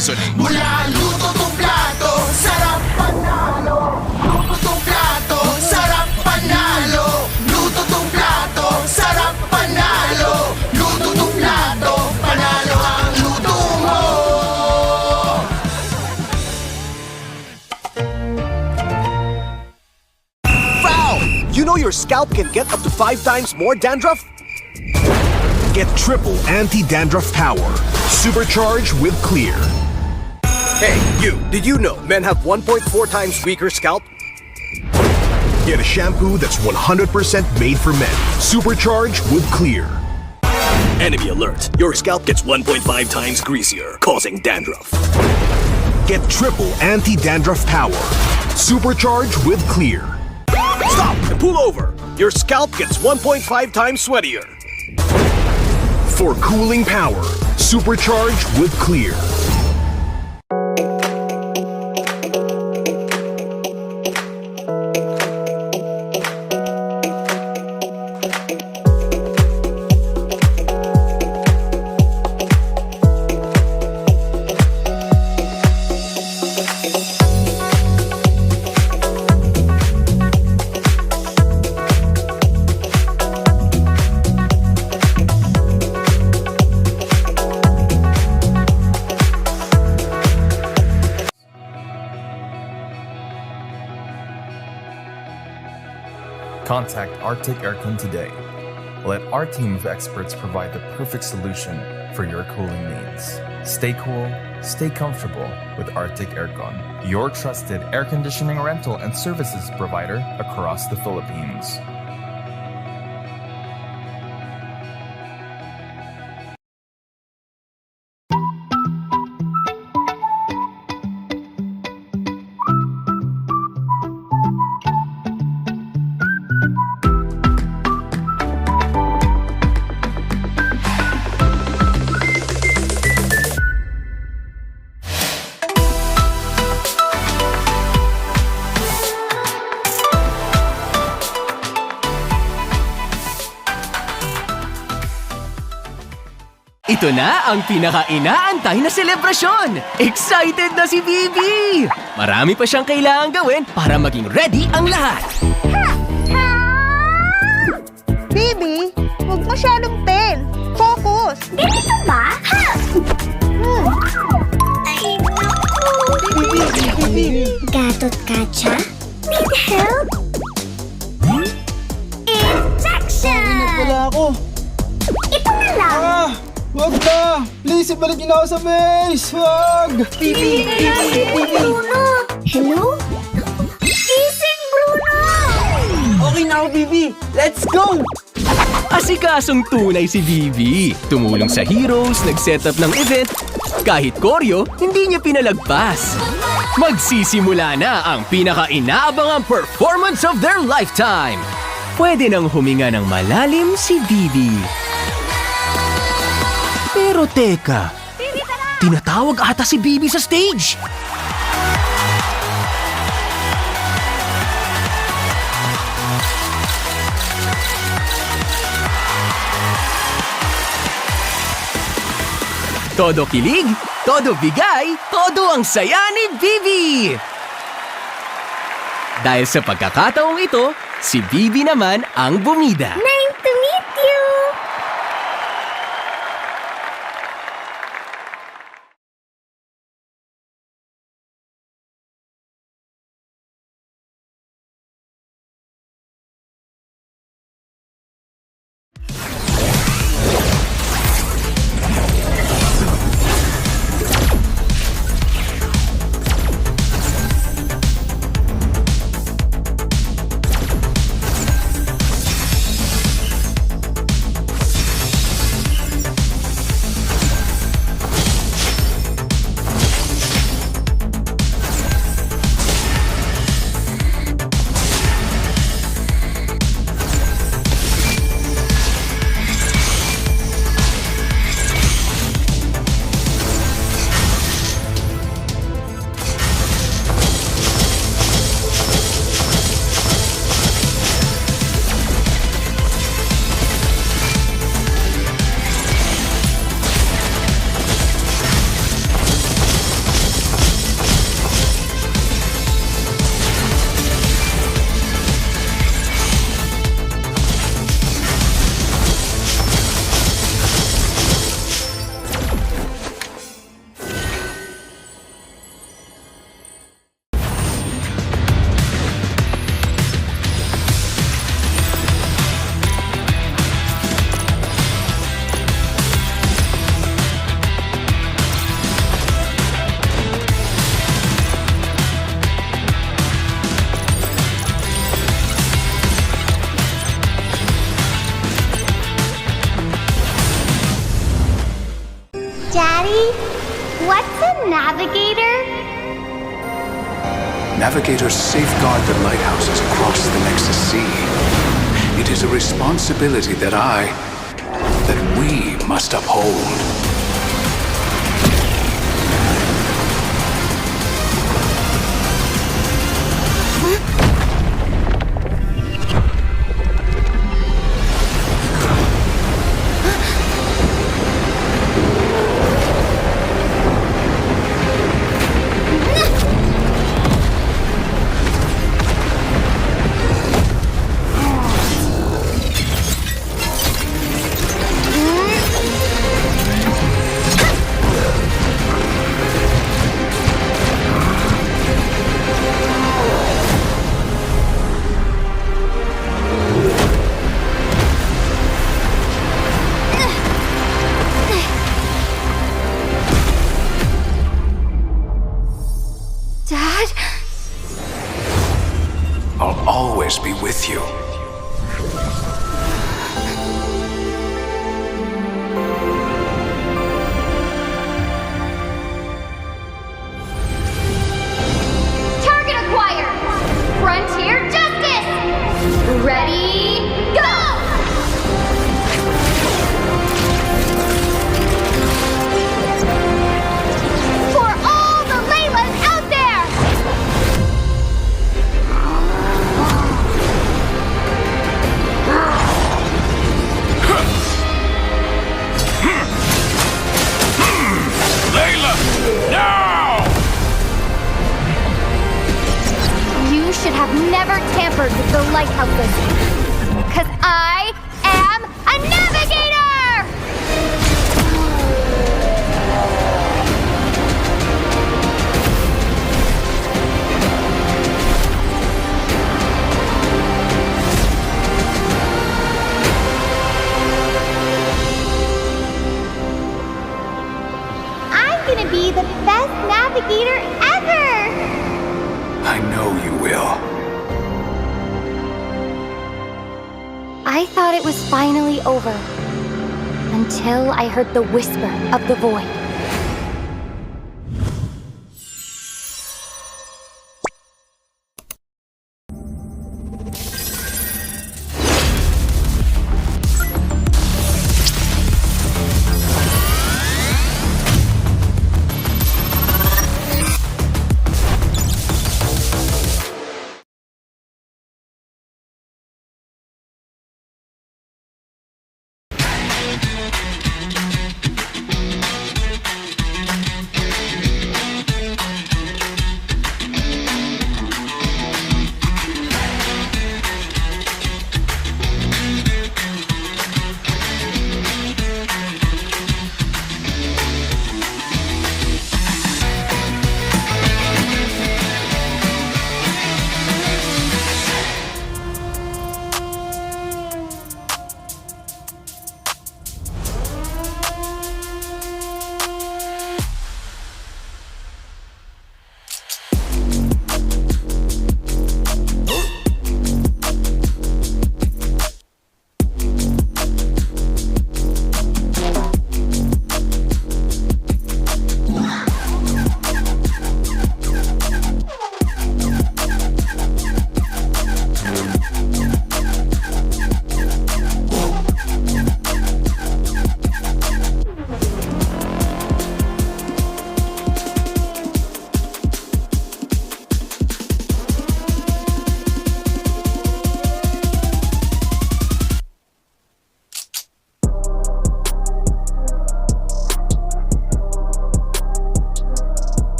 seasoning. Mula luto tong plato, sarap panalo. Luto tong plato, sarap panalo. Luto tong plato, sarap panalo. Luto tong plato, panalo ang luto mo. Foul! You know your scalp can get up to 5 times more dandruff? Get triple anti-dandruff power. Supercharged with Clear. Hey, you! Did you know men have 1.4 times weaker scalp? Get a shampoo that's 100% made for men. Supercharged with Clear. Enemy alert! Your scalp gets 1.5 times greasier, causing dandruff. Get triple anti-dandruff power. Supercharged with Clear. Stop and pull over! Your scalp gets 1.5 times sweatier. For cooling power. Supercharged with Clear. Contact Arctic Aircon today. Let our team of experts provide the perfect solution for your cooling needs. Stay cool, stay comfortable with Arctic Aircon, your trusted air conditioning rental and services provider across the Philippines. Ito na ang pinaka-inaantay na selebrasyon! Excited na si Bibi! Marami pa siyang kailangan gawin para maging ready ang lahat. Bibi, huwag masyadong pen. Focus! Ganito ba? Ha! Ay, naku! Bibi! Gatot Katsa? Need help? Injection! Wala ako. Ito na lang! Wag na! Please, ibalik niyo na ako sa base! Wag! Bibi! Bruno! Hello? Gising, Bruno! Okay na ako, Bibi! Let's go! Asikasong tunay si Bibi. Tumulong sa heroes, nag-set up ng event. Kahit koryo, hindi niya pinalagpas. Magsisimula na ang pinaka-inaabangang performance of their lifetime. Pwede nang huminga ng malalim si Bibi. Pero teka, tinatawag ata si Bibi sa stage. Todo kilig, todo bigay, todo ang saya ni Bibi! Dahil sa pagkakataong ito, si Bibi naman ang bumida. Nice to meet you! Navigators safeguard the lighthouses across the Nexus Sea. It is a responsibility that we must uphold. Dad? I'll always be with you. Target acquired! Frontier Justice! Ready, go! For all the Laylas out there! Layla! Now! You should have never tampered with the lighthouses. Cause I am a navigator! I'm gonna be the best navigator ever! I know you will. I thought it was finally over. Until I heard the whisper of the void.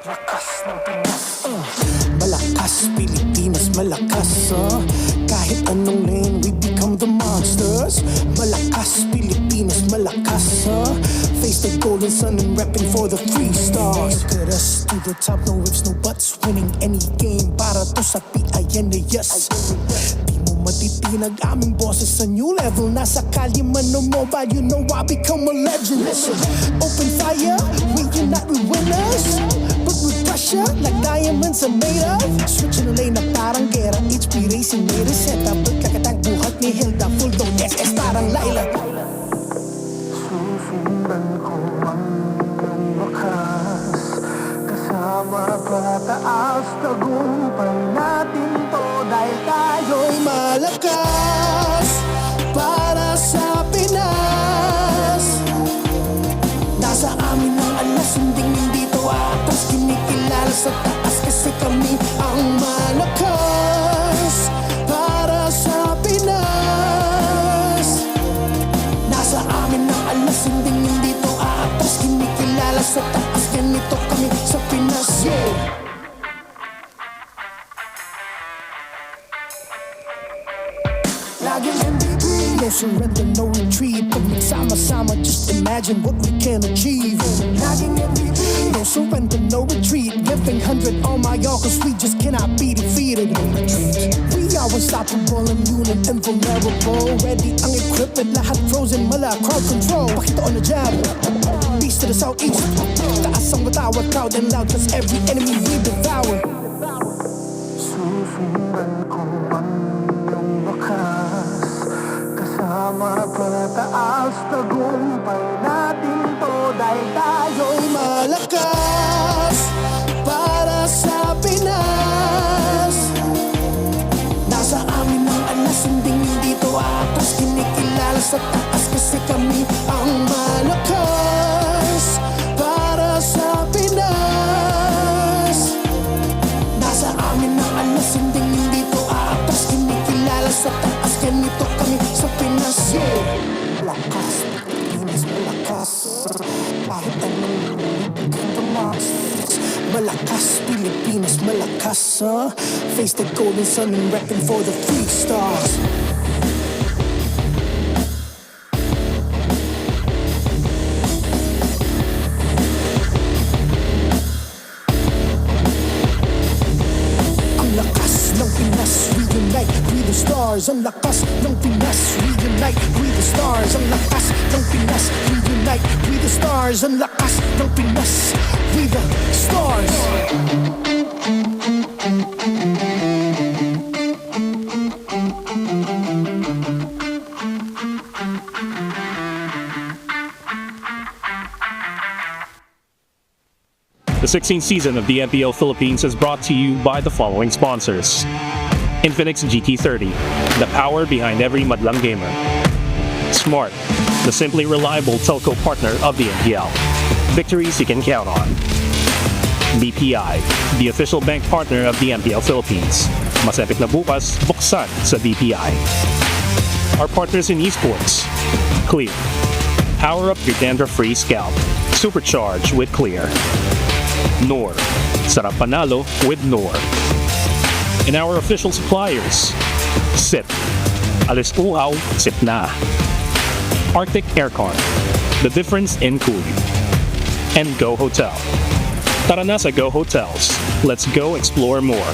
Malakas, Pilipinas, malakas, kahit anong lane, we become the monsters. Malakas, Pilipinas, malakas, face the golden sun and repping for the free stars. Look at us, to the top, no ifs, no buts, winning any game, para to sa PINAS. Di mo matitinag aming boses sa new level, nasa kalye man o mobile, you know I become a legend. Listen, open fire, we unite, we winners. But with pressure, like diamonds are made of. Switching the lane na parang gera, HP racing may reseta. Pagkakatang buhat ni Hilda, full dome SS parang Laila. Susundan ko ang wakas, kasama pataas, tagumpay natin to dahil tayo'y malakas. Para sa Pinas, nasa amin ang alas, hindi to atas. Kinikilala sa taas kasi kami ang malakas. Para sa Pinas, nasa amin ang alas, hindi to atas. Kinikilala sa taas, ganito kami sa Pinas. Yeah. Laging MVP, no surrender, no retreat. Pag nagsama-sama, just imagine what we can achieve. Laging MVP, no surrender, no retreat. Giving 100 on my all, cause we just cannot be defeated. We are unstoppable, immune and invulnerable. Ready ang equipment, lahat frozen, mala crowd control. Pakita on the jab, east to the southeast. Taas ang matawag, proud and loud, cause every enemy we devour. Susundan ko ang wakas, kasama pataas, tagumpay natin to dahil tayo'y malakas. Para sa Pinas, nasa amin ang alas, hindi to atas. Kinikilala sa taas kasi kami ang malakas. Para sa Pinas, nasa amin ang alas, hindi to atas. Kinikilala sa taas, ganito kami sa Pinas. Yeah. Malakas, Pilipinas, malakas, kahit anong monsters. Malakas, Pilipinas, malakas, face the golden sun and repping for the free stars. Ang lakas ng Pinas, reunite with the stars. Ang lakas ng Pinas, reunite with the stars. Ang lakas ng Pinas, with the stars. The 16th season of the MPL Philippines is brought to you by the following sponsors. Infinix GT30, the power behind every madlang gamer. Smart, the simply reliable telco partner of the MPL. Victories you can count on. BPI, the official bank partner of the MPL Philippines. Mas epic na bukas, buksan sa BPI. Our partners in esports. Clear. Power up your dandruff-free scalp. Supercharge with Clear. NOR. Sarap panalo with NOR. And our official suppliers, SIP, Alis Uhaw, SIP na. Arctic Aircon, the difference in cooling. And Go Hotel. Tara na sa Go Hotels. Let's go explore more.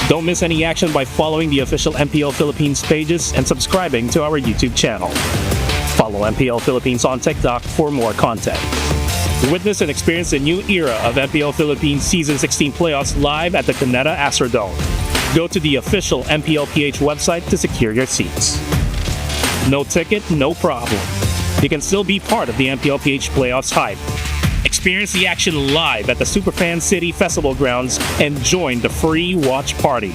Don't miss any action by following the official MPL Philippines pages and subscribing to our YouTube channel. Follow MPL Philippines on TikTok for more content. Witness and experience a new era of MPL Philippines Season 16 playoffs live at the Cuneta Astrodome. Go to the official MPLPH website to secure your seats. No ticket, no problem. You can still be part of the MPLPH playoffs hype. Experience the action live at the Superfan City Festival grounds and join the free watch party.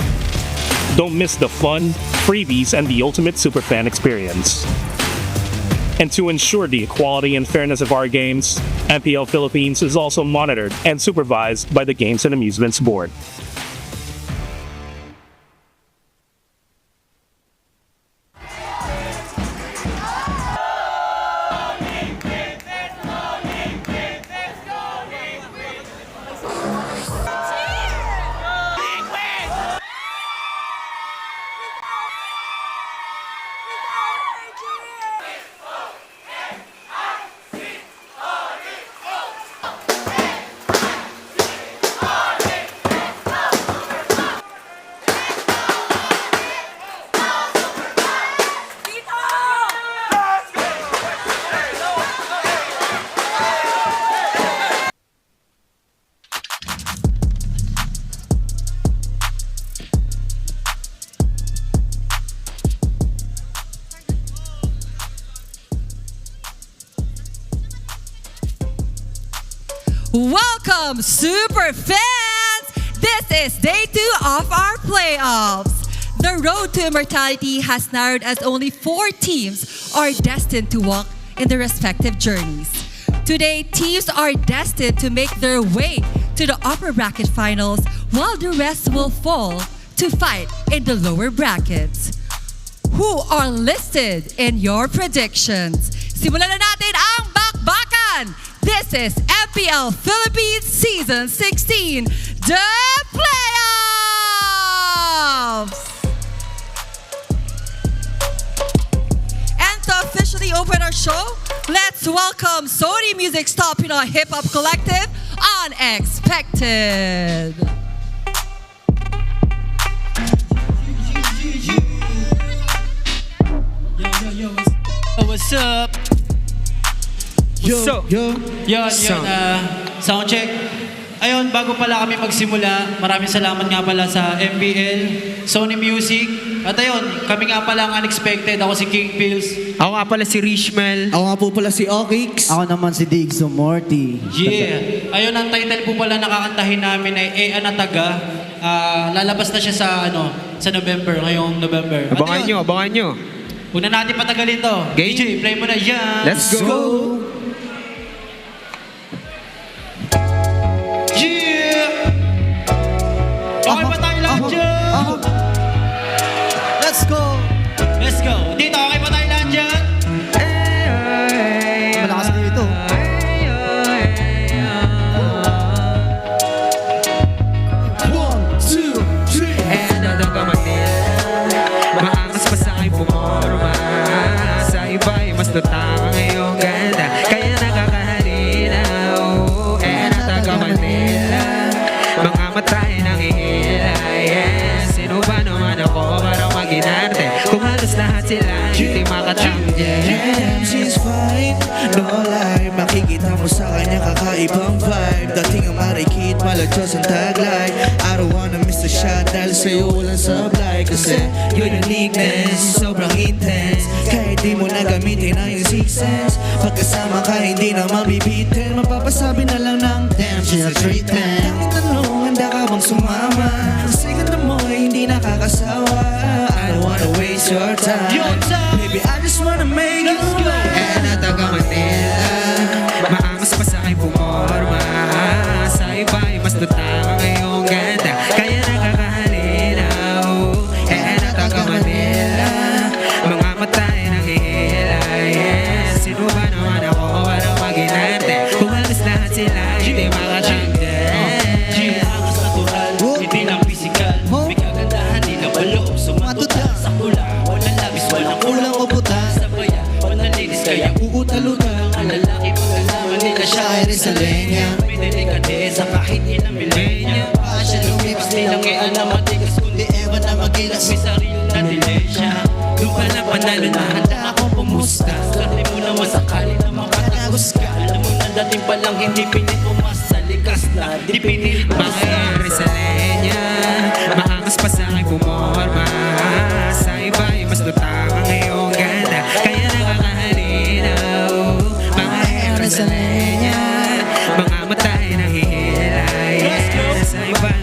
Don't miss the fun, freebies, and the ultimate Superfan experience. And to ensure the equality and fairness of our games, MPL Philippines is also monitored and supervised by the Games and Amusements Board. Welcome, super fans! This is day 2 of our playoffs. The road to immortality has narrowed as only 4 teams are destined to walk in their respective journeys. Today, teams are destined to make their way to the upper bracket finals while the rest will fall to fight in the lower brackets. Who are listed in your predictions? Simulan na natin ang bakbakan! This is MPL Philippines Season 16, the playoffs! And to officially open our show, let's welcome Sony Music's top Pinoy hip-hop collective, Unexpected. What's up? What's up? Yun, sound check. Ayun, bago pala kami magsimula, maraming salamat nga pala sa MPL, Sony Music. At ayun, kami nga pala ang Unexpected. Ako si King Pills. Ako nga pala si Richmel. Ako nga po pala si Okix. Ako naman si Diggs Morty. Yeah. Ayun, ang title po pala nakakantahin namin ay Anataga. Lalabas na siya sa November, ngayong November. Abangan nyo. Huwag na natin patagalin to. Okay. DJ, play mo na yan. Let's go. Yeah! Okay ba tayo lahat dyan? Let's go! Let's go. Dito, okay ba tayo lahat dyan? Malakas dito. One, two, three. Anataga Manila, maangas pa sa aking pumorma. Sa iba'y mas tutang ang iyong ganda, kaya nakakahalina. Anataga Manila, mga matay nang ihila. Yes, sino ba naman ako para maginarte? Kung halos lahat sila hindi makatanggi. Damn, she's fine, no lie. Makikita mo sa kanya kakaibang vibe. Dating ang marikit, malachos ang taglay. I don't wanna miss the shot dahil sa'yo walang sablay. Kasi your uniqueness, sobrang intense. Kahit di mo na gamitin ang yung six sense, pagkasama ka hindi na mabibitin. Mapapasabi na lang ng damn, she's a treat man. Tanging tanong, handa ka bang sumama? Kasi ganda mo ay hindi nakakasawa. I don't wanna waste your time. Baby, I just wanna make you Anataga Manila, maangas pa sa aking pumorma. Sa iba'y mas tutang ang iyong ganda, kaya nakakahalinaw. Anataga Manila, mga matay nang ihila. Yes, sino ba naman ako para maginarte? Kung halos lahat sila hindi makatanggi. Angas natural, hindi lang physical. May kagandahan, di na baloob. Sumatuta sa pula, walang labis, walang ulang o puta. sabaya. Panalinis kaya Uutalunan ang lalaki pagkalaman nila siya ay Rizalenya. may delikadesa kahit ilang milenya. Siya lumipas Nilang na matigas kundi ewan na magilas. may sarili na dilensya. Doon pa na panalo na handa ako pumusta. Swerte mo naman sakali na makatagos ka. Alam mo na dating palang hindi pilit umasa. Likas na, di pinilit Mangyayari sa lenya, maangas pa sa aking pumorma. Sa iba'y mas tutang ang iyong ganda, kaya nakakahalinaw. Mangyayari sa lenya, mga matay nang hihila. Yes, sa iba'y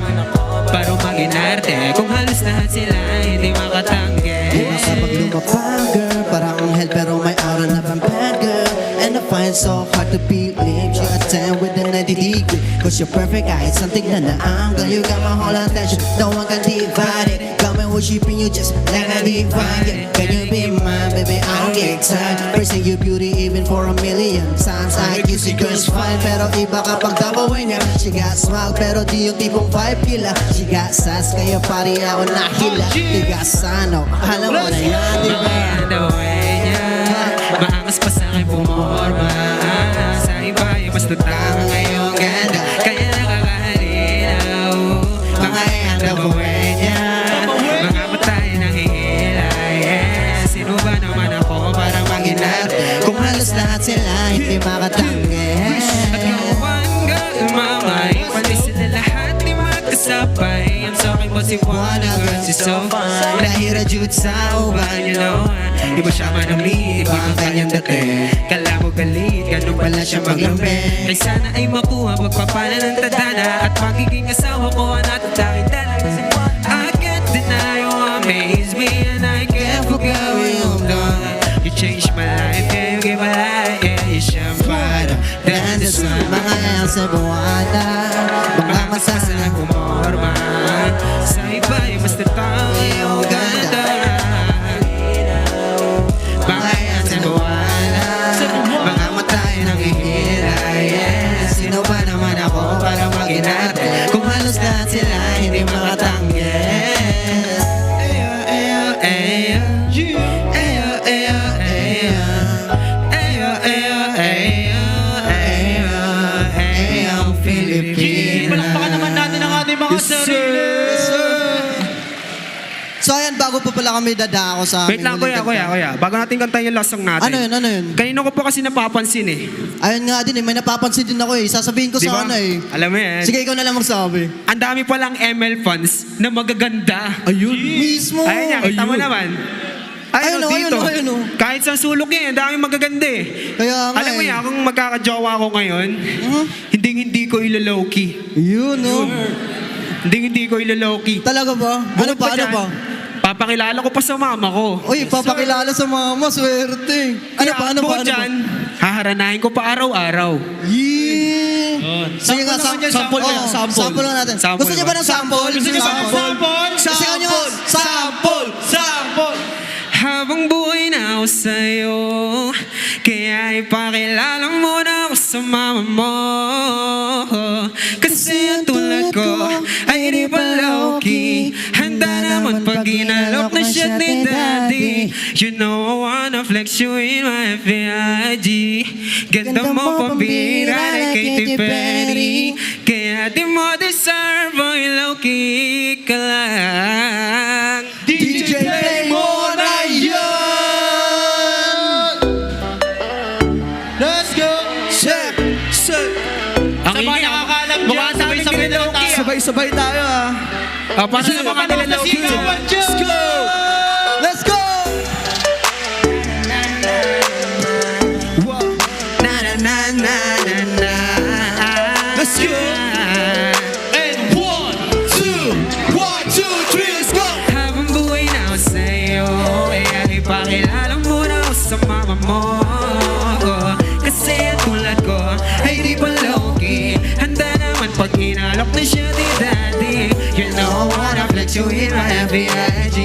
para maginarte, kung halos lahat sila hindi makatanggi. Kapag lumapang girl, parang anghel pero may aura na pang bad girl. And I find so hard to believe you a 10 with a 90 degree. Cause you're perfect, I hate something na naanggal. You got my whole attention, no one can divide it. Got me worshiping you just like a divine. Yeah, can you be mine, baby, I don't get excited. Praising your beauty even for a million times. I you see girls fine, pero iba kapag dabawin niya. She got smile, pero di yung tipong vibe kila. She got sass, kaya pari ako nahila. Tigasan, akala mo na yan, di ba? Maangas pa sa aking pumorma. Sa iba'y mas tutang ang iyong ganda, kaya nakakahalinaw. Mga handa bawin niya, mga matay nang hihila. Yes, sino ba naman ako para maginarte? Kung halos lahat sila hindi makatanggi. At kawan ka, mamay, panis sila lahat di magkasabay. I'm sorry but si Buwana, girl, she's so fine. Nahira jud sa uban, you know. Iba siya manamit, iba ang kanyang dati. Kala mo galit, ganun pala siya maglambing. Kay sana ay makuha, magpapala ng tadhana. At magiging asawa ko ang natutangin dalang. I can't deny you amaze me, and I can't forget what you've done. You changed my life, yeah, you gave my life, yeah, you shine brighter than the sun. Mga yang sa buwana, mga Masasang kumorma sa iba'y mas natang iyong ganda. Mga yan sa buwana, mga matay nang ihila, yeah. Sino ba naman ako para maging natin? Kung halos lahat sila hindi makatanggi. Ayo, ayo, ayo. Ayo, ayo, ayo. Ayo, ayo, ayo. Ayo, ayo, Philippines. Palakpakan naman natin ang ating mga sarili. So ayan, bago pa pala kami dadako sa Wait lang, kuya. Bago natin kantahin yung last song natin. Ano yun? Kanino ko pa kasi napapansin eh. Ayun nga din eh, may napapansin din ako eh. Sasabihin ko Diba? sana eh. Alam mo yan. Sige, ikaw na lang magsabi. Ang dami palang ML fans na magaganda. Ayun. Mismo. Ayun yan, kita mo naman. Ayun, dito. Ayun. Kahit sa sulok yan, ang daming magaganda eh. Kaya nga Alam mo eh. yan, kung magkakajowa ko ngayon, hindi ko ilalowkey. Yun, no? Hindi ko ilalowkey. Talaga ba? Ano pa? Papakilala ko pa sa mama ko. Uy, papakilala sa mama, swerte. Ano pa? Dyan, haharanahin ko pa araw-araw. Yeah. Sige nga, sample lang. Sample lang natin. Gusto niyo ba ng sample? Sample! Habang buhay na ako sa'yo, kaya ipakilala mo na ako sa mama mo. Kasi ang tulad ko ay di pa low-key. Handa naman pag inalok na siya ni daddy. You know I wanna flex you in my FIG. Ganda mo pambira like Katy Perry. Kaya di mo deserve ang low-key ka lang. DJ play mo na yan! Let's go! Sa mga nakakalam dyan, sabay-sabay na lang tayo. Sabay-sabay tayo ah. Para sa mga nilalawin. Let's go! Let's go! Na na na na na na. Let's go! And 1, 2, 3, let's go! Habang buhay na ako sa'yo, kaya ipakilala mo na ako sa mama mo. Kasi ang tulad ko ay di pa low-key. Handa naman pag inalok na siya ni daddy. You know I wanna flex you in my FIG.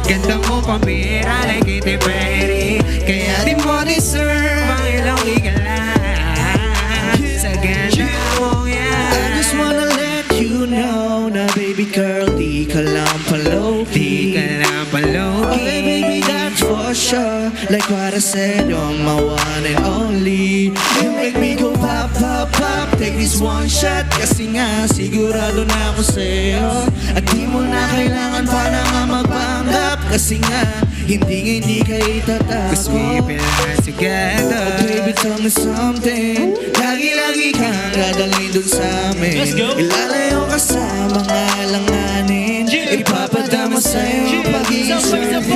Ganda mo pambira like Katy Perry. Kaya di mo deserve ang ilang igalan. Sa ganda mo yan. I just wanna let you know na baby girl, di ka lang Di ka lang Okay, baby, that's for sure. Like what I said, you're my one and only. You make me go pop, pop, pop. Take this one shot. Kasi nga, sigurado na ako sa'yo. At di mo na kailangan pa na nga magpanggap. Kasi nga, hindi ka itatako. Cause we belong together. Oh, baby, tell me something. Lagi-lagi kang dadalhin dun sa amin. Let's go. Ilalayo ka sa mga alanganin. Ipapadama sa'yo pag-iisip.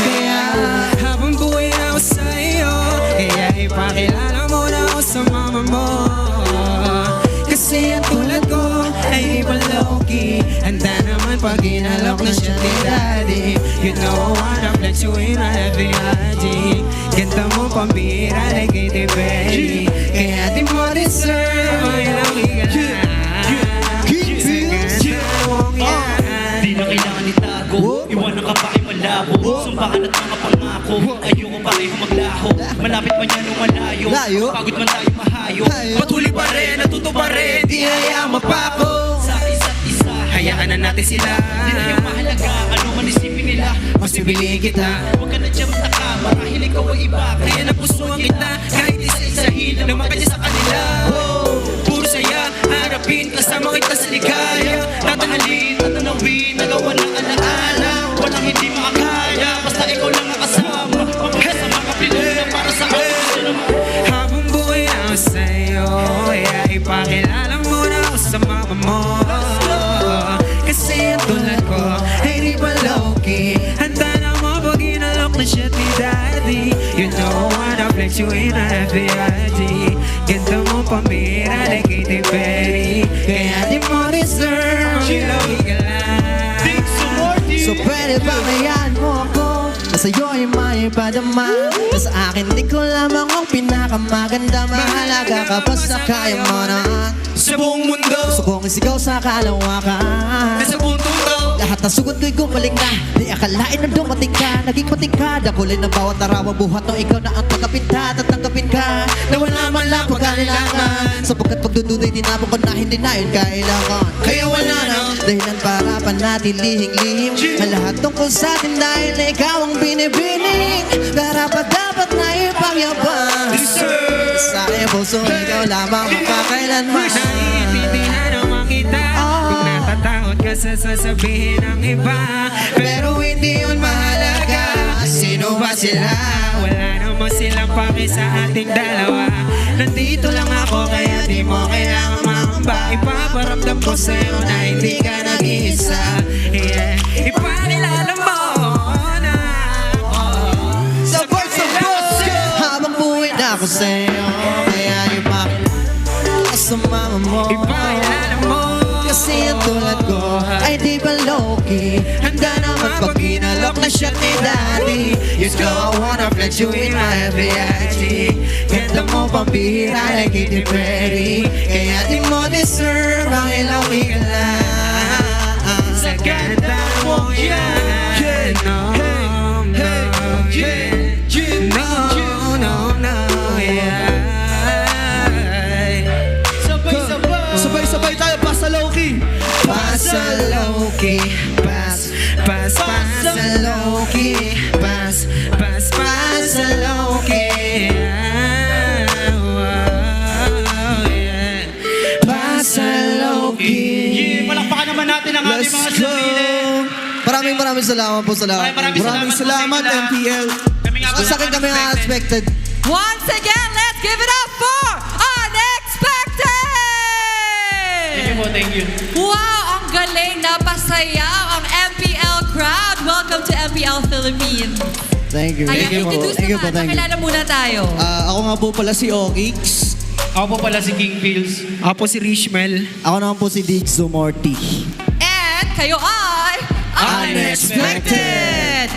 Kaya habang buhay na ako sa'yo, kaya ipakilala mo na ako sa mama mo. Kasi ang tulad ko ay di pa low-key. Handa naman pag inalok na siya ni daddy. You know I wanna flex you in my FIG. Ganda mo pambira like Katy Perry. Kaya di mo deserve ang ilang igalan. Di na kailangan itago, iwanan ka pa ay malabo. Sumbahan at mga pangako, ayoko pareho maglaho. Malapit man yan o malayo, pagod man tayo mahayo. Patuloy pa rin, natuto pa rin, di hayaan mapako. Sa isa't isa, hayaan na natin sila. Di na yung mahalaga, ano man isipin nila. Mas pipiliin kita. Huwag ka na dyan mataka, marahil ikaw ay iba. Kaya napusuan kita, kahit isa-isahin naman ka dyan sa kanila. Puro saya, harapin, kasama kita sa ligaya. Tatahalin, tatanawin, nagawa ng alaala. Walang hindi makakaya, basta ikaw lang ang kasama. Pagkasama ka pinunan para sa akin. Habang buhay ako sa'yo, kaya ipakilala mo na ako sa mama mo. Kasi ang tulad ko na shit ni daddy. You know I wanna flex you in a FBIG. Ganda mo pamira like Katy Perry. Kaya di mo deserve, ilawi ka lang. So pwede ba mayaan mo ako na sa'yo ay may padama? Na sa akin di ko lamang ang pinakamaganda. Mahalaga ka basta kaya mo na sa buong mundo. Gusto kong isigaw sa kalawakan. Nasa buong tundo. Lahat ng sugod ko'y gumaling na. Di akalain na dumating ka. Naging matingkad. Akulin ng bawat araw buhat no ikaw na ang pagkapinta. Tatanggapin ka na wala man lang pagkalilangan. Sapagkat pagdududa'y tinapon ko na hindi na yun kailangan. Kaya wala na dahilan para panatilihing-lihim ang lahat tungkol sa atin dahil na ikaw ang binibining. Karapat dapat na ipagyabang. Sa iyong puso ikaw lamang magpakailanman. Naiintindihan naman kita kung natatakot ka sa sasabihin ng iba. Pero hindi yun mahalaga. Sino ba sila? Wala naman silang paki sa ating dalawa. Nandito lang ako kaya di mo kailangan mangamba. Ipaparamdam ko sa'yo na hindi ka nag-iisa. Yeah. Ipakilala mo na ako. Sabay habang buhay na ako sa'yo. Kaya ipakilala sa mama mo. Ipakilala mo. Kasi ang tulad ko ay di ba low-key. Handa naman pag inalok na siya ni daddy. You know I wanna flex you in my FBIG. Ganda mo pambihira like Katy Perry. Kaya di mo deserve ang ilawi ka lang. Sa ganda mo yan. No, no, yeah. No, no, no, yeah. Sabay-sabay tayo, pasa low-key. Pasa low-key. Pasa low-key. Pasa low-key. Pasa low-key. Yeah, palakpakan naman natin ang ating mga sarili. Maraming salamat po sa lahat. Maraming salamat, MPL. Sa akin kami nga expected. Once again, let's give it up for Unexpected! Thank you. Wow, ang galing, napasayaw ang MPL crowd. Welcome to MPL Philippines. Thank you. Ayan, introduce naman. Pakilala muna tayo. Ako nga po pala si Okix. Ako po pala si King Pills. Ako po si Rishmel. Ako naman po si Diggs Zumorty. And kayo ay Unexpected!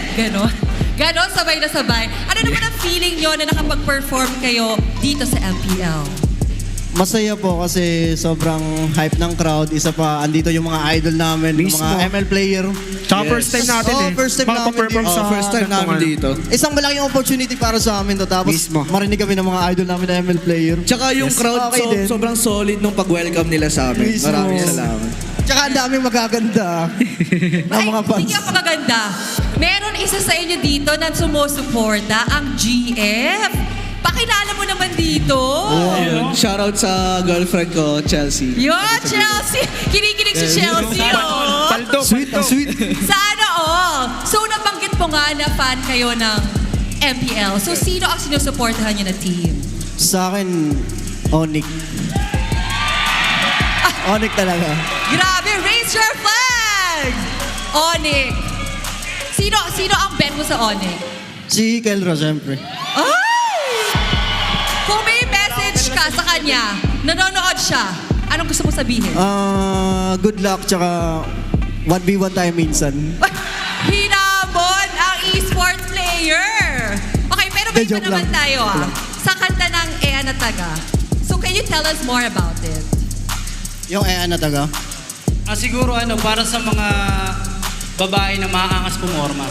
Ganon, sabay na sabay. Ano naman ang feeling nyo na nakapag-perform kayo dito sa MPL? Masaya po kasi sobrang hype ng crowd. Isa pa, andito yung mga idol namin, yung mga ML player. Tsaka first time natin First time namin dito. first time namin dito. Isang malaking opportunity para sa amin to. Tapos marinig kami ng mga idol namin na ML player. Tsaka yung crowd sobrang solid nung pag-welcome nila sa amin. Maraming salamat. Tsaka ang daming magaganda ng mga fans. Hindi ako maganda. Meron isa sa inyo dito na sumusuporta, ang GF. Pakilala mo naman dito. Shoutout sa girlfriend ko, Chelsea. Chelsea! Kinikilig si Chelsea, oh! Sweet, ang sweet. Sana all! So, nabanggit mo nga na fan kayo ng MPL. So, sino ang sinusuportahan niyo na team? Sa akin, ONIC. ONIC talaga. Grabe! Raise your flag! ONIC. Sino ang bet mo sa ONIC? Si Kelro, syempre. Ay! Kung may message ka sa kanya, nanonood siya, anong gusto mo sabihin? Good luck, tsaka 1v1 tayo minsan. Hinamon ang esports player! Okay, pero may iba naman tayo sa kanta ng Ea na Taga. So can you tell us more about it? Yung Ea na Taga? Siguro para sa mga babae na maaangas pumorma.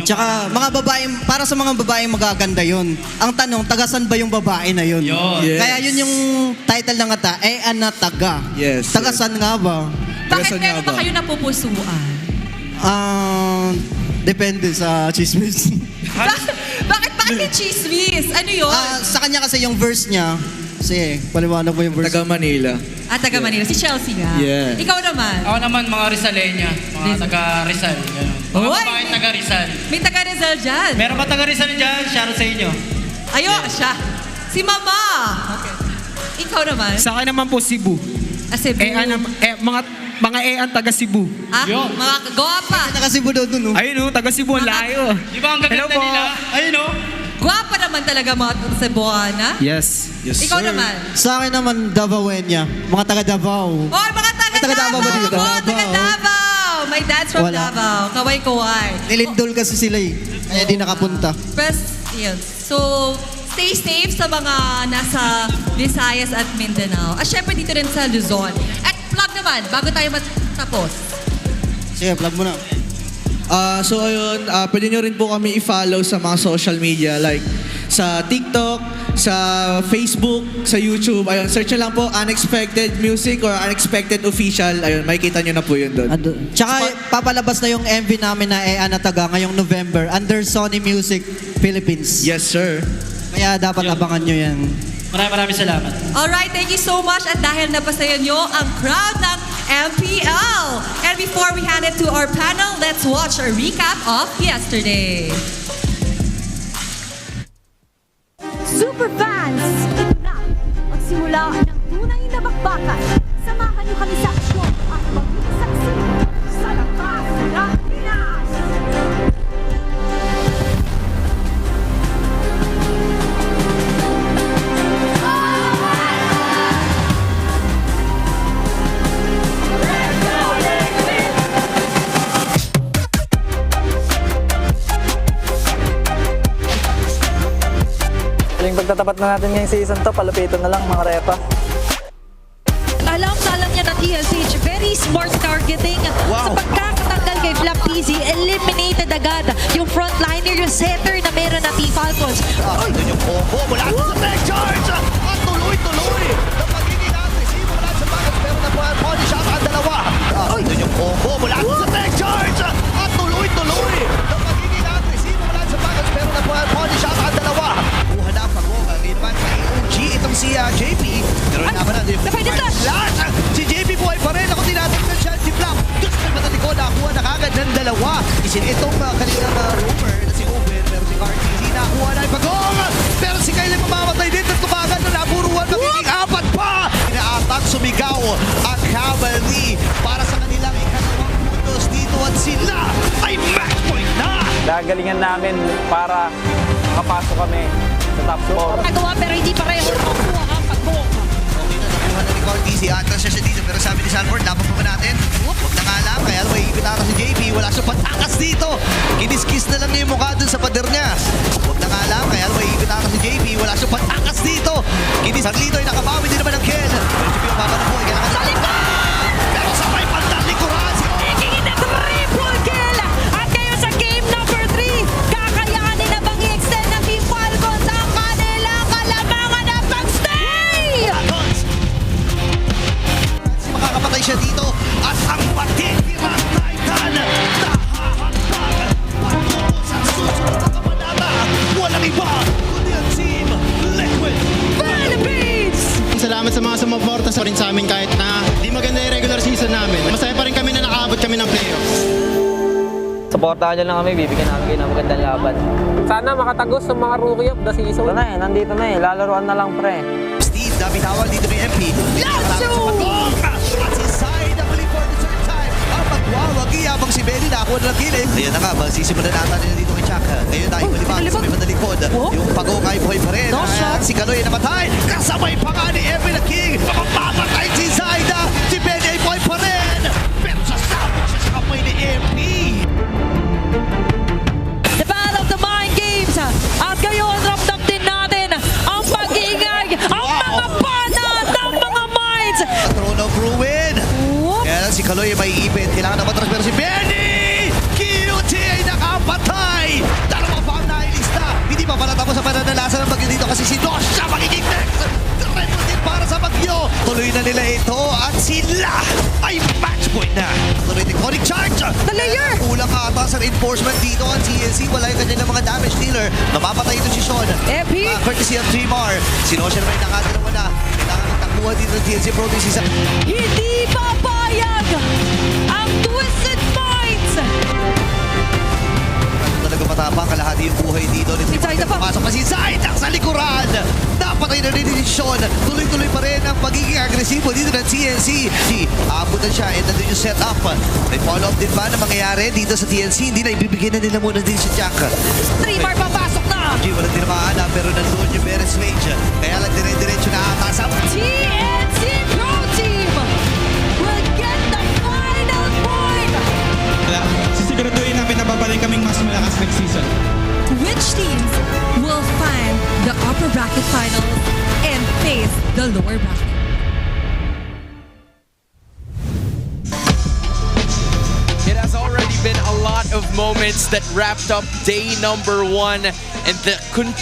Tsaka mga babae, para sa mga babaeng magaganda yun. Ang tanong, tagasan ba yung babae na yun? Yes. Kaya yun yung title ng kata, Ea na Taga. Yes. Tagasan nga ba? Bakit meron ba kayo napupusuan? Depende sa chismis. Bakit yung chismis? Ano yun? Sa kanya kasi yung verse niya, kasi paliwanag mo yung verse. Taga Manila. Taga Manila. Si Chelsea nga. Yeah. Ikaw naman. Ako naman, mga Rizalenya. Mga taga Rizal. Ganun. Mga babae taga Rizal. May taga Rizal dyan. Meron ba taga Rizal dyan? Shoutout sa inyo. Siya. Si Mama. Okay. Ikaw naman. Sa akin naman po Cebu. Cebu. Mga Mga ang taga Cebu. Mga gwapa. Taga Cebu daw dun, no? Ayun, taga Cebu, ang layo. Di ba ang gaganda nila? Ayun o. Gwapa naman talaga mga Cebuana. Yes. Ikaw naman. Sa akin naman, Davaoeña. Mga taga Davao. Oh, mga taga Davao. ba dito? Taga Davao. My dad's from Davao. Kaway-kaway. Nilindol kasi sila eh. Kaya di nakapunta. Yun. So, stay safe sa mga nasa Visayas at Mindanao. At syempre dito rin sa Luzon. At plug naman, bago tayo matapos. Sige, plug mo na. So ayun, pwede nyo rin po kami i-follow sa mga social media like sa TikTok, sa Facebook, sa YouTube. Ayun, search nyo lang po Unexpected Music or Unexpected Official. Ayun, makikita nyo na po yun doon. Tsaka papalabas na yung MV namin na Anataga ngayong November under Sony Music Philippines. Yes, sir. Kaya dapat abangan nyo yan. Maraming salamat. Alright, thank you so much. At dahil napasayan nyo ang crowd ng MPL. And before we hand it to our panel, let's watch a recap of yesterday. Super fans! Ito na! Magsimula ng tunay na bakbakan. Samahan niyo kami sa aksyon at maging saksi sa lakas ng Pinas! Yung pagtatapat na natin ngayong season to, palupitan na lang mga repa. Alam niya na TLPH, very smart targeting. Sa pagkakatanggal kay Black PZ, eliminated agad yung frontliner, yung setter na meron na T-Falcons. Doon yung combo mula sa tech charge! At tuloy-tuloy na pagiging agresibo mula sa bagas pero napuhan body shot ang dalawa. Doon yung combo mula sa tech charge! At tuloy-tuloy na pagiging agresibo mula sa bagas pero napuhan body shot ang dalawa. Kuha na pag-walk. Hindi naman kay OG itong si JP. Pero naman na lahat. Si JP buhay pa rin. Ako tinatignan siya. Si Black. Diyos kay matalikod. Nakuha na kagad ng dalawa. Isin itong kanilang rover na si Uber. Pero si RTC nakuha na ipagong. Pero si Kyle mamamatay din. At tumagan na naburuan. Magiging apat pa. Inaatak sumigaw ang cavalry para sa kanilang ikalawang puntos dito. At sila ay match point na. Gagalingan namin para makapasok kami sa top 4. Nagawa pero hindi pareho makuha ang pag-walk. Okay na, nakuha na ni Cordy. Si Atlas siya dito. Pero sabi ni Sanford, dapat pa ba natin? Huwag na nga lang. Kaya may ipit ata si JP. Wala siyang patakas dito. Kiniskis na lang niya yung mukha dun sa pader niya. Huwag na nga lang. Kaya may ipit ata si JP. Wala siyang patakas dito. Kinisag dito ay nakabawi din naman ng Ken. Pero si Pio Papa na po. Kailangan sa likod! Pero sa may pandang likuran. Making it a triple kill! At kayo sa game number 3, kakayanin na bang i-extend ng Team Falcons ang kanilang kalamangan na pag-stay! Makakapatay siya dito at ang patitirang Titan nahahagpag patungo sa susunod na kabanata. Walang iba kundi ang Team Liquid Philippines! Salamat sa mga sumuporta sa rin sa amin kahit na di maganda yung regular season namin. Masaya pa rin kami na nakaabot kami ng playoffs. Supportahan nyo lang kami, bibigyan namin kayo ng magandang laban. Sana makatagos sa mga rookie of the season. Ito na eh, nandito na eh, lalaruan na lang pre. Steve, bawal dito ni MP. At si Sai na muli for the third time. Ang magwawagi habang si Benny nakuha na ng kilid. Ayan na nga, magsisimulan natin nila dito kay Chuck. Ngayon tayo malibag sa may madalikod. Yung pagokay buhay pa rin. At si Kaloy namatay. Kasabay pa nga ni MP na King. Mapapatay si Zaida. Si Benny ay buhay pa rin. Pero sasabog siya sa kamay ni MP. The Battle of the Mind Games! At ngayon, ramdam din natin ang pag-ingay, ang mga banat ng mga minds! Throne of Ruin. Kaya si Kaloy ay may ipin. Kailangan na matras pero si Benny! QT ay nakapatay! Dalawa pa ang nailista. Hindi pa pala tapos sa pananalasan ng bagyo dito kasi si Dosh siya magiging next. Triple din para sa bagyo. Tuloy na nila ito at sila ay match point na. Tuloy ni ONIC charge. The layer! Kulang ata sa reinforcement dito ang CNC. Wala yung kanyang mga damage dealer. Namapatay ito si Sean. Courtesy of 3-Mar. Si Nosher may nakati naman na. Kailangan magtakuha dito ng TNC Proteus. Hindi papayag ang Twisted Minds! Talaga matapang kalahati yung buhay dito. Pasok pa si Zaida sa likuran. Napatay na rin ni Sean. Tuloy-tuloy pa rin ang pagiging agresibo dito ng TNC. Aabutan siya and nandun yung setup. May follow-up din ba na mangyayari dito sa TNC? Hindi na ibibigyan na nila muna din si Jack. Streamer papasok na! Walang tinamaan pero nandun yung Beres Range. Kaya lang dire-diretso na atasa. TNC Pro Team will get the final point! Sisiguraduhin namin na babalik kaming mas malakas next season. Which teams will find the upper bracket finals and face the lower bracket? It has already been a lot of moments that wrapped up day number 1 and the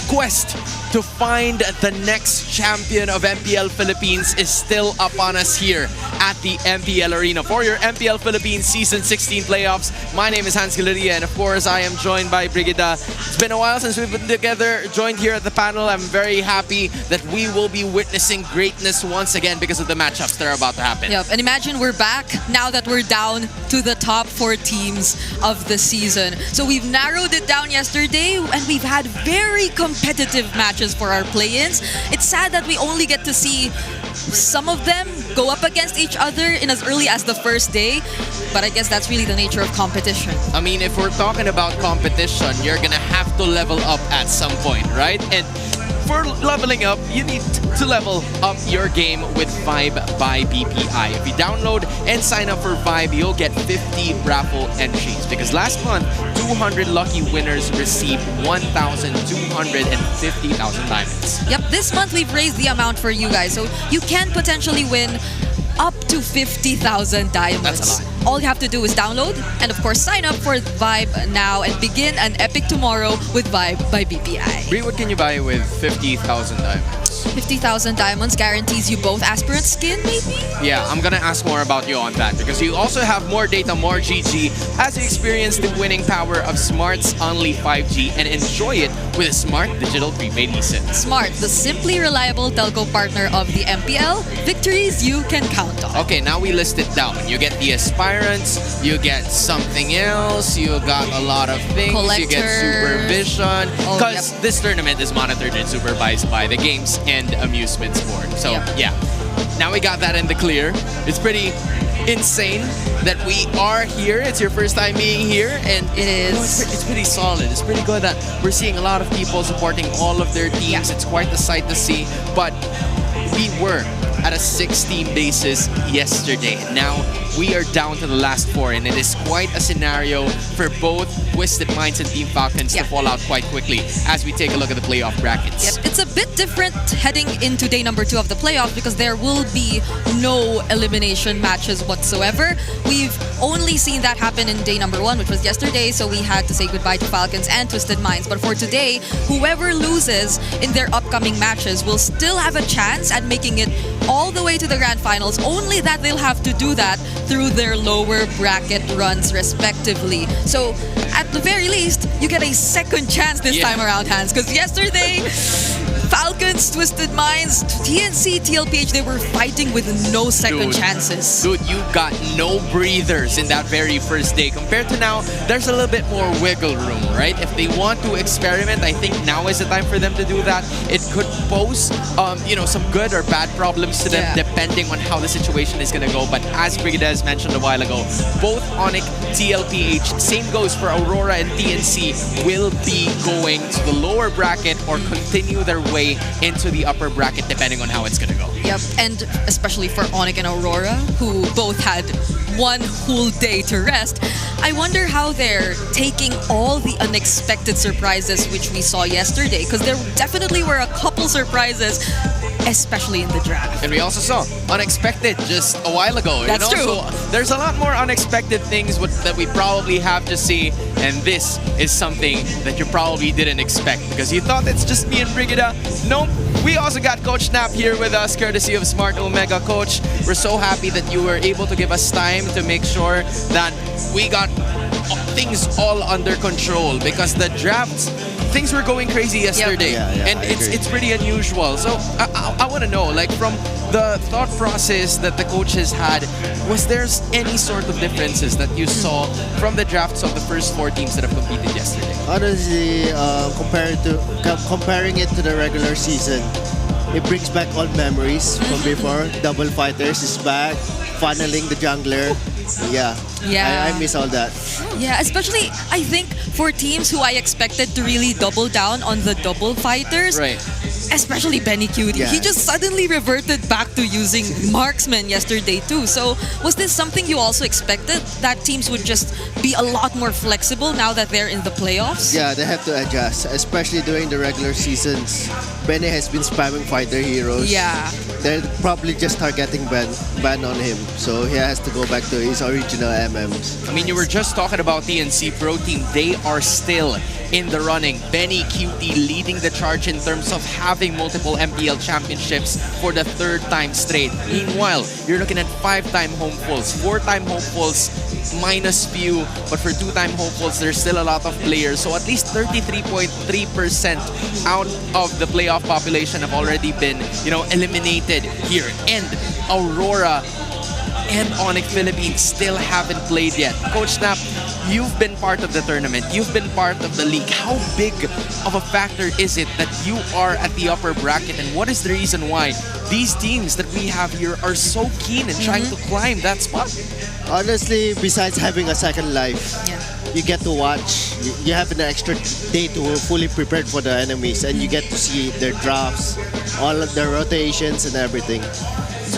quest to find the next champion of MPL Philippines is still upon us here at the MPL Arena for your MPL Philippines Season 16 playoffs. My name is Hans Galeria and of course I am joined by Brigida. It's been a while since we've been together, joined here at the panel. I'm very happy that we will be witnessing greatness once again because of the matchups that are about to happen. Yep, and imagine we're back now that we're down to the top 4 teams of the season. So we've narrowed it down yesterday and we've had very competitive matches for our play-ins. It's sad that we only get to see some of them go up against each other in as early as the first day, but I guess that's really the nature of competition. I mean, if we're talking about competition, you're gonna have to level up at some point, right? And for leveling up, you need to level up your game with Vibe by BPI. If you download and sign up for Vibe, you'll get 50 raffle entries because last month, 200 lucky winners received 1,250,000 diamonds. Yep, this month we've raised the amount for you guys, so you can potentially win up to 50,000 diamonds. That's a lot. All you have to do is download and of course sign up for Vibe now and begin an epic tomorrow with Vibe by BPI. Bree, what can you buy with 50,000 diamonds? 50,000 diamonds guarantees you both aspirant skin, maybe? Yeah, I'm gonna ask more about you on that because you also have more data, more GG as you experience the winning power of Smart's Only 5G and enjoy it with a Smart Digital Prepaid eSIM. Smart, the simply reliable telco partner of the MPL. Victories you can count on. Okay, now we list it down. You get the aspirants, you get something else, you got a lot of things, you get supervision. Because this tournament is monitored and supervised by the games and amusements board. So yeah, now we got that in the clear. It's pretty insane that we are here. It's your first time being here and it is. It's pretty solid. It's pretty good that we're seeing a lot of people supporting all of their teams. It's quite the sight to see, but we were at a 16 basis yesterday. Now we are down to the last 4 and it is quite a scenario for both Twisted Minds and Team Falcons to fall out quite quickly as we take a look at the playoff brackets. Yep, it's a bit different heading into day number 2 of the playoff because there will be no elimination matches whatsoever. We've only seen that happen in day number 1, which was yesterday, so we had to say goodbye to Falcons and Twisted Minds. But for today, whoever loses in their upcoming matches will still have a chance at making it all the way to the grand finals, only that they'll have to do that through their lower bracket runs respectively. So at the very least, you get a second chance this time around, Hans, because yesterday Falcons, Twisted Minds, TNC, TLPH, they were fighting with no second chances. Dude, you got no breathers in that very first day. Compared to now, there's a little bit more wiggle room, right? If they want to experiment, I think now is the time for them to do that. It could pose, some good or bad problems to them depending on how the situation is gonna go. But as Brigades mentioned a while ago, both ONIC, TLPH, same goes for Aurora and TNC, will be going to the lower bracket or continue their way into the upper bracket depending on how it's gonna go. Yep, and especially for ONIC and Aurora, who both had one whole day to rest, I wonder how they're taking all the unexpected surprises which we saw yesterday, because there definitely were a couple surprises, especially in the draft. And we also saw unexpected just a while ago. That's true. So there's a lot more unexpected things that we probably have to see, and this is something that you probably didn't expect because you thought it's just me and Brigida. Nope. We also got Coach Snap here with us, courtesy of Smart Omega. Coach, we're so happy that you were able to give us time to make sure that we got things all under control because the drafts, things were going crazy yesterday, and it's pretty unusual. So I want to know, like, from the thought process that the coaches had, was there any sort of differences that you saw from the drafts of the first 4 teams that have competed yesterday? Honestly, comparing it to the regular season, it brings back old memories from before. Double Fighters is back, funneling the jungler. Yeah. Yeah. I miss all that. Yeah, especially I think for teams who I expected to really double down on the double fighters. Right. Especially Benny Cutie. Yeah. He just suddenly reverted back to using marksman yesterday too. So was this something you also expected? That teams would just be a lot more flexible now that they're in the playoffs? Yeah, they have to adjust, especially during the regular seasons. Benny has been spamming fighter heroes. Yeah. They're probably just targeting ban on him. So he has to go back to his original MMs. I mean, you were just talking about TNC Pro Team. They are still in the running. Benny Cutie leading the charge in terms of having multiple MPL championships for the third time straight. Meanwhile, you're looking at 5-time hopefuls, 4-time hopefuls, minus few, but for 2-time hopefuls, there's still a lot of players. So at least 33.3% out of the playoff population have already been, eliminated here. And Aurora and ONIC Philippines still haven't played yet. Coach Snap, you've been part of the tournament. You've been part of the league. How big of a factor is it that you are at the upper bracket? And what is the reason why these teams that we have here are so keen in trying to climb that spot? Honestly, besides having a second life, you get to watch. You have an extra day to fully prepare for the enemies, and you get to see their drafts, all of their rotations, and everything.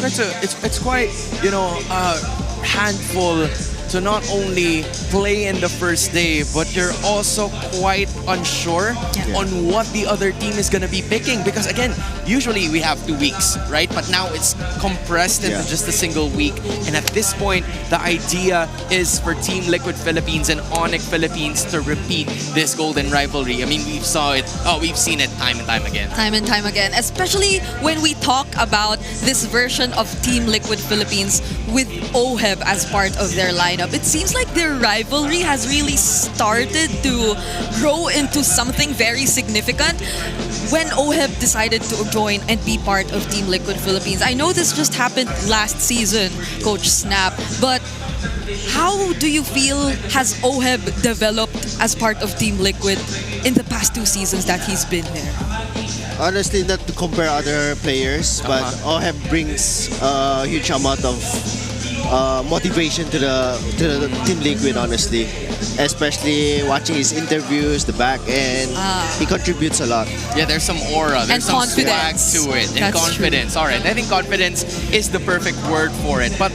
It's quite, a handful to not only play in the first day, but you're also quite unsure on what the other team is going to be picking. Because again, usually we have 2 weeks, right? But now it's compressed into just a single week. And at this point, the idea is for Team Liquid Philippines and ONIC Philippines to repeat this golden rivalry. I mean, we've seen it time and time again. Time and time again, especially when we talk about this version of Team Liquid Philippines with OHEB as part of their lineup. It seems like their rivalry has really started to grow into something very significant when OHEB decided to join and be part of Team Liquid Philippines. I know this just happened last season, Coach Snap, but how do you feel has OHEB developed as part of Team Liquid in the past 2 seasons that he's been there? Honestly, not to compare other players, but OHEB brings a huge amount of motivation to the Team Liquid, honestly. Especially watching his interviews, the back end. He contributes a lot. Yeah, there's some aura, there's some swag to it, and confidence. All right, I think confidence is the perfect word for it. But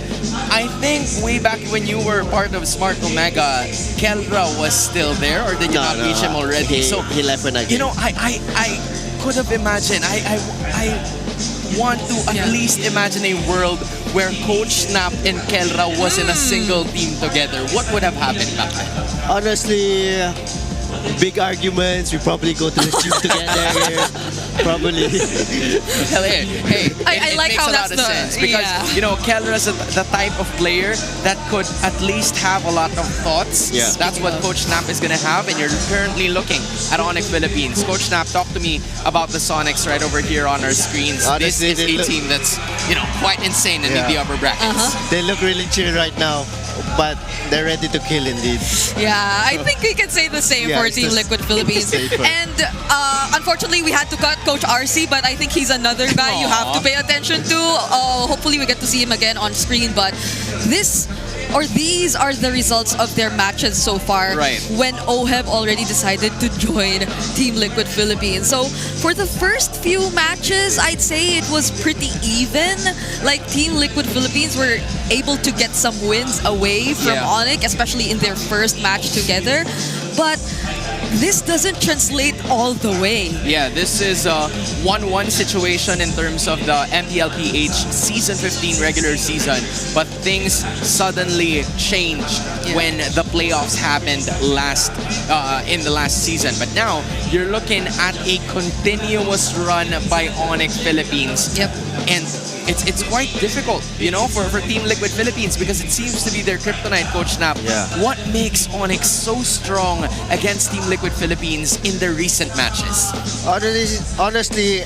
I think way back when you were part of Smart Omega, Kelra was still there, or did you not reach him already? He left when I came. I could have imagined. I want to at least imagine a world where Coach Snap and Kelra was in a single team together. What would have happened back then? Honestly, big arguments. We probably go to the gym together. Probably. Hell yeah. Hey, it like makes how a lot that's of sense because Kelra's the type of player that could at least have a lot of thoughts. Yeah. That's what Coach Snap is gonna have, and you're currently looking at ONIC Philippines. Coach Snap, talk to me about the Sonics right over here on our screens. Honestly, this is a team that's quite insane in the upper brackets. They look really chill right now, but they're ready to kill indeed. Yeah, I think we can say the same for Team Liquid Philippines. And unfortunately, we had to cut Coach RC, but I think he's another guy you have to pay attention to. Hopefully, we get to see him again on screen. But these are the results of their matches so far. Right. When OHEB already decided to join Team Liquid Philippines. So for the first few matches, I'd say it was pretty even. Like Team Liquid Philippines were able to get some wins away from ONIC, especially in their first match together. But this doesn't translate all the way. Yeah, this is a 1-1 situation in terms of the MTLPH Season 15 regular season. But things suddenly changed when the playoffs happened in the last season. But now, you're looking at a continuous run by ONIC Philippines. Yep. And it's quite difficult, for Team Liquid Philippines because it seems to be their kryptonite, Coach Snap. Yeah. What makes ONIC so strong against Team Liquid Philippines in their recent matches? Honestly,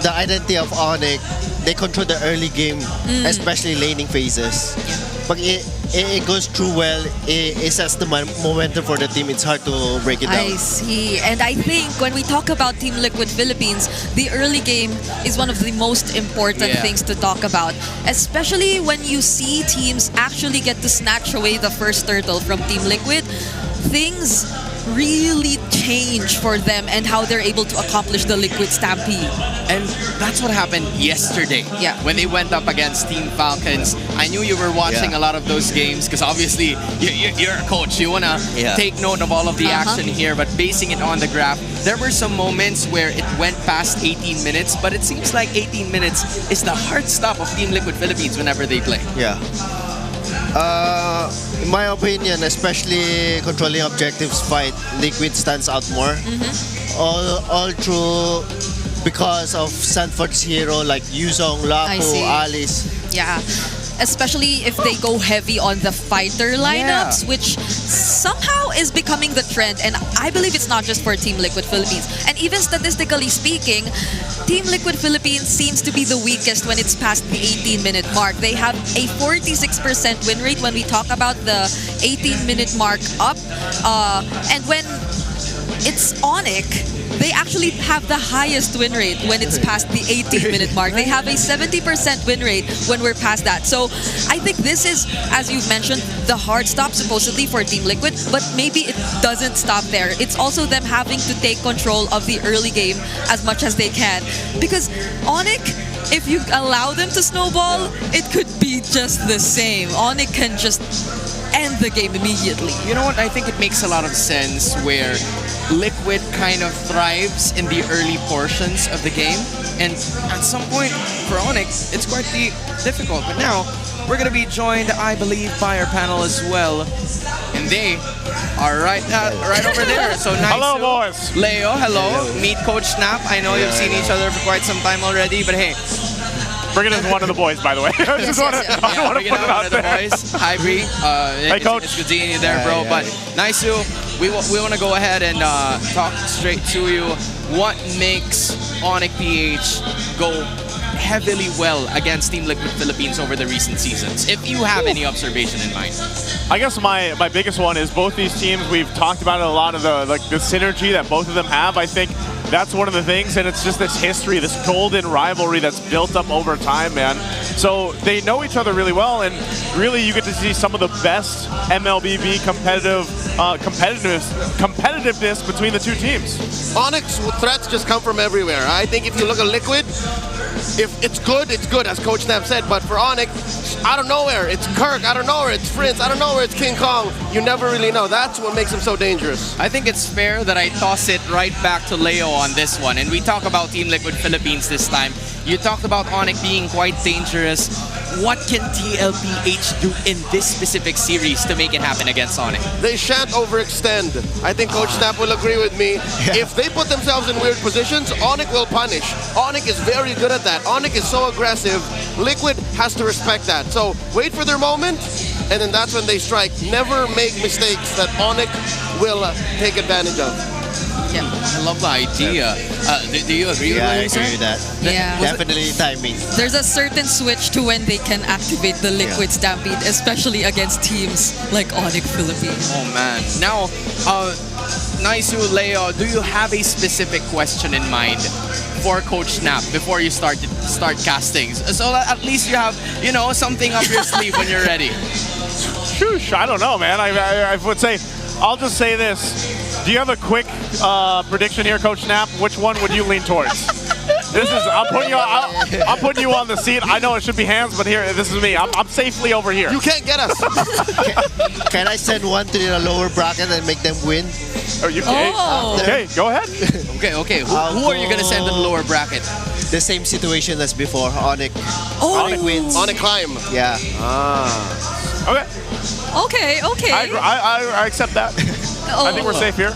the identity of ONIC, they control the early game, especially laning phases. pag it goes through well, it sets the momentum for the team. It's hard to break it down. I see. And I think when we talk about Team Liquid Philippines, the early game is one of the most important things to talk about. Especially when you see teams actually get to snatch away the first turtle from Team Liquid, things really change for them and how they're able to accomplish the Liquid Stampede. And that's what happened yesterday. Yeah. When they went up against Team Falcons. I knew you were watching a lot of those games because obviously you're a coach. You want to take note of all of the action here, but basing it on the graph, there were some moments where it went past 18 minutes, but it seems like 18 minutes is the hard stop of Team Liquid Philippines whenever they play. Yeah. In my opinion, especially controlling objectives fight, Liquid stands out more. All through because of Sanford's hero like Yuzong, Lapu, Alice. Yeah. Especially if they go heavy on the fighter lineups, which somehow is becoming the trend. And I believe it's not just for Team Liquid Philippines. And even statistically speaking, Team Liquid Philippines seems to be the weakest when it's past the 18-minute mark. They have a 46% win rate when we talk about the 18-minute mark up. And when it's ONIC, they actually have the highest win rate when it's past the 18-minute mark. They have a 70% win rate when we're past that. So I think this is, as you've mentioned, the hard stop supposedly for Team Liquid, but maybe it doesn't stop there. It's also them having to take control of the early game as much as they can. Because ONIC, if you allow them to snowball, it could be just the same. ONIC can just end the game immediately. You know what? I think it makes a lot of sense where Liquid kind of thrives in the early portions of the game, and at some point for ONIC it's quite difficult. But now we're gonna be joined, I believe, by our panel as well, and they are right over there. So nice. Hello, boys. Leo, hello. Meet Coach Snap. I know you've seen each other for quite some time already, but hey. Bring it as one of the boys, by the way. I just want to put it out there. Hi, Bree. Hey, Coach. It's good seeing you there, bro. But nice to. We want to go ahead and talk straight to you. What makes ONIC PH go heavily well against Team Liquid Philippines over the recent seasons, if you have any observation in mind? I guess my biggest one is both these teams, we've talked about a lot of the synergy that both of them have. I think that's one of the things, and it's just this history, this golden rivalry that's built up over time, man. So they know each other really well, and really you get to see some of the best MLBB competitiveness between the two teams. ONIC's threats just come from everywhere. I think if you look at Liquid, if it's good, as Coach Snap said, but for ONIC, out of nowhere, it's Kirk, out of nowhere, it's Prince, out of nowhere, it's King Kong. You never really know. That's what makes him so dangerous. I think it's fair that I toss it right back to Leo on this one, and we talk about Team Liquid Philippines this time. You talked about ONIC being quite dangerous. What can TLPH do in this specific series to make it happen against ONIC? They shan't overextend. I think Coach Snap will agree with me. If they put themselves in weird positions, ONIC will punish. ONIC is very good at that. ONIC is so aggressive. Liquid has to respect that. So wait for their moment, and then that's when they strike. Never make mistakes that ONIC will take advantage of. Yeah, I love the idea. Do you agree with that? I agree with that. Yeah. Definitely timing. There's a certain switch to when they can activate the Liquid Stampede, especially against teams like ONIC Philippines. Oh man. Now, Naisu, Leo, do you have a specific question in mind for Coach Snap before you start casting? So that at least you have, something up your sleeve when you're ready. Shoosh, I don't know, man. I would say, I'll just say this. Do you have a quick prediction here, Coach Snap? Which one would you lean towards? I'm putting you on the seat. I know it should be hands, but here, this is me. I'm safely over here. You can't get us. Can I send one to the lower bracket and make them win? Okay, go ahead. Okay. Who are you gonna send to the lower bracket? The same situation as before. ONIC. ONIC wins. ONIC climb. Yeah. Okay. Okay. I accept that. I think we're safe here.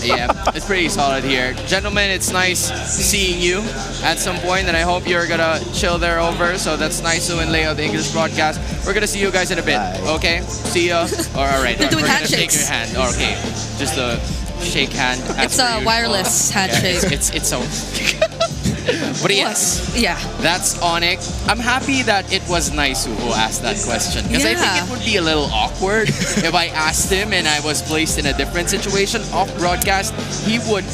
Yeah, it's pretty solid here. Gentlemen, it's nice seeing you at some point, and I hope you're gonna chill there over. So that's Naisu and Leo, the English broadcast. We're gonna see you guys in a bit, okay? See ya. All right. We're doing gonna handshakes. shake your hand. Okay, just a shake hand. It's a wireless handshake. Yeah, it's so. But yes, Yeah. that's ONIC. I'm happy that it was Naisu who asked that question because I think Yeah. it would be a little awkward if I asked him and I was placed in a different situation off broadcast. He would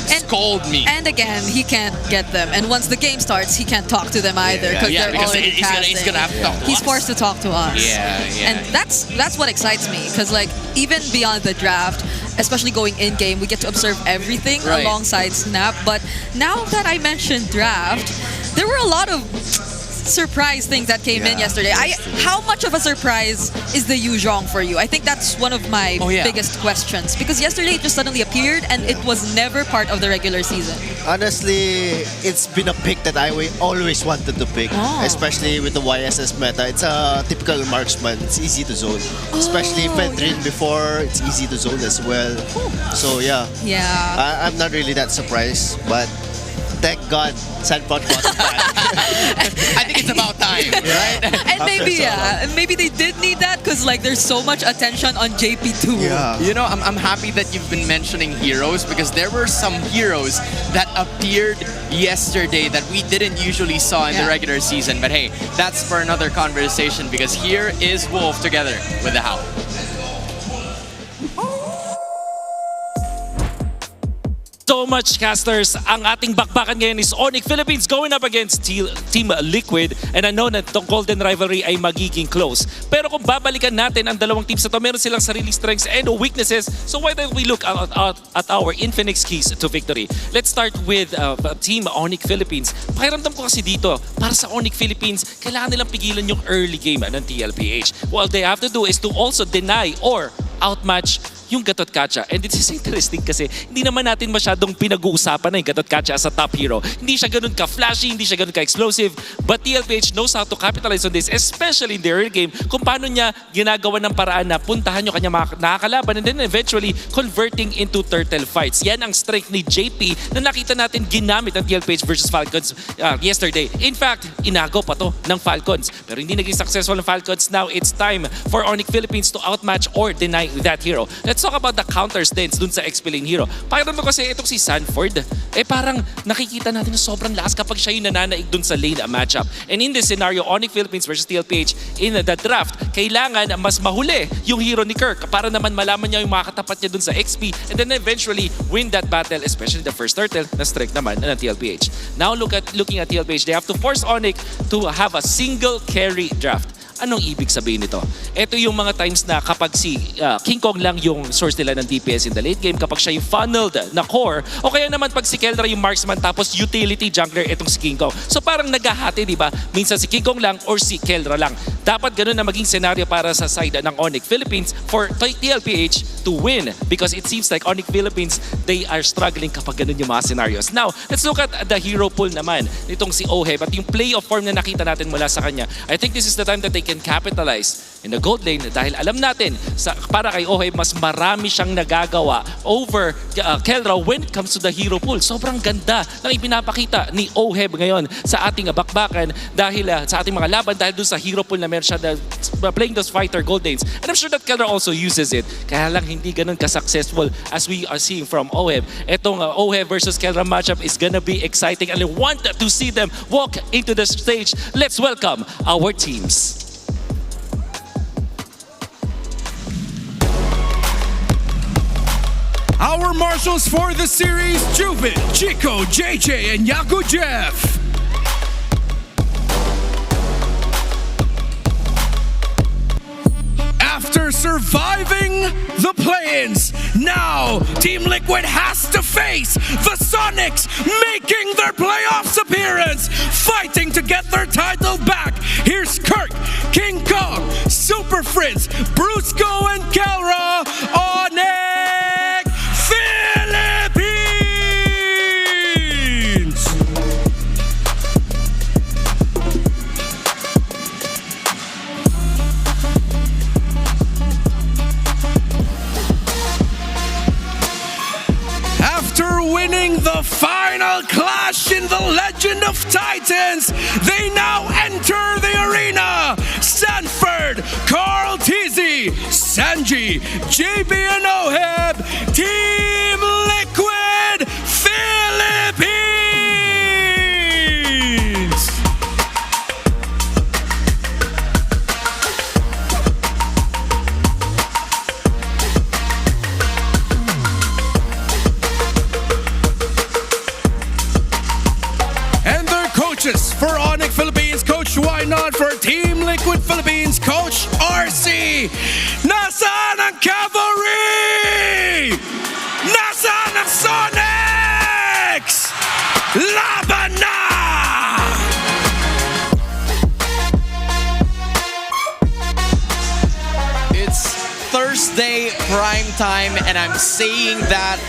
scold me. And again, he can't get them. And once the game starts, he can't talk to them either Yeah, they're because already he's gonna have to talk to He's us. forced to talk to us. Yeah. And that's what excites me because like even beyond the draft, especially going in game, we get to observe everything Right. alongside Snap. But now that I mentioned draft, there were a lot of surprise things that came in yesterday. How much of a surprise is the Yu Zhong for you? I think that's one of my biggest questions because yesterday it just suddenly appeared and it was never part of the regular season. Honestly, it's been a pick that I always wanted to pick, especially with the YSS meta. It's a typical marksman. It's easy to zone, especially Fedrin before. It's easy to zone as well. So yeah, I'm not really that surprised, but thank God Sandpot got it back. I think it's about time, right? And maybe they did need that because like there's so much attention on JP2. You know, I'm happy that you've been mentioning heroes because there were some heroes that appeared yesterday that we didn't usually saw in the regular season. But hey, that's for another conversation because here is Wolf together with the Howl. So much, casters. Ang ating bakbakan ngayon is ONIC Philippines going up against Team Liquid. And I know na itong golden rivalry ay magiging close. Pero kung babalikan natin ang dalawang teams na to, meron silang sarili strengths and weaknesses. So why don't we look at our Infinix keys to victory? Let's start with Team ONIC Philippines. Pakiramdam ko kasi dito, para sa ONIC Philippines, kailangan nilang pigilan yung early game ng TLPH. What they have to do is to also deny or outmatch yung Gatot Kacha. And this is interesting kasi hindi naman natin masyadong pinag-uusapan na yung Gatot Kacha as a top hero. Hindi siya ganun ka-flashy, hindi siya ganun ka-explosive. But TLPH knows how to capitalize on this, especially in the early game, kung paano niya ginagawa ng paraan na puntahan yung kanya mga nakakalaban and then eventually converting into turtle fights. Yan ang strength ni JP na nakita natin ginamit ng TLPH versus Falcons yesterday. In fact, inago pa to ng Falcons. Pero hindi naging successful ng Falcons. Now it's time for ONIC Philippines to outmatch or deny that hero. Let's talk about the counter stance dun sa XP lane hero. Pakiramdam ko kasi itong si Sanford, parang nakikita natin na sobrang lakas kapag siya yung nananaig dun sa lane matchup. And in this scenario, ONIC Philippines versus TLPH in the draft, kailangan mas mahuli yung hero ni Kirk para naman malaman niya yung makakatapat niya dun sa XP and then eventually win that battle, especially the first turtle na strength naman ng TLPH. Now looking at TLPH, they have to force ONIC to have a single carry draft. Anong ibig sabihin nito? Ito yung mga times na kapag si King Kong lang yung source nila ng DPS in the late game, kapag siya yung funneled na core, o kaya naman pag si Keldra yung marksman tapos utility jungler itong si King Kong. So parang naghahati, di ba? Minsan si King Kong lang or si Keldra lang. Dapat ganun na maging scenario para sa side ng ONIC Philippines for TLPH to win because it seems like ONIC Philippines, they are struggling kapag ganun yung mga scenarios. Now, let's look at the hero pool naman nitong si Oheb at yung play of form na nakita natin mula sa kanya. I think this is the time that they can capitalize in the gold lane dahil alam natin para kay Oheb mas marami siyang nagagawa over Keldra when it comes to the hero pool. Sobrang ganda ng ipinapakita ni Oheb ngayon sa ating bakbakan dahil sa ating mga laban dahil dun sa hero pool na meron siya playing those fighter gold lanes. And I'm sure that Keldra also uses it. Kaya lang hindi ganun ka-successful as we are seeing from Oheb. Etong Oheb versus Keldra matchup is gonna be exciting and I want to see them walk into the stage. Let's welcome our teams. Our marshals for the series, Juvin, Chico, JJ, and Yaku Jeff. After surviving the play-ins, now Team Liquid has to face the Sonics making their playoffs appearance, fighting to get their title back. Here's Kirk, King Kong, Super Fritz, Brusco, and Kelra, ONIC Philippines! After winning the final clash in the Legend of Titans, they now enter the arena. Sanford, Carl Tizzy, Sanji, JB and Oheb, Team Liquid Philippines! Team Liquid Philippines, Coach RC. Nasaan ang Cavalry? Nasaan ang Sonics? Laban na! It's Thursday prime time, and I'm saying that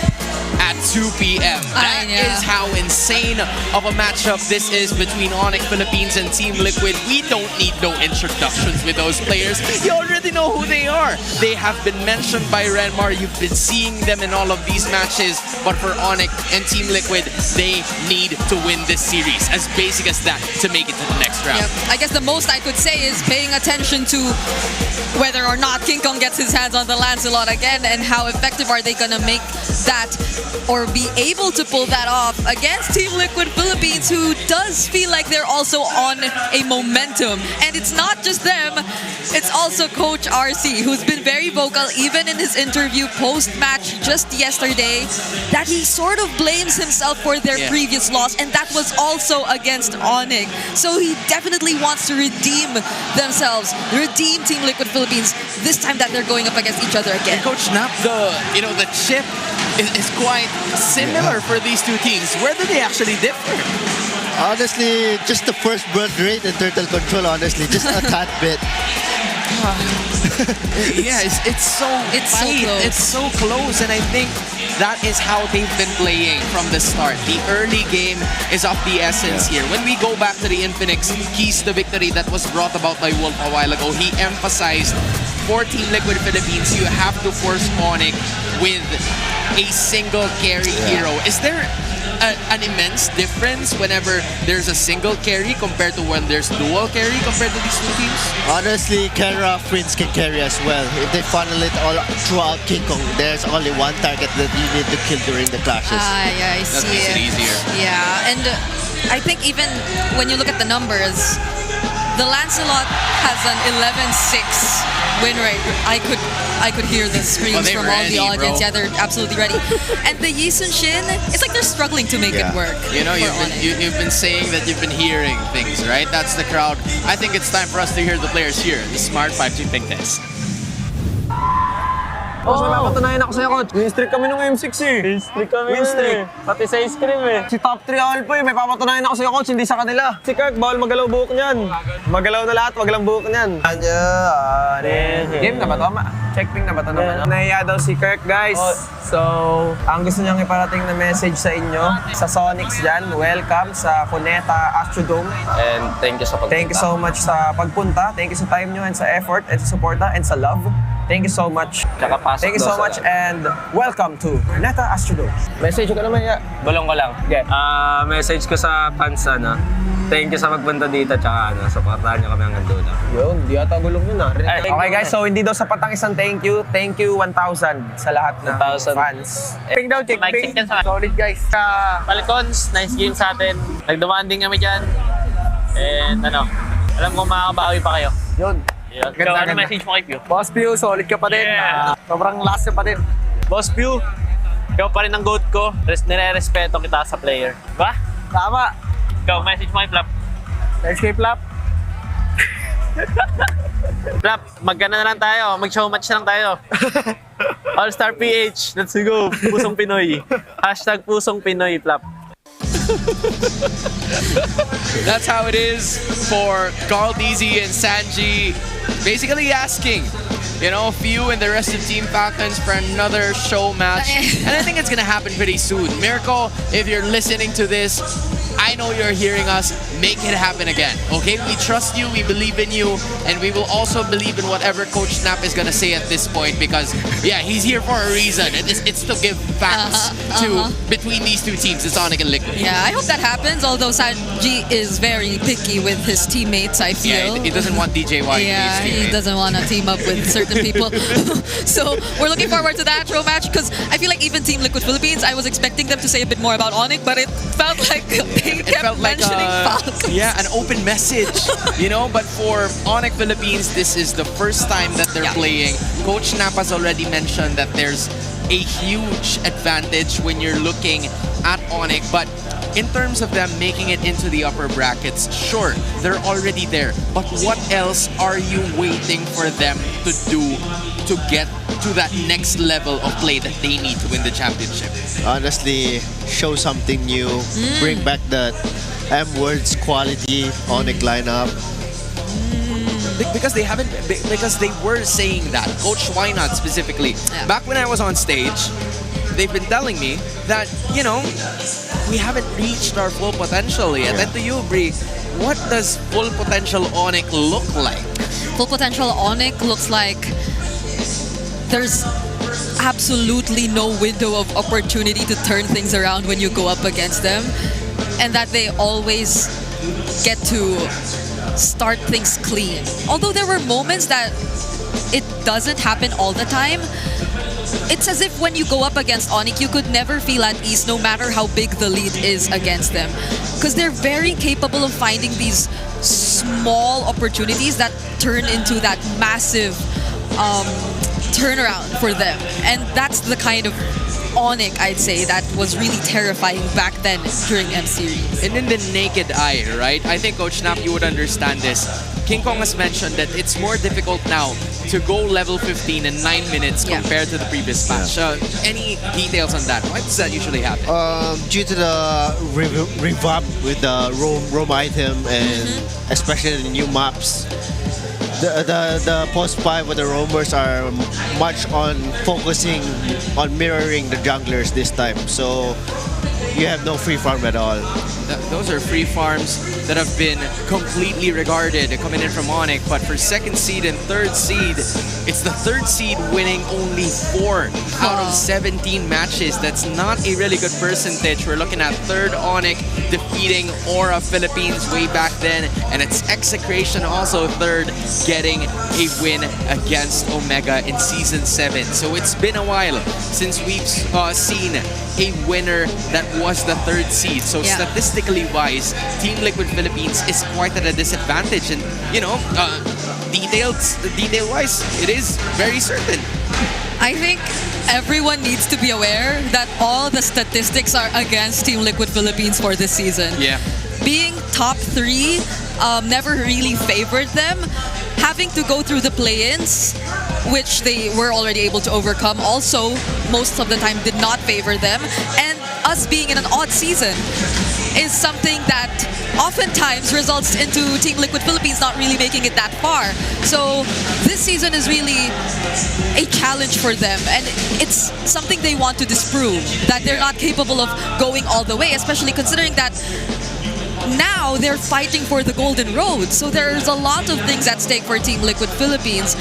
at 2 p.m. That is how insane of a matchup this is between ONIC Philippines and Team Liquid. We don't need no introductions with those players. You already know who they are. They have been mentioned by Renmar. You've been seeing them in all of these matches. But for ONIC and Team Liquid, they need to win this series. As basic as that to make it to the next round. Yep. I guess the most I could say is paying attention to whether or not King Kong gets his hands on the Lancelot again, and how effective are they gonna make that or be able to pull that off against Team Liquid Philippines, who does feel like they're also on a momentum. And it's not just them, it's also Coach RC, who's been very vocal even in his interview post-match just yesterday, that he sort of blames himself for their previous loss, and that was also against ONIC. So he definitely wants to redeem themselves, redeem Team Liquid Philippines this time that they're going up against each other again. And Coach Nap, the chip is quite similar for these two teams. Where do they actually differ? Honestly, just the first birth rate and turtle control, honestly, just a tad bit. Yeah, it's so close. It's so close, and I think that is how they've been playing from the start. The early game is of the essence here. When we go back to the Infinix keys to victory that was brought about by Wolf a while ago, he emphasized for Team Liquid Philippines, you have to force ONIC with a single carry hero. Is there an immense difference whenever there's a single carry compared to when there's dual carry compared to these two teams? Honestly, Kara Prince can carry as well. If they funnel it all throughout King Kong, there's only one target that you need to kill during the clashes. Yeah, I see. That makes it easier. Yeah, and I think even when you look at the numbers, the Lancelot has an 11-6 win rate. I could hear the screams from all the audience. Yeah, they're absolutely ready. And the Yi Sun Shin, it's like they're struggling to make it work. You know, you've been saying that you've been hearing things, right? That's the crowd. I think it's time for us to hear the players here. The Smart 5 Ping Test. Boss, may papatunayan ako sa'yo, Coach. Win streak kami nung M6 eh. Win streak kami. Win streak. Pati sa ice cream eh. Si Top 3 Alpha eh. May papatunayan ako sa'yo, Coach. Hindi sa kanila. Si Kirk, bawal magalaw buhok niyan. Magalaw na lahat, wag lang buhok niyan. Game na ba to? Check ping na ba to naman? Nahiya daw si Kirk, guys. So, ang gusto niyang iparating na message sa inyo, sa Sonics dyan, welcome sa Cuneta Astrodome. And thank you sa pagpunta. Thank you so much sa pagpunta. Thank you sa time nyo and sa effort and sa suporta and sa love. Thank you so much. Thank you so much and welcome to Cuneta Astrodome. Message ko naman ya. Bulong ko lang. Okay. Message ko sa fans, thank you sa magpunta dito, tsaka supportahan niyo kami hanggang dulo. Yun, di ata gulong yun Okay guys, so hindi daw sapat ang isang thank you. Thank you 1,000 sa lahat ng fans. Ping daw, check ping. Solid guys. Falcons, nice game sa atin. Nagdumaan din kami dyan. And alam ko makakabawi pa kayo. Yun. Ganda. Message mo kay Pew? Boss Pew, solid ka pa din. Sobrang last ka pa din. Boss Pew, ikaw pa rin ang GOAT ko. Nire-respeto kita sa player. Ba? Tama. Ikaw, message mo kay Flap. Message kay Flap. Flap, magkana na lang tayo. Mag-show match na lang tayo. All-Star PH, let's go. Pusong Pinoy. Hashtag Pusong Pinoy, Flap. That's how it is for Carl DZ and Sanji, basically asking, Few and the rest of Team Falcons for another show match. And I think it's gonna happen pretty soon. Miracle, if you're listening to this, I know you're hearing us. Make it happen again, okay? We trust you, we believe in you, and we will also believe in whatever Coach Snap is gonna say at this point, because, yeah, he's here for a reason. It's to give facts between these two teams, it's ONIC and Liquid. Yeah, I hope that happens, although Sanji is very picky with his teammates, I feel. Yeah, he doesn't want DJY to be his teammate. He doesn't want to team up with certain people. So we're looking forward to that show match, because I feel like even Team Liquid Philippines, I was expecting them to say a bit more about ONIC, but it felt like they kept mentioning Falcons. Yeah, an open message, but for ONIC Philippines, this is the first time that they're playing. Coach Napa's already mentioned that there's a huge advantage when you're looking at ONIC, but in terms of them making it into the upper brackets, sure, they're already there. But what else are you waiting for them to do to get to that next level of play that they need to win the championship? Honestly, show something new. Bring back the M-Words quality ONIC lineup. Because they haven't, because they were saying that. Coach Wynot specifically. Back when I was on stage, they've been telling me that, you know, we haven't reached our full potential yet. And to you, Bri, what does full potential ONIC look like? Full potential ONIC looks like there's absolutely no window of opportunity to turn things around when you go up against them, and that they always get to start things clean. Although there were moments that it doesn't happen all the time, it's as if when you go up against ONIC, you could never feel at ease no matter how big the lead is against them. Because they're very capable of finding these small opportunities that turn into that massive turnaround for them. And that's the kind of ONIC, I'd say, that was really terrifying back then during M-Series. And in the naked eye, right? I think, Coach Nap, you would understand this. King Kong has mentioned that it's more difficult now to go level 15 in 9 minutes compared to the previous match. Any details on that? Why does that usually happen? Due to the revamp with the roam item and especially the new maps, the post 5 with the roamers are much on focusing on mirroring the junglers this time. So you have no free farm at all. Those are free farms that have been completely regarded coming in from ONIC, but for second seed and third seed, it's the third seed winning only 4 out of 17 matches. That's not a really good percentage. We're looking at third ONIC defeating Aura Philippines way back then, and it's Execration also third, getting a win against Omega in Season 7. So it's been a while since we've seen a winner that was the third seed. So statistically wise, Team Liquid Philippines is quite at a disadvantage. And, you know, detail-wise, it is very certain. I think everyone needs to be aware that all the statistics are against Team Liquid Philippines for this season. Yeah. Being top 3 never really favored them. Having to go through the play-ins, which they were already able to overcome, also most of the time did not favor them. And us being in an odd season is something that oftentimes results into Team Liquid Philippines not really making it that far. So this season is really a challenge for them, and it's something they want to disprove, that they're not capable of going all the way, especially considering that now they're fighting for the Golden Road. So there's a lot of things at stake for Team Liquid Philippines.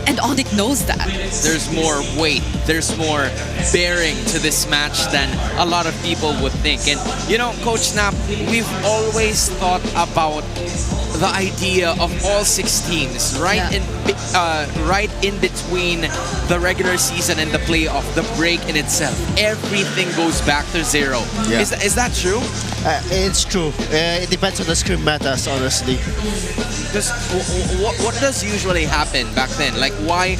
And ONIC knows that. There's more weight, there's more bearing to this match than a lot of people would think. And, you know, Coach Snap, we've always thought about the idea of all 6 teams right in between the regular season and the playoff, the break in itself. Everything goes back to 0. Yeah. Is that true? It's true. It depends on the scrim metas, honestly. Just what does usually happen back then? Like, why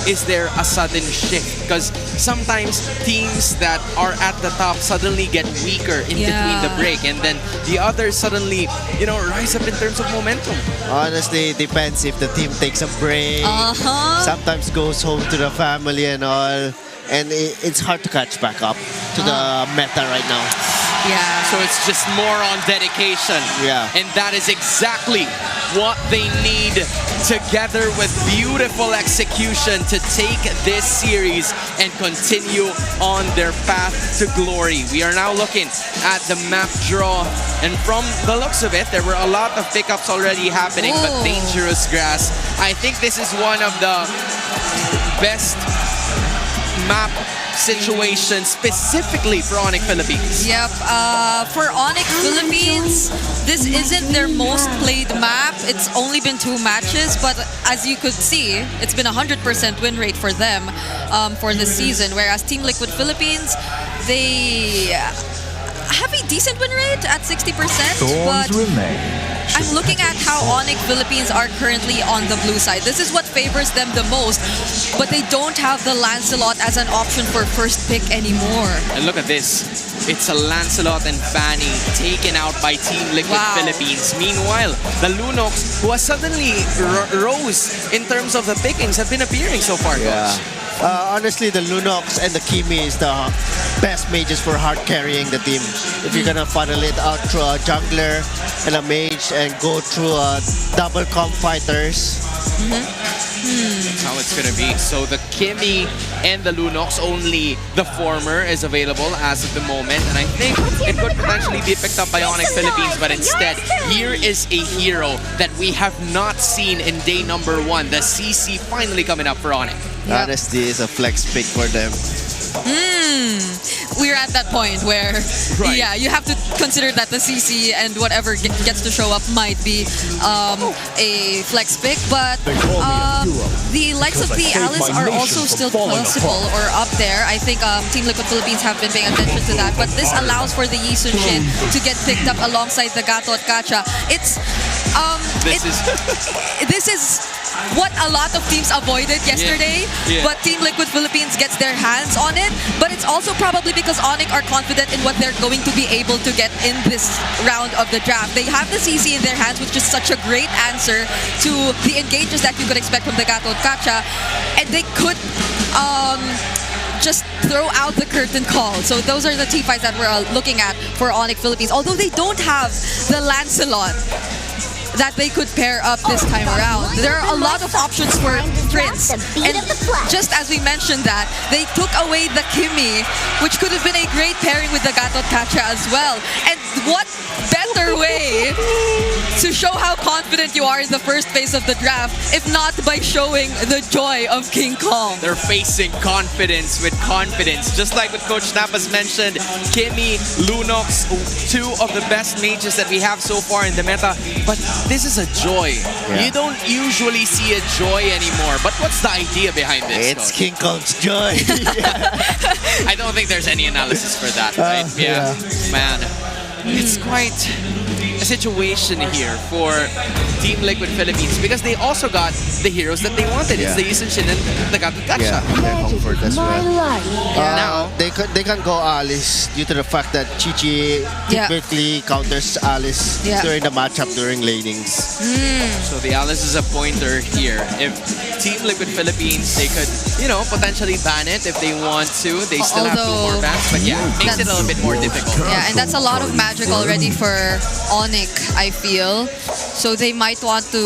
is there a sudden shift? Because sometimes teams that are at the top suddenly get weaker in between the break, and then the others suddenly, you know, rise up in terms of momentum. Honestly, it depends if the team takes a break, sometimes goes home to the family and all, and it's hard to catch back up to the meta right now. Yeah. So it's just more on dedication. Yeah. And that is exactly what they need, together with beautiful execution, to take this series and continue on their path to glory. We are now looking at the map draw, and from the looks of it, there were a lot of pickups already happening, but dangerous grass. I think this is one of the best map situation specifically for ONIC Philippines. Yep. For ONIC Philippines, this isn't their most played map. It's only been 2 matches, but as you could see, it's been 100% win rate for them for this season, whereas Team Liquid Philippines, they have a decent win rate at 60%. Storms remain. I'm looking at how ONIC Philippines are currently on the blue side. This is what favors them the most, but they don't have the Lancelot as an option for first pick anymore. And look at this. It's a Lancelot and Fanny taken out by Team Liquid Philippines. Meanwhile, the Lunox, who has suddenly rose in terms of the pickings, have been appearing so far. Yeah. Honestly, the Lunox and the Kimi is the best mages for hard carrying the team. If you're gonna funnel it out through a jungler and a mage and go through double comp fighters. That's how it's gonna be. So the Kimi and the Lunox, only the former is available as of the moment, and I think it could potentially be picked up by ONIC Philippines, but instead, here is a hero that we have not seen in day number 1. The CC finally coming up for ONIC. Honestly, it's a flex pick for them. We're at that point where, yeah, you have to consider that the CC and whatever gets to show up might be a flex pick, but the likes of the Alice are also still possible or up there. I think Team Liquid Philippines have been paying attention to that, but this allows for the Yi Sun Shin to get picked up alongside the Gato at Gacha. This is what a lot of teams avoided yesterday, but Team Liquid Philippines gets their hands on it. But it's also probably because ONIC are confident in what they're going to be able to get in this round of the draft. They have the CC in their hands, which is such a great answer to the engages that you could expect from the Gato Gacha, and they could just throw out the curtain call. So those are the team fights that we're looking at for ONIC Philippines. Although they don't have the Lancelot that they could pair up this time around. There are a lot of options for Prince. And just as we mentioned that, they took away the Kimi, which could have been a great pairing with the Gato Kacha as well. And what better way to show how confident you are in the first phase of the draft, if not by showing the joy of King Kong. They're facing confidence with confidence. Just like what Coach Snap has mentioned, Kimi, Lunox, two of the best mages that we have so far in the meta. But this is a joy. You don't usually see a joy anymore. But what's the idea behind this? It's King Kong's joy. I don't think there's any analysis for that, right? Man, it's quite a situation here for Team Liquid Philippines because they also got the heroes that they wanted. It's the Yi Sun Shin and the Gato Gacha. They're comfort as well. Now they can go Alice due to the fact that Chi-Chi typically counters Alice during the matchup during lanings. So the Alice is a pointer here. If Team Liquid Philippines, they could, potentially ban it if they want to. They still have 2 more bans, but it makes it a little bit more difficult. Yeah, and that's a lot of magic already for ONIC, I feel. So they might want to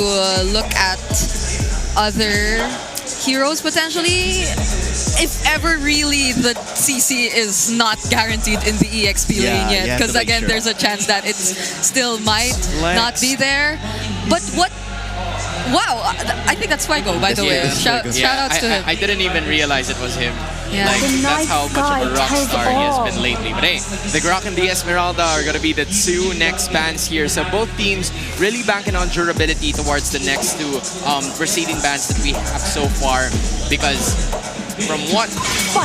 look at other heroes potentially, if ever really the CC is not guaranteed in the EXP lane yet. Because again, there's a chance that it still might not be there. But what... Wow, I think that's Fuego, by the way. Shout outs to him. I didn't even realize it was him. Yeah. That's how much of a rock star he has been lately. But hey, the Grok and the Esmeralda are going to be the 2 next bans here. So both teams really banking on durability towards the next 2 preceding bans that we have so far. Because from what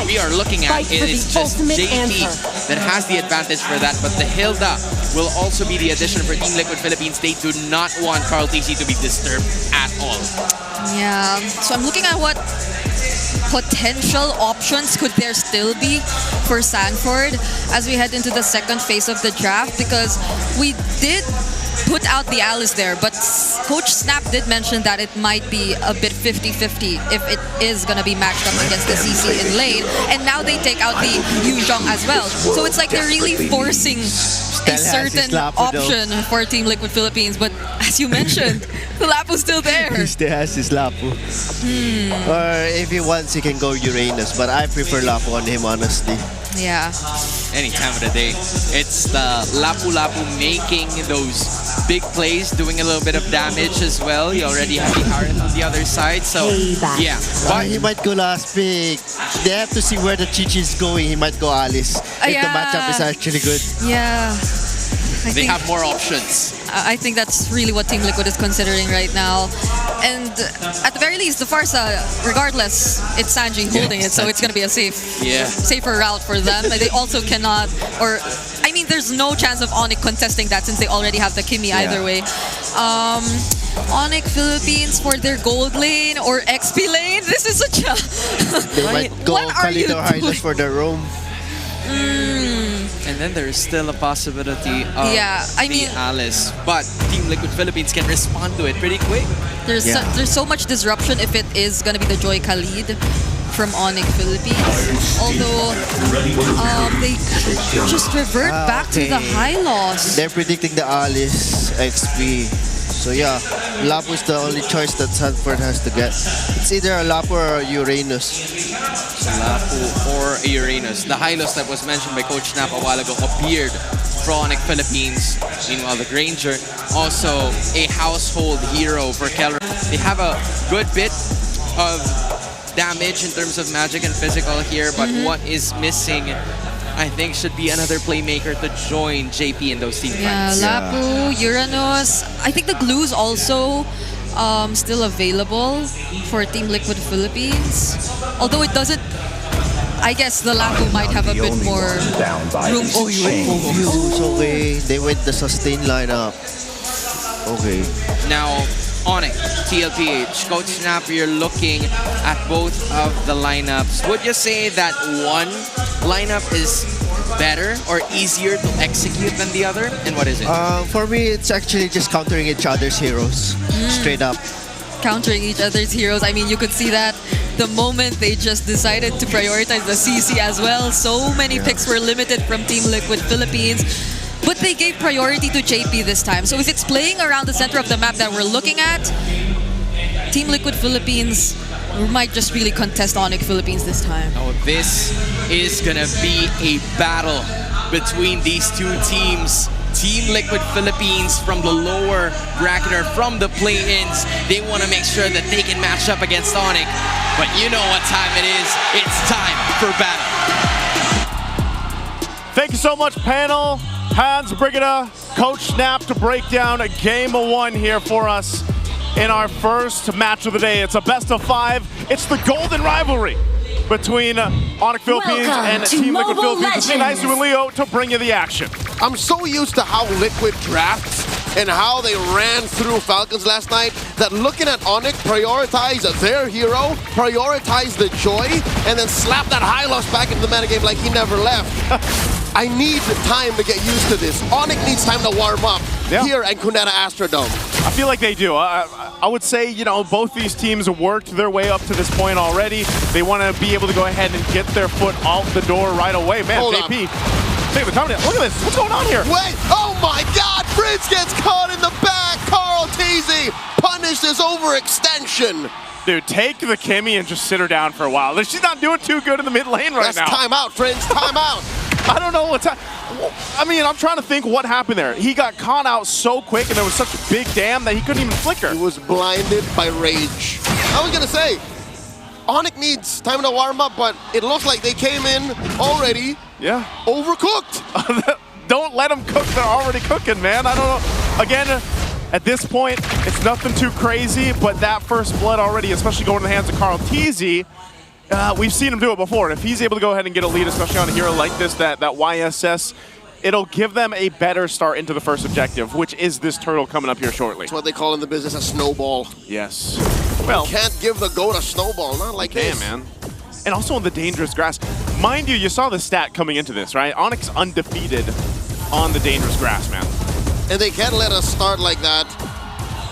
we are looking at, it is just JT that has the advantage for that. But the Hilda will also be the addition for Team Liquid Philippines. They do not want Carl TC to be disturbed at all. Yeah, so I'm looking at what potential options could there still be for Sanford as we head into the second phase of the draft, because we did put out the Alice there, but Coach Snap did mention that it might be a bit 50-50 if it is going to be matched up against the CC in lane, and now they take out the Yuzhong as well. So it's like they're really forcing a certain option for Team Liquid Philippines, but as you mentioned, the Lapu's still there. He still has his Lapu. Or if he wants, he can go Uranus, but I prefer Lapu on him, honestly. Yeah. Any time of the day. It's the Lapu making those big plays, doing a little bit of damage as well. You already have the Harith on the other side, so yeah. But he might go last pick. They have to see where the Chi-Chi is going. He might go Alice if the matchup is actually good. Yeah. They have more options. I think that's really what Team Liquid is considering right now. And at the very least, the Farsa, regardless, it's Sanji holding it, so it's going to be a safer route for them. They also cannot, mean, there's no chance of ONIC contesting that since they already have the Kimi either way. ONIC Philippines for their gold lane or XP lane. This is such a... They might go Kalito Highlands for the roam. And then there's still a possibility of the Alice. But Team Liquid Philippines can respond to it pretty quick. There's so much disruption if it is going to be the Joy Khalid from ONIC Philippines. Although they just revert back to the high loss. They're predicting the Alice XP. So yeah, Lapu is the only choice that Sanford has to get. It's either a Lapu or a Uranus. Lapu or a Uranus. The high loss that was mentioned by Coach Snap a while ago appeared for ONIC Philippines. Meanwhile, the Granger, also a household hero for Keller. They have a good bit of damage in terms of magic and physical here, but what is missing, I think, should be another playmaker to join JP in those team fights. Lapu, Uranus. I think the glue's also still available for Team Liquid Philippines. Although it doesn't, I guess the Lapu might have a bit more room. Oh, you went confused. Okay, they went the sustain lineup. Okay. Now, ONIC, TLPH, Coach Snap, you're looking at both of the lineups. Would you say that one lineup is better or easier to execute than the other? And what is it? For me, it's actually just countering each other's heroes. Straight up. Countering each other's heroes. I mean, you could see that the moment they just decided to prioritize the CC as well. So many picks were limited from Team Liquid Philippines. But they gave priority to JP this time. So if it's playing around the center of the map that we're looking at, Team Liquid Philippines might just really contest ONIC Philippines this time. Oh, this is gonna be a battle between these two teams. Team Liquid Philippines from the lower bracket or from the play-ins, they want to make sure that they can match up against ONIC. But you know what time it is. It's time for battle. Thank you so much, panel. Hans, Brigida, Coach Snap to break down a game of one here for us in our first match of the day. It's a best of 5. It's the golden rivalry between ONIC Philippines and Team Liquid Philippines. It's nice to Leo to bring you the action. I'm so used to how Liquid drafts and how they ran through Falcons last night that looking at ONIC prioritize their hero, prioritize the Joy, and then slap that high loss back into the metagame like he never left. I need time to get used to this. ONIC needs time to warm up here at Cuneta Astrodome. I feel like they do. I would say, you know, both these teams worked their way up to this point already. They want to be able to go ahead and get their foot out the door right away. Man, Hold JP, take the comment. Look at this. What's going on here? Wait, oh my God, Prince gets caught in the back. Carl Teasy punished his overextension. Dude, take the Kimmy and just sit her down for a while. She's not doing too good in the mid lane right now. That's timeout, friends, timeout. I don't know what's I mean, I'm trying to think what happened there. He got caught out so quick and there was such a big dam that he couldn't even flicker. He was blinded by rage. I was gonna say, ONIC needs time to warm up, but it looks like they came in already overcooked. Don't let them cook. They're already cooking, man. I don't know. Again, at this point, it's nothing too crazy, but that first blood already, especially going in the hands of Carl Teasy, we've seen him do it before. And if he's able to go ahead and get a lead, especially on a hero like this, that YSS, it'll give them a better start into the first objective, which is this turtle coming up here shortly. That's what they call in the business a snowball. Yes. Well, you can't give the goat a snowball, not like this. Man. And also in the dangerous grass. Mind you, you saw the stat coming into this, right? ONIC's undefeated on the dangerous grass, man. And they can't let us start like that,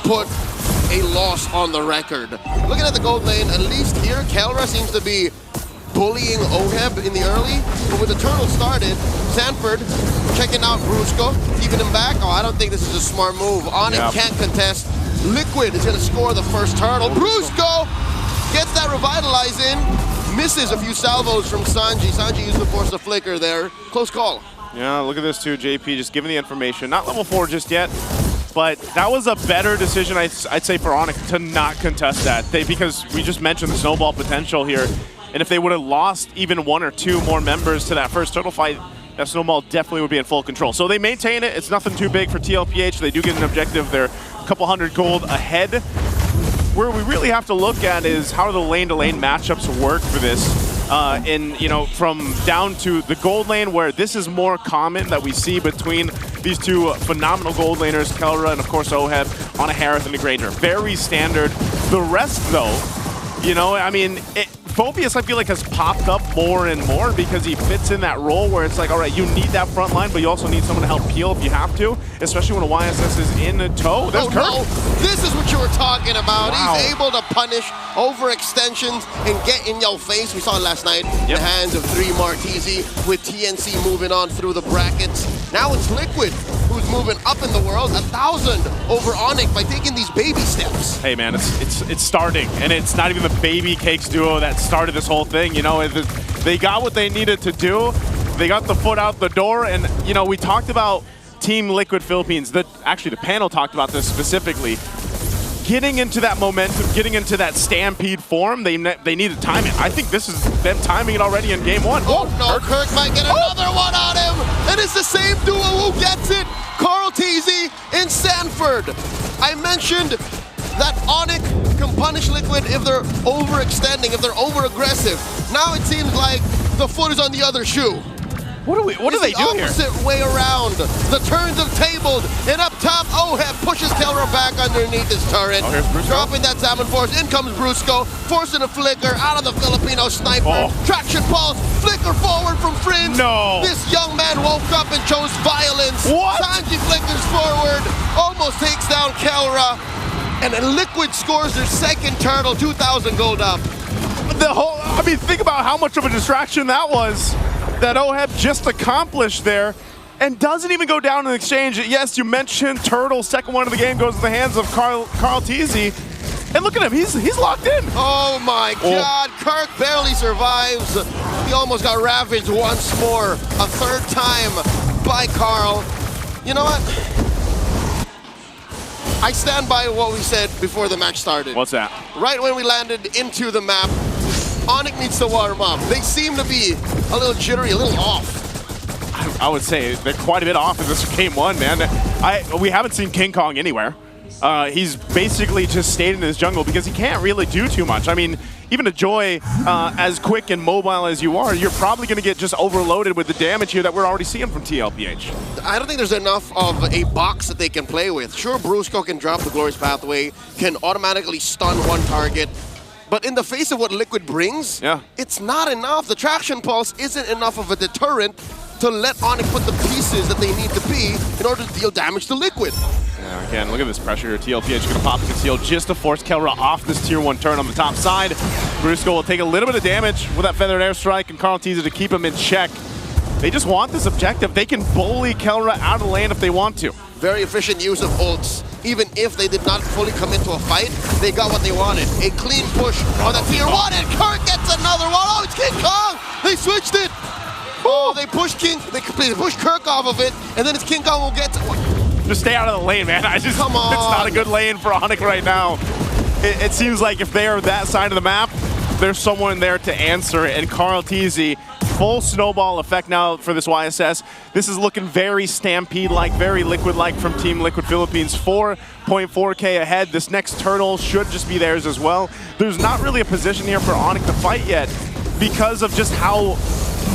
put a loss on the record. Looking at the gold lane, at least here, Kelra seems to be bullying Oheb in the early, but with the turtle started, Sanford checking out Brusco, keeping him back. Oh, I don't think this is a smart move. ONIC can't contest. Liquid is going to score the first turtle. Brusco gets that revitalize in, misses a few salvos from Sanji. Sanji used to force the flicker there. Close call. Yeah, look at this too, JP, just giving the information. Not level 4 just yet, but that was a better decision, I'd say, for ONIC to not contest that. Because we just mentioned the snowball potential here, and if they would have lost even 1 or 2 more members to that first turtle fight, that snowball definitely would be in full control. So they maintain it. It's nothing too big for TLPH. They do get an objective. They're a couple hundred gold ahead. Where we really have to look at is how do the lane-to-lane matchups work for this. from down to the gold lane, where this is more common that we see between these two phenomenal gold laners, Kelra and of course Oheb, on a Harith and a Granger. Very standard. The rest though, Phobius, I feel like, has popped up more and more because he fits in that role where it's like, all right, you need that front line, but you also need someone to help peel if you have to, especially when a YSS is in tow. There's Kirk. No. This is what you were talking about. Wow. He's able to punish overextensions and get in your face. We saw it last night in the hands of 3 Martisi with TNC moving on through the brackets. Now it's Liquid who's moving up in the world, 1,000 over ONIC by taking these baby steps. Hey man, it's starting, and it's not even the baby cakes duo that started this whole thing. They got what they needed to do. They got the foot out the door, and we talked about Team Liquid Philippines. Actually, the panel talked about this specifically. Getting into that momentum, getting into that stampede form, they need to time it. I think this is them timing it already in game 1. Oh no, Kirk might get another one on him, and it's the same duo who gets it. Carl Teasy in Sanford. I mentioned that ONIC can punish Liquid if they're overextending, if they're over-aggressive. Now it seems like the foot is on the other shoe. What do they do here? It's the opposite way around. The turns have tabled, and up top, Oheb pushes Kelra back underneath his turret. Dropping that Salmon Force. In comes Brusco, forcing a flicker out of the Filipino sniper. Traction pulse, flicker forward from Fringe. No. This young man woke up and chose violence. What? Sanji flickers forward, almost takes down Kelra. And then Liquid scores their second turtle, 2,000 gold up. Think about how much of a distraction that was that Oheb just accomplished there, and doesn't even go down in exchange. Yes, you mentioned Turtle, second one of the game goes to the hands of Carl Teasy. And look at him, he's locked in. Oh my God, Kirk barely survives. He almost got ravaged once more, a third time by Carl. You know what? I stand by what we said before the match started. What's that? Right when we landed into the map, ONIC needs to warm up. They seem to be a little jittery, a little off. I would say they're quite a bit off in this game 1, man. We haven't seen King Kong anywhere. He's basically just stayed in his jungle because he can't really do too much. I mean, even a Joy, as quick and mobile as you are, you're probably going to get just overloaded with the damage here that we're already seeing from TLPH. I don't think there's enough of a box that they can play with. Sure, Brusco can drop the Glorious Pathway, can automatically stun one target, but in the face of what Liquid brings, it's not enough. The Traction Pulse isn't enough of a deterrent to let ONIC put the pieces that they need to be in order to deal damage to Liquid. Yeah, again, look at this pressure here. TLPH going to pop the conceal just to force Kelra off this tier 1 turn on the top side. Brusco will take a little bit of damage with that Feathered Airstrike, and Carl Teasy to keep him in check. They just want this objective. They can bully Kelra out of the lane if they want to. Very efficient use of ults. Even if they did not fully come into a fight, they got what they wanted. A clean push on the tier 1, and Kirk gets another one. Oh, it's King Kong! They switched it! Oh, they pushed Kirk off of it, and then it's King Kong who gets it. Just stay out of the lane, man. Come on. It's not a good lane for ONIC right now. It seems like if they are that side of the map, there's someone there to answer it, and Carl Teasy, full snowball effect now for this YSS. This is looking very Stampede-like, very Liquid-like from Team Liquid Philippines. 4.4K ahead. This next turtle should just be theirs as well. There's not really a position here for ONIC to fight yet because of just how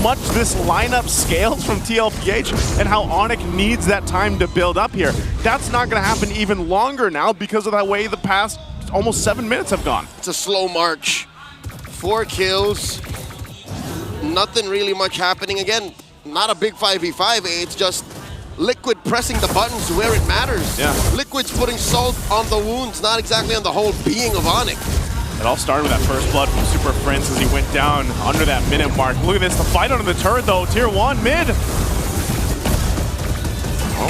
much this lineup scales from TLPH and how ONIC needs that time to build up here. That's not going to happen even longer now because of the way the past almost 7 minutes have gone. It's a slow march. 4 kills. Nothing really much happening. Again, not a big 5v5. It's just Liquid pressing the buttons where it matters. Yeah. Liquid's putting salt on the wounds, not exactly on the whole being of ONIC. It all started with that first blood from Super Prince as he went down under that minute mark. Look at this, the fight under the turret though, tier 1 mid. Oh.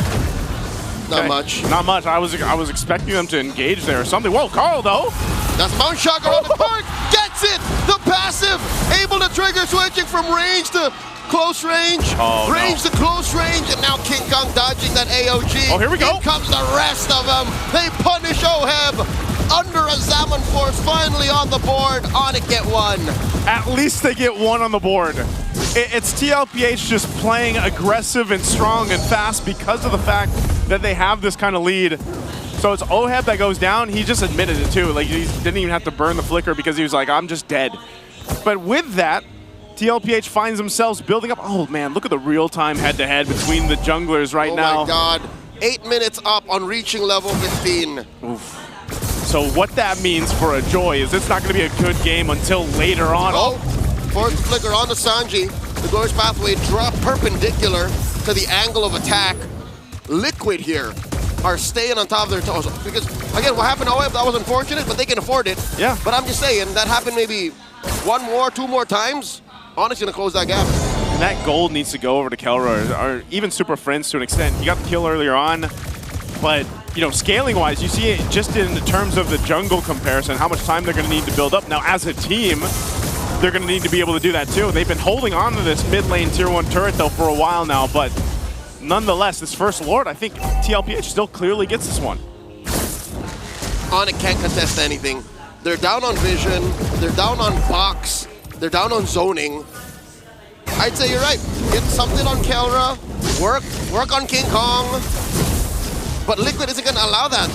Not much. Not much. I was expecting them to engage there or something. Whoa, Carl though. That's Mount Shocker on the park. Gets it. The passive. Able to trigger, switching from range to close range. Oh, range to close range. And now King Kong dodging that AOG. Oh, here we go. Here comes the rest of them. They punish Oheb. Under a Zaman Force, finally on the board. ONIC get 1. At least they get 1 on the board. It's TLPH just playing aggressive and strong and fast because of the fact that they have this kind of lead. So it's Oheb that goes down. He just admitted it too. Like, he didn't even have to burn the flicker because he was like, I'm just dead. But with that, TLPH finds themselves building up. Oh man, look at the real-time head-to-head between the junglers right now. Oh my god. 8 minutes up on reaching level 15. Oof. So what that means for a Joy is it's not going to be a good game until later on. Oh, forced flicker on the Sanji. The Glorious Pathway drop perpendicular to the angle of attack. Liquid here are staying on top of their toes. Because, again, what happened to OF, that was unfortunate, but they can afford it. Yeah. But I'm just saying, that happened maybe 1 more, 2 more times. Onic's going to close that gap. And that gold needs to go over to Kelra, or even Super Friends to an extent. He got the kill earlier on, but you know, scaling-wise, you see it just in terms of the jungle comparison, how much time they're going to need to build up. Now, as a team, they're going to need to be able to do that too. They've been holding on to this mid-lane Tier 1 turret, though, for a while now, but nonetheless, this first Lord, I think TLPH still clearly gets this one. ONIC can't contest anything. They're down on vision, they're down on box, they're down on zoning. I'd say you're right. Get something on Kelra, work on King Kong, but Liquid isn't going to allow that.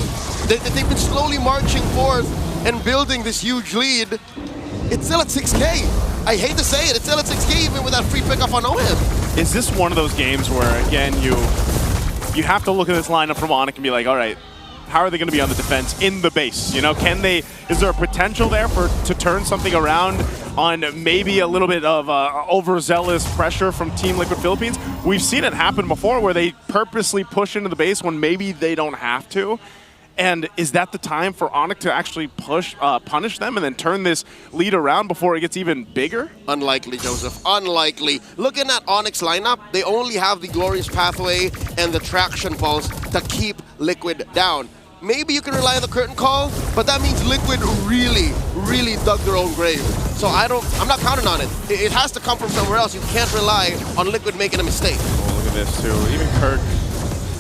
They've been slowly marching forth and building this huge lead. It's still at 6K. I hate to say it, it's still at 6K even with that free pickup on OM. Is this one of those games where, again, you have to look at this lineup from ONIC and be like, all right, how are they going to be on the defense in the base? You know, can they? Is there a potential there to turn something around on maybe a little bit of overzealous pressure from Team Liquid Philippines? We've seen it happen before where they purposely push into the base when maybe they don't have to. And is that the time for ONIC to actually punish them and then turn this lead around before it gets even bigger? Unlikely, Joseph. Unlikely. Looking at ONIC's lineup, they only have the Glorious Pathway and the Traction Pulse to keep Liquid down. Maybe you can rely on the curtain call, but that means Liquid really, really dug their own grave. So I'm not counting on it. It has to come from somewhere else. You can't rely on Liquid making a mistake. Oh, look at this too. Even Kirk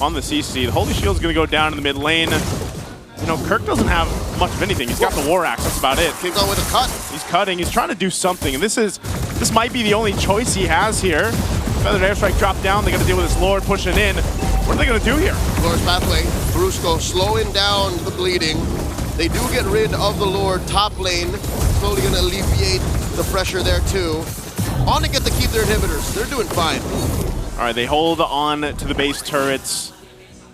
on the CC. The Holy Shield's gonna go down in the mid lane. You know, Kirk doesn't have much of anything. He's got the War Axe, that's about it. King Kong with a cut. He's cutting, he's trying to do something, and this might be the only choice he has here. Feathered Airstrike dropped down, they gotta deal with this Lord pushing in. What are they gonna do here? Glorious Pathway, Brusco slowing down the bleeding. They do get rid of the Lord top lane. Slowly gonna alleviate the pressure there too. ONIC get to keep their inhibitors. They're doing fine. All right, they hold on to the base turrets.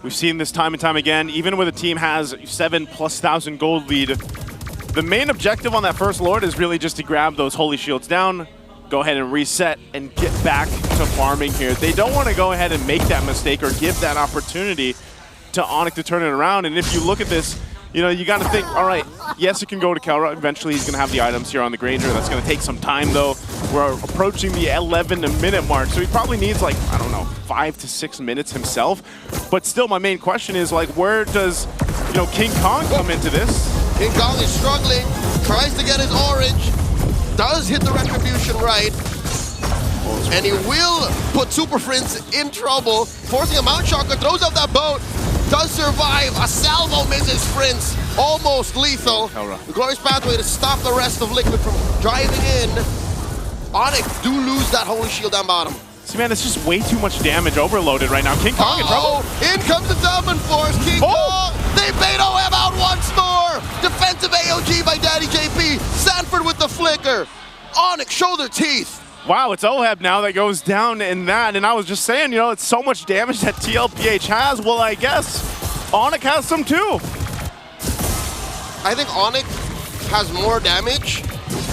We've seen this time and time again, even when a team has 7,000+ gold lead. The main objective on that first Lord is really just to grab those Holy Shields down, go ahead and reset and get back to farming here. They don't want to go ahead and make that mistake or give that opportunity to ONIC to turn it around. And if you look at this, you know, you got to think, all right, yes, it can go to Kelra. Eventually, he's going to have the items here on the Granger. That's going to take some time, though. We're approaching the 11-minute mark, so he probably needs, like, I don't know, 5 to 6 minutes himself. But still, my main question is, like, where does, you know, King Kong come into this? King Kong is struggling, tries to get his orange, does hit the retribution right, and he will put Super Friends in trouble, forcing a Mount Shotgun, throws up that boat, does survive. A salvo misses Prince, almost lethal. The Glorious Pathway to stop the rest of Liquid from driving in. ONIC do lose that Holy Shield down bottom. See, man, it's just way too much damage overloaded right now. King Kong in trouble. In comes the Diamond Force. King Kong, they bait OM out once more. Defensive AOG by Daddy JP. Sanford with the flicker. ONIC show their teeth. Wow, it's OHEB now that goes down in that, and I was just saying, you know, it's so much damage that TLPH has. Well, I guess ONIC has some too. I think ONIC has more damage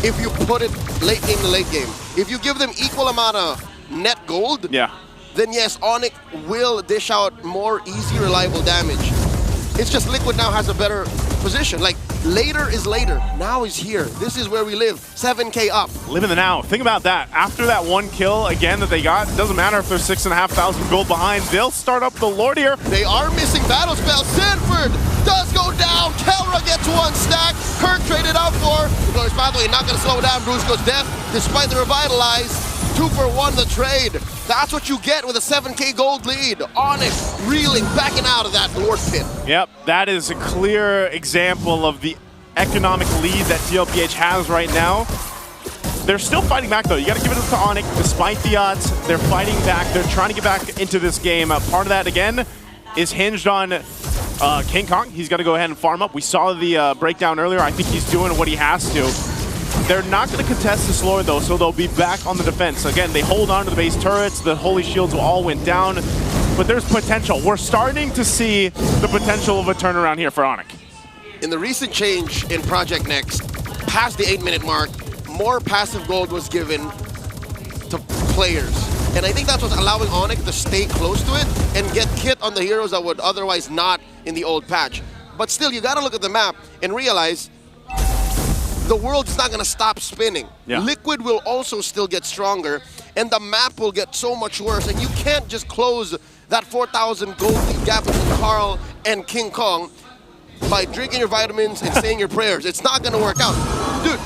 if you put it late game to late game. If you give them equal amount of net gold, then yes, ONIC will dish out more easy, reliable damage. It's just Liquid now has a better position. Like, later is later. Now is here. This is where we live. 7K up. Live in the now. Think about that. After that one kill again that they got, it doesn't matter if they're 6,500 gold behind. They'll start up the Lord here. They are missing battle spells. Sanford does go down. Kelra gets one stack. Kirk traded out for. The Glorious Pathway not going to slow down Brusco's death despite the revitalize. 2 for 1 the trade. That's what you get with a 7K gold lead. ONIC reeling, backing out of that Lord pit. Yep, that is a clear example of the economic lead that TLPH has right now. They're still fighting back, though. You got to give it up to ONIC. Despite the odds, they're fighting back. They're trying to get back into this game. Part of that, again, is hinged on King Kong. He's got to go ahead and farm up. We saw the breakdown earlier. I think he's doing what he has to. They're not going to contest this Lord, though, so they'll be back on the defense. Again, they hold on to the base turrets. The Holy Shields all went down, but there's potential. We're starting to see the potential of a turnaround here for ONIC. In the recent change in Project Next, past the 8-minute mark, more passive gold was given to players. And I think that's what's allowing ONIC to stay close to it and get kit on the heroes that would otherwise not in the old patch. But still, you gotta look at the map and realize the world's not gonna stop spinning. Yeah. Liquid will also still get stronger, and the map will get so much worse, and you can't just close that 4,000 gold gap between Carl and King Kong by drinking your vitamins and saying your prayers. It's not gonna work out. Dude,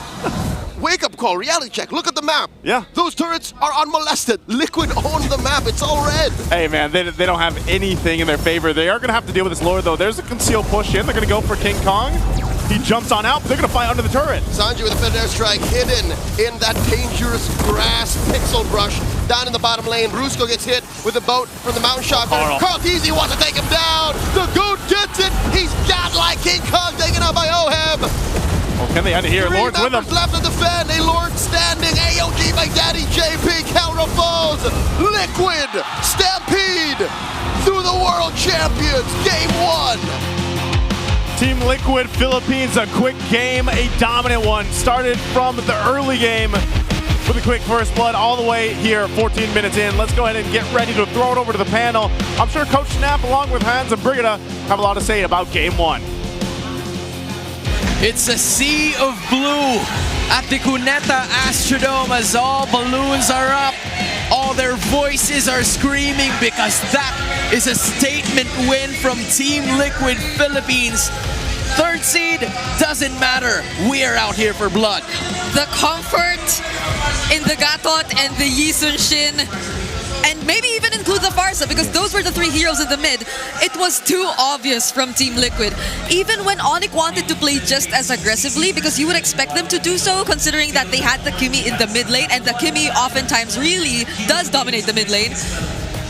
wake up call, reality check, look at the map. Yeah. Those turrets are unmolested. Liquid owns the map, it's all red. Hey, man, they don't have anything in their favor. They are going to have to deal with this Lord, though. There's a concealed push in. They're going to go for King Kong. He jumps on out, but they're going to fight under the turret. Sanji with a fed airstrike hidden in that dangerous grass pixel brush down in the bottom lane. Brusco gets hit with a boat from the mountain shotgun. Carl Teasy wants to take him down. The Goat gets it. He's got like King Kong taken out by Oheb. Oh, can they end it here? Lord's with him. Left to defend. A Lord standing. AOG by Daddy JP. Counter falls. Liquid stampede through the world champions. Game 1. Team Liquid Philippines, a quick game, a dominant one. Started from the early game with a quick first blood all the way here, 14 minutes in. Let's go ahead and get ready to throw it over to the panel. I'm sure Coach Snap, along with Hans and Brigida, have a lot to say about Game 1. It's a sea of blue at the Cuneta Astrodome as all balloons are up. All their voices are screaming because that is a statement win from Team Liquid Philippines. Third seed doesn't matter. We are out here for blood. The comfort in the Gatot and the Yisun Shin, and maybe even include the Farsa, because those were the three heroes in the mid. It was too obvious from Team Liquid. Even when ONIC wanted to play just as aggressively, because you would expect them to do so, considering that they had the Kimi in the mid lane, and the Kimi oftentimes really does dominate the mid lane.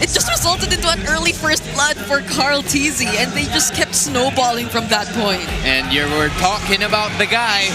It just resulted into an early first blood for Carl Teasy, and they just kept snowballing from that point. And you were talking about the guy,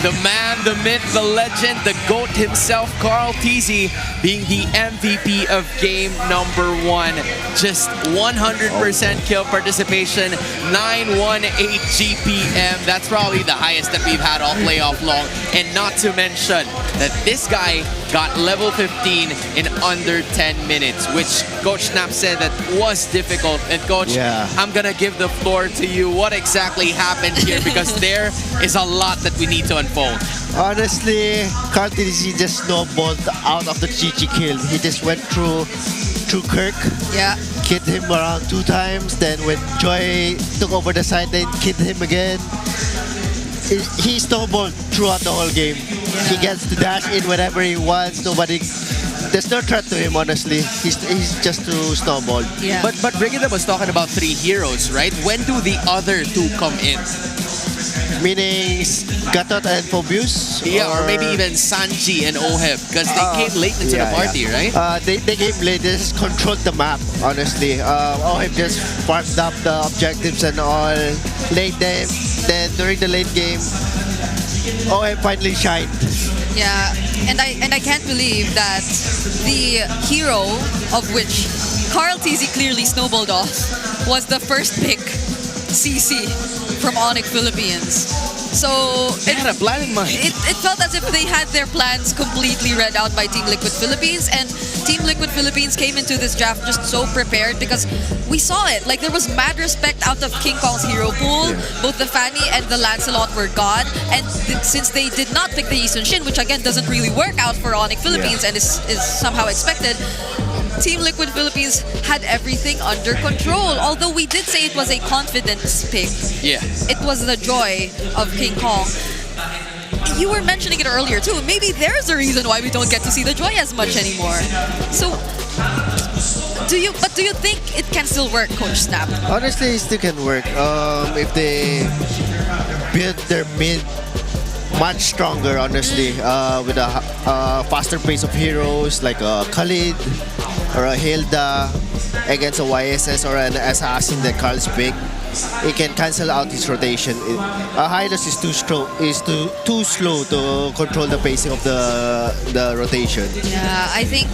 the man, the myth, the legend, the GOAT himself, Carl Teasy, being the MVP of game number 1. Just 100% kill participation, 918 GPM. That's probably the highest that we've had all playoff long. And not to mention that this guy got level 15 in under 10 minutes, which Coach Snap said that was difficult. And Coach, I'm gonna give the floor to you. What exactly happened here? Because there is a lot that we need to unfold. Honestly, Carl Teasy just snowballed out of the GG kill. He just went through Kirk. Yeah. Killed him around 2 times. Then when Joy took over the side lane, killed him again. He snowballed throughout the whole game. He gets to dash in whenever he wants. There's no threat to him, honestly. He's just to snowball. Yeah. But Brigida was talking about 3 heroes, right? When do the other 2 come in? Meaning Gatot and Phobius? Yeah, or maybe even Sanji and Oheb, because they came late into the party, right? They came late. They just controlled the map, honestly. Oheb just farmed up the objectives and all. Late game. Then during the late game, Oheb finally shined. Yeah, and I can't believe that the hero of which Carl Teasy clearly snowballed off was the first pick, CC, from ONIC Philippines. So they had a plan in mind. It felt as if they had their plans completely read out by Team Liquid Philippines, and Team Liquid Philippines came into this draft just so prepared because we saw it. Like, there was mad respect out of King Kong's hero pool. Both the Fanny and the Lancelot were gone, and since they did not pick the Yisun Shin, which again doesn't really work out for ONIC Philippines and is somehow expected, Team Liquid Philippines had everything under control. Although we did say it was a confidence pick. Yeah. It was the joy of King Kong. You were mentioning it earlier too. Maybe there's a reason why we don't get to see the joy as much anymore. So, do you think it can still work, Coach Snap? Honestly, it still can work. If they build their mid much stronger, honestly, with a faster pace of heroes like a Khalid or a Hilda against a YSS or an assassin that Carl's picked. he can cancel out his rotation. Hylos is too slow to control the pacing of the rotation. Yeah, I think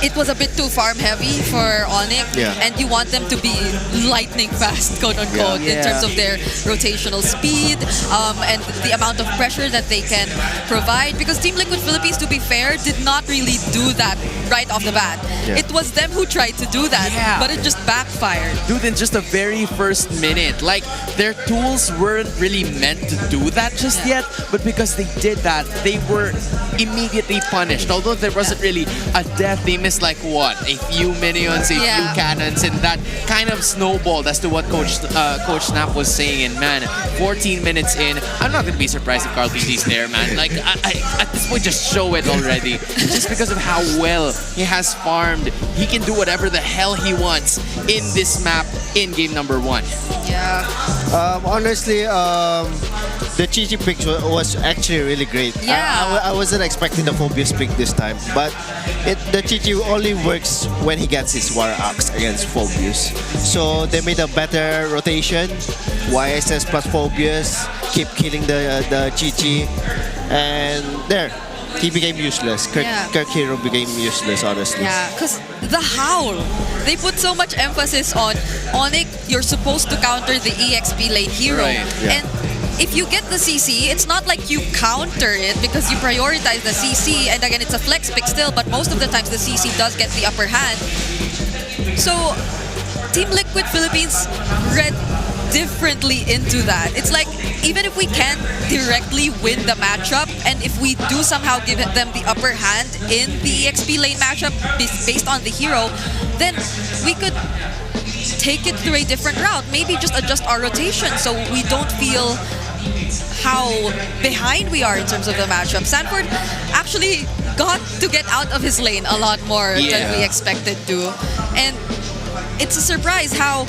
it was a bit too farm heavy for ONIC, and you want them to be lightning fast, quote unquote, in terms of their rotational speed and the amount of pressure that they can provide. Because Team Liquid Philippines, to be fair, did not really do that right off the bat. It was them who tried to do that, but it just backfired. Dude, in just the very first minute, like their tools weren't really meant to do that just yet, but because they did that, they were immediately punished. Although there wasn't really a death, they missed like what, a few minions, a few cannons, and that kind of snowballed as to what Coach Snap was saying. And man, 14 minutes in, I'm not gonna be surprised if Carl TD's there, man. Like at this point, just show it already. Just because of how well he has farmed, he can do whatever the hell he wants in this map in game number 1. Yeah. Honestly, the Chi-Chi pick was actually really great. Yeah. I wasn't expecting the Phobius pick this time, but the Chi-Chi only works when he gets his War Axe against Phobius. So they made a better rotation. YSS plus Phobius, keep killing the Chi-Chi, and there. He became useless. Kirk Hero became useless, honestly. Yeah, because the Howl, they put so much emphasis on ONIC, you're supposed to counter the EXP lane hero. And if you get the CC, it's not like you counter it because you prioritize the CC, and again, it's a flex pick still, but most of the times the CC does get the upper hand. So, Team Liquid Philippines read differently into that. It's like, even if we can't directly win the matchup, and if we do somehow give them the upper hand in the EXP lane matchup based on the hero, then we could take it through a different route. Maybe just adjust our rotation so we don't feel how behind we are in terms of the matchup. Sanford actually got to get out of his lane a lot more than we expected to. And it's a surprise how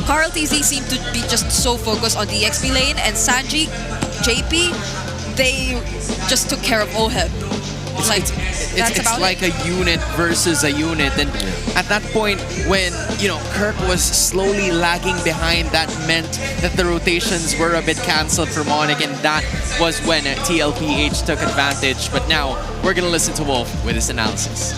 Carl TZ seemed to be just so focused on the EXP lane, and Sanji, JP, they just took care of OHEB. It's like a unit versus a unit, and at that point when Kirk was slowly lagging behind, that meant that the rotations were a bit cancelled for ONIC, and that was when TLPH took advantage. But now we're gonna listen to Wolf with his analysis.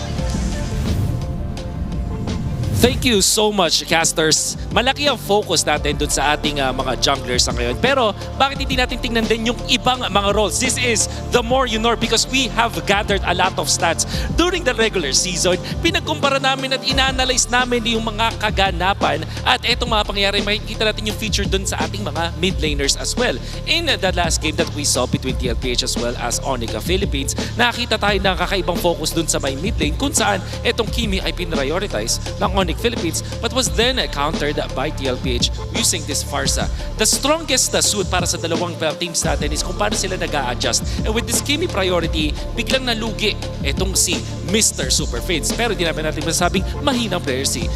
Thank you so much, casters. Malaki ang focus natin dun sa ating mga junglers sa ngayon. Pero bakit hindi natin tingnan din yung ibang mga roles? This is the more you know, because we have gathered a lot of stats during the regular season. Pinagkumpara namin at ina-analyze namin yung mga kaganapan, at etong mga pangyayari, makikita natin yung feature dun sa ating mga mid laners as well. In the last game that we saw between TLPH as well as ONIC Philippines, nakita tayo ng kakaibang focus dun sa may mid lane, kung saan etong Kimi ay pinrioritize ng ONIC Philippines, but was then countered by TLPH using this Farsa. The strongest suit para sa dalawang teams natin is kung paano sila nag-a-adjust. And with this Kimi priority, biglang nalugi itong si Mr. Super Fins. Pero di namin natin masasabing mahinang player si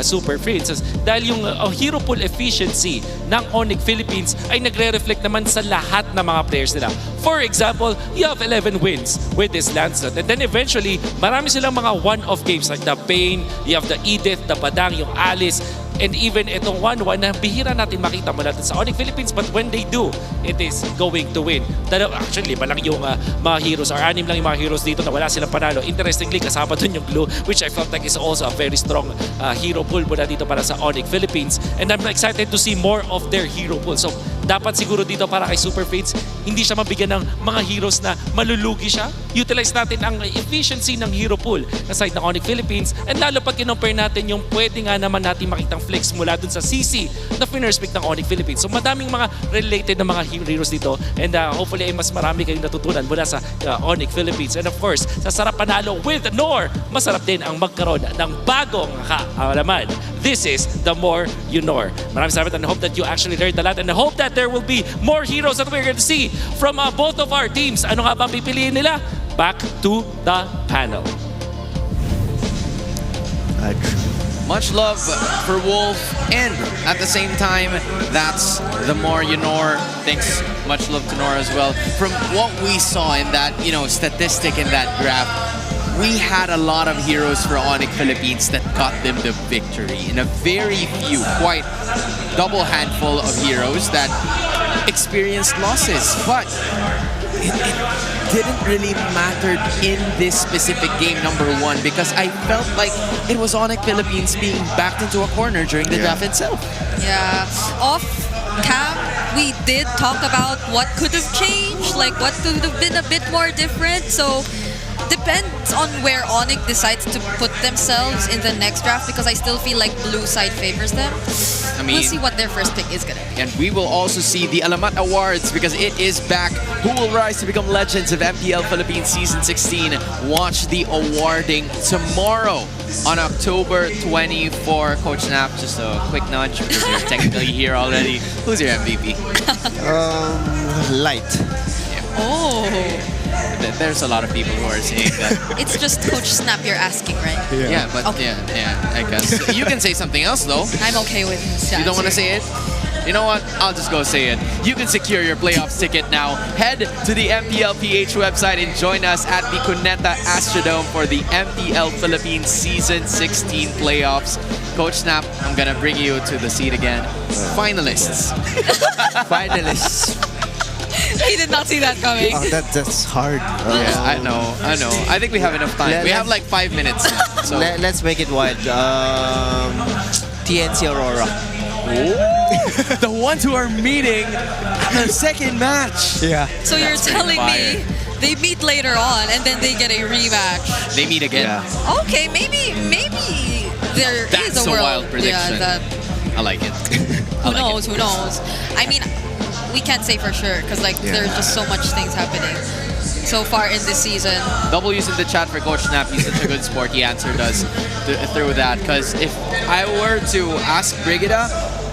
Super Fins. Dahil yung hero pool efficiency ng ONIC Philippines ay nagre-reflect naman sa lahat ng mga players nila. For example, you have 11 wins with this Lancelot. And then eventually, marami silang mga one-off games like the Pain, you have the Edith, the Padang, yung Alice, and even itong 1-1 na bihira natin makita mula sa ONIC Philippines, but when they do, it is going to win. Actually, 5 lang yung mga heroes, or 6 lang yung mga heroes dito na wala silang panalo. Interestingly, kasama dun yung Blue, which I felt like is also a very strong hero pool mula dito para sa ONIC Philippines. And I'm excited to see more of their hero pool. So, dapat siguro dito para kay Super Fates, hindi siya mabigyan ng mga heroes na malulugi siya. Utilize natin ang efficiency ng hero pool na side ng ONIC Philippines, and lalo pag kinompare natin yung pwede nga naman natin makitang flex mula dun sa CC na first pick ng ONIC Philippines. So madaming mga related na mga heroes dito, and hopefully ay mas marami kayong natutunan mula sa ONIC Philippines. And of course, sa sarap panalo with Nor, masarap din ang magkaroon ng bagong kaalaman. This is the more you know. Maraming salamat, and I hope that you actually learned a lot, and I hope that there will be more heroes that we're going to see from both of our teams. Ano nga ba pipiliin nila? Back to the panel. Much love for Wolf, and at the same time, that's the more you know. Thanks, much love to Nora as well. From what we saw in that, statistic in that graph, we had a lot of heroes for ONIC Philippines that got them the victory. In a very few, quite double handful of heroes that experienced losses. But it didn't really matter in this specific game, number one, because I felt like it was ONIC Philippines being backed into a corner during the draft itself. Yeah. Off cam, we did talk about what could have changed, like what could have been a bit more different. So depends on where ONIC decides to put themselves in the next draft, because I still feel like blue side favors them. I mean, we'll see what their first pick is gonna be. And we will also see the Alamat Awards, because it is back. Who will rise to become legends of MPL Philippines Season 16? Watch the awarding tomorrow on October 24. Coach Nap, just a quick nudge because you're technically here already. Who's your MVP? Light. Oh. There's a lot of people who are saying that. It's just Coach Snap you're asking, right? Yeah, but Okay. yeah, I guess. You can say something else though. I'm okay with that. You don't want to say it? You know what? I'll just go say it. You can secure your playoffs ticket now. Head to the TLPH website and join us at the Cuneta Astrodome for the MPL Philippines Season 16 playoffs. Coach Snap, I'm gonna bring you to the seat again. Finalists. Finalists. He did not see that coming. Oh, that's hard. Yeah, I know. I think we have enough time. We have like 5 minutes. So Let's make it wide. TNC Aurora. the ones who are meeting the second match. Yeah. So you're That's pretty telling me fire. they meet later on and then they get a rematch. They meet again. Okay, maybe there That's is a a world. wild prediction. Yeah, that, I like it. who knows? I mean, we can't say for sure because like there's just so much things happening so far in this season. W's in the chat for Coach Snap. He's such a good sport. He answered us through that. Because if I were to ask Brigida,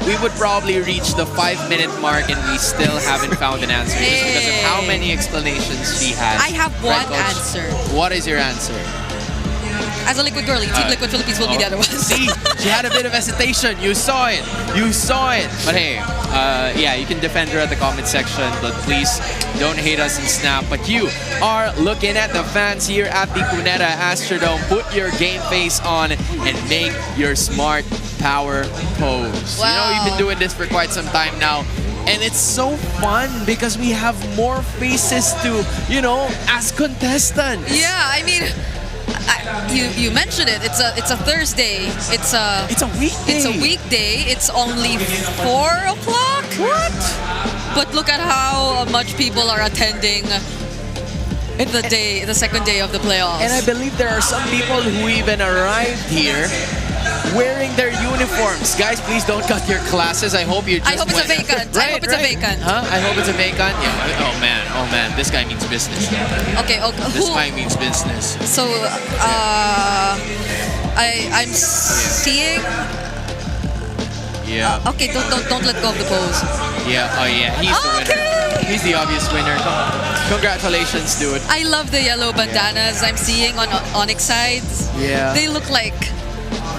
we would probably reach the 5-minute mark and we still haven't found an answer just because of how many explanations she has. I have one Right, Coach? answer. What is your answer? As a Liquid girlie, Team Liquid Philippines will be the other one. See, she had a bit of hesitation. You saw it. You saw it. But hey, yeah, you can defend her at the comment section, but please don't hate us in Snap. But you are looking at the fans here at the Cuneta Astrodome. Put your game face on and make your smart power pose. Wow. You know, we've been doing this for quite some time now. And it's so fun because we have more faces to, you know, as contestants. Yeah, I mean, you mentioned it. It's a Thursday. It's a weekday. It's a weekday. It's only 4 o'clock. What? But look at how much people are attending the second day of the playoffs. And I believe there are some people who even arrived here wearing their uniforms. Guys, please don't cut your classes. I hope you just I hope it's a vacant. I hope it's a vacant. Huh? I hope it's a vacant? Yeah. Oh man. This guy means business. Okay. This guy means business. So, I'm seeing. Yeah. Okay, don't let go of the pose. Yeah. Oh yeah. He's the winner. He's the obvious winner. Congratulations, dude. I love the yellow bandanas I'm seeing on ONIC sides. Yeah. They look like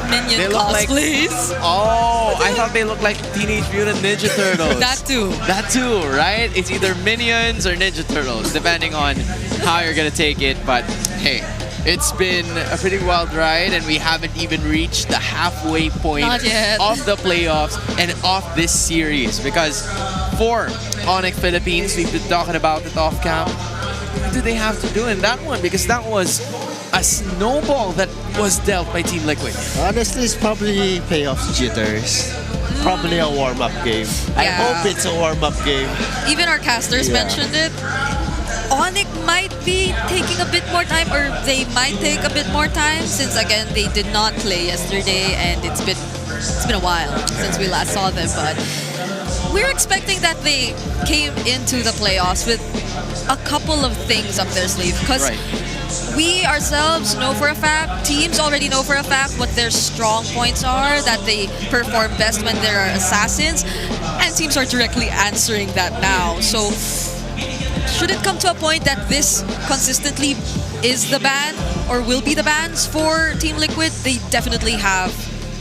Minion They look like cosplays. I thought they looked like Teenage Mutant Ninja Turtles. That too. That too, right? It's either Minions or Ninja Turtles, depending on how you're gonna take it. But hey, it's been a pretty wild ride, and we haven't even reached the halfway point Not yet. of the playoffs and of this series. Because for ONIC Philippines, we've been talking about it off cam. What do they have to do in that one? Because that was a snowball that was dealt by Team Liquid. Honestly, it's probably playoffs jitters. Probably a warm-up game. I Yeah. hope it's a warm-up game. Even our casters Yeah. mentioned it. ONIC might be taking a bit more time, or they might take a bit more time, since again they did not play yesterday, and it's been a while since we last saw them. But we're expecting that they came into the playoffs with a couple of things up their sleeve, because we ourselves know for a fact, teams already know for a fact what their strong points are, that they perform best when there are assassins, and teams are directly answering that now. So should it come to a point that this consistently is the ban, or will be the bans for Team Liquid, they definitely have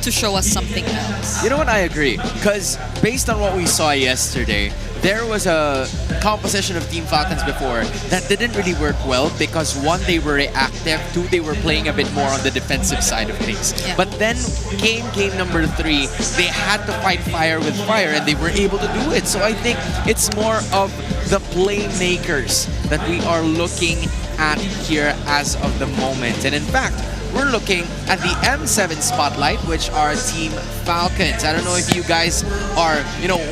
to show us something else. You know what? I agree. Because based on what we saw yesterday, there was a composition of Team Falcons before that didn't really work well because one, they were reactive, two, they were playing a bit more on the defensive side of things. Yeah. But then game number 3, they had to fight fire with fire and they were able to do it. So I think it's more of the playmakers that we are looking at here as of the moment. And in fact, we're looking at the M7 spotlight, which are Team Falcons. I don't know if you guys are,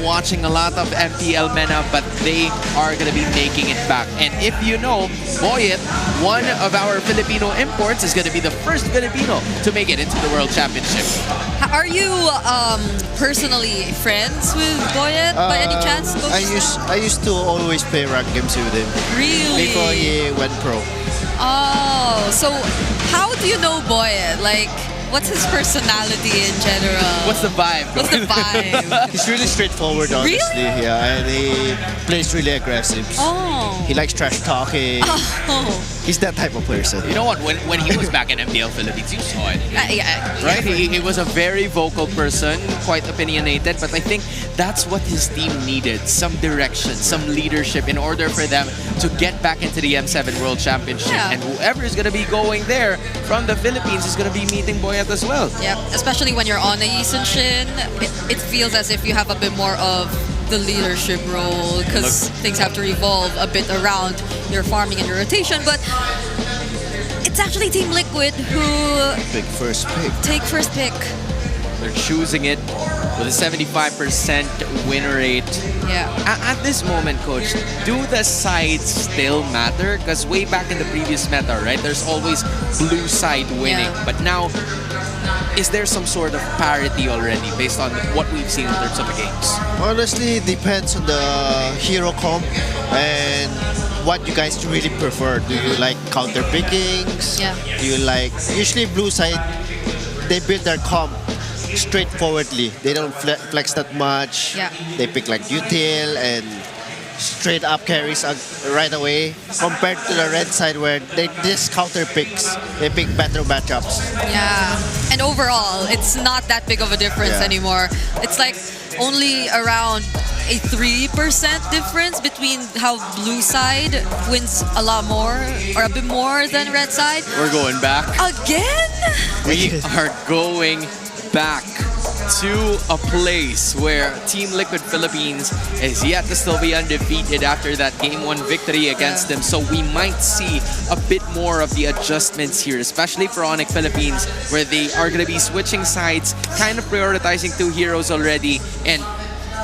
watching a lot of MPL MENA, but they are going to be making it back. And if you know, Boyet, one of our Filipino imports, is going to be the first Filipino to make it into the World Championship. Are you personally friends with Boyet by any chance? Coach? I used to always play rank games with him. Really? Before he went pro. Oh, so how do you know Boyet? Like, what's his personality in general? What's the vibe? What's the vibe? He's really straightforward, honestly. Really? Yeah, and he plays really aggressive. Oh. He likes trash talking. Oh. He's that type of person. You know what? When he was back in MPL Philippines, you saw it. Yeah. Right? He was a very vocal person, quite opinionated, but I think that's what his team needed. Some direction, some leadership in order for them to get back into the M7 World Championship. Yeah. And whoever is going to be going there from the Philippines is going to be meeting Boyet as well. Yeah, especially when you're on a Yisun Shin, it feels as if you have a bit more of the leadership role because things have to revolve a bit around your farming and your rotation. But it's actually Team Liquid who Big first pick. take first pick. They're choosing it with a 75% win rate. Yeah. At this moment, Coach, do the sides still matter? Because way back in the previous meta, right, there's always blue side winning. Yeah. But now, is there some sort of parity already based on what we've seen in terms of the games? Honestly, it depends on the hero comp and what you guys really prefer. Do you like counter pickings? Yeah. Do you like... Usually blue side, they build their comp straightforwardly. They don't flex that much. Yeah. They pick like util and straight up carries right away compared to the red side where they just counter picks. They pick better matchups. Yeah. And overall, it's not that big of a difference Yeah. anymore. It's like only around a 3% difference between how blue side wins a lot more or a bit more than red side. We're going back. Again? We are going back to a place where Team Liquid Philippines is yet to still be undefeated after that Game 1 victory against them. So we might see a bit more of the adjustments here, especially for ONIC Philippines, where they are going to be switching sides, kind of prioritizing 2 heroes already, and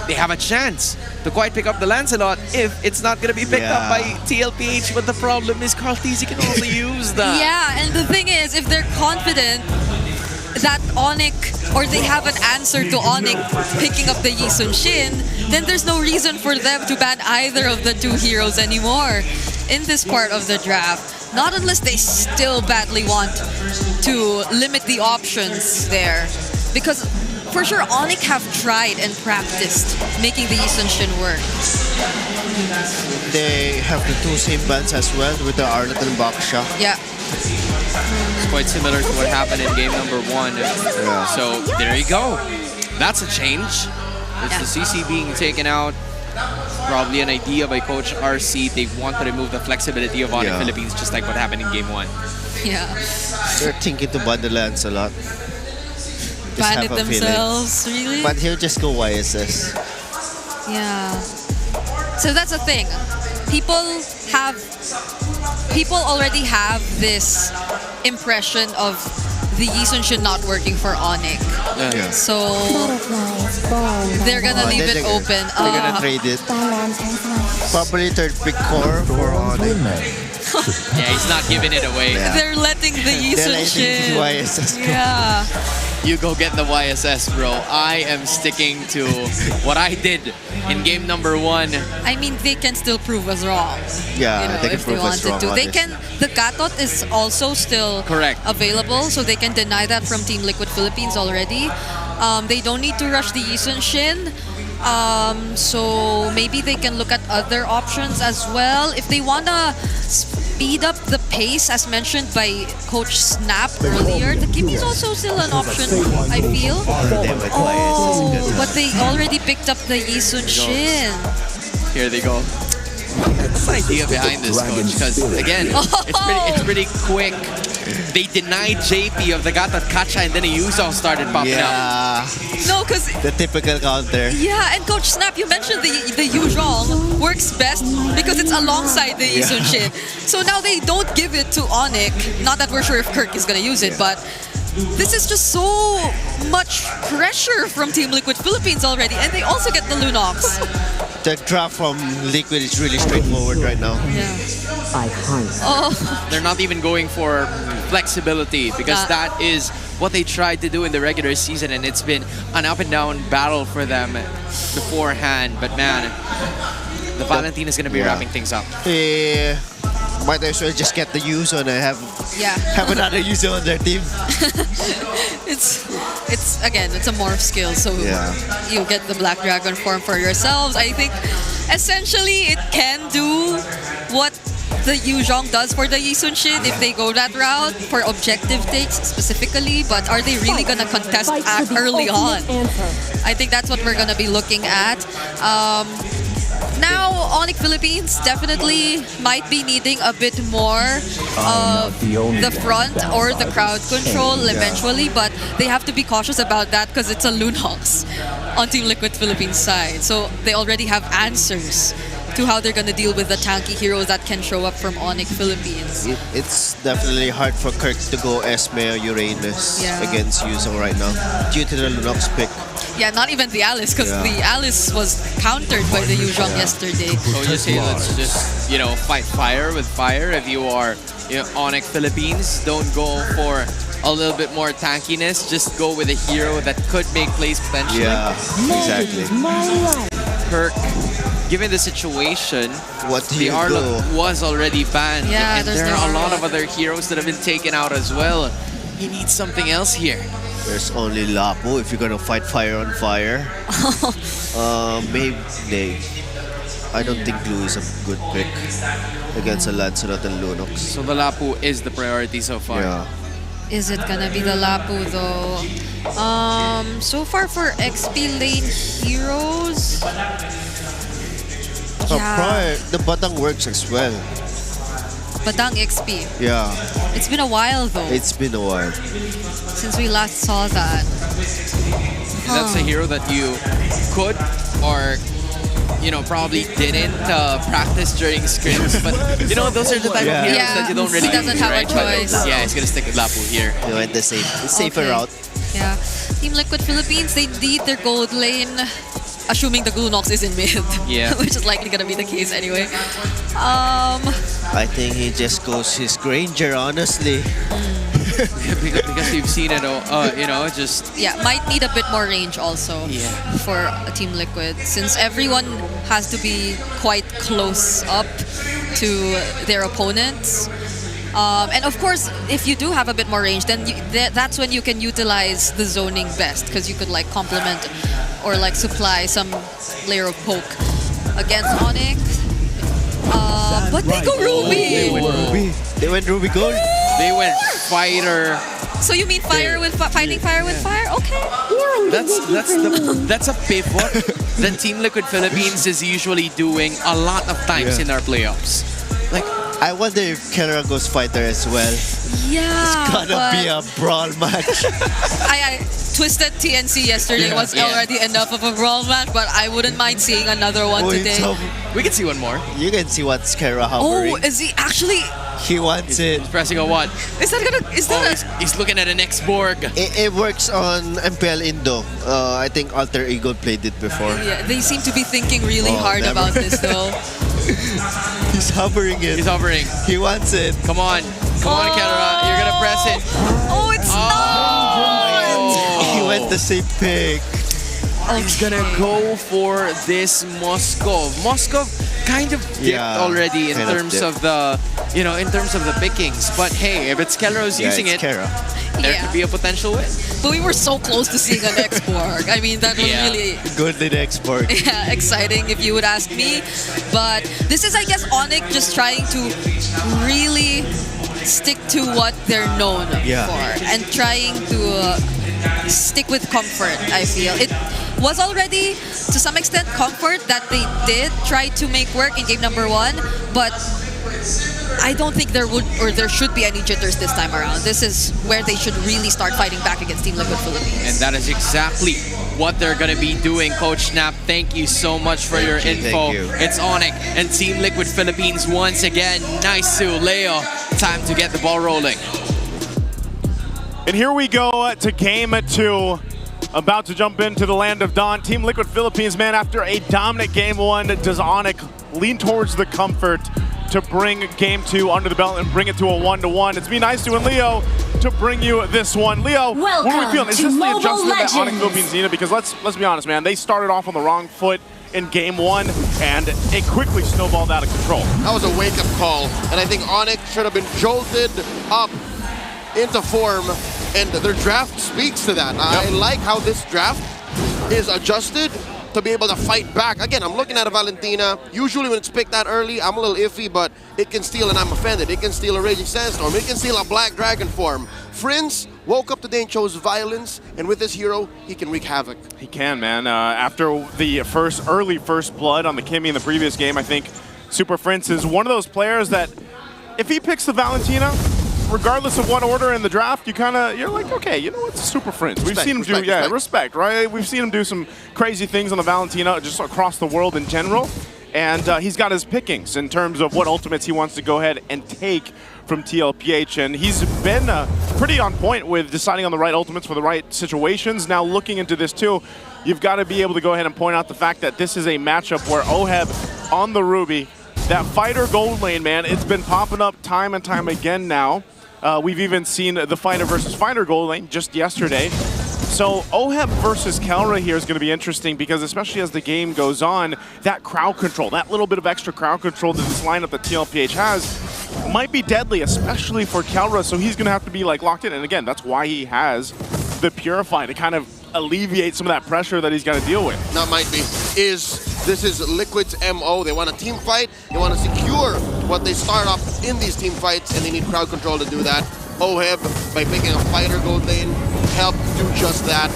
they have a chance to quite pick up the Lancelot if it's not going to be picked up by TLPH. But the problem is Carl TZ can also use that. Yeah, and the thing is, if they're confident that ONIC, or they have an answer to ONIC picking up the Yisun Shin, then there's no reason for them to ban either of the 2 heroes anymore in this part of the draft. Not unless they still badly want to limit the options there. Because for sure, ONIC have tried and practiced making the Yisun Shin work. They have the 2 same bans as well with the Arlet and Baksha. Yeah. It's quite similar to what happened in game number 1. So there you go. That's a change. It's the CC being taken out. Probably an idea by Coach RC. They want to remove the flexibility of ONIC Philippines, just like what happened in game 1. Yeah. They're thinking to ban the Lancelot. Ban it themselves, really? But he'll just go YSS. Yeah. So that's the thing. People already have this impression of the Yisun Shin not working for ONIC. Yeah. So they're gonna leave it open. They're gonna trade it. Probably 3rd pick core for ONIC. Yeah, he's not giving it away. Yeah. They're letting the Yisun Shin. YSS. Yeah. You go get the YSS, bro. I am sticking to what I did in game number 1. I mean, they can still prove us wrong. Yeah, they can if they prove us wanted wrong. to. They honestly. can. The Katot is also still available, so they can deny that from Team Liquid Philippines already. They don't need to rush the Yisun Shin. So maybe they can look at other options as well. If they want to speed up the pace, as mentioned by Coach Snap earlier, the Kimi is also still an option, I feel. Oh, but they already picked up the Yisun Shin. Here they go. What's the idea behind this, coach? Because again, it's pretty quick. They denied JP of the Gatat Kacha and then a Yuzong started popping up. No, because the typical counter. yeah, and Coach Snap, you mentioned the Yuzhong works best because it's alongside the Yisun shit. So now they don't give it to ONIC. Not that we're sure if Kirk is gonna use it, but this is just so much pressure from Team Liquid Philippines already, and they also get the Lunox. The draft from Liquid is really straightforward right now. They're not even going for flexibility because that is what they tried to do in the regular season, and it's been an up and down battle for them beforehand. But man, the Valentine is going to be wrapping things up. Might as well just get the use on and have another user on their team. It's again, it's a morph skill, so you get the Black Dragon form for yourselves. I think essentially it can do what the Yuzhong does for the Yisun Shin if they go that route for objective takes specifically, but are they really gonna contest early on? I think that's what we're gonna be looking at. Now, ONIC Philippines definitely might be needing a bit more of the front or the crowd control eventually, but they have to be cautious about that because it's a Lunox on Team Liquid Philippines side. So they already have answers to how they're going to deal with the tanky heroes that can show up from ONIC Philippines. It's definitely hard for Kirk to go Esme or Uranus against Yuzong right now due to the Lunox pick. Yeah, not even the Alice, because the Alice was countered by the Yuzhong yesterday. So just say, let's just, fight fire with fire. If you are ONIC Philippines, don't go for a little bit more tankiness. Just go with a hero that could make plays potentially. Yeah, exactly. Kirk, given the situation, the do? Arlong was already banned. Yeah, and there are a lot of other heroes that have been taken out as well. He needs something else here. There's only Lapu if you're gonna fight fire on fire. Maybe I don't think Blue is a good pick against a Lancelot and Lunox. So the Lapu is the priority so far. Yeah. Is it gonna be the Lapu though? So far for XP lane heroes, The Batang works as well. Batang XP. Yeah. It's been a while though. It's been a while. Since we last saw that. That's a hero that you could or probably didn't practice during scrims, but those are the type of heroes that you don't really he doesn't have a choice. But, he's gonna stick with Lapu here. He went the safer route. Yeah. Team Liquid Philippines, they need their gold lane, assuming the Glunox is in mid. Yeah. Which is likely gonna be the case anyway. I think he just goes his Granger, honestly. because you've seen it, might need a bit more range also for a Team Liquid, since everyone has to be quite close up to their opponents. And of course, if you do have a bit more range, then that's when you can utilize the zoning best, because you could complement or supply some layer of poke against ONIC. But they go Ruby! They went Ruby Gold. They went fighter. So you mean fire with fighting fire with fire? Okay. That's a pivot that Team Liquid Philippines is usually doing a lot of times in our playoffs. I wonder if Kera goes fighter as well. Yeah, it's gonna be a brawl match. I Twisted TNC yesterday was already enough of a brawl match, but I wouldn't mind seeing another one today. We can see one more. You can see what's Kera hovering. Oh, is he actually? He wants it. He's pressing a what? Is that gonna? He's looking at an X-Borg. It works on MPL Indo. I think Alter Ego played it before. Yeah, they seem to be thinking really hard about this though. He's hovering it. He's hovering. He wants it. Come on, Kera. You're gonna press it. Oh, it's not. He went the same pick. He's gonna go for this Moskov. Moskov kind of dipped already in terms of the, in terms of the pickings. But hey, if it's Kelro's using it, there could be a potential win. But we were so close to seeing an X-Borg. I mean, that was really good in X-Borg. Yeah, exciting if you would ask me. But this is, I guess, ONIC just trying to really stick to what they're known for and trying to stick with comfort, I feel. It was already, to some extent, comfort that they did try to make work in game number 1, but I don't think there would or there should be any jitters this time around. This is where they should really start fighting back against Team Liquid Philippines. And that is exactly what they're going to be doing. Coach Snap, thank you so much for your info. It's ONIC and Team Liquid Philippines once again. Nice to Leo. Time to get the ball rolling. And here we go to game 2. About to jump into the land of dawn. Team Liquid Philippines, man, after a dominant game 1, does ONIC lean towards the comfort to bring game 2 under the belt and bring it to a 1-1. It's me, Nice to, and Leo to bring you this one. Leo, what are we feeling? Is this the adjustment that ONIC Philippines needed? Because let's be honest, man, they started off on the wrong foot in game 1, and it quickly snowballed out of control. That was a wake-up call, and I think ONIC should have been jolted up into form, and their draft speaks to that. I like how this draft is adjusted to be able to fight back. Again, I'm looking at a Valentina. Usually when it's picked that early, I'm a little iffy, but it can steal, and I'm offended. It can steal a Raging Sandstorm. It can steal a Black Dragon form. Prince woke up today and chose violence, and with this hero, he can wreak havoc. He can, man. After the early first blood on the Kimmy in the previous game, I think Super Prince is one of those players that if he picks the Valentina, regardless of what order in the draft, you're like, okay, you know what, Super Prince. We've seen him do, respect, right? We've seen him do some crazy things on the Valentina just across the world in general. And he's got his pickings in terms of what ultimates he wants to go ahead and take from TLPH. And he's been pretty on point with deciding on the right ultimates for the right situations. Now looking into this too, you've got to be able to go ahead and point out the fact that this is a matchup where OHEB on the Ruby, that fighter gold lane, man, it's been popping up time and time again now. We've even seen the fighter versus fighter gold lane just yesterday. So OHEB versus Kelra here is going to be interesting because especially as the game goes on, that crowd control, that little bit of extra crowd control that this lineup that TLPH has might be deadly, especially for Kelra. So he's going to have to be like locked in. And again, that's why he has the Purify to kind of alleviate some of that pressure that he's got to deal with. That might be. This is Liquid's MO. They want a team fight. They want to secure what they start off in these team fights, and they need crowd control to do that. OHEB, by picking a fighter gold lane, help do just that.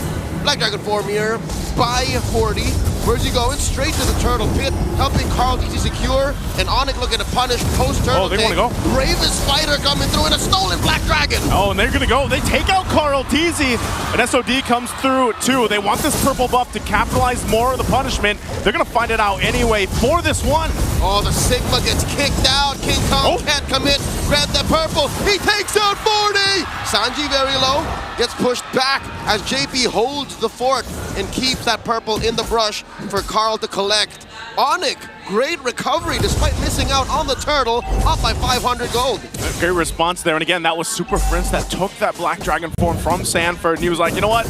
Black Dragon form here by 40. Where's he going? Straight to the turtle pit, helping Carl easy secure, and ONIC looking to punish post-turtle. Oh, they want to go. Bravest fighter coming through in a stolen Black Dragon. Oh, and they're going to go. They take out Carl TZ, and SOD comes through too. They want this purple buff to capitalize more of the punishment. They're going to find it out anyway for this one. Oh, the Sigma gets kicked out. King Kong can't commit. Grab that purple. He takes out 40. Sanji very low. Gets pushed back as JP holds the fort and keeps that purple in the brush for Carl to collect. ONIC, great recovery despite missing out on the turtle, up by 500 gold. Great response there, and again, that was Super Prince that took that Black Dragon form from Sanford, and he was like, you know what,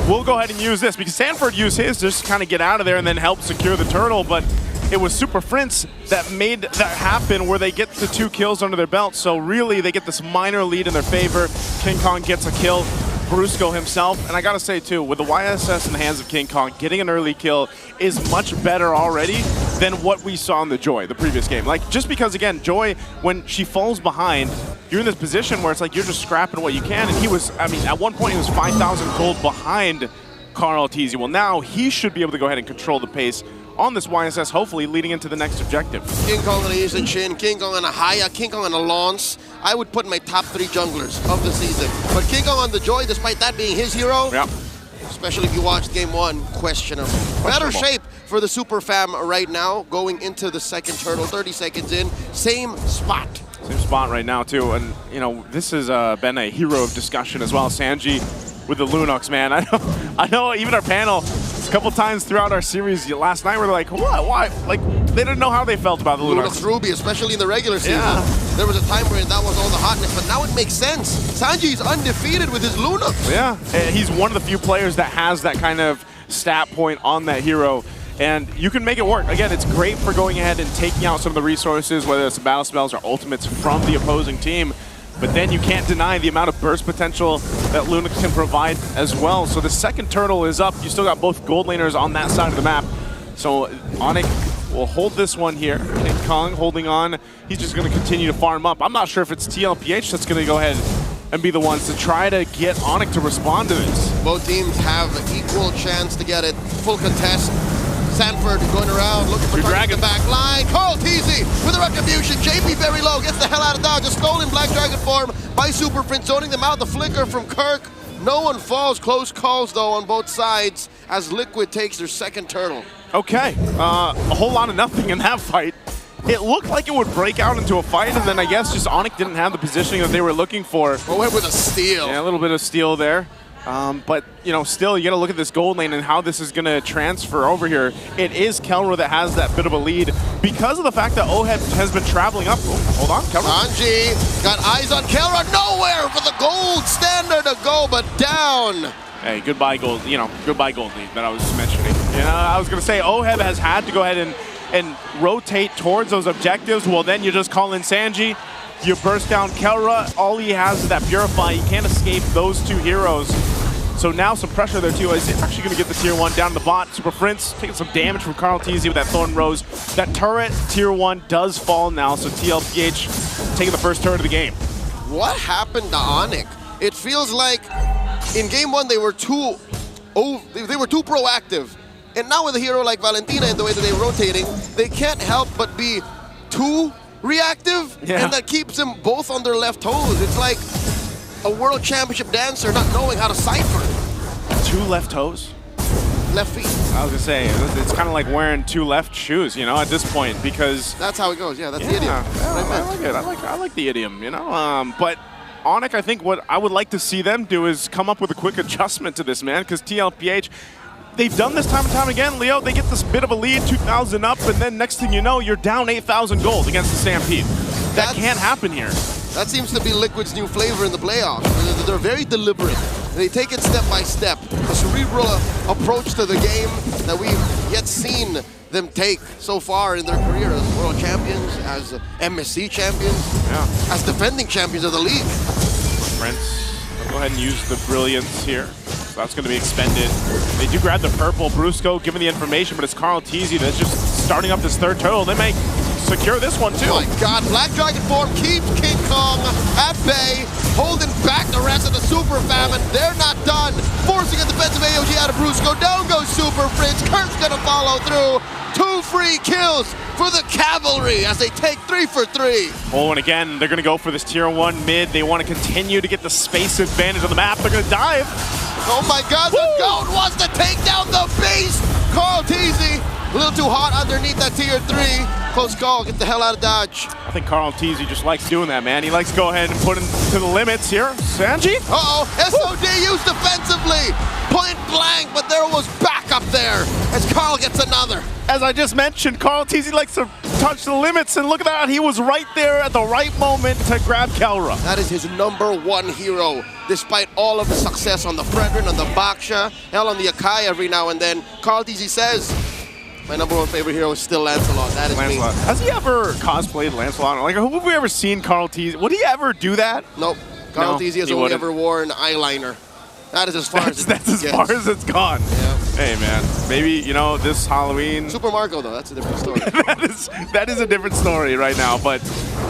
we'll go ahead and use this, because Sanford used his just to kind of get out of there and then help secure the turtle, but it was Super Prince that made that happen where they get the 2 kills under their belt, so really they get this minor lead in their favor. King Kong gets a kill. Brusco himself, and I gotta say too, with the YSS in the hands of King Kong, getting an early kill is much better already than what we saw in the Joy, the previous game. Like, just because, again, Joy, when she falls behind, you're in this position where it's like you're just scrapping what you can, and he was, I mean, at one point he was 5,000 gold behind Carl TZ. Well, now he should be able to go ahead and control the pace on this YSS, hopefully leading into the next objective. King Kong on a Eastern Shin, King Kong on a Haya, King Kong on a Lance. I would put my top 3 junglers of the season. But King Kong on the Joy, despite that being his hero, especially if you watched game 1, questionable. Better shape for the Super Fam right now, going into the second turtle, 30 seconds in, same spot. Same spot right now too, and you know, this has been a hero of discussion as well. Sanji with the Lunox, man. I know even our panel, a couple times throughout our series last night, we're like, what, why? Like, they didn't know how they felt about the Lunox. Ruby, especially in the regular season. There was a time where that was all the hotness, but now it makes sense. Sanji's undefeated with his Lunox. Yeah, and he's one of the few players that has that kind of stat point on that hero. And you can make it work. Again, it's great for going ahead and taking out some of the resources, whether it's the battle spells or ultimates from the opposing team. But then you can't deny the amount of burst potential that Lunox can provide as well. So the second turtle is up. You still got both gold laners on that side of the map. So ONIC will hold this one here. King Kong holding on. He's just going to continue to farm up. I'm not sure if it's TLPH that's going to go ahead and be the ones to try to get ONIC to respond to this. Both teams have an equal chance to get it. Full contest. Sanford going around, looking for targets in the back line. Carl Teasy with a retribution. JP very low, gets the hell out of Dodge. A stolen Black Dragon form by Super Prince, zoning them out. The flicker from Kirk. No one falls. Close calls, though, on both sides as Liquid takes their second turtle. Okay, a whole lot of nothing in that fight. It looked like it would break out into a fight, and then I guess just ONIC didn't have the positioning that they were looking for. Oh, went with a steal. Yeah, a little bit of steal there. But, you know, still, you got to look at this gold lane and how this is going to transfer over here. It is Kelra that has that bit of a lead because of the fact that OHEB has been traveling up. Oh, hold on, Kelra. Anji got eyes on Kelra. Nowhere for the gold standard to go, but down. Hey, goodbye gold, you know, goodbye gold lead that I was mentioning. You know, I was going to say OHEB has had to go ahead and rotate towards those objectives. Well, then you just call in Sanji. You burst down Kelra. All he has is that Purify. He can't escape those two heroes. So now some pressure there too. Is actually going to get the tier 1 down to the bot. Super Prince taking some damage from Carl Teasy with that Thorn Rose. That turret, tier 1, does fall now. So TLPH taking the first turret of the game. What happened to ONIC? It feels like in game 1 they were too proactive. And now with a hero like Valentina and the way that they're rotating, they can't help but be too reactive, and that keeps them both on their left toes. It's like a world championship dancer not knowing how to cipher. 2 left toes? Left feet. I was gonna say, it's kind of like wearing 2 left shoes, you know, at this point, because... That's how it goes, yeah, that's the idiom. I like it, I like the idiom, you know, but ONIC, I think what I would like to see them do is come up with a quick adjustment to this, man, because TLPH, they've done this time and time again, Leo. They get this bit of a lead, 2,000 up, and then next thing you know, you're down 8,000 gold against the Stampede. That can't happen here. That seems to be Liquid's new flavor in the playoffs. They're very deliberate. They take it step by step. A cerebral approach to the game that we've yet seen them take so far in their career as world champions, as MSC champions, as defending champions of the league. Prince, I'll go ahead and use the brilliance here. That's going to be expended. They do grab the purple. Brusco giving the information, but it's Carl Teasy that's just starting up this third turtle. They may secure this one too. Oh my God, Black Dragon form keeps King Kong at bay, holding back the rest of the Super Famine. They're not done. Forcing a defensive AOG out of Brusco. Down goes Super Prince. Kurt's going to follow through. 2 free kills for the Cavalry as they take 3 for 3. Oh, and again, they're going to go for this tier 1 mid. They want to continue to get the space advantage on the map. They're going to dive. Oh my God, the GOAT wants to take down the beast! Carl Teasy, a little too hot underneath that tier 3. Close call, get the hell out of Dodge. I think Carl Teasy just likes doing that, man. He likes to go ahead and put him to the limits here. Sanji? Uh-oh, SOD used defensively. Point blank, but there was backup there as Carl gets another. As I just mentioned, Carl Teasy likes to touch the limits, and look at that. He was right there at the right moment to grab Kelra. That is his #1 hero, despite all of the success on the Fredrin, on the Baksha, hell on the Akai every now and then. Carl Teasy says, my #1 favorite hero is still Lancelot. That is Lancelot. me. Has he ever cosplayed Lancelot? Like, who have we ever seen Carl Teasy? Would he ever do that? Nope. Carl Teasy has only ever worn eyeliner. That is as far as as far as it's gone. Yeah. Hey man, maybe, you know, this Halloween. Super Marco though, that's a different story. that is a different story right now. But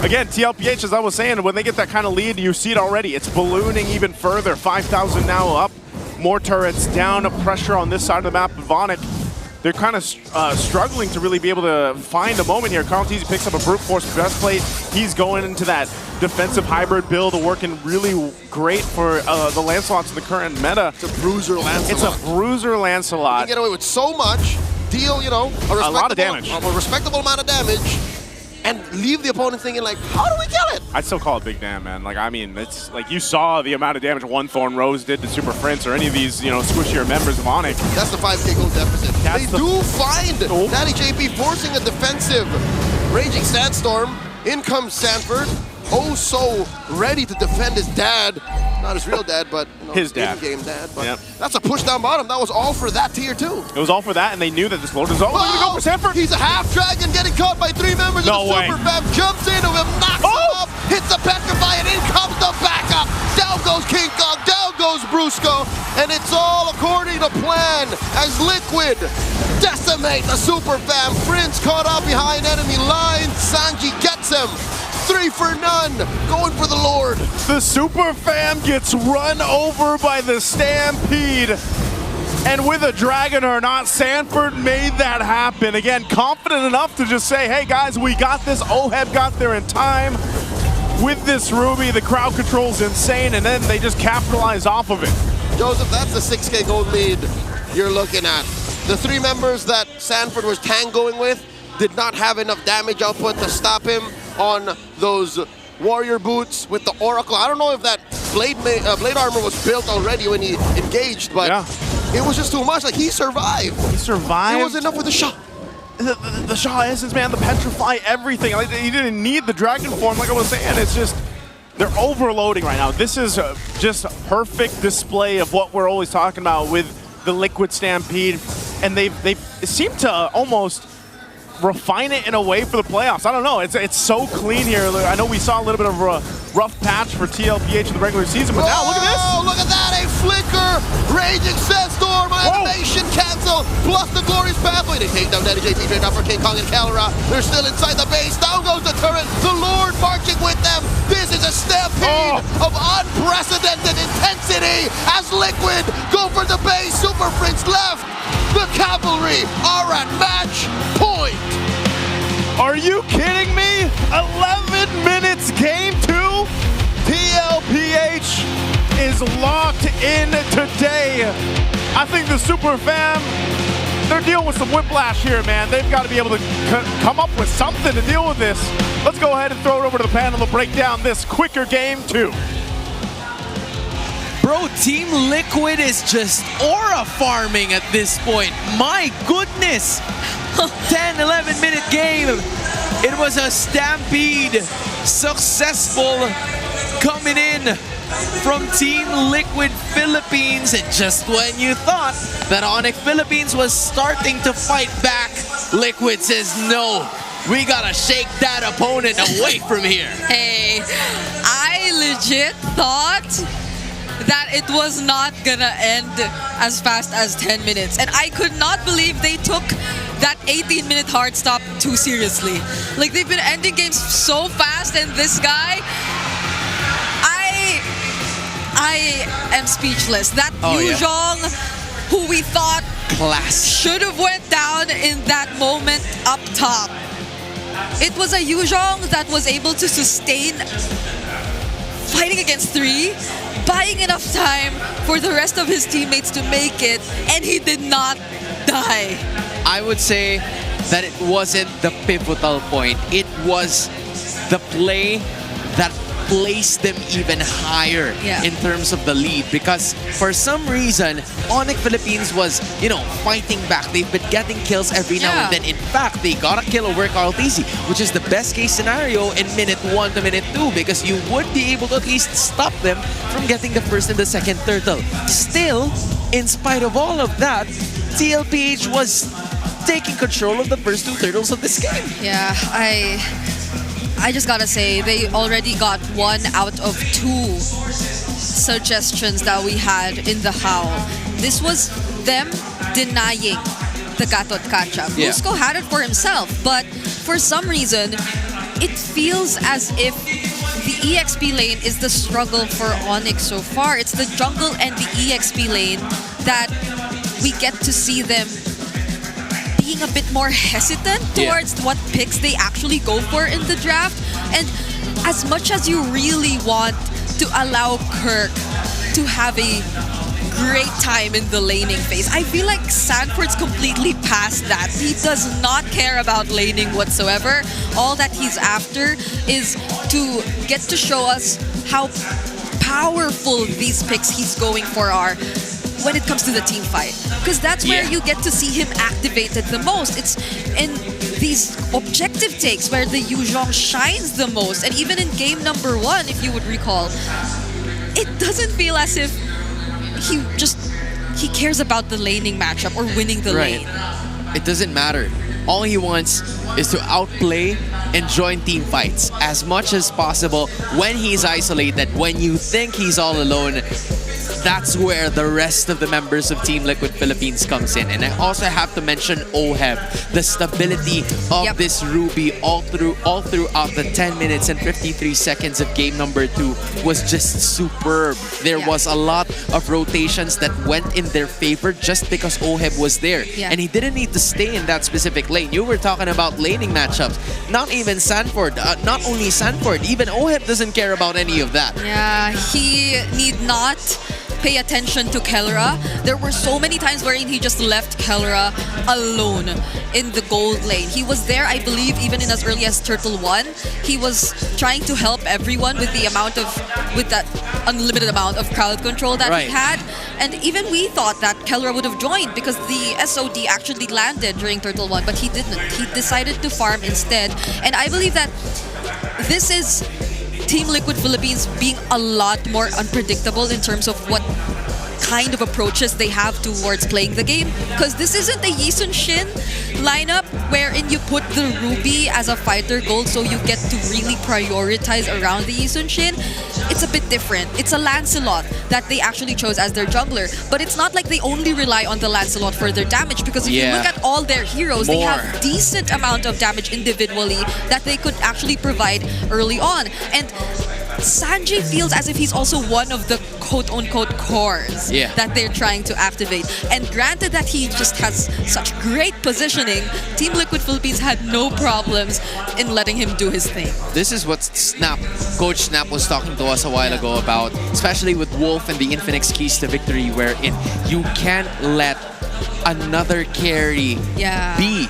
again, TLPH, as I was saying, when they get that kind of lead, you see it already. It's ballooning even further. 5,000 now up. More turrets down, pressure on this side of the map. ONIC, they're kind of struggling to really be able to find a moment here. Carl Teasy picks up a brute force breastplate. He's going into that defensive hybrid build, working really great for the Lancelots in the current meta. It's a bruiser Lancelot. It's a bruiser Lancelot. You can get away with so much, deal, you know, a lot of damage. A respectable amount of damage, and leave the opponent thinking like, how do we kill it? I'd still call it big damn, man. Like, I mean, it's like you saw the amount of damage one Thorn Rose did to Super Prince or any of these, you know, squishier members of ONIC. That's the 5K gold deficit. They do find Natty JP forcing a defensive Raging Sandstorm. In comes Sanford. Oh, so ready to defend his dad. Not his real dad, but you know, his dad. In-game dad. But that's a push down bottom. That was all for that tier 2. It was all for that, and they knew that this load was over. They're gonna go for Sanford. He's a half dragon getting caught by 3 members of the Super Fam. Jumps into him, knocks him up, hits the petrify, and in comes the backup. Down goes King Kong, down goes Brusco, and it's all according to plan as Liquid decimate the Super Fam. Prince caught out behind enemy lines. Sanji gets him. 3 for none, going for the Lord. The Super Fam gets run over by the Stampede. And with a dragon or not, Sanford made that happen. Again, confident enough to just say, hey guys, we got this. OHEB got there in time. With this Ruby, the crowd control's insane, and then they just capitalize off of it. Joseph, that's the 6K gold lead you're looking at. The 3 members that Sanford was tangoing with did not have enough damage output to stop him on those warrior boots with the Oracle. I don't know if that blade armor was built already when he engaged, but it was just too much. Like, he survived. He survived. It was enough with the shot. The Shaw Essence, man, the Petrify, everything. Like, he didn't need the Dragon form, like I was saying. It's just, they're overloading right now. This is just a perfect display of what we're always talking about with the Liquid Stampede. And they seem to almost refine it in a way for the playoffs. I don't know. It's so clean here. I know we saw a little bit of a rough patch for TLPH in the regular season, but now look at this. Oh, look at that. A flicker. Raging Sandstorm. Animation cancel. Plus the glorious pathway. They take down Daddy JT straight out for King Kong and Calera. They're still inside the base. Down goes the turret. The Lord marching with them. This is a stampede of unprecedented intensity as Liquid go for the base. Super Prince left. The Cavalry are at match point. Are you kidding me? 11 minutes game 2? TLPH is locked in today. I think the Super Fam, they're dealing with some whiplash here, man. They've got to be able to come up with something to deal with this. Let's go ahead and throw it over to the panel to break down this quicker game 2. Bro, Team Liquid is just aura farming at this point. My goodness. 10, 11 minute game. It was a stampede. Successful coming in from Team Liquid Philippines. And just when you thought that ONIC Philippines was starting to fight back, Liquid says no. We gotta shake that opponent away from here. Hey, I legit thought that it was not gonna end as fast as 10 minutes. And I could not believe they took that 18-minute hard stop too seriously. Like, they've been ending games so fast, and this guy, I am speechless. That Yuzhong, who we thought should have went down in that moment up top. It was a Yuzhong that was able to sustain fighting against 3, buying enough time for the rest of his teammates to make it, and he did not die. I would say that it wasn't the pivotal point. It was the play that placed them even higher in terms of the lead, because for some reason ONIC Philippines was, fighting back. They've been getting kills every now and then. In fact, they got a kill over Carltesi, which is the best case scenario in minute 1 to minute 2, because you would be able to at least stop them from getting the first and the second turtle. Still, in spite of all of that, TLPH was taking control of the first 2 turtles of this game. Yeah, I just gotta say, they already got 1 out of 2 suggestions that we had in the Howl. This was them denying the Gatot Kacha. Brusco had it for himself, but for some reason, it feels as if the EXP lane is the struggle for ONIC so far. It's the jungle and the EXP lane that we get to see them being a bit more hesitant towards what picks they actually go for in the draft. And as much as you really want to allow Kirk to have a great time in the laning phase, I feel like Sanford's completely past that. He does not care about laning whatsoever. All that he's after is to get to show us how powerful these picks he's going for are when it comes to the team fight, because that's where you get to see him activated the most. It's in these objective takes where the Yuzhong shines the most. And even in game number 1, if you would recall, it doesn't feel as if he cares about the laning matchup or winning the lane. It doesn't matter. All he wants is to outplay and join team fights as much as possible when he's isolated. When you think he's all alone, that's where the rest of the members of Team Liquid Philippines comes in. And I also have to mention OHEB, the stability of this Ruby all throughout the 10 minutes and 53 seconds of game number 2 was just superb. There was a lot of rotations that went in their favor just because OHEB was there. And he didn't need to stay in that specific lane. You were talking about laning matchups. Not even Sanford, not only Sanford, even OHEB doesn't care about any of that. Yeah, he need not pay attention to Kelra. There were so many times wherein he just left Kelra alone in the gold lane. He was there, I believe, even in as early as Turtle 1. He was trying to help everyone with that unlimited amount of crowd control that he had. And even we thought that Kelra would have joined because the SOD actually landed during Turtle 1, but he didn't. He decided to farm instead. And I believe that this is Team Liquid Philippines being a lot more unpredictable in terms of what kind of approaches they have towards playing the game. Because this isn't a Yisun Shin lineup wherein you put the Ruby as a fighter gold so you get to really prioritize around the Yisun Shin. It's a bit different. It's a Lancelot that they actually chose as their jungler. But it's not like they only rely on the Lancelot for their damage, because if you look at all their heroes, they have decent amount of damage individually that they could actually provide early on. And Sanjay feels as if he's also one of the quote-unquote cores that they're trying to activate. And granted that he just has such great positioning, Team Liquid Philippines had no problems in letting him do his thing. This is what Coach Snap was talking to us a while ago about, especially with Wolf and the Infinix keys to victory, wherein you can't let another carry be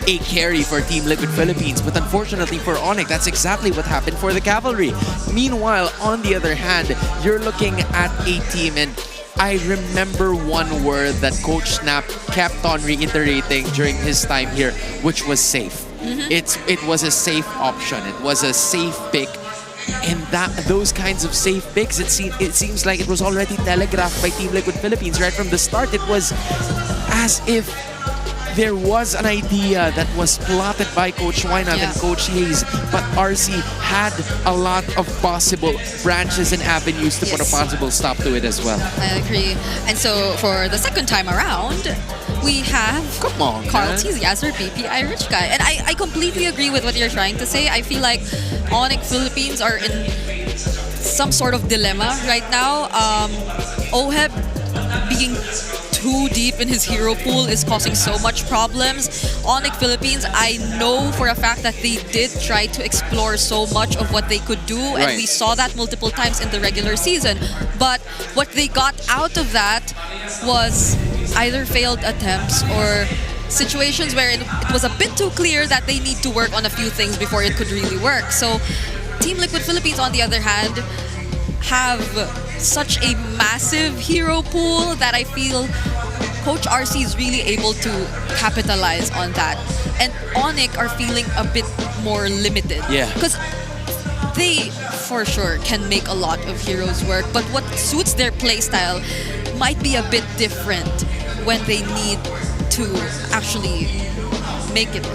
a carry for Team Liquid Philippines. But unfortunately for ONIC, that's exactly what happened for the Cavalry. Meanwhile, on the other hand, you're looking at a team, and I remember one word that Coach Snap kept on reiterating during his time here, which was safe. It was a safe option. It was a safe pick. And those kinds of safe picks, it seems like it was already telegraphed by Team Liquid Philippines right from the start. It was as if there was an idea that was plotted by Coach Wynand and Coach Hayes, but RC had a lot of possible branches and avenues to put a possible stop to it as well. I agree. And so for the second time around, we have Carl Tizzy as our BPI rich guy. And I completely agree with what you're trying to say. I feel like ONIC Philippines are in some sort of dilemma right now. OHEB being too deep in his hero pool is causing so much problems. ONIC Philippines, I know for a fact that they did try to explore so much of what they could do, and we saw that multiple times in the regular season. But what they got out of that was either failed attempts or situations where it was a bit too clear that they need to work on a few things before it could really work. So Team Liquid Philippines, on the other hand, have such a massive hero pool that I feel Coach RC is really able to capitalize on that. And ONIC are feeling a bit more limited. Because they, for sure, can make a lot of heroes work, but what suits their playstyle might be a bit different when they need to actually make it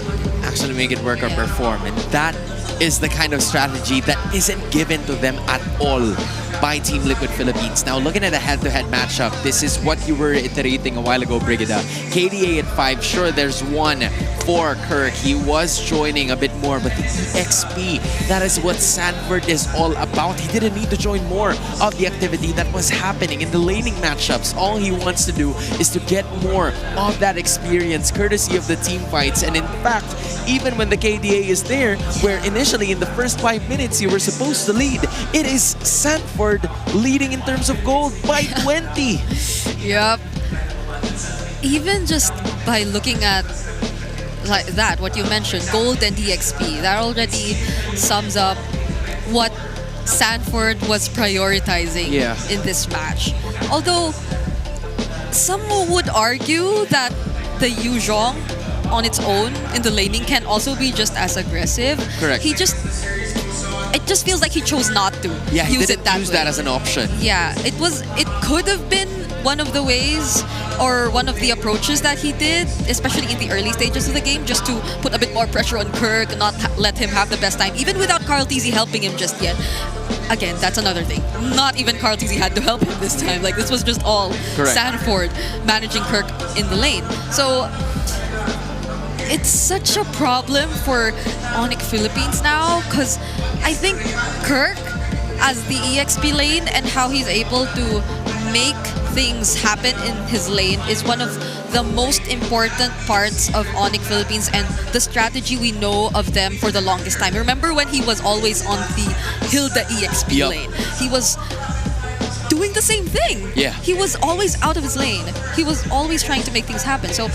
work. Or perform. And that is the kind of strategy that isn't given to them at all by Team Liquid Philippines. Now, looking at a head-to-head matchup, this is what you were iterating a while ago, Brigida. KDA at 5, sure, there's one for Kirk. He was joining a bit more, but the XP, that is what Sanford is all about. He didn't need to join more of the activity that was happening in the laning matchups. All he wants to do is to get more of that experience, courtesy of the team fights. And in fact, even when the KDA is there, where initially in the first 5 minutes you were supposed to lead, it is Sanford leading in terms of gold by 20. Yep. Even just by looking at like that, what you mentioned, gold and DXP, that already sums up what Sanford was prioritizing in this match. Although some would argue that the Yuzhong on its own in the laning can also be just as aggressive. Correct. He just it just feels like he chose not to Yeah, he use didn't it that use way. that as an option. Yeah, it could have been one of the ways or one of the approaches that he did, especially in the early stages of the game, just to put a bit more pressure on Kirk, not let him have the best time, even without Carl Tizzy helping him just yet. Again, that's another thing. Not even Carl Tizzy had to help him this time. Like, this was just all Correct. Sanford managing Kirk in the lane. So it's such a problem for ONIC Philippines now, because I think Kirk as the EXP lane and how he's able to make things happen in his lane is one of the most important parts of ONIC Philippines and the strategy we know of them for the longest time. Remember when he was always on the Hilda EXP lane? He was doing the same thing. Yeah. He was always out of his lane. He was always trying to make things happen. So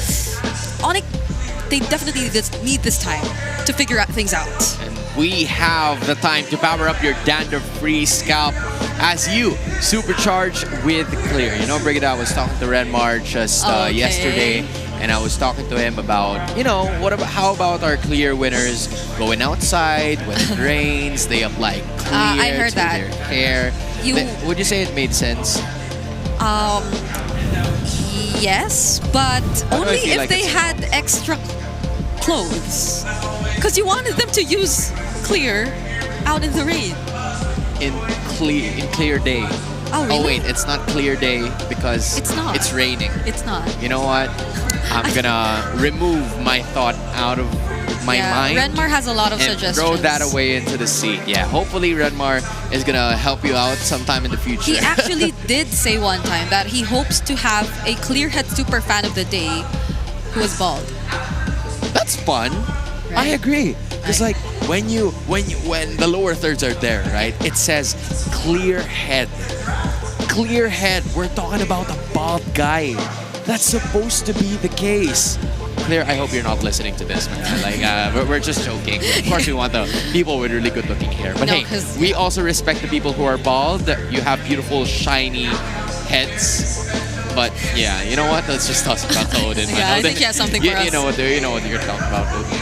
ONIC, they definitely need this time to figure out things out. And we have the time to power up your dander-free scalp as you supercharge with Clear. You know, Brigida, I was talking to Renmar just yesterday, and I was talking to him about, you know, how about our Clear winners going outside when it rains, they apply Clear I heard to that. their hair. Would you say it made sense? Yes, but Why do I only feel if like they it's- had extra clothes. Because you wanted them to use Clear out in the rain. In clear day. Oh, really? Oh wait, it's not clear day because It's not. it's raining. It's not. You know what? I'm gonna remove my thought out of my mind. Renmar has a lot of and suggestions. throw that away into the sea. Yeah, hopefully Renmar is gonna help you out sometime in the future. He actually did say one time that he hopes to have a Clearhead super fan of the day who was bald. That's fun. I agree. Because like when the lower thirds are there, right? It says clear head. Clear head. We're talking about a bald guy. That's supposed to be the case. Clear, I hope you're not listening to this, man. Like, we're just joking. Of course, we want the people with really good looking hair. But No, hey, 'cause- we also respect the people who are bald. You have beautiful, shiny heads. But yeah, you know what? Let's just toss about the Odin. man. Yeah, I Odin, think he has something you, for us. You know what you're talking about, Odin.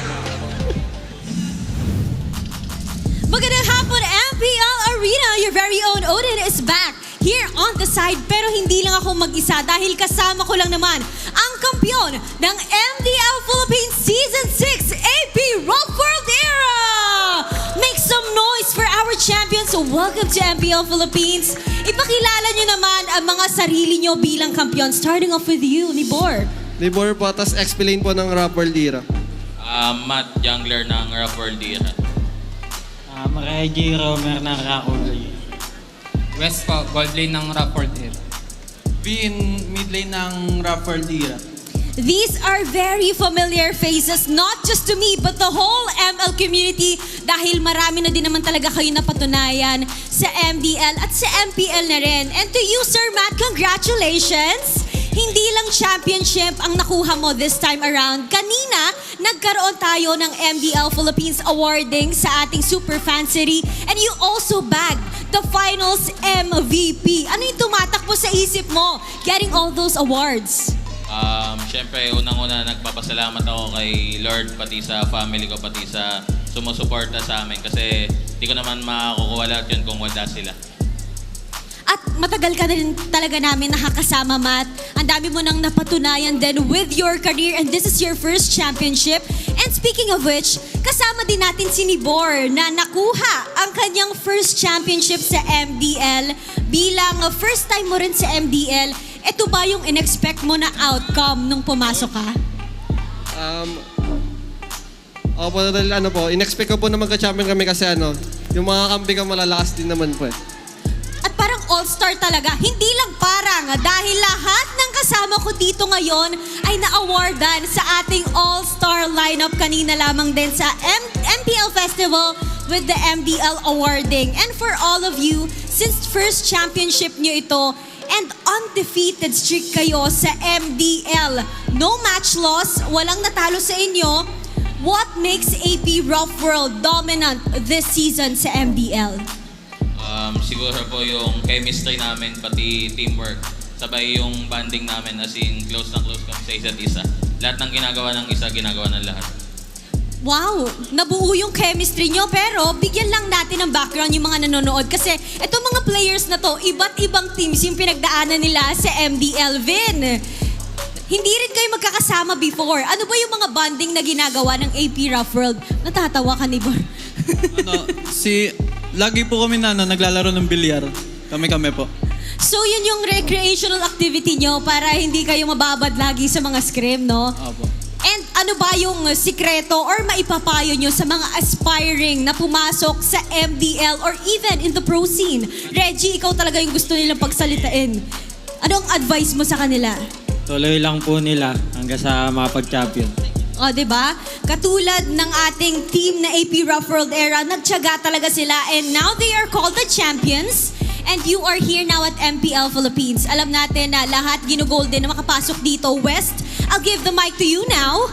Magandang hapon, MPL Arena! Your very own Odin is back here on the side. Pero hindi lang ako mag-isa dahil kasama ko lang naman ang kampyon ng MDL Philippines Season 6 AP Rock World Era! Make some noise for our champions. So welcome to MPL Philippines. Ipakilala nyo naman ang mga sarili nyo bilang kampyon. Starting off with you, Nibor. Libor po, tas explain po ng Rock World Era. Matt, jungler ng Rock World Era. Maria Romer ng Rockhold. West po, gold lane ng Rockford Era. Vin, mid lane ng Rockford Era. These are very familiar faces, not just to me, but the whole ML community dahil marami na din naman talaga kayo napatunayan sa MDL at sa MPL na rin. And to you, Sir Matt, congratulations! Hindi lang championship ang nakuha mo this time around. Kanina, nagkaroon tayo ng MDL Philippines awarding sa ating Super Fan City and you also bagged the finals MVP. Ano yung tumatakbo sa isip mo getting all those awards? Siyempre, unang-una nagpapasalamat ako kay Lord, pati sa family ko, pati sa sumusuporta sa amin. Kasi di ko naman makakukuha lahat yun kung wala sila. At matagal ka na rin talaga namin nakakasama, Matt. Ang dami mo nang napatunayan din with your career and this is your first championship. And speaking of which, kasama din natin si Nibor na nakuha ang kanyang first championship sa MDL. Bilang first time mo rin sa MDL, ito ba yung in-expect mo na outcome nung pumasok ka? Opo, dahil in-expect ko po na magka-champion kami kasi yung mga kampi ko malalakas din naman po eh. At parang all-star talaga. Hindi lang parang dahil lahat ng kasama ko dito ngayon ay na-awardan sa ating all-star lineup kanina lamang din sa MPL Festival with the MDL awarding. And for all of you, since first championship nyo ito and undefeated streak kayo sa MDL, no match loss, walang natalo sa inyo, what makes AP Rough World dominant this season sa MDL? Siguro po yung chemistry namin, pati teamwork. Sabay yung banding namin, as in close na close kami sa isa't isa. Lahat ng ginagawa ng isa, ginagawa ng lahat. Wow, nabuo yung chemistry nyo pero bigyan lang natin ng background yung mga nanonood kasi itong mga players na to, iba't ibang teams yung pinagdaanan nila sa MDL, Vin. Hindi rin kayo magkakasama before. Ano ba yung mga bonding na ginagawa ng AP Rough World? Natatawa ka ni Bor. Lagi po kami naglalaro ng bilyar. Kami-kami po. So yun yung recreational activity nyo para hindi kayo mababad lagi sa mga scrim, no? Opo. And ano ba yung sikreto or maipapayo nyo sa mga aspiring na pumasok sa MDL or even in the pro scene? Reggie, ikaw talaga yung gusto nilang pagsalitain. Anong advice mo sa kanila? Tuloy lang po nila hanggang sa makapag-champion. O, diba? Katulad ng ating team na AP Rough World Era, nagtiyaga talaga sila and now they are called the champions. And you are here now at MPL Philippines. Alam natin na lahat ginugolden na makapasok dito. West, I'll give the mic to you now.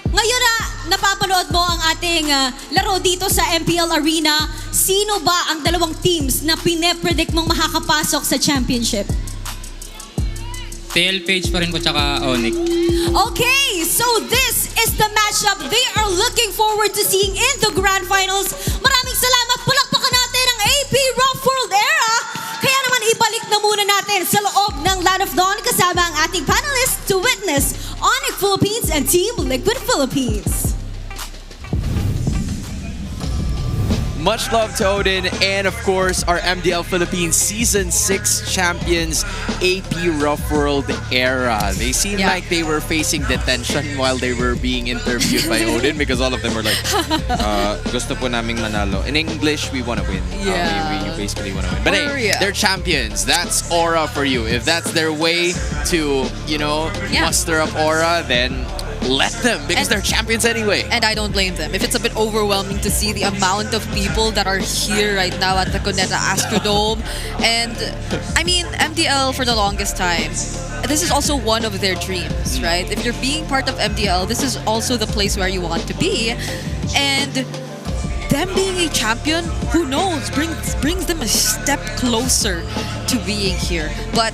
Ngayon na napapanood mo ang ating laro dito sa MPL Arena, sino ba ang dalawang teams na pine-predict mong makakapasok sa championship? TLPH pa rin po tsaka ONIC. Okay, so this is the matchup they are looking forward to seeing in the Grand Finals. Maraming salamat. Palakpakan natin ang AP Rough World Era. Kaya naman ibalik na muna natin sa loob ng Land of Dawn kasama ang ating panelists to witness ONIC Philippines and Team Liquid Philippines. Much love to Odin and of course our MDL Philippines Season 6 champions AP Rough World Era. They seemed like they were facing detention while they were being interviewed by Odin because all of them were like, gusto po naming manalo. In English, we want to win. We basically want to win. But hey, they're champions. That's aura for you. If that's their way to, muster up aura, then let them because they're champions anyway. And I don't blame them. If it's a bit overwhelming to see the amount of people that are here right now at the Cuneta Astrodome. And I mean, MDL for the longest time, this is also one of their dreams, right? If you're being part of MDL, this is also the place where you want to be. And them being a champion, who knows, brings them a step closer to being here. But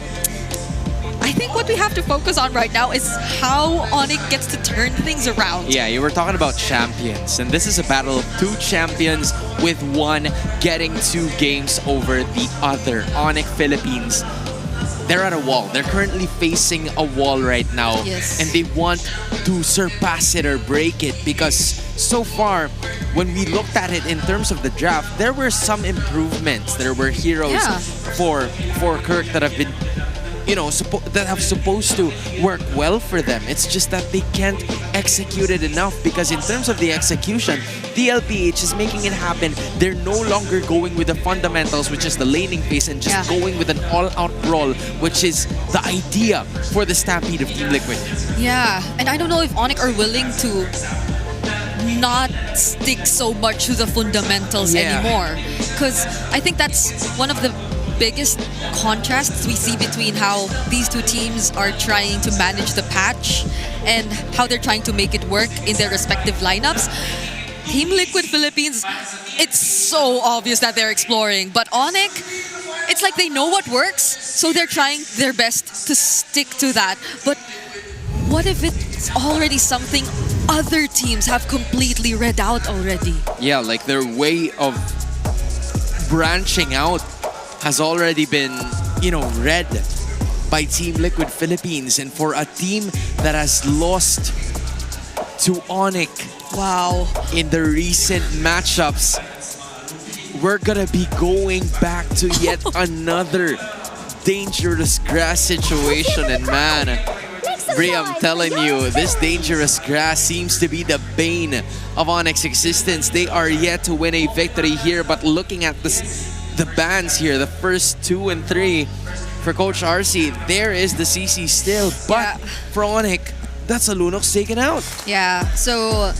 I think what we have to focus on right now is how ONIC gets to turn things around. Yeah, you were talking about champions, and this is a battle of two champions with one getting 2 games over the other. ONIC Philippines, they're at a wall. They're currently facing a wall right now, and they want to surpass it or break it because so far, when we looked at it in terms of the draft, there were some improvements. There were heroes for Kirk that have been that have supposed to work well for them. It's just that they can't execute it enough because in terms of the execution, TLPH is making it happen. They're no longer going with the fundamentals, which is the laning phase, and just going with an all-out brawl, which is the idea for the Stampede of Team Liquid. Yeah, and I don't know if ONIC are willing to not stick so much to the fundamentals anymore. Because I think that's one of the biggest contrasts we see between how these two teams are trying to manage the patch and how they're trying to make it work in their respective lineups. Team Liquid Philippines, it's so obvious that they're exploring, but ONIC, it's like they know what works, so they're trying their best to stick to that. But what if it's already something other teams have completely read out already? Yeah, like their way of branching out has already been, read by Team Liquid Philippines. And for a team that has lost to ONIC in the recent matchups, we're gonna be going back to yet another dangerous grass situation. And man, Bri, I'm telling you, this dangerous grass seems to be the bane of ONIC's existence. They are yet to win a victory here, but looking at the bans here, the first 2 and 3 for Coach RC, there is the CC still, but for ONIC, that's a Lunox taken out. Yeah, so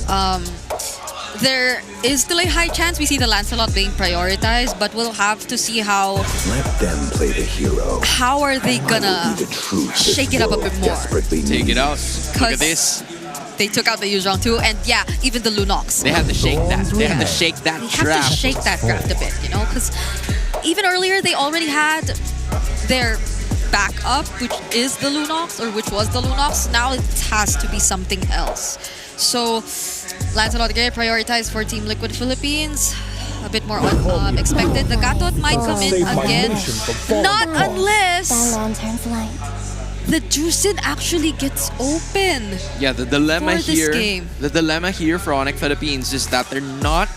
there is still a high chance we see the Lancelot being prioritized, but we'll have to see how. Let them play the hero. How are they gonna shake it up a bit more? Take it out. Look at this. They took out the Yuzhong too, and even the Lunox. They had to shake that. They had to shake that draft. They have to shake that draft a bit, because even earlier they already had their backup, which is the Lunox, or which was the Lunox. Now it has to be something else. So Lancelot Gray prioritized for Team Liquid Philippines. A bit more expected. The Gatot might come in again. Not unless the Juicin actually gets open. Yeah, the dilemma for this here, game. the dilemma here for ONIC Philippines is that they're not,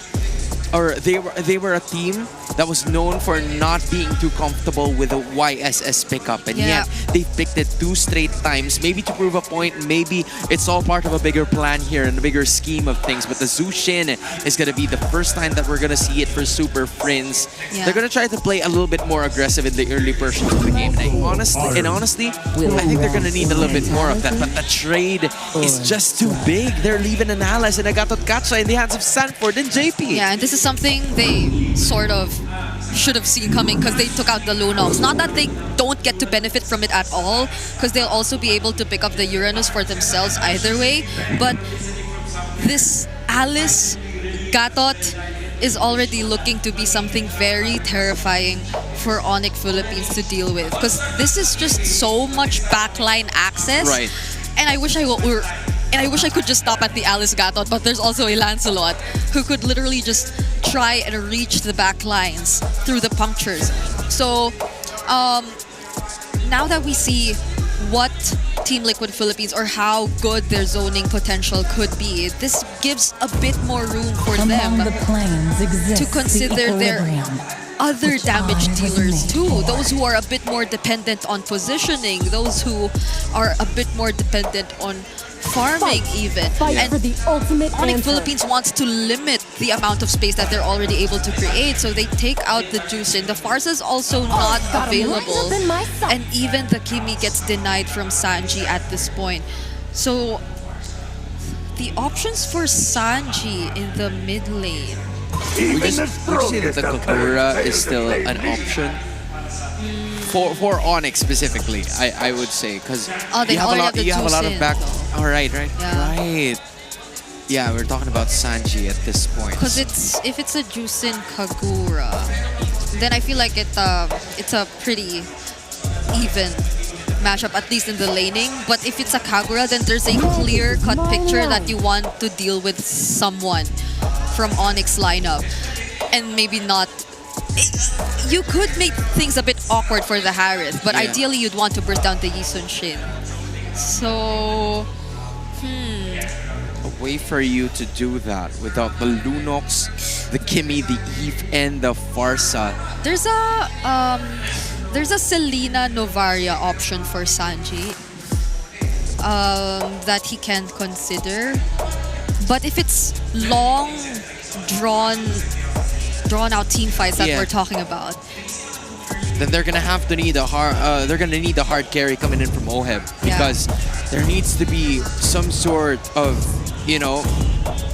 or they were a team that was known for not being too comfortable with the YSS pickup, and Yeah. yet they picked it 2 straight times, maybe to prove a point, maybe it's all part of a bigger plan here and a bigger scheme of things. But the Zushin is gonna be the first time that we're gonna see it for Super Friends. Yeah. They're gonna try to play a little bit more aggressive in the early portions of the game. And honestly, I think they're gonna need a little bit more of that. But the trade is just too big. They're leaving an Alice and Agatot Katsa in the hands of Sanford and JP. Yeah, and this is something they sort of should have seen coming because they took out the Lunox. Not that they don't get to benefit from it at all, because they'll also be able to pick up the Uranus for themselves either way. But this Alice Gatot is already looking to be something very terrifying for ONIC Philippines to deal with, because this is just so much backline access. Right. And I wish I could just stop at the Alice Gatot, but there's also a Lancelot who could literally just try and reach the back lines through the punctures. So now that we see what Team Liquid Philippines or how good their zoning potential could be, this gives a bit more room for them to consider their other damage dealers too. Those who are a bit more dependent on positioning, those who are a bit more dependent on farming even. And ONIC Philippines wants to limit the amount of space that they're already able to create, so they take out the Juicin. The Farsa is also not available, and even the Kimi gets denied from Sanji at this point. So the options for Sanji in the mid lane. We just say that the Kagura is still an option for ONIC specifically. I would say, because they already you have a lot of Juicin, back. though. All right. Yeah. Right. Yeah, we're talking about Sanji at this point. Because if it's a Juicin Kagura, then I feel like it's a pretty even matchup, at least in the laning. But if it's a Kagura, then there's a clear-cut picture that you want to deal with someone from ONIC's lineup, and maybe not. You could make things a bit awkward for the Harith, but Yeah. ideally you'd want to burst down the Yi Sun-shin. So, A way for you to do that without the Lunox, the Kimi, the Eve, and the Farsa. there's a Selena Novaria option for Sanji that he can consider. But if it's long, drawn out team fights that Yeah. we're talking about, Then they're gonna have to need a hard. They're gonna need a hard carry coming in from OHEB, because there needs to be some sort of,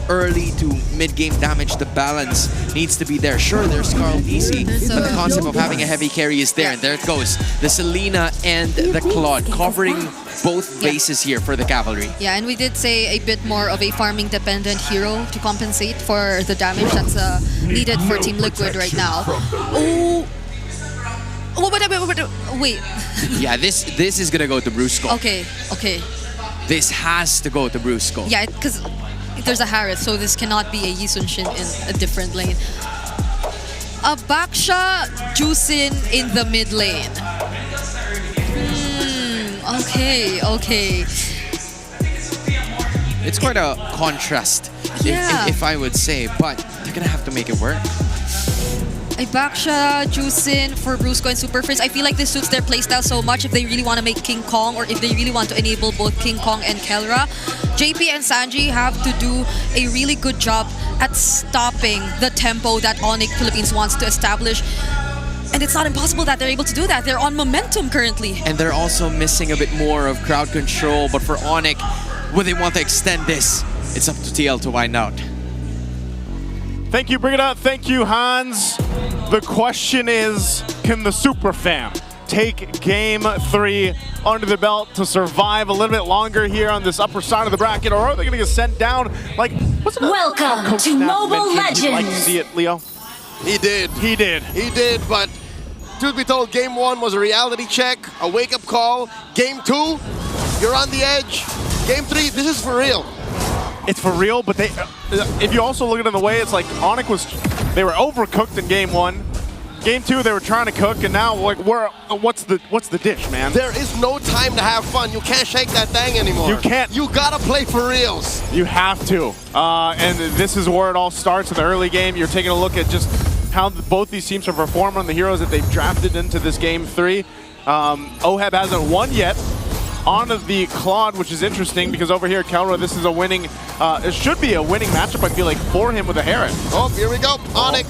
early to mid-game damage. The balance needs to be there. Sure, there's Carl DC, but the concept of having a heavy carry is there. And there it goes. The Selena and the Claude covering both bases here for the Cavalry. yeah, and we did say a bit more of a farming dependent hero to compensate for the damage that's needed for Team Liquid right now. Wait. Yeah, this is gonna go to Brusco. Okay. This has to go to Brusco. Yeah, because there's a Harith, so this cannot be a Yi Sun-shin in a different lane. A Baksha Juicin in the mid lane. Okay. It's quite a contrast, Yeah. if I would say, but they're gonna have to make it work. A Baksha, Juicin for Brusco and Super Friends. I feel like this suits their playstyle so much if they really want to make King Kong, or if they really want to enable both King Kong and Kelra. JP and Sanji have to do a really good job at stopping the tempo that ONIC Philippines wants to establish. And it's not impossible that they're able to do that. They're on momentum currently. And they're also missing a bit more of crowd control, but for ONIC, when they want to extend this, it's up to TL to find out. Thank you, Brigida. Thank you, Hans. The question is, can the Super Fam take Game 3 under the belt to survive a little bit longer here on this upper side of the bracket, or are they going to get sent down? Like, what's it? Welcome Coach to Snap Mobile mentioned he'd like to Legends. see it, Leo. He did. He did, but truth be told, Game 1 was a reality check, a wake-up call. Game 2, you're on the edge. Game 3, this is for real. it's for real, but they, if you also look at it in the way, it's like ONIC they were overcooked in game 1. Game 2, they were trying to cook, and now like what's the dish, man? There is no time to have fun. You can't shake that thing anymore. You can't. You gotta play for reals. You have to. And this is where it all starts in the early game. You're taking a look at just how both these teams have performed on the heroes that they've drafted into this game 3. OHEB hasn't won yet on the Claude, which is interesting because over here, Kelra, this is a winning, it should be a winning matchup, I feel like, for him with a Heron. Oh, here we go. ONIC,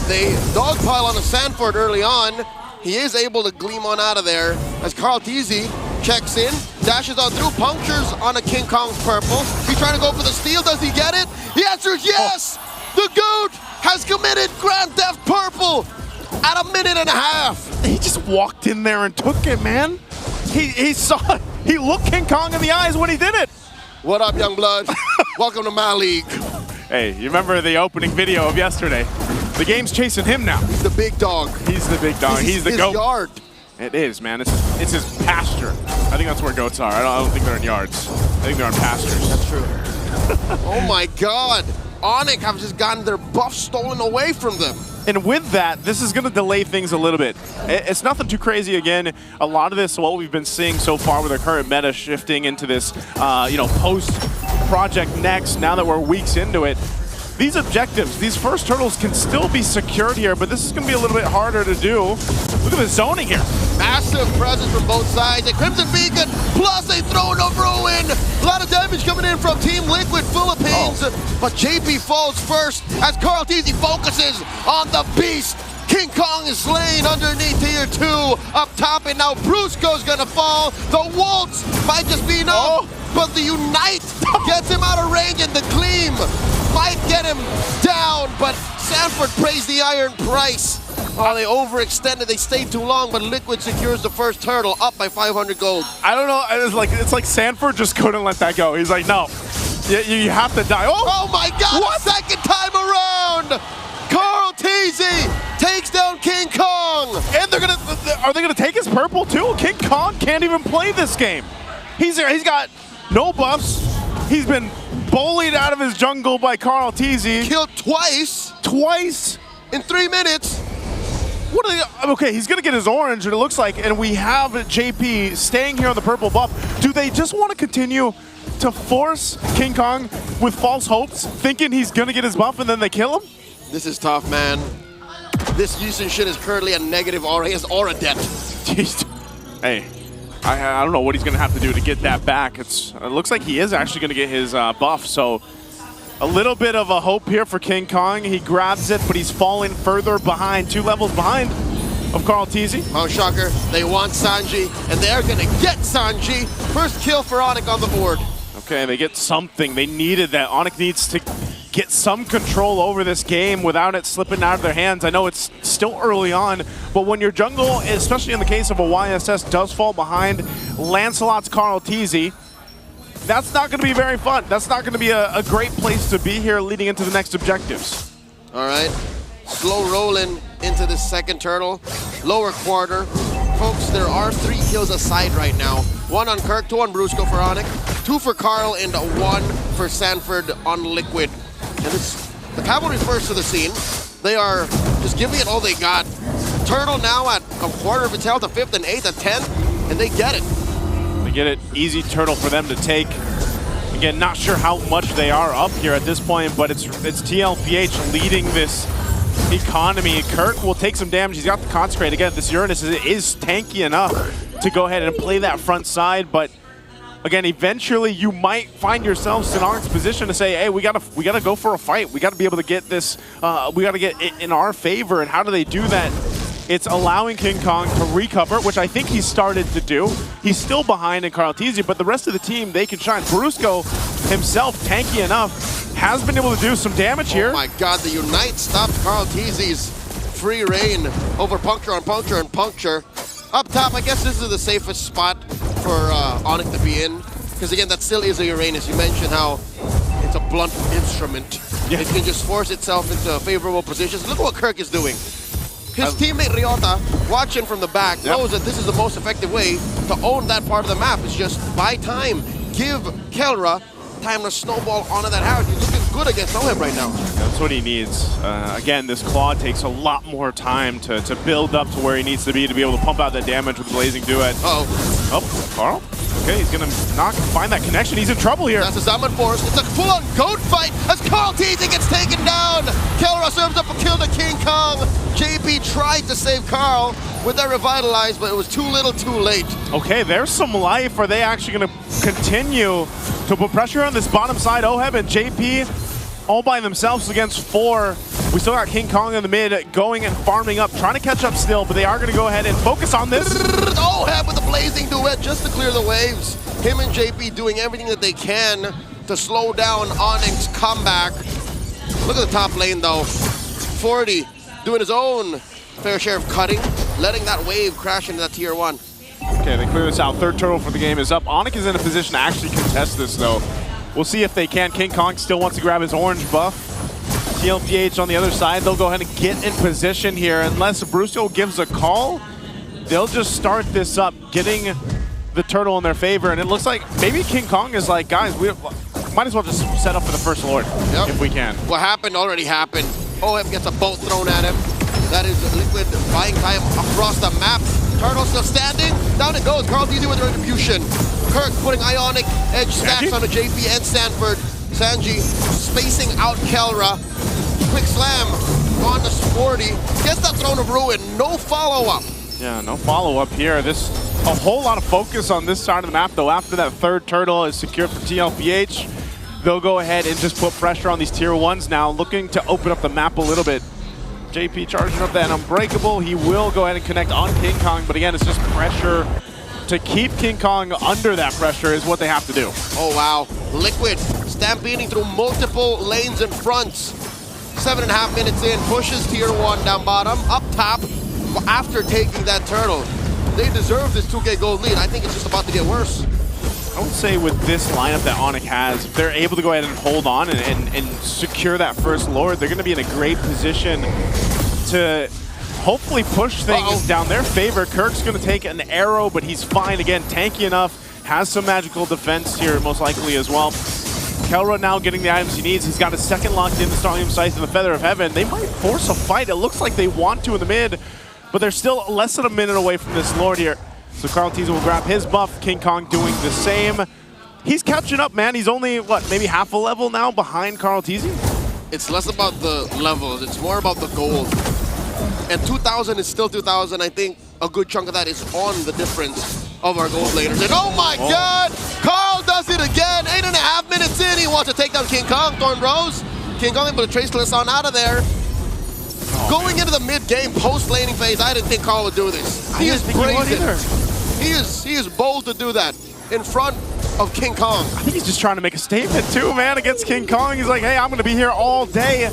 they dogpile on a Sanford early on. He is able to gleam on out of there as Carl Teasy checks in, dashes on through, punctures on a King Kong's purple. He's trying to go for the steal. Does he get it? The answer is yes! The GOAT has committed Grand Theft Purple at 1.5 minutes. He just walked in there and took it, man. He saw it. He looked King Kong in the eyes when he did it. What up, young blood? Welcome to my league. Hey, you remember the opening video of yesterday? The game's chasing him now. He's the big dog. He's the big dog. He's the goat. Yard. It is, man. It's his pasture. I think that's where goats are. I don't think they're in yards. I think they're in pastures. That's true. Oh my God. ONIC have just gotten their buff stolen away from them. And with that, this is going to delay things a little bit. It's nothing too crazy. Again, a lot of this, what we've been seeing so far with our current meta shifting into this, post-Project Next, now that we're weeks into it, these objectives, these first turtles can still be secured here, but this is going to be a little bit harder to do. Look at the zoning here. Massive presence from both sides. A Crimson Beacon, plus a throne of ruin. A lot of damage coming in from Team Liquid Philippines. But JP falls first as Carl Teasy focuses on the beast. King Kong is slain underneath tier 2. Up top, and now Brusco's gonna fall. The Waltz might just be enough, but the Unite gets him out of range, and the Gleam might get him down, but Sanford pays the iron price. Oh, they overextended, they stayed too long, but Liquid secures the first turtle, up by 500 gold. I don't know, it's like Sanford just couldn't let that go. He's like, no, you have to die. Oh my God, what? Second time around! Carl Teasy takes down King Kong! And are they gonna take his purple too? King Kong can't even play this game. He's got no buffs. He's been bullied out of his jungle by Carl Teasy. Killed twice. Twice? In 3 minutes. What are they, okay, he's gonna get his orange, and it looks like, and we have JP staying here on the purple buff. Do they just want to continue to force King Kong with false hopes, thinking he's gonna get his buff and then they kill him? This is tough, man. This Yusin shit is currently a negative aura. He has aura debt. Jeez. Hey, I don't know what he's gonna have to do to get that back. It looks like he is actually gonna get his buff, so a little bit of a hope here for King Kong. He grabs it, but he's falling further behind, 2 levels behind of Carl Teasy. Oh, shocker. They want Sanji, and they're gonna get Sanji. First kill for ONIC on the board. Okay, they get something. They needed that. ONIC needs to get some control over this game without it slipping out of their hands. I know it's still early on, but when your jungle, especially in the case of a YSS, does fall behind Lancelot's Carl Teasy, that's not going to be very fun. That's not going to be a great place to be here leading into the next objectives. All right, slow rolling into the second turtle, lower quarter. Folks, there are 3 kills aside right now. 1 on Kirk, 2 on Brusco for ONIC, 2 for Carl, and 1 for Sanford on Liquid. And the Cavalry's first to the scene. They are just giving it all they got. Turtle now at a quarter of its health, a 5th and 8th, a 10th, and they get it. They get it. Easy turtle for them to take. Again, not sure how much they are up here at this point, but it's TLPH leading this economy. Kirk will take some damage. He's got the Consecrate. Again, this Uranus is tanky enough to go ahead and play that front side, but again, eventually you might find yourselves in ONIC's position to say, hey, we gotta go for a fight. We gotta be able to get this, we gotta get it in our favor. And how do they do that? It's allowing King Kong to recover, which I think he started to do. He's still behind in Carl Teasy, but the rest of the team, they can shine. Brusco himself, tanky enough, has been able to do some damage here. Oh my God, the Unite stopped Carl Teasy's free reign over Puncture on Puncture and Puncture. Up top, I guess this is the safest spot for ONIC to be in. Because again, that still is a Uranus. You mentioned how it's a blunt instrument. Yeah. It can just force itself into favorable positions. Look what Kirk is doing. His teammate Ryota, watching from the back, knows that this is the most effective way to own that part of the map. It's just buy time, give Kelra time to snowball onto that Harrod. He's looking good against OHEB right now. That's what he needs. Again, this Claw takes a lot more time to build up to where he needs to be able to pump out that damage with Blazing Duet. Uh-oh. Oh, Carl? Okay, he's gonna not find that connection. He's in trouble here. That's a Zaman Force. It's a full-on goat fight as Carl Teasing gets taken down. Kelra serves up a kill to King Kong. JP tried to save Carl with that Revitalize, but it was too little too late. Okay, there's some life. Are they actually gonna continue to put pressure on this bottom side? OHEB and JP all by themselves against 4. We still got King Kong in the mid going and farming up, trying to catch up still, but they are going to go ahead and focus on this. OHEB with the Blazing Duet just to clear the waves. Him and JP doing everything that they can to slow down ONIC's comeback. Look at the top lane though. 40 doing his own fair share of cutting, letting that wave crash into that tier 1. Okay, they clear this out. Third turtle for the game is up. ONIC is in a position to actually contest this though. We'll see if they can. King Kong still wants to grab his orange buff. TLPH on the other side, they'll go ahead and get in position here. Unless Brusco gives a call, they'll just start this up, getting the turtle in their favor. And it looks like maybe King Kong is like, guys, we might as well just set up for the first Lord if we can. What happened already happened. OHEB gets a bolt thrown at him. That is Liquid buying time across the map. Turtle still standing. Down it goes. Carl Teasing with the retribution. Kirk putting Ionic edge stacks onto JP and Stanford. Sanji spacing out Kelra. Quick slam on to Sporty. Gets that Throne of Ruin. No follow-up. Yeah, no follow-up here. This a whole lot of focus on this side of the map, though. After that third turtle is secured for TLPH, they'll go ahead and just put pressure on these tier 1s now, looking to open up the map a little bit. JP charging up that Unbreakable. He will go ahead and connect on King Kong, but again, it's just pressure. To keep King Kong under that pressure is what they have to do. Oh, wow. Liquid stampeding through multiple lanes and fronts. 7.5 minutes in, pushes tier 1 down bottom, up top, after taking that turtle. They deserve this 2K gold lead. I think it's just about to get worse. I would say with this lineup that ONIC has, if they're able to go ahead and hold on and secure that first Lord, they're going to be in a great position to hopefully push things down their favor. Kirk's going to take an arrow, but he's fine. Again, tanky enough, has some magical defense here most likely as well. Kelra now getting the items he needs. He's got a second locked in, the Strontium Scythe and the Feather of Heaven. They might force a fight. It looks like they want to in the mid, but they're still less than a minute away from this Lord here. So Carl Teasing will grab his buff. King Kong doing the same. He's catching up, man. He's only, what, maybe half a level now behind Carl Teasing? It's less about the levels. It's more about the gold. And 2,000 is still 2,000. I think a good chunk of that is on the difference of our gold laners. And oh my God! Carl does it again! 8.5 minutes in, he wants to take down King Kong. Thorn Rose. King Kong able to trace on out of there. Going into the mid-game post-laning phase, I didn't think Carl would do this. He is brazen. He is bold to do that in front of King Kong. I think he's just trying to make a statement too, man, against King Kong. He's like, hey, I'm going to be here all day.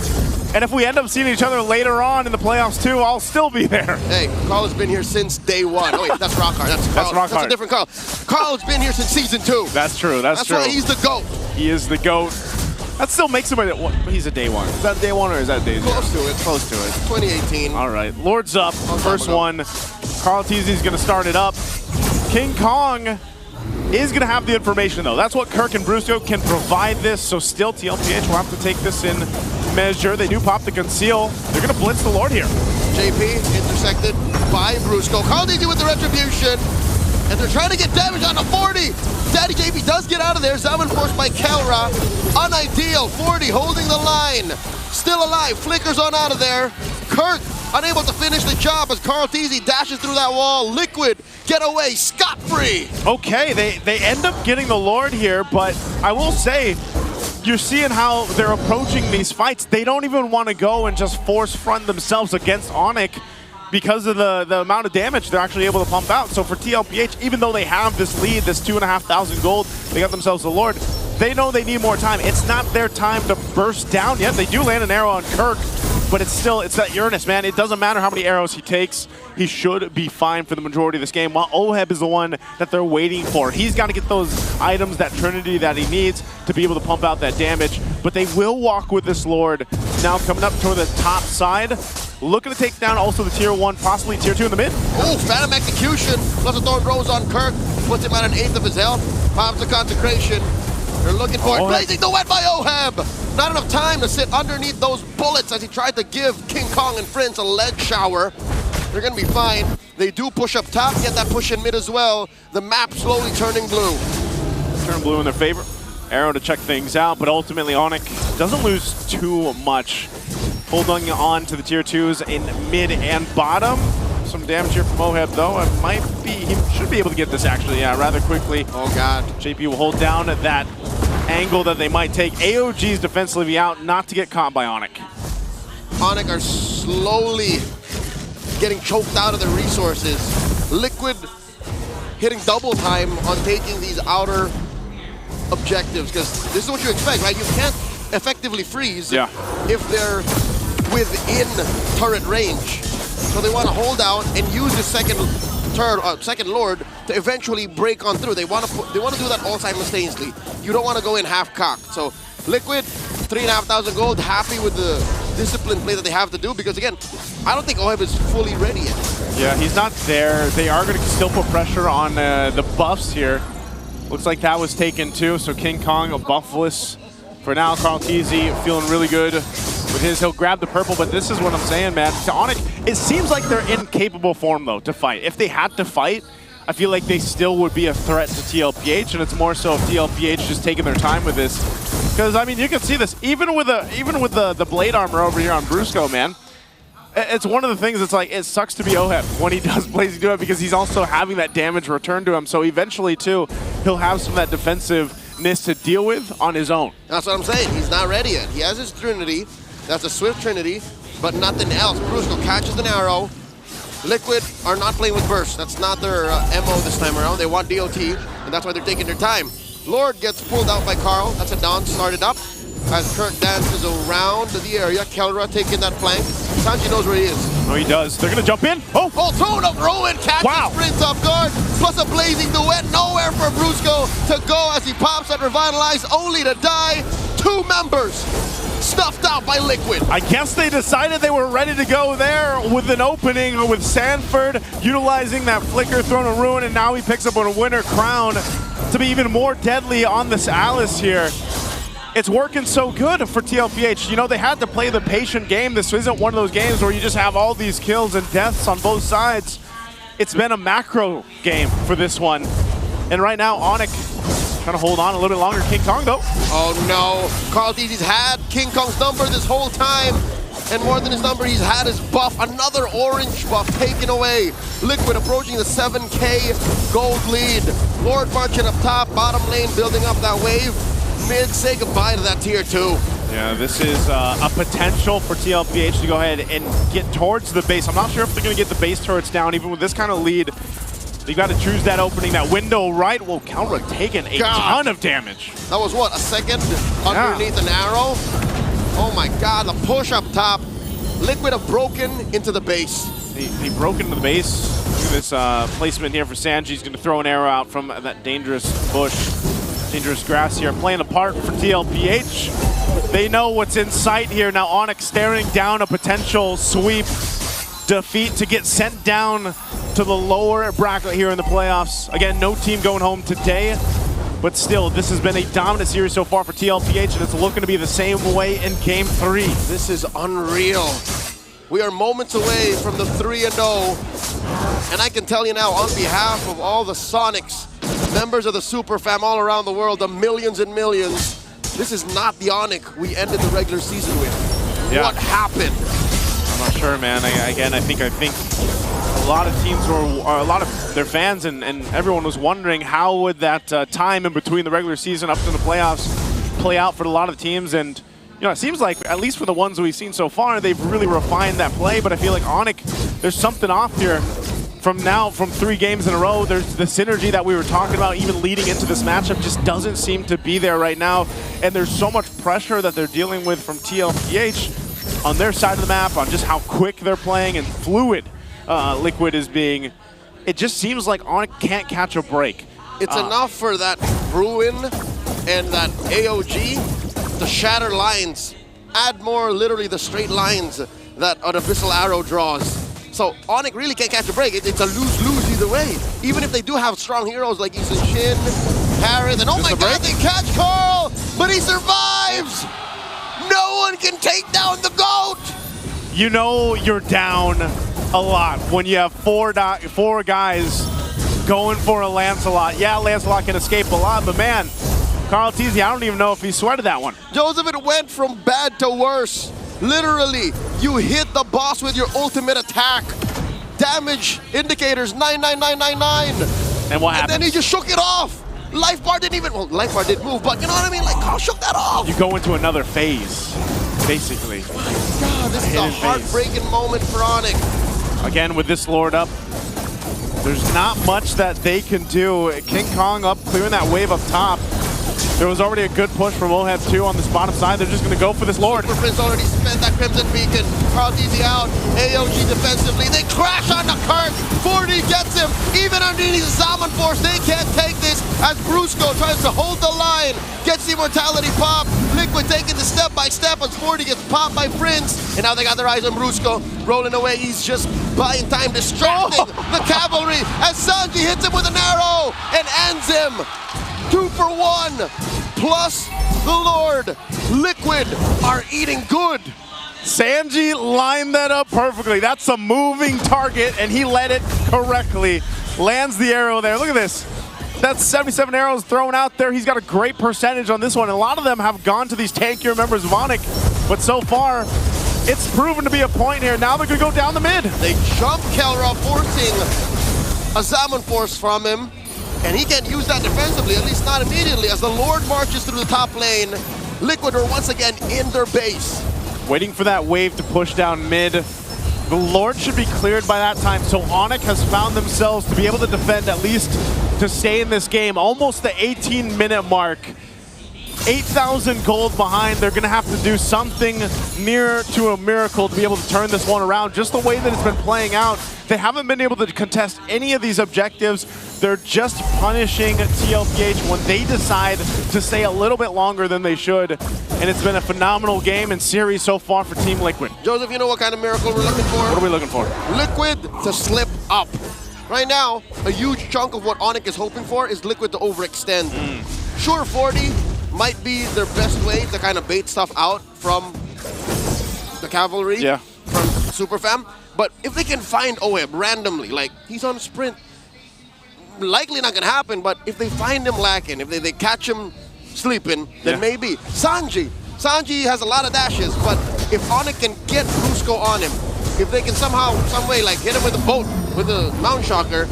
And if we end up seeing each other later on in the playoffs too, I'll still be there. Hey, Carl has been here since day 1. Oh wait, that's Rockhard. That's Rockhard. That's a different Carl. Carl's been here since season 2. That's true. That's true. That's why he's the GOAT. He is the GOAT. That still makes him he's a day 1. Is that day 1 or is that day 0? Close to it. Close to it. 2018. All right, Lord's up. First one. Carl Teasing's going to start it up. King Kong is going to have the information, though. That's what Kirk and Brusco can provide this, so still TLPH will have to take this in measure. They do pop the conceal. They're going to blitz the Lord here. JP intercepted by Brusco. Carl Teasing with the retribution, and they're trying to get damage on the 40. Daddy JP does get out of there. Zaman forced by Kelra. Unideal. 40 holding the line. Still alive. Flickers on out of there. Kirk unable to finish the job as Carl Teasing dashes through that wall. Liquid get away scot-free. Okay, they end up getting the Lord here, but I will say, you're seeing how they're approaching these fights. They don't even want to go and just force front themselves against ONIC because of the amount of damage they're actually able to pump out. So for TLPH, even though they have this lead, this 2,500 gold, they got themselves the Lord, they know they need more time. It's not their time to burst down yet. They do land an arrow on Kirk, but it's that Uranus, man. It doesn't matter how many arrows he takes. He should be fine for the majority of this game, while OHEB is the one that they're waiting for. He's got to get those items, that Trinity that he needs to be able to pump out that damage. But they will walk with this Lord. Now coming up toward the top side, looking to take down also the tier 1, possibly tier 2 in the mid. Oh, Phantom Execution, plus a Thorn Rose on Kirk. Puts him at an 1/8 of his health. Pops the Consecration. They're looking for it. Oh, Blazing the wet by Oheb. Not enough time to sit underneath those bullets as he tried to give King Kong and Prince a leg shower. They're going to be fine. They do push up top, get that push in mid as well. The map slowly turning blue. Turn blue in their favor. Arrow to check things out, but ultimately ONIC doesn't lose too much. Holding on to the tier 2s in mid and bottom. Some damage here from Oheb though. It might be, he should be able to get this actually, yeah, rather quickly. Oh God. JP will hold down at that angle that they might take. AOG's defensively out, not to get caught by ONIC. ONIC are slowly getting choked out of their resources. Liquid hitting double time on taking these outer objectives, because this is what you expect, right? You can't effectively freeze if they're within turret range. So they want to hold out and use the second Lord to eventually break on through. They want to do that all simultaneously. You don't want to go in half cocked. So Liquid, 3,500 gold, happy with the disciplined play that they have to do, because again, I don't think Oheb is fully ready yet. Yeah, he's not there. They are going to still put pressure on the buffs here. Looks like that was taken too, so King Kong buffless for now. Carl Teasy feeling really good with his. He'll grab the purple, but this is what I'm saying, man. To ONIC, it seems like they're in capable form though to fight. If they had to fight, I feel like they still would be a threat to TLPH, and it's more so if TLPH just taking their time with this. Because I mean, you can see this even with the blade armor over here on Brusco, man. It's one of the things that's like, it sucks to be Oheb when he does Blazing do it, because he's also having that damage returned to him. So eventually too, he'll have some of that defensiveness to deal with on his own. That's what I'm saying. He's not ready yet. He has his Trinity. That's a Swift Trinity, but nothing else. Brusco catches an arrow. Liquid are not playing with Burst. That's not their MO this time around. They want DOT, and that's why they're taking their time. Lord gets pulled out by Carl. That's a down, started up. As Kirk dances around the area, Kelra taking that flank. Sanji knows where he is. Oh, he does. They're going to jump in. Oh! Oh, thrown up. Rowan catches Prince off guard. Plus a blazing duet. Nowhere for Brusco to go as he pops at Revitalize, only to die. 2 members stuffed out by Liquid. I guess they decided they were ready to go there with an opening with Sanford utilizing that flicker, thrown a ruin, and now he picks up a winner crown to be even more deadly on this Alice here. It's working so good for TLPH. You know, they had to play the patient game. This isn't one of those games where you just have all these kills and deaths on both sides. It's been a macro game for this one. And right now, ONIC trying to hold on a little bit longer. King Kong, though. Oh, no. Carl Teasy's had King Kong's number this whole time. And more than his number, he's had his buff. Another orange buff taken away. Liquid approaching the 7K gold lead. Lord marching up top, bottom lane building up that wave. Mid, say goodbye to that tier 2. Yeah, this is a potential for TLPH to go ahead and get towards the base. I'm not sure if they're going to get the base turrets down, even with this kind of lead. They got to choose that opening, that window right. Well, Kelra taking a ton of damage. That was what, a second underneath an arrow? Oh my God, the push up top. Liquid have broken into the base. They broke into the base. Look at this placement here for Sanji. He's going to throw an arrow out from that dangerous bush. Dangerous grass here, playing a part for TLPH. They know what's in sight here. Now ONIC staring down a potential sweep defeat to get sent down to the lower bracket here in the playoffs. Again, no team going home today, but still, this has been a dominant series so far for TLPH, and it's looking to be the same way in Game 3. This is unreal. We are moments away from the 3-0, and I can tell you now, on behalf of all the Sonics, members of the Super Fam all around the world, the millions and millions, this is not the ONIC we ended the regular season with. Yeah. What happened? I'm not sure, man. I think a lot of teams or a lot of their fans and everyone was wondering how would that time in between the regular season up to the playoffs play out for a lot of teams. And you know, it seems like, at least for the ones we've seen so far, they've really refined that play. But I feel like ONIC, there's something off here. From 3 games in a row, there's the synergy that we were talking about even leading into this matchup just doesn't seem to be there right now. And there's so much pressure that they're dealing with from TLPH on their side of the map, on just how quick they're playing and fluid Liquid is being. It just seems like ONIC can't catch a break. It's enough for that Ruin and that AOG to shatter lines. Add more, literally, the straight lines that an Abyssal Arrow draws. So ONIC really can't catch a break. It's a lose-lose either way. Even if they do have strong heroes like Isun Shin, Harris, and oh my god, they catch Carl, but he survives! No one can take down the GOAT! You know you're down a lot when you have four guys going for a Lancelot. Yeah, Lancelot can escape a lot, but man, Carl Teasy, I don't even know if he sweated that one. Joseph, it went from bad to worse. Literally, you hit the boss with your ultimate attack. Damage indicators 99999. And what happened? And then he just shook it off. Life bar didn't even, well, life bar did move, but you know what I mean? Like, Carl shook that off. You go into another phase, basically. God, this is a heartbreaking moment for ONIC. Again, with this Lord up, there's not much that they can do. King Kong up, clearing that wave up top. There was already a good push from OHEB 2 on this bottom side. They're just going to go for this Lord. Super Prince already spent that Crimson Beacon. Carl Teasy out. AOG defensively. They crash on the Kirk. 40 gets him. Even underneath the Zaman Force, they can't take this as Brusco tries to hold the line. Gets the Immortality pop. Liquid taking the step by step as 40 gets popped by Prince. And now they got their eyes on Brusco. Rolling away. He's just buying time, distracting the cavalry as Sanji hits him with an arrow and ends him. 2 for 1, plus the Lord. Liquid are eating good. Sanji lined that up perfectly. That's a moving target, and he led it correctly. Lands the arrow there. Look at this. That's 77 arrows thrown out there. He's got a great percentage on this one. A lot of them have gone to these tankier members of ONIC, but so far, it's proven to be a point here. Now they're going to go down the mid. They jump Kelra, forcing a Zaman Force from him. And he can't use that defensively, at least not immediately, as the Lord marches through the top lane. Liquid are once again in their base. Waiting for that wave to push down mid. The Lord should be cleared by that time, so ONIC has found themselves to be able to defend, at least to stay in this game. Almost the 18-minute mark. 8,000 gold behind. They're going to have to do something near to a miracle to be able to turn this one around. Just the way that it's been playing out, they haven't been able to contest any of these objectives. They're just punishing TLPH when they decide to stay a little bit longer than they should. And it's been a phenomenal game and series so far for Team Liquid. Joseph, you know what kind of miracle we're looking for? What are we looking for? Liquid to slip up. Right now, a huge chunk of what ONIC is hoping for is Liquid to overextend. Sure, 40 might be their best way to kind of bait stuff out from the cavalry, from Super Fam. But if they can find OHEB randomly, like he's on a sprint, likely not gonna happen, but if they find him lacking, if they catch him sleeping, then maybe. Sanji has a lot of dashes, but if ONIC can get Brusco on him, if they can somehow, some way, like hit him with a boat, with a Mount Shocker,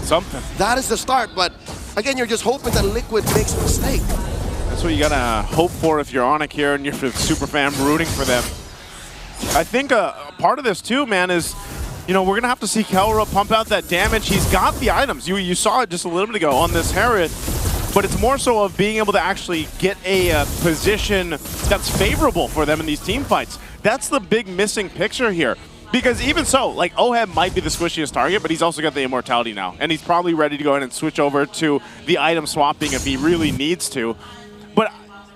that is the start. But again, you're just hoping that Liquid makes a mistake. That's what you gotta hope for if you're ONIC here and you're super fan rooting for them. I think a part of this too, man, is, you know, we're gonna have to see Kelra pump out that damage. He's got the items. You saw it just a little bit ago on this Herod, but it's more so of being able to actually get a position that's favorable for them in these team fights. That's the big missing picture here. Because even so, like, OHEB might be the squishiest target, but he's also got the immortality now. And he's probably ready to go ahead and switch over to the item swapping if he really needs to. But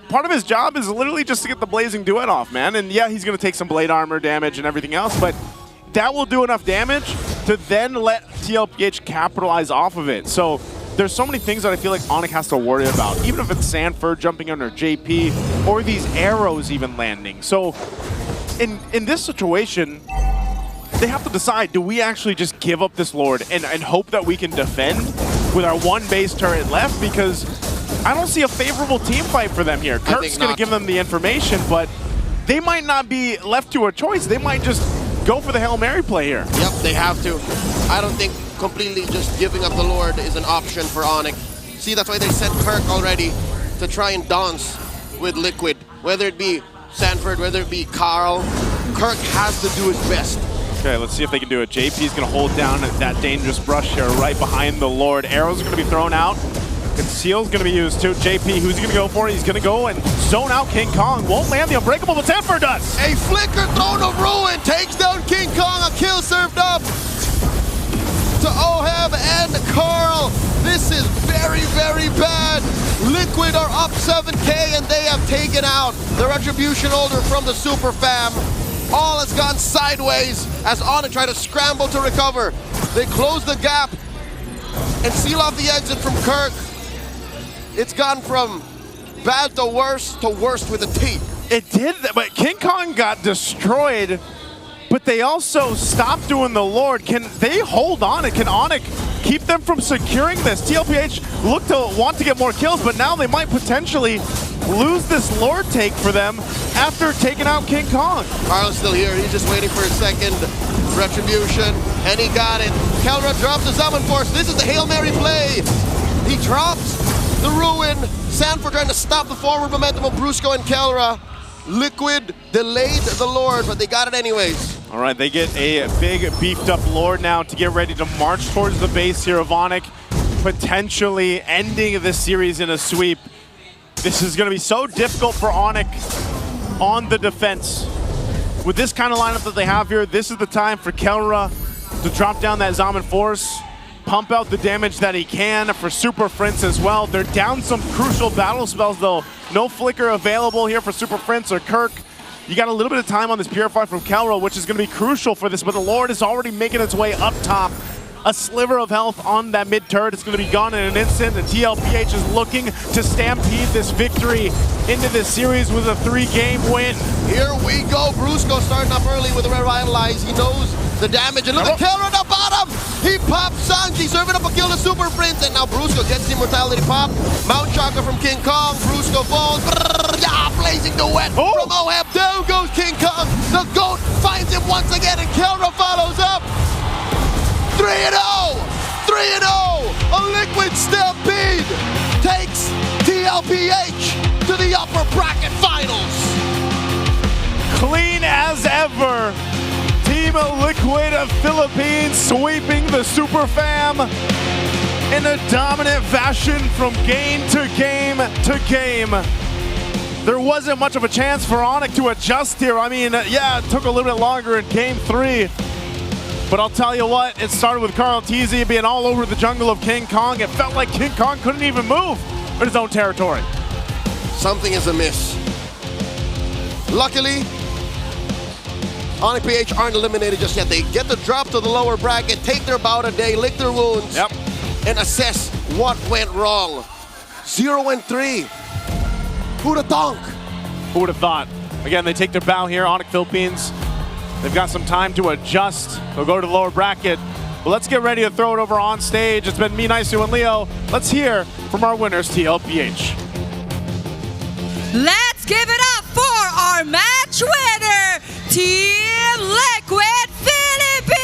part of his job is literally just to get the Blazing Duet off, man. And yeah, he's going to take some blade armor damage and everything else, but that will do enough damage to then let TLPH capitalize off of it. So there's so many things that I feel like ONIC has to worry about, even if it's Sanford jumping under JP or these arrows even landing. So in this situation, they have to decide, do we actually just give up this Lord and hope that we can defend with our one base turret left? Because I don't see a favorable team fight for them here. Kirk's going to give them the information, but they might not be left to a choice. They might just go for the Hail Mary play here. Yep, they have to. I don't think completely just giving up the Lord is an option for ONIC. See, that's why they sent Kirk already to try and dance with Liquid. Whether it be Sanford, whether it be Carl, Kirk has to do his best. Okay, let's see if they can do it. JP's going to hold down that dangerous brush here right behind the Lord. Arrows are going to be thrown out. Conceal's going to be used too. JP, who's he going to go for? He's going to go and zone out King Kong. Won't land the Unbreakable, but Sanford does. A flicker thrown of ruin takes down King Kong. A kill served up to OHEB and Carl. This is very, very bad. Liquid are up 7K and they have taken out the Retribution Holder from the Super Fam. All has gone sideways as ONIC try to scramble to recover. They close the gap and seal off the exit from Kirk. It's gone from bad to worst with a T. It did, but King Kong got destroyed, but they also stopped doing the Lord. Can they hold on? And can ONIC keep them from securing this? TLPH look to want to get more kills, but now they might potentially lose this Lord take for them after taking out King Kong. Carl's still here. He's just waiting for his second retribution, and he got it. Kelra drops the Summon Force. This is the Hail Mary play. He drops the Ruin. Sanford trying to stop the forward momentum of Brusco and Kelra. Liquid delayed the Lord, but they got it anyways. All right, they get a big beefed up Lord now to get ready to march towards the base here of ONIC, potentially ending this series in a sweep. This is going to be so difficult for ONIC on the defense. With this kind of lineup that they have here, this is the time for Kelra to drop down that Zaman Force, pump out the damage that he can for Super Prince as well. They're down some crucial battle spells though. No Flicker available here for Super Prince or Kirk. You got a little bit of time on this Purify from Kelra, which is going to be crucial for this, but the Lord is already making its way up top. A sliver of health on that mid turret. It's going to be gone in an instant, and TLPH is looking to stampede this victory into this series with a 3-game win. Here we go. Brusco starting up early with the Revitalize. He knows the damage. And look at Kelra on the bottom. He pops Sanji, serving up a kill to Super Prince. And now Brusco gets the Immortality pop. Mount Chakra from King Kong. Brusco falls. Yeah, blazing the wet from OHEB. Down goes King Kong. The GOAT finds him once again, and Kelra follows up. 3-0! 3-0! A Liquid Stampede takes TLPH to the upper bracket finals. Clean as ever. Team Liquid of Philippines sweeping the Super Fam in a dominant fashion from game to game to game. There wasn't much of a chance for ONIC to adjust here. I mean, yeah, it took a little bit longer in game 3. But I'll tell you what, it started with Carl TZ being all over the jungle of King Kong. It felt like King Kong couldn't even move in his own territory. Something is amiss. Luckily, ONIC PH aren't eliminated just yet. They get the drop to the lower bracket, take their bout a day, lick their wounds, and assess what went wrong. 0-3. Who'da thunk? Who would have thought? Again, they take their bow here, ONIC Philippines. They've got some time to adjust. They'll go to the lower bracket. Well, let's get ready to throw it over on stage. It's been me, Naisu, and Leo. Let's hear from our winners, TLPH. Let's give it up for our match winner, Team Liquid Philippines!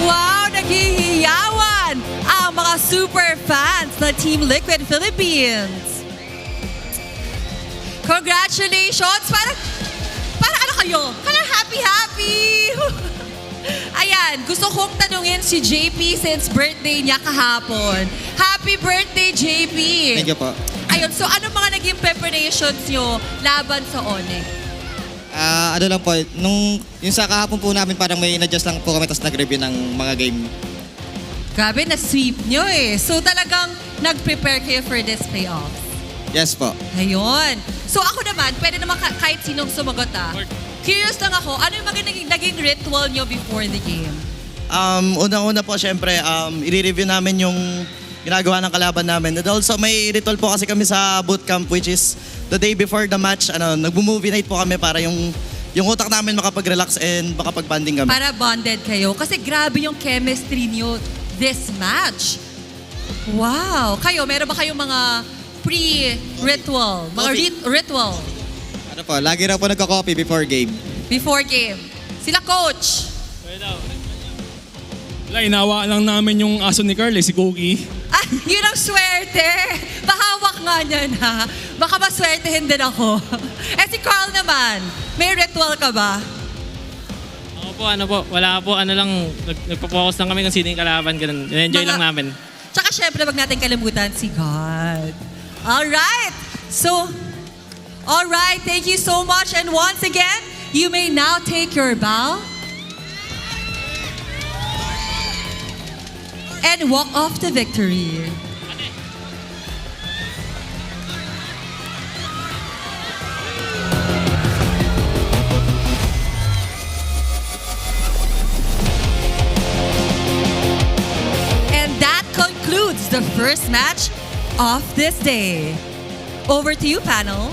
Wow, naghihiyawan ang mga super fans na Team Liquid Philippines. Congratulations! Parang ano kayo? Parang happy-happy! Ayan, gusto kong tanungin si JP since birthday niya kahapon. Happy birthday, JP! Thank you po. Ayun, so ano mga naging preparations nyo laban sa ONIC? Ano lang po, yung sa kahapon po namin parang may in-adjust lang po kami tapos nag-review ng mga game. Grabe, na-sweep nyo eh. So talagang nag-prepare kayo for this playoff? Yes po. Ayun. So ako naman, pwede naman kahit sinong sumagot Curious lang ako, ano yung mga naging ritual nyo before the game? Unang-una po, syempre, i-review namin yung ginagawa ng kalaban namin. And also, may ritual po kasi kami sa bootcamp, which is the day before the match, nag-movie night po kami para yung utak namin makapag-relax and makapag-banding kami. Para bonded kayo. Kasi grabe yung chemistry nyo this match. Wow! Kayo, meron ba kayong mga pre-ritual? Mga ritual? Ano po, lagi raw po nagka-coffee before game. Before game. Sila coach. Wala, inawa lang namin yung aso ni Carl, si Cookie. Ah, yun ang swerte. Bahawak nga niyan ha. Baka maswertehin din ako. Si Carl naman, may ritual ka ba? Ako po, wala po, nagpo-focus lang kami kung sino yung kalaban, ganun. Enjoy lang namin. Tsaka syempre, wag natin kalimutan si God. Alright! So, alright, thank you so much. And once again, you may now take your bow and walk off to victory. And that the first match of this day. Over to you, panel.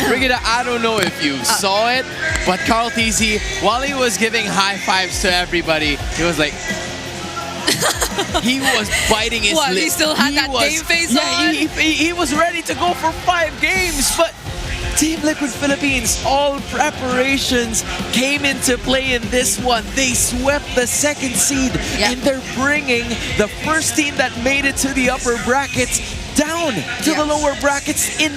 Brigida, I don't know if you saw it, but Carl TZ, while he was giving high fives to everybody, he was like, he was biting his What, lip. he still had that game face on? He was ready to go for 5 games, but Team Liquid Philippines, all preparations came into play in this one. They swept the 2nd seed, and they're bringing the first team that made it to the upper brackets down to the lower brackets in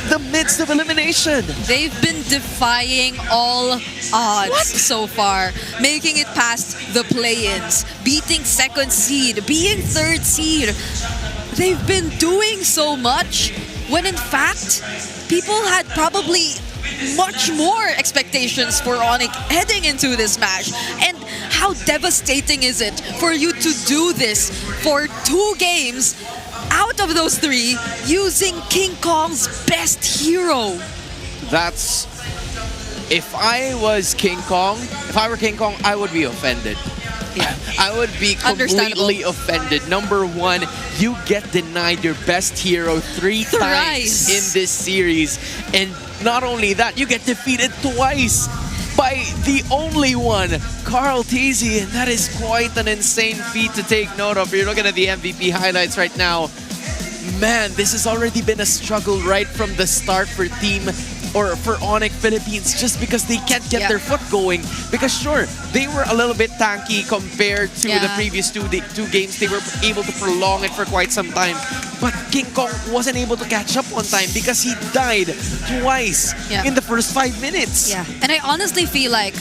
the midst of elimination. They've been defying all odds so far, making it past the play-ins, beating 2nd seed, being 3rd seed. They've been doing so much when in fact, people had probably much more expectations for ONIC heading into this match. And how devastating is it for you to do this for 2 games out of those 3 using King Kong's best hero? That's... If I was King Kong, I would be offended. Yeah. I would be completely offended. Number 1, you get denied your best hero 3 times in this series. And not only that, you get defeated twice by the only one, Carl TZ. And that is quite an insane feat to take note of. You're looking at the MVP highlights right now. Man, this has already been a struggle right from the start for ONIC Philippines, just because they can't get their foot going. Because sure, they were a little bit tanky compared to the previous two games. They were able to prolong it for quite some time. But King Kong wasn't able to catch up on time because he died twice in the first 5 minutes. Yeah, and I honestly feel like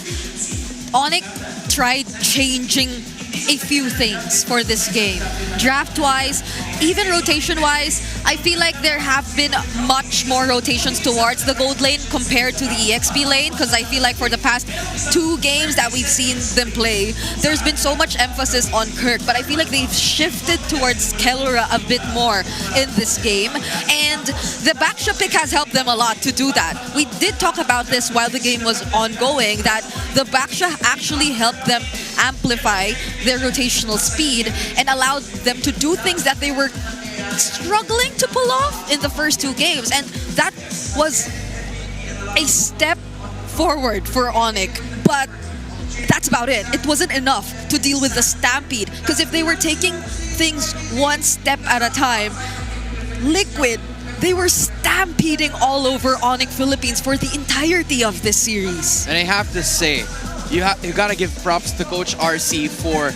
ONIC tried changing a few things for this game. Draft-wise, even rotation-wise, I feel like there have been much more rotations towards the gold lane compared to the EXP lane, because I feel like for the past 2 games that we've seen them play, there's been so much emphasis on Kirk, but I feel like they've shifted towards Kellora a bit more in this game, and the backshot pick has helped them a lot to do that. We did talk about this while the game was ongoing, that the backshot actually helped them amplify their rotational speed and allowed them to do things that they were struggling to pull off in the first 2 games. And that was a step forward for ONIC, but that's about it. It wasn't enough to deal with the stampede, because if they were taking things 1 step at a time, Liquid, they were stampeding all over ONIC Philippines for the entirety of this series. And I have to say, you gotta give props to Coach RC for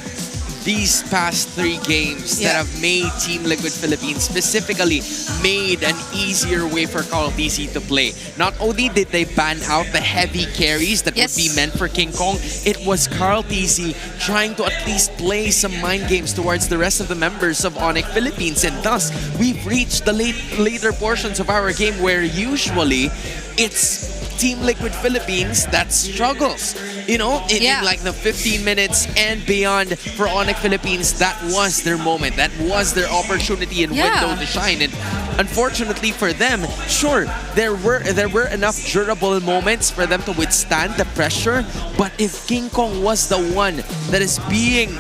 these past 3 games that have made Team Liquid Philippines, specifically made an easier way for Carl TZ to play. Not only did they ban out the heavy carries that would be meant for King Kong, it was Carl TZ trying to at least play some mind games towards the rest of the members of ONIC Philippines. And thus, we've reached the later portions of our game where usually it's Team Liquid Philippines that struggles. You know, in like the 15 minutes and beyond for ONIC Philippines, that was their moment. That was their opportunity and window to shine. And unfortunately for them, sure, there were enough durable moments for them to withstand the pressure. But if King Kong was the one that is being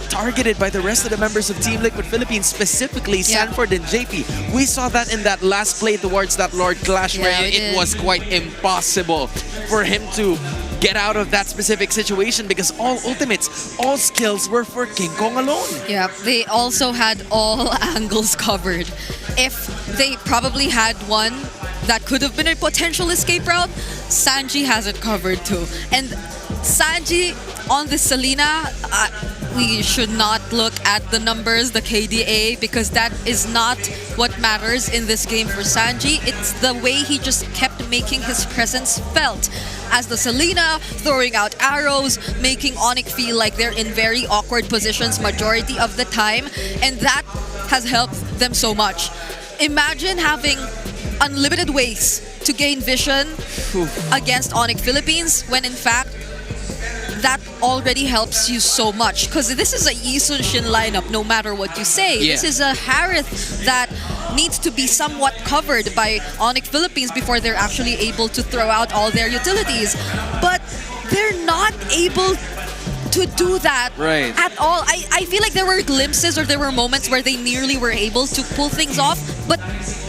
targeted by the rest of the members of Team Liquid Philippines, specifically Sanford and JP. We saw that in that last play towards that Lord Clash where it was quite impossible for him to get out of that specific situation because all ultimates, all skills were for King Kong alone. Yeah, they also had all angles covered. If they probably had one that could have been a potential escape route, Sanji has it covered too. And Sanji on the Selena, we should not look at the numbers, the KDA, because that is not what matters in this game for Sanji. It's the way he just kept making his presence felt. As the Selena, throwing out arrows, making ONIC feel like they're in very awkward positions majority of the time, and that has helped them so much. Imagine having unlimited ways to gain vision against ONIC Philippines when in fact that already helps you so much, because this is a Yi Sun Shin lineup no matter what you say. This is a Harith that needs to be somewhat covered by ONIC Philippines before they're actually able to throw out all their utilities. But they're not able to do that Right. at all. I feel like there were glimpses or there were moments where they nearly were able to pull things off, but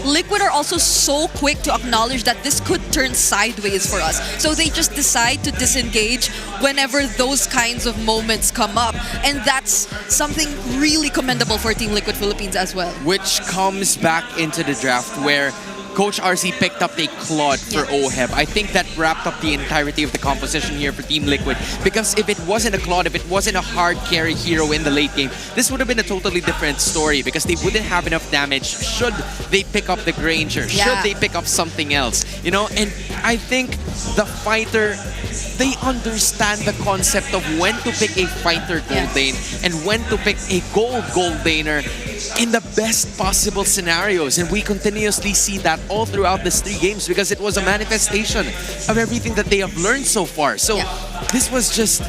Liquid are also so quick to acknowledge that this could turn sideways for us. So they just decide to disengage whenever those kinds of moments come up. And that's something really commendable for Team Liquid Philippines as well. Which comes back into the draft where Coach RC picked up a Claude for OHEB. I think that wrapped up the entirety of the composition here for Team Liquid. Because if it wasn't a Claude, if it wasn't a hard carry hero in the late game, this would have been a totally different story because they wouldn't have enough damage should they pick up the Granger, should they pick up something else. You know, and I think the fighter, they understand the concept of when to pick a fighter Goldane and when to pick a Goldaner in the best possible scenarios. And we continuously see that all throughout these 3 games because it was a manifestation of everything that they have learned so far. So this was just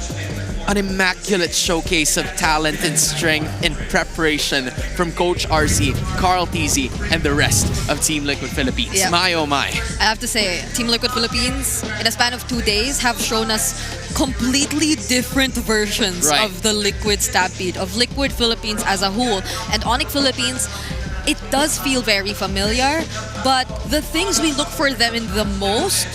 an immaculate showcase of talent and strength and preparation from Coach RC, Carl TZ, and the rest of Team Liquid Philippines. Yeah. My oh my. I have to say, Team Liquid Philippines, in a span of 2 days, have shown us completely different versions of the Liquid Stampede, of Liquid Philippines as a whole. And ONIC Philippines, it does feel very familiar, but the things we look for them in the most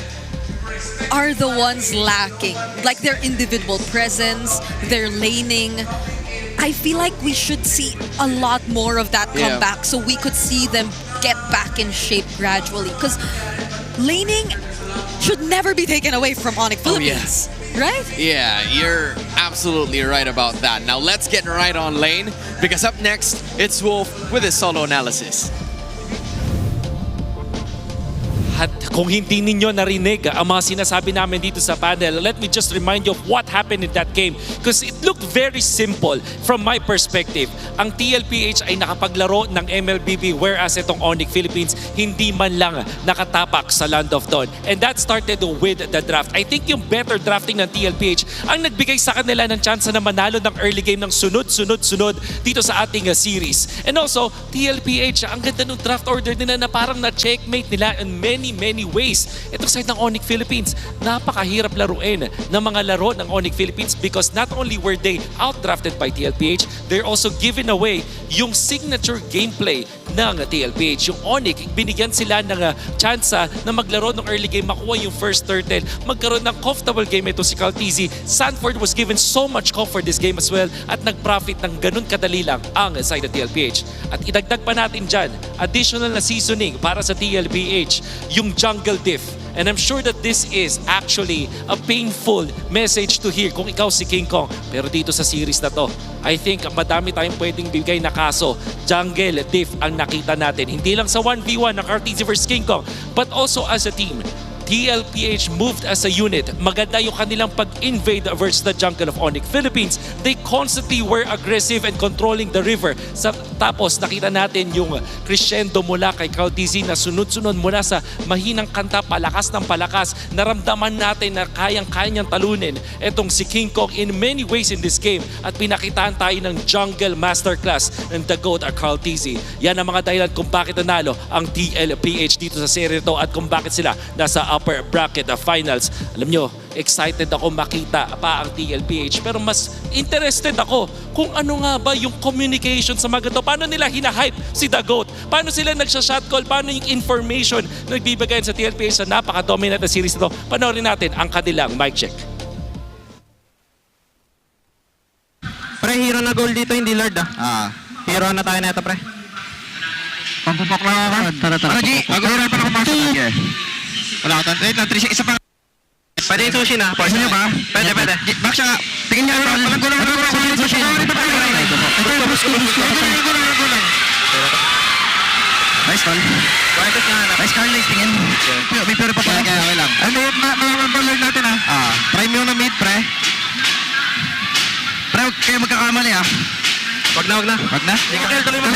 are the ones lacking. Like their individual presence, their laning. I feel like we should see a lot more of that come back so we could see them get back in shape gradually. Because laning should never be taken away from ONIC Philippines. Right? Yeah, you're absolutely right about that. Now let's get right on lane because up next, it's Wolf with his solo analysis. At kung hindi ninyo narinig ang mga sinasabi namin dito sa panel, let me just remind you of what happened in that game. Because it looked very simple from my perspective. Ang TLPH ay nakapaglaro ng MLBB whereas itong ONIC Philippines hindi man lang nakatapak sa Land of Dawn. And that started with the draft. I think yung better drafting ng TLPH ang nagbigay sa kanila ng chance na manalo ng early game ng sunod-sunod dito sa ating series. And also, TLPH, ang ganda ng draft order nila na parang na-checkmate nila in many ways. Ito side ng ONIC Philippines, napakahirap laruin ng mga laro ng ONIC Philippines because not only were they outdrafted by TLPH, they're also giving away yung signature gameplay ng TLPH. Yung ONIC, binigyan sila ng chance na maglaro ng early game, makuha yung first turtle, magkaroon ng comfortable game ito si Carl TZ. Sanford was given so much comfort this game as well at nag-profit ng ganun kadali lang ang side ng TLPH. At idagdag pa natin dyan, additional na seasoning para sa TLPH, yung jungle diff. And I'm sure that this is actually a painful message to hear kung ikaw si King Kong. Pero dito sa series na to, I think madami tayong pwedeng bigay na kaso. Jungle diff ang nakita natin. Hindi lang sa 1v1 ng RTZ vs King Kong, but also as a team. TLPH moved as a unit. Maganda yung kanilang pag-invade versus the jungle of ONIC Philippines. They constantly were aggressive and controlling the river. Tapos nakita natin yung crescendo mula kay Carl TZ na sunod-sunod mula sa mahinang kanta, palakas ng palakas. Naramdaman natin na kayang-kaya niyang talunin itong si King Kong in many ways in this game. At pinakitaan tayo ng jungle masterclass ng The GOAT at Carl TZ. Yan ang mga dahilan kung bakit nanalo ang TLPH dito sa serye to at kung bakit sila nasa upper bracket of finals. Alam nyo, excited ako makita pa ang TLPH pero mas interested ako kung ano nga ba yung communication sa mga to. Paano nila hinahype si The GOAT? Paano sila nagsha-shot call? Paano yung information na nagbibigay sa TLPH sa napaka-dominant na series na to? Panoorin natin ang kanilang mic check. Pre, hero na goal dito, hindi Lord Hero na tayo na ito, pre. Pampupok lang ako. Tara. Ano, G? Mag-hero pa na kumasok. Wala ko tanto. Wait lang, Tricia, isa pa. Pwede yung sushi na. Pwede nyo ba? Pwede. Back siya. Tingin niya. Walang gulang. Sushi. Nice call. Nice call, nice tingin. May pero pa pala. Okay lang. Ano yun? Malaman natin Prime yung na mid, pre. Pre, kayo magkakamali Wag na. Tuloy mo.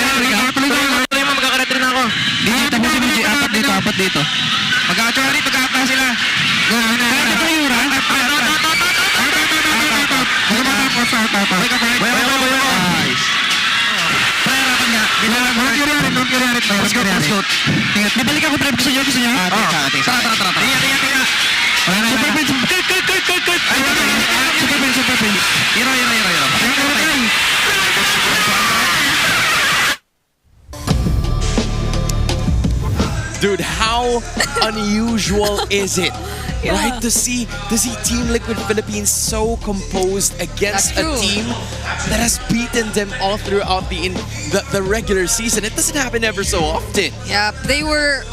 Magkakaretry na ako. Dito, tapusin mo yung apat dito. Mag-actually, mag-aap na sila. Kaya ito yung run. Pre-harapan nga. Don't carry it. Let's go. May balik ako, pre. Gusto nyo? Tara. Tingnan. Super Dude, how unusual is it? Yeah. Right, to see Team Liquid Philippines so composed against a team that has beaten them all throughout the regular season. It doesn't happen ever so often. Yeah, they were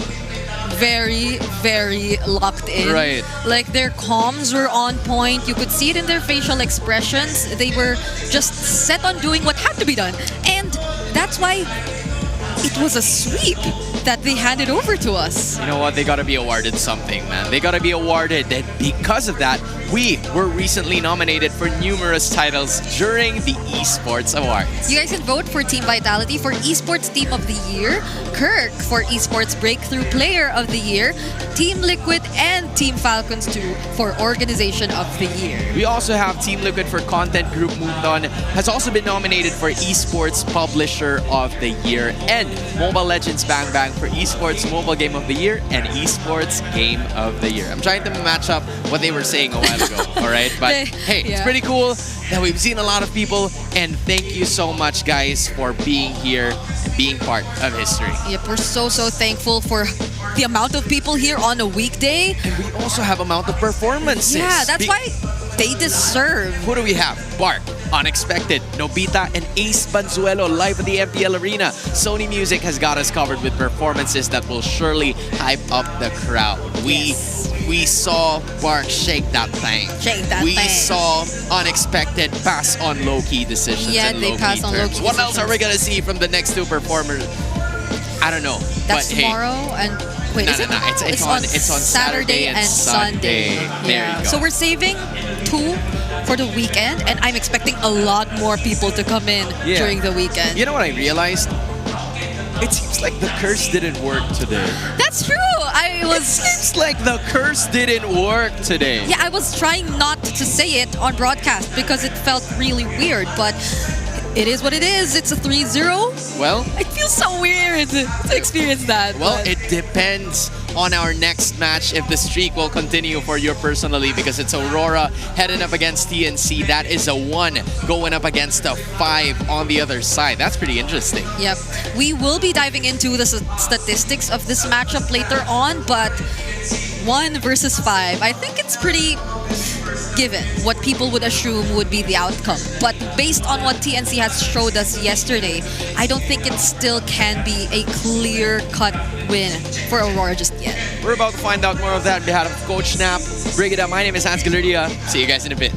very, very locked in. Right. Like their comms were on point. You could see it in their facial expressions. They were just set on doing what had to be done. And that's why it was a sweep that they handed over to us. You know what? They gotta be awarded something, man. They gotta be awarded. And because of that, we were recently nominated for numerous titles during the Esports Awards. You guys can vote for Team Vitality for Esports Team of the Year, Kirk for Esports Breakthrough Player of the Year, Team Liquid and Team Falcons 2 for Organization of the Year. We also have Team Liquid for Content Group Mundon, has also been nominated for Esports Publisher of the Year, and Mobile Legends Bang Bang for Esports Mobile Game of the Year and Esports Game of the Year. I'm trying to match up what they were saying a while ago, all right? But hey, it's pretty cool that we've seen a lot of people, and thank you so much, guys, for being here and being part of history. Yep, we're so thankful for the amount of people here on a weekday. And we also have amount of performances. Yeah, that's why they deserve. Who do we have? Bark, Unexpected, Nobita, and Ace Banzuelo live at the MPL Arena. Sony Music has got us covered with performances that will surely hype up the crowd. We saw Bark shake that thing. We saw Unexpected pass on low-key decisions. Yeah, and they low-key pass on terms. low-key What else are we gonna see from the next two performers? I don't know. That's but tomorrow and wait, no, is it no, tomorrow? it's on Saturday and Sunday. There you go. So we're saving 2 for the weekend, and I'm expecting a lot more people to come in during the weekend. You know what I realized? It seems like the curse didn't work today. That's true. It seems like the curse didn't work today. Yeah, I was trying not to say it on broadcast because it felt really weird, but it is what it is. It's a 3-0. Well, it feels so weird to experience that. Well, it depends on our next match if the streak will continue for you personally, because it's Aurora heading up against TNC. That is a 1 going up against a 5 on the other side. That's pretty interesting. Yep. We will be diving into the statistics of this matchup later on, but 1 versus 5, I think it's pretty given what people would assume would be the outcome. But based on what TNC has showed us yesterday, I don't think it still can be a clear-cut win for Aurora just yet. We're about to find out more of that on behalf of Coach Snap. Brigida, my name is Hans Galudia. See you guys in a bit.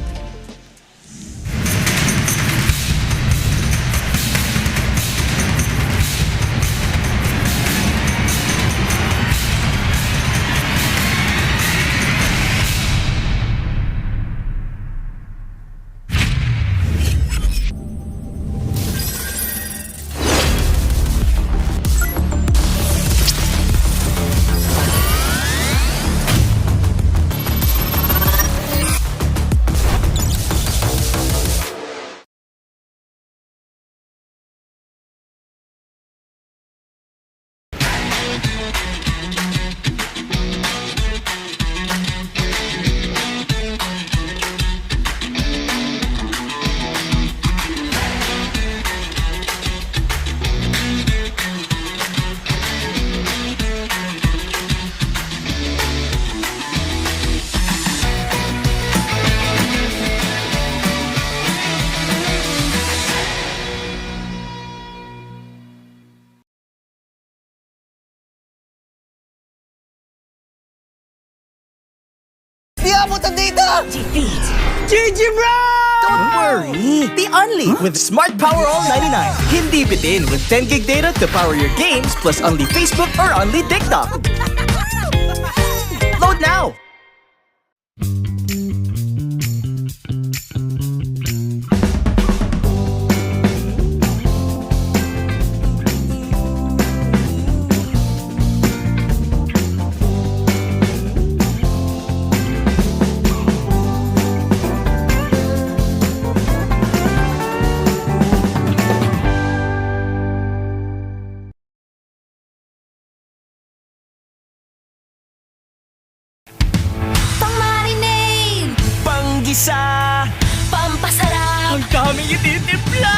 Di abutan dito! GG bro! Don't worry! Be unleashed with Smart Power All 99. Hindi bitin with 10 gig data to power your games plus only Facebook or only TikTok. Load now! Pang-marinade, Panggisa, aming ititimpla!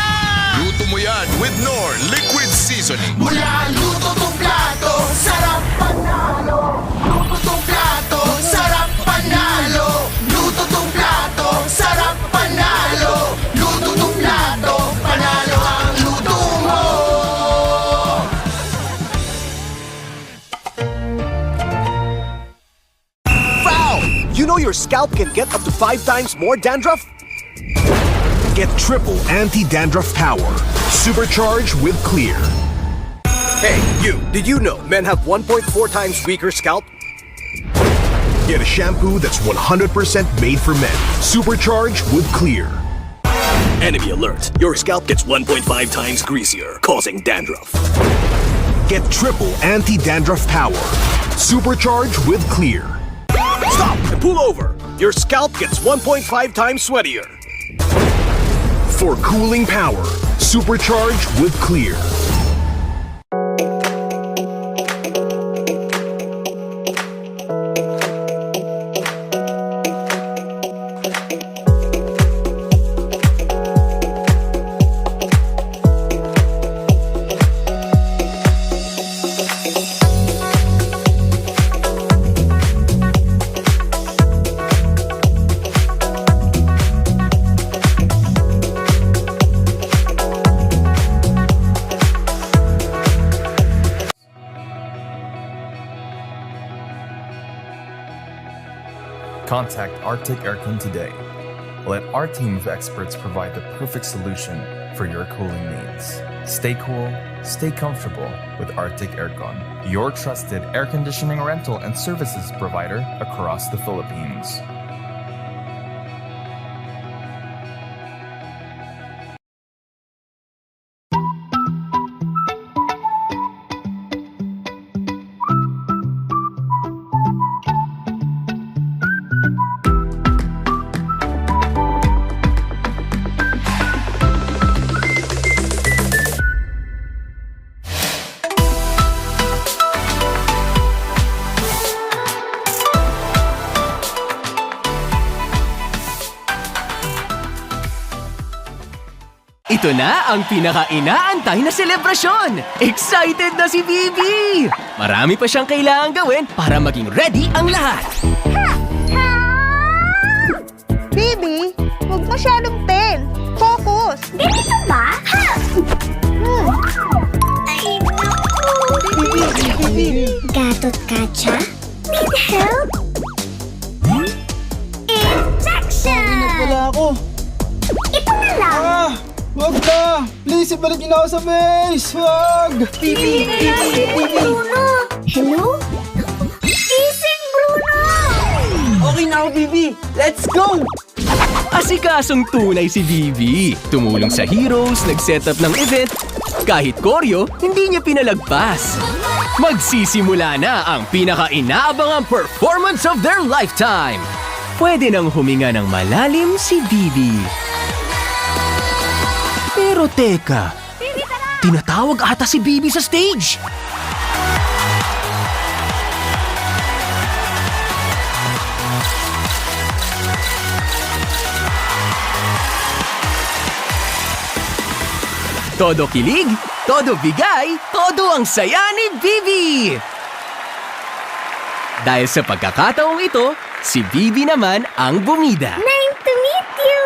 Luto mo yan with Knorr Liquid Seasoning. Mula luto tong plato, sarap panalo. Luto tong plato, sarap panalo. Luto tong plato, sarap panalo. Luto tong plato, panalo ang luto mo. Foul! You know your scalp can get up to 5 times more dandruff? Get triple anti-dandruff power. Supercharged with Clear. Hey, you, did you know men have 1.4 times weaker scalp? Get a shampoo that's 100% made for men. Supercharged with Clear. Enemy alert. Your scalp gets 1.5 times greasier, causing dandruff. Get triple anti-dandruff power. Supercharged with Clear. Stop and pull over. Your scalp gets 1.5 times sweatier. For cooling power, supercharged with Clear. Contact Arctic Aircon today. Let our team of experts provide the perfect solution for your cooling needs. Stay cool, stay comfortable with Arctic Aircon, your trusted air conditioning rental and services provider across the Philippines. Ito na ang pinaka-inaantay na selebrasyon! Excited na si Bibi! Marami pa siyang kailangang gawin para maging ready ang lahat. Bibi, huwag masyadong pen. Focus. Ganito ba? Ay, naku. Bibi. Gatot kacha? Need help? Injection! Ingat pala ako. Ito na lang. Wag na! Please, ibalik niyo na ako sa base! Wag! Bibi! Bruno! Hello? Gising, Bruno! Okay na ako, Bibi! Let's go! Asikasong tunay si Bibi. Tumulong sa heroes, nag-set up ng event. Kahit koryo, hindi niya pinalagpas. Magsisimula na ang pinaka-inaabangang performance of their lifetime. Pwede nang huminga ng malalim si Bibi. Pero teka, tinatawag ata si Bibi sa stage. Todo kilig, todo bigay, todo ang saya ni Bibi. Dahil sa pagkakataong ito, si Bibi naman ang bumida. Nice to meet you!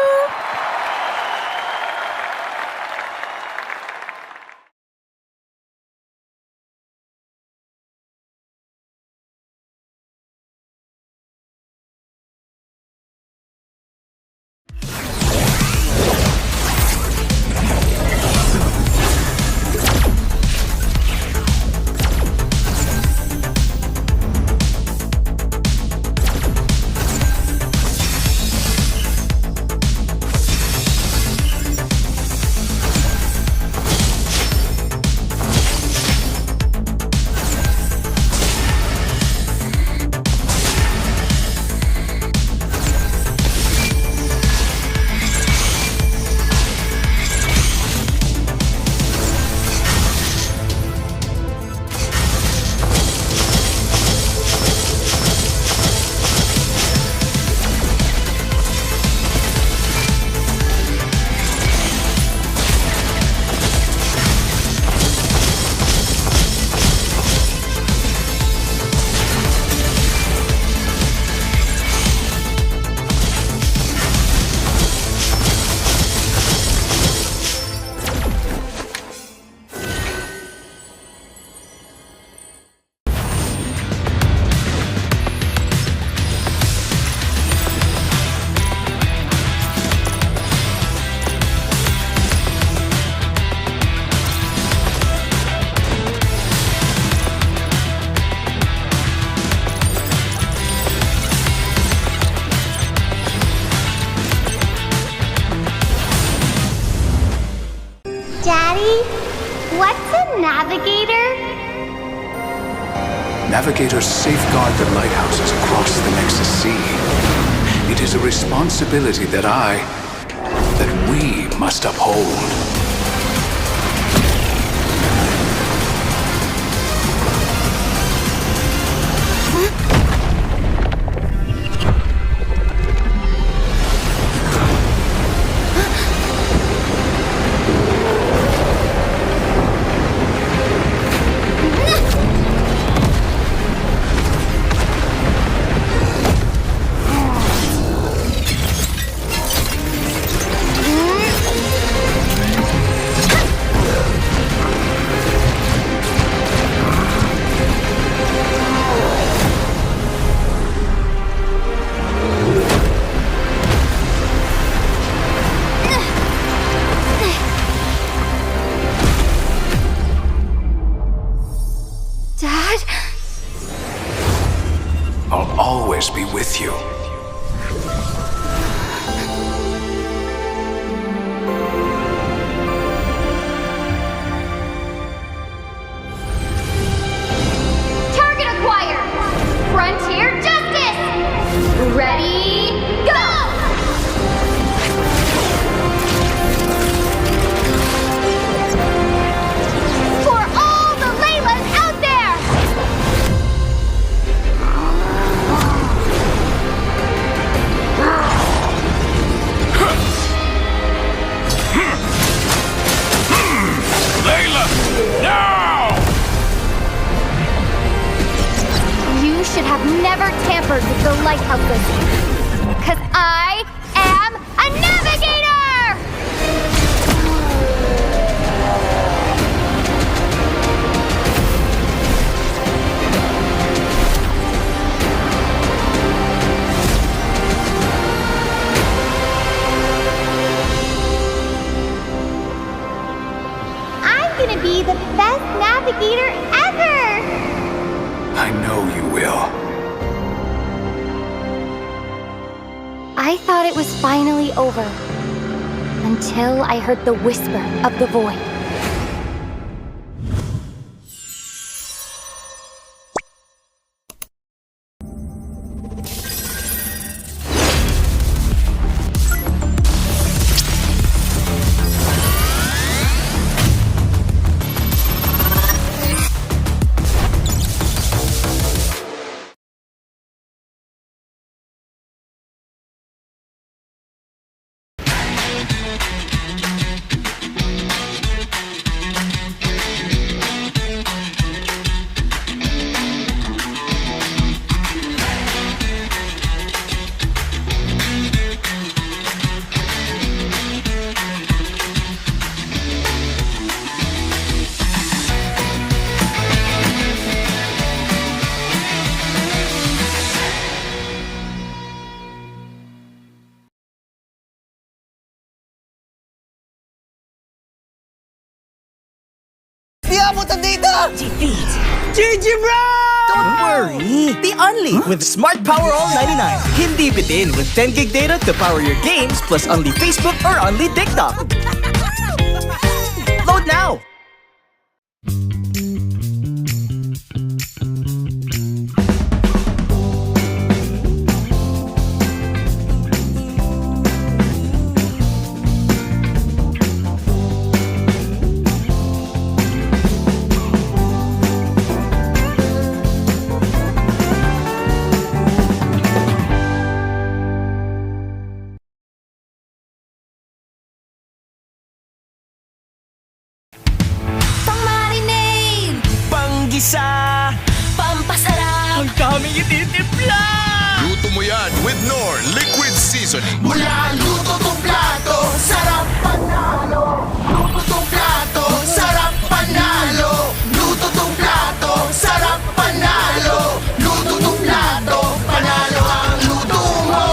What's a navigator? Navigators safeguard the lighthouses across the Nexus Sea. It is a responsibility that we must uphold. Dad? I'll always be with you. Target acquired! Frontier Justice! Ready, go! For all the Laylas out there! Layla, now! You should have never tampered with the lighthouses. Cause I am a navigator! I'm gonna be the best navigator ever! I know you will. I thought it was finally over. Until I heard the whisper of the void. Di abutan dito! GG bro! Don't worry! Be unleashed with Smart Power All 99. Hindi bitin with 10 gig data to power your games plus only Facebook or only TikTok. Load now! Panggisa! Pampasarap! Ang daming ititimpla! Luto mo yan with Knorr Liquid Seasoning. Mula luto tong plato, sarap panalo. Luto tong plato, sarap panalo. Luto tong plato, sarap panalo. Luto tong plato, panalo ang luto mo.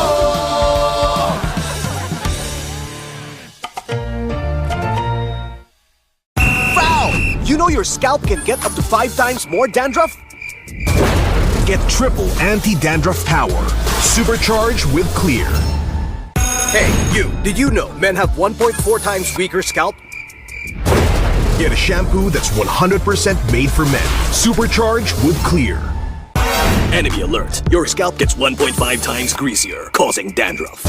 Foul! You know your scalp can get up to 5 times more dandruff? Get triple anti-dandruff power. Supercharged with Clear. Hey, you! Did you know men have 1.4 times weaker scalp? Get a shampoo that's 100% made for men. Supercharged with Clear. Enemy alert. Your scalp gets 1.5 times greasier, causing dandruff.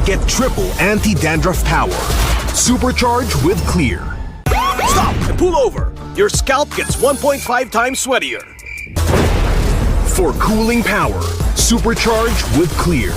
Get triple anti-dandruff power. Supercharged with Clear. Stop and pull over. Your scalp gets 1.5 times sweatier. For cooling power. Supercharged with Clear.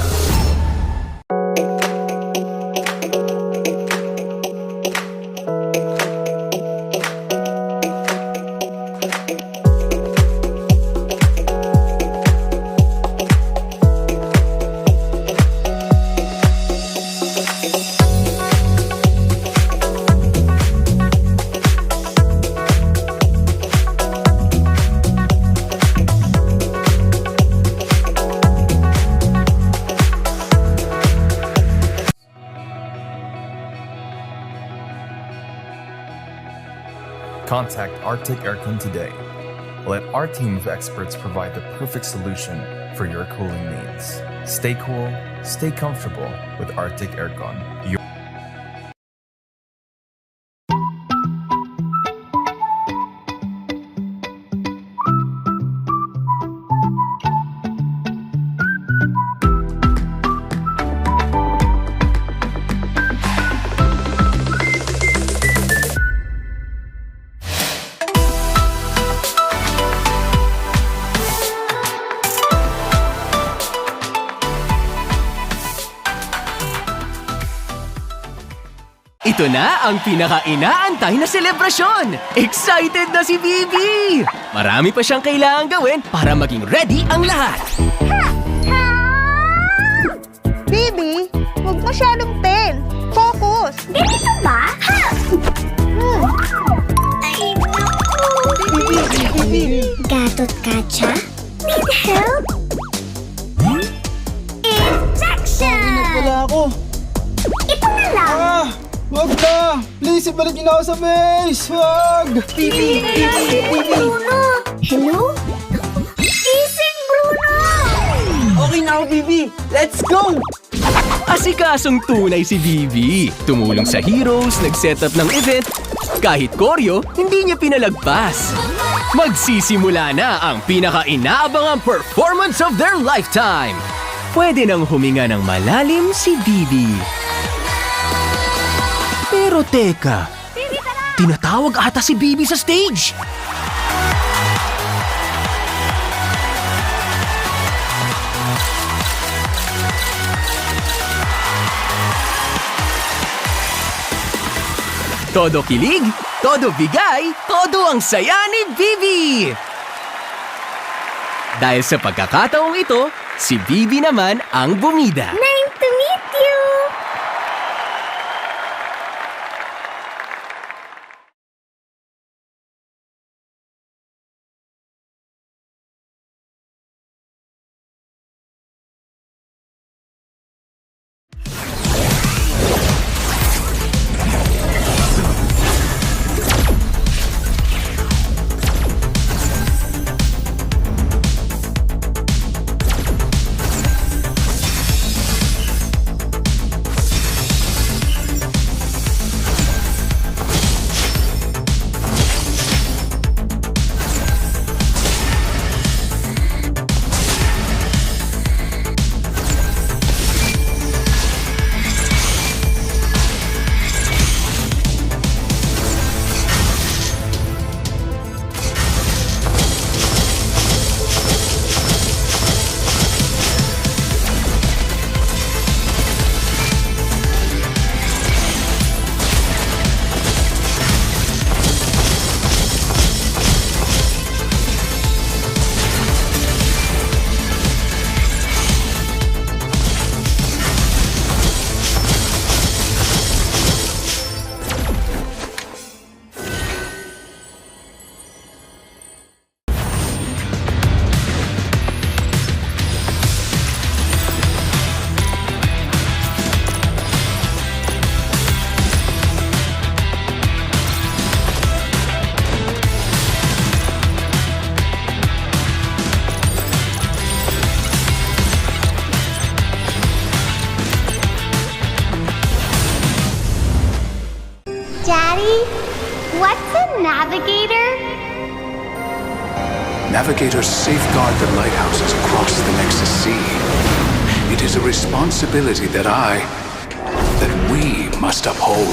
Contact Arctic Aircon today. Let our team of experts provide the perfect solution for your cooling needs. Stay cool, stay comfortable with Arctic Aircon. Ito na ang pinaka-inaantay na selebrasyon! Excited na si Bibi! Marami pa siyang kailangan gawin para maging ready ang lahat. Bibi, huwag masyadong pen. Focus! Ganito ba? Ha! Ay, naku! Bibi! Gatot kacha? Need help? Injection! Wala ako. Ito na lang! Wag na! Please, ibalik niyo na ako sa base! Wag! Bibi! Bruno! Hello? Gising, Bruno! Okay na ako, Bibi! Let's go! Asikasong tunay si Bibi. Tumulong sa heroes, nag-set up ng event. Kahit koryo, hindi niya pinalagpas. Magsisimula na ang pinaka-inaabangang performance of their lifetime. Pwede nang huminga ng malalim si Bibi. Pero teka, tinatawag ata si Bibi sa stage. Todo kilig, todo bigay, todo ang saya ni Bibi. Dahil sa pagkakataong ito, si Bibi naman ang bumida. Nice to meet you! What's a navigator? Navigators safeguard the lighthouses across the Nexus Sea. It is a responsibility that we must uphold.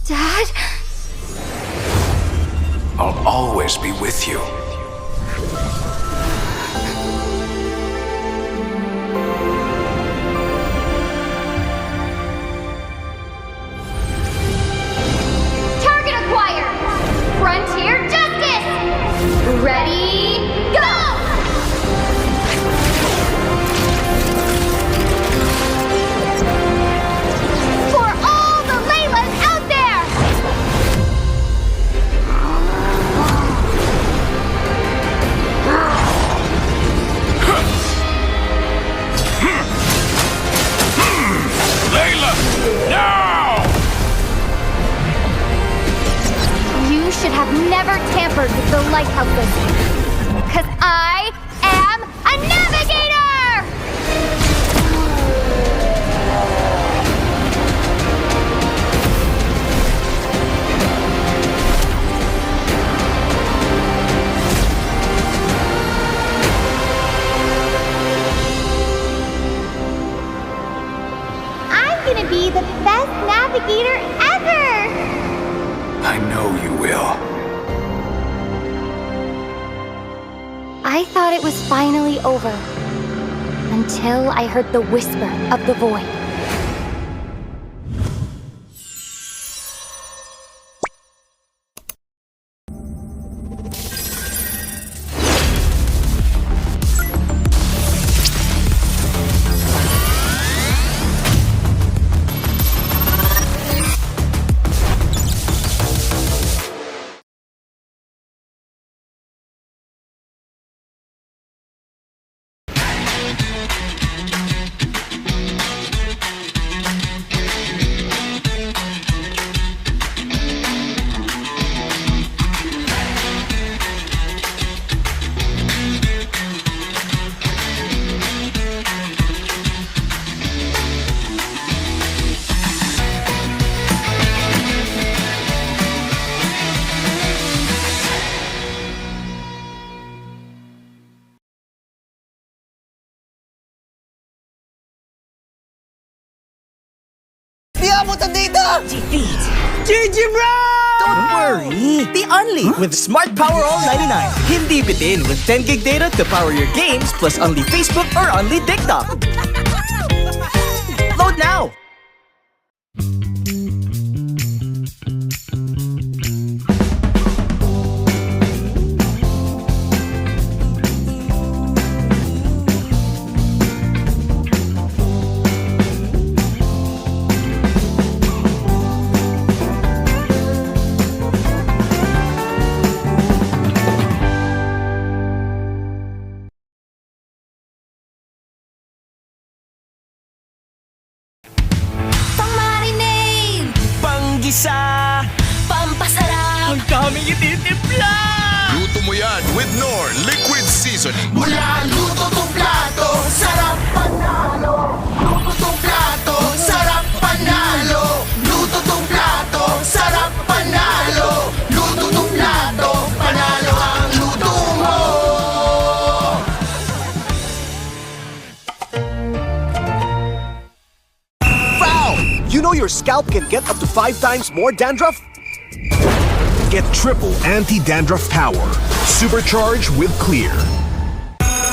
Dad? I'll always be with you. Target acquired! Frontier Justice! Ready, go! For all the Laylas out there! Layla, now! You should have never tampered with the lighthouses. Cause I am a navigator! I'm gonna be the best navigator ever! I know you will. I thought it was finally over. Until I heard the whisper of the void. Di abutan dito! GG bro! Don't worry! Be unleashed with Smart Power All 99. Hindi bitin with 10 gig data to power your games plus only Facebook or only TikTok. Load now! Panggisa! Pampasarap! Ang daming ititimpla! Luto mo yan with Knorr Liquid Seasoning. Mula luto tong plato, sarap panalo. Luto tong plato, sarap panalo. Luto tong plato, sarap panalo. Luto tong plato, panalo ang luto mo. Foul! You know your scalp can get up to 5 times more dandruff? Get triple anti-dandruff power. Supercharged with Clear.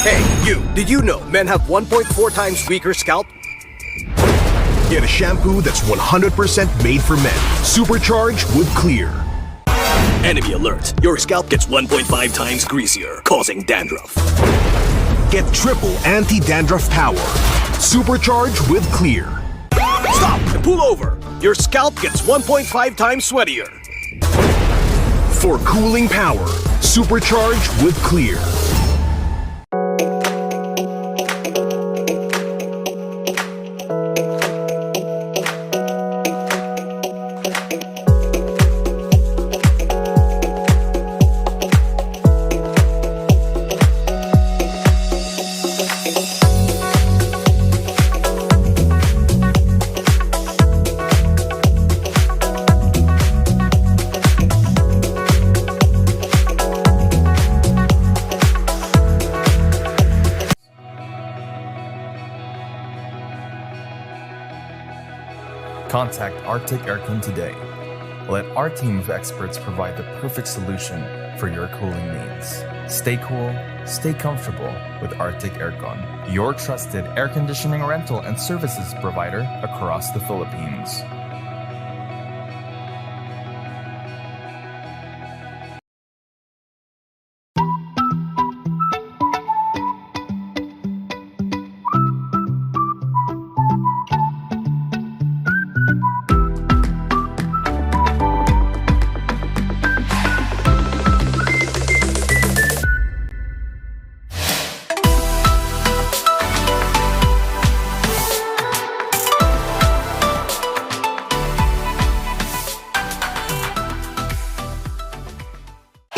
Hey, you! Did you know men have 1.4 times weaker scalp? Get a shampoo that's 100% made for men. Supercharged with Clear. Enemy alert. Your scalp gets 1.5 times greasier, causing dandruff. Get triple anti-dandruff power. Supercharged with Clear. Stop and pull over. Your scalp gets 1.5 times sweatier. For cooling power, supercharged with Clear. Contact Arctic Aircon today. Let our team of experts provide the perfect solution for your cooling needs. Stay cool, stay comfortable with Arctic Aircon, your trusted air conditioning rental and services provider across the Philippines.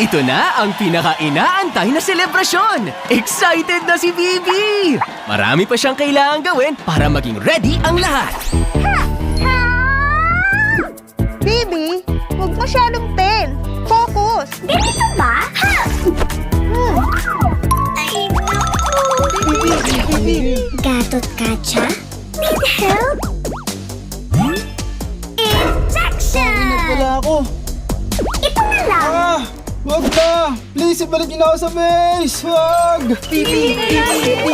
Ito na ang pinaka-inaantay na selebrasyon! Excited na si Bibi! Marami pa siyang kailangang gawin para maging ready ang lahat. Bibi, huwag masyadong pen. Focus. Dito ba? Ay, naku. Gatot kacha? Need help? Injection! Wala ako. Ito na lang. Wag na! Please, ibalik niyo na ako sa base! Wag! Bibi!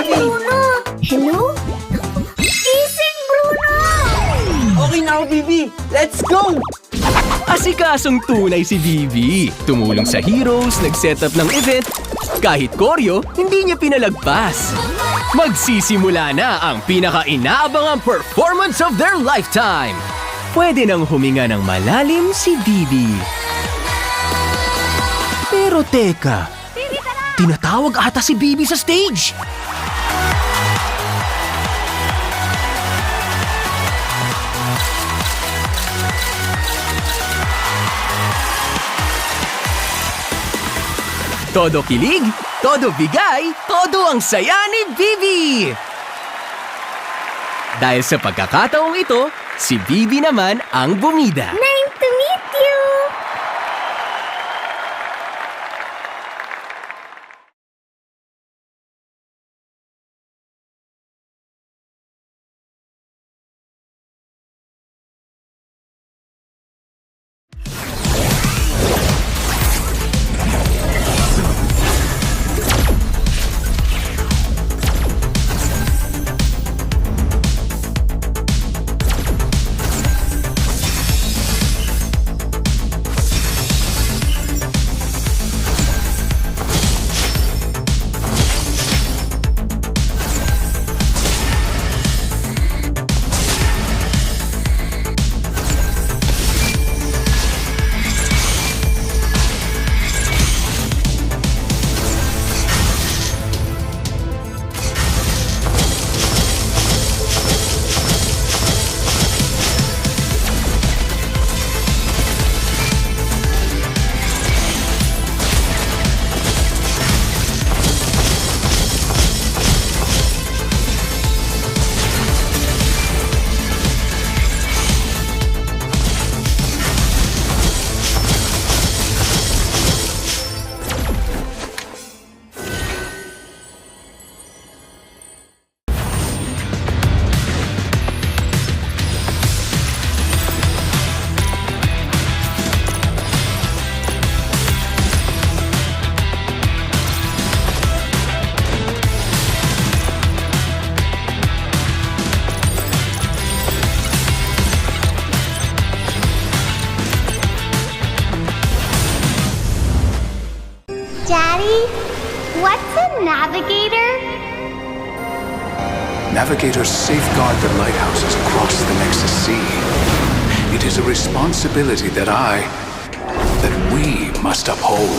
Bruno! Hello? Gising, Bruno! Okay na ako, Bibi. Let's go! Asikasong tunay si Bibi. Tumulong sa heroes, nag-setup ng event. Kahit koryo, hindi niya pinalagpas. Magsisimula na ang pinaka-inaabangang performance of their lifetime. Pwede nang huminga ng malalim si Bibi. Pero teka, tinatawag ata si Bibi sa stage. Todo kilig, todo bigay, todo ang saya ni Bibi. Dahil sa pagkakataong ito, si Bibi naman ang bumida. Nice to meet you! navigator? Navigators safeguard the lighthouses across the Nexus Sea. It is a responsibility that we must uphold.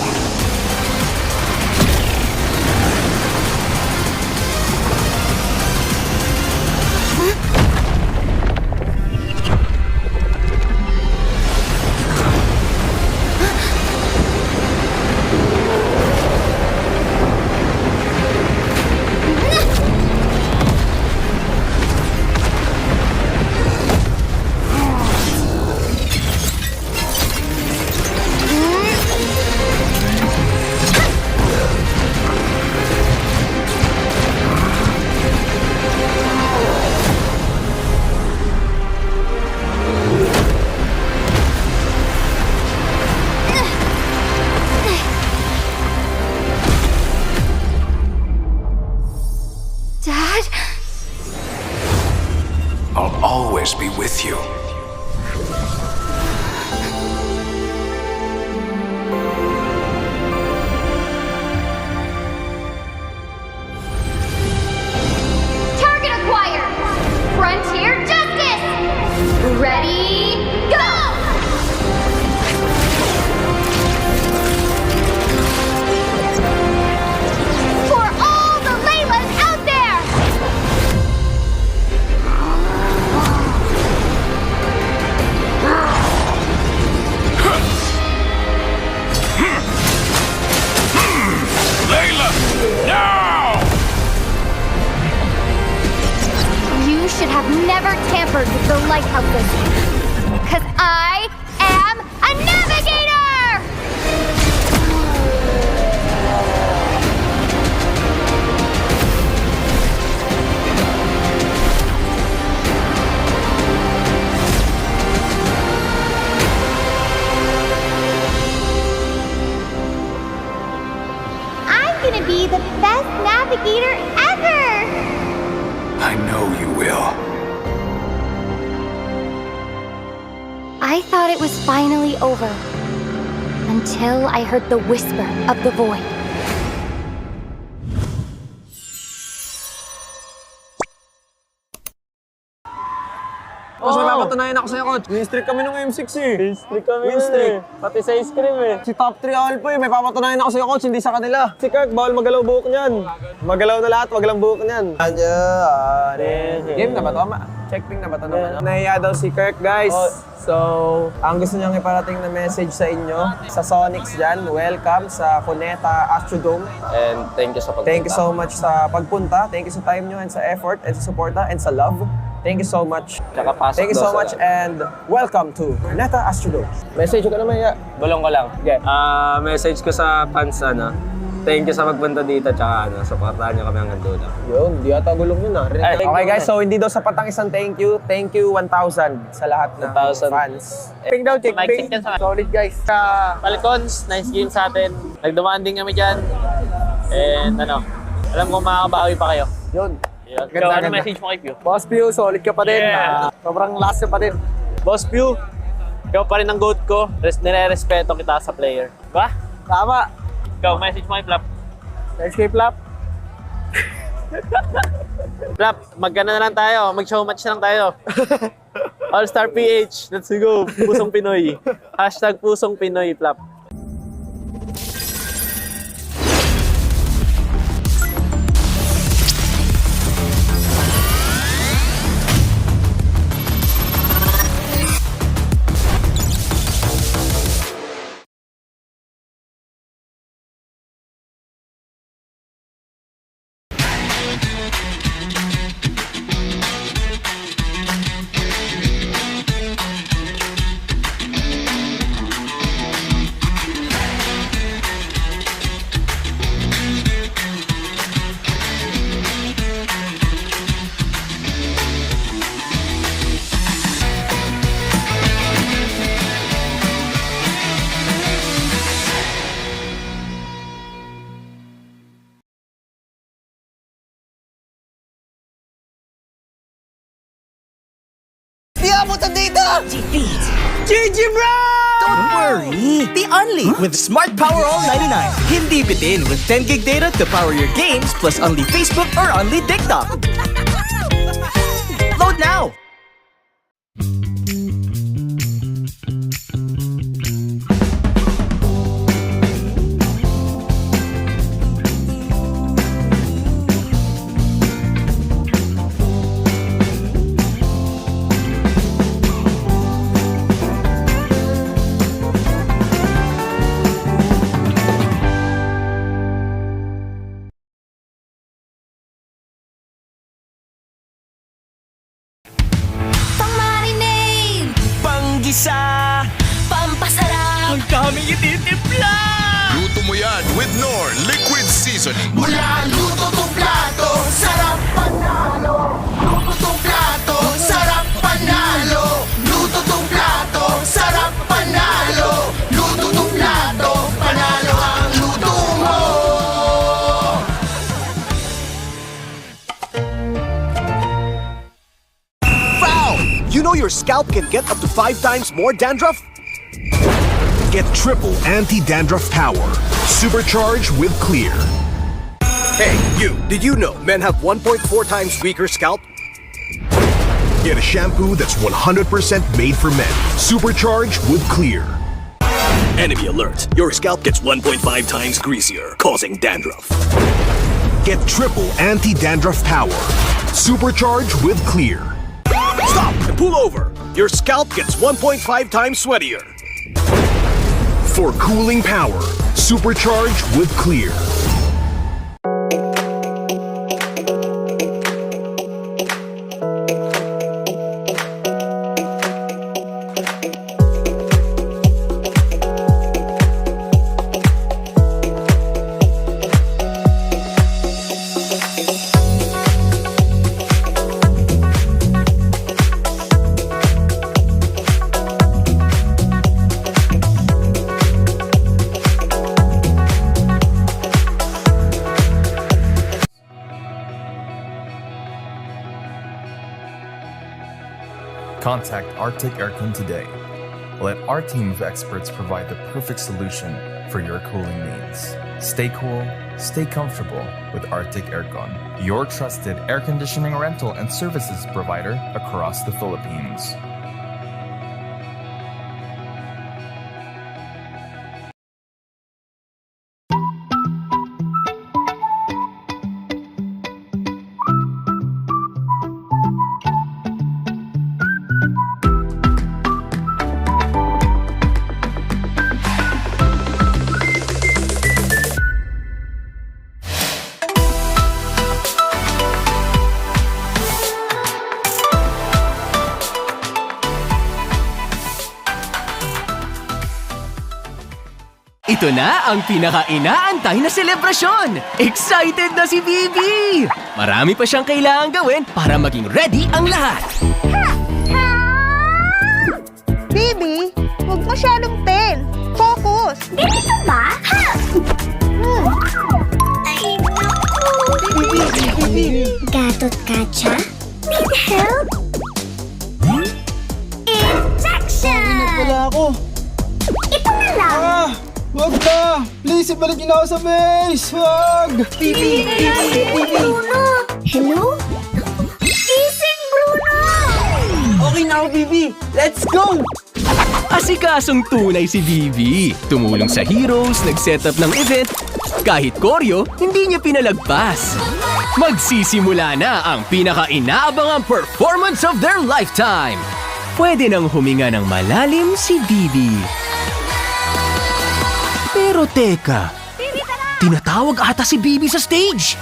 Dad? I'll always be with you. Target acquired! Frontier Justice! Ready, go! For all the Laylas out there! Layla, now! You should have never tampered with the lighthouses. Cause I am a navigator! I'm gonna be the best navigator ever! I know you will. I thought it was finally over. Until I heard the whisper of the void. Mas may papatunayan ako sa'yo, coach. Win streak kami nung M6 eh. Win streak kami. Win streak. Pati sa ice cream eh. Si top 3 Alpha eh. May papatunayan ako sa'yo, coach. Hindi sa kanila. Si Kirk, bawal magalaw buhok niyan. Magalaw na lahat, wag lang buhok niyan. Game na ba to? Checkping na ba to naman? Nahiya daw si Kirk, guys. So, ang gusto niyang iparating na message sa inyo, sa Sonics dyan, welcome sa Cuneta Astrodome. And thank you sa pagpunta. Thank you so much sa pagpunta. Thank you sa time nyo and sa effort and sa suporta and sa love. Thank you so much. Thank you so much and welcome to Cuneta Astrodome. Message ko naman ya. Bulong ko lang. Okay. Message ko sa fans, thank you sa magpunta dito, tsaka supportahan nyo kami hanggang dulo. Yun, di ata gulong yun Okay guys, so hindi daw sapat ang isang thank you. Thank you 1,000 sa lahat ng fans. Ping daw, check ping. Solid guys. Falcons, nice game sa atin. Nagdumaan din kami dyan. And alam ko makakabawi pa kayo. Yun. Ganda, ano message mo kay Pew? Boss Pew, solid ka pa din. Sobrang last ka pa din. Boss Pew, ikaw pa rin ang GOAT ko. Nire-respeto kita sa player. Ba? Tama. Ikaw, message mo kay Flap. Message kay Flap. Flap, magkano na lang tayo. Mag-show match na lang tayo. All-Star PH, let's go. Pusong Pinoy. Hashtag Pusong Pinoy, Flap. Di abutan dito! Defeat! GG bro! Don't worry! Be unleashed with Smart Power All 99. Hindi bitin with 10 gig data to power your games plus only Facebook or only TikTok. Load now! Panggisa, pampasarap, ang daming ititimpla. Luto mo yan with Nor Liquid Seasoning. Mula luto tong plato, sarap panalo. Luto tong plato, sarap panalo. Luto tong plato, sarap panalo. Luto tong plato, panalo ang luto mo. Foul! You know your scalp can get up to 5 times more dandruff? Get triple anti-dandruff power. Supercharged with Clear. Hey, you! Did you know men have 1.4 times weaker scalp? Get a shampoo that's 100% made for men. Supercharged with Clear. Enemy alert. Your scalp gets 1.5 times greasier, causing dandruff. Get triple anti-dandruff power. Supercharged with Clear. Stop and pull over. Your scalp gets 1.5 times sweatier. For cooling power, supercharged with Clear. Contact Arctic Aircon today. Let our team of experts provide the perfect solution for your cooling needs. Stay cool, stay comfortable with Arctic Aircon, your trusted air conditioning rental and services provider across the Philippines. Ito na ang pinaka-inaantay na selebrasyon! Excited na si Bibi! Marami pa siyang kailangan gawin para maging ready ang lahat. Bibi, huwag masyadong ten. Focus. Ganito ba? Ha! Ay, naku! Bibi. Gatot kacha? Need help? Injection! Ingat pala ako. Ito na lang! Wag na! Please, ibalik niyo na ako sa base! Wag! Bibi! Bruno! Hello? Gising, Bruno! Okay na ako, Bibi. Let's go! Asikasong tunay si Bibi. Tumulong sa heroes, nag-set up ng event. Kahit koryo, hindi niya pinalagpas. Magsisimula na ang pinaka-inaabangang performance of their lifetime. Pwede nang huminga ng malalim si Bibi. Pero teka, tinatawag ata si Bibi sa stage.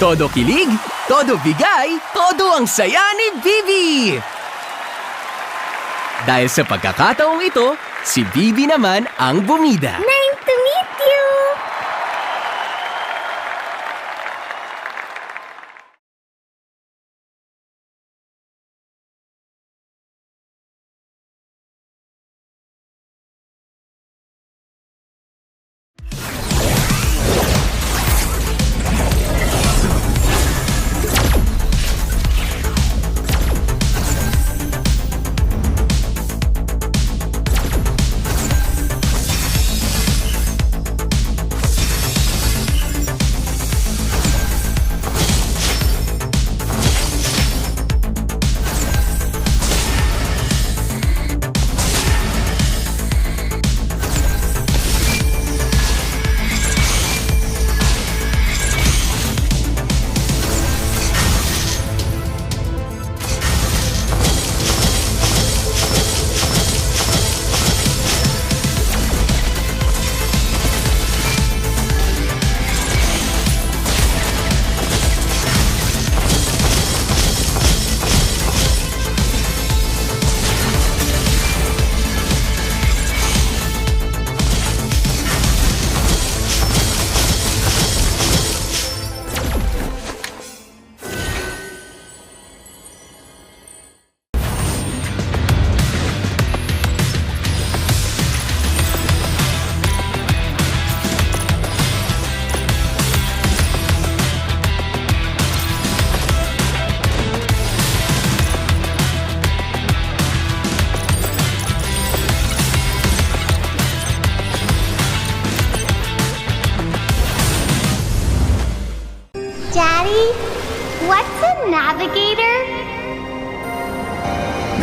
Todo kilig, todo bigay, todo ang saya ni Bibi. Dahil sa pagkakataong ito, si Bibi naman ang bumida. Nice to meet you!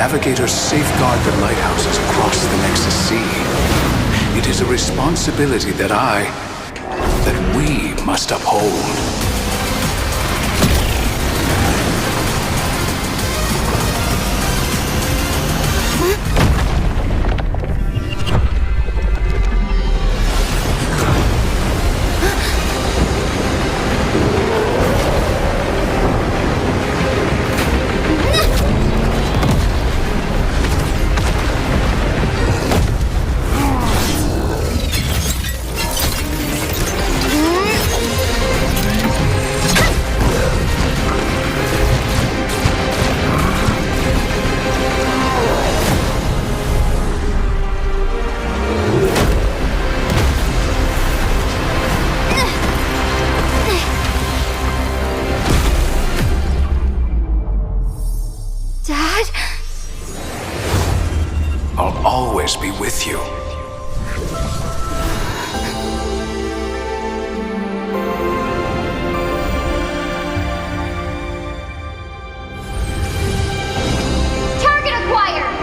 navigators safeguard the lighthouses across the Nexus Sea. It is a responsibility that we must uphold. Dad? I'll always be with you. Target acquired!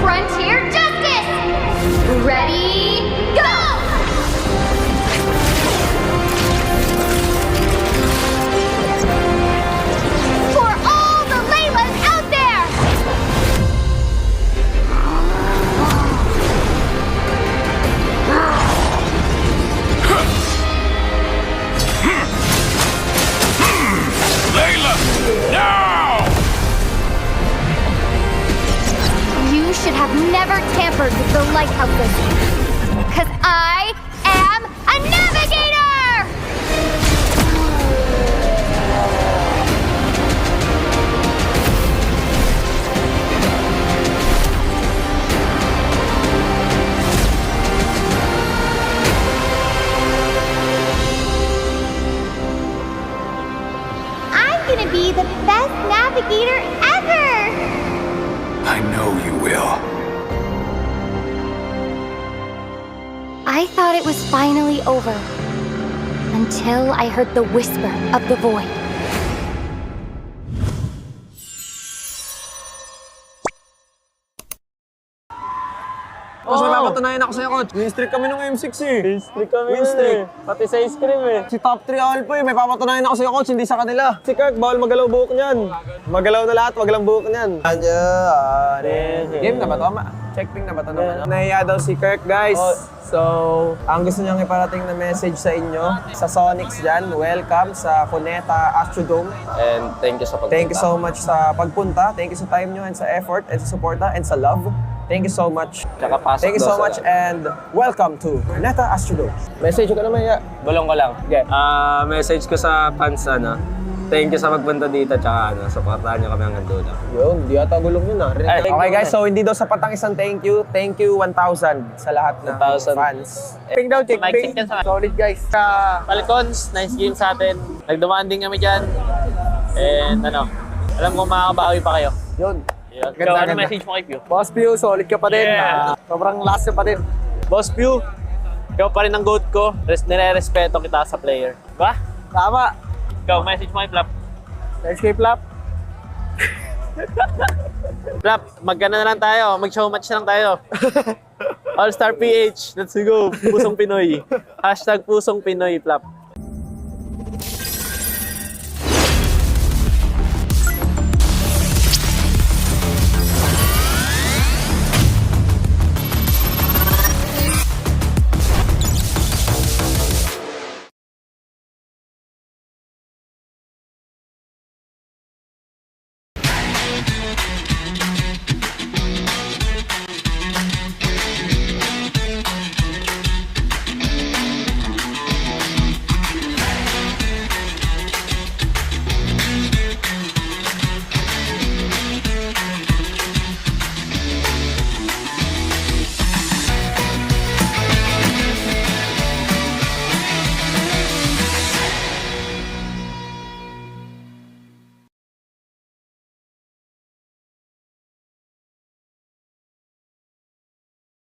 Frontier Justice! Ready, go! For all the Laylas out there! Layla, now! You should have never tampered with the lighthouses. Cause I am a navigator! I'm gonna be the best navigator ever! I know you will. I thought it was finally over. Until I heard the whisper of the void. Mas may papatunayan ako sa'yo, Coach. Win streak kami ng M6 eh. Win streak kami Pati sa ice cream eh. Si Top 3 Alpha eh. May papatunayan ako sa'yo, Coach. Hindi sa kanila. Si Kirk, bawal magalaw buhok niyan. Magalaw na lahat, wag lang buhok niyan. Game na ba ito? Checkping na ba ito naman? Nahiya daw si Kirk, guys. So, ang gusto niyang iparating na message sa inyo, sa Sonics dyan, welcome sa Cuneta Astrodome. And thank you sa pagpunta. Thank you so much sa pagpunta. Thank you sa time nyo and sa effort and sa suporta and sa love. Thank you so much. Thank you so much and welcome to Cuneta Astrodome. Message ko naman ya. Bulong ko lang. Okay. Message ko sa fans, thank you sa magpunta dito, tsaka supportahan nyo kami hanggang dulo. Yun, di ata gulong yun Okay guys, so hindi daw sapat ang isang thank you. Thank you 1,000 sa lahat ng fans. Check daw, check ping. Solid guys. Falcons, nice game sa atin. Nagdemanding kami dyan. And alam ko makakabawi pa kayo. Yun. Ganda, ano message mo kay Pew? Boss Pew, solid ka pa din. Sobrang last ka pa din. Boss Pew, ikaw pa rin ang GOAT ko. Nire-respeto kita sa player. Ba? Tama. Ikaw, message mo kay Flap. Message kay Flap. Flap, magkano na lang tayo. Mag-show match na lang tayo. All-Star PH, let's go. Pusong Pinoy. Hashtag Pusong Pinoy, Flap.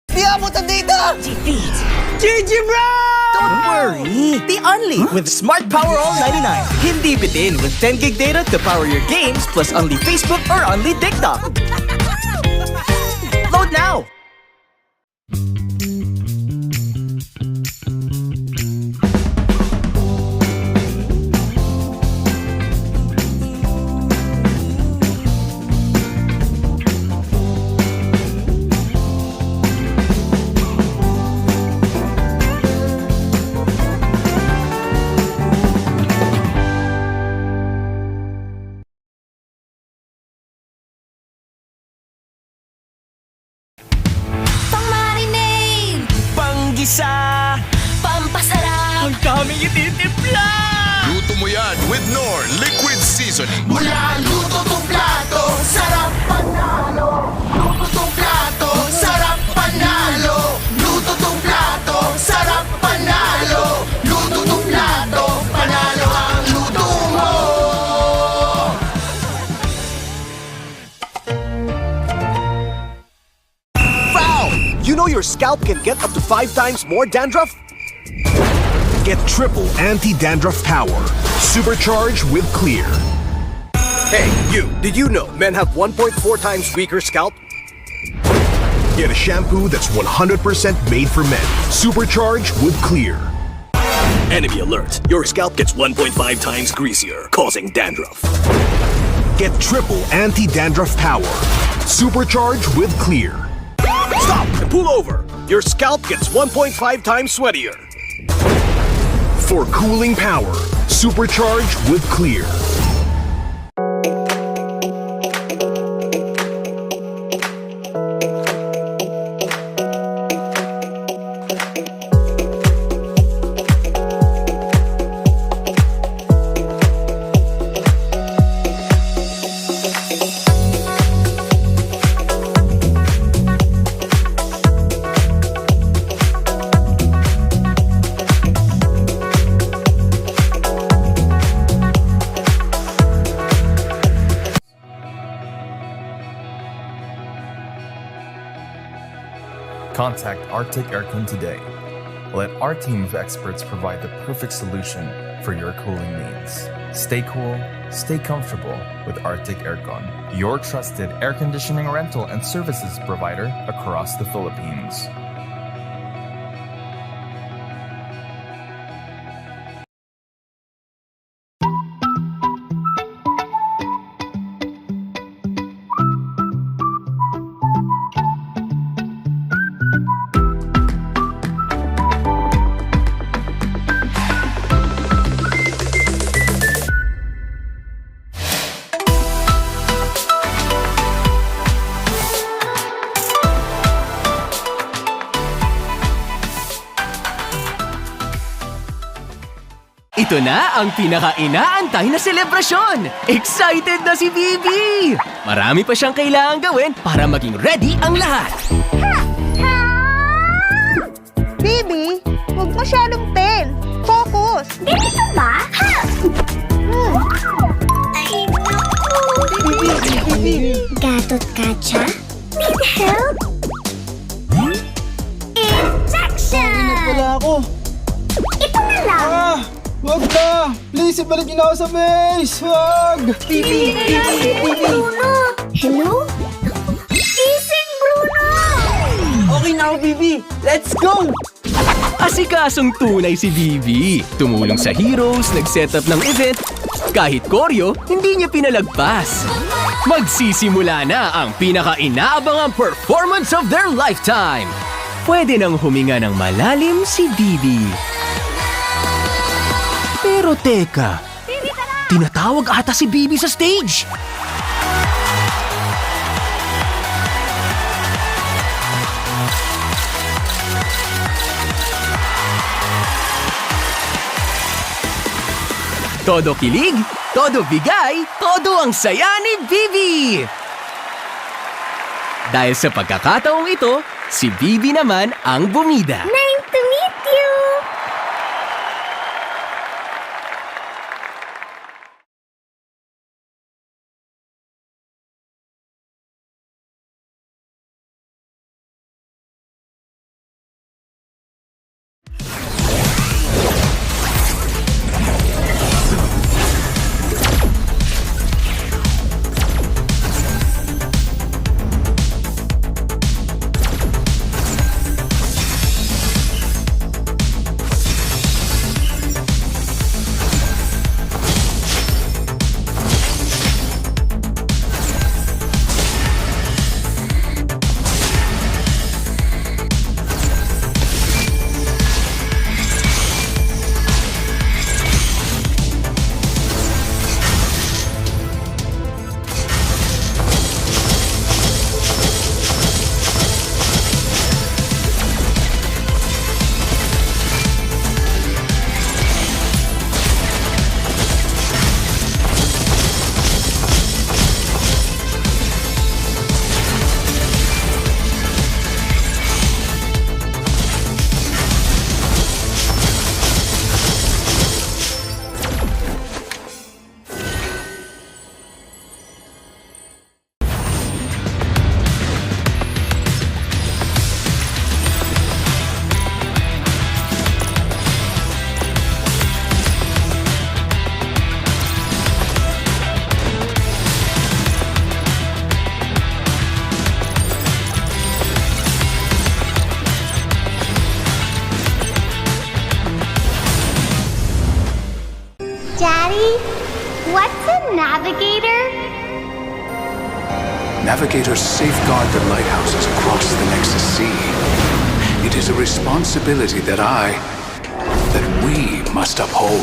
Di abutan dito! Defeat! GG bro! Don't worry! The Unli with Smart Power All 99. Hindi bitin with 10 gig data to power your games plus only Facebook or only TikTok. Upload now! Pang-marinade, Panggisa! pampasarap, Ang daming ititimpla! Luto mo yan with Knorr Liquid Seasoning. Mula luto tong plato, sarap panalo. Luto tong plato, sarap panalo. Luto tong plato, sarap panalo. Luto tong plato, panalo ang luto mo. Foul! You know your scalp can get up to 5 times more dandruff? Get triple anti-dandruff power. Supercharged with Clear. Hey, you! Did you know men have 1.4 times weaker scalp? Get a shampoo that's 100% made for men. Supercharged with Clear. Enemy alert. Your scalp gets 1.5 times greasier, causing dandruff. Get triple anti-dandruff power. Supercharged with Clear. Stop and pull over! Your scalp gets 1.5 times sweatier. For cooling power. Supercharged with Clear. Contact Arctic Aircon today. Let our team of experts provide the perfect solution for your cooling needs. Stay cool, stay comfortable with Arctic Aircon, your trusted air conditioning rental and services provider across the Philippines. Ito na ang pinaka-inaantay na selebrasyon! Excited na si Bibi! Marami pa siyang kailangan gawin para maging ready ang lahat. Bibi, huwag masyadong pen. Focus! Ganito ba? Ha! Ay, naku! Gatot kacha? Need help? Injection! Wala ako. Ito na lang! Wag na! Please, ibalik niyo na ako sa base! Wag! Bruno! Hello? Gising, Bruno! Okay na ako, Bibi! Let's go! Asikasong tunay si Bibi. Tumulong sa heroes, nag-set up ng event. Kahit koryo, hindi niya pinalagpas. Magsisimula na ang pinaka-inaabangang performance of their lifetime. Pwede nang huminga ng malalim si Bibi. Pero teka, tinatawag ata si Bibi sa stage. Todo kilig, todo bigay, todo ang saya ni Bibi! Dahil sa pagkakataong ito, si Bibi naman ang bumida. Nice to meet you! Navigators safeguard the lighthouses across the Nexus Sea. It is a responsibility that we must uphold.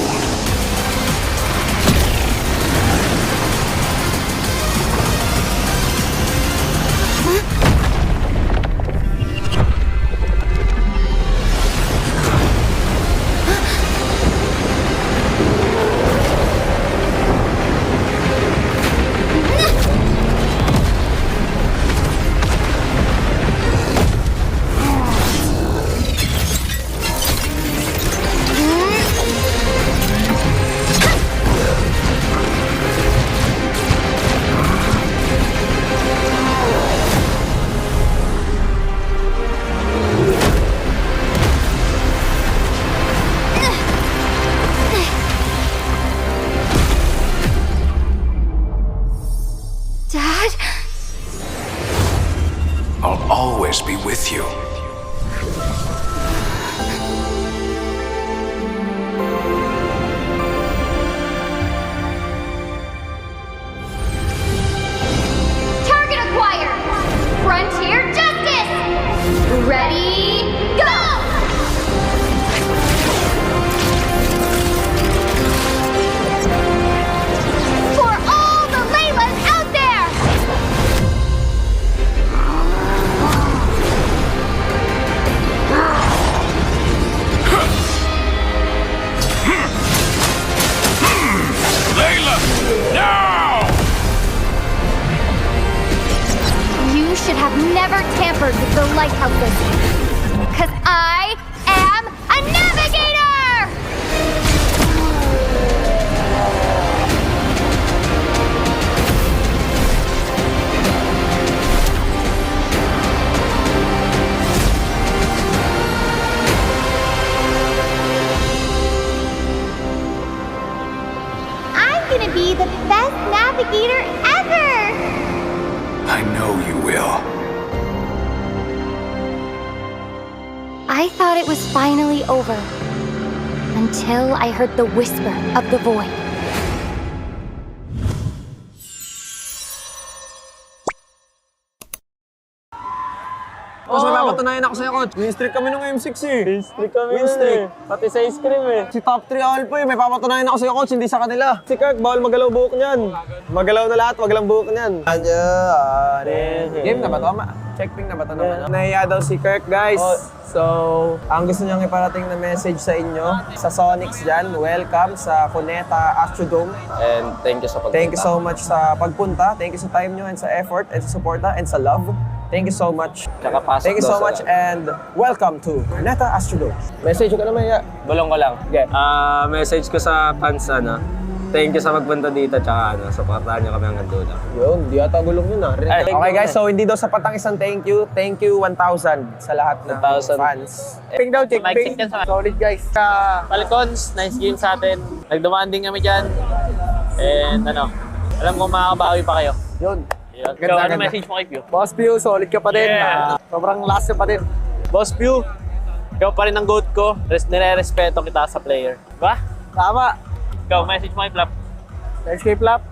Dad? I'll always be with you. Target acquired! Frontier Justice! Ready, go! For all the Laylas out there! Layla, now! You should have never tampered with the lighthouses. Cause I am a navigator! I'm gonna be the best navigator ever! I know you will. I thought it was finally over. Until I heard the whisper of the void. Boss, may papatunayan ako sa'yo, coach. Win-streak kami ng M6 eh. Win-streak kami Win-streak. Pati sa ice cream eh. Si Top 3 Alpha eh. May papatunayan ako sa'yo, coach. Hindi sa kanila. Si Kirk, bawal magalaw buhok niyan. Magalaw na lahat, wag lang buhok niyan. Game na ba to? Checkping na ba to naman? Nahiya daw si Kirk, guys. So, ang gusto niyang iparating na message sa inyo, sa Sonics dyan, welcome sa Cuneta Astrodome. And thank you sa pagpunta. Thank you so much sa pagpunta. Thank you sa time nyo and sa effort and sa suporta and sa love. Thank you so much. Tsaka pasok Thank you so much and welcome to Cuneta Astrodome. Message ko naman ya. Bulong ko lang. Okay. Message ko sa fans, thank you sa magpunta dito, tsaka supportahan niyo kami hanggang dulo. Yun, di ata gulong yun Okay guys, so hindi daw sapat ang isang thank you. Thank you 1,000 sa lahat ng fans. Ping daw, check ping. Solid guys. Falcons, nice game sa atin. Nagdumaan din kami dyan. And alam ko makakabawi pa kayo. Yun. Ganda, ano message mo kay Pew? Boss Pew, solid ka pa din. Sobrang last ka pa din. Boss Pew, ikaw pa rin ang GOAT ko. Nire-respeto kita sa player. Ba? Tama. Ikaw, message mo kay Flap. Message kay Flap.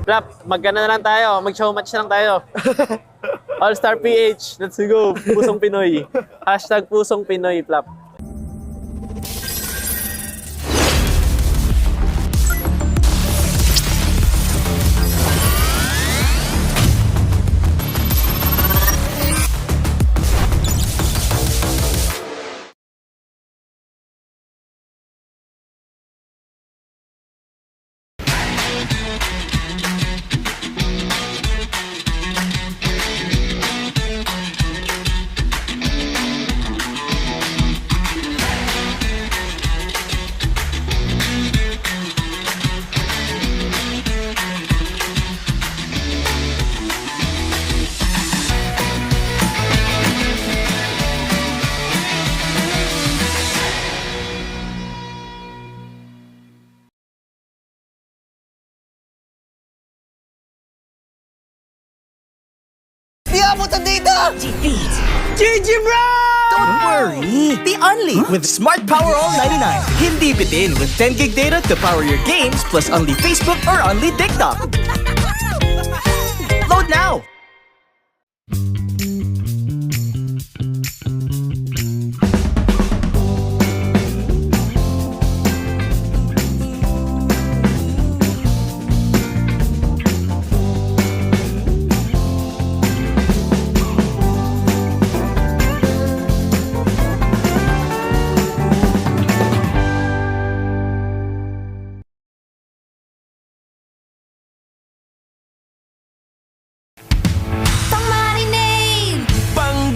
Flap, magkano na lang tayo. Mag-showmatch na lang tayo. All-Star PH, let's go. Pusong Pinoy. Hashtag Pusong Pinoy, Flap. Di abutan dito! Defeat! GG bro! Don't worry! The Unli with Smart Power All 99. Hindi bitin with 10 gig data to power your games plus only Facebook or only TikTok.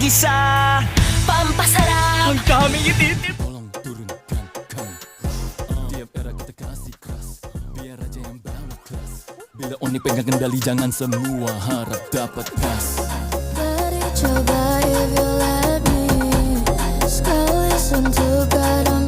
pampagisa, pampasarap. Ang daming ititip. Bila ONIC penggandali jangan semua harap dapat pas. Mari coba if you let me. Sekali sentuh kadang.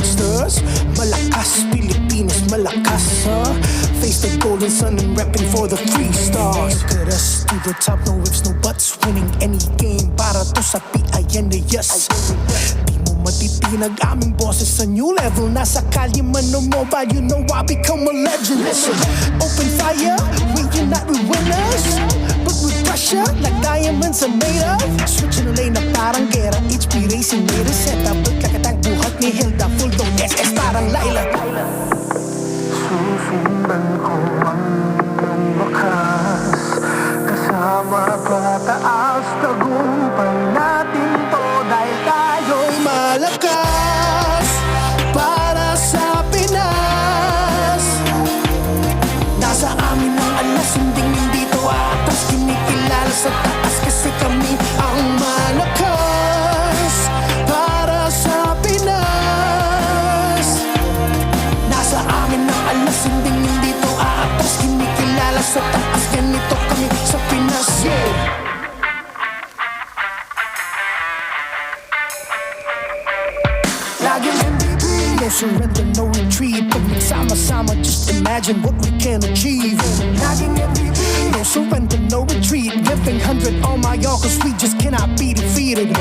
monsters. Malakas, Pilipinas, malakas, face the golden sun and repping for the 3 stars. Look at us, to the top, no ifs, no buts. Winning any game, para to sa PIN, yes. Di mo matitinag aming boses sa new level. Nasa kalye man o mobile, you know I become a legend. Listen, open fire, we unite, we winners. But with pressure, like diamonds are made of. Switching the lane na parang gera. HP racing, made a setup. Look like a tank, buhat ni Hilda. Full dome SS, parang Laila. Susundan ko ang iyong bakas. Kasama pataas, tagumpay natin to. Dahil tayo'y malakas para sa Pinas. Nasa amin ang alas, hindi to atas. Kinikilala sa taas kasi kami ang malakas para sa Pinas. Nasa amin ang alas, hindi to atas. Kinikilala sa taas, ganito kami sa Pinas. Yeah. Laging MVP, no surrender, no retreat. Pag nagsama-sama, just imagine what we can achieve. Laging MVP, no surrender, no retreat. Giving 100 on my all, cause we just cannot be defeated.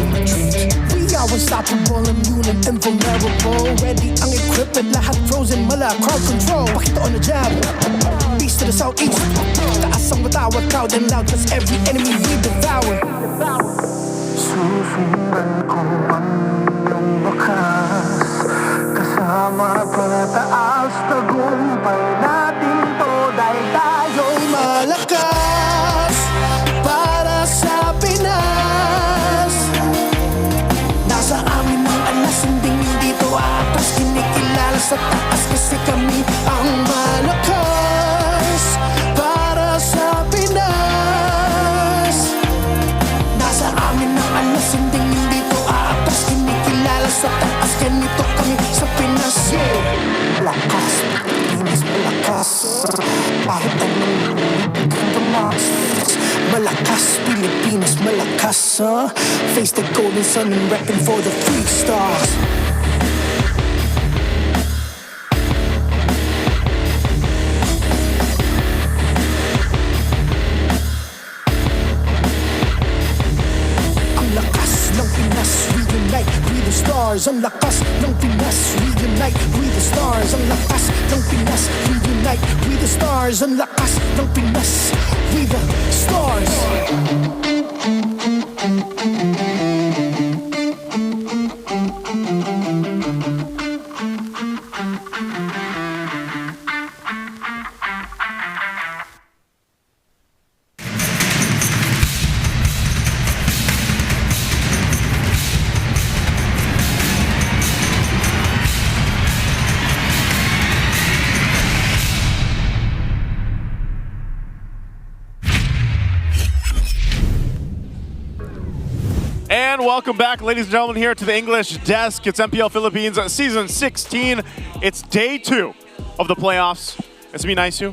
We are unstoppable, immune and invulnerable. Ready ang equipment, lahat frozen, mala, crowd control. Pakita on the jab, beast to the southeast. Taas ang matawad, proud and loud, cause every enemy we devour. Susundan ko ang iyong bakas. Kasama pataas, tagumpay natin to. Dahil tayo'y malakas para sa Pinas. Nasa amin ang alas, hindi to atas. Kinikilala sa taas kasi kami ang malakas para sa Pinas. Nasa amin ang alas, hindi to atas. Kinikilala sa taas, ganito kami sa Pinas. Yeah. Malakas, Pilipinas, malakas. Bakit anong the monsters? Malakas, Pilipinas, malakas, face the golden sun and repping for the 3 stars. Ang lakas ng Pinas, reunite with the stars. Ang lakas ng Pinas, reunite with the stars. Ang lakas ng Pinas, with the stars. And welcome back, ladies and gentlemen, here to the English desk. It's MPL Philippines Season 16. It's day 2 of the playoffs. It's me, Nice,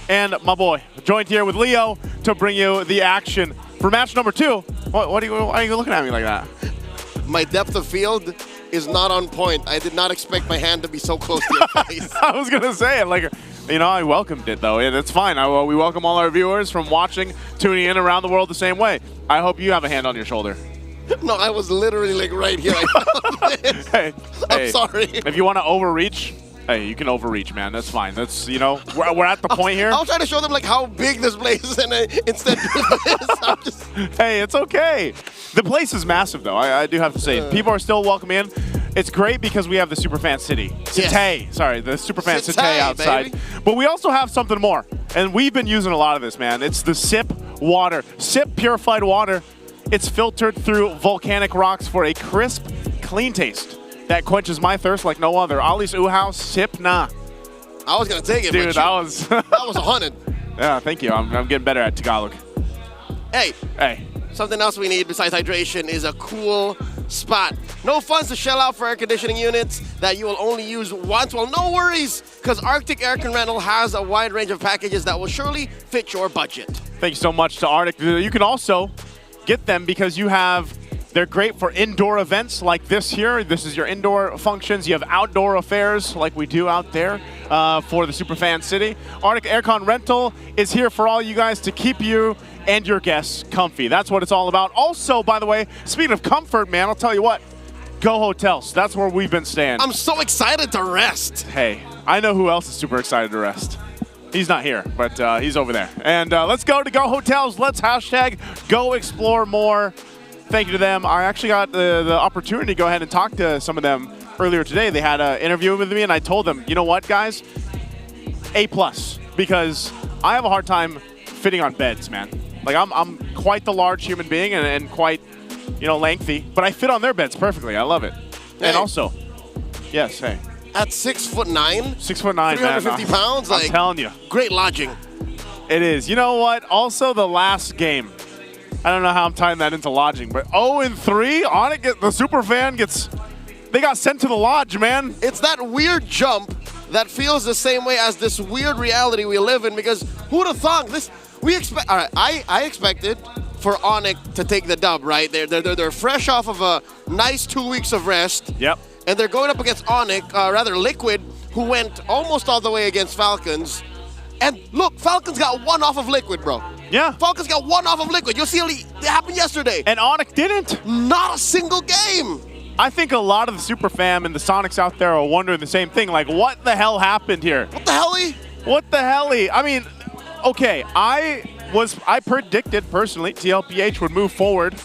and my boy, joined here with Leo to bring you the action for match number 2. Why are you looking at me like that? My depth of field is not on point. I did not expect my hand to be so close to your face. I was going to say it, like, you know, I welcomed it, though. It's fine. We welcome all our viewers from watching, tuning in around the world the same way. I hope you have a hand on your shoulder. No, I was literally like right here. I'm sorry. If you want to overreach, hey, you can overreach, man. That's fine. That's, you know, we're at the point here. I'll try to show them like how big this place is, and instead do this, I'm just... Hey, it's okay. The place is massive, though. I do have to say, people are still welcome in. It's great because we have the Superfan City. Sorry, the Superfan City outside. Baby. But we also have something more, and we've been using a lot of this, man. It's the SIP water. SIP purified water. It's filtered through volcanic rocks for a crisp, clean taste that quenches my thirst like no other. Ali's Uhaus, SIP, nah. I was going to take it, dude, but that was 100. Yeah, thank you. I'm getting better at Tagalog. Hey. Something else we need besides hydration is a cool spot. No funds to shell out for air conditioning units that you will only use once. Well, no worries, because Arctic Aircon Rental has a wide range of packages that will surely fit your budget. Thank you so much to Arctic. You can also get them because you have They're great for indoor events like this here. This is your indoor functions. You have outdoor affairs like we do out there for the Superfan City. Arctic Aircon Rental is here for all you guys to keep you and your guests comfy. That's what it's all about. Also, by the way, speaking of comfort, man, I'll tell you what, Go Hotels. That's where we've been staying. I'm so excited to rest. Hey, I know who else is super excited to rest. He's not here, but he's over there. And let's go to Go Hotels. Let's hashtag Go Explore More. Thank you to them. I actually got the opportunity to go ahead and talk to some of them earlier today. They had an interview with me, and I told them, you know what, guys? A+, because I have a hard time fitting on beds, man. Like, I'm quite the large human being and quite, you know, lengthy, but I fit on their beds perfectly. I love it. Hey. And also, yes, hey. At 6'9", 6'9", man. 350 pounds, I'm telling you. Great lodging. It is. You know what? Also, the last game. I don't know how I'm tying that into lodging, but 0-3, ONIC, the Superfan they got sent to the lodge, man. It's that weird jump that feels the same way as this weird reality we live in, because who'd have thought this? All right, I expected for ONIC to take the dub, right? They're fresh off of a nice 2 weeks of rest. Yep. And they're going up against ONIC, rather Liquid, who went almost all the way against Falcons. And look, Falcons got one off of Liquid, bro. Yeah. Falcons got one off of Liquid. You'll see it happened yesterday. And ONIC didn't. Not a single game. I think a lot of the Superfam and the Sonics out there are wondering the same thing. Like, what the hell happened here? What the hell-y? What the hell-y? I mean, okay, I predicted personally TLPH would move forward,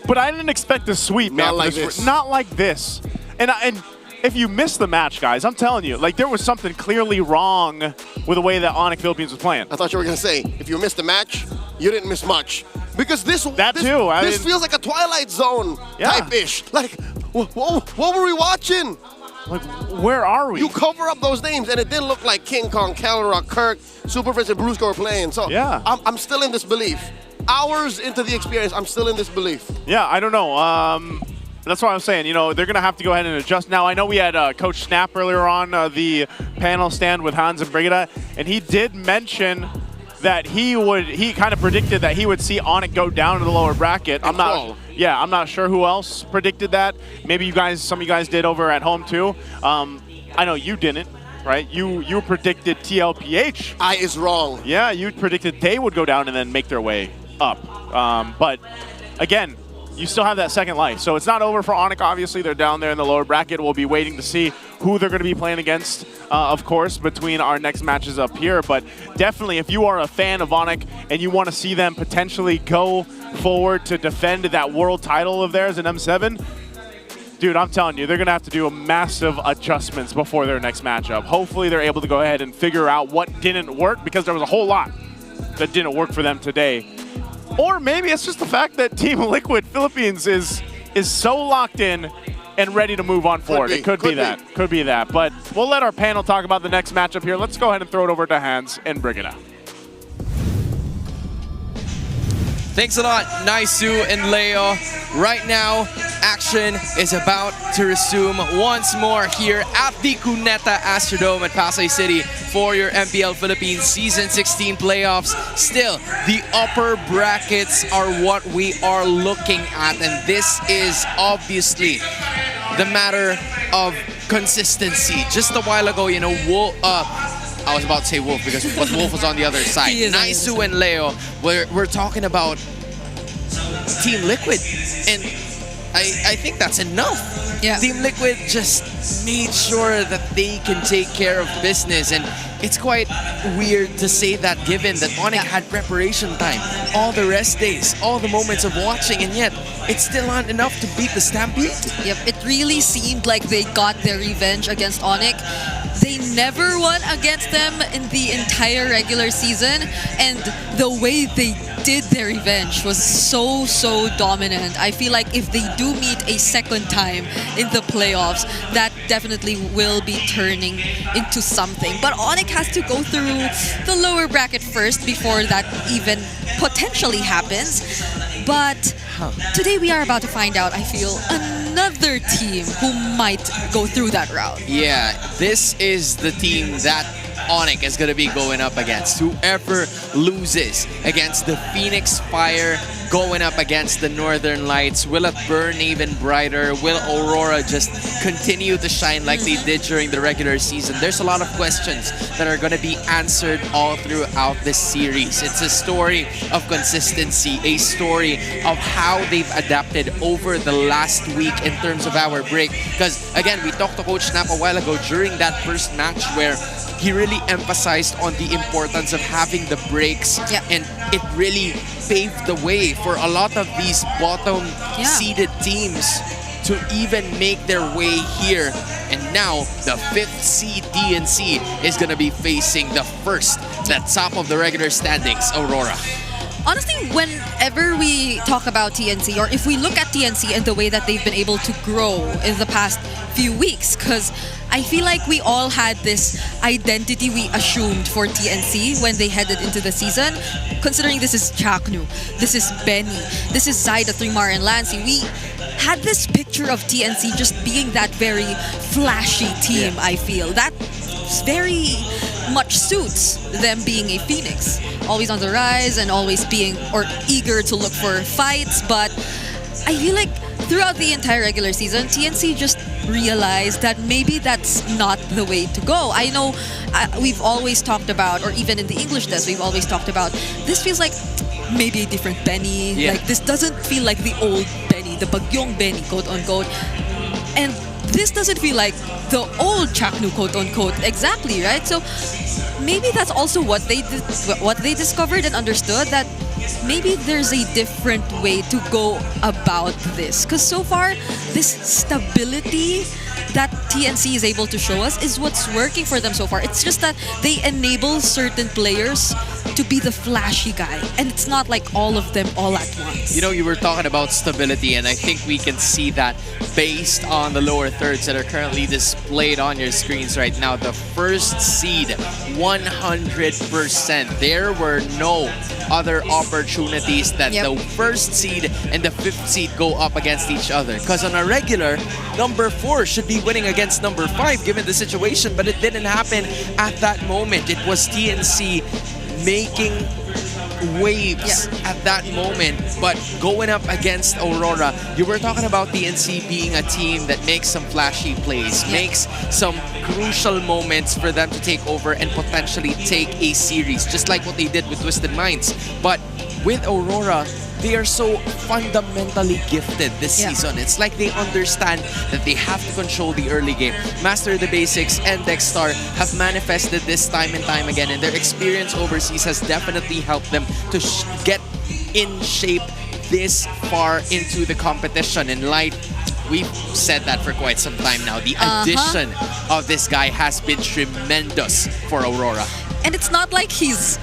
but I didn't expect a sweep, man. Not like this. Not like this. And if you missed the match, guys, I'm telling you, like, there was something clearly wrong with the way that ONIC Philippines was playing. I thought you were going to say, if you missed the match, you didn't miss much. Because this feels like a Twilight Zone type-ish. Like, what were we watching? Like, where are we? You cover up those names, and it didn't look like King Kong, Calrock, Kirk, Superfans, and Brusco were playing. So yeah. I'm still in disbelief. Hours into the experience, I'm still in disbelief. Yeah, I don't know. That's what I'm saying. You know, they're going to have to go ahead and adjust. Now, I know we had Coach Snap earlier on the panel stand with Hans and Brigida, and he did mention that he kind of predicted that he would see ONIC go down to the lower bracket. I'm not sure who else predicted that. Maybe some of you guys did over at home too. I know you didn't, right? You predicted TLPH. I is wrong. Yeah, you predicted they would go down and then make their way up. But again, you still have that second life. So it's not over for ONIC, obviously. They're down there in the lower bracket. We'll be waiting to see who they're going to be playing against, of course, between our next matches up here. But definitely, if you are a fan of ONIC and you want to see them potentially go forward to defend that world title of theirs in M7, dude, I'm telling you, they're going to have to do massive adjustments before their next matchup. Hopefully, they're able to go ahead and figure out what didn't work, because there was a whole lot that didn't work for them today. Or maybe it's just the fact that Team Liquid Philippines is so locked in and ready to move on forward. It could be that. Could be that. But we'll let our panel talk about the next matchup here. Let's go ahead and throw it over to Hans and Brigida. Thanks a lot, Naisu and Leo. Right now, action is about to resume once more here at the Cuneta Astrodome at Pasay City for your MPL Philippines Season 16 playoffs. Still, the upper brackets are what we are looking at, and this is obviously the matter of consistency. Just a while ago, you know, I was about to say Wolf because Wolf was on the other side. Naisu and Leo, we're talking about Team Liquid, and I think that's enough. Yeah. Team Liquid just made sure that they can take care of business, and it's quite weird to say that given that ONIC had preparation time, all the rest days, all the moments of watching, and yet it's still not enough to beat the Stampede. Yep, it really seemed like they got their revenge against ONIC. They never won against them in the entire regular season, and the way they did their revenge was so dominant. I feel like if they do meet a second time in the playoffs, that definitely will be turning into something. But ONIC has to go through the lower bracket first before that even potentially happens. But today we are about to find out, I feel, another team who might go through that route. Yeah, this is the team that ONIC is going to be going up against. Whoever loses against the Phoenix Fire going up against the Northern Lights? Will it burn even brighter? Will Aurora just continue to shine like they did during the regular season? There's a lot of questions that are going to be answered all throughout this series. It's a story of consistency, a story of how they've adapted over the last week in terms of our break. Because again, we talked to Coach Snap a while ago during that first match where he really emphasized on the importance of having the breaks, and it really paved the way for a lot of these bottom seeded teams to even make their way here. And now the 5th seed DNC is going to be facing the first, the top of the regular standings, Aurora. Honestly, whenever we talk about TNC, or if we look at TNC and the way that they've been able to grow in the past few weeks, because I feel like we all had this identity we assumed for TNC when they headed into the season. Considering this is Chaknu, this is Benny, this is Zaida, Trimar, and Lancy, we had this picture of TNC just being that very flashy team, I feel. That very much suits them being a Phoenix. Always on the rise and always being or eager to look for fights. But I feel like throughout the entire regular season, TNC just realized that maybe that's not the way to go. I know we've always talked about, or even in the English desk, we've always talked about, this feels like maybe a different Benny. Like, this doesn't feel like the old Benny, the bagyong Benny, quote unquote. And this doesn't feel like the old Chaknu, quote unquote, exactly, right? So maybe that's also what they discovered and understood, that maybe there's a different way to go about this. Because so far, this stability that TNC is able to show us is what's working for them so far. It's just that they enable certain players to be the flashy guy, and it's not like all of them all at once. You know, you were talking about stability, and I think we can see that based on the lower thirds that are currently displayed on your screens right now. The first seed, 100%. There were no other opportunities that the first seed and the 5th seed go up against each other. Because on a regular, number 4 should be winning against number 5 given the situation, but it didn't happen at that moment. It was TNC making waves at that moment, but going up against Aurora, you were talking about TNC being a team that makes some flashy plays, makes some crucial moments for them to take over and potentially take a series, just like what they did with Twisted Minds. But with Aurora, they are so fundamentally gifted this season. It's like they understand that they have to control the early game. Master the Basics and Dexstar have manifested this time and time again, and their experience overseas has definitely helped them to get in shape this far into the competition. And Light, we've said that for quite some time now. The addition of this guy has been tremendous for Aurora. And it's not like he's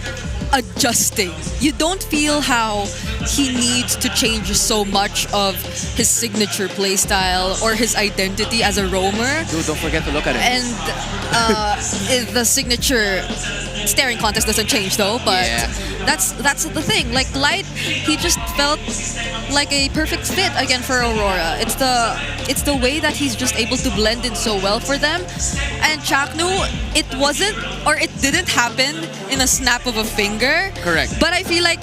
adjusting. You don't feel how he needs to change so much of his signature playstyle or his identity as a roamer. Dude, don't forget to look at it. And the signature staring contest doesn't change though, but that's the thing. Like Light, he just felt like a perfect fit again for Aurora. It's the way that he's just able to blend in so well for them. And Chaknu, it wasn't, or it didn't happen in a snap of a finger. Correct. But I feel like,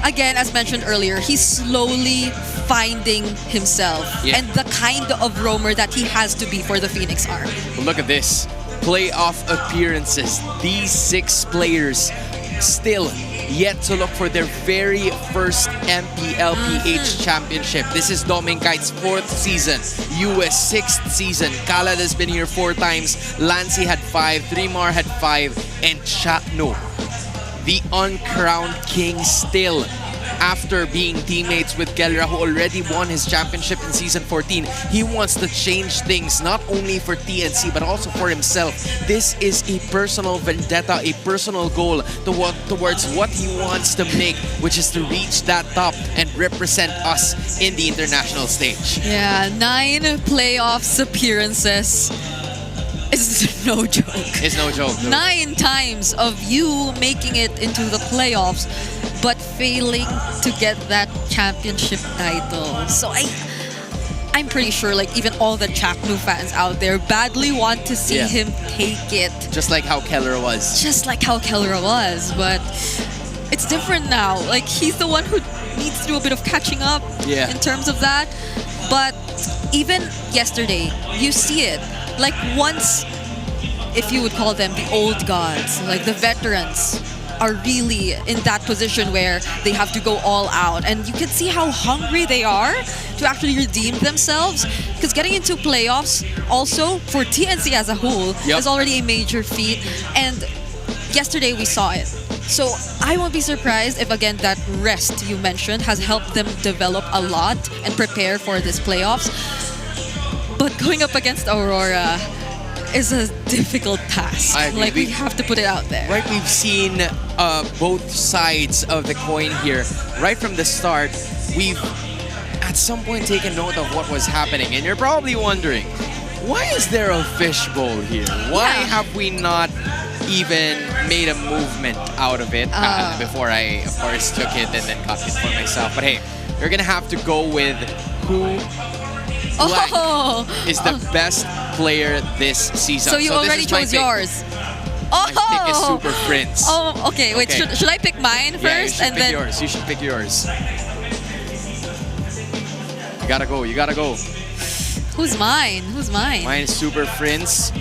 again, as mentioned earlier, he's slowly finding himself and the kind of roamer that he has to be for the Phoenix arm. Well, look at this. Playoff appearances. These 6 players still yet to look for their very first MPLPH championship. This is Dominkite's 4th season, US 6th season. Khaled has been here 4 times. Lancy had 5, Trimar had 5, and Chaknu, the uncrowned king, still, after being teammates with Kelra, who already won his championship in Season 14, he wants to change things, not only for TNC, but also for himself. This is a personal vendetta, a personal goal towards what he wants to make, which is to reach that top and represent us in the international stage. Yeah, 9 playoffs appearances. It's no joke. It's no joke. Dude. 9 times of you making it into the playoffs, but failing to get that championship title. So I'm pretty sure, like, even all the Chaknu fans out there badly want to see him take it. Just like how Keller was. Just like how Keller was, but it's different now. Like, he's the one who needs to do a bit of catching up in terms of that. But even yesterday, you see it. Like once, if you would call them the old gods, like the veterans, are really in that position where they have to go all out. And you can see how hungry they are to actually redeem themselves. Because getting into playoffs also for TNC as a whole is already a major feat. And yesterday we saw it. So I won't be surprised if, again, that rest you mentioned has helped them develop a lot and prepare for this playoffs. But going up against Aurora is a difficult task. Like, we have to put it out there. Right, we've seen both sides of the coin here. Right from the start, we've at some point taken note of what was happening. And you're probably wondering, why is there a fishbowl here? Why have we not even made a movement out of it before I, of course, took it and then got it for myself? But hey, you're going to have to go with who is the best player this season. So you already chose yours. My pick is Super Prince. Oh, okay. Wait, should I pick mine first? Yeah, you should and pick then yours. You should pick yours. You gotta go. You gotta go. Who's mine? Who's mine? Mine is Super Prince.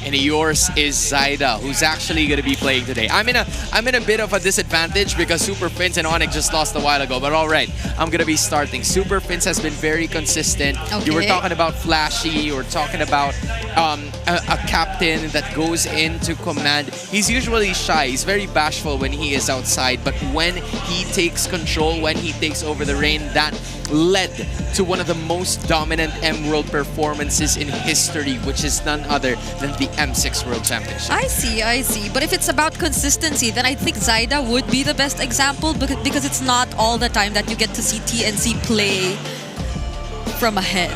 And yours is Zaida, who's actually gonna be playing today. I'm in a bit of a disadvantage because Super Prince and ONIC just lost a while ago. But all right, I'm gonna be starting. Super Prince has been very consistent. You were talking about flashy. You were talking about a captain that goes into command. He's usually shy. He's very bashful when he is outside. But when he takes control, when he takes over the reign, that led to one of the most dominant M-World performances in history, which is none other than the M6 World Championship. I see. But if it's about consistency, then I think Zaida would be the best example because it's not all the time that you get to see TNC play from ahead.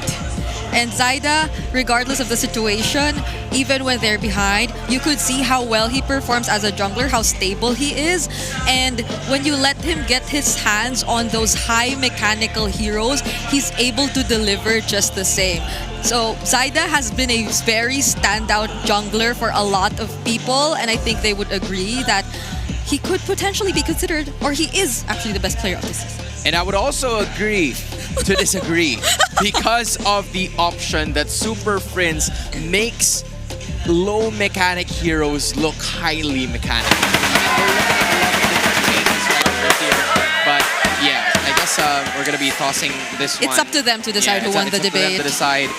And Zaida, regardless of the situation, even when they're behind, you could see how well he performs as a jungler, how stable he is. And when you let him get his hands on those high mechanical heroes, he's able to deliver just the same. So Zaida has been a very standout jungler for a lot of people, and I think they would agree that he could potentially be considered, or he is actually the best player of this season. And I would also agree to disagree because of the option that Super Prince makes low mechanic heroes look highly mechanic. But yeah, I guess we're going to be tossing this one. It's up to them to decide who won the debate. It's up to them to decide.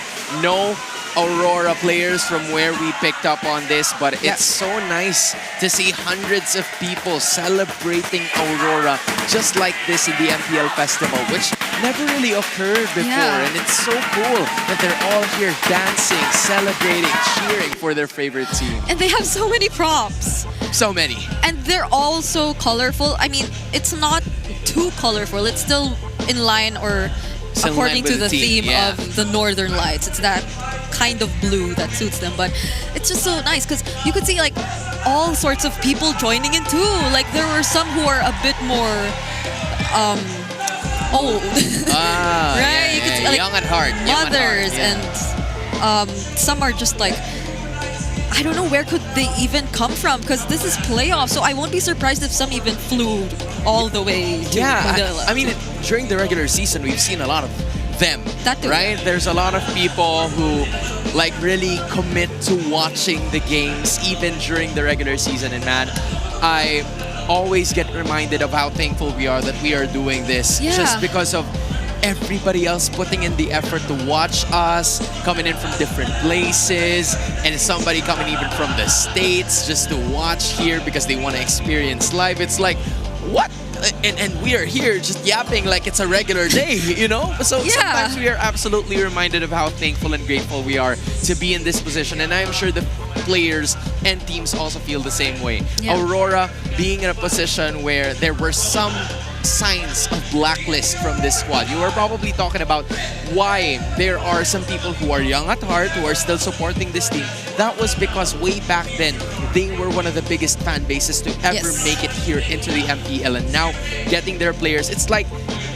No Aurora players from where we picked up on this, but it's so nice to see hundreds of people celebrating Aurora just like this in the MPL Festival, which never really occurred before. And it's so cool that they're all here dancing, celebrating, cheering for their favorite team. And they have so many props. So many. And they're all so colorful. I mean, it's not too colorful. It's still in line or according to the theme of the Northern Lights. It's that kind of blue that suits them. But it's just so nice because you could see like all sorts of people joining in too. Like there were some who are a bit more old. Right? You could see, like, young at heart. Mothers and some are just like, I don't know where could they even come from because this is playoffs, so I won't be surprised if some even flew all the way to Manila. I mean, during the regular season, we've seen a lot of them, too, right? There's a lot of people who like really commit to watching the games even during the regular season. And man, I always get reminded of how thankful we are that we are doing this just because of everybody else putting in the effort to watch us, coming in from different places, and somebody coming even from the States just to watch here because they want to experience live. It's like, what? And we are here just yapping like it's a regular day, you know? So sometimes we are absolutely reminded of how thankful and grateful we are to be in this position. And I'm sure the players and teams also feel the same way. Aurora being in a position where there were some signs of blacklist from this squad. You are probably talking about why there are some people who are young at heart who are still supporting this team. That was because way back then, they were one of the biggest fan bases to ever make it here into the MPL. And now getting their players, it's like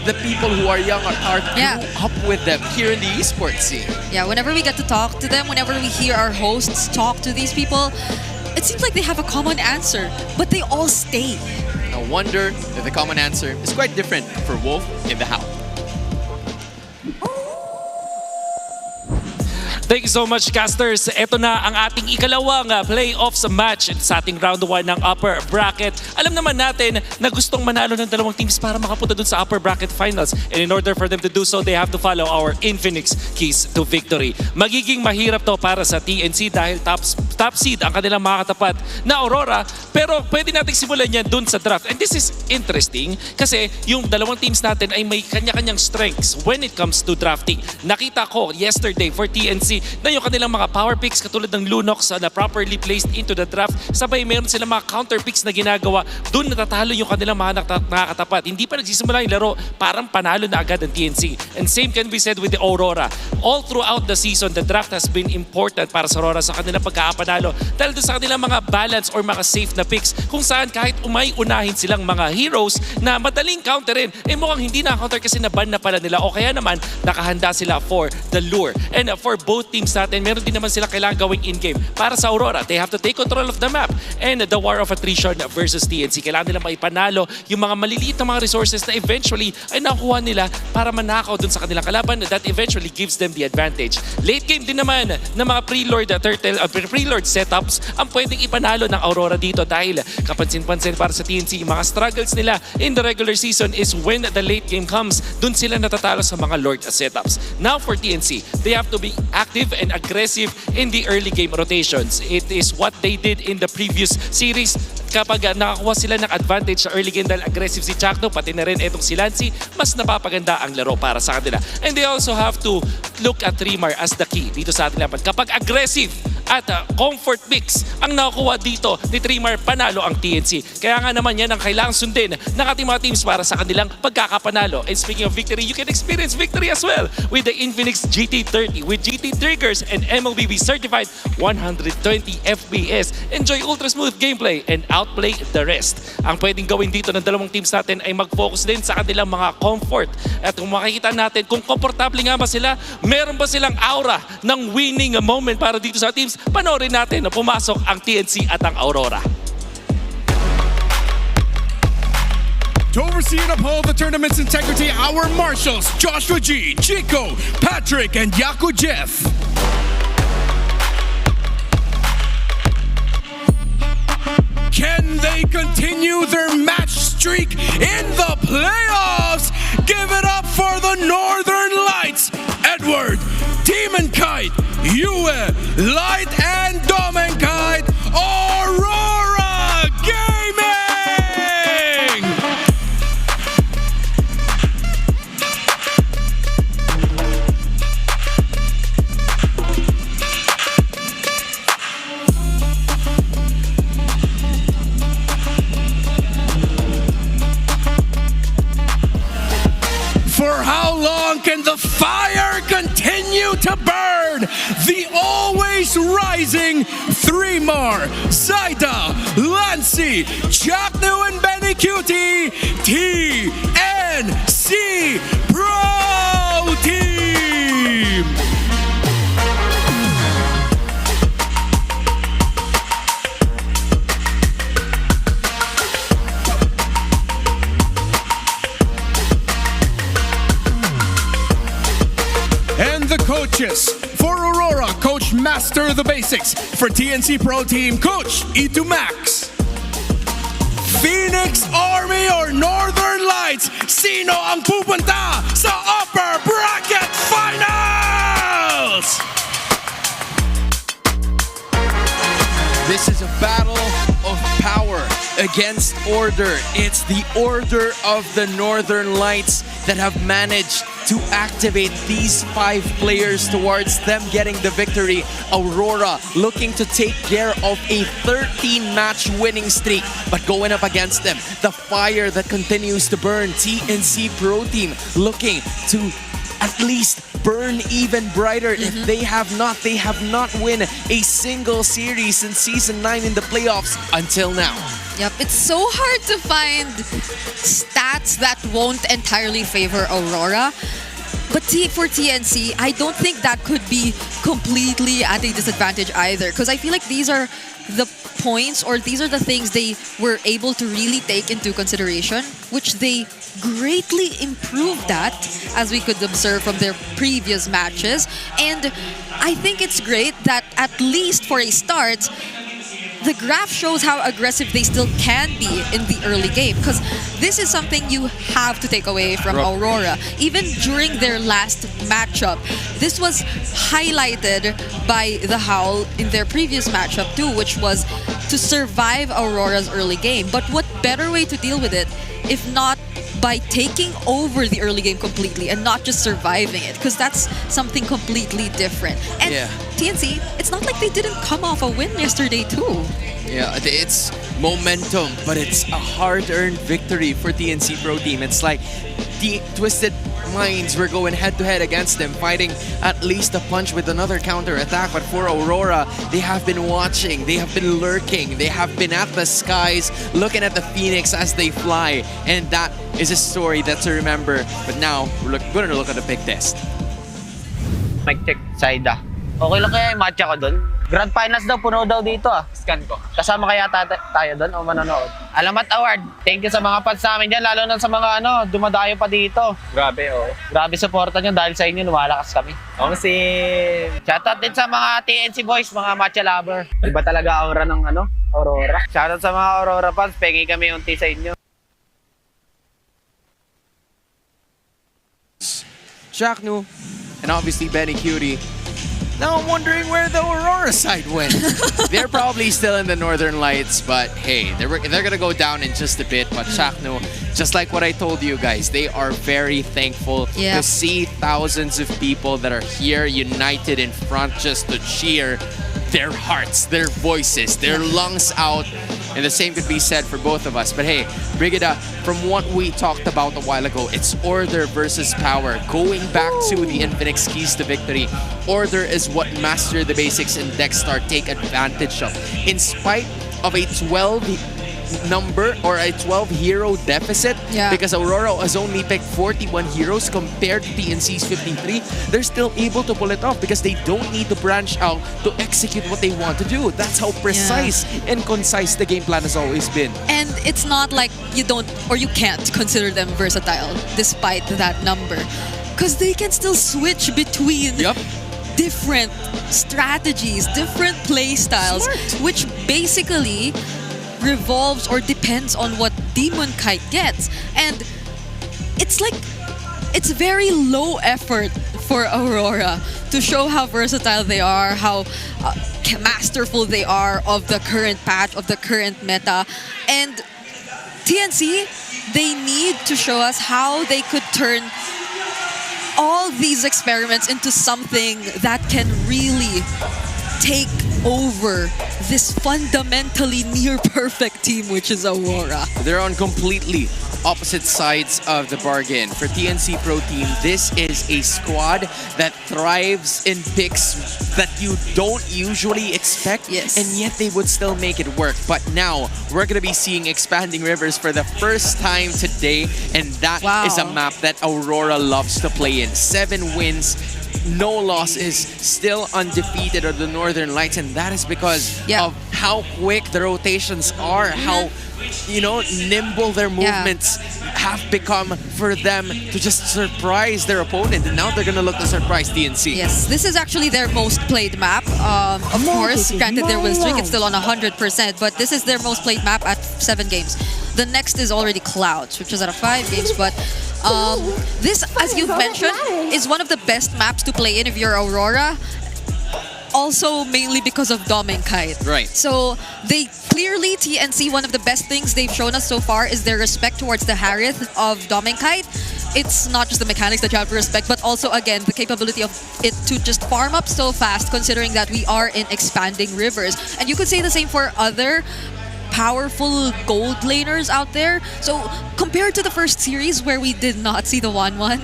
the people who are young at heart grew up with them here in the esports scene. Yeah, whenever we get to talk to them, whenever we hear our hosts talk to these people, it seems like they have a common answer, but they all stay. I wonder if the common answer is quite different for Wolf in the Howl. Thank you so much, casters. Ito na ang ating ikalawang playoffs match sa ating round 1 ng upper bracket. Alam naman natin na gustong manalo ng dalawang teams para makapunta dun sa upper bracket finals. And in order for them to do so, they have to follow our Infinix keys to victory. Magiging mahirap to para sa TNC dahil top seed ang kanilang makakatapat na Aurora. Pero pwede nating simulan yan dun sa draft. And this is interesting kasi yung dalawang teams natin ay may kanya-kanyang strengths when it comes to drafting. Nakita ko yesterday for TNC na yung kanilang mga power picks katulad ng Lunox na properly placed into the draft. Sabay meron silang mga counter picks na ginagawa. Doon natatalo yung kanilang mga nakakatapat. Hindi pa nagsisimula yung laro, parang panalo na agad ang TNC. And same can be said with the Aurora. All throughout the season, the draft has been important para sa Aurora sa kanilang pagkakapanalo. Dahil doon sa kanilang mga balance or mga safe na picks kung saan kahit unahin silang mga heroes na madaling counterin, eh mukhang hindi na-counter kasi na-ban na pala nila o kaya naman nakahanda sila for the lure. And for both teams natin, meron din naman sila kailangan gawing in-game. Para sa Aurora, they have to take control of the map and the war of attrition versus TNC. Kailangan nila maipanalo yung mga maliliit na mga resources na eventually ay nakuha nila para manakaw dun sa kanilang kalaban that eventually gives them the advantage. Late game din naman ng mga pre-lord setups ang pwedeng ipanalo ng Aurora dito dahil kapansin-pansin para sa TNC, yung mga struggles nila in the regular season is when the late game comes, dun sila natatalo sa mga lord setups. Now for TNC, they have to be active and aggressive in the early game rotations. It is what they did in the previous series. Kapag nakakuha sila ng advantage sa early game dahil aggressive si Chakno, pati na rin itong si Lancy, mas napapaganda ang laro para sa kanila. And they also have to look at Trimar as the key dito sa ating laban. Kapag aggressive at comfort mix ang nakukuha dito ni Trimar, panalo ang TNC. Kaya nga naman yan ang kailangang sundin ng ating mga teams para sa kanilang pagkakapanalo. And speaking of victory, you can experience victory as well with the Infinix GT30 with GT triggers and MLBB certified 120 FPS. Enjoy ultra smooth gameplay and outplay the rest. Ang pwedeng gawin dito ng dalawang teams natin ay mag-focus din sa kanilang mga comfort. At kung makikita natin kung komportable nga ba sila, meron ba silang aura ng winning moment para dito sa teams, panoorin natin na pumasok ang TNC at ang Aurora. To oversee and uphold the tournament's integrity, our marshals, Joshua G, Chico, Patrick, and Yaku Jeff. Can they continue their match streak in the playoffs? Give it up for the Northern Lights, Edward, Demon Kite, Yue, Light, and Domen Kite, Aurora Gaming! For how long can the fire continue to burn? The always rising Three-Mar, Zaida, Lancy, Chaknu, and Benny Cutie, TNC Pro Team! And the coaches. For Aurora, Coach Master the Basics. For TNC Pro Team, Coach E2 Max. Phoenix Army or Northern Lights, sino ang pupunta sa upper bracket finals? This is a battle of power against order. It's the order of the Northern Lights that have managed to activate these 5 players towards them getting the victory. Aurora looking to take care of a 13-match winning streak, but going up against them, the fire that continues to burn. TNC Pro Team looking to at least burn even brighter. If they have not win a single series since Season 9 in the playoffs until now. Yep, it's so hard to find stats that won't entirely favor Aurora. But But for TNC, I don't think that could be completely at a disadvantage either. Because I feel like these are the points, or these are the things they were able to really take into consideration, which they greatly improved at, as we could observe from their previous matches. And I think it's great that at least for a start, the graph shows how aggressive they still can be in the early game, because this is something you have to take away from Aurora. Even during their last matchup, this was highlighted by the Howl in their previous matchup too, which was to survive Aurora's early game. But what better way to deal with it if not by taking over the early game completely and not just surviving it, because that's something completely different. And TNC, it's not like they didn't come off a win yesterday too. Yeah, it's momentum, but it's a hard-earned victory for TNC Pro Team. It's like the Twisted Minds were going head-to-head against them, fighting at least a punch with another counter-attack. But for Aurora, they have been watching, they have been lurking, they have been at the skies, looking at the Phoenix as they fly. And that is a story that's to remember. But now, we're going to look at a big test. Mic check, Saida. Okay lang kaya yung matcha ko dun? Grand Finals daw, puno daw dito ah. Scan ko. Kasama kaya tayo dun o manonood? Alamat Award, thank you sa mga fans namin dyan, lalo na sa mga dumadayo pa dito. Grabe Grabe supportan nyo, dahil sa inyo lumalakas kami. Si... Shoutout din sa mga TNC boys, mga matcha lover. Iba talaga aura ng Aurora. Shoutout sa mga Aurora fans, pengi kami unti sa inyo. Shaknu, and obviously Benny Cutie. Now I'm wondering where the Aurora side went. They're probably still in the Northern Lights, but hey, they're gonna go down in just a bit. But Shaknu, just like what I told you guys, they are very thankful to see thousands of people that are here united in front just to cheer their hearts, their voices, their lungs out. And the same could be said for both of us. But hey, Brigida, from what we talked about a while ago, it's order versus power. Going back to the Infinix keys to victory, order is what Master the Basics and Dexstar take advantage of. In spite of a 12 number or a 12 hero deficit, because Aurora has only picked 41 heroes compared to TNC's 53, they're still able to pull it off because they don't need to branch out to execute what they want to do. That's how precise and concise the game plan has always been. And it's not like you don't or you can't consider them versatile despite that number, because they can still switch between different strategies, different play styles, which basically revolves or depends on what Demon Kite gets. And it's like, it's very low effort for Aurora to show how versatile they are, how masterful they are of the current patch, of the current meta. And TNC, they need to show us how they could turn all these experiments into something that can really take over this fundamentally near-perfect team, which is Aurora. They're on completely opposite sides of the bargain. For TNC Pro Team, this is a squad that thrives in picks that you don't usually expect, and yet they would still make it work. But now, we're going to be seeing Expanding Rivers for the first time today, and that is a map that Aurora loves to play in. 7 wins, no losses, still undefeated on the Northern Lights, and that is because of how quick the rotations are, how nimble their movements have become for them to just surprise their opponent, and now they're gonna look to surprise TNC. Yes, this is actually their most played map. Of course, granted their win streak, it's still on 100%, but this is their most played map at 7 games. The next is already Clouds, which is at 5 games, but this, as you've mentioned, is one of the best maps to play in if you're Aurora. Also, mainly because of Dom and Kite. Right. So, they clearly, TNC, one of the best things they've shown us so far is their respect towards the Harith of Dom and Kite. It's not just the mechanics that you have to respect, but also, again, the capability of it to just farm up so fast, considering that we are in Expanding Rivers. And you could say the same for other powerful gold laners out there. So, compared to the first series where we did not see the 1-1,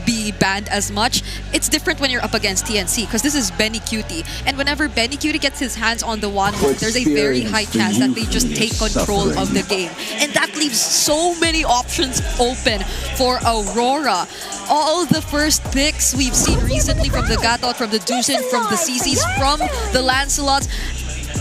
be banned as much. It's different when you're up against TNC because this is Benny Cutie. And whenever Benny Cutie gets his hands on the 1-1, there's a very high chance that they just take control of the game. And that leaves so many options open for Aurora. All the first picks we've seen recently from the Gatot, from the Dusin, from the CCs, from the Lancelots,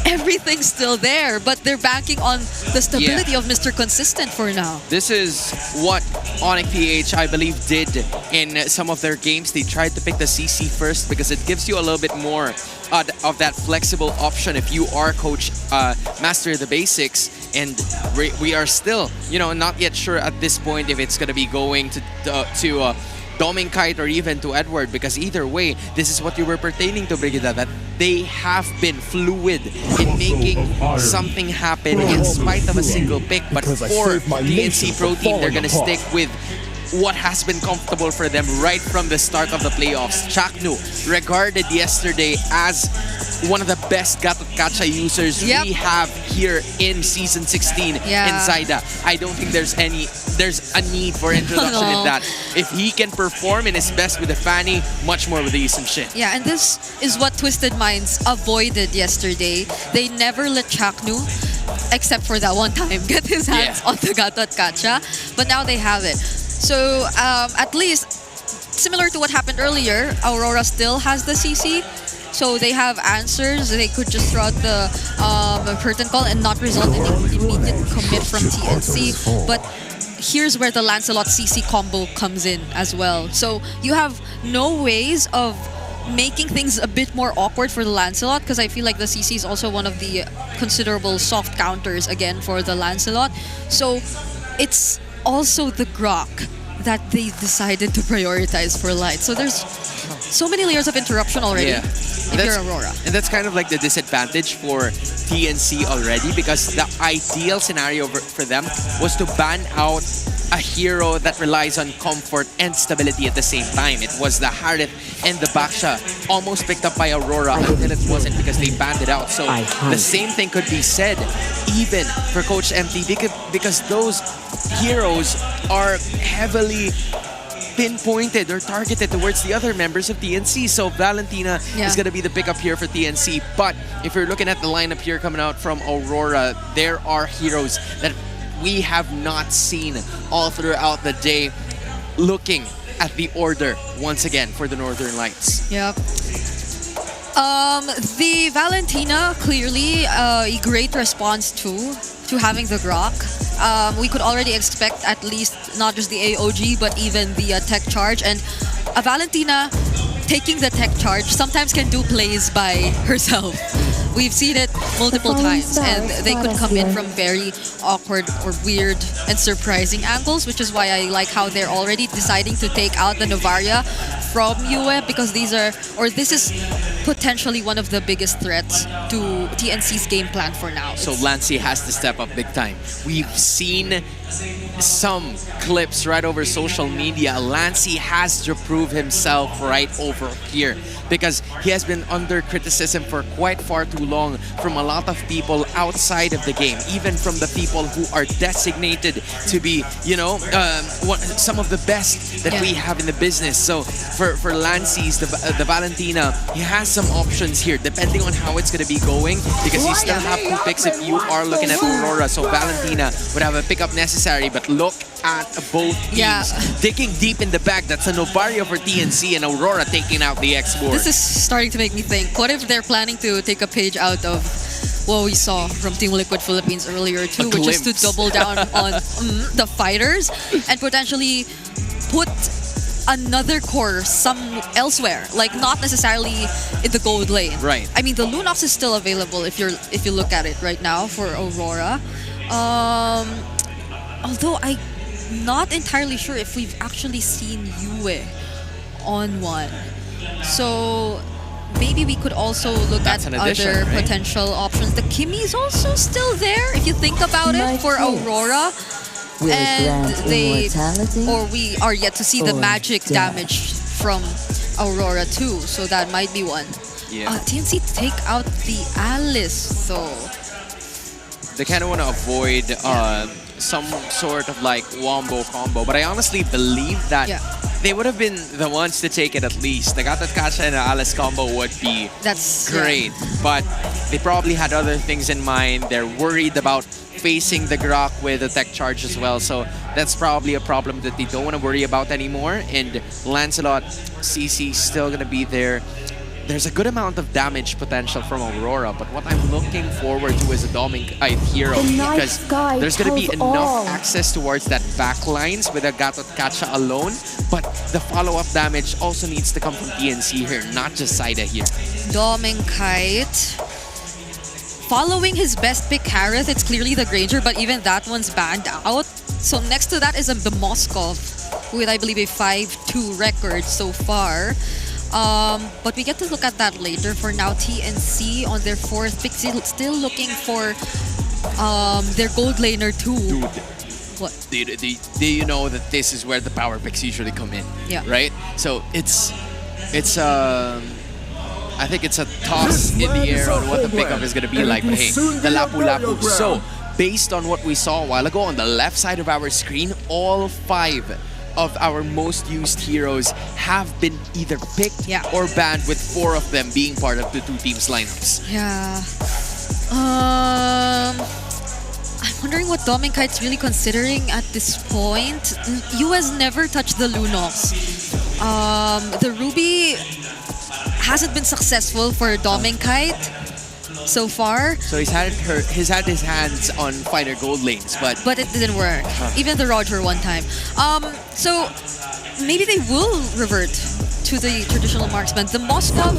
everything's still there, but they're banking on the stability of Mr. Consistent for now. This is what ONIC PH, I believe, did in some of their games. They tried to pick the CC first because it gives you a little bit more of that flexible option if you are coach master the basics. And we are still, not yet sure at this point if it's going to be going to Domingkite or even to Edward, because either way, this is what you were pertaining to, Brigida, that they have been fluid in making something happen in spite of a single pick. But for TNC Pro Team, they're going to stick with what has been comfortable for them right from the start of the playoffs. Chaknu, regarded yesterday as one of the best Gatot Kacha users we have here in Season 16 in Zaida. I don't think there's a need for introduction in that. If he can perform in his best with the Fanny, much more with the Isam Shin. Yeah, and this is what Twisted Minds avoided yesterday. They never let Chaknu, except for that one time, get his hands on the Gatot Kacha. But now they have it. So at least, similar to what happened earlier, Aurora still has the CC. So they have answers. They could just throw out the curtain call and not result in an immediate commit from TNC. But here's where the Lancelot CC combo comes in as well. So you have no ways of making things a bit more awkward for the Lancelot, because I feel like the CC is also one of the considerable soft counters again for the Lancelot. So it's also the Grok that they decided to prioritize for light. So there's so many layers of interruption already if you're Aurora. And that's kind of like the disadvantage for TNC already, because the ideal scenario for them was to ban out a hero that relies on comfort and stability at the same time. It was the Harith and the Baksha, almost picked up by Aurora until it wasn't, because they banned it out. So the same thing could be said even for Coach MT, because those heroes are heavily pinpointed or targeted towards the other members of TNC. So Valentina is going to be the pickup here for TNC. But if you're looking at the lineup here coming out from Aurora, there are heroes that we have not seen all throughout the day. Looking at the order once again for the Northern Lights. Yep. The Valentina, clearly a great response to having the Grok. We could already expect at least not just the AOG, but even the tech charge. And a Valentina taking the tech charge sometimes can do plays by herself. We've seen it multiple times, and they could come in from very awkward or weird and surprising angles, which is why I like how they're already deciding to take out the Novaria from UWE, because this is potentially one of the biggest threats to TNC's game plan for now. So Lancey has to step up big time. We've seen some clips right over social media. Lancey has to prove himself right over here, because he has been under criticism for quite far too long from a lot of people outside of the game, even from the people who are designated to be, some of the best that we have in the business. So for Lancey's, the Valentina, he has some options here depending on how it's going to be going, because you still have 2 picks if you are looking at Aurora. So Valentina would have a pickup necessary, but look at both teams digging deep in the bag. That's a Novaria for TNC and Aurora taking out the X-Board. This is starting to make me think, what if they're planning to take a page out of what we saw from Team Liquid Philippines earlier too, which is to double down on the fighters and potentially put another core elsewhere, like not necessarily in the gold lane. Right. I mean, the Lunox is still available if you look at it right now for Aurora. Although I'm not entirely sure if we've actually seen UWE on one. So maybe we could also look at other potential options. The Kimmy is also still there if you think about it for Aurora. And we are yet to see the magic damage from Aurora too. So that might be one. TNC take out the Alice though. They kind of want to avoid some sort of like wombo combo, but I honestly believe that they would have been the ones to take it at least. The Gatot Kacha and Alice combo would be great, but they probably had other things in mind. They're worried about facing the Grok with a tech charge as well, so that's probably a problem that they don't want to worry about anymore. And Lancelot, CC still gonna be there. There's a good amount of damage potential from Aurora, but what I'm looking forward to is a Dominguez hero, because there's going to be enough access towards that back lines with a Gatot Kacha alone, but the follow-up damage also needs to come from TNC here, not just Saida here. Dominguez. Following his best pick, Kareth, it's clearly the Granger, but even that one's banned out. So next to that is the Moskov, with I believe a 5-2 record so far. But we get to look at that later. For now, TNC on their 4th pick, still looking for their gold laner too. Dude, what? Do you know that this is where the power picks usually come in? Yeah. Right? So it's I think it's a toss in the air on what the pickup is going to be like. But hey, the Lapu Lapu. So based on what we saw a while ago on the left side of our screen, all 5 of our most used heroes have been either picked or banned, with 4 of them being part of the 2 teams' lineups. Yeah. I'm wondering what Dominguez's really considering at this point. You has never touched the Lunox. The Ruby hasn't been successful for Dominguez so far. So he's had his hands on fighter gold lanes, but it didn't work. Even the Roger one time. So maybe they will revert to the traditional marksman. The Moskov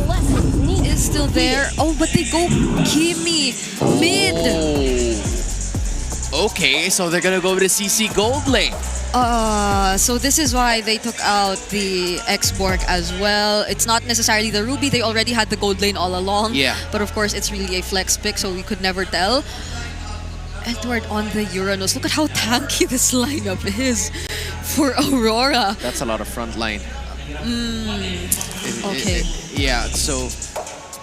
is still there. Oh, but they go Kimi mid. Okay, so they're gonna go with the CC gold lane. So this is why they took out the X-Borg as well. It's not necessarily the Ruby. They already had the gold lane all along. Yeah. But of course, it's really a flex pick, so we could never tell. Edward on the Uranus. Look at how tanky this lineup is for Aurora. That's a lot of front line. Okay. Yeah, so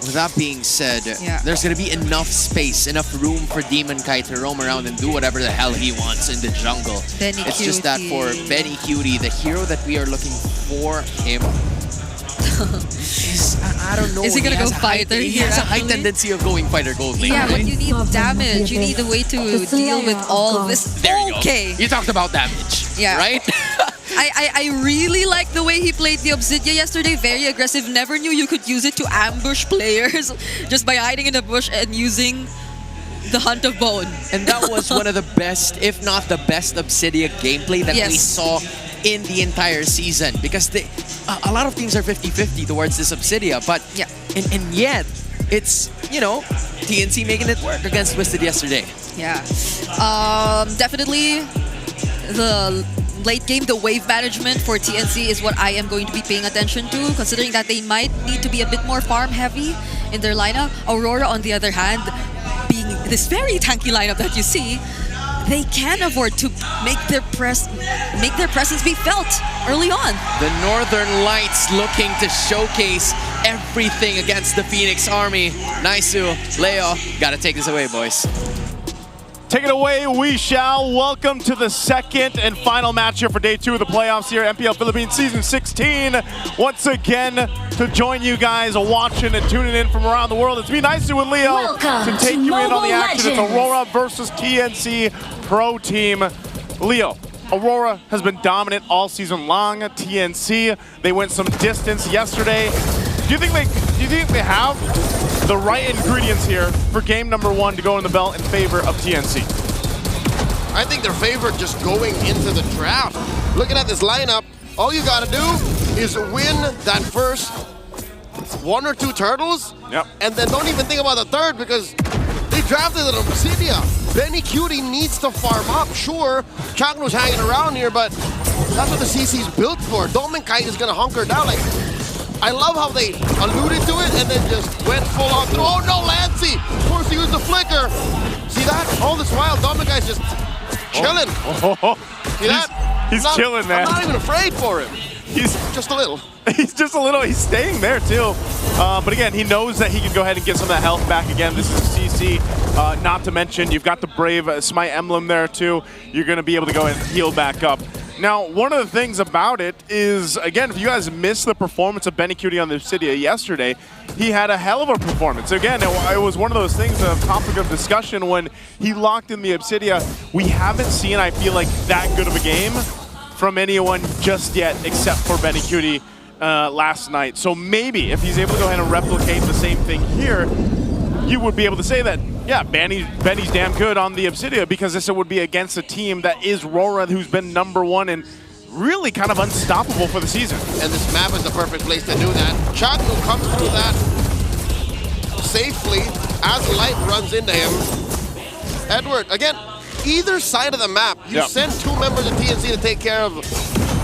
with that being said, there's going to be enough space, enough room for Demon Kai to roam around and do whatever the hell he wants in the jungle. It's just that for Benny Cutie, the hero that we are looking for him is, I don't know. Is he going to go fighter? He has a high tendency of going fighter gold lane. Yeah, right? but you need damage. You need a way to deal with all this. There you Okay. go. You talked about damage, right? I really like the way he played the Obsidia yesterday. Very aggressive. Never knew you could use it to ambush players just by hiding in the bush and using the Hunt of Bone. And that was one of the best, if not the best, Obsidia gameplay that we saw in the entire season. Because a lot of teams are 50-50 towards this Obsidia, but and yet it's, you know, TNC making it work against Twisted yesterday. Yeah. Definitely the late game, the wave management for TNC is what I am going to be paying attention to, considering that they might need to be a bit more farm heavy in their lineup. Aurora, on the other hand, being this very tanky lineup that you see, they can afford to make their presence be felt early on. The Northern Lights looking to showcase everything against the Phoenix Army. Naisu, Leo, gotta take this away, boys. Take it away, we shall. Welcome to the second and final match here for day 2 of the playoffs here, MPL Philippines Season 16. Once again, to join you guys watching and tuning in from around the world, it's me, Naisu and Leo, Welcome to take you in on the action. Legends. It's Aurora versus TNC Pro Team. Leo, Aurora has been dominant all season long. TNC, they went some distance yesterday. Do you think they have the right ingredients here for game number 1 to go in the belt in favor of TNC? I think they're favored just going into the draft. Looking at this lineup, all you gotta do is win that first 1 or 2 turtles, and then don't even think about the third, because they drafted an Obsidia. Benny Cutie needs to farm up. Sure, Chagno's hanging around here, but that's what the CC's built for. Dominguez is gonna hunker down. Like, I love how they alluded to it and then just went full on through. Oh no, Lancey! Forced to use the flicker. See that? All this while, Dominguez just chilling. See that? He's chilling, man. I'm not even afraid for him. He's just a little. He's just a little. He's staying there too. But again, he knows that he can go ahead and get some of that health back again. This is CC. Not to mention, you've got the Brave Smite emblem there too. You're going to be able to go and heal back up. Now, one of the things about it is, again, if you guys missed the performance of Benny Cutie on the Obsidia yesterday, he had a hell of a performance. Again, it was one of those things, a topic of discussion when he locked in the Obsidia. We haven't seen, I feel like, that good of a game from anyone just yet, except for Benny Cutie last night. So maybe if he's able to go ahead and replicate the same thing here, you would be able to say that, yeah, Benny's damn good on the Obsidia, because this would be against a team that is RORA, who's been #1 and really kind of unstoppable for the season. And this map is the perfect place to do that. Chagno comes through that safely as Light runs into him. Edward, again, either side of the map, you send 2 members of TNC to take care of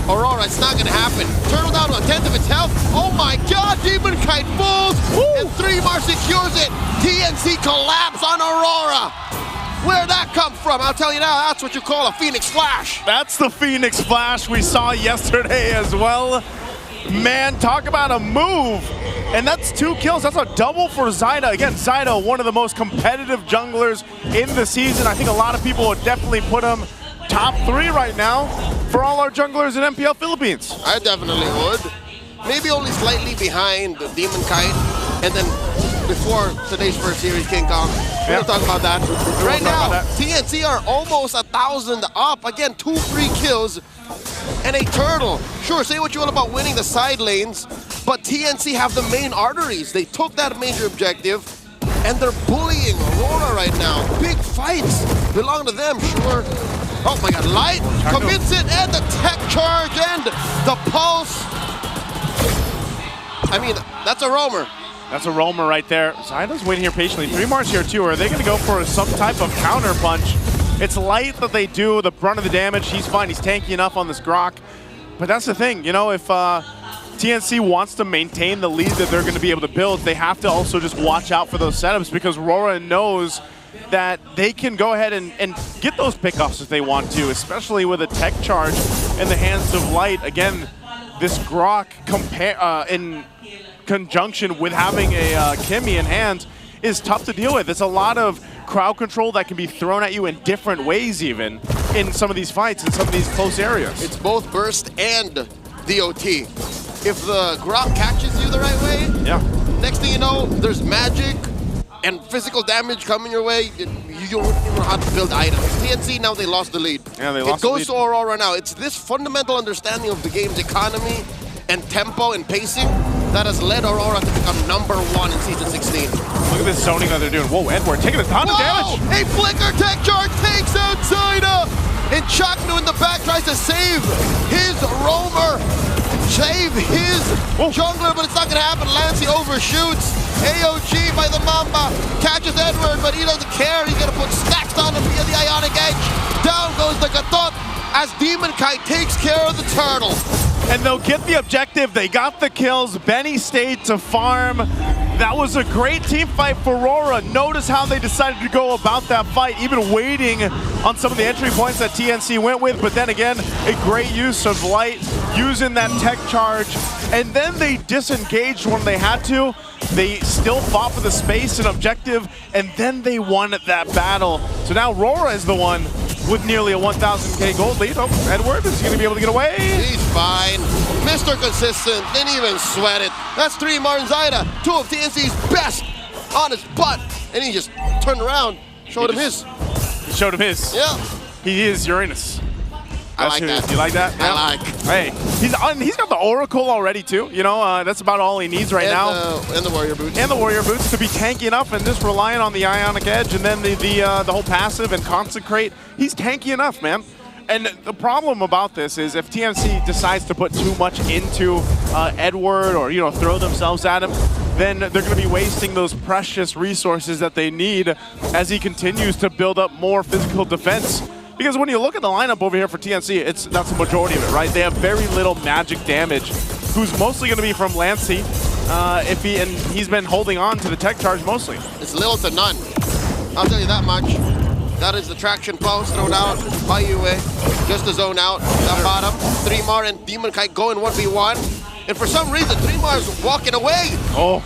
Aurora. It's not going to happen. Turtle down to a 10th of its health. Oh my god, Demon Kite falls, and 3mar secures it. TNC collapse on Aurora. Where'd that come from? I'll tell you now, that's what you call a Phoenix Flash. That's the Phoenix Flash we saw yesterday as well. Man, talk about a move. And that's 2 kills. That's a double for Zyda. Again, Zyda, one of the most competitive junglers in the season. I think a lot of people would definitely put him top 3 right now for all our junglers in MPL Philippines. I definitely would. Maybe only slightly behind Demon Kite, and then before today's first series, King Kong. We'll talk about that. Right now, TNC are almost 1,000 up. Again, 2 free kills and a turtle. Sure, say what you want about winning the side lanes, but TNC have the main arteries. They took that major objective, and they're bullying Aurora right now. Big fights belong to them, sure. Oh my god, Light commits it, and the tech charge, and the pulse. I mean, that's a roamer. That's a roamer right there. Zyda's waiting here patiently. 3mar's here too. Are they going to go for some type of counter punch? It's Light that they do the brunt of the damage. He's fine. He's tanky enough on this Grok. But that's the thing, you know, if TNC wants to maintain the lead that they're going to be able to build, they have to also just watch out for those setups, because RORA knows that they can go ahead and get those pickoffs if they want to, especially with a tech charge in the hands of Light. Again, this Grok in conjunction with having a Kimmy in hand is tough to deal with. It's a lot of crowd control that can be thrown at you in different ways, even in some of these fights, in some of these close areas. It's both burst and DOT. If the Grok catches you the right way, next thing you know, there's magic and physical damage coming your way. You don't know how to build items. TNC, now they lost the lead. Yeah, they lost the lead. It goes to Aurora now. It's this fundamental understanding of the game's economy and tempo and pacing that has led Aurora to become #1 in Season 16. Look at this zoning that they're doing. Whoa, Edward taking a ton of damage. A flicker tech charge takes out Zyda. And Chaknu in the back tries to save his roamer. Save his jungler, but it's not going to happen. Lancey overshoots. AOG by the Mamba catches Edward, but he doesn't care. He's going to put stacks on him via the Ionic Edge. Down goes the Gatot as Demon Kite takes care of the turtle. And they'll get the objective. They got the kills. Benny stayed to farm. That was a great team fight for RORA. Notice how they decided to go about that fight, even waiting on some of the entry points that TNC went with. But then again, a great use of Light, using that tech charge. And then they disengaged when they had to. They still fought for the space and objective, and then they won that battle. So now RORA is the one with nearly a 1,000k gold lead. Oh, Edward, is he going to be able to get away? He's fine. Mr. Consistent, didn't even sweat it. That's 3mar and Zyda, 2 of TNC's best on his butt. And he just turned around, showed him his. He showed him his. Yeah. He is Uranus. I like that. You like that? I like. Hey, he's got the Oracle already too. You know, that's about all he needs right now. And the Warrior Boots. And the Warrior Boots to be tanky enough and just relying on the Ionic Edge and then the whole passive and Consecrate. He's tanky enough, man. And the problem about this is if TNC decides to put too much into Edward or, you know, throw themselves at him, then they're going to be wasting those precious resources that they need as he continues to build up more physical defense. Because when you look at the lineup over here for TNC, that's the majority of it, right? They have very little magic damage, who's mostly going to be from Lancey, and he's been holding on to the tech charge mostly. It's little to none. I'll tell you that much. That is the traction pulse thrown out by Yue. Just to zone out the bottom. 3mar and Demon Kite going 1v1. And for some reason, 3mar's walking away. Oh,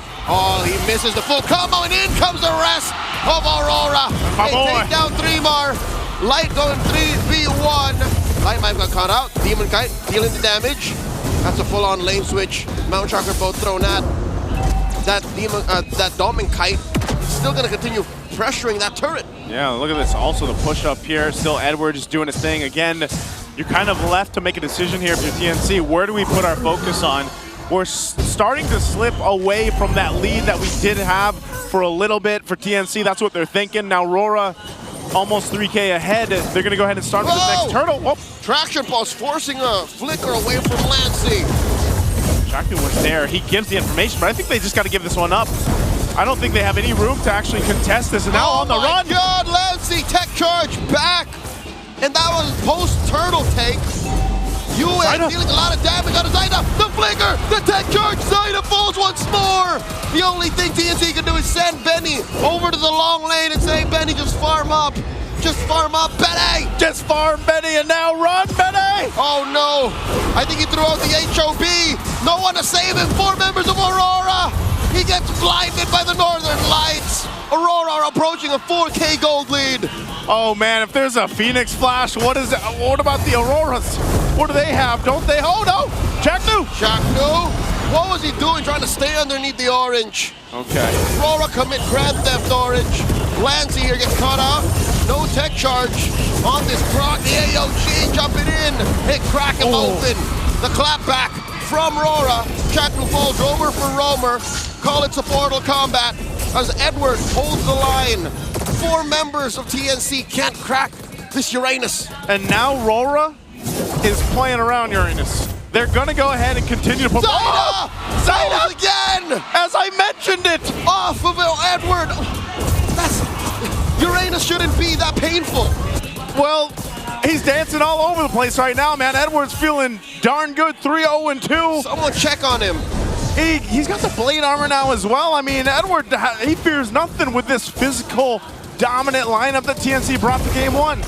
he misses the full combo, and in comes the rest of Aurora. They take down 3mar. Light going 3v1. Light Mime got caught out. Demon Kite dealing the damage. That's a full-on lane switch. Mount Shocker both thrown at. That Domin Kite is still going to continue pressuring that turret. Yeah, look at this. Also the push up here. Still Edward just doing his thing. Again, you're kind of left to make a decision here if you're TNC. Where do we put our focus on? We're starting to slip away from that lead that we did have for a little bit for TNC. That's what they're thinking. Now RORA almost 3K ahead. They're going to go ahead and start with the next turtle. Whoa. Traction Pulse forcing a flicker away from Lancey. Jaku was there. He gives the information, but I think they just got to give this one up. I don't think they have any room to actually contest this. And now on the run. Oh my God, Lancey, tech charge back. And that was post-turtle take. UN dealing a lot of damage on Zyda. The flicker, the tech charge, Zyda falls once more. The only thing TNC can do is send Benny over to the long lane and say, Benny, just farm up. Just farm up, Benny! Just farm Benny and now run, Benny! Oh no! I think he threw out the HOB. No one to save him. 4 members of Aurora. He gets blinded by the Northern Lights. Aurora are approaching a 4K gold lead. Oh man, if there's a Phoenix Flash, what about the Auroras? What do they have? Don't they? Oh no! Chaknu! What was he doing trying to stay underneath the orange? Okay. Aurora commit Grand Theft Orange. Lancey here gets caught out. No tech charge on this proc. The AOG jumping in. It crack him open. The clapback from Aurora. Chaknu falls roamer for roamer. Call it supportal combat as Edward holds the line. 4 members of TNC can't crack this Uranus. And now RORA is playing around Uranus. They're gonna go ahead and continue to put— Zyda! Zyda again! As I mentioned it! Off of Edward! Uranus shouldn't be that painful. Well, he's dancing all over the place right now, man. Edward's feeling darn good, 3-0-2. Someone check on him. He's got the blade armor now as well. I mean, Edward, he fears nothing with this physical, dominant lineup that TNC brought to game 1.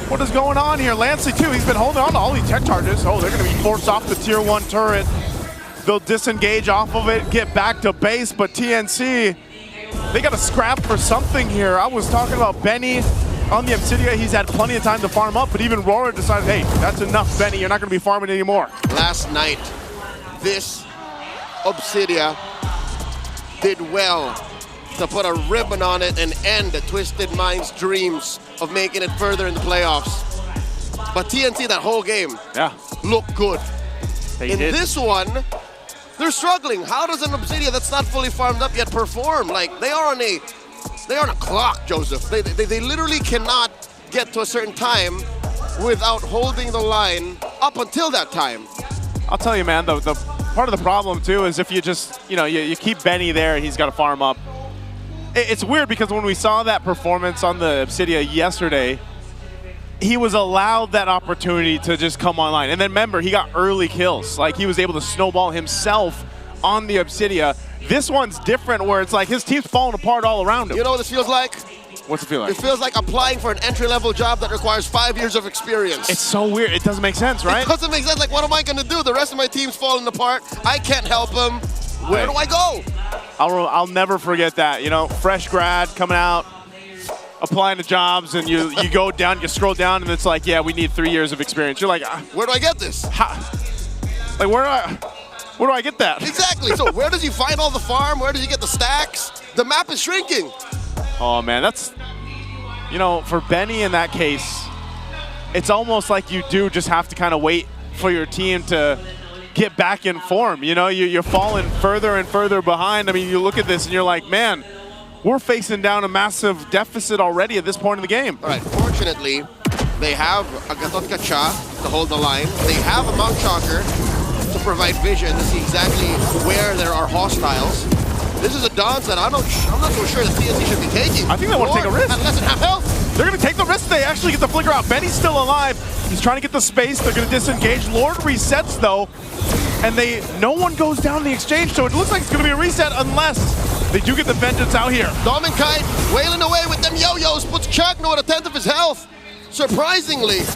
What is going on here? Lancey, too, he's been holding on to all these tech charges. Oh, they're going to be forced off the tier 1 turret. They'll disengage off of it, get back to base, but TNC, they got to scrap for something here. I was talking about Benny on the Obsidia. He's had plenty of time to farm up, but even RORA decided, hey, that's enough, Benny. You're not going to be farming anymore. Last night, this Obsidia did well to put a ribbon on it and end the Twisted Minds' dreams of making it further in the playoffs. But TNC that whole game looked good. In this one, they're struggling. How does an Obsidia that's not fully farmed up yet perform? Like, they are on a clock, Joseph. They literally cannot get to a certain time without holding the line up until that time. I'll tell you, man, the part of the problem, too, is if you just, you keep Benny there, he's got to farm up. It's weird because when we saw that performance on the Obsidia yesterday, he was allowed that opportunity to just come online. And then remember, he got early kills. Like, he was able to snowball himself on the Obsidia. This one's different where it's like his team's falling apart all around him. You know what this feels like? What's it feel like? It feels like applying for an entry-level job that requires 5 years of experience. It's so weird. It doesn't make sense, right? It doesn't make sense. Like, what am I going to do? The rest of my team's falling apart. I can't help them. Where do I go? I'll never forget that. Fresh grad coming out, applying to jobs, and you go down, you scroll down, and it's like, yeah, we need 3 years of experience. You're like, where do I get this? Like, where do I get that? Exactly. So where does he find all the farm? Where does he get the stacks? The map is shrinking. Oh, man, that's, for Benny in that case, it's almost like you do just have to kind of wait for your team to get back in form. You're falling further and further behind. I mean, you look at this and you're like, man, we're facing down a massive deficit already at this point in the game. All right, fortunately, they have a Gatot Kacha to hold the line. They have a Mount Shocker to provide vision to see exactly where there are hostiles. This is a dance that I'm not so sure that TNC should be taking. I think they want to take a risk. At less than half health. They're going to take the risk. They actually get the flicker out. Benny's still alive. He's trying to get the space. They're going to disengage. Lord resets, though, and no one goes down the exchange, so it looks like it's going to be a reset unless they do get the vengeance out here. Domin Kite wailing away with them yo-yos, puts Chakno at 1/10 of his health. Surprisingly,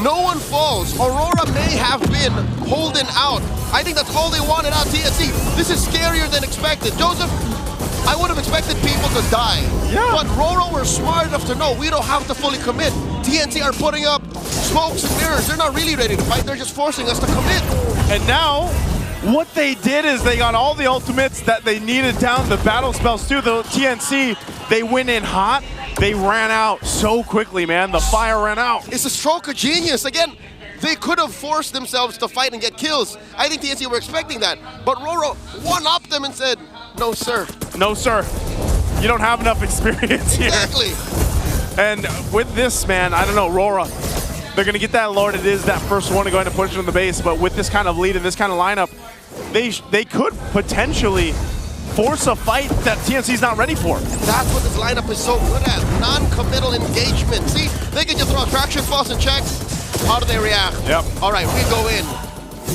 no one falls. Aurora may have been holding out. I think that's all they wanted out of TNC. This is scarier than expected. Joseph, I would have expected people to die. Yeah. But RORA were smart enough to know we don't have to fully commit. TNC are putting up smokes and mirrors. They're not really ready to fight. They're just forcing us to commit. And now, what they did is they got all the ultimates that they needed down, the battle spells too. The TNC, they went in hot. They ran out so quickly, man. The fire ran out. It's a stroke of genius. Again, they could have forced themselves to fight and get kills. I think TNC were expecting that. But RORA one-upped them and said, no, sir. No, sir. You don't have enough experience here. Exactly. And with this, man, I don't know, RORA, they're going to get that Lord. It is that first one to go into push on the base. But with this kind of lead and this kind of lineup, they could potentially force a fight that TNC's not ready for. And that's what this lineup is so good at. Non-committal engagement. See, they can just throw attraction falls and check. How do they react? Yep. All right, we go in.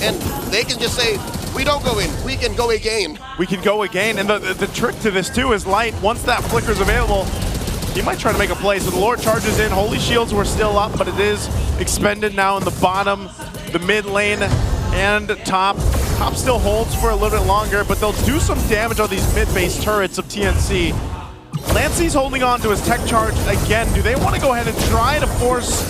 And they can just say, we don't go in, we can go again. We can go again. And the trick to this too is Light, once that flicker's available, he might try to make a play. So the Lord charges in. Holy Shields were still up, but it is expended now in the bottom, the mid lane, and top. Top still holds for a little bit longer, but they'll do some damage on these mid-base turrets of TNC. Lancey's holding on to his tech charge again. Do they want to go ahead and try to force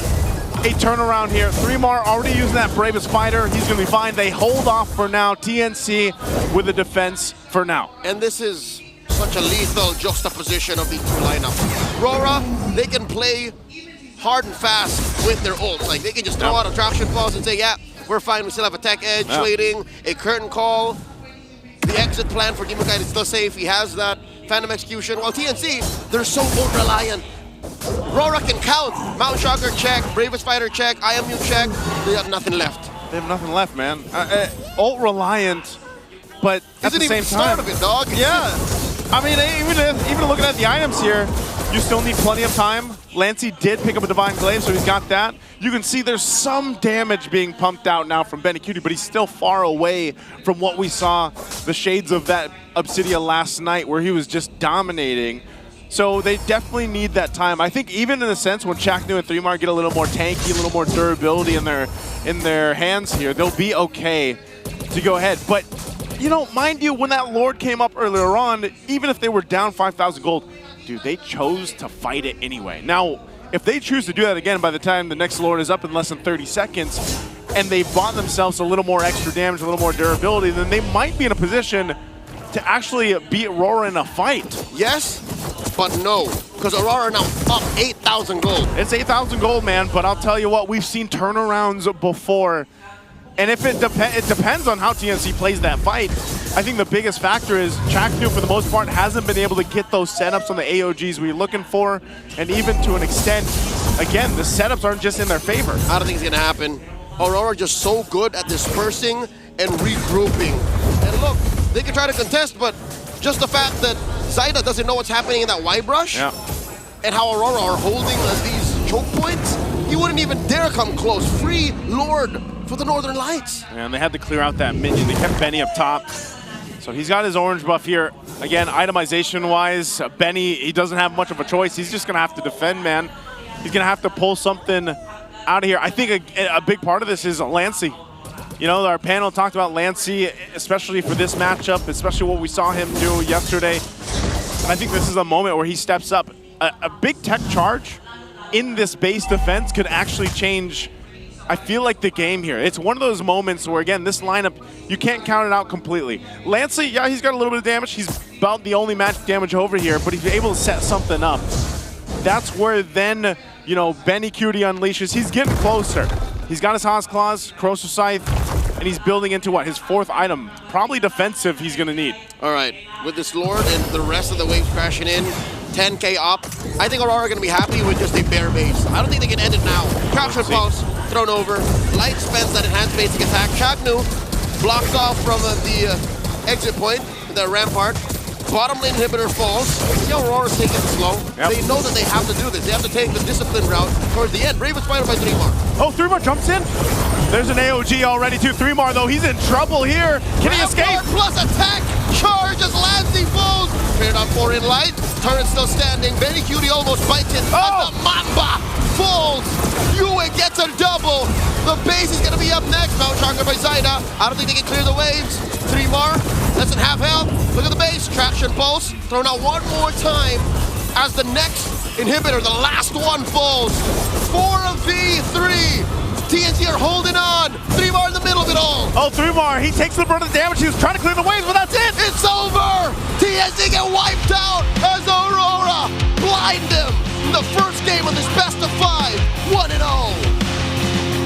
a turnaround here? 3mar already using that Bravest Fighter. He's going to be fine. They hold off for now. TNC with the defense for now. And this is such a lethal juxtaposition of these two lineups. RORA, they can play hard and fast with their ults. Like, they can just throw out attraction falls and say, yeah, we're fine, we still have a tech edge, waiting, a curtain call. The exit plan for Demokite is still safe, he has that. Phantom Execution, while TNC, they're so ult-reliant. RORA can count. Mount Shocker check, Bravest Fighter check, IMU check, they have nothing left. They have nothing left, man. Ult-reliant, but at the same time... start of it, dog. Yeah. I mean, even looking at the items here, you still need plenty of time. Lancey did pick up a Divine Glaive, so he's got that. You can see there's some damage being pumped out now from Benikudi, but he's still far away from what we saw, the shades of that Obsidia last night, where he was just dominating. So they definitely need that time. I think even in a sense, when Chaknu and 3mar get a little more tanky, a little more durability in their hands here, they'll be okay to go ahead. But, you know, mind you, when that Lord came up earlier on, even if they were down 5,000 gold, dude, they chose to fight it anyway. Now, if they choose to do that again by the time the next Lord is up in less than 30 seconds, and they bought themselves a little more extra damage, a little more durability, then they might be in a position to actually beat RORA in a fight. Yes, but no, because Aurora now up 8,000 gold. It's 8,000 gold, man, but I'll tell you what, we've seen turnarounds before. And if it depends on how TNC plays that fight. I think the biggest factor is Chaknu, for the most part, hasn't been able to get those setups on the AOGs we're looking for. And even to an extent, again, the setups aren't just in their favor. I don't think it's going to happen. Aurora just so good at dispersing and regrouping. And look, they can try to contest, but just the fact that Zaida doesn't know what's happening in that Y brush, and how Aurora are holding these choke points, he wouldn't even dare come close. Free Lord for the Northern Lights. And they had to clear out that minion. They kept Benny up top. So he's got his orange buff here. Again, itemization-wise, Benny, he doesn't have much of a choice. He's just going to have to defend, man. He's going to have to pull something out of here. I think a big part of this is Lancey. You know, our panel talked about Lancey, especially for this matchup, especially what we saw him do yesterday. And I think this is a moment where he steps up. A big tech charge in this base defense could actually change, I feel like, the game here. It's one of those moments where, again, this lineup, you can't count it out completely. Lancey, yeah, he's got a little bit of damage. He's about the only magic damage over here, but he's able to set something up. That's where then, you know, Benikudi unleashes. He's getting closer. He's got his Haas Claws, Corrosive Scythe, and he's building into what? His fourth item. Probably defensive he's going to need. All right, with this Lord and the rest of the waves crashing in, 10k up, I think Aurora are going to be happy with just a bare base. I don't think they can end it now. Traction Pulse thrown over. Light spends that enhanced basic attack. Chaknu blocks off from the exit point, the rampart. Bottom lane inhibitor falls. See how Aurora's taking it slow? They know that they have to do this. They have to take the discipline route towards the end. Bravest Fighter by 3mar. Oh, 3mar jumps in. There's an AOG already too. 3mar, though, he's in trouble here. Can he escape? Plus attack charge as Lancey falls. Paired on 4 in Light. Turret still standing. Benikudi almost bites it. But the Mamba falls. Yue gets a double. The base is going to be up next. Mount Shocker by Zaida. I don't think they can clear the waves. 3mar, less than half health. Look at the base. Traction Pulse. Thrown out one more time as the next inhibitor, the last one falls. 4v3. TNC are holding on. 3mar in the middle of it all. Oh, 3mar, he takes the brunt of the damage. He was trying to clear the waves, but that's it. It's over. TNC get wiped out as Aurora blind them in the first game of this best of 5. 1-0.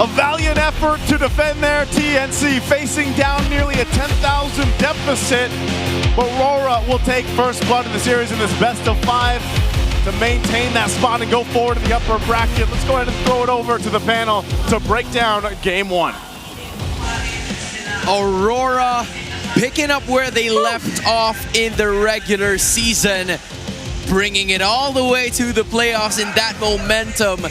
A valiant effort to defend their TNC, facing down nearly a 10,000 deficit. But Aurora will take first blood in the series in this best of 5 to maintain that spot and go forward to the upper bracket. Let's go ahead and throw it over to the panel to break down game 1. Aurora picking up where they left off in the regular season, bringing it all the way to the playoffs, and that momentum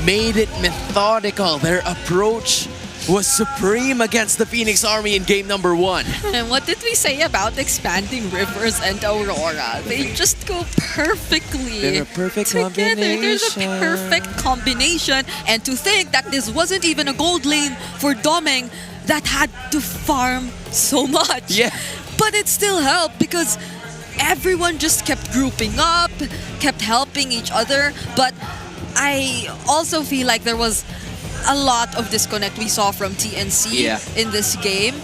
made it methodical. Their approach was supreme against the Phoenix Army in game number 1. And what did we say about expanding Rivers and Aurora? They just go perfectly They're a perfect together. There's a combination. perfect combination. And to think that this wasn't even a gold lane for Domeng that had to farm so much. Yeah. But it still helped because everyone just kept grouping up, kept helping each other. But I also feel like there was a lot of disconnect we saw from TNC in this game.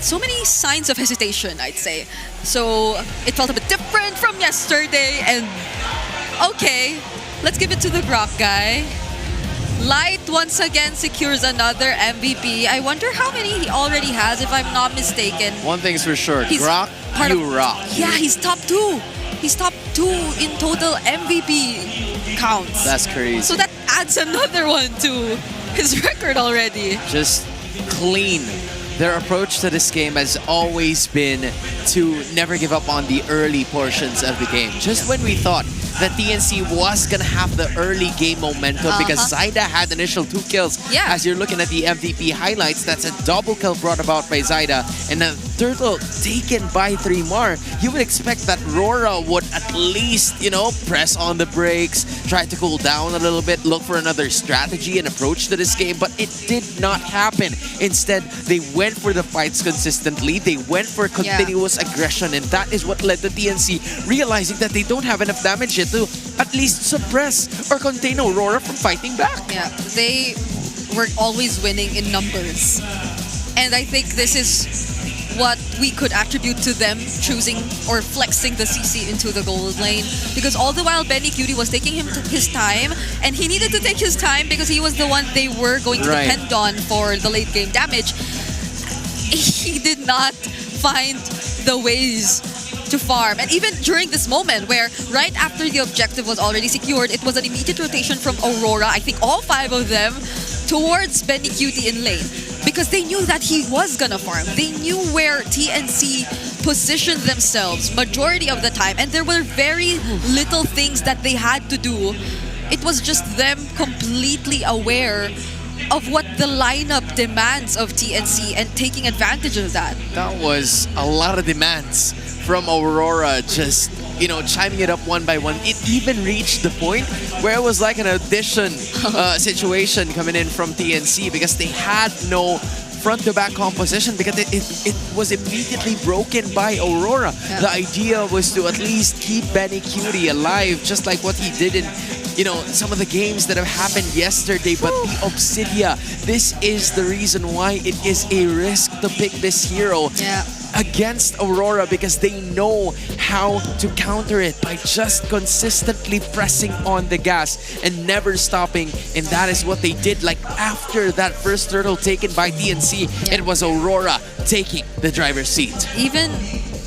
So many signs of hesitation, I'd say. So it felt a bit different from yesterday. And okay, let's give it to the Grok guy. Light once again secures another MVP. I wonder how many he already has, if I'm not mistaken. One thing's for sure, He's Grok, part you of- rock. Yeah, he's top 2. He's top 2 in total MVP counts. That's crazy. So that adds another one to his record already. Just clean. Their approach to this game has always been to never give up on the early portions of the game. Just when we thought that TNC was gonna have the early game momentum because Zyda had initial 2 kills. Yeah. As you're looking at the MVP highlights, that's a double kill brought about by Zyda and a turtle taken by 3mar. You would expect that RORA would at least, you know, press on the brakes, try to cool down a little bit, look for another strategy and approach to this game, but it did not happen. Instead, they went for the fights consistently. They went for continuous aggression, and that is what led to TNC realizing that they don't have enough damage yet to at least suppress or contain Aurora from fighting back. Yeah, they were always winning in numbers. And I think this is what we could attribute to them choosing or flexing the CC into the gold lane. Because all the while Benny Cutie was taking his time, and he needed to take his time because he was the one they were going to depend on for the late game damage. He did not find the ways to farm. And even during this moment where right after the objective was already secured, it was an immediate rotation from Aurora, I think all 5 of them, towards Benny Cutie in lane. Because they knew that he was gonna farm. They knew where TNC positioned themselves majority of the time, and there were very little things that they had to do. It was just them completely aware of what the lineup demands of TNC and taking advantage of that. That was a lot of demands from Aurora, just, you know, chiming it up one by one. It even reached the point where it was like an audition situation coming in from TNC because they had no front-to-back composition because it was immediately broken by Aurora. The idea was to at least keep Benny Cutie alive, just like what he did in, you know, some of the games that have happened yesterday. But the Obsidia, this is the reason why it is a risk to pick this hero against Aurora, because they know how to counter it by just consistently pressing on the gas and never stopping. And that is what they did. Like after that first turtle taken by TNC, it was Aurora taking the driver's seat. Even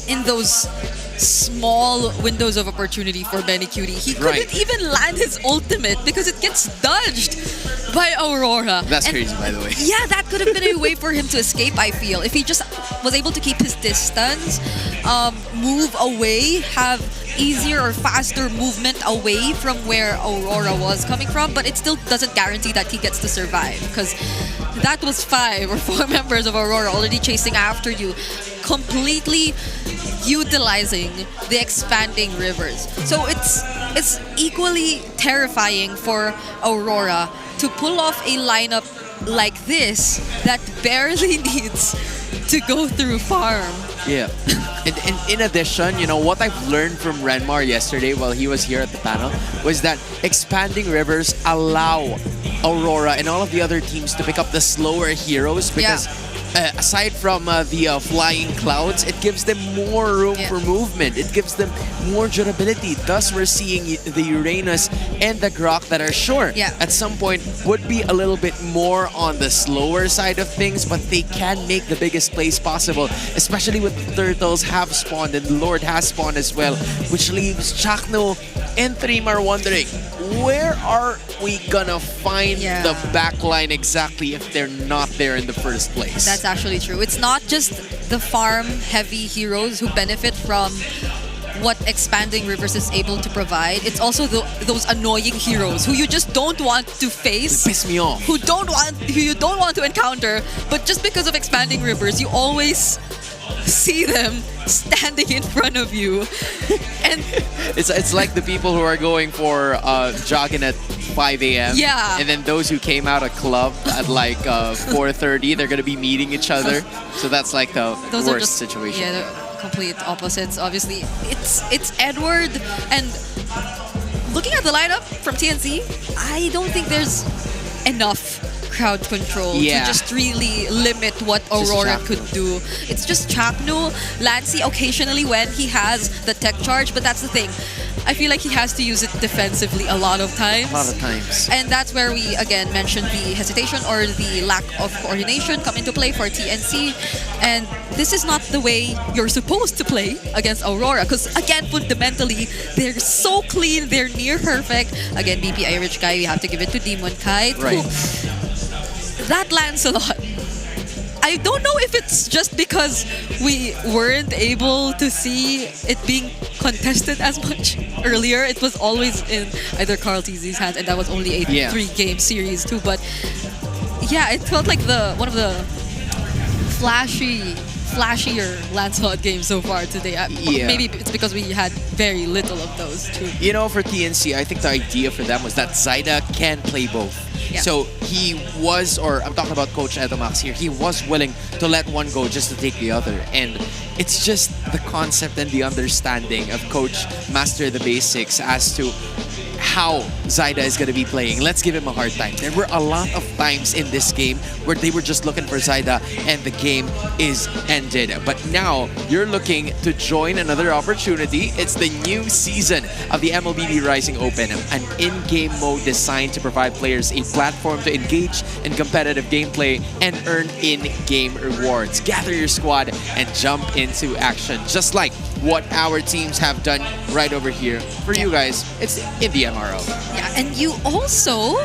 in those small windows of opportunity for Benny Cutie, he couldn't even land his ultimate because it gets dodged by Aurora. That's crazy, by the way. Yeah, that could have been a way for him to escape, I feel. If he just was able to keep his distance, move away, have easier or faster movement away from where Aurora was coming from, but it still doesn't guarantee that he gets to survive, because that was 5 or 4 members of Aurora already chasing after you, completely utilizing the expanding rivers. So it's equally terrifying for Aurora to pull off a lineup like this that barely needs to go through farm. Yeah. And in addition, you know, what I've learned from Renmar yesterday while he was here at the panel was that expanding rivers allow Aurora and all of the other teams to pick up the slower heroes because aside from the flying clouds, it gives them more room for movement. It gives them more durability. Thus, we're seeing the Uranus and the Grok that are sure at some point would be a little bit more on the slower side of things, but they can make the biggest plays possible, especially with the Turtles have spawned and the Lord has spawned as well, which leaves Chakno and Trimar wondering, where are we gonna find the backline exactly if they're not there in the first place? That's actually true. It's not just the farm-heavy heroes who benefit from what expanding rivers is able to provide. It's also those annoying heroes who you just don't want to face. They piss me off. Who you don't want to encounter, but just because of expanding rivers, you always see them standing in front of you. And it's like the people who are going for jogging at 5 a.m. Yeah. And then those who came out of club at like 4:30, they're gonna be meeting each other. So that's like the those worst are just, situation. Yeah, they're complete opposites. Obviously, it's Edward, and looking at the lineup from TNC, I don't think there's enough crowd control to just really limit what Aurora could do. It's just Chakno, Lancy occasionally when he has the tech charge, but that's the thing. I feel like he has to use it defensively a lot of times. A lot of times. And that's where we, again, mentioned the hesitation or the lack of coordination come into play for TNC. And this is not the way you're supposed to play against Aurora. Because, again, fundamentally, they're so clean. They're near perfect. Again, BPI Rich Guy, we have to give it to Demon Kite. Right. That lands a lot. I don't know if it's just because we weren't able to see it being contested as much earlier. It was always in either Carl TZ's hands, and that was only a 3-game series too. But yeah, it felt like one of the flashier Lancelot games so far today. Maybe it's because we had very little of those too. You know, for TNC, I think the idea for them was that Zyda can play both. Yeah. So he was, or I'm talking about Coach Edomax here, he was willing to let one go just to take the other. And it's just the concept and the understanding of Coach Master the Basics as to how Zyda is going to be playing. Let's give him a hard time. There were a lot of times in this game where they were just looking for Zyda and the game is ended. But now you're looking to join another opportunity. It's the new season of the MLBB Rising Open, an in-game mode designed to provide players a platform to engage in competitive gameplay and earn in-game rewards. Gather your squad and jump into action, just like what our teams have done right over here. For you guys, it's in the MRO. Yeah, and you also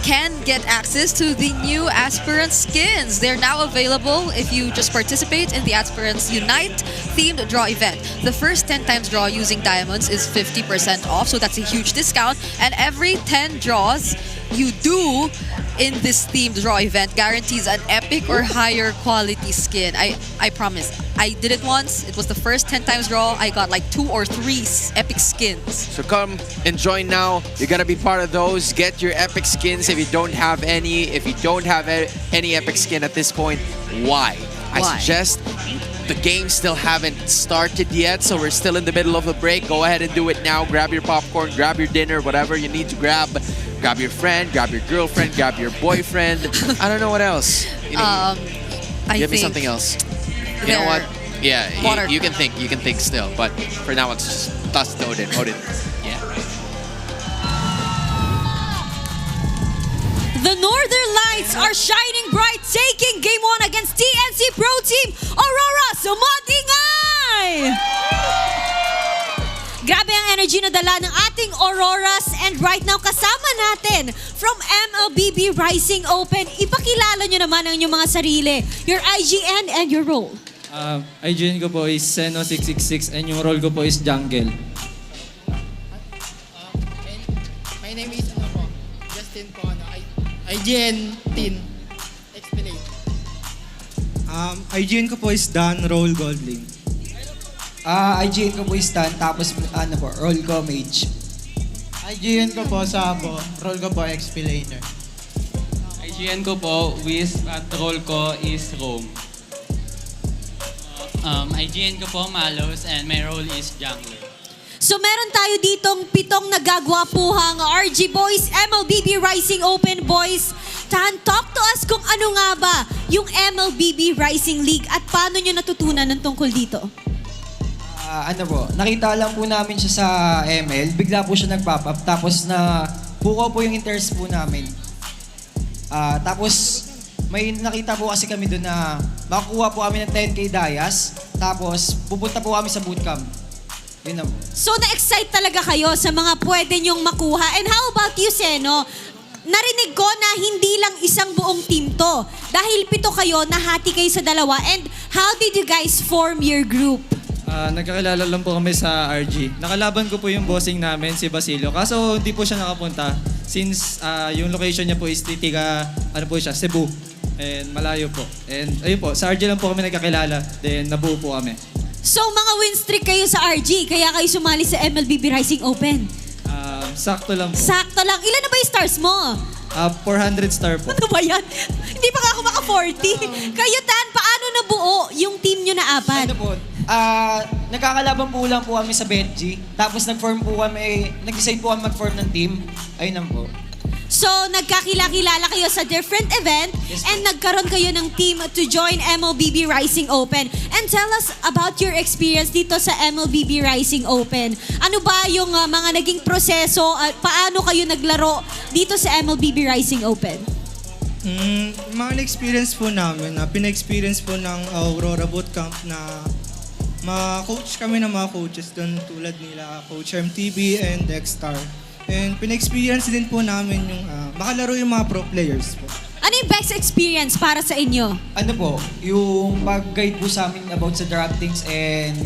can get access to the new Aspirant skins. They're now available if you just participate in the Aspirants Unite themed draw event. The first 10 times draw using diamonds is 50% off, so that's a huge discount. And every 10 draws you do in this themed draw event guarantees an epic or higher quality skin. I promise. I did it once. It was the first 10 times draw. I got like 2 or 3 epic skins. So come and join now. You gotta be part of those. Get your epic skins if you don't have any. If you don't have any epic skin at this point, why? I suggest the game still haven't started yet, so we're still in the middle of a break. Go ahead and do it now. Grab your popcorn, grab your dinner, whatever you need to grab. Grab your friend, grab your girlfriend, grab your boyfriend. I don't know what else. Give me something else. You know what? Yeah, you can think still, but for now it's just toss to Odin. Yeah. The Northern Lights are shining bright, taking Game 1 against TNC Pro Team Aurora Sumatingay! Grabe ang energy na dala ng ating Auroras, and right now kasama natin from MLBB Rising Open. Ipakilala nyo naman ang inyong mga sarili, your IGN and your role. IGN ko po is Seno666 and yung role ko po is Jungle. My name is Justin po. IGN Teen. Explain. IGN ko po is Dan, role Goldling. IGN ko po is Dan, tapos role ko Mage. IGN ko po Sabo, role ko po Explainer. IGN ko po Wiz at role ko is Rome. IGN ko po, Malos, and my role is jungler. So meron tayo ditong 7 nagagwapuhang RG Boys, MLBB Rising Open Boys. Tan, talk to us kung ano nga ba yung MLBB Rising League at paano nyo natutunan ng tungkol dito? Nakita lang po namin siya sa ML, bigla po siya nag-pop up, tapos na buko po yung interest po namin. Tapos may nakita po kasi kami doon na makukuha po kami ng 10K Dayas, tapos pupunta po kami sa bootcamp. Yun na po. So na-excite talaga kayo sa mga pwede nyong makuha. And how about you, Seno? Narinig ko na hindi lang isang buong team to. Dahil 7 kayo, nahati kayo sa 2. And how did you guys form your group? Nagkakilala lang po kami sa RG. Nakalaban ko po yung bossing namin, si Basilio. Kaso hindi po siya nakapunta since yung location niya po is tiga, Cebu. And malayo po. And ayun po, sa RG lang po kami nagkakilala. Then nabuo po kami. So mga win streak kayo sa RG, kaya kayo sumali sa MLBB Rising Open? Sakto lang po. Sakto lang. Ilan na ba yung stars mo? 400 star po. Ano ba yan? Hindi pa nga ako maka-40. Kayo, Tan, paano nabuo yung team nyo na 4? Nagkakalaban po lang po kami sa BetG. Tapos nag-decide po kami mag-form ng team. Ayun lang po. So, nagkakilala kayo sa different event and nagkaroon kayo ng team to join MLBB Rising Open. And tell us about your experience dito sa MLBB Rising Open. Ano ba yung mga naging proseso at paano kayo naglaro dito sa MLBB Rising Open? Mga na-experience po namin, pina-experience po ng Aurora Bootcamp na ma-coach kami ng mga coaches doon tulad nila Coach MTB and Dexstar. And pina-experience din po namin yung makalaro yung mga pro players po. Ano yung best experience para sa inyo? Ano po, yung pag-guide po sa amin about sa draftings and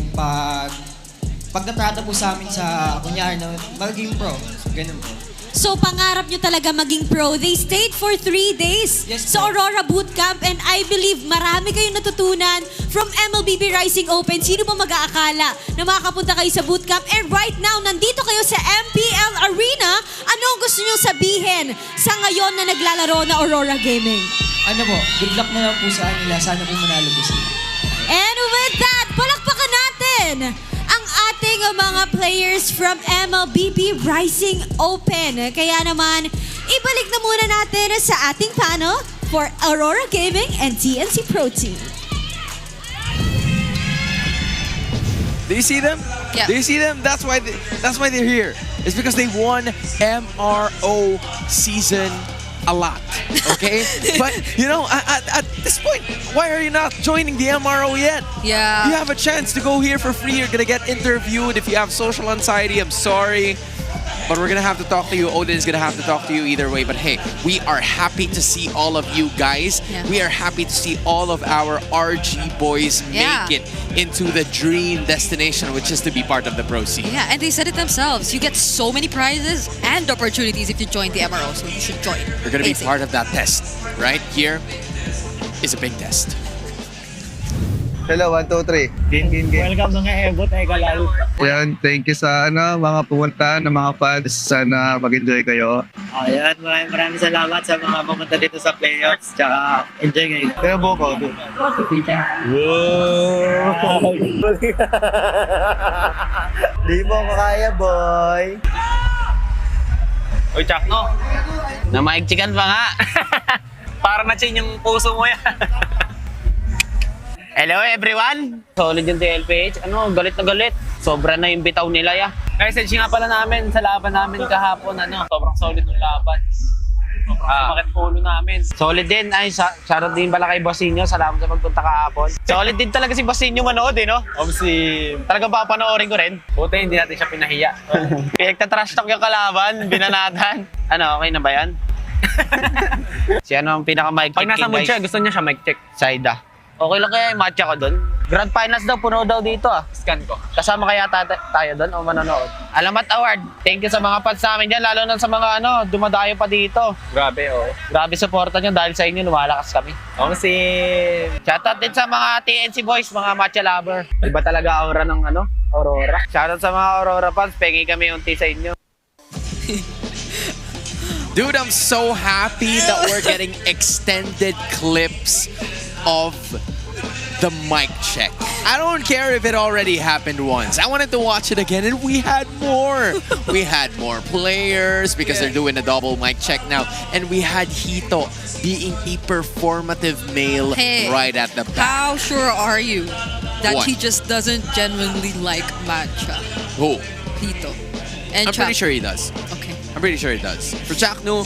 pagtatrata po sa amin sa kunyari na maging pro. Ganun po. So, pangarap nyo talaga maging pro. They stayed for 3 days sa Aurora Bootcamp and I believe marami kayong natutunan from MLBB Rising Open. Sino ba mag-aakala na makakapunta kayo sa bootcamp? And right now, nandito kayo sa MPL Arena. Anong gusto nyo sabihin sa ngayon na naglalaro na Aurora Gaming? Ano po, good luck na lang po sa kanila. Sana po manalo po sila. And with that, palakpakan natin ang ating mga players from MLBB Rising Open. Kaya naman, ibalik na muna natin sa ating panel for Aurora Gaming and TNC Pro Team. Do you see them? Yeah. Do you see them? That's why they're here. It's because they won MRO season a lot. Okay? But you know, at this point, why are you not joining the MRO yet? Yeah. You have a chance to go here for free. You're gonna get interviewed. If you have social anxiety, I'm sorry. But we're gonna have to talk to you. Odin is gonna have to talk to you either way. But hey, we are happy to see all of you guys. Yeah. We are happy to see all of our RG boys Yeah. make it into the dream destination, which is to be part of the pro scene. Yeah, and they said it themselves. You get so many prizes and opportunities if you join the MRO, so you should join. You're gonna be Basic. part of that test. Right here is a big test. Hello, 1, 2, 3. Game. Welcome mga Ebot ay Kalal. Ayan, thank you sa mga pumunta, ng mga fans. Sana mag-enjoy kayo. Ayan, maraming salamat sa mga pumunta dito sa playoffs. Tsaka enjoy kayo. Kaya buko. Wow! Di mo ko kaya, boy. Uy, Chak, no? Namaigchikan pa nga. Para na-chain yung puso mo yan. Hello everyone! Solid yung TLPH. Galit na galit. Sobra na yung bitaw nila ya. Message nga pala namin sa laban namin kahapon. Sobrang solid yung laban. Sobrang sumakit ulo namin. Solid din. Ay, shoutout din pala kay Bosinyo. Salamat sa pagpunta kahapon. Solid din talaga si Bosinyo manood no? Talagang papanoorin ko rin. Buti hindi natin siya pinahiya. Pinagtatrash talk yung kalaban. Binanatan. Okay na ba yan? Si ang pinaka-mic check? Pag nasa mood siya, gusto niya siya mic check. Saida. Okay lang kaya yung matcha ko doon? Grand finals daw, puno daw dito Scan ko. Kasama kaya tayo doon o manonood? Alamat Award, thank you sa mga fans namin dyan, lalo na sa mga dumadayo pa dito. Grabe, Grabe supporta nyo dahil sa inyo, lumalakas kami. Shoutout din sa mga TNC boys, mga matcha lover. Iba talaga aura ng Aurora. Shoutout sa mga Aurora fans, pengi kami unti sa inyo. Dude, I'm so happy that we're getting extended clips of the mic check. I don't care if it already happened once. I wanted to watch it again, and we had more. We had more players because they're doing a double mic check now. And we had Hito being a performative male right at the back. How sure are you that What? he just doesn't genuinely like matcha? Who? Hito. And I'm pretty Chak. sure he does. Okay. I'm pretty sure he does. For Chaknu,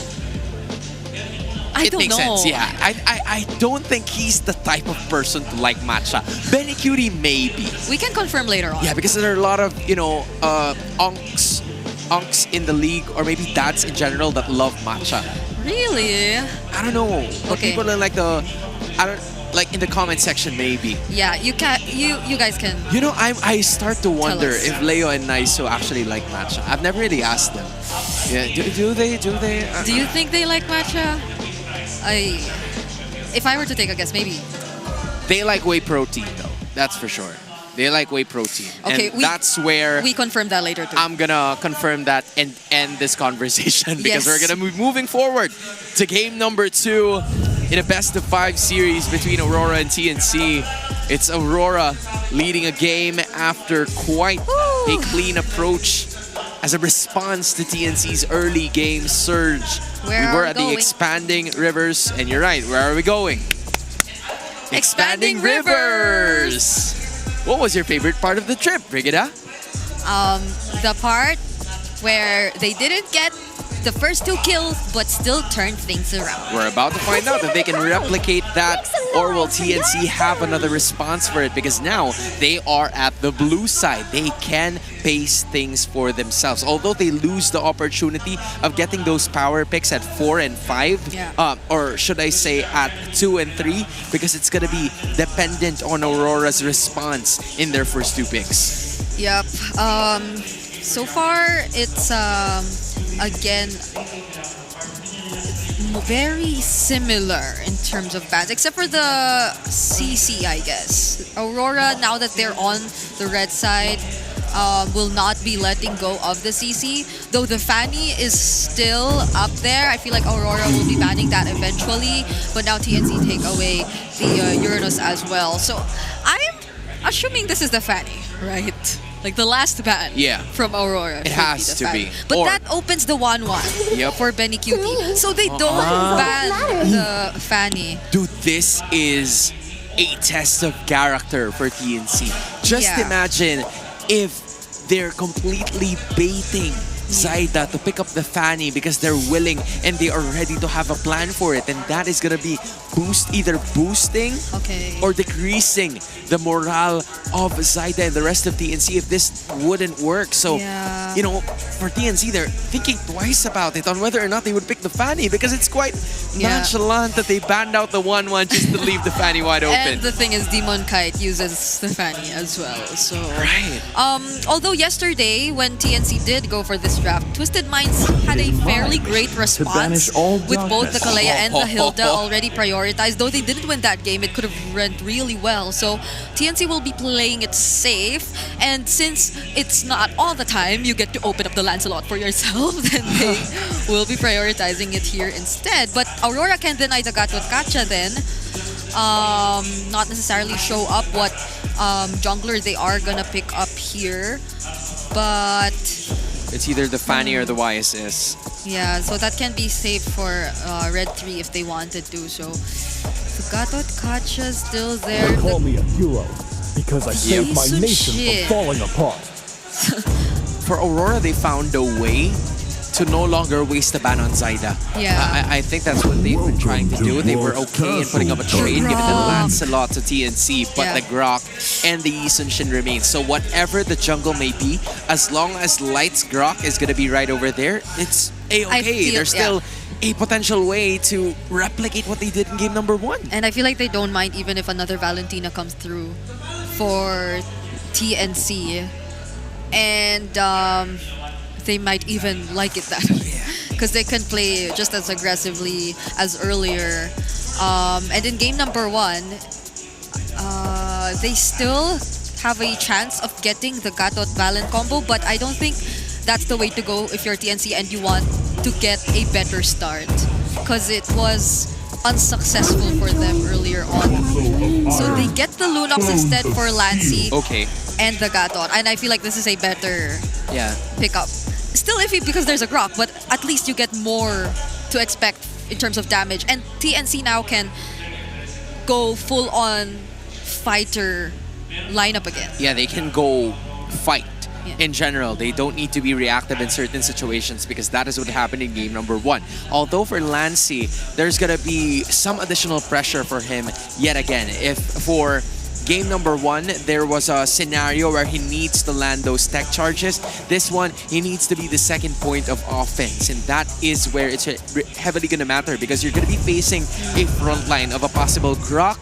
I it don't makes know. sense. Yeah, I don't think he's the type of person to like matcha. Benny Cutie maybe. We can confirm later on. Yeah, because there are a lot of unks in the league, or maybe dads in general that love matcha. Really? I don't know. But Okay. people are like in the comment section maybe. Yeah, you guys can. You know, I start to wonder us. if Leo and Naiso actually like matcha. I've never really asked them. Yeah, do they? Do you think they like matcha? If I were to take a guess, maybe. They like whey protein though. That's for sure. They like whey protein. Okay, and that's where we confirm that later too. I'm gonna confirm that and end this conversation because Yes. we're gonna be moving forward to game number 2 in a best of 5 series between Aurora and TNC. It's Aurora leading a game after quite a clean approach as a response to TNC's early game surge. Where we are were we at the going? expanding rivers, and you're right. Where are we going? Expanding rivers. What was your favorite part of the trip, Brigida? The part where they didn't get the first 2 kills but still turned things around. We're about to find out if they can replicate that, or will TNC have another response for it, because now they are at the blue side. They can pace things for themselves. Although they lose the opportunity of getting those power picks at 4 and 5, or should I say at 2 and 3, because it's going to be dependent on Aurora's response in their first 2 picks. Yep. So far, it's again very similar in terms of bans, except for the CC, I guess. Aurora, now that they're on the red side, will not be letting go of the CC. Though the Fanny is still up there, I feel like Aurora will be banning that eventually. But now TNC take away the Uranus as well. So I'm assuming this is the Fanny, right? Like the last ban from Aurora. It has to be. But Or- that opens the 1-1 for Benny Cutie. So they don't ban the Fanny. Dude, this is a test of character for TNC. Just imagine if they're completely baiting Zaida to pick up the Fanny because they're willing and they are ready to have a plan for it. And that is going to be either boosting or decreasing the morale of Zaida and the rest of TNC if this wouldn't work. So, you know, for TNC, they're thinking twice about it on whether or not they would pick the Fanny, because it's quite nonchalant that they banned out the 1-1 just to leave the Fanny wide open. And the thing is, Demon Kite uses the Fanny as well. So, although yesterday when TNC did go for this draft, Twisted Minds had a fairly great response with both the Kalea and the Hilda already prioritized. Though they didn't win that game, it could have went really well. So TNC will be playing it safe, and since it's not all the time you get to open up the Lancelot for yourself, then they will be prioritizing it here instead. But Aurora can deny the Gatot Kacha then. Not necessarily show up what jungler they are gonna pick up here, but It's either the Fanny or the YSS. yeah, so that can be saved for Red 3 if they wanted to. So the Gatot Kacha still there. Call me a hero because I saved my Piece of nation shit. from falling apart. For Aurora, they found a way to no longer waste a ban on Zaida. Yeah. I think that's what they've been trying to do. They were okay in putting up a trade, giving the Lancelot to TNC, but the Grok and the Yi Sun-shin remain. So whatever the jungle may be, as long as Light's Grok is going to be right over there, it's A-okay. There's still a potential way to replicate what they did in game number 1. And I feel like they don't mind even if another Valentina comes through for TNC. And they might even like it that way. Because they can play just as aggressively as earlier. And in game number 1, they still have a chance of getting the Gatot Valen combo, but I don't think that's the way to go if you're TNC and you want to get a better start. Because it was unsuccessful for them earlier on. So they get the Lunox instead for Lancy Okay. and the Gatot. And I feel like this is a better Yeah. pickup. Still iffy because there's a Grok, but at least you get more to expect in terms of damage. And TNC now can go full on fighter lineup again. Yeah, they can go fight. In general, they don't need to be reactive in certain situations because that is what happened in game number 1. Although for Lancy, there's gonna be some additional pressure for him yet again. If for game number 1, there was a scenario where he needs to land those tech charges, this one, he needs to be the second point of offense. And that is where it's heavily gonna matter because you're gonna be facing a front line of a possible Grok.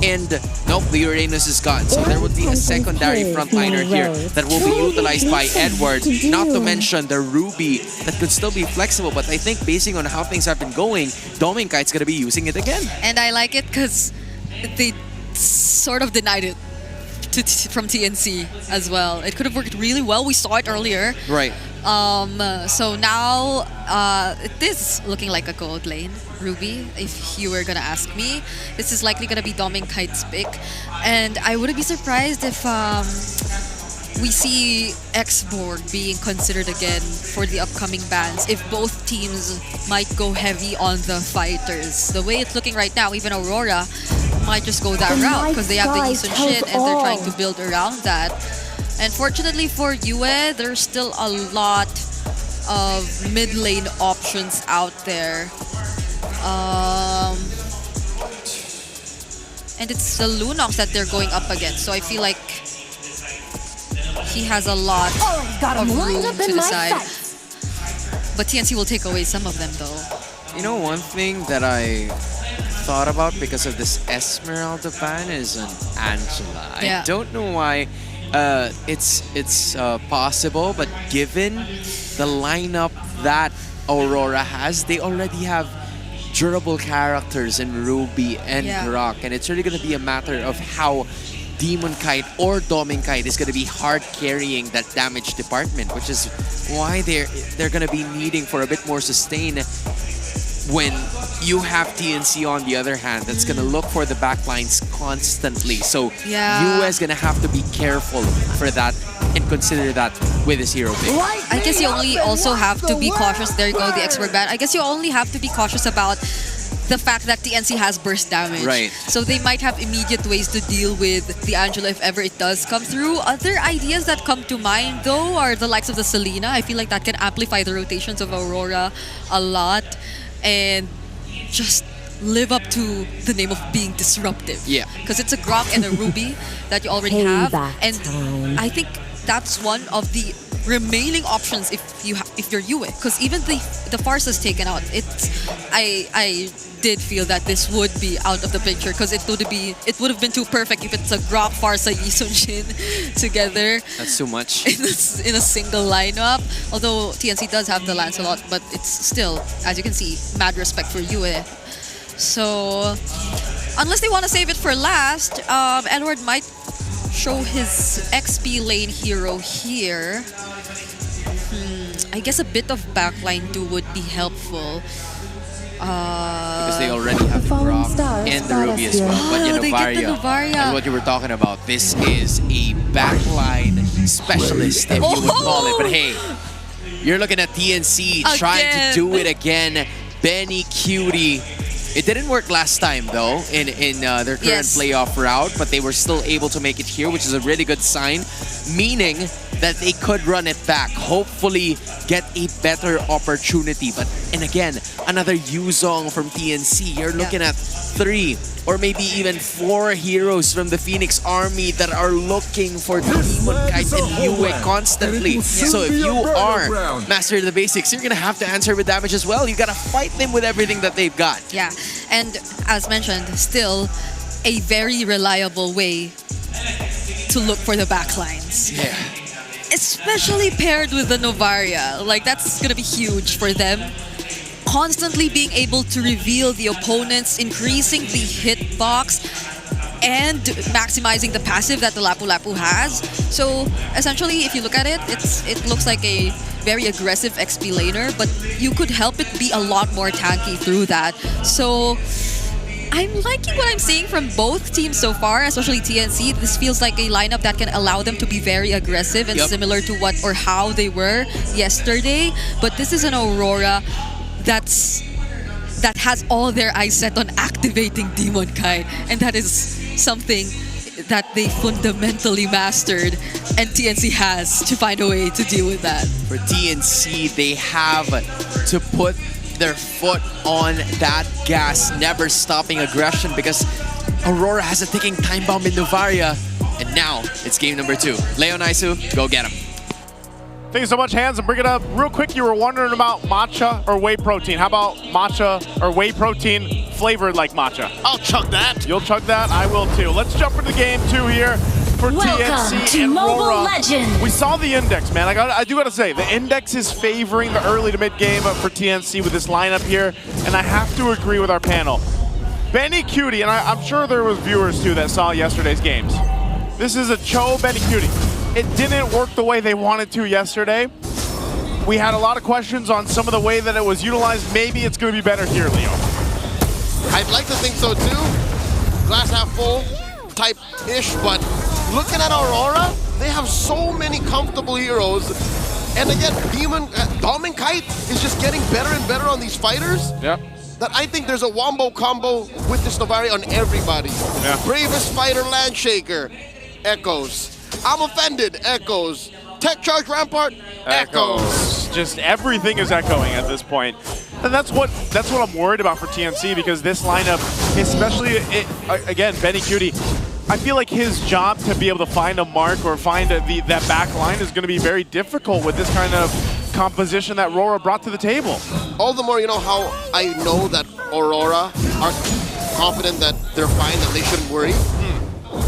And nope, the Uranus is gone. So there would be a secondary frontliner here that will be utilized by Edward. Not to mention the Ruby that could still be flexible. But I think basing on how things have been going, Dominkite's gonna be using it again. And I like it because they sort of denied it from TNC as well. It could have worked really well. We saw it earlier. Right. So now it is looking like a gold lane, Ruby, if you were gonna ask me. This is likely gonna be Dominkite's pick. And I wouldn't be surprised if we see X-Borg being considered again for the upcoming bans if both teams might go heavy on the fighters. The way it's looking right now, even Aurora might just go that route because they have the Eason Shin and they're trying to build around that. And fortunately for Yue, there's still a lot of mid lane options out there. And it's the Lunox that they're going up against, so I feel like he has a lot of room to decide. But TNC will take away some of them though. You know, one thing that I thought about because of this Esmeralda ban is an Angela. Yeah. I don't know why it's possible, but given the lineup that Aurora has, they already have durable characters in Ruby and Grok, and it's really going to be a matter of how Demonkite or Dominkite is going to be hard carrying that damage department, which is why they're going to be needing for a bit more sustain when you have TNC on the other hand that's going to look for the backlines constantly. So you is going to have to be careful for that and consider that with his hero pick. I guess you only also have to be cautious. There you go, the expert ban. I guess you only have to be cautious about the fact that TNC has burst damage. Right. So they might have immediate ways to deal with the Angela if ever it does come through. Other ideas that come to mind though are the likes of the Selena. I feel like that can amplify the rotations of Aurora a lot and just live up to the name of being disruptive. Yeah. Because it's a Grok and a Ruby that you already have. And I think that's one of the remaining options if you're Yue. Because even the Farsa's taken out, I did feel that this would be out of the picture because it would have been too perfect if it's a Grok, Farsa, Eason Shin together. That's too much. In a single lineup. Although TNC does have the Lancelot, but it's still, as you can see, mad respect for Yue. So, unless they want to save it for last, Edward might show his XP lane hero here. I guess a bit of backline too would be helpful. Because they already have the Grok and the Ruby as well. But they get the Novaria. That's what you were talking about. This is a backline specialist, if you would call it. But hey, you're looking at TNC trying to do it again. Benny Cutie. It didn't work last time though in their current playoff route, but they were still able to make it here, which is a really good sign, meaning that they could run it back, hopefully get a better opportunity. And again, another Yuzong from TNC. You're looking at 3 or maybe even 4 heroes from the Phoenix Army that are looking for Demonkite and Yue constantly. So if you are Master of the Basics, you're gonna have to answer with damage as well. You gotta fight them with everything that they've got. Yeah, and as mentioned, still a very reliable way to look for the backlines. Yeah. Especially paired with the Novaria. Like, that's gonna be huge for them. Constantly being able to reveal the opponents, increasing the hitbox, and maximizing the passive that the Lapu Lapu has. So essentially, if you look at it, it looks like a very aggressive XP laner, but you could help it be a lot more tanky through that. So I'm liking what I'm seeing from both teams so far, especially TNC. This feels like a lineup that can allow them to be very aggressive and similar to what or how they were yesterday. But this is an Aurora that has all their eyes set on activating Demon Kite, and that is something that they fundamentally mastered, and TNC has to find a way to deal with that. For TNC, they have to put their foot on that gas, never stopping aggression, because Aurora has a ticking time bomb in Novaria, and now it's game number 2. Leo Naisu, go get him. Thank you so much, Hans. And bring it up real quick. You were wondering about matcha or whey protein. How about matcha or whey protein flavored like matcha? I'll chug that. You'll chug that? I will too. Let's jump into game 2 here for TNC and RORA. We saw the index, man. I do gotta say, the index is favoring the early to mid game for TNC with this lineup here, and I have to agree with our panel. Benny Cutie, and I'm sure there was viewers too that saw yesterday's games. This is a Cho Benny Cutie. It didn't work the way they wanted to yesterday. We had a lot of questions on some of the way that it was utilized. Maybe it's going to be better here, Leo. I'd like to think so too. Glass half full type-ish, but looking at Aurora, they have so many comfortable heroes. And again, Demon Kite is just getting better and better on these fighters. Yep. That I think there's a wombo combo with this Novaria on everybody. Yeah. Bravest fighter, Landshaker, echoes. I'm offended, echoes. Tech Charge Rampart, echoes. Just everything is echoing at this point. And that's what I'm worried about for TNC, because this lineup, especially, again, Benny Cutie, I feel like his job to be able to find a mark or find that back line is going to be very difficult with this kind of composition that RORA brought to the table. All the more, you know how I know that Aurora are confident that they're fine, that they shouldn't worry?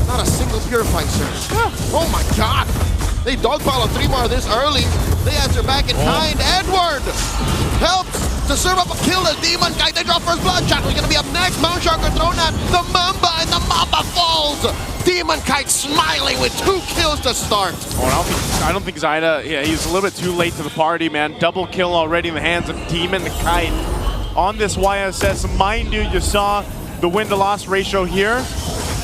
Not a single Purify surge. Oh my god! They dogpile on 3-mar this early. They answer back in kind. Edward helps to serve up a kill as Demon Kite. They draw first blood. Chat, who's gonna be up next? Mount Shark are thrown at the Mamba, and the Mamba falls! Demon Kite smiling with 2 kills to start. Oh, I don't think Zaida, he's a little bit too late to the party, man. Double kill already in the hands of Demon Kite on this YSS. Mind you, you saw the win-to-loss ratio here.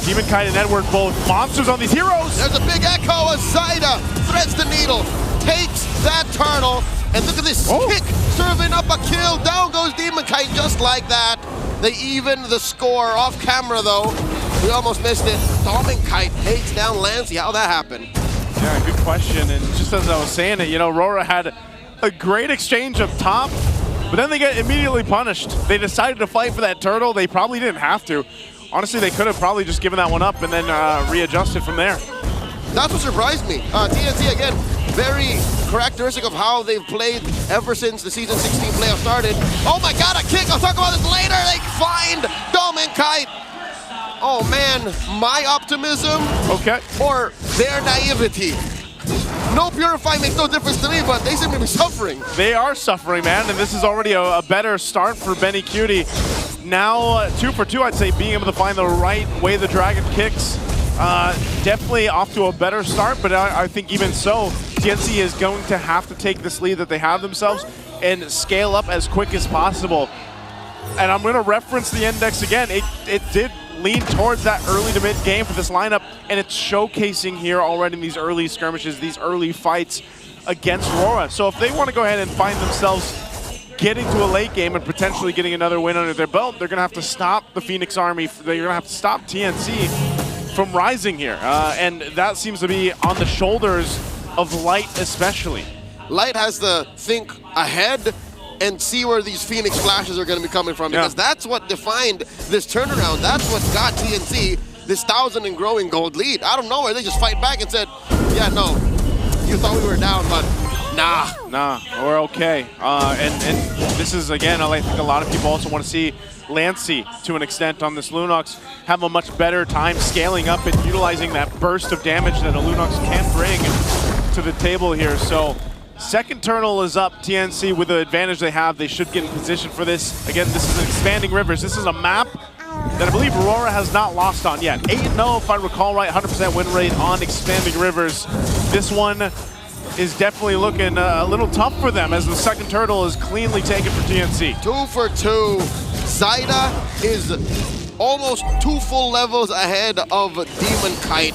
Demon Kite and Edward both monsters on these heroes. There's a big echo as Zaida threads the needle, takes that turtle, and look at this kick, serving up a kill. Down goes Demon Kite just like that. They even the score off camera though. We almost missed it. Demon Kite takes down Lancey. How'd that happen? Yeah, good question. And just as I was saying it, you know, RORA had a great exchange up top, but then they get immediately punished. They decided to fight for that turtle. They probably didn't have to. Honestly, they could have probably just given that one up and then readjusted from there. That's what surprised me. TNC, again, very characteristic of how they've played ever since the Season 16 playoff started. Oh my god, a kick! I'll talk about this later! They find Demon Kite! Oh man, my optimism or their naivety. No Purify makes no difference to me, but they seem to be suffering. They are suffering, man, and this is already a better start for Benny Cutie. Now 2 for 2, I'd say, being able to find the right way the Dragon kicks. Definitely off to a better start, but I think even so, TNC is going to have to take this lead that they have themselves and scale up as quick as possible. And I'm going to reference the index again. It did lean towards that early to mid game for this lineup, and it's showcasing here already in these early skirmishes, these early fights against RORA. So if they want to go ahead and find themselves getting to a late game and potentially getting another win under their belt, they're going to have to stop the Phoenix Army. They're going to have to stop TNC from rising here. And that seems to be on the shoulders of Light especially. Light has to think ahead and see where these Phoenix flashes are going to be coming from, because that's what defined this turnaround. That's what got TNC this 1,000 and growing gold lead. I don't know where they just fight back and said, yeah, no, you thought we were down, but nah, we're okay. And this is, again, I think a lot of people also want to see Lancey, to an extent, on this Lunox have a much better time scaling up and utilizing that burst of damage that a Lunox can bring to the table here. So second turtle is up. TNC, with the advantage they have, they should get in position for this. Again, this is Expanding Rivers. This is a map that I believe RORA has not lost on yet. 8-0, if I recall right, 100% win rate on Expanding Rivers. This one is definitely looking a little tough for them, as the second turtle is cleanly taken for TNC. 2 for 2. Zaida is almost 2 full levels ahead of Demon Kite.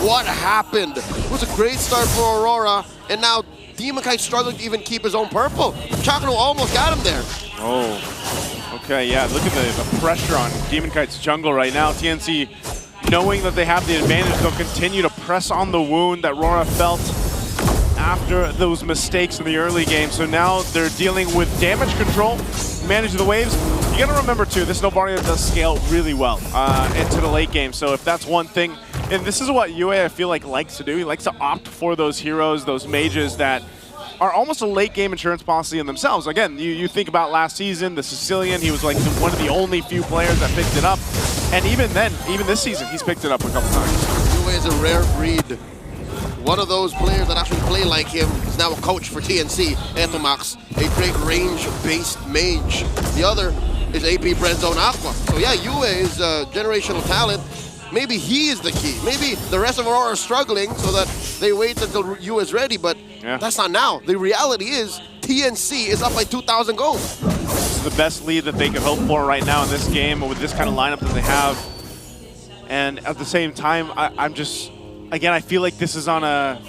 What happened? It was a great start for Aurora, and now Demon Kite struggling to even keep his own purple. Chakno almost got him there. Oh, okay, yeah, look at the pressure on Demon Kite's jungle right now. TNC, knowing that they have the advantage, they'll continue to press on the wound that RORA felt after those mistakes in the early game. So now they're dealing with damage control, manage the waves. You gotta remember too, this Novaria does scale really well into the late game. So if that's one thing, and this is what UA I feel like likes to do, he likes to opt for those heroes, those mages that are almost a late game insurance policy in themselves. Again, you think about last season, the Sicilian, he was like one of the only few players that picked it up. And even then, even this season, he's picked it up a couple times. UA is a rare breed. One of those players that actually play like him is now a coach for TNC, Etomax, a great range-based mage. The other is AP Brenzone Aqua. So yeah, UA is a generational talent. Maybe he is the key. Maybe the rest of Aurora are struggling so that they wait until UA is ready, but that's not now. The reality is TNC is up by 2,000 gold. This is the best lead that they could hope for right now in this game with this kind of lineup that they have. And at the same time, I'm just, again, I feel like this is on a,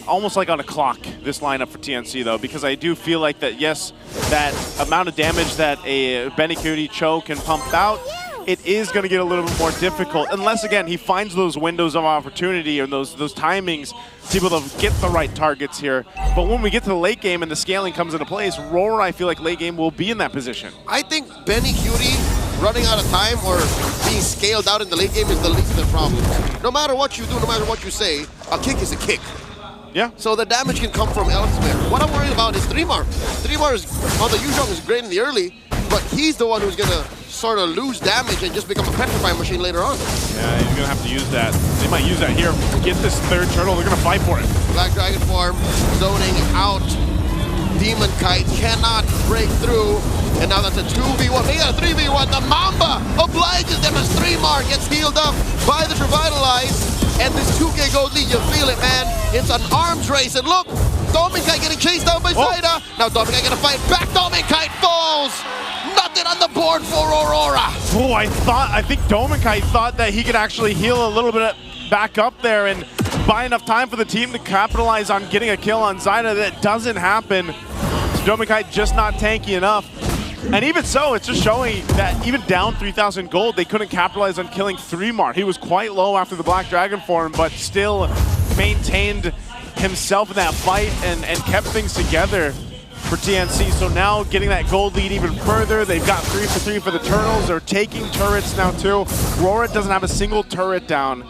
almost like on a clock, this lineup for TNC though, because I do feel like that, yes, that amount of damage that a Benikudi Cho can pump out, it is going to get a little bit more difficult, unless, again, he finds those windows of opportunity or those timings to be able to get the right targets here. But when we get to the late game and the scaling comes into place, RORA, I feel like late game will be in that position. I think Benikudi running out of time or being scaled out in the late game is the least of their problems. No matter what you do, no matter what you say, a kick is a kick. Yeah. So the damage can come from elsewhere. What I'm worried about is 3mar. 3mar is, on the Yuzhong is great in the early, but he's the one who's going to sort of lose damage and just become a petrifying machine later on. Yeah, he's going to have to use that. They might use that here. Get this third turtle, they're going to fight for it. Black Dragon form, zoning out. Demon Kite cannot break through. And now that's a 2v1. They got a 3v1. The Mamba obliges them as 3mar gets healed up by the Revitalize. And this 2K gold lead, you feel it, man. It's an arms race. And look, Dominkite getting chased down by Zaida. Now Dominkite gonna fight back. Dominkite falls. Nothing on the board for Aurora. Oh, I think Dominkite thought that he could actually heal a little bit back up there and buy enough time for the team to capitalize on getting a kill on Zaida. That doesn't happen. Dominkite just not tanky enough. And even so, it's just showing that even down 3,000 gold, they couldn't capitalize on killing 3mar. He was quite low after the Black Dragon form, but still maintained himself in that fight and kept things together for TNC. So now getting that gold lead even further. They've got 3 for 3 for the turtles. They're taking turrets now too. RORA doesn't have a single turret down.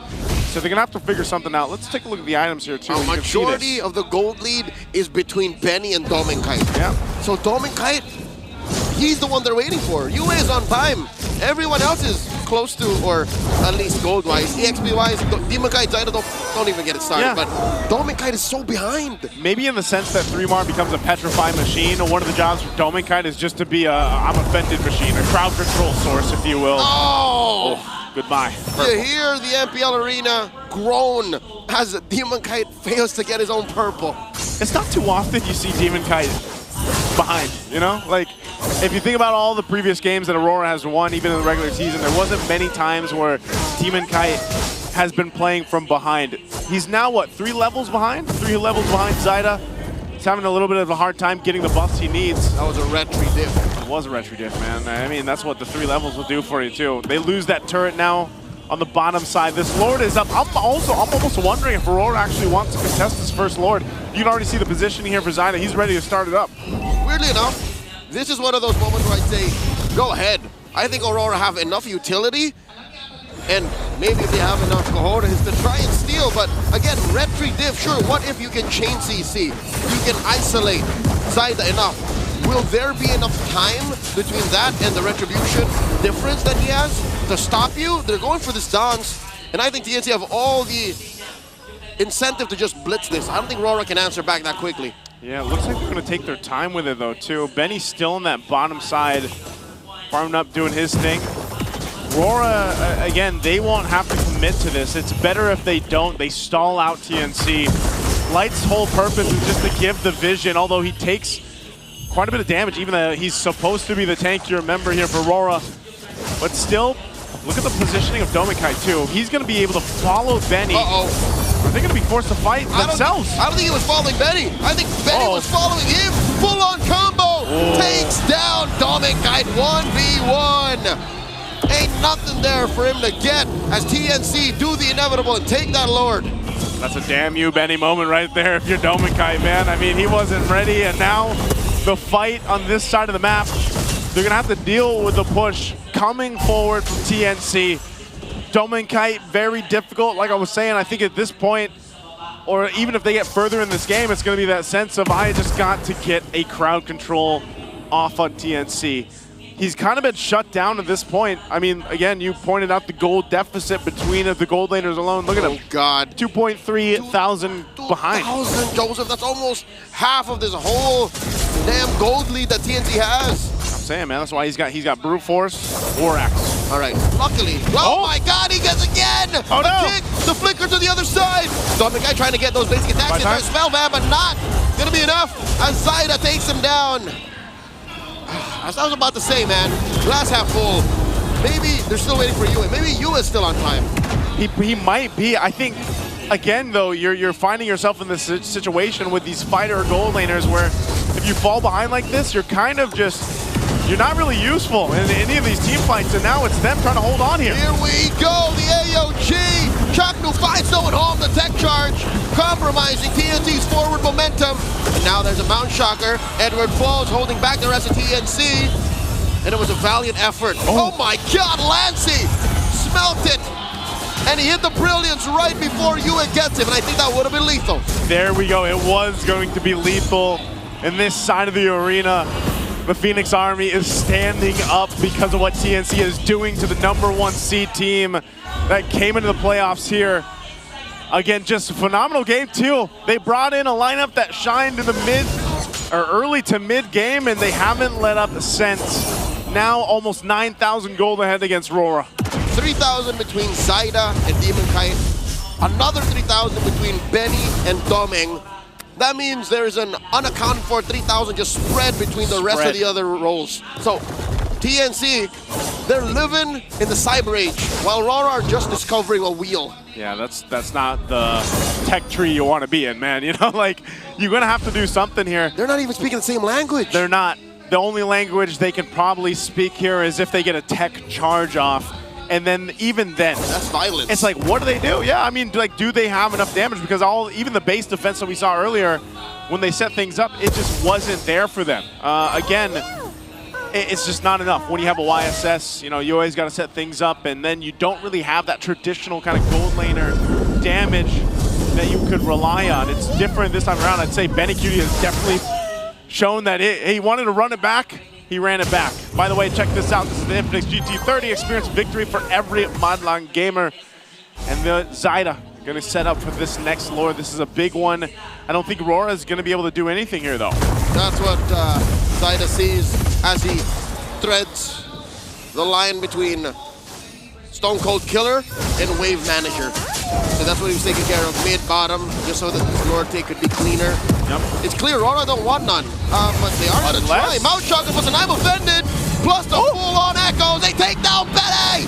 So they're gonna have to figure something out. Let's take a look at the items here too. A majority of the gold lead is between Benny and Dominkite. Yeah. So Dominkite, he's the one they're waiting for. UA is on time. Everyone else is close to, or at least gold-wise. EXP-wise, Demon Kite, Zaida don't even get it started. Yeah. But Dominkite is so behind. Maybe in the sense that 3mar becomes a petrifying machine, one of the jobs for Dominkite is just to be a I'm offended machine, a crowd control source, if you will. Oh! Goodbye. You hear the MPL Arena groan as Demon Kite fails to get his own purple. It's not too often you see Demon Kite behind, you know? Like, if you think about all the previous games that Aurora has won, even in the regular season, there wasn't many times where Demon Kite has been playing from behind. He's now, what, 3 levels behind? 3 levels behind Zaida. He's having a little bit of a hard time getting the buffs he needs. That was a retry diff. It was a retry diff, man. I mean, that's what the 3 levels will do for you, too. They lose that turret now on the bottom side. This Lord is up. I'm almost wondering if Aurora actually wants to contest this first Lord. You can already see the positioning here for Zaida. He's ready to start it up. Weirdly enough, this is one of those moments where I'd say, go ahead. I think Aurora have enough utility, and maybe they have enough cojones to try and steal, but again, retry diff, sure, what if you can chain CC? You can isolate Zaida enough. Will there be enough time between that and the retribution difference that he has to stop you? They're going for this dance, and I think TNC have all the incentive to just blitz this. I don't think RORA can answer back that quickly. Yeah, it looks like they're going to take their time with it, though, too. Benny's still on that bottom side, farming up, doing his thing. RORA, again, they won't have to commit to this. It's better if they don't. They stall out TNC. Light's whole purpose is just to give the vision, although he takes quite a bit of damage, even though he's supposed to be the tankier member here for RORA. But still, look at the positioning of Domikai too. He's going to be able to follow Benny. Uh-oh. Are they going to be forced to fight themselves? I don't think he was following Benny. I think Benny was following him. Full-on combo. Takes down Domikai 1v1. Ain't nothing there for him to get as TNC do the inevitable and take that Lord. That's a damn you, Benny moment right there if you're Domikai, man. I mean, he wasn't ready, and now the fight on this side of the map, they're going to have to deal with the push coming forward from TNC. Domikai, very difficult. Like I was saying, I think at this point, or even if they get further in this game, it's going to be that sense of I just got to get a crowd control off on TNC. He's kind of been shut down at this point. I mean, again, you pointed out the gold deficit between the gold laners alone. Look at him. Oh, God. 2.3 thousand behind. 2,000, Joseph. That's almost half of this whole damn gold lead that TNC has. I'm saying, man, that's why he's got brute force, Vorax. All right, luckily. Oh, my God, he gets again! Oh, no! Kick, the flicker to the other side. Domikai trying to get those basic attacks in there. Spell Van, but not gonna be enough as Zaida takes him down. As I was about to say, man, glass half full. Maybe they're still waiting for Yue. Maybe Yue is still on time. He might be. I think, again, though, you're finding yourself in this situation with these fighter gold laners where if you fall behind like this, you're kind of just, you're not really useful in any of these team fights, and now it's them trying to hold on here. Here we go, the AOG. Chaknu finds no one home, the tech charge, compromising TNT's forward momentum. And now there's a Mount Shocker. Edward falls, holding back the rest of TNC. And it was a valiant effort. Oh my God, Lancey smelt it. And he hit the brilliance right before Yue gets him, and I think that would have been lethal. There we go, it was going to be lethal in this side of the arena. The Phoenix Army is standing up because of what TNC is doing to the #1 seed team that came into the playoffs here. Again, just a phenomenal game too. They brought in a lineup that shined in the early to mid game, and they haven't let up since. Now almost 9,000 gold ahead against RORA. 3,000 between Zaida and Demon Kite. Another 3,000 between Benny and Doming. That means there's an unaccounted for 3,000 just spread between the rest of the other roles. So TNC, they're living in the cyber age, while RORA are just discovering a wheel. Yeah, that's not the tech tree you want to be in, man. You know, like, you're going to have to do something here. They're not even speaking the same language. They're not. The only language they can probably speak here is if they get a tech charge off. And then even then, that's violence. It's like, what do they do? Yeah, I mean, like, do they have enough damage? Because even the base defense that we saw earlier, when they set things up, it just wasn't there for them. Again, it's just not enough. When you have a YSS, you know, you always got to set things up, and then you don't really have that traditional kind of gold laner damage that you could rely on. It's different this time around. I'd say Benny Cutie has definitely shown that he wanted to run it back. He ran it back. By the way, check this out. This is the Infinix GT30. Experience victory for every Madlang gamer. And the Zaida going to set up for this next lore. This is a big one. I don't think RORA is going to be able to do anything here, though. That's what Zaida sees as he threads the line between Stone Cold Killer and Wave Manager. So that's what he was taking care of, mid-bottom, just so that the lore take could be cleaner. Yep. It's clear RORA don't want none, but they are going to try. Mount Shocker was an I'm offended, plus the full-on echoes. They take down Benny!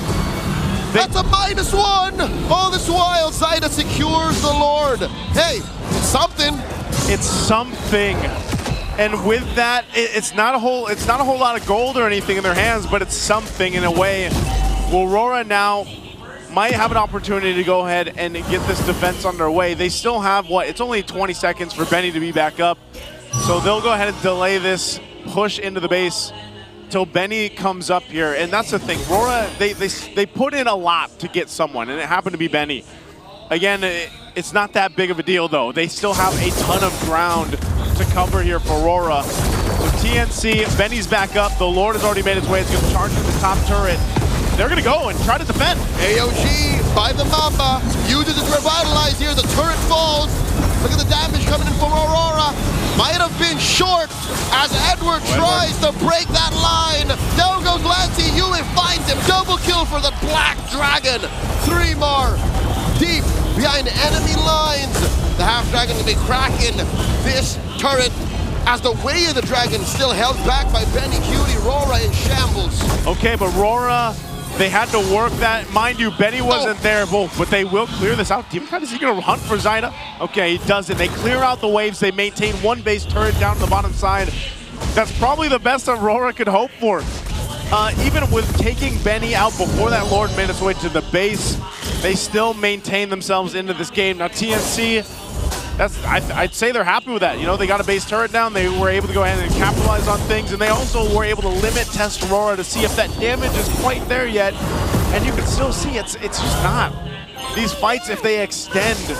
That's a -1! All this while, Zaida secures the Lord. Hey, it's something. It's something. And with that, it's not a whole lot of gold or anything in their hands, but it's something in a way. Well, RORA now might have an opportunity to go ahead and get this defense underway. They still have, it's only 20 seconds for Benny to be back up. So they'll go ahead and delay this push into the base till Benny comes up here. And that's the thing, RORA, they put in a lot to get someone, and it happened to be Benny. Again, it's not that big of a deal, though. They still have a ton of ground to cover here for RORA. So TNC, Benny's back up. The Lord has already made its way. It's going to charge to the top turret. They're going to go and try to defend. AOG by the Mamba uses it to revitalize here. The turret falls. Look at the damage coming in from Aurora. Might have been short as Edward tries to break that line. Down goes Lancey. Yue finds him. Double kill for the Black Dragon. 3 more deep behind enemy lines. The Half Dragon will be cracking this turret as the way of the dragon still held back by Benny Cutie. RORA in shambles. Okay, but RORA They had to work that. Mind you, Benny wasn't there, but they will clear this out. Demonkite, is he going to hunt for Zyda? Okay, he does it. They clear out the waves. They maintain one base turret down to the bottom side. That's probably the best Aurora could hope for. Even with taking Benny out before that Lord made its way to the base, they still maintain themselves into this game. Now TNC, I'd say they're happy with that. You know, they got a base turret down, they were able to go ahead and capitalize on things, and they also were able to limit test Aurora to see if that damage is quite there yet. And you can still see it's just not. These fights, if they extend,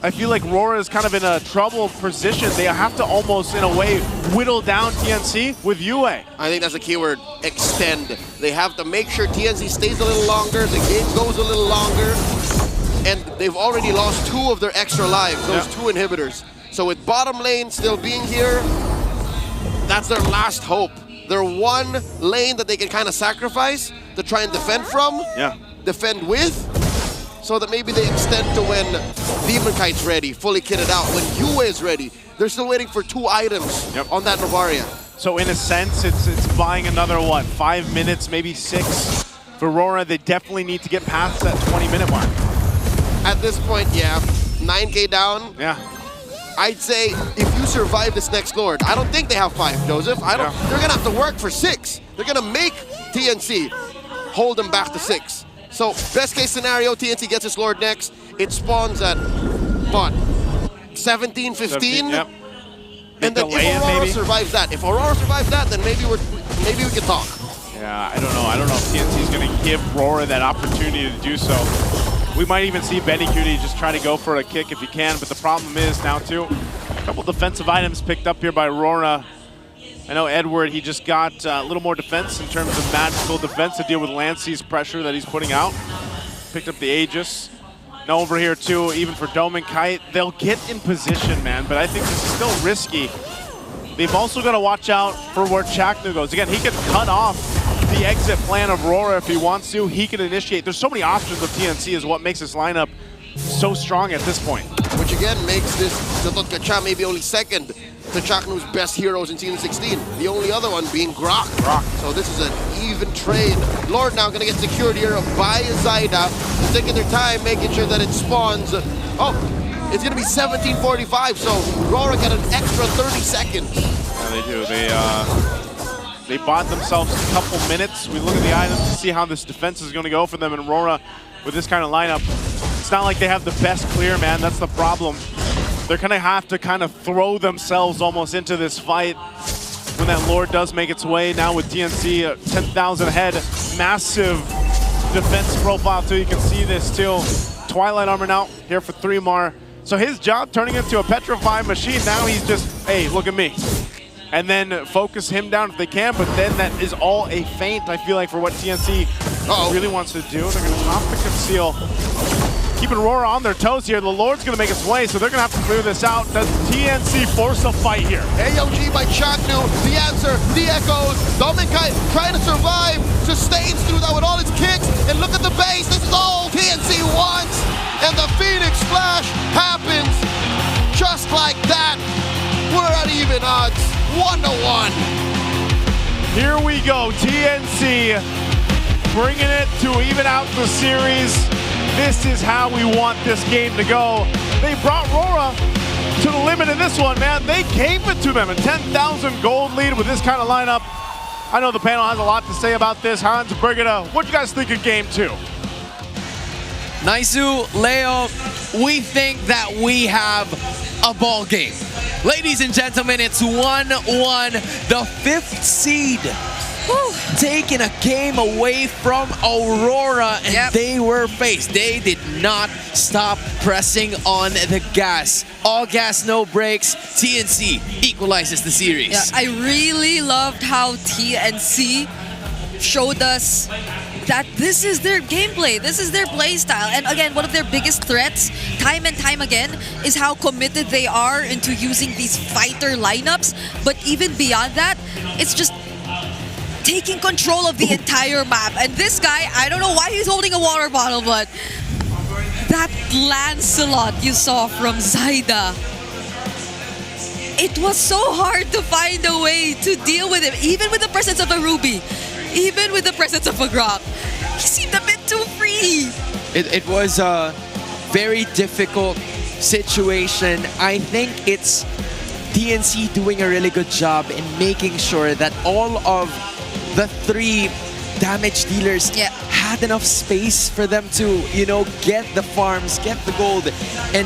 I feel like RORA is kind of in a troubled position. They have to almost, in a way, whittle down TNC with UA. I think that's the key word, extend. They have to make sure TNC stays a little longer, the game goes a little longer, and they've already lost 2 of their extra lives, those 2 inhibitors. So with bottom lane still being here, that's their last hope. Their one lane that they can kind of sacrifice to try and defend from, defend with, so that maybe they extend to when Demonkite's ready, fully kitted out, when UA is ready. They're still waiting for 2 items on that Novaria. So in a sense, it's buying another, what, 5 minutes, maybe 6? For Aurora, they definitely need to get past that 20-minute mark. At this point, 9K down. I'd say if you survive this next Lord, I don't think they have 5, Joseph. They're gonna have to work for 6. They're gonna make TNC hold them back to 6. So, best case scenario, TNC gets its Lord next. It spawns at, what, 17, 15? And then if Aurora survives that, then maybe we can talk. Yeah, I don't know. I don't know if TNC is going to give RORA that opportunity to do so. We might even see Benny Cutie just try to go for a kick if he can, but the problem is now, too, a couple defensive items picked up here by RORA. I know Edward, he just got a little more defense in terms of magical defense to deal with Lancey's pressure that he's putting out. Picked up the Aegis. Now over here too, even for Demonkite, they'll get in position, man, but I think this is still risky. They've also got to watch out for where Chaknu goes. Again, he can cut off the exit plan of RORA if he wants to. He can initiate. There's so many options of TNC is what makes this lineup so strong at this point. Which again makes this Zototkacha maybe only second to Chaknu's best heroes in Season 16. The only other one being Grok. So this is an even trade. Lord now gonna get secured here by Zyda. Taking their time, making sure that it spawns. Oh, it's gonna be 17:45, so RORA get an extra 30 seconds. Yeah, they do. They bought themselves a couple minutes. We look at the items to see how this defense is gonna go for them, and RORA with this kind of lineup, it's not like they have the best clear, man. That's the problem. They're gonna have to kind of throw themselves almost into this fight when that Lord does make its way. Now with TNC 10,000 ahead, massive defense profile too. You can see this too. Twilight Armor now here for 3mar. So his job turning into a petrified machine. Now he's just, hey, look at me. And then focus him down if they can, but then that is all a feint, I feel like, for what TNC really wants to do. They're gonna pop the conceal. Keeping Aurora on their toes here. The Lord's gonna make its way, so they're gonna have to clear this out. Does TNC force a fight here? AOG by Chaknu, the answer, the echoes. Demonkite trying to survive, sustains through that with all its kicks, and look at the base. This is all TNC wants, and the Phoenix Splash happens just like that. We're at even odds, 1-1. Here we go, TNC bringing it to even out the series. This is how we want this game to go. They brought RORA to the limit in this one, man. They gave it to them. A 10,000 gold lead with this kind of lineup. I know the panel has a lot to say about this. Hans, Brigida, what do you guys think of game 2? Naisu, Leo, we think that we have a ball game. Ladies and gentlemen, it's 1-1, the 5th seed. Taking a game away from Aurora, and they were faced. They did not stop pressing on the gas. All gas, no brakes. TNC equalizes the series. Yeah, I really loved how TNC showed us that this is their gameplay, this is their play style. And again, one of their biggest threats, time and time again, is how committed they are into using these fighter lineups. But even beyond that, it's just taking control of the entire map. And this guy, I don't know why he's holding a water bottle, but that Lancelot you saw from Zyda, it was so hard to find a way to deal with him, even with the presence of a Ruby, even with the presence of a Grok. he seemed a bit too free. It was a very difficult situation. I think it's TNC doing a really good job in making sure that all of the 3 damage dealers had enough space for them to, get the farms, get the gold, and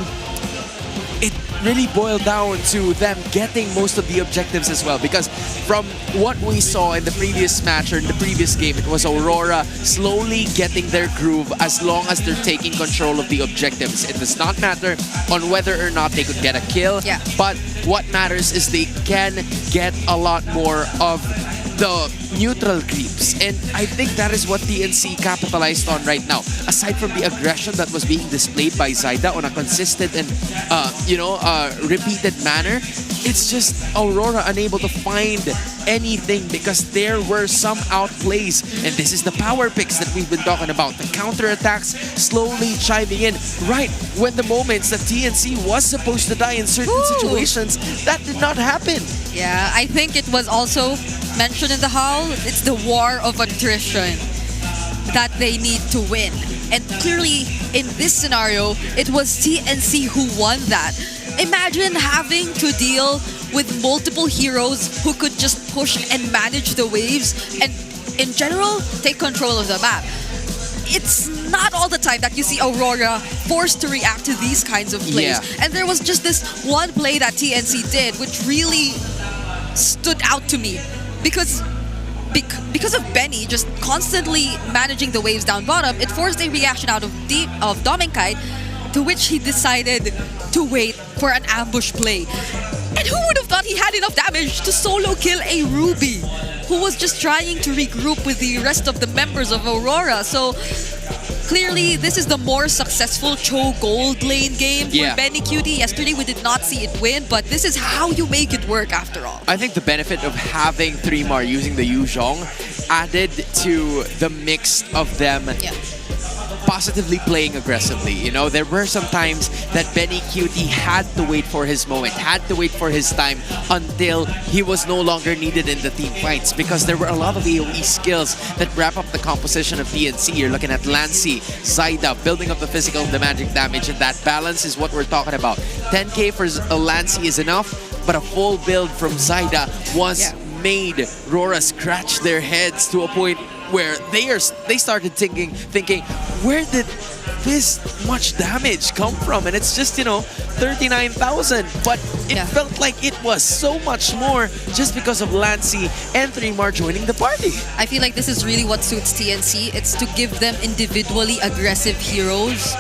it really boiled down to them getting most of the objectives as well, because from what we saw in the previous match or in the previous game, it was Aurora slowly getting their groove as long as they're taking control of the objectives. It does not matter on whether or not they could get a kill, but what matters is they can get a lot more of the neutral creeps, and I think that is what TNC capitalized on right now. Aside from the aggression that was being displayed by Zaida on a consistent and repeated manner, it's just Aurora unable to find anything because there were some outplays, and this is the power picks that we've been talking about. The counterattacks slowly chiming in right when the moments that TNC was supposed to die in certain situations, that did not happen. Yeah, I think it was also mentioned in the Howl, it's the war of attrition that they need to win. And clearly, in this scenario, it was TNC who won that. Imagine having to deal with multiple heroes who could just push and manage the waves and, in general, take control of the map. It's not all the time that you see Aurora forced to react to these kinds of plays. And there was just this one play that TNC did which really stood out to me because of Benny just constantly managing the waves down bottom. It forced a reaction out of Dominkite, to which he decided to wait for an ambush play. And who would have thought he had enough damage to solo kill a Ruby who was just trying to regroup with the rest of the members of Aurora? So clearly, this is the more successful Cho Gold lane game for Benny QT. Yesterday, we did not see it win, but this is how you make it work after all. I think the benefit of having 3mar using the Yuzhong added to the mix of them positively playing aggressively. There were some times that Benny QT had to wait for his moment, had to wait for his time until he was no longer needed in the team fights, because there were a lot of AoE skills that wrap up the composition of TNC. You're looking at Lancy, Zaida, building up the physical and the magic damage, and that balance is what we're talking about. 10k for Lancy is enough, but a full build from Zaida was made RORA scratch their heads to a point where they started thinking, where did this much damage come from? And it's just, 39,000. But it felt like it was so much more just because of Lancy and 3mar joining the party. I feel like this is really what suits TNC. It's to give them individually aggressive heroes.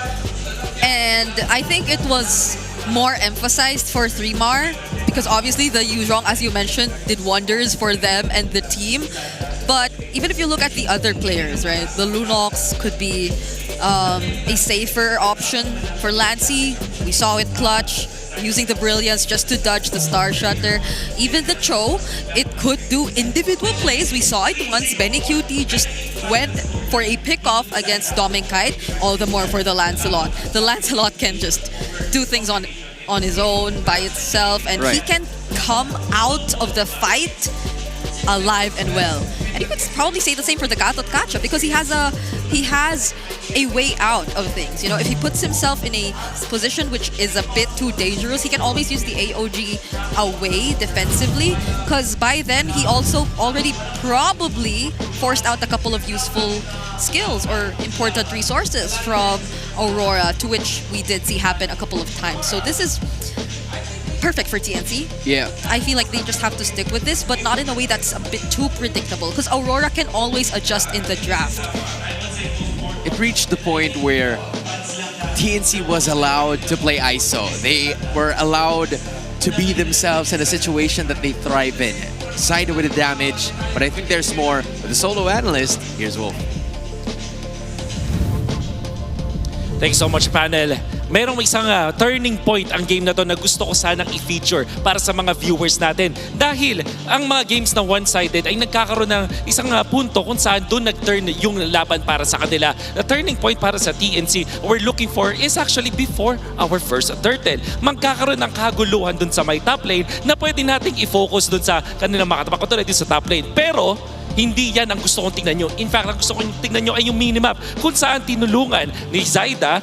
And I think it was more emphasized for 3mar because obviously the Yuzhong, as you mentioned, did wonders for them and the team. But even if you look at the other players, right, the Lunox could be a safer option for Lancy. We saw it clutch, using the Brilliance just to dodge the Star Shutter. Even the Cho, it could do individual plays. We saw it once. Benny QT just went for a pick-off against Dominkite, all the more for the Lancelot. The Lancelot can just do things on his own, by itself, and he can come out of the fight alive and well. And you could probably say the same for the Gatot Kacha because he has a way out of things. If he puts himself in a position which is a bit too dangerous, he can always use the AOG away defensively, because by then he also already probably forced out a couple of useful skills or important resources from Aurora, to which we did see happen a couple of times. So this is perfect for TNC. Yeah. I feel like they just have to stick with this, but not in a way that's a bit too predictable, because Aurora can always adjust in the draft. It reached the point where TNC was allowed to play ISO. They were allowed to be themselves in a situation that they thrive in. Zaida with the damage, but I think there's more. With the solo analyst, here's Wolf. Thanks so much, panel. Merong isang turning point ang game na to na gusto ko sanang i-feature para sa mga viewers natin. Dahil ang mga games na one-sided ay nagkakaroon ng isang punto kung saan doon nag-turn yung laban para sa kanila. The turning point para sa TNC we're looking for is actually before our first turtle. Magkakaroon ng kaguluhan doon sa may top lane na pwede nating i-focus doon sa kanilang mga katapak, tulad din sa top lane. Pero Hindi yan ang gusto kong tingnan nyo. In fact, ang gusto kong tingnan nyo ay yung minimap kung saan tinulungan ni Zaida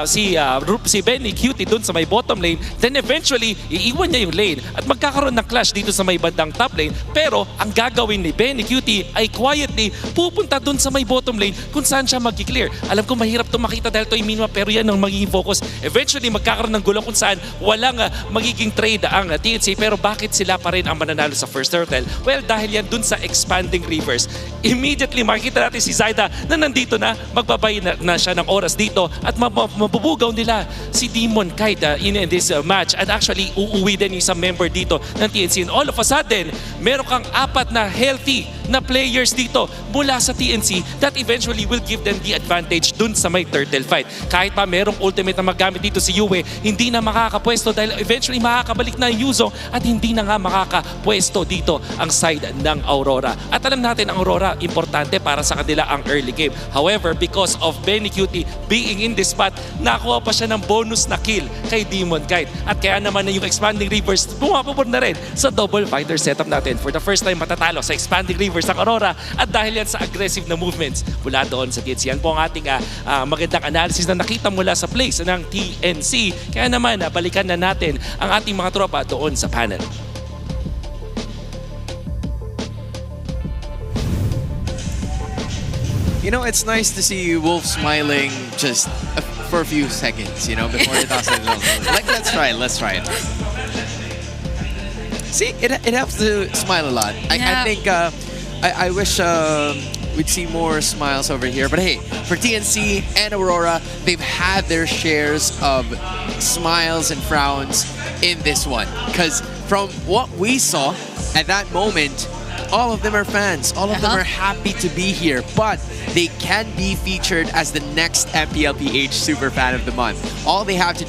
si Benny Cutie dun sa may bottom lane. Then eventually, iiwan niya yung lane at magkakaroon ng clash dito sa may bandang top lane. Pero ang gagawin ni Benny Cutie ay quietly pupunta dun sa may bottom lane kung saan siya mag-clear. Alam ko mahirap itong makita dahil ito yung minimap pero yan ang magiging focus. Eventually, magkakaroon ng gulo kung saan walang magiging trade ang TNC. Pero bakit sila pa rin ang mananalo sa first turtle? Well, dahil yan dun sa expanding rivers. Immediately, makikita natin si Zaida na nandito na, magbabay na siya ng oras dito at mabubugaw nila si Demon Kite in this match. And actually, uuwi din yung isang member dito ng TNC. And all of a sudden, meron kang 4 na healthy na players dito mula sa TNC that eventually will give them the advantage dun sa may turtle fight. Kahit pa merong ultimate na magamit dito si Yue, hindi na makakapwesto dahil eventually makakabalik na yung Yuzo at hindi na nga makakapwesto dito ang side ng Aurora. At alam natin ang Aurora, importante para sa kanila ang early game. However, because of Benny Cutie being in this spot, nakuha pa siya ng bonus na kill kay Demon Kite. At kaya naman na yung expanding rivers, pumapabor na rin sa double fighter setup natin. For the first time matatalo sa expanding rivers ang Aurora at dahil yan sa aggressive na movements mula doon sa TNC. Yan po ang ating magandang analysis na nakita mula sa place ng TNC. Kaya naman, balikan na natin ang ating mga tropa doon sa panel. You know, it's nice to see Wolf smiling just for a few seconds, you know, before he tosses it over. Like, let's try it. See, it helps to smile a lot. I think I wish we'd see more smiles over here. But hey, for TNC and Aurora, they've had their shares of smiles and frowns in this one. Because from what we saw at that moment, all of them are fans. All of them are happy to be here. But they can be featured as the next MPLPH Super Fan of the Month. All you have to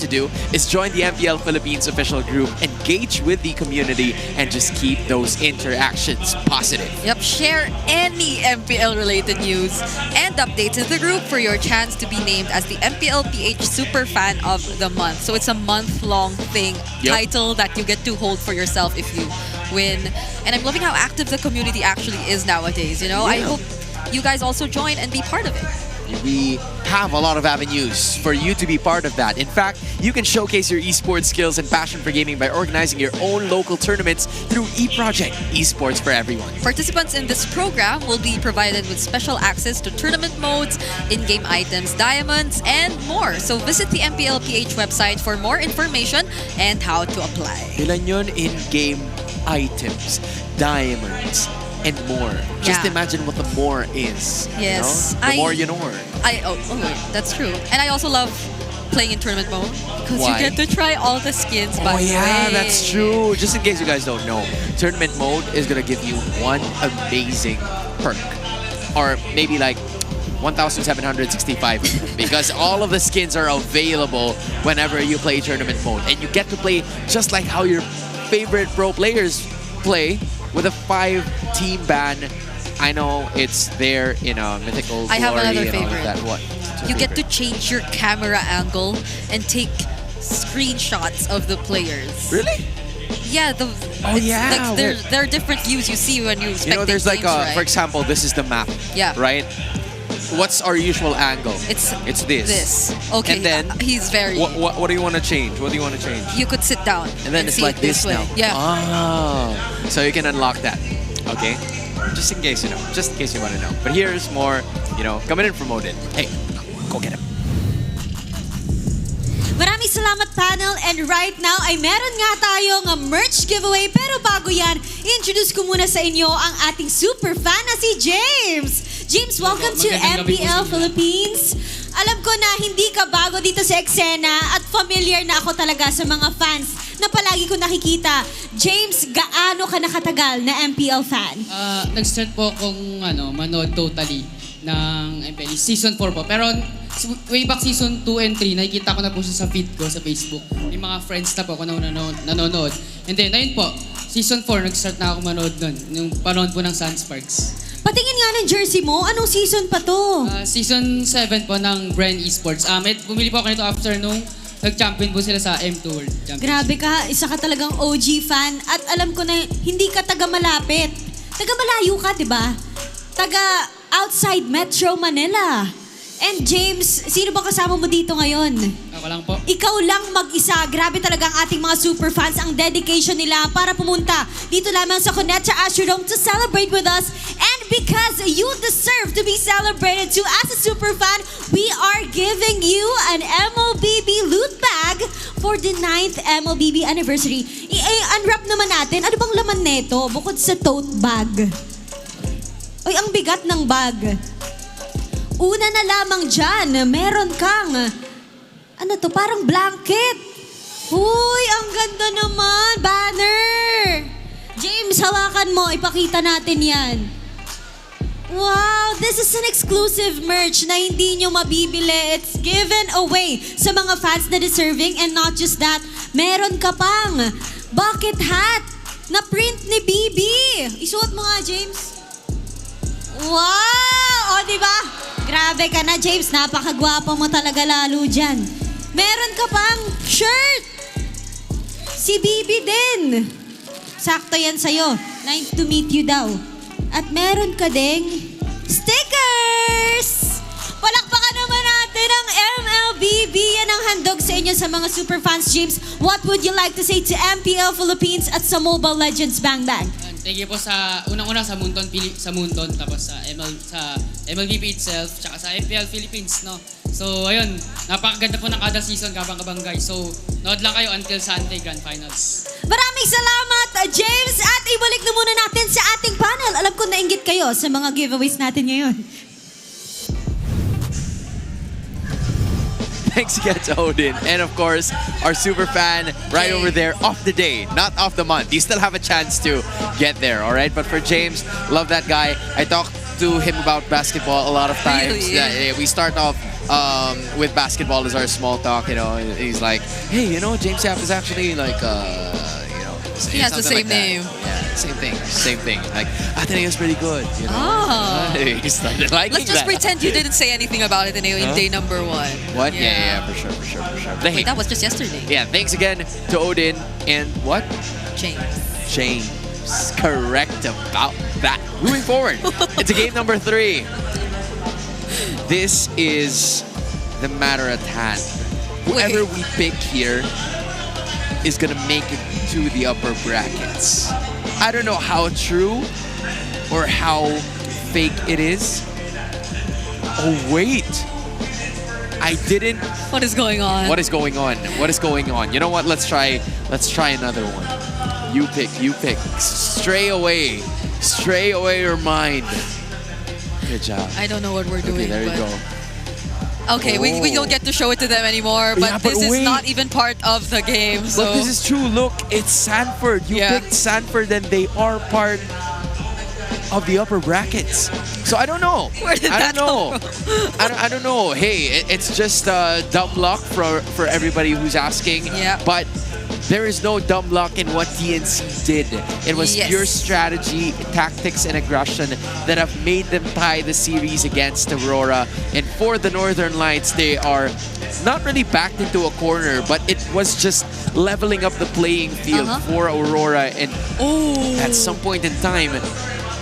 do is join the MPL Philippines official group, engage with the community, and just keep those interactions positive. Yep, share any MPL-related news and updates in the group for your chance to be named as the MPLPH Super Fan of the Month. So it's a month-long thing, title that you get to hold for yourself if you win. And I'm loving how active the community actually is nowadays, you know? I hope you guys also join and be part of it. We have a lot of avenues for you to be part of that. In fact, you can showcase your esports skills and passion for gaming by organizing your own local tournaments through eProject, Esports for Everyone. Participants in this program will be provided with special access to tournament modes, in-game items, diamonds, and more. So visit the MPLPH website for more information and how to apply. Ilan yun? In-game items, diamonds, and more. Just imagine what the more is. Yes. You know? The more you know. That's true. And I also love playing in tournament mode because you get to try all the skins. That's true. Just in case you guys don't know, tournament mode is gonna give you one amazing perk, or maybe like 1,765 because all of the skins are available whenever you play tournament mode, and you get to play just like how your favorite pro players play with a 5-team ban. I know it's there in a mythical glory. I have another favorite. What? You get to change your camera angle and take screenshots of the players. Really? Yeah. Like there are different views you see when you spectate. You know, there's like games, for example, this is the map. Yeah. Right. What's our usual angle? It's this. Okay. And then he's very. What do you want to change? What do you want to change? You could sit down. And then it's like this way. now. Yeah. Oh. So you can unlock that. Okay. Just in case you know. Just in case you want to know. But here's more. You know, coming in from Odin. Hey, go get him. Maraming salamat panel, and right now ay meron nga tayong merch giveaway. Pero bago yan, introduce ko muna sa inyo ang ating super fan na si James. James, welcome to MPL Philippines. Alam ko na hindi ka bago dito sa eksena at familiar na ako talaga sa mga fans na palagi ko nakikita. James, gaano ka nakatagal na MPL fan? Nag-start po akong manood totally ng MPL. Season 4 po. Pero way back season 2 and 3, nakikita ko na po siya sa feed ko sa Facebook. May mga friends na po ako na nanonood. And then, ayun po, season 4, nag-start na ako manood nun. Yung panahon po ng Sunsparks. Patingin nga ng jersey mo. Anong season pa to? Season 7 po ng Brand Esports. Bumili po ako nito after nung nag-champion po sila sa M2 World Championship. Grabe ka, isa ka talagang OG fan. At alam ko na hindi ka taga malapit. taga malayo ka, di ba? Taga outside Metro Manila. And James, sino ba kasama mo dito ngayon? Ako lang po. Ikaw lang mag-isa. Grabe talaga ang ating mga super fans. Ang dedication nila para pumunta dito lamang sa Cuneta Astrodome to celebrate with us. And because you deserve to be celebrated too as a super fan, we are giving you an MLBB loot bag for the 9th MLBB anniversary. I-unwrap naman natin. Ano bang laman neto bukod sa tote bag? Uy, ang bigat ng bag. Una na lamang dyan, meron kang, ano to, parang blanket. Uy, ang ganda naman, banner. James, hawakan mo, ipakita natin yan. Wow, this is an exclusive merch na hindi nyo mabibili. It's given away sa mga fans na deserving, and not just that, meron ka pang bucket hat na print ni Bibi. Isuot mo nga, James. Wow! O, diba? Grabe ka na, James. Napakagwapo mo talaga lalo dyan. Meron ka pang shirt. Si Bibi din. Sakto yan sa'yo. Nice to meet you daw. At meron ka ding stickers! Palakpakan naman natin ang MLBB. Yan ang handog sa inyo sa mga super fans. James, what would you like to say to MPL Philippines at sa Mobile Legends Bang Bang? Thank you po sa unang-una sa Munton, tapos sa MLBB itself, tsaka sa MPL Philippines, no? So, ayun, napakaganda po ng kada season, kabang-kabang guys. So, nood lang kayo until Sunday Grand Finals. Maraming salamat, James! At ibalik na muna natin sa ating panel. Alam ko nainggit kayo sa mga giveaways natin ngayon. Thanks again to Odin. And of course, our super fan right over there, off the day, not off the month. You still have a chance to get there, all right? But for James, love that guy. I talked to him about basketball a lot of times. Really? Yeah, we start off with basketball as our small talk, you know. He's like, hey, you know, James Yap is actually like, you know, he has the same name. Yeah, same thing. Like, Ateneo's pretty good, you know. Oh. He started liking Let's just that. pretend you didn't say anything about it in day number 1. What? Yeah, for sure. Wait, that was just yesterday. Yeah, thanks again to Odin and what? James. Correct about that. Moving forward, it's a game number 3. This is the matter at hand. Whoever we pick here is gonna make it to the upper brackets. I don't know how true or how fake it is. Oh wait, I didn't. What is going on? What is going on? You know what? Let's try another one. You pick. Stray away your mind. Good job. I don't know what we're doing. Okay, there you go. Okay, we don't get to show it to them anymore, but, Yeah, but this is wait. not even part of the game. So But this is true. Look, it's Sanford. You picked Sanford, and they are part of the upper brackets. So I don't know. Where did I that don't know. I don't know. Hey, it's just dumb luck for everybody who's asking. Yeah. But there is no dumb luck in what TNC did. It was pure strategy, tactics, and aggression that have made them tie the series against Aurora. And for the Northern Lights, they are not really backed into a corner, but it was just leveling up the playing field for Aurora. And at some point in time,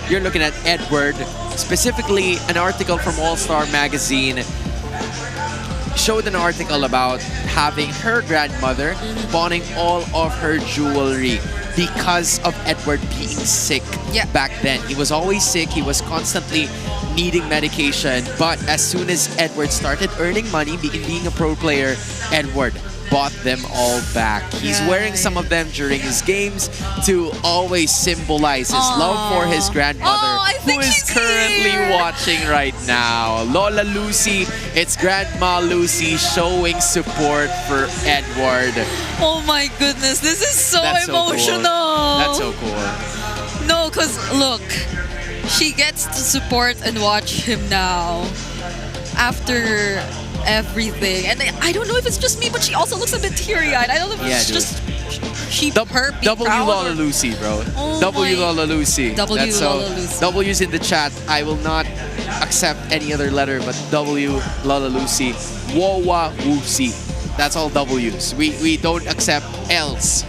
you're looking at Edward, specifically an article from All-Star Magazine showed an article about having her grandmother pawning all of her jewelry because of Edward being sick back then. He was always sick. He was constantly needing medication. But as soon as Edward started earning money, being a pro player, Edward bought them all back. He's wearing some of them during his games to always symbolize his love for his grandmother, who is currently watching right now. Lola Lucy, it's Grandma Lucy showing support for Edward. oh my goodness, this is so That's so cool. emotional. That's so cool. No, because look, she gets to support and watch him now after everything. And I don't know if it's just me, but she also looks a bit teary-eyed. I don't know if it's just her being W proud Lola or- Lucy, bro. Oh W my- Lola Lucy. W That's Lola Lucy. W's in the chat. I will not accept any other letter but W Lola Lucy. Wowa Woosie. That's all W's. We don't accept L's.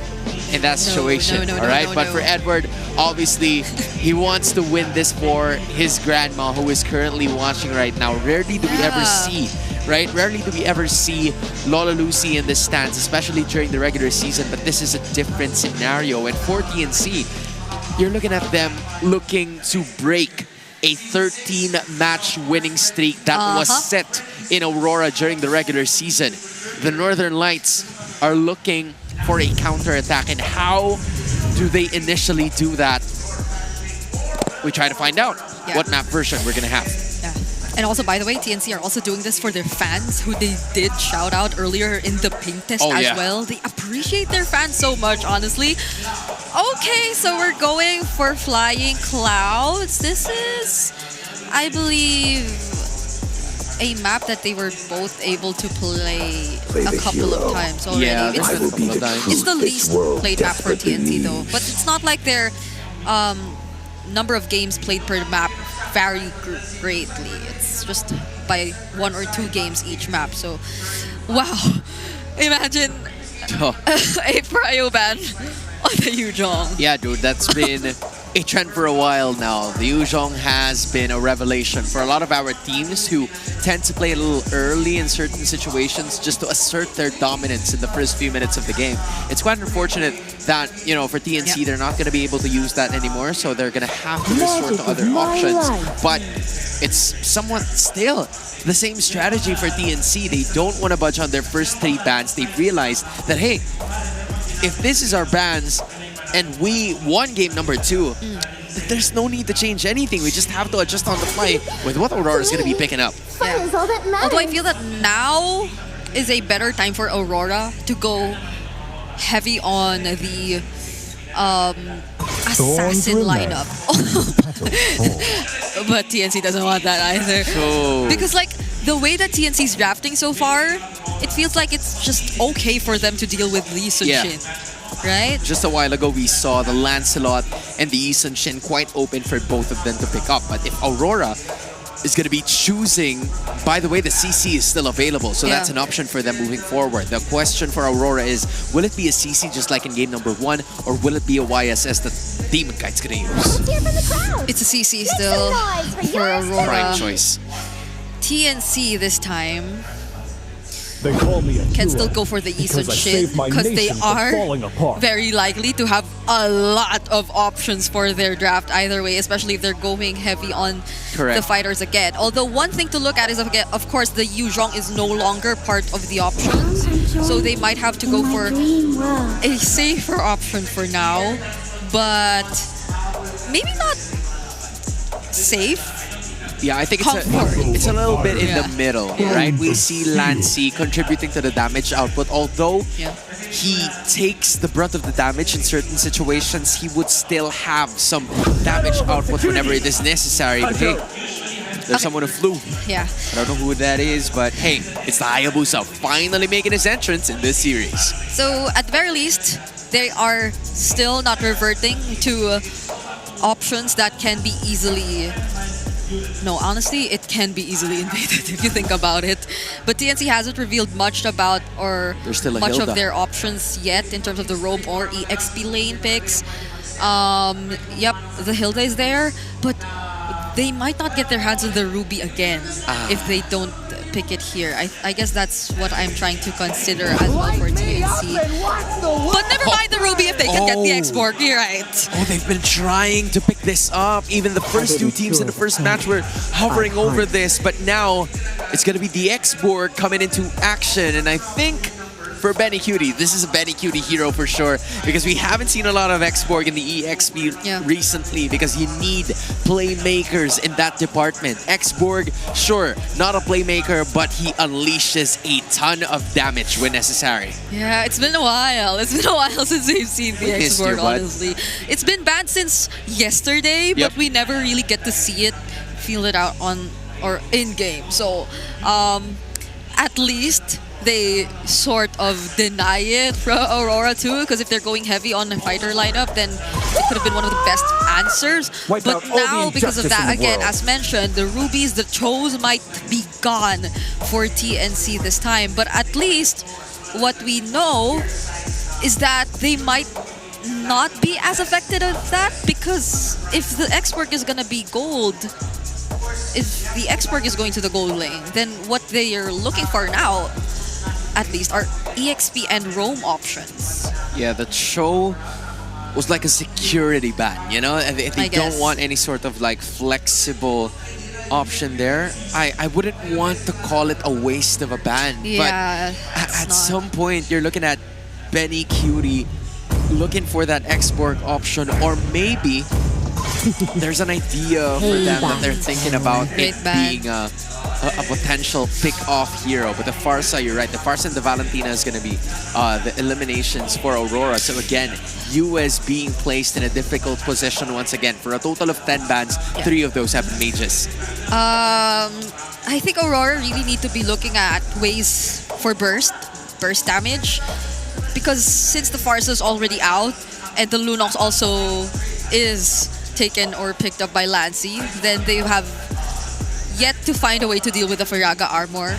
in that situation. All right, but for Edward, obviously, he wants to win this for his grandma, who is currently watching right now. Rarely do we ever see. Right? Rarely do we ever see Lola Lucy in this stance, especially during the regular season, but this is a different scenario. And for TNC, you're looking at them looking to break a 13-match winning streak that was set in Aurora during the regular season. The Northern Lights are looking for a counterattack, and how do they initially do that? We try to find out what map version we're going to have. And also, by the way, TNC are also doing this for their fans, who they did shout out earlier in the ping test as well. They appreciate their fans so much, honestly. Okay, so we're going for Flying Clouds. This is, I believe, a map that they were both able to play a couple of times already. Yeah, it's the least played map for TNC, though. But it's not like their number of games played per map vary greatly. It's just by 1 or 2 games each map. So, wow. Imagine a prio ban on the Yuzhong. Yeah, dude, that's been a trend for a while now. The Yuzhong has been a revelation for a lot of our teams who tend to play a little early in certain situations just to assert their dominance in the first few minutes of the game. It's quite unfortunate that, you know, for TNC, they're not going to be able to use that anymore, so they're going to have to resort to other options. But it's somewhat still the same strategy for TNC. They don't want to budge on their first 3 bans. They've realized that, hey, if this is our bans and we won game number 2, there's no need to change anything. We just have to adjust on the fly with what Aurora is going to be picking up. Although I feel that now is a better time for Aurora to go heavy on the assassin lineup. But TNC doesn't want that either. Because like the way that TNC's drafting so far, it feels like it's just okay for them to deal with Lee Sun-shin. Right? Just a while ago, we saw the Lancelot and the Yi Sun-shin quite open for both of them to pick up. But if Aurora is going to be choosing, by the way, the CC is still available, so that's an option for them moving forward. The question for Aurora is, will it be a CC just like in game number 1, or will it be a YSS that Demon Kite's going to use? It's a CC still for Aurora. Prime choice. TNC this time They call me a can hero still go for the Yi because I Sun-shin saved my because they nation from are falling apart. very likely to have a lot of options for their draft either way, especially if they're going heavy on the fighters again. Although one thing to look at is, of course, the Yuzhong is no longer part of the options, so they might have to go for a safer option for now, but maybe not safe. Yeah, I think it's a little bit in the middle, right? We see Lancy contributing to the damage output, although he takes the brunt of the damage in certain situations, he would still have some damage output whenever it is necessary. But hey, there's someone who flew. Yeah. I don't know who that is, but hey, it's the Hayabusa finally making his entrance in this series. So at the very least, they are still not reverting to options that can be easily... No, honestly, it can be easily invaded if you think about it. But TNC hasn't revealed much about or much of their options yet in terms of the roam or EXP lane picks. Yep, the Hilda is there, but they might not get their hands on the Ruby again if they don't pick it here. I guess that's what I'm trying to consider as well for TNC. But never mind the Ruby if they can get the export. You're right. Oh, they've been trying to pick this up. Even the first 2 teams in the first match were hovering over this, but now it's going to be the export coming into action. And I think for Benny Cutie, this is a Benny Cutie hero for sure, because we haven't seen a lot of Xborg in the EXP recently, because you need playmakers in that department. Xborg, sure, not a playmaker, but he unleashes a ton of damage when necessary. Yeah, it's been a while. It's been a while since we've seen the Xborg, honestly. It's been banned since yesterday, but we never really get to see it, feel it out on or in-game. So, at least they sort of deny it from Aurora too, because if they're going heavy on the fighter lineup, then it could have been one of the best answers. But now, because of that, again, as mentioned, the rubies, the chose might be gone for TNC this time. But at least what we know is that they might not be as affected of that, because if the X-Work is gonna be gold, if the X-Work is going to the gold lane, then what they are looking for now, at least, are EXP and roam options. Yeah, the show was like a security ban, you know? They don't want any sort of like flexible option there. I wouldn't want to call it a waste of a ban, Yeah, but at some point you're looking at Benny Cutie looking for that export option, or maybe there's an idea for them that they're thinking about it being a potential pick-off hero. But the Farsa, you're right, the Farsa and the Valentina is going to be the eliminations for Aurora. So again, US being placed in a difficult position once again. For a total of 10 bans, 3 of those have been mages. I think Aurora really need to be looking at ways for burst damage, because since the Farsa is already out and the Lunox also is taken or picked up by Lancy, then they have yet to find a way to deal with the Faraga armor.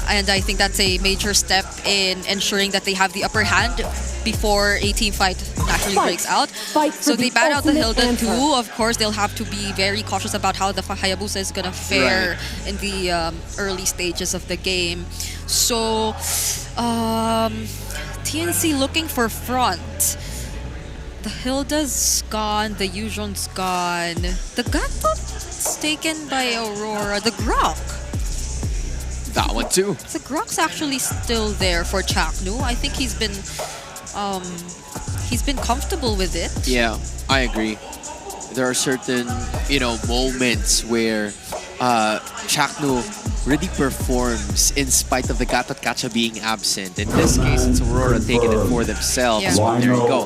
And I think that's a major step in ensuring that they have the upper hand before a team fight naturally breaks out. So they ban out the Hilda too. Of course, they'll have to be very cautious about how the Hayabusa is going to fare in the early stages of the game. So, TNC looking for front. The Hilda's gone, the Yuzhon's gone. The Gatot's taken by Aurora. The Grok. That one too. The Grok's actually still there for Chaknu. I think he's been comfortable with it. Yeah, I agree. There are certain, moments where Chaknu really performs in spite of the Gatot Kacha being absent. In this case, it's Aurora taking it for themselves. Yeah. Well, there you go.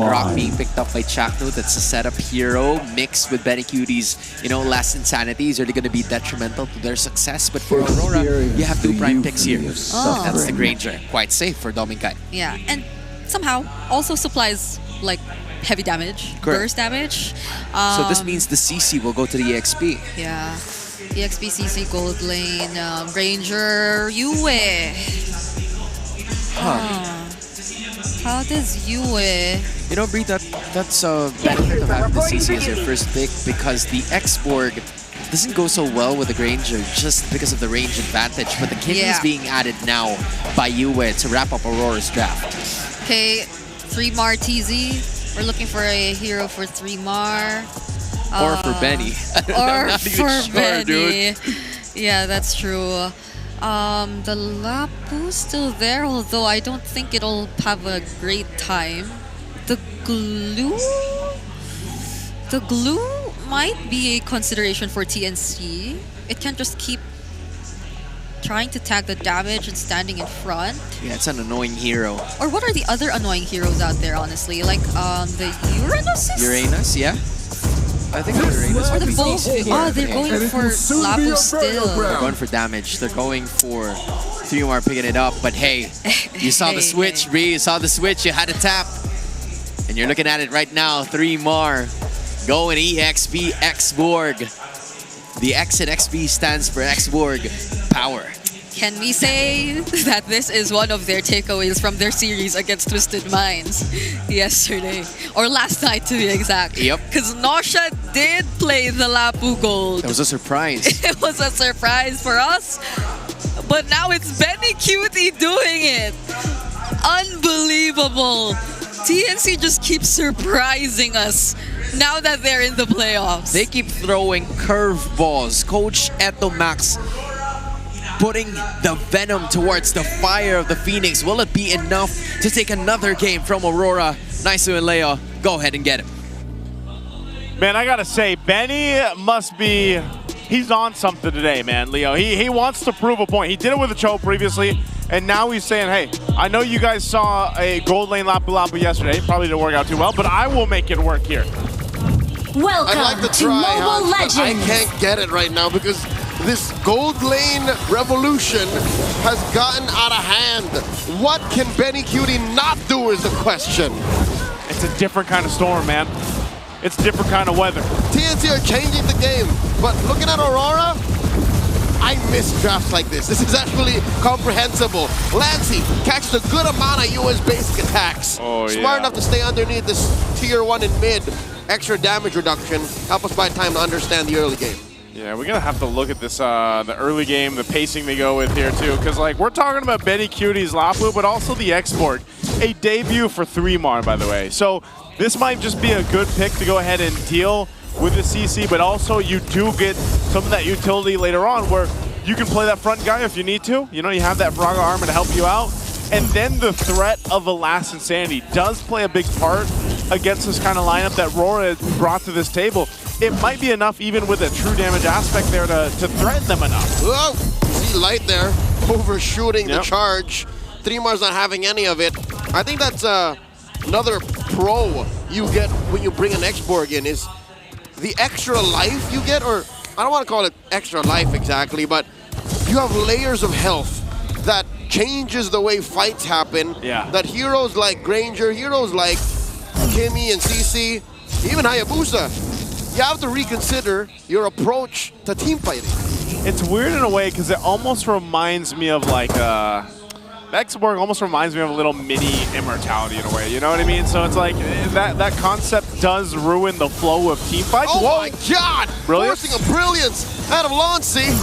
Rock being picked up by Chaknu. That's a setup hero mixed with Benny Cutie's, last insanity is really going to be detrimental to their success. But for Aurora, you have 2 prime picks here. That's the Granger. Quite safe for Dominkai. Yeah, and somehow also supplies like heavy damage, burst damage. So this means the CC will go to the EXP. Yeah. EXP CC gold lane, Ranger, Yue. How does Yue? Brie, that's a benefit of having the CC as your first pick, because the X-Borg doesn't go so well with the Granger just because of the range advantage. But the King is being added now by Yue to wrap up Aurora's draft. Okay, 3-Mar TZ. We're looking for a hero for 3-Mar. Or for Benny. Or not for even sure, Benny. dude. Yeah, that's true. The Lapu's still there, although I don't think it'll have a great time. The glue might be a consideration for TNC. It can't just keep trying to tag the damage and standing in front. Yeah, it's an annoying hero. Or what are the other annoying heroes out there, honestly? Like the Uranus? Uranus, yeah. I think the Uranus Or would the be Bull. decent. Oh, they're going for Lapu still. They're going for damage. They're going for 3-Mar picking it up. But hey, you saw the switch, Ree. You saw the switch. You had to tap. And you're looking at it right now. 3-Mar going EXP X-Borg. The X in XP stands for X-Borg power. Can we say that this is one of their takeaways from their series against Twisted Minds yesterday? Or last night, to be exact. Yep. Because Nosha did play the Lapu Gold. It was a surprise. It was a surprise for us. But now it's Benny Cutie doing it. Unbelievable. TNC just keeps surprising us now that they're in the playoffs. They keep throwing curveballs. Coach Eto Max putting the venom towards the fire of the Phoenix. Will it be enough to take another game from Aurora? Naisu and Leo, go ahead and get him. Man, I gotta say, Benny must be, he's on something today, man, Leo. He wants to prove a point. He did it with the Cho previously, and now he's saying, hey, I know you guys saw a gold lane Lapu Lapu yesterday. Probably didn't work out too well, but I will make it work here. Welcome I'd like to to try, Mobile Hans, but I Legends. can't get it right now because this gold lane revolution has gotten out of hand. What can Benny Cutie not do is the question. It's a different kind of storm, man. It's different kind of weather. TNC are changing the game, but looking at Aurora, I miss drafts like this. This is actually comprehensible. Lancey catches a good amount of US basic attacks. Oh, Smart enough to stay underneath this tier 1 in mid. Extra damage reduction. Help us buy time to understand the early game. Yeah, we're gonna have to look at this, the early game, the pacing they go with here too, because like we're talking about Betty Cutie's Lapu, but also the export, a debut for 3mar, by the way. So this might just be a good pick to go ahead and deal with the CC, but also you do get some of that utility later on where you can play that front guy if you need to. You know, you have that Braga armor to help you out, and then the threat of the last Insanity does play a big part against this kind of lineup that RORA brought to this table. It might be enough even with a true damage aspect there to threaten them enough. Whoa! See Light there, overshooting the charge. 3mar's not having any of it. I think that's another pro you get when you bring an X-Borg in is the extra life you get, or I don't want to call it extra life exactly, but you have layers of health that changes the way fights happen. Yeah. That heroes like Granger, heroes like Kimmy and CC, even Hayabusa, you have to reconsider your approach to team fighting. It's weird in a way because it almost reminds me of like X-Borg almost reminds me of a little mini immortality in a way, you know what I mean? So it's like that concept does ruin the flow of team fights. Oh Whoa. my God! Brilliance. Forcing a brilliance out of Lancey.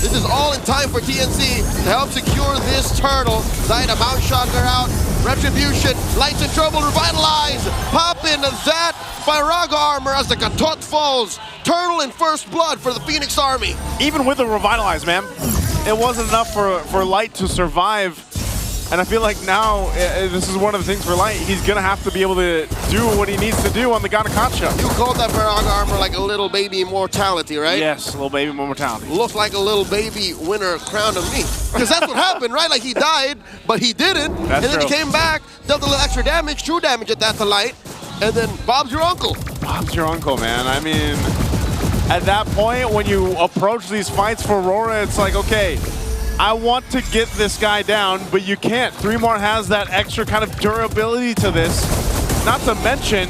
This is all in time for TNC to help secure this turtle. Zaida Mount Shocker out. Retribution, Lights in trouble, revitalize. Pop into that by Raga armor as the Katot falls. Turtle in first blood for the Phoenix Army. Even with the revitalize, man, it wasn't enough for Light to survive. And I feel like now, this is one of the things for Light. He's going to have to be able to do what he needs to do on the Ganakacha. You called that Viraga armor like a little baby immortality, right? Yes, a little baby immortality. Looked like a little baby winner crowned of me. Because that's what happened, right? Like he died, but he didn't. That's and then true. he came back, dealt a little extra damage, true damage at that to Light. And then Bob's your uncle. Bob's your uncle, man. I mean, at that point, when you approach these fights for RORA, it's like, okay, I want to get this guy down, but you can't. 3mar has that extra kind of durability to this. Not to mention,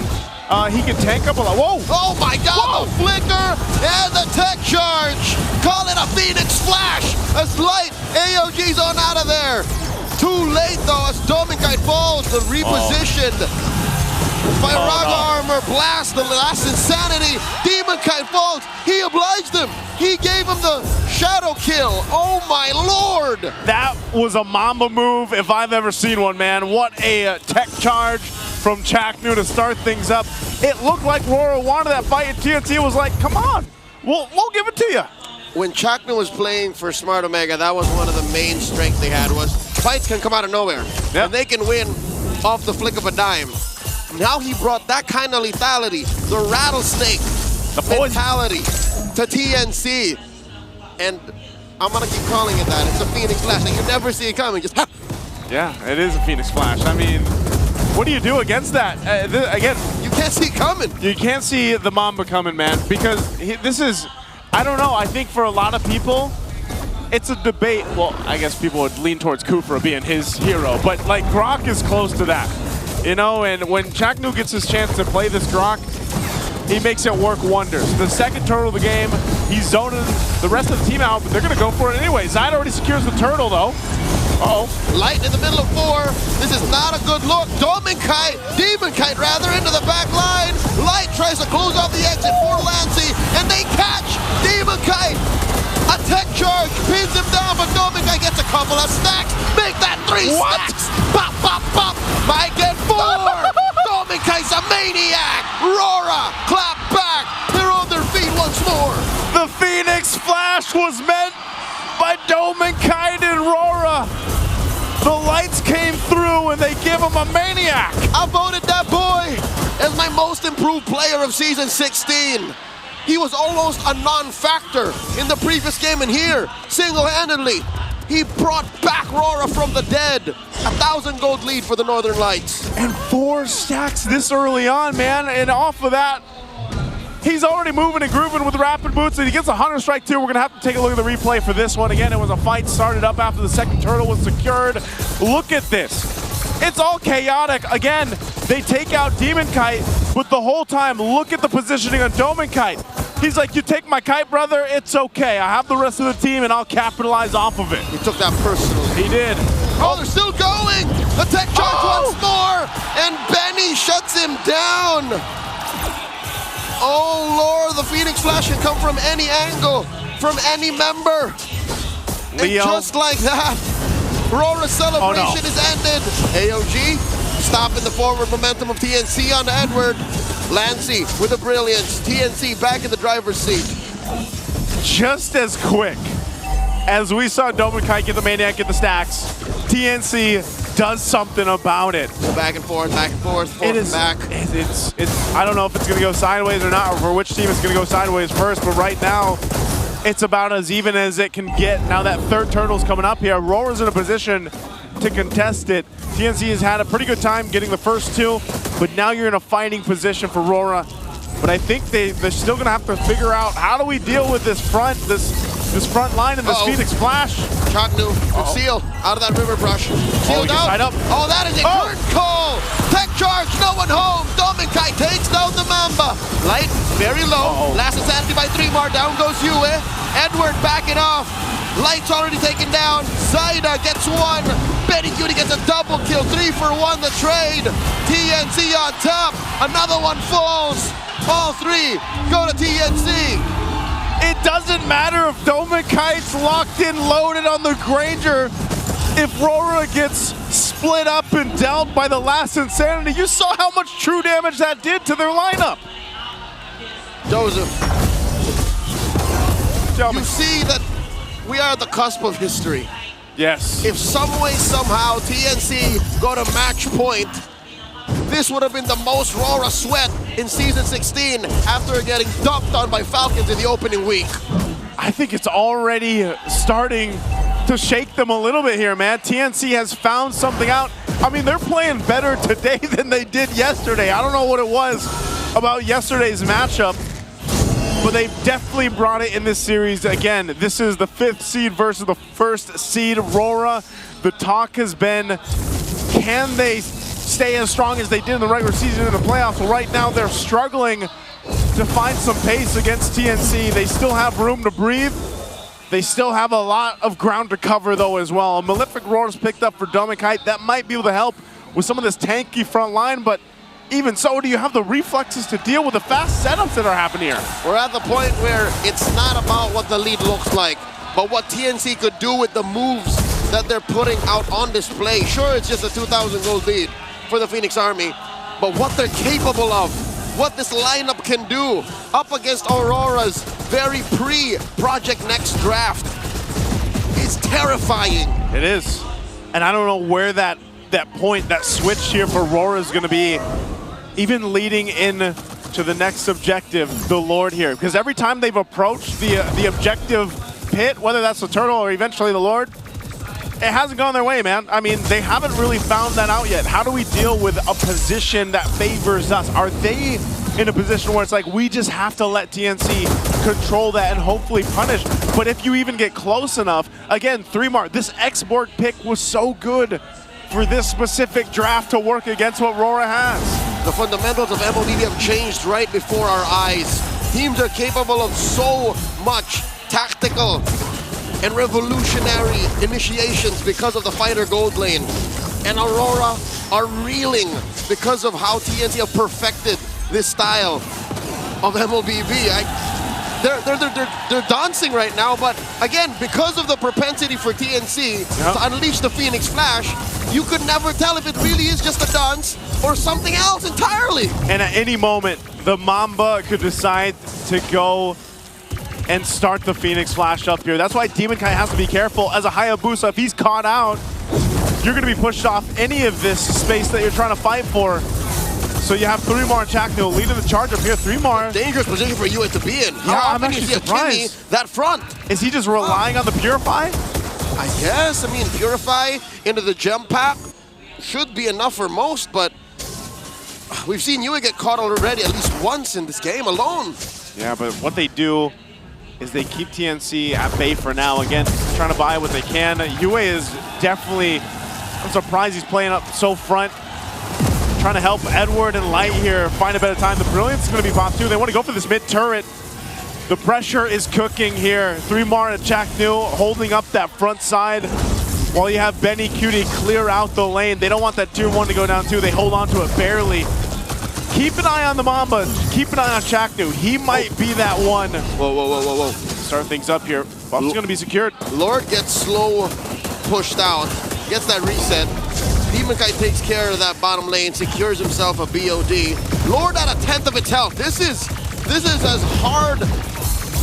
he can tank up a lot. Whoa! Oh my God, Whoa. the flicker and the tech charge. Call it a Phoenix Flash. As Light, AOG's on out of there. Too late though, as Dominkite falls, the repositioned. By Raga armor, blast the last Insanity. Demon Kite falls. He obliged him. He gave him the shadow kill. Oh my Lord! That was a Mamba move if I've ever seen one, man. What a tech charge from Chaknu to start things up. It looked like RORA wanted that fight, and TNT was like, come on, we'll give it to you. When Chaknu was playing for Smart Omega, that was one of the main strengths they had, was fights can come out of nowhere. Yep. And they can win off the flick of a dime. Now he brought that kind of lethality, the rattlesnake mentality to TNC. And I'm gonna keep calling it that. It's a Phoenix Flash. Like you never see it coming, just ha! Yeah, it is a Phoenix Flash. I mean, what do you do against that? Again, you can't see it coming. You can't see the Mamba coming, man, because this is, I don't know, I think for a lot of people, it's a debate. Well, I guess people would lean towards Kufra being his hero, but like Grok is close to that. You know, and when Chaknu gets his chance to play this Grok, he makes it work wonders. The second turtle of the game, he's zoning the rest of the team out, but they're going to go for it anyway. Zaid already secures the turtle, though. Uh-oh. Light in the middle of 4. This is not a good look. Demon Kite rather, into the back line. Light tries to close off the exit for Lancey, and they catch Demon Kite. A tech charge pins him down, but Demon Kite gets a couple of stacks. Make that 3 stacks. Pop, pop, pop. Might get 4. Demon Kite's a maniac. RORA, clap back. They're on their feet once more. The Phoenix Flash was meant by Dominkite and RORA. The lights came through and they give him a maniac. I voted that boy as my most improved player of season 16. He was almost a non-factor in the previous game, and here, single-handedly, he brought back RORA from the dead. 1,000 gold lead for the Northern Lights. And 4 stacks this early on, man. And off of that, he's already moving and grooving with rapid boots, and he gets a Hunter Strike too. We're gonna have to take a look at the replay for this one. Again, it was a fight started up after the second turtle was secured. Look at this. It's all chaotic. Again, they take out Demon Kite, but the whole time, look at the positioning on Dominkite. He's like, you take my kite, brother, it's okay. I have the rest of the team and I'll capitalize off of it. He took that personally. He did. Oh, they're still going! A tech charge once more! And Benny shuts him down! Oh Lord, the Phoenix Flash can come from any angle, from any member. Leo. And just like that, RORA's celebration is ended. AOG stopping the forward momentum of TNC on Edward. Lancy with the brilliance. TNC back in the driver's seat. Just as quick as we saw Domikai get the Maniac, get the stacks, TNC does something about it. Back and forth, forth and back. It's I don't know if it's going to go sideways or not, or for which team it's going to go sideways first, but right now, it's about as even as it can get. Now that third turtle's coming up here, RORA's in a position to contest it. TNC has had a pretty good time getting the first two, but now you're in a fighting position for RORA. But I think they're still gonna have to figure out, how do we deal with this front line and this Phoenix Flash? Chaknu, Seal out of that river brush. Sealed out. Oh, that is a curtain call. Tech charge, no one home. Domikai takes down the Mamba. Light, very low. Last insanity by 3 more. Down goes Yue. Edward backing off. Light's already taken down. Zaida gets one. Betty Cutie gets a double kill. 3 for 1 the trade. TNC on top. Another one falls. All 3 go to TNC. It doesn't matter if Domikai's locked in, loaded on the Granger. If RORA gets split up and dealt by the last Insanity, you saw how much true damage that did to their lineup. Joseph, you see that we are at the cusp of history. Yes. If some way, somehow, TNC got a match point, this would have been the most RORA sweat in Season 16 after getting dunked on by Falcons in the opening week. I think it's already starting to shake them a little bit here, man. TNC has found something out. I mean, they're playing better today than they did yesterday. I don't know what it was about yesterday's matchup, but they definitely brought it in this series. Again, this is the 5th seed versus the 1st seed, RORA. The talk has been, can they stay as strong as they did in the regular season in the playoffs? Well, right now they're struggling to find some pace against TNC. They still have room to breathe. They still have a lot of ground to cover though as well. A Malefic Roar's picked up for Domikai. That might be able to help with some of this tanky front line, but even so, do you have the reflexes to deal with the fast setups that are happening here? We're at the point where it's not about what the lead looks like, but what TNC could do with the moves that they're putting out on display. Sure, it's just a 2,000 gold lead for the Phoenix Army, but what they're capable of, what this lineup can do up against Aurora's very pre-Project Next draft is terrifying. It is. And I don't know where that point, that switch here for RORA is going to be, even leading in to the next objective, the Lord here. Because every time they've approached the objective pit, whether that's the Turtle or eventually the Lord, it hasn't gone their way, man. I mean, they haven't really found that out yet. How do we deal with a position that favors us? Are they in a position where it's like, we just have to let TNC control that and hopefully punish? But if you even get close enough, again, 3-mar, this X-Borg pick was so good for this specific draft to work against what RORA has. The fundamentals of MLB have changed right before our eyes. Teams are capable of so much tactical and revolutionary initiations because of the fighter gold lane. And Aurora are reeling because of how TNC have perfected this style of MLBB. They're dancing right now, but again, because of the propensity for TNC to unleash the Phoenix Flash, you could never tell if it really is just a dance or something else entirely. And at any moment, the Mamba could decide to go and start the Phoenix Flash up here. That's why Demon Kai has to be careful. As a Hayabusa, if he's caught out, you're going to be pushed off any of this space that you're trying to fight for. So you have 3-mar Chakno leading the charge up here. 3-mar. Dangerous position for Yue to be in. Yeah, I'm actually surprised. That front. Is he just relying on the Purify? I guess. I mean, Purify into the gem pack should be enough for most, but we've seen Yue get caught already at least once in this game alone. Yeah, but what they do is they keep TNC at bay for now. Again, trying to buy what they can. Yue is definitely, I'm surprised he's playing up so front. Trying to help Edward and Light here find a better time. The Brilliance is going to be popped too. They want to go for this mid turret. The pressure is cooking here. 3mar and Jack New holding up that front side while you have Benny Cutie clear out the lane. They don't want that tier 1 to go down too. They hold on to it barely. Keep an eye on the Mamba. Keep an eye on Jack New. He might be that one. Whoa. Start things up here. Buff's going to be secured. Lord gets slow pushed out. Gets that reset. Demon Kite takes care of that bottom lane. Secures himself a BOD. Lord at 1/10 of its health. This is as hard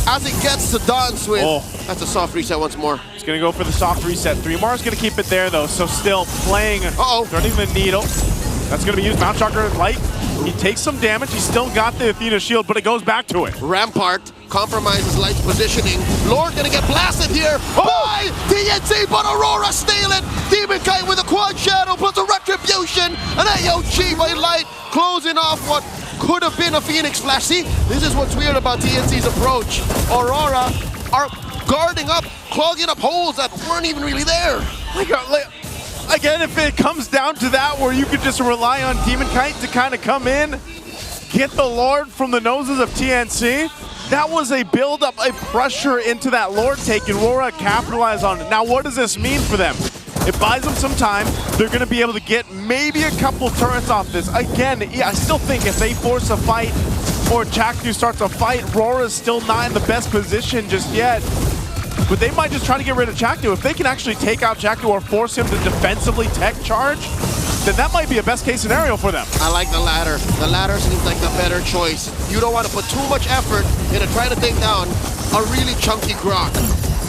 as it gets to dance with. Oh. That's a soft reset once more. He's going to go for the soft reset. 3mar's going to keep it there, though. So still playing, turning the needle. That's going to be used. Mount Shocker Light. He takes some damage. He's still got the Athena shield, but it goes back to it. Rampart compromises Light's positioning. Lord going to get blasted here by TNC, but Aurora steal it. Demon Kite with a quad shadow plus a retribution. And AOG by Light closing off what could have been a Phoenix Flash. See, this is what's weird about TNC's approach. Aurora are guarding up, clogging up holes that weren't even really there. Again, if it comes down to that where you could just rely on Demon Kite to kind of come in, get the Lord from the noses of TNC, that was a build-up, a pressure into that Lord take, and RORA capitalized on it. Now, what does this mean for them? It buys them some time. They're going to be able to get maybe a couple turrets off this. Again, I still think if they force a fight or Chakdu starts a fight, RORA's still not in the best position just yet. But they might just try to get rid of Chakdu. If they can actually take out Chakdu or force him to defensively tech charge, then that might be a best case scenario for them. I like the latter. The latter seems like the better choice. You don't want to put too much effort into trying to take down a really chunky Grok.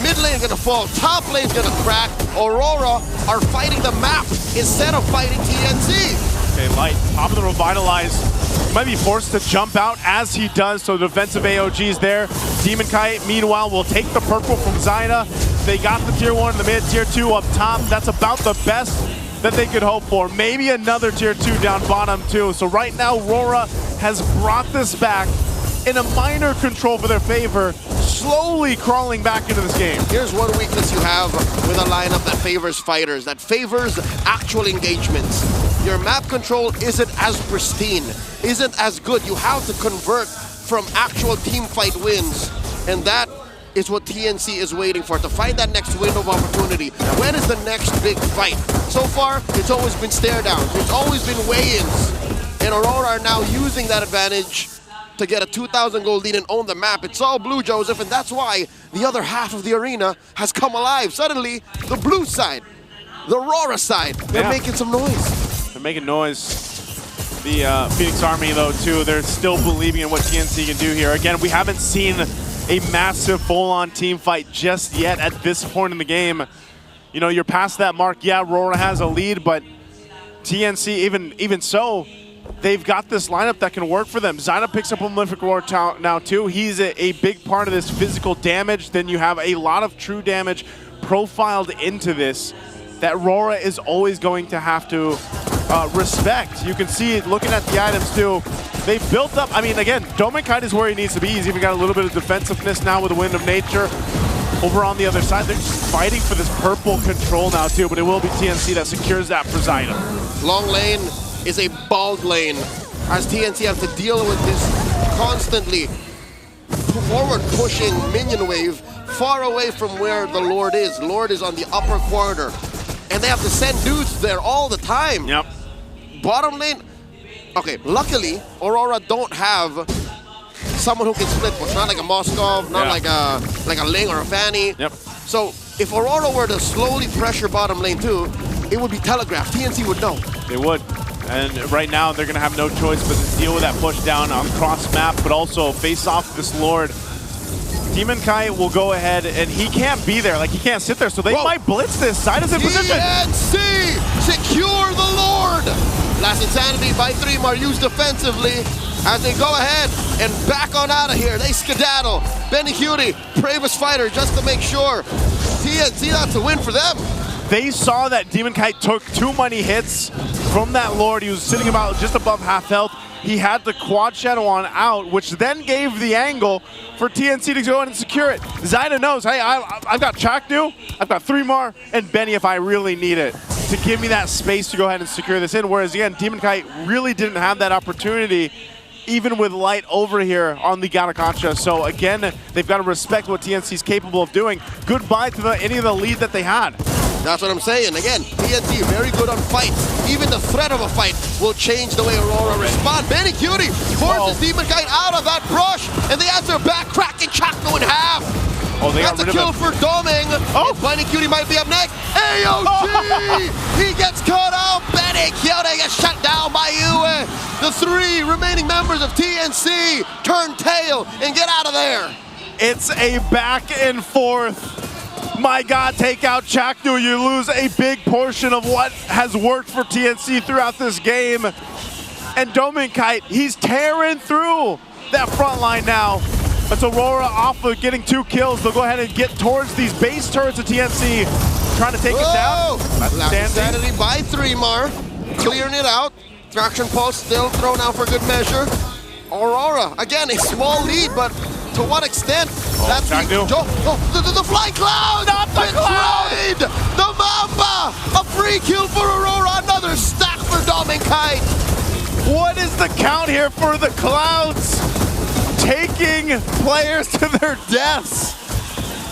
Mid lane gonna fall, top lane's gonna crack. Aurora are fighting the map instead of fighting TNC. Okay, Light, top of the Revitalize. He might be forced to jump out as he does, so defensive AOG's there. Demon Kite, meanwhile, will take the purple from Zyna. They got the tier 1 in the mid, tier 2 up top. That's about the best that they could hope for. Maybe another tier 2 down bottom too. So right now, RORA has brought this back in a minor control for their favor, slowly crawling back into this game. Here's one weakness you have with a lineup that favors fighters, that favors actual engagements. Your map control isn't as pristine, isn't as good. You have to convert from actual team fight wins, and that is what TNC is waiting for, to find that next window of opportunity. When is the next big fight? So far, it's always been stare downs. It's always been weigh-ins. And Aurora are now using that advantage to get a 2,000 gold lead and own the map. It's all blue, Joseph, and that's why the other half of the arena has come alive. Suddenly, the blue side, the Aurora side, they're making some noise. They're making noise. The Phoenix Army, though, too, they're still believing in what TNC can do here. Again, we haven't seen a massive full-on team fight just yet at this point in the game. You know, you're past that mark. Yeah, Aurora has a lead, but TNC, even so, they've got this lineup that can work for them. Zyna picks up a Malefic Roar now, too. He's a big part of this physical damage. Then you have a lot of true damage profiled into this that RORA is always going to have to respect. You can see it looking at the items, too. They built up, I mean, again, Dominic is where he needs to be. He's even got a little bit of defensiveness now with the Wind of Nature. Over on the other side, they're just fighting for this purple control now, too, but it will be TNC that secures that for Zyna. Long lane is a bald lane, as TNC have to deal with this constantly forward pushing minion wave far away from where the Lord is. Lord is on the upper corner, and they have to send dudes there all the time. Yep. Bottom lane, okay, luckily, Aurora don't have someone who can split push, not like a Moskov, not like a Ling or a Fanny. Yep. So if Aurora were to slowly pressure bottom lane too, it would be telegraphed. TNC would know. They would. And right now, they're going to have no choice but to deal with that push down on cross map, but also face off this Lord. Demon Kite will go ahead, and he can't be there. Like, he can't sit there, so they might blitz this. Zyna's in position. TNC secure the Lord. Last Insanity by 3mar used defensively as they go ahead and back on out of here. They skedaddle. Benny Cutie, bravest fighter, just to make sure. TNC, that's a win for them. They saw that Demon Kite took too many hits from that Lord. He was sitting about just above half health. He had the quad shadow on out, which then gave the angle for TNC to go in and secure it. Zyna knows, hey, I've got Chakdu, I've got 3mar, and Benny if I really need it to give me that space to go ahead and secure this in. Whereas again, Demon Kite really didn't have that opportunity, even with Light over here on the Garakancha. So again, they've got to respect what TNC is capable of doing. Goodbye to any of the lead that they had. That's what I'm saying. Again, TNC very good on fights. Even the threat of a fight will change the way Aurora respond. Benny Cutie forces Demon Kite out of that brush, and they answer back, cracking Chakno in half. Oh, they That's got a rid kill of for Doming. Oh, Bunny Cutie might be up next. AOG! He gets caught out. Benny Cutie gets shut down by Yue. The three remaining members of TNC turn tail and get out of there. It's a back and forth. My God, take out Chaknu. You lose a big portion of what has worked for TNC throughout this game. And Dominkite, he's tearing through that front line now. It's Aurora off of getting 2 kills. They'll go ahead and get towards these base turrets of TNC, trying to take it down. Last insanity by 3mar, clearing it out. Traction pulse still thrown out for good measure. Aurora, again, a small lead, but to what extent? That's the flying cloud! Not the cloud! The Mamba! A free kill for Aurora, another stack for Dominkite! What is the count here for the Clouds? Taking players to their deaths.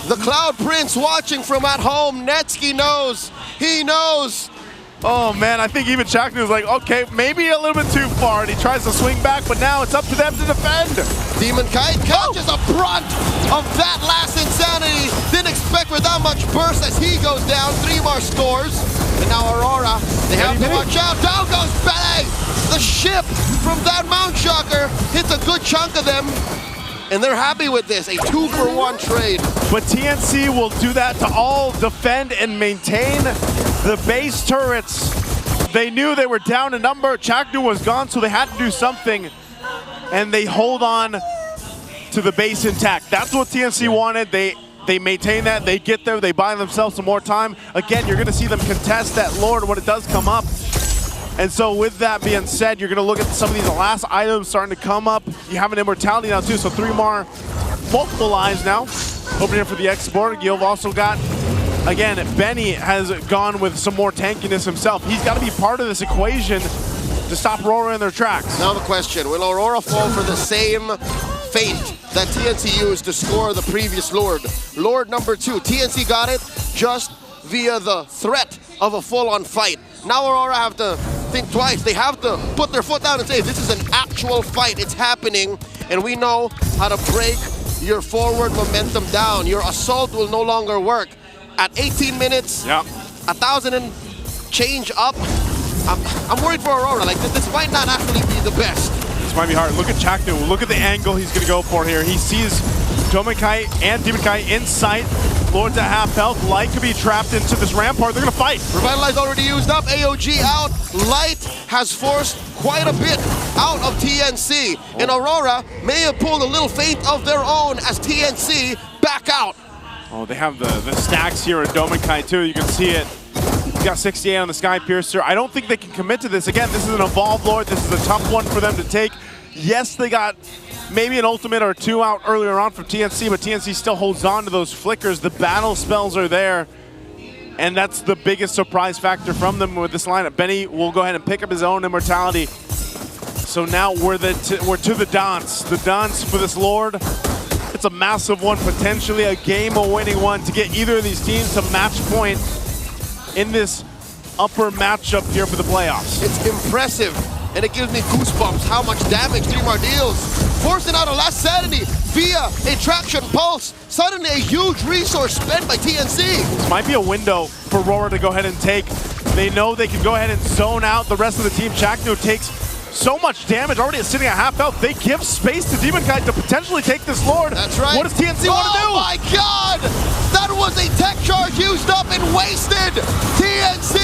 The Cloud Prince watching from at home. Netsky knows. He knows. Oh man, I think even Chaknu is like, okay, maybe a little bit too far, and he tries to swing back, but now it's up to them to defend. Demon Kite catches a brunt of that last insanity. Didn't expect with that much burst as he goes down. 3mar scores. And now Aurora, they have to watch out. Down goes Pele. The ship from that Mount Shocker hits a good chunk of them. And they're happy with this, a 2-for-1 trade. But TNC will do that to all defend and maintain the base turrets. They knew they were down a number. Chaknu was gone, so they had to do something. And they hold on to the base intact. That's what TNC wanted. They maintain that, they get there, they buy themselves some more time. Again, you're gonna see them contest that Lord when it does come up. And so with that being said, you're gonna look at some of these last items starting to come up. You have an immortality now too, so 3mar, multiple lives now. Opening for the export. You've also got, again, Benny has gone with some more tankiness himself. He's gotta be part of this equation to stop Aurora in their tracks. Now the question, will Aurora fall for the same fate that TNC used to score the previous Lord? Lord number 2, TNC got it just via the threat of a full-on fight. Now Aurora have to think twice. They have to put their foot down and say, this is an actual fight, it's happening, and we know how to break your forward momentum down. Your assault will no longer work. At 18 minutes, 1,000 and change up, I'm worried for Aurora. Like, this might not actually be the best. This might be hard. Look at Chaknu. Look at the angle he's going to go for here. He sees Dominkite and Demon Kite in sight. Lord's at half health. Light could be trapped into this rampart. They're going to fight. Revitalize already used up. AOG out. Light has forced quite a bit out of TNC. And Aurora may have pulled a little feint of their own as TNC back out. Oh, they have the stacks here at Dominkite too. You can see it. He's got 68 on the Sky Piercer. I don't think they can commit to this. Again, this is an Evolved Lord. This is a tough one for them to take. Yes, they got maybe an ultimate or 2 out earlier on from TNC, but TNC still holds on to those flickers. The battle spells are there, and that's the biggest surprise factor from them with this lineup. Benny will go ahead and pick up his own immortality. So now we're to the dance. The dance for this Lord. It's a massive one, potentially a game-winning one to get either of these teams to match point in this upper matchup here for the playoffs. It's impressive, and it gives me goosebumps how much damage 3mar deals. Forcing out a last sanity via a traction pulse. Suddenly a huge resource spent by TNC. This might be a window for RORA to go ahead and take. They know they can go ahead and zone out the rest of the team. Chaknu takes so much damage, already sitting at half health. They give space to Demon Kite to potentially take this Lord. That's right. What does TNC want to do? Oh my God! That was a tech charge used up and wasted! TNC!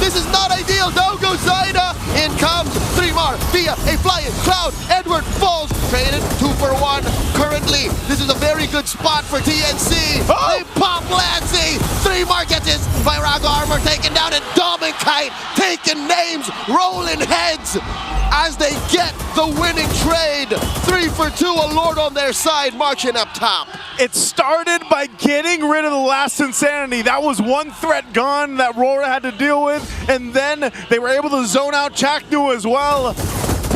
This is not ideal. No go Zaida. In comes 3mar via a flying cloud. Edward falls. Traded 2-for-1. Currently, this is a very good spot for TNC. Oh! They pop Lancy. 3mar gets his Virago armor taken down, and Dominkite taking names, rolling heads as they get the winning trade. 3-for-2, a Lord on their side, marching up top. It started by getting rid of the last insanity. That was one threat gone that RORA had to deal with, and then they were able to zone out Chaknu as well.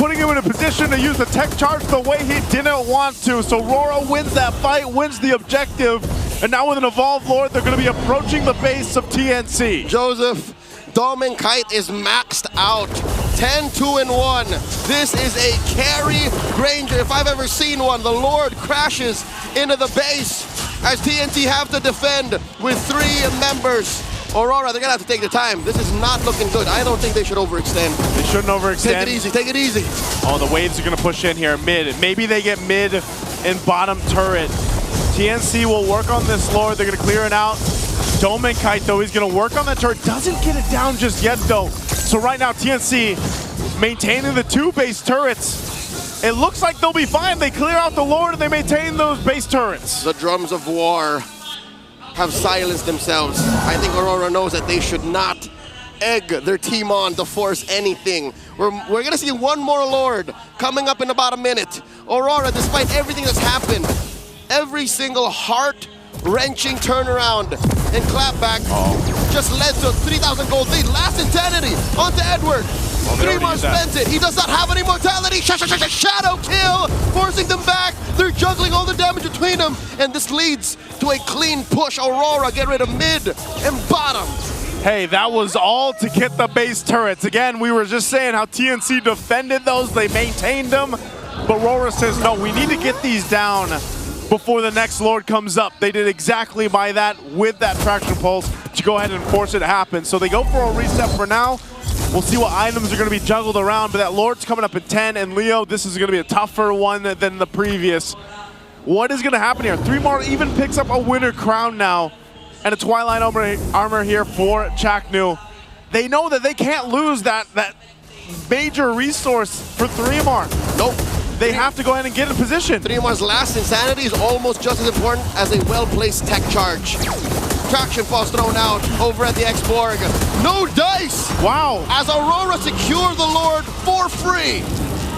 putting him in a position to use the tech charge the way he didn't want to. So RORA wins that fight, wins the objective, and now with an Evolved Lord, they're going to be approaching the base of TNC. Joseph, Dom and Kite is maxed out. 10-2-1. This is a carry Granger if I've ever seen one. The Lord crashes into the base as TNT have to defend with 3 members. Aurora, they're gonna have to take their time. This is not looking good. I don't think they should overextend. They shouldn't overextend. Take it easy, take it easy. Oh, the waves are gonna push in here mid. Maybe they get mid and bottom turret. TNC will work on this Lord. They're gonna clear it out. Dome and Kite, though, he's gonna work on that turret. Doesn't get it down just yet, though. So right now, TNC maintaining the 2 base turrets. It looks like they'll be fine. They clear out the Lord and they maintain those base turrets. The drums of war have silenced themselves. I think Aurora knows that they should not egg their team on to force anything. We're gonna see one more Lord coming up in about a minute. Aurora, despite everything that's happened, every single heart-wrenching turnaround and clapback just led to a 3,000 gold lead. Last Insanity onto Edward. 3 months spent it. He does not have any mortality. Shadow kill, forcing them back. They're juggling all the damage between them, and this leads to a clean push. Aurora get rid of mid and bottom. Hey, that was all to get the base turrets. Again, we were just saying how TNC defended those. They maintained them, but Rora says, no, we need to get these down before the next Lord comes up. They did exactly by that with that traction pulse to go ahead and force it to happen. So they go for a reset for now. We'll see what items are going to be juggled around, but that Lord's coming up at 10, and Leo, this is going to be a tougher one than the previous. What is going to happen here? 3 more even picks up a winner crown now, and a Twilight armor here for Chaknu. They know that they can't lose that major resource for 3MR. Nope. They have to go ahead and get in position. 3MR's last Insanity is almost just as important as a well-placed tech charge. Traction falls thrown out over at the X-Borg. No dice! Wow! As Aurora secure the Lord for free.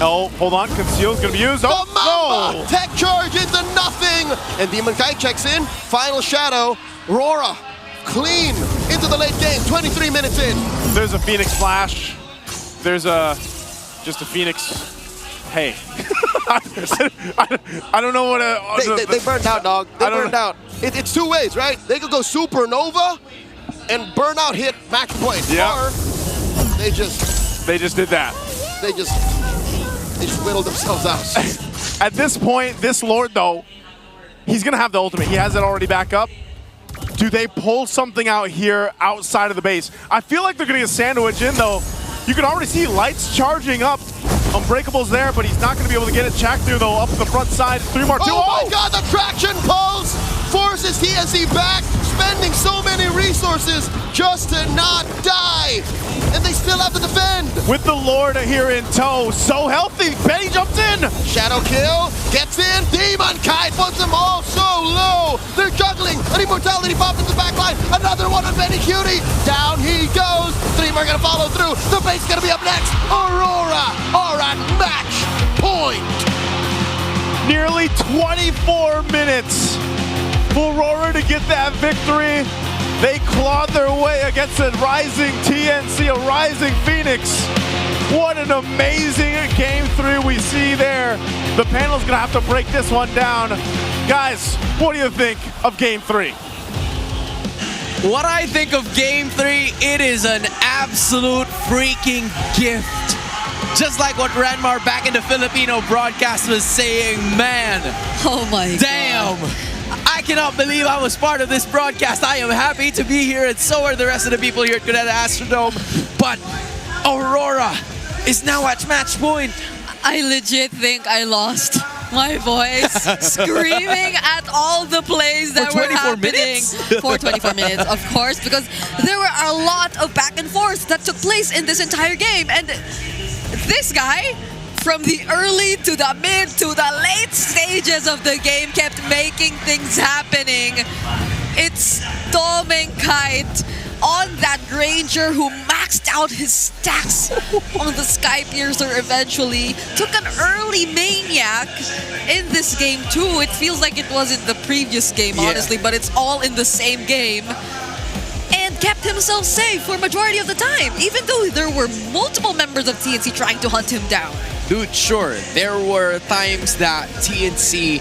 Oh, hold on. Conceal's gonna be used. Oh, the Mamba! No! Tech charge into nothing! And Demon Kite checks in. Final Shadow. Rora clean into the late game. 23 minutes in. There's a Phoenix Flash. There's just a Phoenix. Hey. I don't know what they burned out, dog. They burned out. It's 2 ways, right? They could go Supernova and Burnout hit match point. Yeah. Or they just did that. They just whittled themselves out. At this point, this Lord, though, he's going to have the ultimate. He has it already back up. Do they pull something out here outside of the base? I feel like they're going to get sandwiched in, though. You can already see lights charging up. Unbreakable's there, but he's not going to be able to get it. Chaknu, though, up the front side. 3MR2. Oh my God, the traction pulse forces TNC back, spending so many resources just to not die. And they still have to defend. With the Lord here in tow, so healthy. Benny jumps in. Shadow kill, gets in. Demon Kite puts them all so low. They're juggling. An immortality popped into the back line. Another one on Benny Cutie. Down he goes. 3MR gonna follow through. The base gonna be up next. Aurora are at match point. Nearly 24 minutes for Aurora to get that victory. They clawed their way against a rising TNC, a rising Phoenix. What an amazing Game 3 we see there. The panel's gonna have to break this one down. Guys, what do you think of Game 3? What I think of Game 3, it is an absolute freaking gift. Just like what Ranmar back in the Filipino broadcast was saying, man. Oh my damn. God. I cannot believe I was part of this broadcast. I am happy to be here, and so are the rest of the people here at Cuneta Astrodome. But Aurora is now at match point. I legit think I lost my voice screaming at all the plays that were happening for 24 minutes, of course, because there were a lot of back and forth that took place in this entire game. And this guy, from the early to the mid to the late stages of the game, kept making things happening. It's Dom and Kite on that Granger who maxed out his stacks on the Sky Piercer eventually. Took an early Maniac in this game too. It feels like it was in the previous game, honestly, but it's all in the same game. And kept himself safe for majority of the time, even though there were multiple members of TNC trying to hunt him down. Dude, sure, there were times that TNC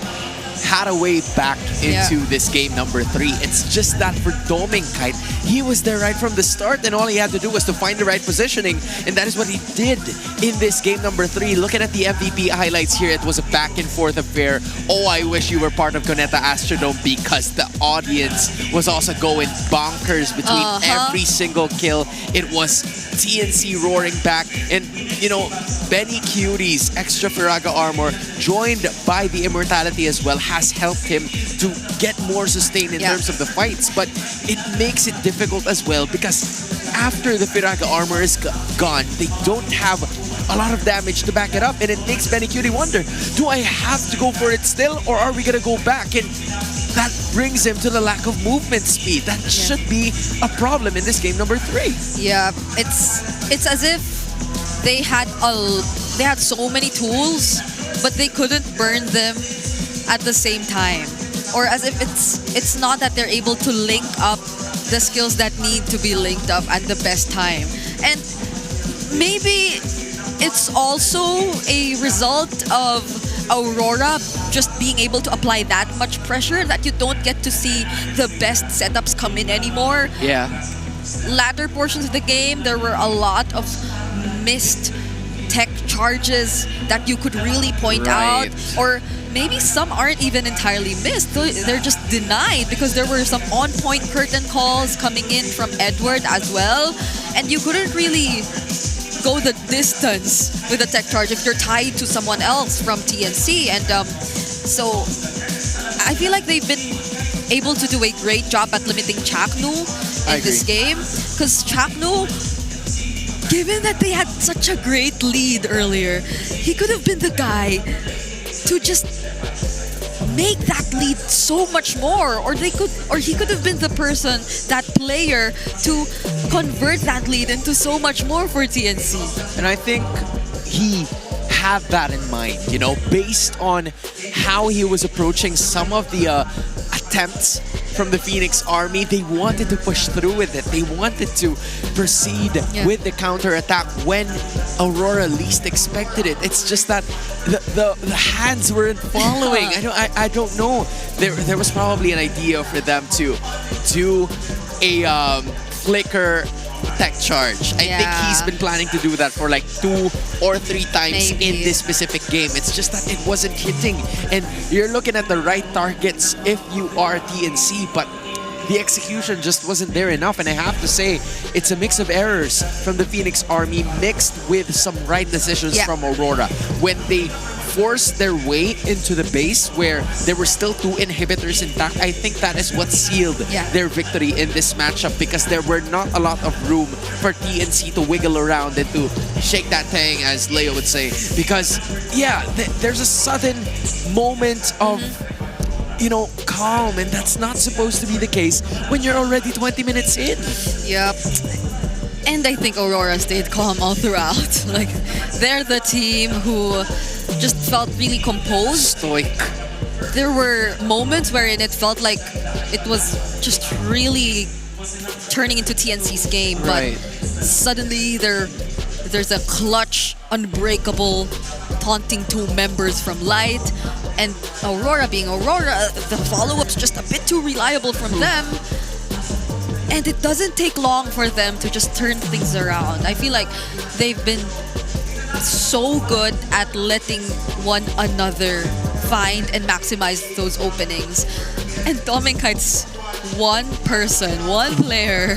had a way back into this game number 3. It's just that for Dominkite, he was there right from the start, and all he had to do was to find the right positioning, and that is what he did in this game number 3. Looking at the MVP highlights here, it was a back and forth affair. Oh, I wish you were part of Cuneta Astrodome, because the audience was also going bonkers between every single kill. It was TNC roaring back, and you know, Benny Cutie's extra Firaga armor, joined by the immortality as well, has helped him to get more sustain in terms of the fights. But it makes it difficult as well, because after the Firaga armor is gone, they don't have a lot of damage to back it up, and it makes Benny Cutie wonder, do I have to go for it still, or are we gonna go back? And that brings him to the lack of movement speed. That should be a problem in this game number 3. Yeah, it's as if they had so many tools, but they couldn't burn them at the same time. Or as if it's not that they're able to link up the skills that need to be linked up at the best time. And maybe it's also a result of Aurora just being able to apply that much pressure that you don't get to see the best setups come in anymore. Yeah. Latter portions of the game, there were a lot of missed tech charges that you could really point out, or maybe some aren't even entirely missed. They're just denied because there were some on-point curtain calls coming in from Edward as well, and you couldn't really go the distance with a tech charge if you're tied to someone else from TNC. And so I feel like they've been able to do a great job at limiting Chaknu in this game, because Chaknu, given that they had such a great lead earlier, he could have been the guy to just make that lead so much more, or he could have been the person, that player, to convert that lead into so much more for TNC. And I think he had that in mind, you know, based on how he was approaching some of the attempts from the Phoenix Army. They wanted to push through with it. They wanted to proceed with the counterattack when Aurora least expected it. It's just that the hands weren't following. I don't know. There was probably an idea for them to do a flicker tech charge. I think he's been planning to do that for like 2 or 3 times in this specific game. It's just that it wasn't hitting, and you're looking at the right targets if you are TNC, but the execution just wasn't there enough. And I have to say, it's a mix of errors from the Phoenix Army mixed with some right decisions from Aurora. When they forced their way into the base where there were still 2 inhibitors intact, I think that is what sealed their victory in this matchup, because there were not a lot of room for TNC to wiggle around and to shake that thing, as Leo would say. Because, there's a sudden moment of, you know, calm, and that's not supposed to be the case when you're already 20 minutes in. Yep. And I think Aurora stayed calm all throughout. Like, they're the team who just felt really composed. Stoic. There were moments wherein it felt like it was just really turning into TNC's game, but suddenly there's a clutch, unbreakable, taunting 2 members from Light, and Aurora being Aurora, the follow-up's just a bit too reliable from them. And it doesn't take long for them to just turn things around. I feel like they've been so good at letting one another find and maximize those openings. And Dominkite's one player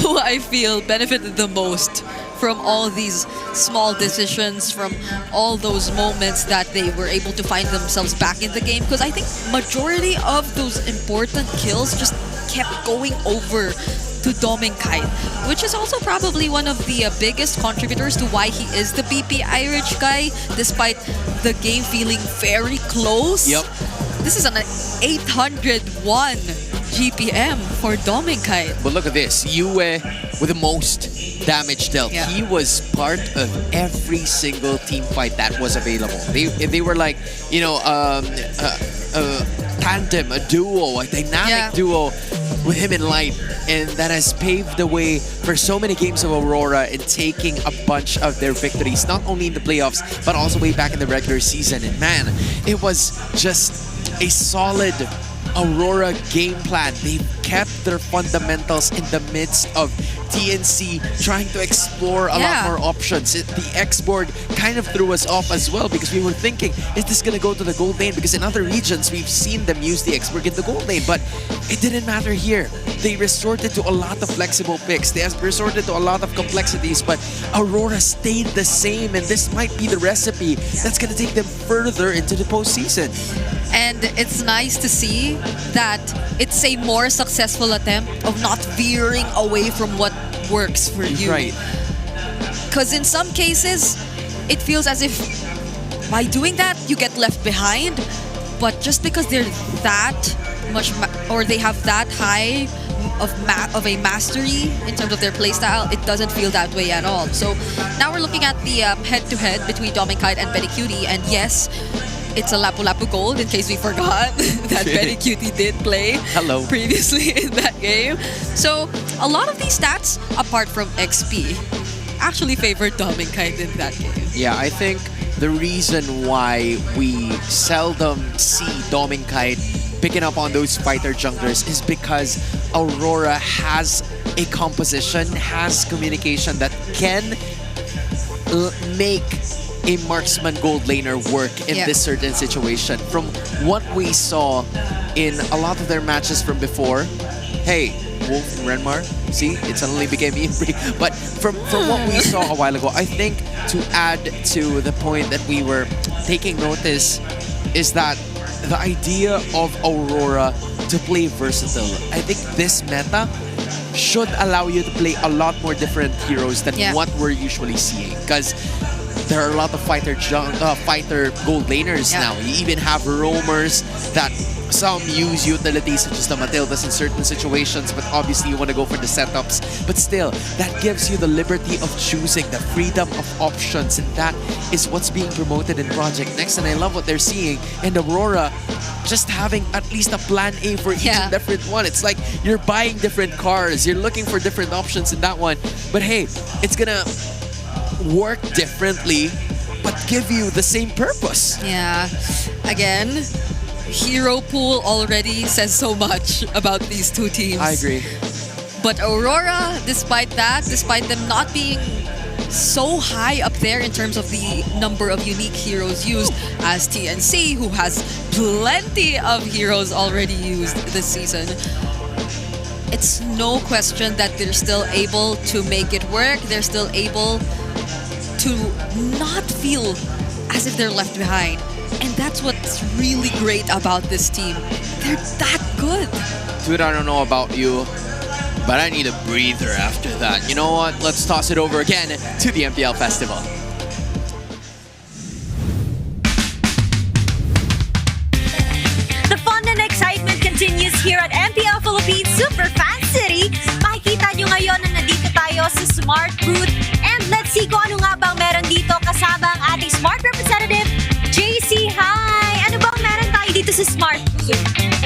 who I feel benefited the most from all these small decisions, from all those moments that they were able to find themselves back in the game. Because I think majority of those important kills just kept going over to Dominkite, which is also probably one of the biggest contributors to why he is the BP Irish guy, despite the game feeling very close. Yep. This is an 801 GPM for Dominkite. But look at this, Yue with the most damage dealt. He was part of every single team fight that was available. They were like, you know, a tandem, a duo, a dynamic duo with him in light, and that has paved the way for so many games of Aurora in taking a bunch of their victories, not only in the playoffs, but also way back in the regular season. And man, it was just a solid Aurora game plan. They kept their fundamentals in the midst of TNC trying to explore a lot more options. The X board kind of threw us off as well because we were thinking, is this going to go to the gold lane? Because in other regions, we've seen them use the X board in the gold lane, but it didn't matter here. They resorted to a lot of flexible picks. They resorted to a lot of complexities, but Aurora stayed the same, and this might be the recipe that's going to take them further into the postseason. And it's nice to see that it's a more successful attempt of not veering away from what works for you. Right. Because in some cases, it feels as if by doing that, you get left behind. But just because they're that much, or they have that high of a mastery in terms of their playstyle, it doesn't feel that way at all. So now we're looking at the head-to-head between Dominkite and Betty and yes, it's a Lapu-Lapu Gold, in case we forgot that Betty did play previously in that game. So a lot of these stats, apart from XP, actually favored Dominkite in that game. Yeah, I think the reason why we seldom see Dominkite picking up on those fighter junglers is because Aurora has a composition, has communication that can make a marksman gold laner work in this certain situation. From what we saw in a lot of their matches from before, hey, Wolf and Renmar, see, it suddenly became Imri. But from what we saw a while ago, I think to add to the point that we were taking notice is that the idea of Aurora to play versatile. I think this meta should allow you to play a lot more different heroes than what we're usually seeing. Because there are a lot of fighter gold laners now. You even have roamers that some use utilities such as the Matildas in certain situations, but obviously you want to go for the setups. But still, that gives you the liberty of choosing, the freedom of options, and that is what's being promoted in Project Next. And I love what they're seeing in Aurora, just having at least a plan A for each and different one. It's like you're buying different cars, you're looking for different options in that one. But hey, it's gonna work differently, but give you the same purpose. Yeah. Again, hero pool already says so much about these two teams. I agree. But Aurora, despite that, despite them not being so high up there in terms of the number of unique heroes used, as TNC, who has plenty of heroes already used this season, it's no question that they're still able to make it work. They're still able to not feel as if they're left behind. And that's what's really great about this team. They're that good. Dude, I don't know about you, but I need a breather after that. You know what? Let's toss it over again to the MPL Festival. The fun and excitement continues here at MPL Philippines Super Fan City. Makikita nyo ngayon na nandito tayo sa Smart Booth. And let's see kung ano nga bang meron dito kasama ang ating Smart representative, JC. Hi! Ano bang meron tayo dito sa Smart Booth?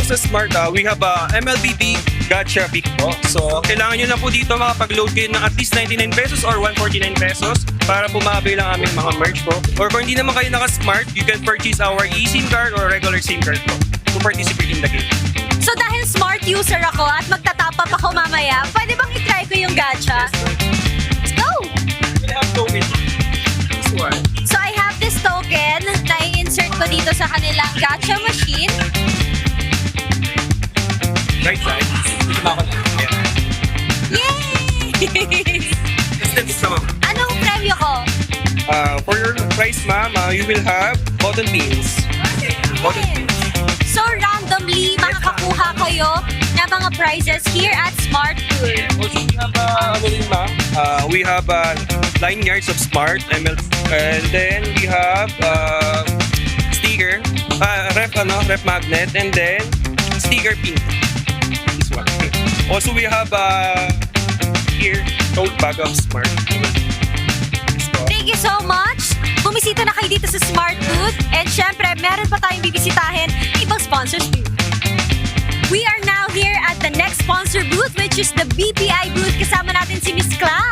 Sa Smart, we have a MLBB Gacha Pick po. So, kailangan nyo na po dito makapag-load kayo ng at least 99 pesos or 149 pesos para po ma-avail ang aming mga merch po. Or kung hindi naman kayo naka-Smart, you can purchase our eSIM card or regular SIM card po to participate in the game. So dahil Smart user ako at magtatap up ako mamaya, pwede bang itry ko yung gacha? Let's go! We have token. This one. So I have this token na i-insert ko dito sa kanilang gacha machine. Right side. Dito ba ako na? Yay! Let's do this naman. Anong premyo ko? For your prize, ma'am, you will have button pins. Button pins. So randomly, makakakuha kayo ng mga prizes here at Smart Pool. Also, we have line yards of Smart ML, and then we have sticker, ref magnet, and then sticker pin. This one. Also, we have here tote bag of Smart. Thank you so much! Bumisita na kayo dito sa Smart Booth. And syempre, meron pa tayong bibisitahin ibang sponsors too. We are now here at the next sponsor booth, which is the BPI booth. Kasama natin si Miss Cla.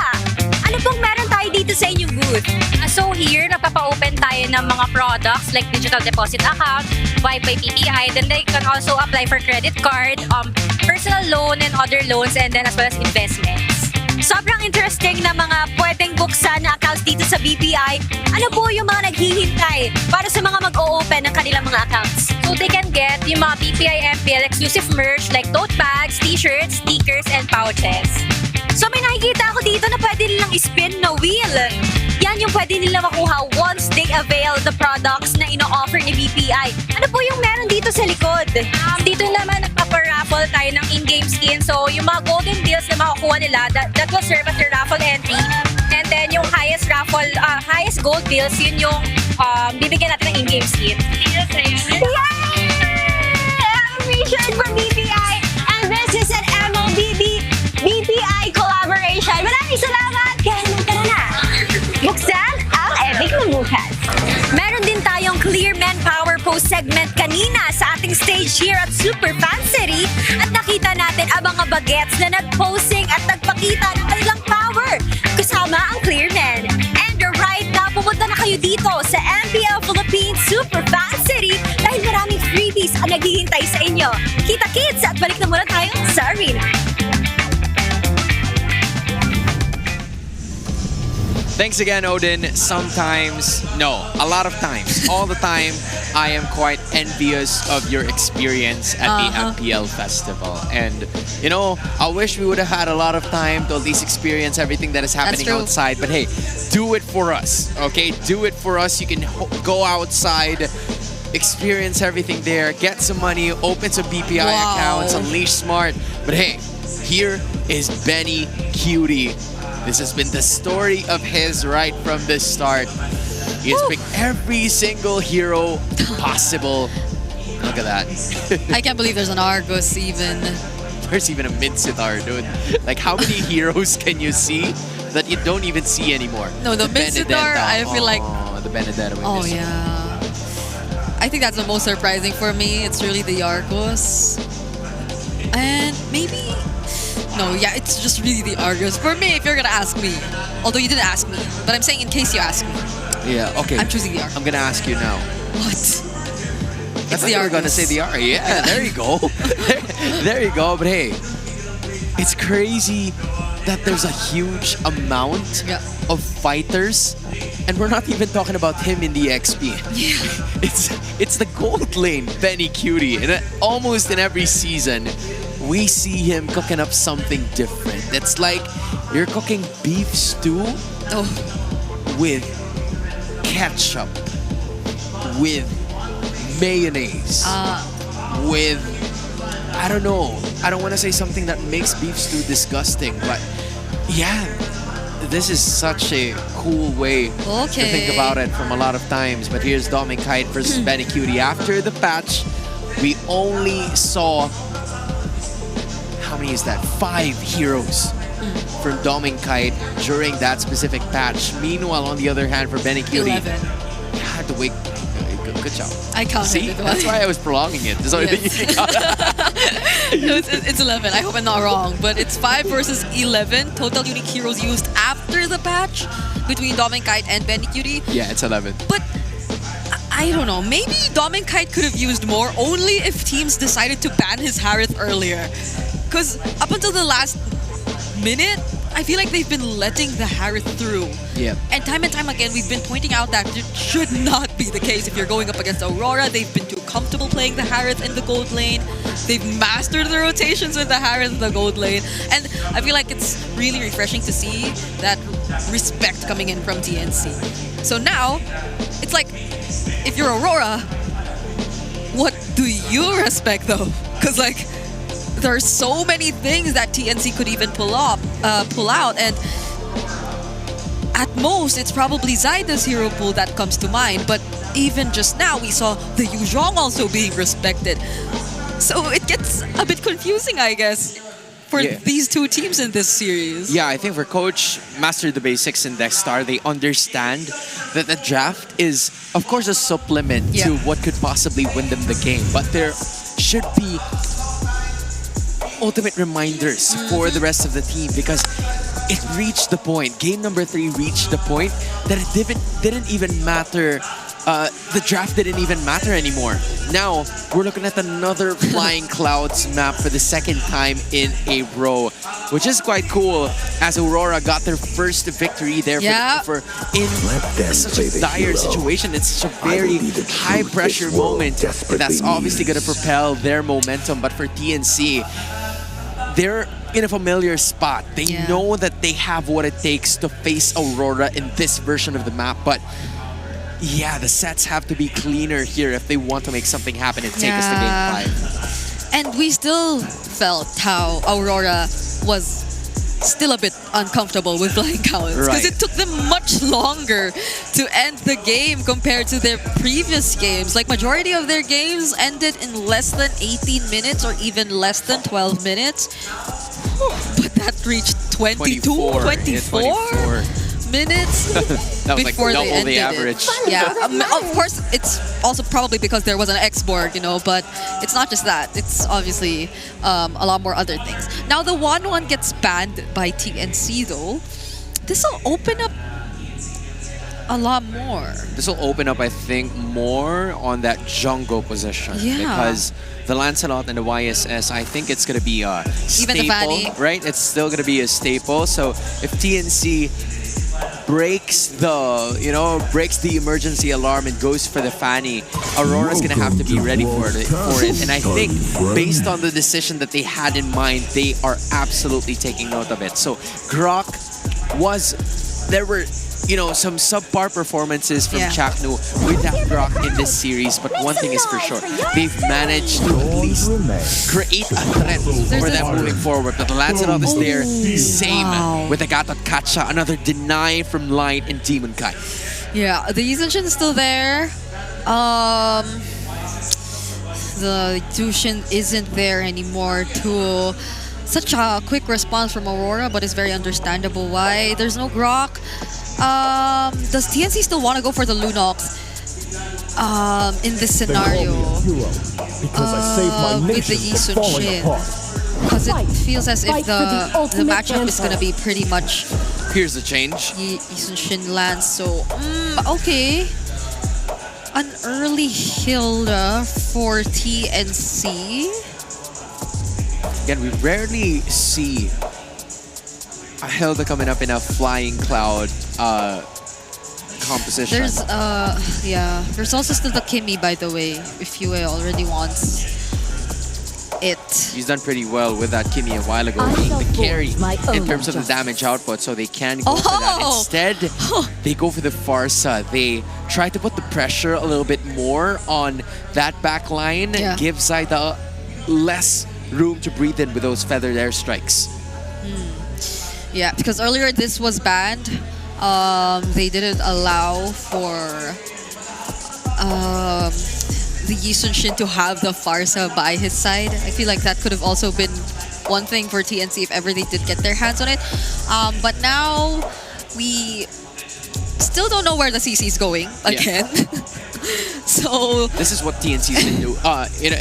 Ano pong meron tayo dito sa inyong booth? So here, nagpapa-open tayo ng mga products like digital deposit account, buy by PPI. Then they can also apply for credit card, personal loan and other loans, and then as well as investments. Sobrang interesting na mga pwedeng buksan na accounts dito sa BPI. Ano po yung mga naghihintay para sa mga mag-o-open ng kanilang mga accounts? So they can get yung mga PPI MPL exclusive merch like tote bags, t-shirts, stickers, and pouches. So may nakikita ako dito na pwede nilang spin na wheel. Yan yung pwede nila makuha once they avail the products na ino-offer ni BPI. Ano po yung meron dito sa likod? Dito naman nagpapa-raffle tayo ng in-game skin. So yung mga golden deals na makukuha nila, that will serve as their raffle entry. And then yung highest gold deals, yun yung bibigyan natin ng in-game skin. Yay! Appreciate from BPI. And this is an MLBB BPI collaboration. Maraming salamat! Kaya naman ka na. Buksan ang epic na bukas. Meron din tayong Clear Manpower Post segment kanina sa ating stage here at Super Fan City at nakita natin ang mga bagets na nag-posing at nagpakita ng kanilang power kasama ang Clear Men. And right now, pumunta na kayo dito sa MPL Philippines Super Fan City dahil maraming freebies ang naghihintay sa inyo. Kita-kits at balik na muna tayo sa arena. Thanks again, Odin. Sometimes, no, a lot of times, all the time, I am quite envious of your experience at the MPL Festival. And, you know, I wish we would have had a lot of time to at least experience everything that is happening outside. But hey, do it for us, okay? Do it for us. You can go outside, experience everything there, get some money, open some BPI accounts, unleash smart. But hey, here is Benny Cutie. This has been the story of his right from the start. He has picked every single hero possible. Look at that. I can't believe there's an Argus even. There's even a mid-sitar, dude. Like, how many heroes can you see that you don't even see anymore? No, the mid-sitar, I feel like... The Benedetta. Oh, yeah. I think that's the most surprising for me. It's really the Argus. And maybe... No, yeah, it's just really the Argus. For me, if you're gonna ask me, although you didn't ask me, but I'm saying in case you ask me. Yeah, okay. I'm choosing the Argus. I'm gonna ask you now. What? It's the Argus. Gonna say the Argus. Yeah, there you go. There you go. But hey, it's crazy that there's a huge amount of fighters, and we're not even talking about him in the XP. Yeah. It's the gold lane, Benny Cutie, and almost in every season, we see him cooking up something different. It's like you're cooking beef stew with ketchup, with mayonnaise, with, I don't know, I don't want to say something that makes beef stew disgusting, but yeah, this is such a cool way to think about it from a lot of times. But here's Dominic Kite versus Benny Cutie. After the patch, we only saw, how many is that? 5 heroes from Dominic Kite during that specific patch. Meanwhile, on the other hand, for Benny Cutie, 11. you had to wait. Good job. I counted. See, that's why I was prolonging it. So it's 11. I hope I'm not wrong, but it's 5 versus 11 total unique heroes used after the patch between Dominic Kite and Benny Cutie. Yeah, it's 11. But I don't know. Maybe Dominic Kite could have used more only if teams decided to ban his Harith earlier. Because up until the last minute, I feel like they've been letting the Harith through. Yeah. And time again, we've been pointing out that it should not be the case if you're going up against Aurora. They've been too comfortable playing the Harith in the gold lane. They've mastered the rotations with the Harith in the gold lane. And I feel like it's really refreshing to see that respect coming in from TNC. So now, it's like, if you're Aurora, what do you respect though? Because like, there are so many things that TNC could even pull out, and at most, it's probably Zaida's hero pool that comes to mind. But even just now, we saw the Yuzhong also being respected. So it gets a bit confusing, I guess, for these two teams in this series. Yeah, I think for Coach Master the Basics and Dexstar, they understand that the draft is, of course, a supplement to what could possibly win them the game. But there should be ultimate reminders for the rest of the team, because it reached the point, game number 3 reached the point that it didn't even matter. The draft didn't even matter anymore. Now, we're looking at another Flying Clouds map for the second time in a row, which is quite cool, as Aurora got their first victory there for in such a dire situation. It's such a very high-pressure moment, and that's obviously going to propel their momentum. But for TNC, they're in a familiar spot. They know that they have what it takes to face Aurora in this version of the map, but yeah, the sets have to be cleaner here if they want to make something happen and take us to game 5. And we still felt how Aurora was still a bit uncomfortable with Flying Clouds, because it took them much longer to end the game compared to their previous games. Like, majority of their games ended in less than 18 minutes or even less than 12 minutes. But that reached 24 minutes that was before like they double ended the average. it. Yeah, of course, it's also probably because there was an X board, you know, but it's not just that. It's obviously a lot more other things. Now, the 1-1 gets banned by TNC, though. This will open up a lot more. This will open up, I think, more on that jungle position. Yeah. Because the Lancelot and the YSS, I think it's going to be a staple, even the Fanny. right? It's still going to be a staple. So if TNC breaks the emergency alarm and goes for the Fanny, Aurora's going to have to be ready for it. And I think based on the decision that they had in mind, they are absolutely taking note of it. So Grok there were some subpar performances from Chaknu with that Grok in this series, but one thing is for sure, they've managed to at least create a threat for them moving forward. But the Lancelot is there, same with the Gatot Kacha, another deny from Light and Demon Kai. Yeah, the Yuzenshin is still there. The Tushin isn't there anymore too. Such a quick response from Aurora, but it's very understandable why. There's no Grok. Does TNC still want to go for the Lunox in this scenario with the Yisun Shin? Because it feels as if the matchup is going to be pretty much Here's the change. Yisun Shin lands, so okay. An early Hilda for TNC. Again, we rarely see a Hilda coming up in a Flying Cloud composition. There's also still the Kimmy, by the way, if Yue already wants it. He's done pretty well with that Kimmy a while ago, being the carry in terms of the damage output, so they can go for that. Instead, they go for the Farsa. They try to put the pressure a little bit more on that back line, give Zaida less room to breathe in with those feathered airstrikes. Yeah, because earlier this was banned. They didn't allow for the Yisun Shin to have the Farsa by his side. I feel like that could have also been one thing for TNC if ever they did get their hands on it. But now we still don't know where the CC is going again. So this is what TNC's been doing.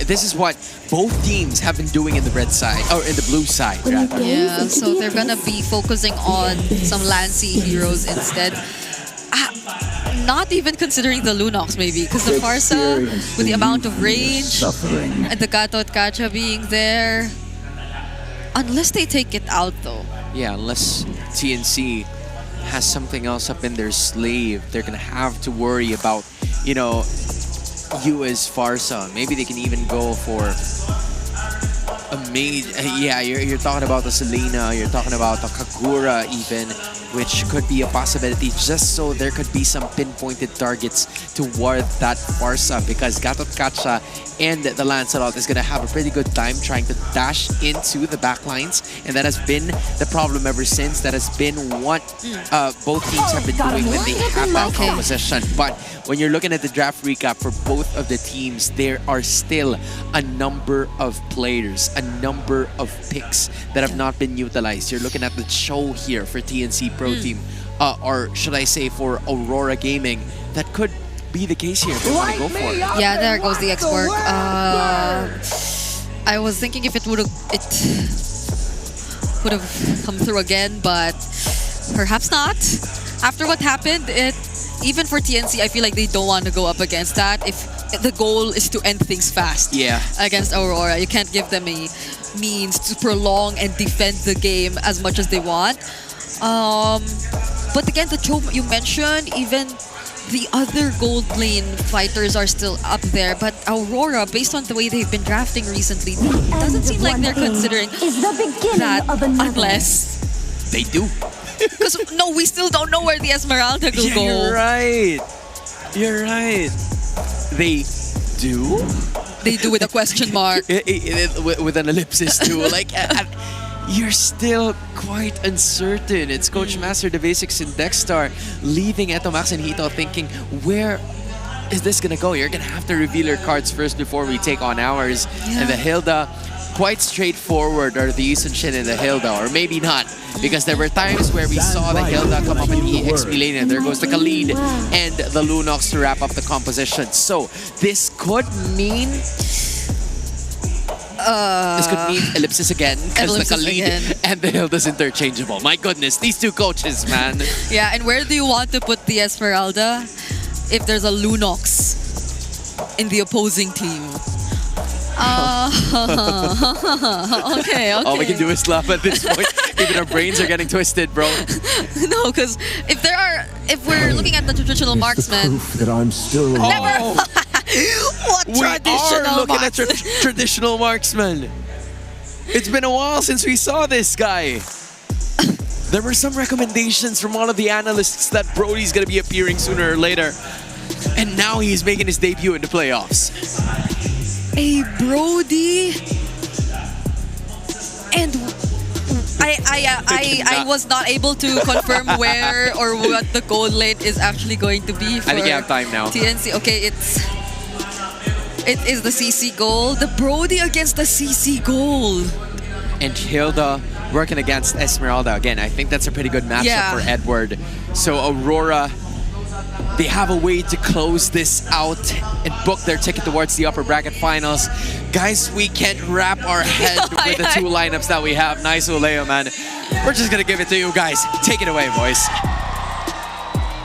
This is what both teams have been doing in the red side, or in the blue side, rather. Yeah, so they're gonna be focusing on some Lancy heroes instead. Not even considering the Lunox, maybe, because the Farsa, with the amount of range, and the Gatot Kacha being there, unless they take it out, though. Yeah, unless TNC has something else up in their sleeve, they're gonna have to worry about, Yue's Farsa. Maybe they can even go for a maid. Yeah, you're talking about the Selena, you're talking about the Kagura even, which could be a possibility, just so there could be some pinpointed targets toward that Farsa, because Gatot Kacha and the Lancelot is going to have a pretty good time trying to dash into the backlines, and that has been the problem ever since. That has been what both teams have been doing when they have that composition. But when you're looking at the draft recap for both of the teams, there are still a number of players, a number of picks that have not been utilized. You're looking at the show here for TNC Pro Team, or should I say for Aurora Gaming, that could be the case here if they want to go for it. Yeah, there goes the X-Work. I was thinking if it would have come through again, but perhaps not. After what happened, even for TNC, I feel like they don't want to go up against that. If the goal is to end things fast against Aurora, you can't give them a means to prolong and defend the game as much as they want. But again, the Cho you mentioned, even the other gold lane fighters are still up there, but Aurora, based on the way they've been drafting recently, it doesn't seem like they're considering that unless they do. Because no, we still don't know where the Esmeralda will go. You're right. You're right. They do? They do with a question mark. With an ellipsis too. Like, you're still quite uncertain. It's Coach Master, the basics in Dexstar, leaving Etomax and Hito thinking, where is this gonna go? You're gonna have to reveal your cards first before we take on ours. And the Hilda, quite straightforward are the Yusunshin and the Hilda, or maybe not, because there were times where we saw the Hilda come up in the XP lane, and there goes the Khalid and the Lunox to wrap up the composition. So this could mean ellipsis again, because the Khalid and the Hilda's interchangeable. My goodness, these two coaches, man. Yeah, and where do you want to put the Esmeralda if there's a Lunox in the opposing team? Okay. All we can do is laugh at this point. Even our brains are getting twisted, bro. No, because if we're looking at the traditional marksman, that I'm still alive. what We are traditional looking at marksman? traditional marksman. It's been a while since we saw this guy. There were some recommendations from all of the analysts that Brody's gonna be appearing sooner or later, and now he's making his debut in the playoffs. A Brody, and I was not able to confirm where or what the gold lane is actually going to be for I think you have time now. TNC. Okay, it is the CC gold. The Brody against the CC gold. And Hilda working against Esmeralda again. I think that's a pretty good matchup for Edward. So Aurora, they have a way to close this out and book their ticket towards the upper bracket finals. Guys, we can't wrap our head with the two lineups that we have. Nice, Leo, man. We're just gonna give it to you guys. Take it away, boys.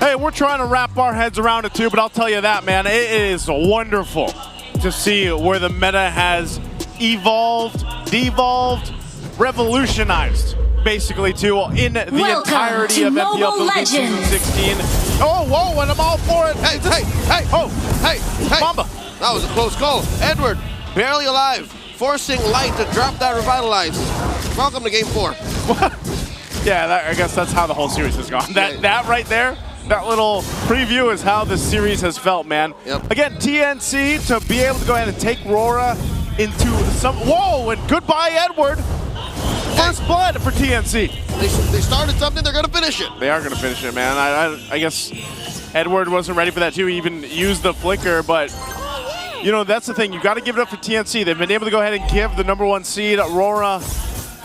Hey, we're trying to wrap our heads around it too, but I'll tell you that, man, it is wonderful to see where the meta has evolved, devolved, revolutionized, basically, too, in the entirety of MPL Philippines Season 16. Oh, whoa, and I'm all for it. Hey, Mamba. That was a close call. Edward, barely alive, forcing Light to drop that Revitalize. Welcome to Game 4. Yeah, I guess that's how the whole series has gone. That right there, that little preview is how this series has felt, man. Again, TNC to be able to go ahead and take RORA into some... Whoa, and goodbye, Edward. First blood for TNC. They started something, they're going to finish it. They are going to finish it, man. I guess Edward wasn't ready for that too. He even used the flicker, but you know, that's the thing. You got to give it up for TNC. They've been able to go ahead and give the #1 seed, Aurora,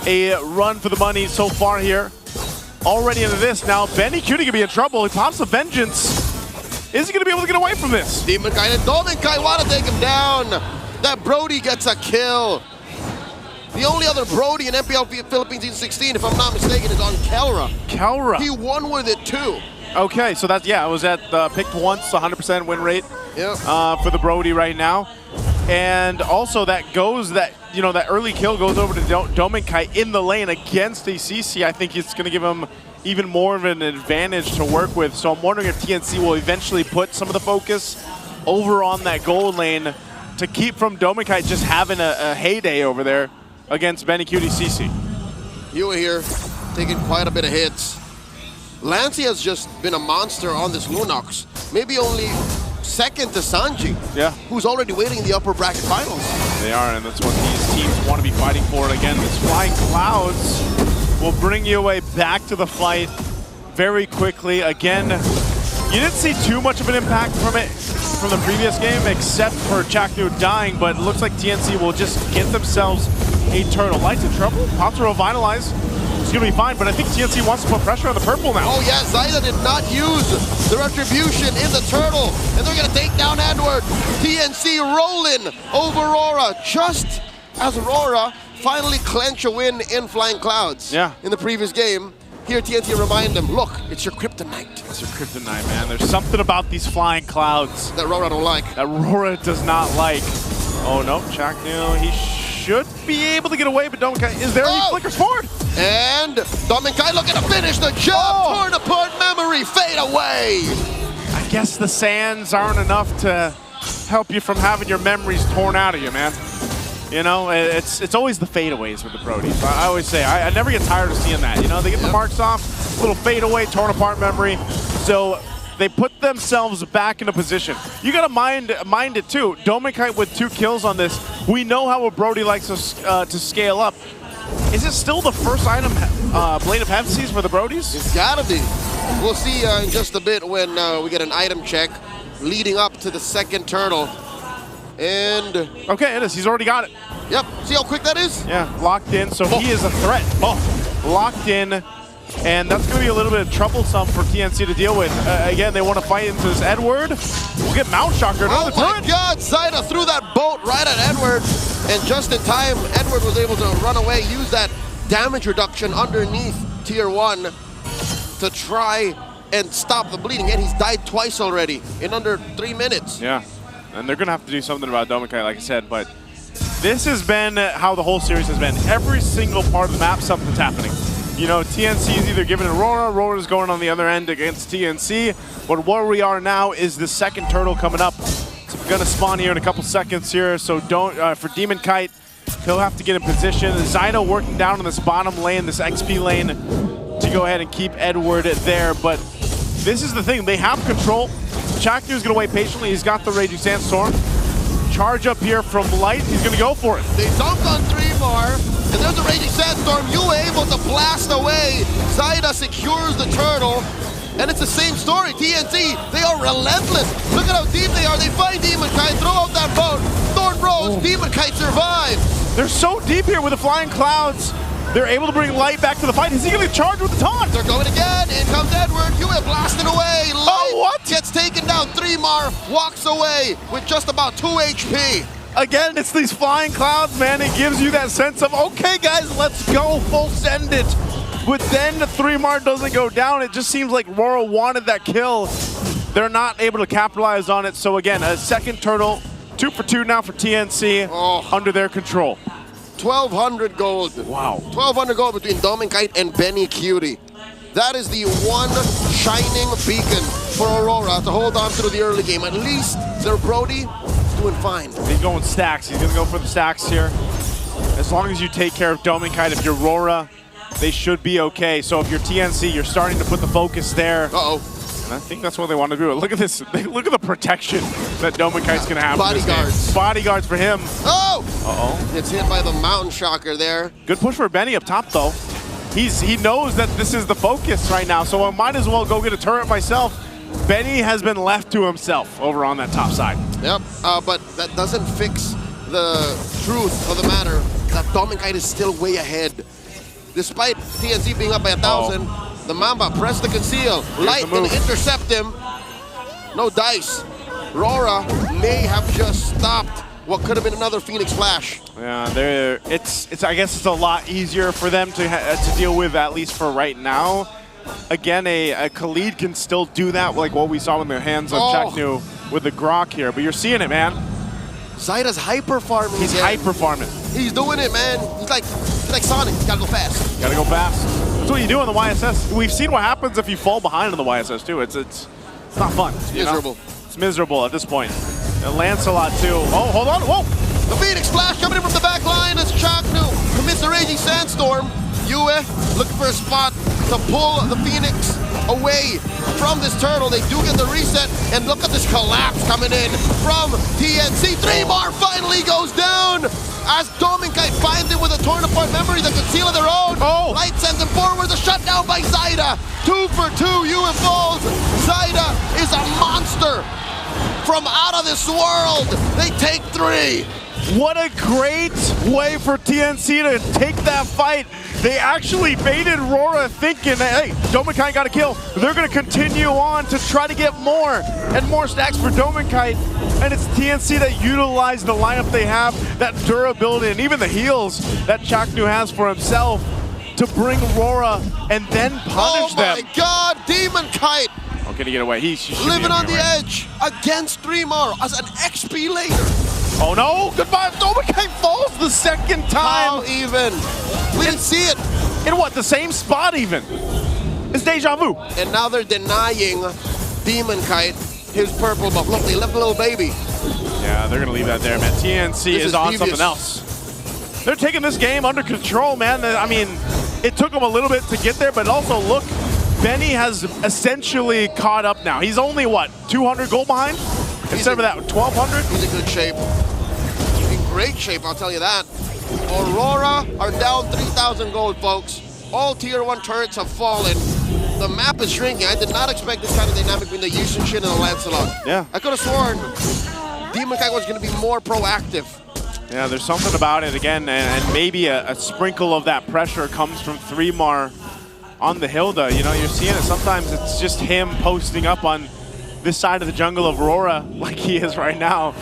a run for the money so far here. Already into this. Now, Benny Cutie could be in trouble. He pops the Vengeance. Is he going to be able to get away from this? Demon Kai and Domin Kai want to take him down. That Brody gets a kill. The only other Brody in MPL Philippines Season 16, if I'm not mistaken, is on Kelra. Kelra. He won with it too. Okay, so that's, yeah, it was at picked once, 100% win rate for the Brody right now. And also that goes, that early kill goes over to Dominkai in the lane against a CC. I think it's going to give him even more of an advantage to work with. So I'm wondering if TNC will eventually put some of the focus over on that gold lane to keep from Dominkai just having a heyday over there against Benny Cutie CC. You were here, taking quite a bit of hits. Lancey has just been a monster on this Lunox. Maybe only second to Sanji, who's already waiting in the upper bracket finals. They are, and that's what these teams want to be fighting for. And again, this Flying Clouds will bring you away back to the fight very quickly. Again, you didn't see too much of an impact from it from the previous game, except for Chaknu dying, but it looks like TNC will just get themselves a turtle. Light's in trouble, pops a Revitalize. It's gonna be fine, but I think TNC wants to put pressure on the purple now. Oh yeah, Zyda did not use the Retribution in the turtle, and they're gonna take down Edward. TNC rolling over Aurora, just as Aurora finally clench a win in Flying Clouds. Yeah. In the previous game, here TNT remind them, look, it's your kryptonite. It's your kryptonite, man. There's something about these flying clouds that Aurora don't like. That Aurora does not like. Oh no, Chaknu, he should be able to get away, but Dominkai is there. He flickers forward. And Dominkai looking to finish the job. Torn apart memory, fade away. I guess the sands aren't enough to help you from having your memories torn out of you, man. You know, it's always the fadeaways with the Brodies. I always say, I never get tired of seeing that. You know, they get the marks off, little fadeaway, torn apart memory. So they put themselves back in a position. You gotta mind it too. Dominkai with 2 kills on this. We know how a Brody likes to scale up. Is it still the first item Blade of Heaven sees for the Brodies? It's gotta be. We'll see in just a bit when we get an item check leading up to the second turtle. And okay, it is. He's already got it. Yep. See how quick that is? Yeah, locked in. So he is a threat. Locked in. And that's going to be a little bit troublesome for TNC to deal with. Again, they want to fight into this Edward. We'll get Mount Shocker. Oh my God, Zaida threw that boat right at Edward. And just in time, Edward was able to run away, use that damage reduction underneath Tier 1 to try and stop the bleeding. And he's died twice already in under 3 minutes. Yeah, and they're going to have to do something about Dominkai, like I said. But this has been how the whole series has been. Every single part of the map, something's happening. You know, TNC is either giving it Aurora, Aurora's going on the other end against TNC. But where we are now is the second turtle coming up. So we're gonna spawn here in a couple seconds here. So don't, for Demon Kite, he'll have to get in position. Zyno working down on this bottom lane, this XP lane, to go ahead and keep Edward there. But this is the thing, they have control. Chaknu's gonna wait patiently. He's got the Raging Sandstorm. Charge up here from Light, he's gonna go for it. They dumped on 3 more. And there's a Raging Sandstorm, you able to blast away. Zaida secures the turtle. And it's the same story, TNT, they are relentless. Look at how deep they are. They find Demon Kite, throw out that boat. Thorn Bros, Demon Kite survive. They're so deep here with the Flying Clouds. They're able to bring Light back to the fight. Is he gonna charge with the taunt? They're going again, in comes Edward, Yue blasted away. Light gets taken down, 3mar, walks away with just about 2 HP. Again, it's these Flying Clouds, man. It gives you that sense of, okay, guys, let's go, full send it. But then the 3mar doesn't go down. It just seems like RORA wanted that kill. They're not able to capitalize on it. So again, a second turtle, 2 for 2 now for TNC, under their control. 1,200 gold. Wow. 1,200 gold between Dominkite and Benny Cutie. That is the one shining beacon for Aurora to hold on through the early game. At least their Brody doing fine. He's going stacks. He's going to go for the stacks here. As long as you take care of Dominkite, if you're Aurora, they should be okay. So if you're TNC, you're starting to put the focus there. Uh-oh. And I think that's what they want to do. Look at this. Look at the protection that Dominkite's going to have. Bodyguards. Bodyguards for him. Oh! Uh-oh. Gets hit by the Mountain Shocker there. Good push for Benny up top, though. He knows that this is the focus right now, so I might as well go get a turret myself. Benny has been left to himself over on that top side. Yep, but that doesn't fix the truth of the matter that Dominkite is still way ahead. Despite TNC being up by 1,000, the Mamba pressed the conceal. Light can intercept him. No dice. RORA may have just stopped what could have been another Phoenix Flash. Yeah, I guess it's a lot easier for them to deal with, at least for right now. Again, a Khalid can still do that, like what we saw in the hands of Chaknu with the Grok here. But you're seeing it, man. Zaida's hyper farming. He's hyper farming. He's doing it, man. He's like Sonic. He's gotta go fast. Gotta go fast. That's what you do on the YSS. We've seen what happens if you fall behind on the YSS too. It's not fun. It's miserable. It's miserable at this point. And Lancelot too. Oh, hold on. Whoa! The Phoenix Flash coming in from the back line as Chaknu commits the Raging Sandstorm. Yue looking for a spot to pull the Phoenix away from this turtle. They do get the reset, and look at this collapse coming in from TNC. 3mar finally goes down as Dominkite finds it with a torn apart memory that can seal of their own. Light sends him forward, the shutdown by Zaida. 2 for 2, Yue falls. Zaida is a monster from out of this world. They take 3. What a great way for TNC to take that fight. They actually baited RORA thinking that, hey, Dominkite got a kill. They're going to continue on to try to get more and more stacks for Dominkite. And it's TNC that utilized the lineup they have, that durability, and even the heals that Chaknu has for himself to bring RORA and then punish them. Oh my God, Dominkite! Oh, can he get away? He should living on the right. edge against Dreamar as an XP later. Oh no, goodbye. Dominkite falls the second time. How even? We didn't see it. In what, the same spot even? It's deja vu. And now they're denying Dominkite his purple buff. Look, they left a little baby. Yeah, they're gonna leave that there, man. TNC is on something else. They're taking this game under control, man. I mean, it took them a little bit to get there, but also look, Benny has essentially caught up now. He's only, what, 200 gold behind? Instead of that, 1,200? He's in good shape. In great shape, I'll tell you that. Aurora are down 3,000 gold, folks. All tier 1 turrets have fallen. The map is shrinking. I did not expect this kind of dynamic between the Yushin Shin and the Lancelot. Yeah. I could have sworn Dominkite was going to be more proactive. Yeah, there's something about it again, and maybe a sprinkle of that pressure comes from 3mar on the Hilda. You know, you're seeing it. Sometimes it's just him posting up on this side of the jungle of Aurora like he is right now.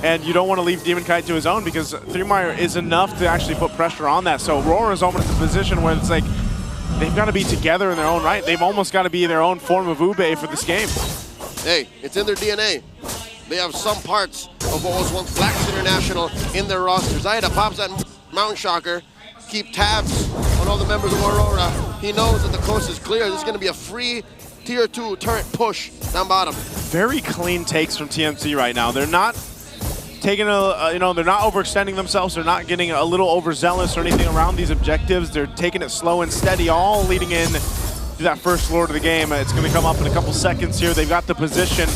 And you don't want to leave Dominkite to his own because 3mar is enough to actually put pressure on that. So Aurora is almost in a position where it's like they've got to be together in their own right. They've almost got to be their own form of Ube for this game. Hey, it's in their DNA. They have some parts of what was once Flax International in their roster. Zaida pops that Mountain Shocker, keep tabs on all the members of Aurora. He knows that the coast is clear. This is going to be a free tier 2 turret push down bottom. Very clean takes from TNC right now. They're not taking they're not overextending themselves. They're not getting a little overzealous or anything around these objectives. They're taking it slow and steady, all leading in to that first lord of the game. It's going to come up in a couple seconds here. They've got the position.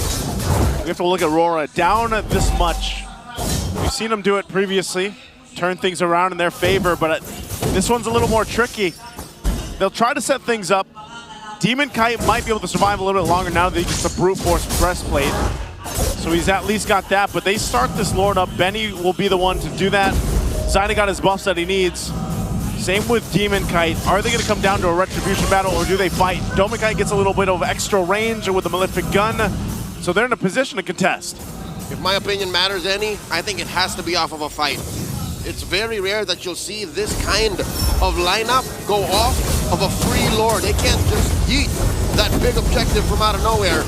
We have to look at RORA down this much. We've seen them do it previously, turn things around in their favor, but this one's a little more tricky. They'll try to set things up. Dominkite might be able to survive a little bit longer now that he's just a brute force breastplate. So he's at least got that, but they start this lord up. Benny will be the one to do that. Zaida got his buffs that he needs. Same with Dominkite. Are they going to come down to a retribution battle or do they fight? Dominkite gets a little bit of extra range with the Malefic gun, so they're in a position to contest. If my opinion matters any, I think it has to be off of a fight. It's very rare that you'll see this kind of lineup go off of a free lord. They can't just yeet that big objective from out of nowhere.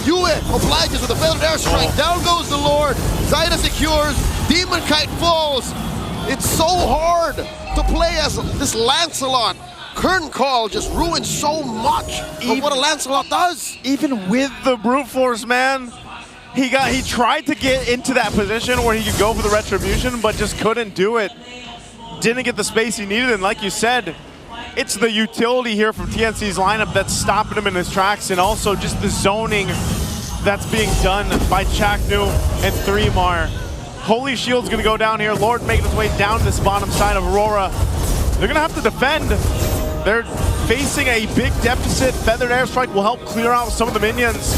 Yue obliges with a feathered airstrike. Down goes the lord. Zaida secures. Dominkite falls. It's so hard to play as this Lancelot. Curtain Call just ruins so much of what a Lancelot does. Even with the brute force, man, he tried to get into that position where he could go for the retribution, but just couldn't do it. Didn't get the space he needed, and like you said, it's the utility here from TNC's lineup that's stopping him in his tracks, and also just the zoning that's being done by Chaknu and 3mar. Holy Shield's gonna go down here. Lord making his way down this bottom side of Aurora. They're gonna have to defend. They're facing a big deficit. Feathered airstrike will help clear out some of the minions.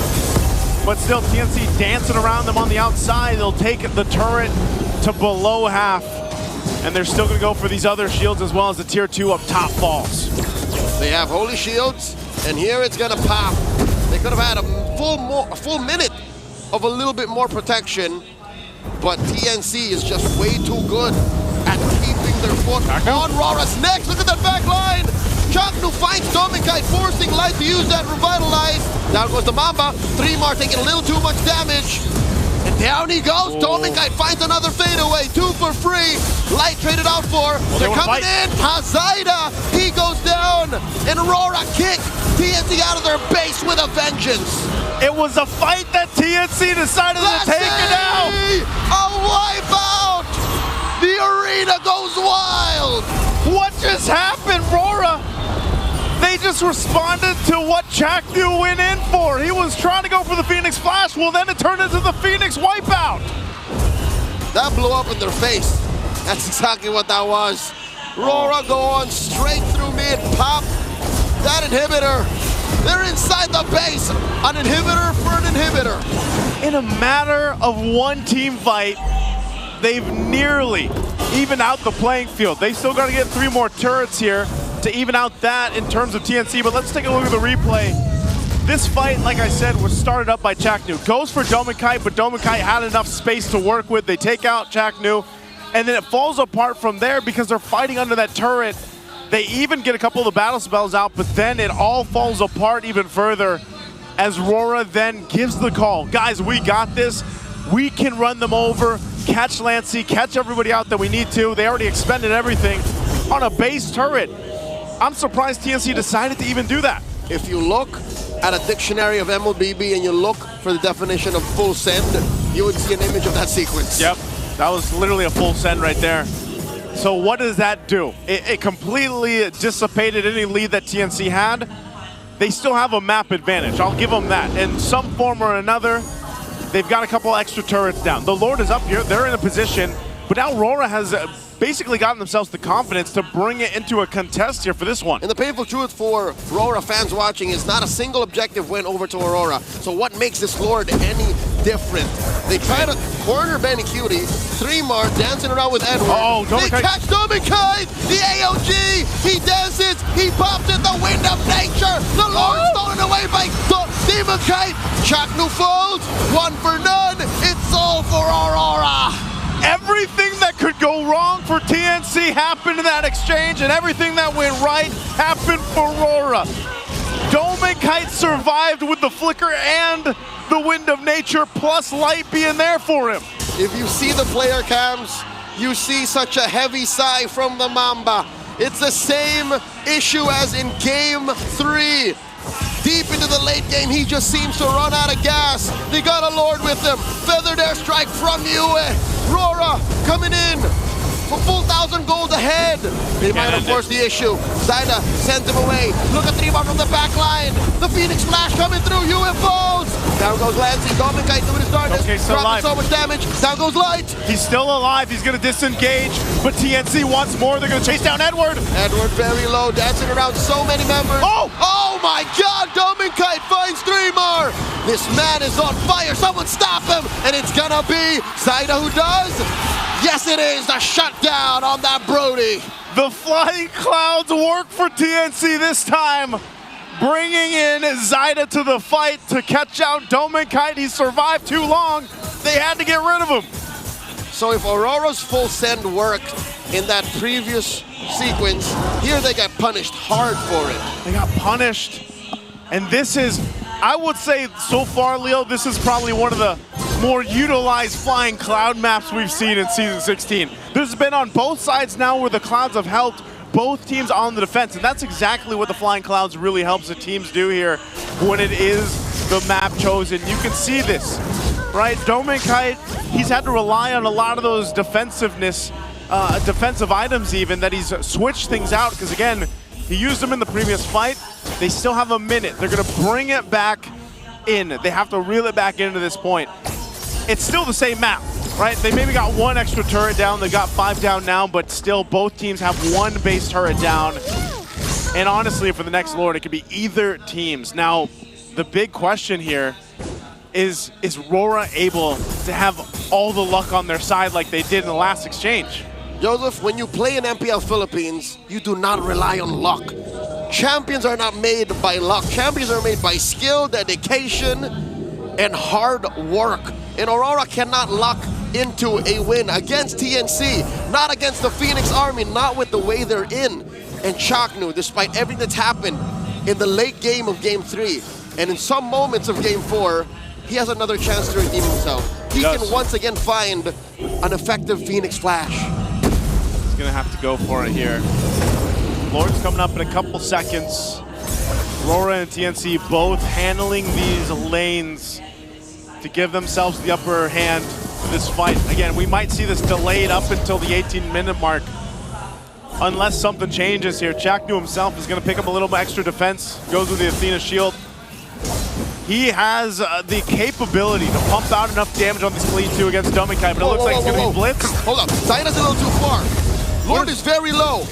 But still, TNC dancing around them on the outside. They'll take the turret to below half. And they're still gonna go for these other shields as well as the tier 2 up top falls. They have holy shields, and here it's gonna pop. They could have had a full minute of a little bit more protection, but TNC is just way too good at keeping their foot on RORA's neck. Look at that back line. Chaknu finds Dominkite, forcing Light to use that Revitalize. Down goes the Mamba. 3mar taking a little too much damage. And down he goes. Dominkite finds another fadeaway. 2 for free. Light traded out for. They're coming in. Zaida, he goes down. And Aurora kick TNC out of their base with a vengeance. It was a fight that TNC decided to take it out. A wipeout. The arena goes wild. What just happened, RORA? They just responded to what Chaknu went in for. He was trying to go for the Phoenix Flash. Well, then it turned into the Phoenix Wipeout. That blew up in their face. That's exactly what that was. RORA go on straight through mid, pop that inhibitor. They're inside the base. An inhibitor for an inhibitor. In a matter of one team fight, they've nearly even out the playing field. They still got to get 3 more turrets here to even out that in terms of TNC, but let's take a look at the replay. This fight, like I said, was started up by Chaknu. Goes for Domikite, but Domikite had enough space to work with. They take out Chaknu, and then it falls apart from there because they're fighting under that turret. They even get a couple of the battle spells out, but then it all falls apart even further as RORA then gives the call. Guys, we got this. We can run them over, catch Lancey, catch everybody out that we need to. They already expended everything on a base turret. I'm surprised TNC decided to even do that. If you look at a dictionary of MLBB and you look for the definition of full send, you would see an image of that sequence. Yep, that was literally a full send right there. So what does that do? It completely dissipated any lead that TNC had. They still have a map advantage, I'll give them that. In some form or another, they've got a couple extra turrets down. The Lord is up here, they're in a position, but now RORA has basically gotten themselves the confidence to bring it into a contest here for this one. And the painful truth for RORA fans watching is not a single objective win over to Aurora. So what makes this Lord any different? They try to corner Benny Cutie, 3 more dancing around with Edward. Oh, they catch Domikite, the AOG, he dances, he pops in the wind of nature. The Lord stolen away by Domikite. Chaknu folds, 1 for none. It's all for Aurora. Everything that could go wrong for TNC happened in that exchange, and everything that went right happened for RORA. Domikite survived with the flicker and the wind of nature, plus light being there for him. If you see the player cams, you see such a heavy sigh from the Mamba. It's the same issue as in Game 3. Deep into the late game, he just seems to run out of gas. They got a Lord with them. Feathered airstrike from you. RORA coming in for full 1,000 gold ahead. They might have forced the issue. Zyda sends him away. Look at Tribon from the back line. The Phoenix Flash coming through. UFOs. Down goes Lancey. Domikite doing his darkness. Okay, still alive. So much damage. Down goes Light. He's still alive. He's going to disengage, but TNC wants more. They're going to chase down Edward. Edward very low, dancing around so many members. Oh my God! Domikite finds 3 more. This man is on fire. Someone stop him, and it's gonna be Zyda who does. Yes, it is the shutdown on that Brody. The flying clouds work for TNC this time, bringing in Zyda to the fight to catch out Domikite. He survived too long. They had to get rid of him. So if Aurora's full send worked in that previous sequence, here they got punished hard for it. They got punished. And this is, I would say so far, Leo, this is probably one of the more utilized flying cloud maps we've seen in Season 16. This has been on both sides now where the clouds have helped both teams on the defense, and that's exactly what the flying clouds really helps the teams do here when it is the map chosen. You can see this, right? Domikite, he's had to rely on a lot of those defensive items even, that he's switched things out, because again, he used them in the previous fight. They still have a minute. They're gonna bring it back in. They have to reel it back into this point. It's still the same map, right? They maybe got 1 extra turret down. They got 5 down now, but still both teams have 1 base turret down. And honestly, for the next Lord, it could be either teams. Now, the big question here is RORA able to have all the luck on their side like they did in the last exchange? Joseph, when you play in MPL Philippines, you do not rely on luck. Champions are not made by luck. Champions are made by skill, dedication, and hard work. And Aurora cannot luck into a win against TNC, not against the Phoenix Army, not with the way they're in. And Chaknu, despite everything that's happened in the late game of Game 3, and in some moments of Game 4, he has another chance to redeem himself. He can once again find an effective Phoenix Flash. He's gonna have to go for it here. Lord's coming up in a couple seconds. RORA and TNC both handling these lanes to give themselves the upper hand for this fight. Again, we might see this delayed up until the 18-minute mark, unless something changes here. Chaknu himself is gonna pick up a little extra defense, goes with the Athena shield. He has the capability to pump out enough damage on this clean 2 against Domikite, but it looks like it's gonna be blitzed. Hold up, Zyda's a little too far. Lord is very low.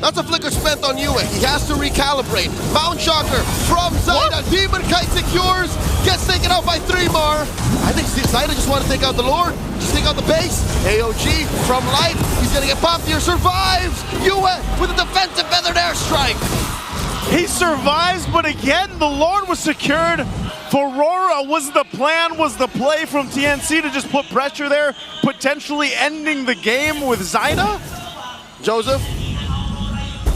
That's a flicker spent on Yue. He has to recalibrate. Mount Shocker from Zyda. Demon Kite secures. Gets taken out by 3mar. I think Zyda just want to take out the Lord. Just take out the base. AOG from Light. He's going to get popped here. Survives. Yue with a defensive feathered airstrike. He survives, but again, the Lord was secured. For RORA, was the plan, was the play from TNC to just put pressure there, potentially ending the game with Zyda? Joseph,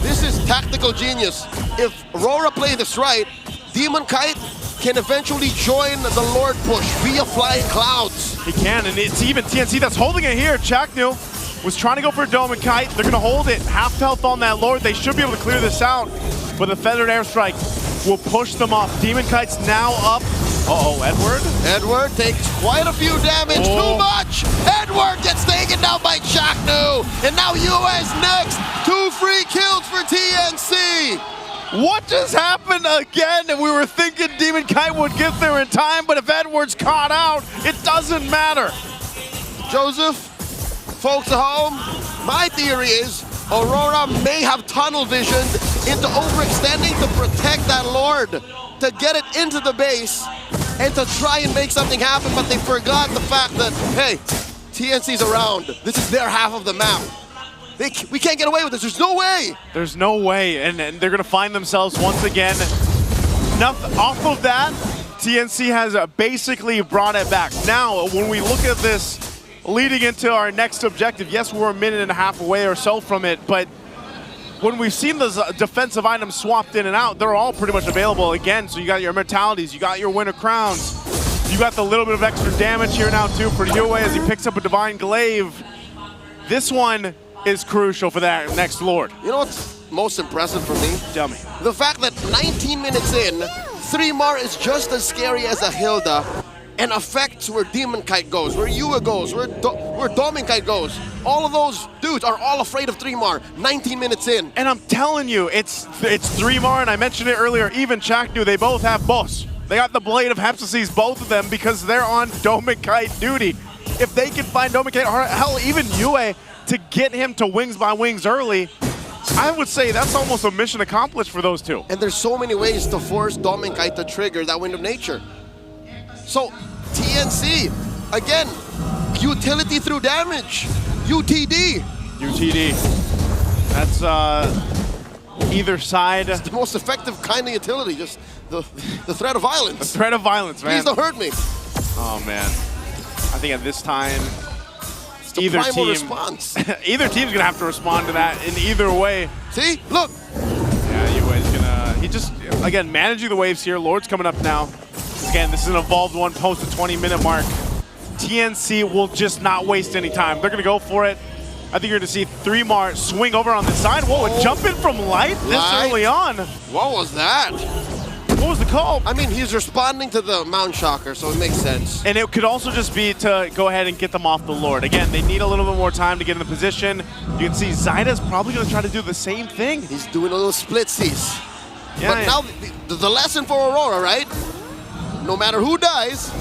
this is tactical genius. If RORA play this right, Demon Kite can eventually join the Lord push via flying clouds. He can, and it's even TNC that's holding it here. Chaknu was trying to go for a Dome and Kite. They're going to hold it. Half health on that Lord. They should be able to clear this out, but the Feathered Airstrike will push them off. Demon Kite's now up. Uh-oh, Edward? Edward takes quite a few damage. Too much! Edward gets taken down by Chaknu, and now US next. 2 free kills for TNC. What just happened again? We were thinking Demon Kite would get there in time, but if Edward's caught out, it doesn't matter. Joseph, folks at home, my theory is Aurora may have tunnel visioned into overextending to protect that Lord, to get it into the base, and to try and make something happen, but they forgot the fact that, hey, TNC's around. This is their half of the map. We can't get away with this. There's no way. There's no way, and they're going to find themselves once again. Off of that, TNC has basically brought it back. Now, when we look at this leading into our next objective, yes, we're a minute and a half away or so from it, but when we've seen those defensive items swapped in and out, they're all pretty much available again. So you got your Immortalities, you got your Winter Crowns, you got the little bit of extra damage here now too for Yue as he picks up a Divine Glaive. This one is crucial for that next Lord. You know what's most impressive for me? Tell me. The fact that 19 minutes in, 3mar is just as scary as a Hilda and affects where Demon Kite goes, where Yue goes, where Doming Kite goes. All of those dudes are all afraid of 3mar 19 minutes in. And I'm telling you, it's 3mar, and I mentioned it earlier, even Chaknu, they both have boss. They got the Blade of Hephaestus, both of them, because they're on Doming Kite duty. If they can find Doming Kite, or hell, even Yue, to get him to wings by wings early, I would say that's almost a mission accomplished for those two. And there's so many ways to force Doming Kite to trigger that Wind of Nature. So, TNC, again, utility through damage. UTD. UTD. That's either side. It's the most effective kind of utility, just the threat of violence. The threat of violence, man. Please don't hurt me. Oh, man. I think at this time, either team response. Either team's gonna have to respond to that in either way. See, look. Yeah, Yue's gonna. He just again managing the waves here. Lord's coming up now. Again, this is an evolved one post the 20-minute mark. TNC will just not waste any time. They're gonna go for it. I think you're gonna see 3mar swing over on the side. Whoa, a jump in from Light this early on. What was that? What was the call? I mean, he's responding to the Mount Shocker, so it makes sense. And it could also just be to go ahead and get them off the Lord. Again, they need a little bit more time to get in the position. You can see Zyda's probably going to try to do the same thing. He's doing a little splitsies. Yeah, but now, the lesson for Aurora, right? No matter who dies,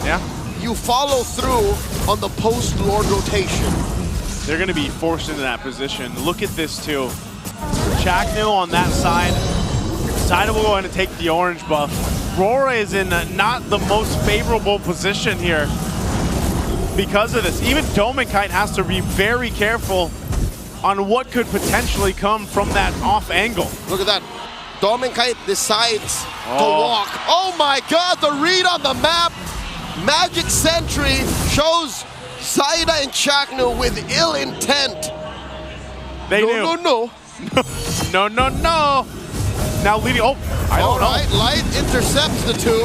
you follow through on the post-Lord rotation. They're going to be forced into that position. Look at this, too. Chaknu on that side. Zyda will go ahead and take the orange buff. RORA is in not the most favorable position here because of this. Even Doming Kite has to be very careful on what could potentially come from that off angle. Look at that. Doming Kite decides to walk. Oh my God, the read on the map. Magic Sentry shows Zyda and Chaknu with ill intent. They knew. No. Now leading, I don't know. All right, Light intercepts the two.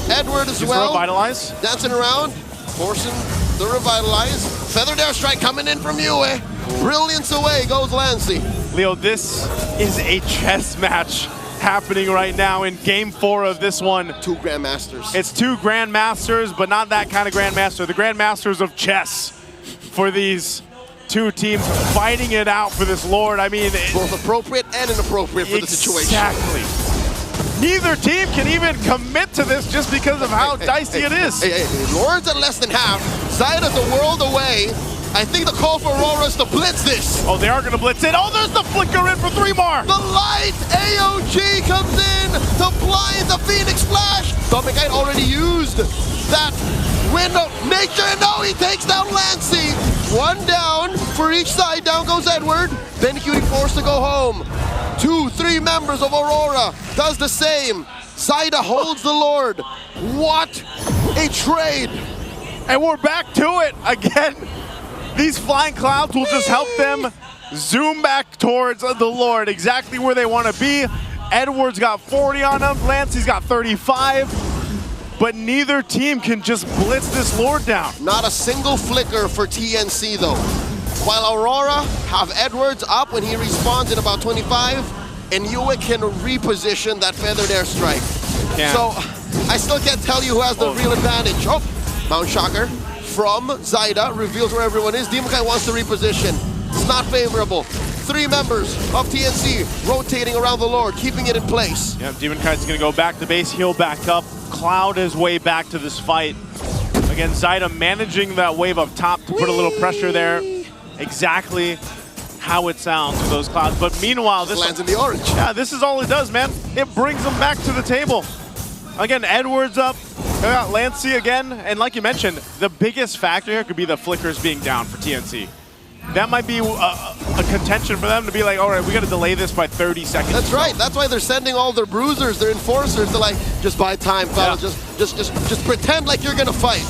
Edward as well. Revitalize. Dancing around, forcing the Revitalize. Feathered Airstrike coming in from Yue. Brilliance away goes Lancy. Leo, this is a chess match happening right now in Game 4 of this one. 2 Grandmasters. It's 2 Grandmasters, but not that kind of Grandmaster. The Grandmasters of chess for these two teams fighting it out for this Lord. I mean, both appropriate and inappropriate for the situation. Exactly. Neither team can even commit to this just because of how dicey it is. Lord's at less than half. Zyda's a world away. I think the call for Aurora is to blitz this. Oh, they are going to blitz it. Oh, there's the flicker in for 3 more. The light AOG comes in to blind the Phoenix Flash. Dominic already used that window. Nature, no, he takes down Lancey. 1 down for each side. Down goes Edward. Benicudi forced to go home. 2, 3 members of Aurora does the same. Zaida holds the Lord. What a trade. And we're back to it again. These flying clouds will just help them zoom back towards the Lord, exactly where they want to be. Edward's got 40 on him. Lancey's got 35. But neither team can just blitz this Lord down. Not a single flicker for TNC though. While Aurora have Edwards up when he respawns in about 25, and Yue can reposition that feathered airstrike. So I still can't tell you who has the real advantage. Oh, Mount Shocker from Zaida reveals where everyone is. Demon Kai wants to reposition. It's not favorable. 3 members of TNC rotating around the Lord, keeping it in place. Yeah, Demon Kite's gonna go back to base, heal back up, cloud his way back to this fight. Again, Zaida managing that wave up top to put a little pressure there. Exactly how it sounds with those clouds. But meanwhile, this lands in the orange. Yeah, this is all it does, man. It brings them back to the table. Again, Edwards up. We got Lancey again. And like you mentioned, the biggest factor here could be the flickers being down for TNC. That might be a contention for them to be like, all right, we got to delay this by 30 seconds. That's right. That's why they're sending all their bruisers, their enforcers, to like, just buy time, fella. Yeah. Just pretend like you're gonna fight.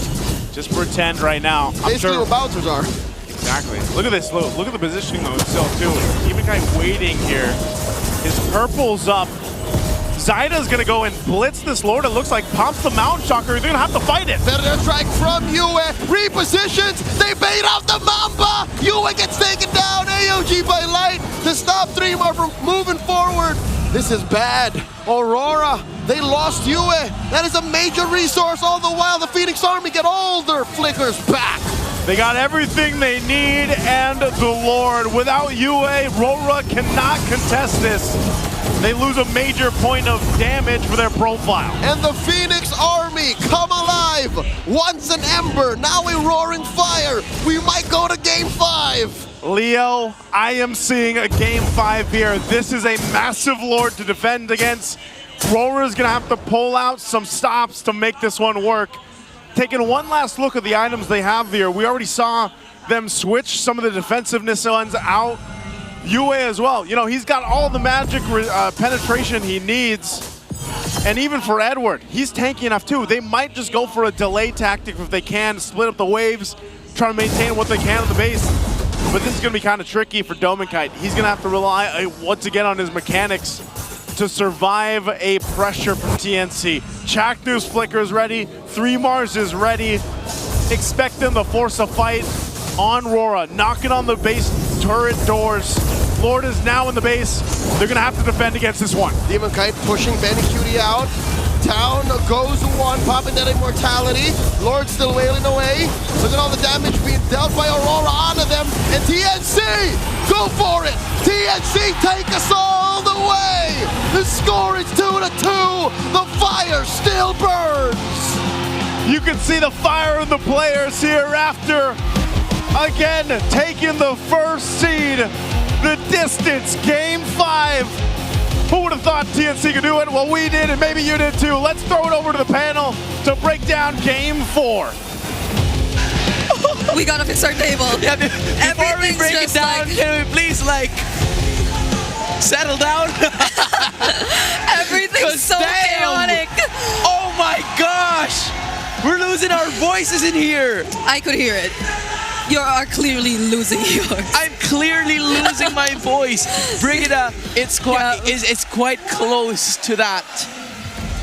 Just pretend right now. Basically what bouncers are. Exactly. Look at this. Look at the positioning though still too. Even kind of waiting here. His purple's up. Zaida's gonna go and blitz this Lord. It looks like pops the Mount Shocker. They're gonna have to fight it. Better strike from Yue. Repositions. They bait out the Mamba. Yue gets taken down. AOG by Light to stop 3 more from moving forward. This is bad. Aurora, they lost Yue. That is a major resource. All the while, the Phoenix Army get all their flickers back. They got everything they need and the Lord. Without Yue, RORA cannot contest this. They lose a major point of damage for their profile. And the Phoenix Army come alive. Once an ember, now a roaring fire. We might go to game 5. Leo, I am seeing a game 5 here. This is a massive Lord to defend against. RORA's gonna have to pull out some stops to make this one work. Taking one last look at the items they have here, we already saw them switch some of the defensiveness ones out. Yue as well. You know, he's got all the magic penetration he needs. And even for Edward, he's tanky enough too. They might just go for a delay tactic if they can, split up the waves, try to maintain what they can on the base. But this is going to be kind of tricky for Dominkite. He's going to have to rely once again on his mechanics to survive a pressure from TNC. Chaknu's flicker is ready. 3 Mars is ready. Expect them to force a fight on RORA, knocking on the base turret doors. Lord is now in the base. They're gonna have to defend against this one. Demon Kite pushing Benicudi out. Down goes 1, popping that immortality. Lord still wailing away. Look at all the damage being dealt by Aurora onto them. And TNC, go for it! TNC, take us all the way! The score is 2-2. The fire still burns. You can see the fire in the players here after, again, taking the first seed. The distance, game 5. Who would have thought TNC could do it? Well, we did, and maybe you did too. Let's throw it over to the panel to break down game 4. We gotta fix our table. Yeah, before we break it down, can we please, like, settle down? Everything's so chaotic. Oh my gosh! We're losing our voices in here. I could hear it. You are clearly losing yours. I'm clearly losing my voice. Brigida, it's quite close to that.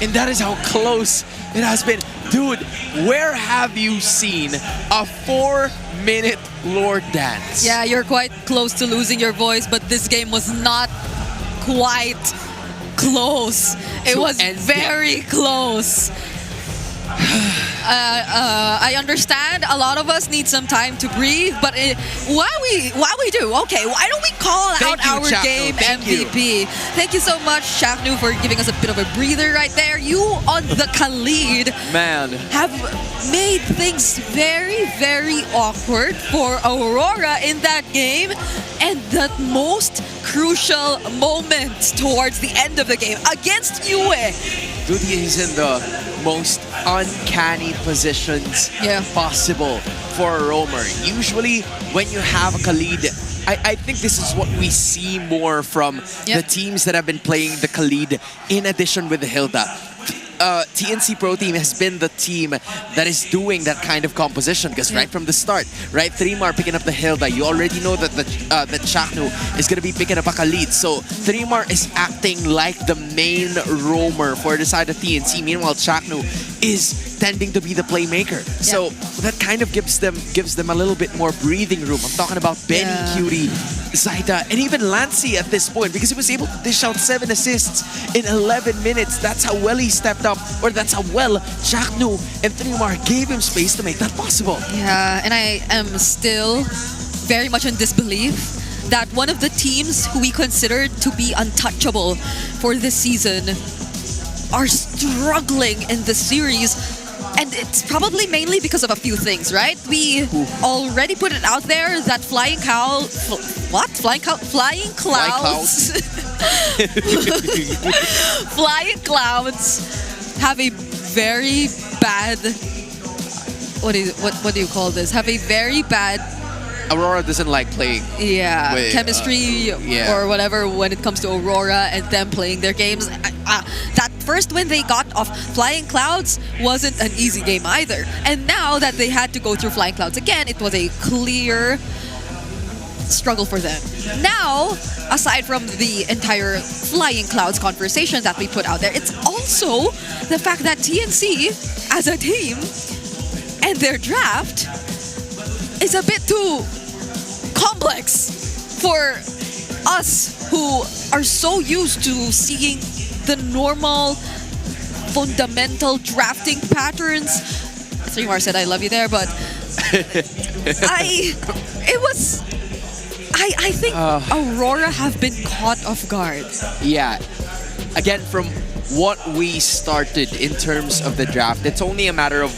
And that is how close it has been. Dude, where have you seen a 4-minute Lord dance? Yeah, you're quite close to losing your voice, but this game was not quite close. It was very close. I understand a lot of us need some time to breathe, but while we do, okay, why don't we call out our Chaknu. game Thank you. MVP? Thank you so much, Chaknu, for giving us a bit of a breather right there. You on the Khalid Man. have made things very, very awkward for Aurora in that game, and the most crucial moment towards the end of the game against Yue. Dude, he's in the most uncanny positions possible for a roamer. Usually, when you have a Khalid, I think this is what we see more from the teams that have been playing the Khalid in addition with the Hilda. TNC Pro Team has been the team that is doing that kind of composition because right from the start, right, 3mar picking up the Hilda, you already know that the Chaknu is going to be picking up a Khalid. So 3mar is acting like the main roamer for the side of TNC. Meanwhile, Chaknu is tending to be the playmaker. So that kind of gives them a little bit more breathing room. I'm talking about Benny, Cutie, Zaida, and even Lancy at this point because he was able to dish out 7 assists in 11 minutes. That's how well he stepped up, or that's how well Chaknu and 3mar gave him space to make that possible. Yeah, and I am still very much in disbelief that one of the teams who we considered to be untouchable for this season are struggling in the series. And it's probably mainly because of a few things, right? We already put it out there that Flying Clouds Flying Clouds have a very bad, what do you call this? Have a very bad Aurora doesn't like playing. Yeah, with, chemistry or whatever when it comes to Aurora and them playing their games. That first win they got off Flying Clouds wasn't an easy game either. And now that they had to go through Flying Clouds again, it was a clear struggle for them. Now, aside from the entire Flying Clouds conversation that we put out there, it's also the fact that TNC as a team and their draft is a bit too complex for us who are so used to seeing the normal fundamental drafting patterns. 3mar said I love you there, but I think Aurora have been caught off guard. Yeah. Again, from what we started in terms of the draft, it's only a matter of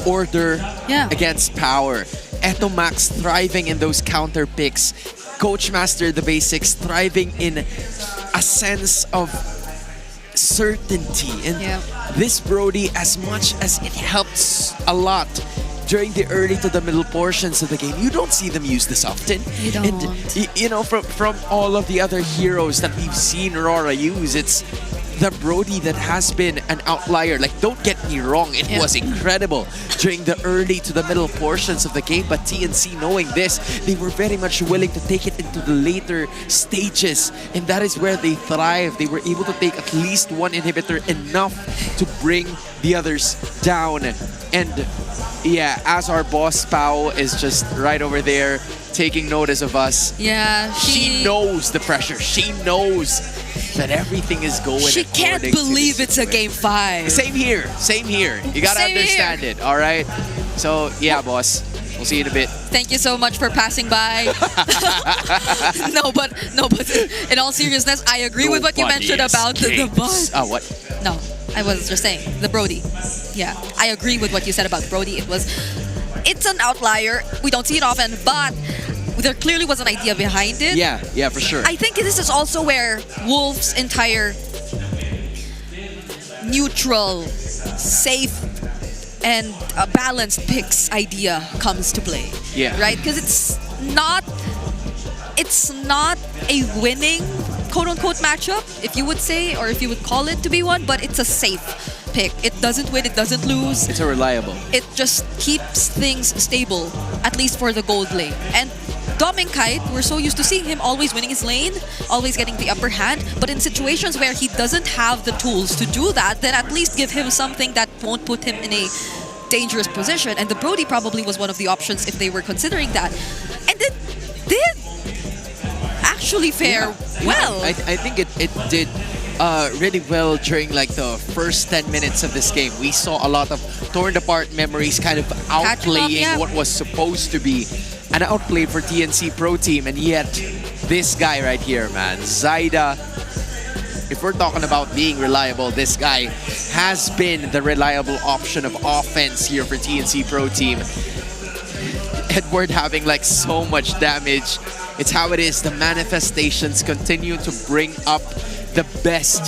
order against power. Eto Max thriving in those counter picks. Coach Master the Basics thriving in a sense of certainty. And this Brody, as much as it helps a lot during the early to the middle portions of the game, you don't see them use this often. You don't. And you know, from all of the other heroes that we've seen Aurora use, it's the Brody that has been an outlier. Like, don't get me wrong, it was incredible during the early to the middle portions of the game, but TNC, knowing this, they were very much willing to take it into the later stages, and that is where they thrive. They were able to take at least one inhibitor, enough to bring the others down. And yeah, as our boss Pao is just right over there taking notice of us. Yeah, she knows the pressure. She knows that everything is going. She can't believe it's a game 5. Same here. Same here. You gotta Same understand it. All right. So yeah, boss. We'll see you in a bit. Thank you so much for passing by. no, but in all seriousness, I agree with what you mentioned about the bus. Oh, what? No, I was just saying the Brody. Yeah, I agree with what you said about Brody. It's an outlier. We don't see it often, but there clearly was an idea behind it. Yeah, for sure. I think this is also where Wolf's entire neutral, safe, and balanced picks idea comes to play. Yeah. Right? Because it's not a winning quote-unquote matchup, if you would say, or if you would call it to be one, but it's a safe pick. It doesn't win, it doesn't lose. It's a reliable. It just keeps things stable, at least for the gold lane. And Dom and Kite, we're so used to seeing him always winning his lane, always getting the upper hand, but in situations where he doesn't have the tools to do that, then at least give him something that won't put him in a dangerous position. And the Brody probably was one of the options if they were considering that. And it did actually fare well. I think it did really well during like the first 10 minutes of this game. We saw a lot of torn apart memories kind of outplaying what was supposed to be an outplay for TNC Pro Team. And yet, this guy right here, man, Zaida, if we're talking about being reliable, this guy has been the reliable option of offense here for TNC Pro Team. Edward having like so much damage. It's how it is. The manifestations continue to bring up the best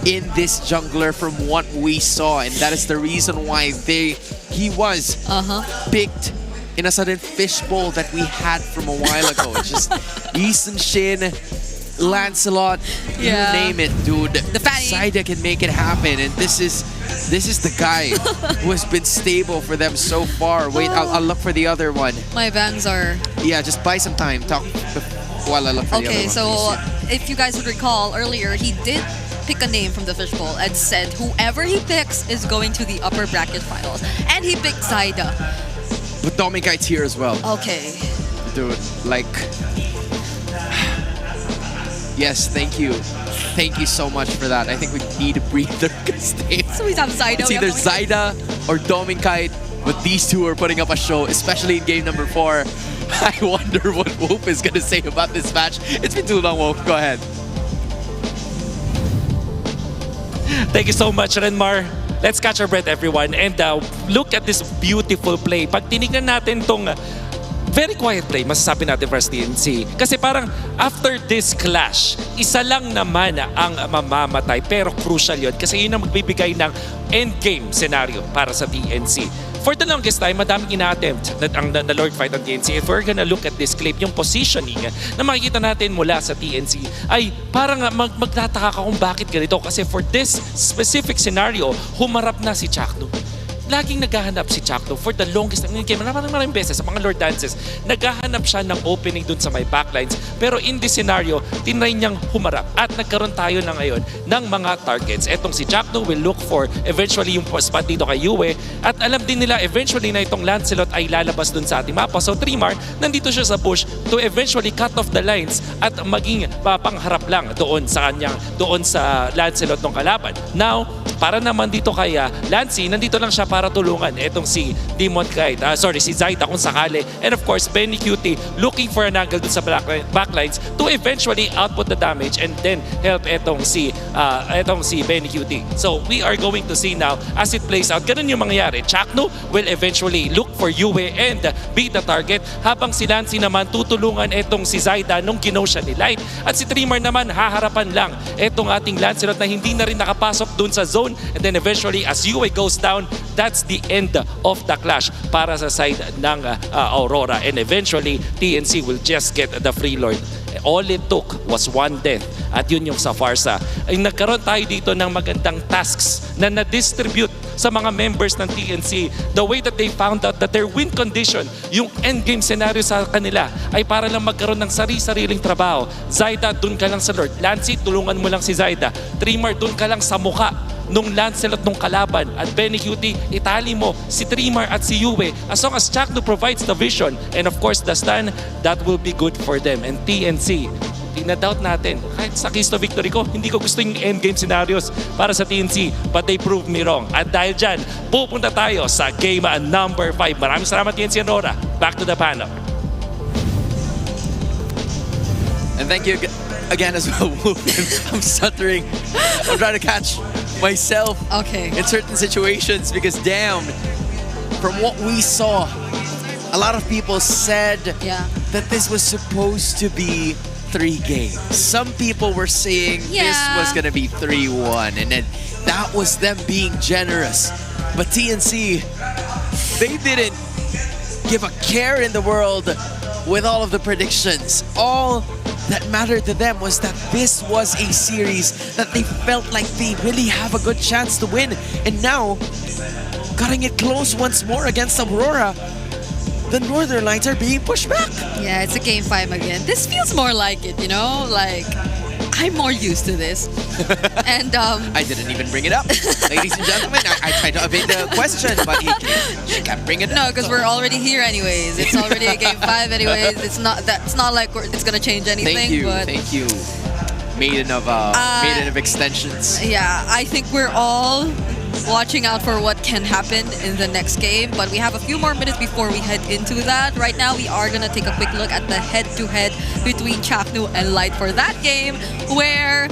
in this jungler from what we saw, and that is the reason why he was picked in a sudden fishbowl that we had from a while ago. It's just Easton Shin, Lancelot, you name it, dude. The Zaida can make it happen, and this is the guy who has been stable for them so far. Wait, I'll look for the other one. My bangs are... Yeah, just buy some time. Talk while I look for the other one. Okay, so if you guys would recall earlier, he did pick a name from the fishbowl and said whoever he picks is going to the upper bracket finals. And he picked Zaida. But Domikite's here as well. Okay. Dude, like... Yes, thank you. Thank you so much for that. I think we need a breather. So we have Zaida. It's either Zaida or Domikite, but these two are putting up a show, especially in game number 4. I wonder what Wolf is going to say about this match. It's been too long, Wolf. Go ahead. Thank you so much, Renmar. Let's catch our breath, everyone, and look at this beautiful play. Pag tinignan natin tong very quiet play, masasabi natin for TNC. Kasi parang after this clash, isa lang naman ang mamamatay. Pero crucial yun kasi yun ang magbibigay ng endgame scenario para sa TNC. For the longest time, madaming ina-attempt na Lord fight on TNC. If we're gonna look at this clip, yung positioning na makikita natin mula sa TNC ay parang magtataka ka kung bakit ganito. Kasi for this specific scenario, humarap na si Chakno. Laging naghahanap si Chakno for the longest time. Maraming beses sa mga Lord dances, naghahanap siya ng opening dun sa may backlines. Pero in this scenario, tinry niyang humarap. At nagkaroon tayo na ngayon ng mga targets. Etong si Chakno will look for eventually yung spot dito kay Yue. At alam din nila eventually na itong Lancelot ay lalabas dun sa ating mapa. So Trimar, nandito siya sa push to eventually cut off the lines at maging pangharap lang doon sa kanyang, doon sa Lancelot ng kalaban. Now, para naman dito kay Lancy, nandito lang siya para tulungan etong si Demon Kite, si Zaida kung sakali. And of course, Benny Cutie looking for an angle dun sa backlines to eventually output the damage and then help etong si Benny Cutie. So we are going to see now as it plays out. Ganun yung mangyayari. Chakno will eventually look for Yue and beat the target habang si Lancy naman tutulungan etong si Zaida nung ginaw siya ni Light. At si Trimar naman haharapan lang etong ating Lancelot na hindi na rin nakapasok dun sa zone. And then eventually, as Yue goes down, that's the end of the clash para sa side ng Aurora. And eventually, TNC will just get the free Lord. All it took was one death. At yun yung sa Farsa. Ay nagkaroon tayo dito ng magandang tasks na na-distribute sa mga members ng TNC. The way that they found out that their win condition, yung endgame scenario sa kanila, ay para lang magkaroon ng sari-sariling trabaho. Zaida, dun ka lang sa Lord. Lancy, tulungan mo lang si Zaida. Trimar, dun ka lang sa mukha nung Lancelot nung kalaban. At Benny Cutie, itali mo si Trimar at si Yue. As long as Chakno provides the vision and of course the stun, that will be good for them. And TNC, tina-doubt natin. Kahit sa Keys to Victory ko, hindi ko gusto yung endgame scenarios para sa TNC, but they proved me wrong. At dahil dyan, pupunta tayo sa game number 5. Maraming salamat TNC and RORA. Back to the panel. And thank you again as well, Wolf. I'm stuttering. I'm trying to catch myself in certain situations because damn, from what we saw, a lot of people said that this was supposed to be 3 games. Some people were saying this was going to be 3-1 and then that was them being generous. But TNC, they didn't give a care in the world with all of the predictions. All that mattered to them was that this was a series that they felt like they really have a good chance to win. And now, cutting it close once more against Aurora, the Northern Lights are being pushed back. Yeah, it's a game 5 again. This feels more like it, you know? Like, I'm more used to this. And I didn't even bring it up. Ladies and gentlemen, I tried to evade the question, but she can't bring it up. No, because we're already here anyways. It's already a game 5 anyways. It's not like it's gonna change anything. Thank you, but thank you. maiden of extensions. Yeah, I think we're all watching out for what can happen in the next game, but we have a few more minutes before we head into that. Right now, we are gonna take a quick look at the head-to-head between Chaknu and Light for that game, where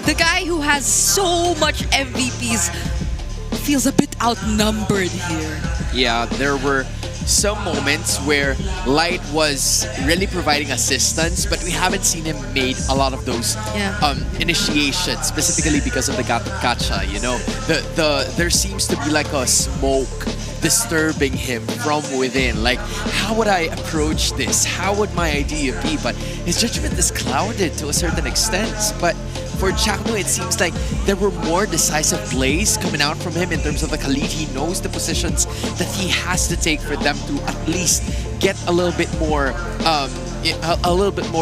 the guy who has so much MVPs feels a bit outnumbered here. Yeah, there were some moments where Light was really providing assistance, but we haven't seen him made a lot of those initiations, specifically because of the gacha, you know? There seems to be like a smoke disturbing him from within. Like, how would I approach this? How would my idea be? But his judgment is clouded to a certain extent. But for Chakno, it seems like there were more decisive plays coming out from him in terms of the Khalid. He knows the positions that he has to take for them to at least get a little bit more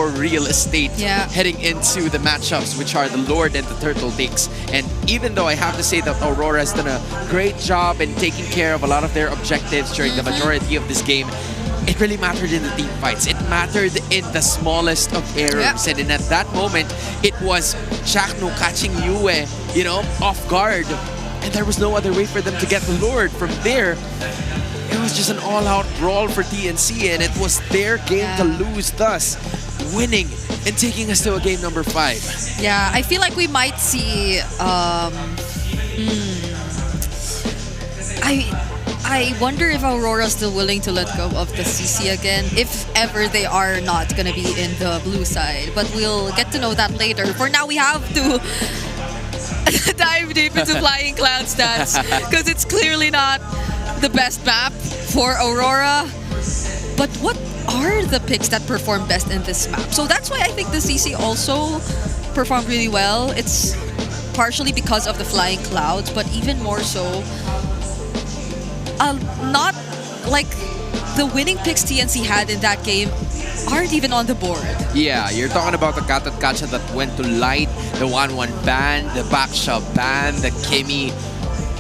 real estate heading into the matchups, which are the Lord and the Turtle Dicks. And even though I have to say that Aurora has done a great job in taking care of a lot of their objectives during the majority of this game, it really mattered in the team fights. It mattered in the smallest of errors. And at that moment, it was Chakno catching Yue, you know, off guard. And there was no other way for them to get the Lord. From there, it was just an all-out brawl for TNC, and it was their game to lose, thus winning and taking us to a game number 5. Yeah, I feel like we might see... I wonder if Aurora's still willing to let go of the CC again, if ever they are not going to be in the blue side. But we'll get to know that later. For now, we have to dive deep into Flying Cloud stats, because it's clearly not the best map for Aurora. But what are the picks that perform best in this map? So that's why I think the CC also performed really well. It's partially because of the Flying Clouds, but even more so, not like the winning picks TNC had in that game aren't even on the board. Yeah, you're talking about the Gatot Gacha that went to Light, the 1-1 ban, the Baksha ban, the Kimi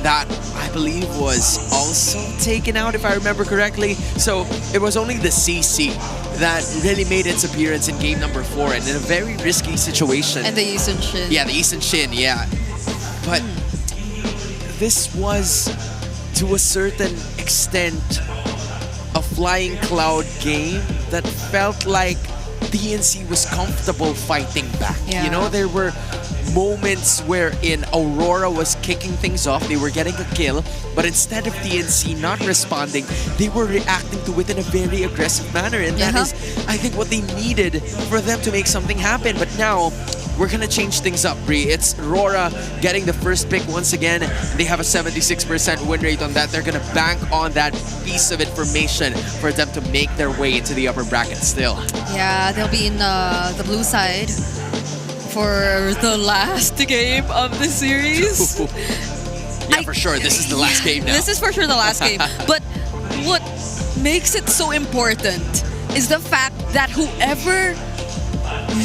that I believe was also taken out, if I remember correctly. So it was only the CC that really made its appearance in game number 4, and in a very risky situation. And the Eason Shin. Yeah, the Eason Shin, yeah. But this was, to a certain extent, a Flying Cloud game that felt like TNC was comfortable fighting back. Yeah. You know, there were moments wherein Aurora was kicking things off, they were getting a kill, but instead of TNC not responding, they were reacting to it in a very aggressive manner, and that is, I think, what they needed for them to make something happen. But now, we're gonna change things up, Bree. It's RORA getting the first pick once again. They have a 76% win rate on that. They're gonna bank on that piece of information for them to make their way into the upper bracket still. Yeah, they'll be in the blue side for the last game of the series. Yeah, for sure. This is the last game now. This is for sure the last game. But what makes it so important is the fact that whoever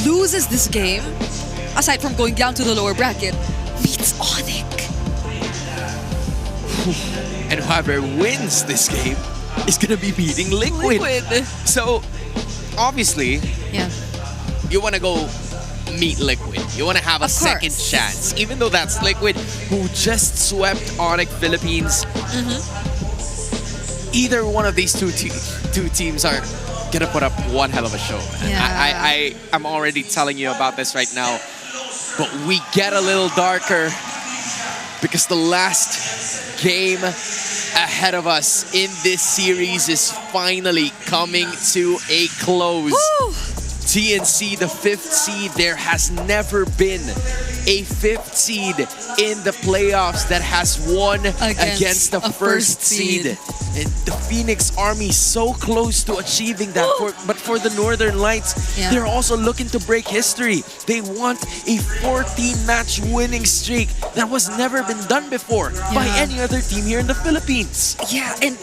loses this game, aside from going down to the lower bracket, beats ONIC. And whoever wins this game is gonna be beating Liquid. So, obviously, you wanna go meet Liquid. You wanna have a second chance. Even though that's Liquid, who just swept ONIC Philippines. Either one of these two teams are gonna put up one hell of a show. Yeah. I'm already telling you about this right now. But we get a little darker because the last game ahead of us in this series is finally coming to a close. Woo! TNC, the 5th seed. There has never been a 5th seed in the playoffs that has won against the first seed. And the Phoenix Army so close to achieving that. But for the Northern Lights, they're also looking to break history. They want a 14-match winning streak that was never been done before by any other team here in the Philippines. Yeah, and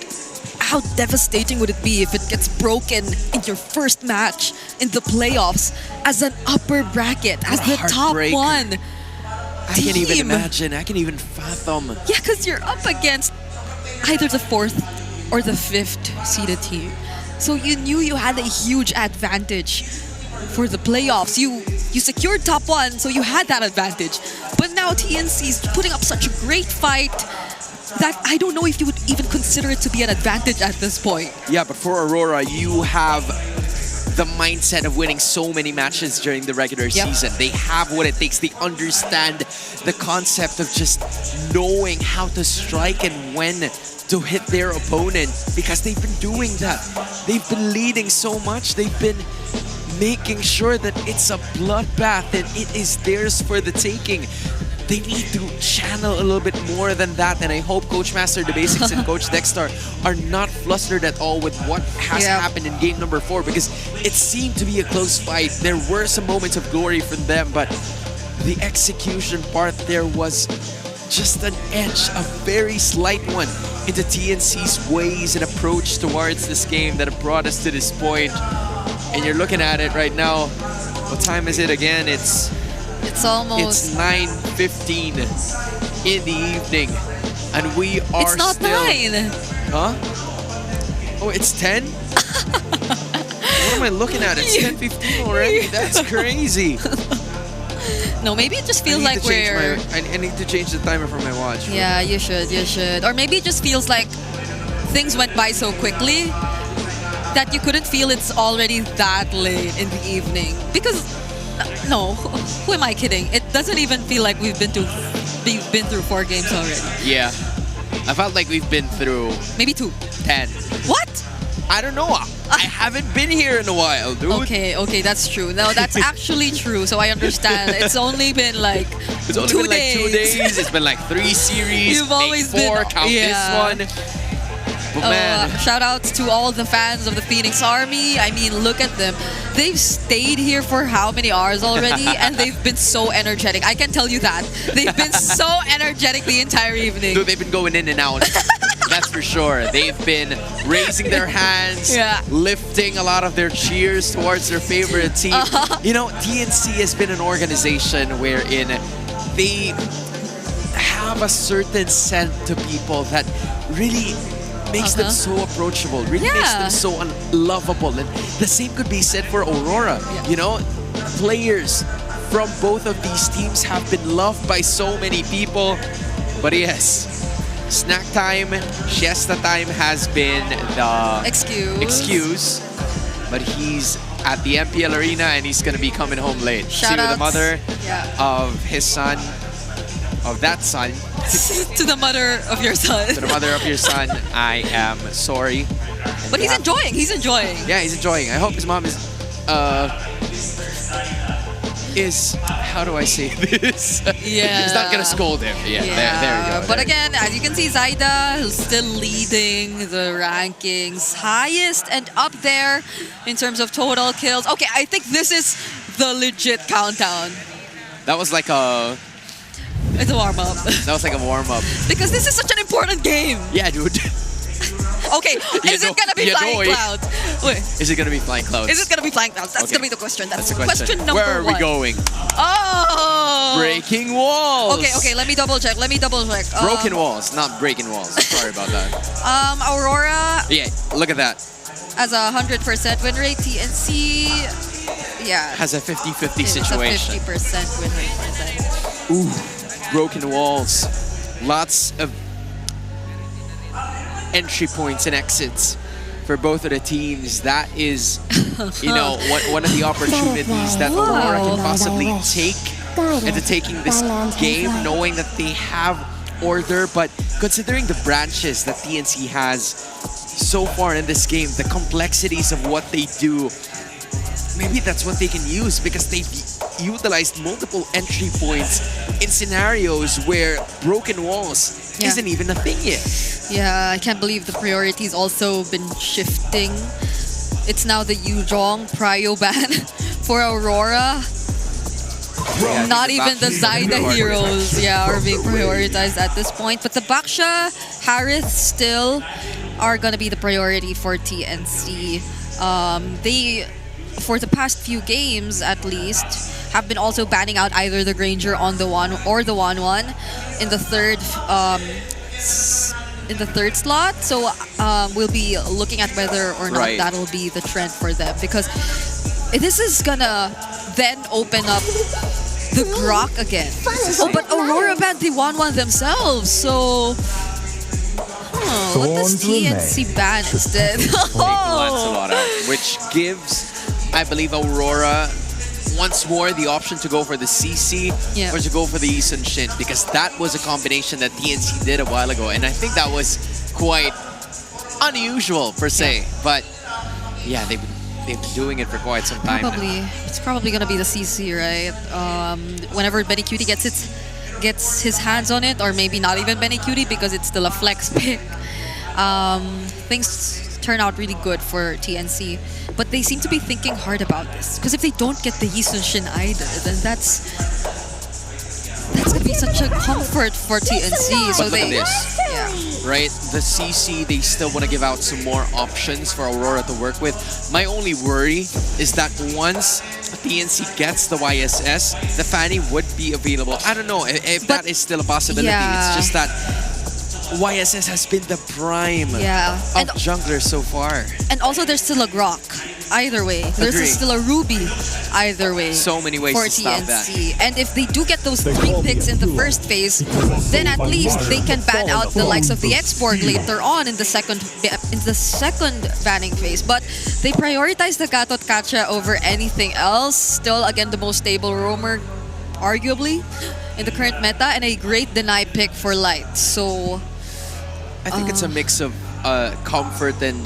how devastating would it be if it gets broken in your first match in the playoffs as an upper bracket, as the top one? I can't even imagine. I can't even fathom. Yeah, because you're up against either the 4th or the 5th seeded team. So you knew you had a huge advantage for the playoffs. You secured top 1, so you had that advantage. But now TNC's putting up such a great fight that I don't know if you would even consider it to be an advantage at this point. Yeah, but for Aurora, you have the mindset of winning so many matches during the regular season. They have what it takes. They understand the concept of just knowing how to strike and when to hit their opponent, because they've been doing that. They've been leading so much. They've been making sure that it's a bloodbath and it is theirs for the taking. They need to channel a little bit more than that, and I hope Coach Master the Basics and Coach Dexter are not flustered at all with what has happened in game number 4, because it seemed to be a close fight. There were some moments of glory from them, but the execution part there was just an edge, a very slight one, into TNC's ways and approach towards this game that have brought us to this point. And you're looking at it right now. What time is it again? It's almost 9:15 in the evening, and we are It's not still 9. Huh? Oh, it's 10? What am I looking at? It's 10:15 already. That's crazy. No, maybe it just feels like I need to change the timer for my watch. Yeah, you should. Or maybe it just feels like things went by so quickly that you couldn't feel it's already that late in the evening. Because, no, who am I kidding? It doesn't even feel like we've been through 4 games already. Yeah. I felt like we've been through... Maybe 2. 10. What? I don't know. I haven't been here in a while, dude. Okay, that's true. No, that's actually true. So I understand. It's only been like It's only 2 been days. like 2 days. It's been like 3 series. You've always maybe 4. been Count this one. But man, shout outs to all the fans of the Phoenix Army. I mean, look at them. They've stayed here for how many hours already? And they've been so energetic. I can tell you that. They've been so energetic the entire evening. dude, they've been going in and out. That's for sure. They've been raising their hands, lifting a lot of their cheers towards their favorite team. You know, TNC has been an organization wherein they have a certain scent to people that really makes them so approachable, really makes them so unlovable. And the same could be said for Aurora. You know, players from both of these teams have been loved by so many people. But yes, snack time, siesta time has been the excuse. But he's at the MPL Arena and he's going to be coming home late. Shout to outs. the mother of his son, of that son. To the mother of your son. To the mother of your son, I am sorry. But he's enjoying. He's enjoying. Yeah, he's enjoying. I hope his mom is how do I say this? Yeah. He's not gonna scold him. Yeah, there you go. But again, as you can see, Zaida is still leading the rankings, highest and up there in terms of total kills. Okay, I think this is the legit countdown. That was like a... It's a warm-up. That was like a warm-up. Because this is such an important game. Yeah, dude. Okay, is it gonna be Flying Clouds? Wait. Is it gonna be Flying Clouds? Is it gonna be Flying Clouds? That's gonna be the question. That's the question. number Where are we 1. going? Oh! Breaking walls! Okay, let me double check. Broken walls, not breaking walls. I'm sorry about that. Aurora... Yeah, look at that. Has a 100% win rate. TNC... Yeah. Has a 50-50 situation. It's a 50% win rate for them. Ooh, broken walls. Lots of entry points and exits for both of the teams. That is, you know, one of the opportunities that Aurora can possibly take into taking this game, knowing that they have order, but considering the branches that TNC has so far in this game, the complexities of what they do, maybe that's what they can use, because they've utilized multiple entry points in scenarios where broken walls isn't even a thing yet. Yeah, I can't believe the priorities also been shifting. It's now the Yuzhong Prio ban for Aurora. Yeah, Not even the Zaida heroes are being prioritized at this point. But the Baksha, Harith still are going to be the priority for TNC. They, for the past few games at least, have been also banning out either the Granger on the 1 or the 1-1 in the third slot. So we'll be looking at whether or not that'll be the trend for them, because this is gonna then open up the Grok again. Oh, but Aurora Band, they won one themselves, so... what does TNC ban instead? Lancelot out, which gives, I believe, Aurora once more the option to go for the CC or to go for the Eason Shin, because that was a combination that TNC did a while ago, and I think that was quite unusual per se. But yeah, they've been doing it for quite some time now. It's probably gonna be the CC, right? Whenever Benny Cutie gets his hands on it, or maybe not even Benny Cutie because it's still a flex pick. Things turn out really good for TNC, but they seem to be thinking hard about this, because if they don't get the Yisun Shin either, then that's gonna be such a comfort for TNC. So But look at this, right? The CC, they still want to give out some more options for Aurora to work with. My only worry is that once TNC gets the YSS, the Fanny would be available. I don't know if that is still a possibility. It's just that YSS has been the prime of junglers so far. And also there's still a Grok either way. There's still a Ruby either way. So many ways for to stop TNC. And if they do get those 3 picks in the first phase, then at least they can ban out the likes of the export later on in the second banning phase. But they prioritize the Gatot Kacha over anything else. Still, again, the most stable roamer, arguably, in the current meta, and a great deny pick for Light. So I think it's a mix of comfort and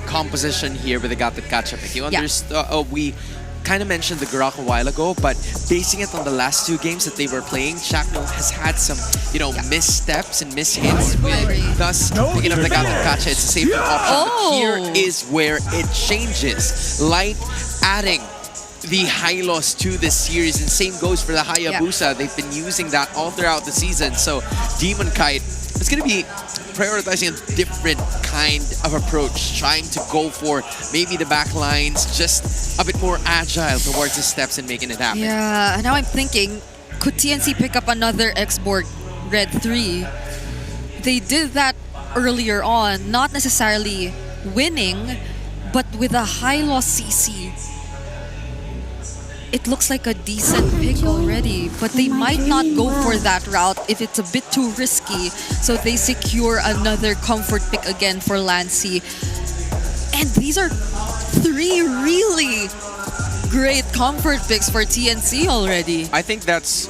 composition here with the Gatot Kacha pick. You understand? We kind of mentioned the Grok a while ago, but basing it on the last 2 games that they were playing, Shackno has had some, missteps and mishits. Thus, picking up the Gatot Kacha, it's a safer option. But here is where it changes. Light adding the Hylos to this series, and same goes for the Hayabusa. They've been using that all throughout the season. So Demon Kite is going to be prioritizing a different kind of approach, trying to go for maybe the back lines, just a bit more agile towards the steps and making it happen. Yeah, now I'm thinking, could TNC pick up another X-Borg Red 3? They did that earlier on, not necessarily winning, but with a high loss CC. It looks like a decent pick already, but they might not go for that route if it's a bit too risky. So they secure another comfort pick again for Lancy. And these are 3 really great comfort picks for TNC already. I think that's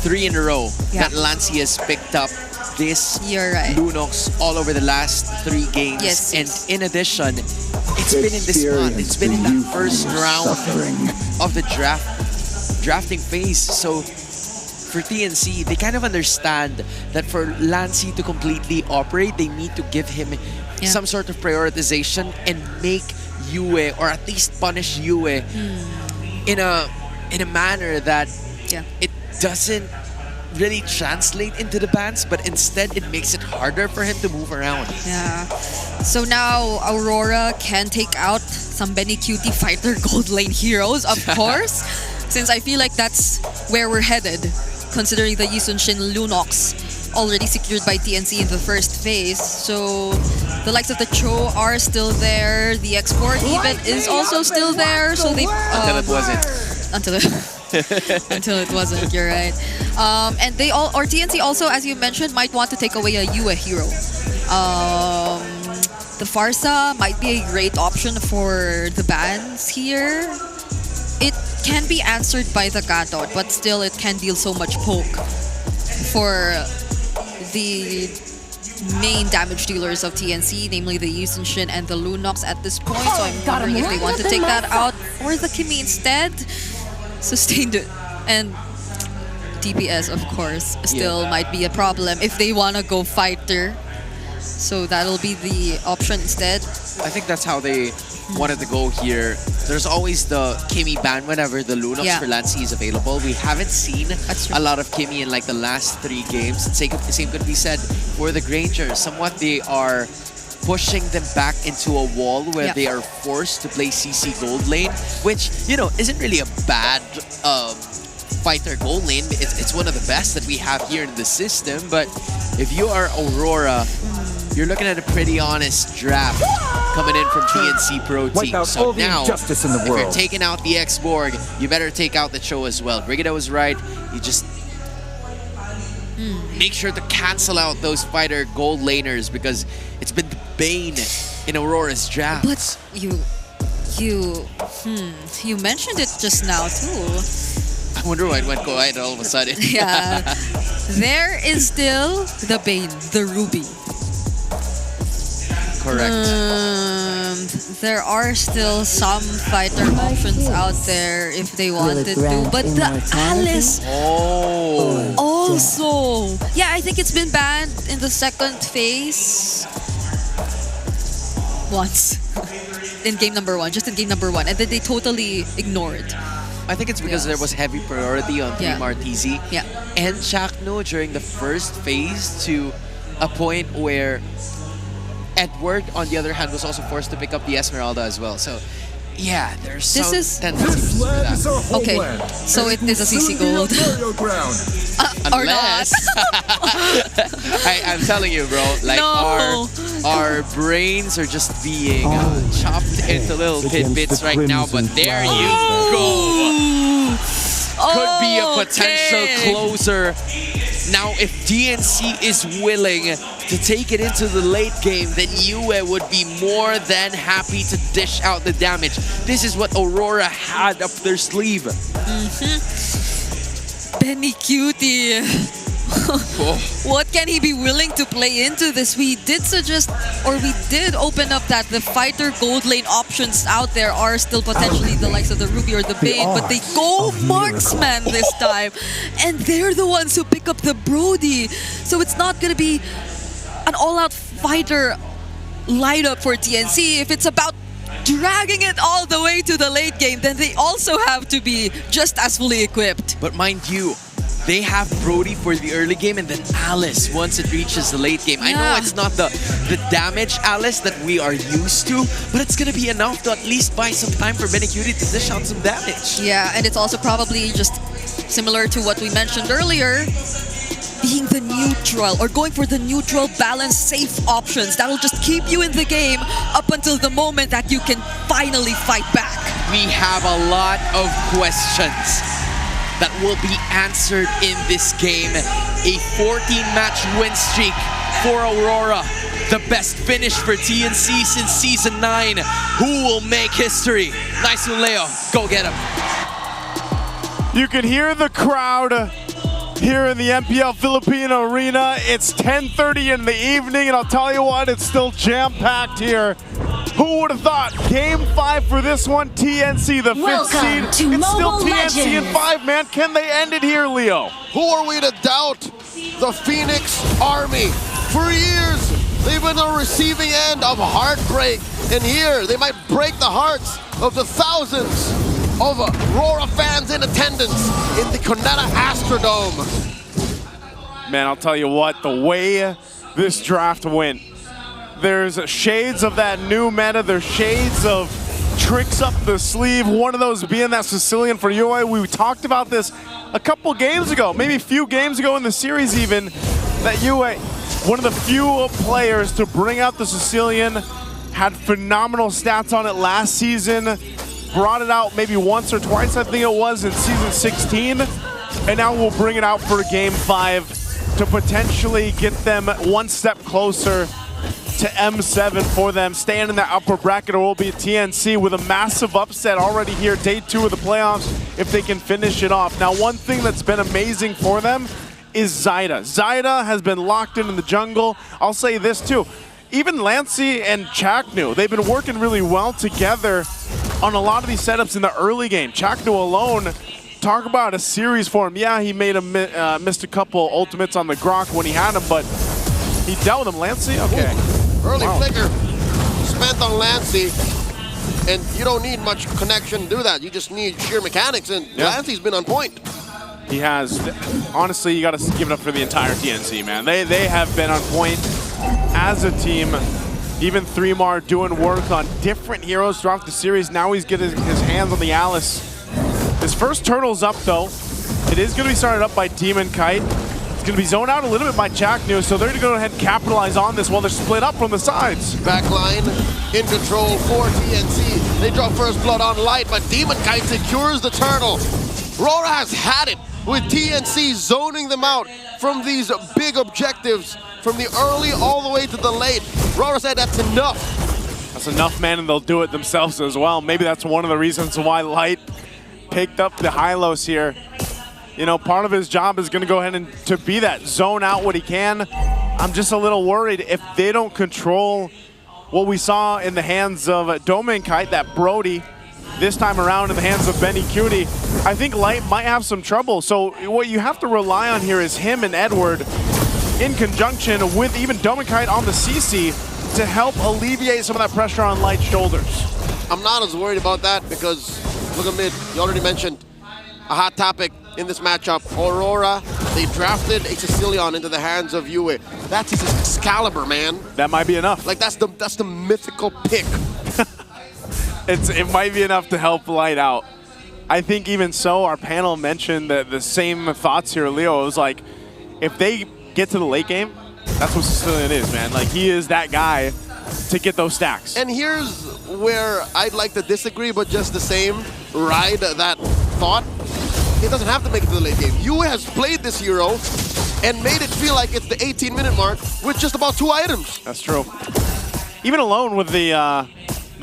3 in a row that Lancy has picked up this Lunox all over the last 3 games. And in addition, it's been in this month. It's been in that first round of the drafting phase. So for TNC, they kind of understand that for Lancy to completely operate, they need to give him some sort of prioritization and make Yue, or at least punish Yue in a manner that it doesn't really translate into the bans, but instead it makes it harder for him to move around. Yeah. So now Aurora can take out some Benny Cutie fighter gold lane heroes, of course, since I feel like that's where we're headed, considering the Yisun Shin Lunox already secured by TNC in the first phase. So the likes of the Cho are still there, the export even is also still there. So they until it wasn't. Until it wasn't, you're right. And they all, or TNC also, as you mentioned, might want to take away a Yue hero. The Farsa might be a great option for the bans here. It can be answered by the Gatot, but still it can deal so much poke for the main damage dealers of TNC, namely the Yisun Shin and the Lunox at this point. So I'm wondering if they want to take that out or the Kimi instead. Sustained it. And DPS, of course, still might be a problem if they want to go fighter. So that'll be the option instead. I think that's how they wanted to go here. There's always the Kimi ban whenever the Lunox for Lancy is available. We haven't seen a lot of Kimi in like the last 3 games. The same could be said for the Granger. Somewhat they are pushing them back into a wall where they are forced to play CC gold lane, which, isn't really a bad fighter gold lane. It's one of the best that we have here in the system. But if you are Aurora, you're looking at a pretty honest draft coming in from TNC Pro Team. out So all the now, injustice in the if you're world. taking out the X-Borg, you better take out the Cho as well. Brigida was right. You just make sure to cancel out those fighter gold laners because it's been the bane in Aurora's draft. But you mentioned it just now too. I wonder why it went quiet all of a sudden. Yeah. There is still the Bane, the Ruby. Correct. There are still some fighter options out there if they wanted to, but the Alice also. Yeah, I think it's been banned in the second phase once. In game number 1, just in game number 1, and then they totally ignored. I think it's because there was heavy priority on Team RTZ and Chakno during the first phase to a point where Edward, on the other hand, was also forced to pick up the Esmeralda as well. So, yeah, there's some tendencies for that. Okay, so it is a CC Gold. Or not. I'm telling you, bro, like our brains are just being chopped into little tidbits right now, but there you go. Could be a potential closer. Now, if DNC is willing to take it into the late game, then Yue would be more than happy to dish out the damage. This is what Aurora had up their sleeve. Benny Cutie. What can he be willing to play into this? We did suggest, or we did open up that the fighter gold lane options out there are still potentially the likes of the Ruby or the Bane, but they go marksman this time. And they're the ones who pick up the Brody. So it's not going to be an all-out fighter lineup for TNC. If it's about dragging it all the way to the late game, then they also have to be just as fully equipped. But mind you, they have Brody for the early game and then Alice once it reaches the late game. I know it's not the damage Alice that we are used to, but it's going to be enough to at least buy some time for Benecutie to dish out some damage. Yeah, and it's also probably just similar to what we mentioned earlier, being the neutral or going for the neutral balanced safe options. That'll just keep you in the game up until the moment that you can finally fight back. We have a lot of questions that will be answered in this game. A 14-match win streak for Aurora. The best finish for TNC since Season 9. Who will make history? Nice one, Leo. Go get him. You can hear the crowd here in the MPL Filipino Arena. It's 10:30 in the evening, and I'll tell you what, it's still jam-packed here. Who would have thought? Game 5 for this one, TNC, the 5th seed. It's still TNC in 5, man. Can they end it here, Leo? Who are we to doubt? The Phoenix Army. For years, they've been on the receiving end of heartbreak. And here, they might break the hearts of the thousands of RORA fans in attendance in the Cuneta Astrodome. Man, I'll tell you what, the way this draft went, there's shades of that new meta, there's shades of tricks up the sleeve, one of those being that Sicilian for Yue. We talked about this a couple games ago, maybe a few games ago in the series even, that Yue, one of the few players to bring out the Sicilian, had phenomenal stats on it last season, brought it out maybe once or twice, I think it was, in Season 16, and now we'll bring it out for Game 5 to potentially get them one step closer to M7 for them, staying in that upper bracket, or will be TNC with a massive upset already here, day 2 of the playoffs, if they can finish it off. Now, one thing that's been amazing for them is Zyda. Zyda has been locked in the jungle. I'll say this too, even Lancey and Chaknu, they've been working really well together on a lot of these setups in the early game. Chaknu alone, talk about a series for him. Yeah, he made missed a couple ultimates on the Grok when he had him, but he dealt with him. Lancey, okay. Early flicker spent on Lancey, and you don't need much connection to do that. You just need sheer mechanics, and Lancey's been on point. He has. Honestly, you got to give it up for the entire TNC, man. They have been on point as a team. Even 3mar doing work on different heroes throughout the series. Now he's getting his hands on the Alice. His first turtle's up, though. It is going to be started up by Demon Kite. It's going to be zoned out a little bit by Chaknu, so they're going to go ahead and capitalize on this while they're split up from the sides. Backline in control for TNC. They draw first blood on Light, but Demon Kite secures the turtle. RORA has had it with TNC zoning them out from these big objectives from the early all the way to the late. RORA said that's enough. That's enough, man, and they'll do it themselves as well. Maybe that's one of the reasons why Light picked up the Hylos here. You know, part of his job is going to go ahead and to be that, zone out what he can. I'm just a little worried if they don't control what we saw in the hands of Domain Kite, that Brody, this time around in the hands of Benny Cutie. I think Light might have some trouble. So what you have to rely on here is him and Edward in conjunction with even Domain Kite on the CC to help alleviate some of that pressure on Light's shoulders. I'm not as worried about that because, look at mid, you already mentioned a hot topic in this matchup. Aurora, they drafted a Sicilian into the hands of Yue. That's his Excalibur, man. That might be enough. Like, that's the mythical pick. It might be enough to help Light out. I think even so, our panel mentioned the same thoughts here. Leo, it was like, if they get to the late game, that's what Sicilian is, man. Like, he is that guy to get those stacks. And here's where I'd like to disagree, but just the same, ride that thought. It doesn't have to make it to the late game. Yue has played this hero and made it feel like it's the 18-minute mark with just about 2 items. That's true. Even alone with the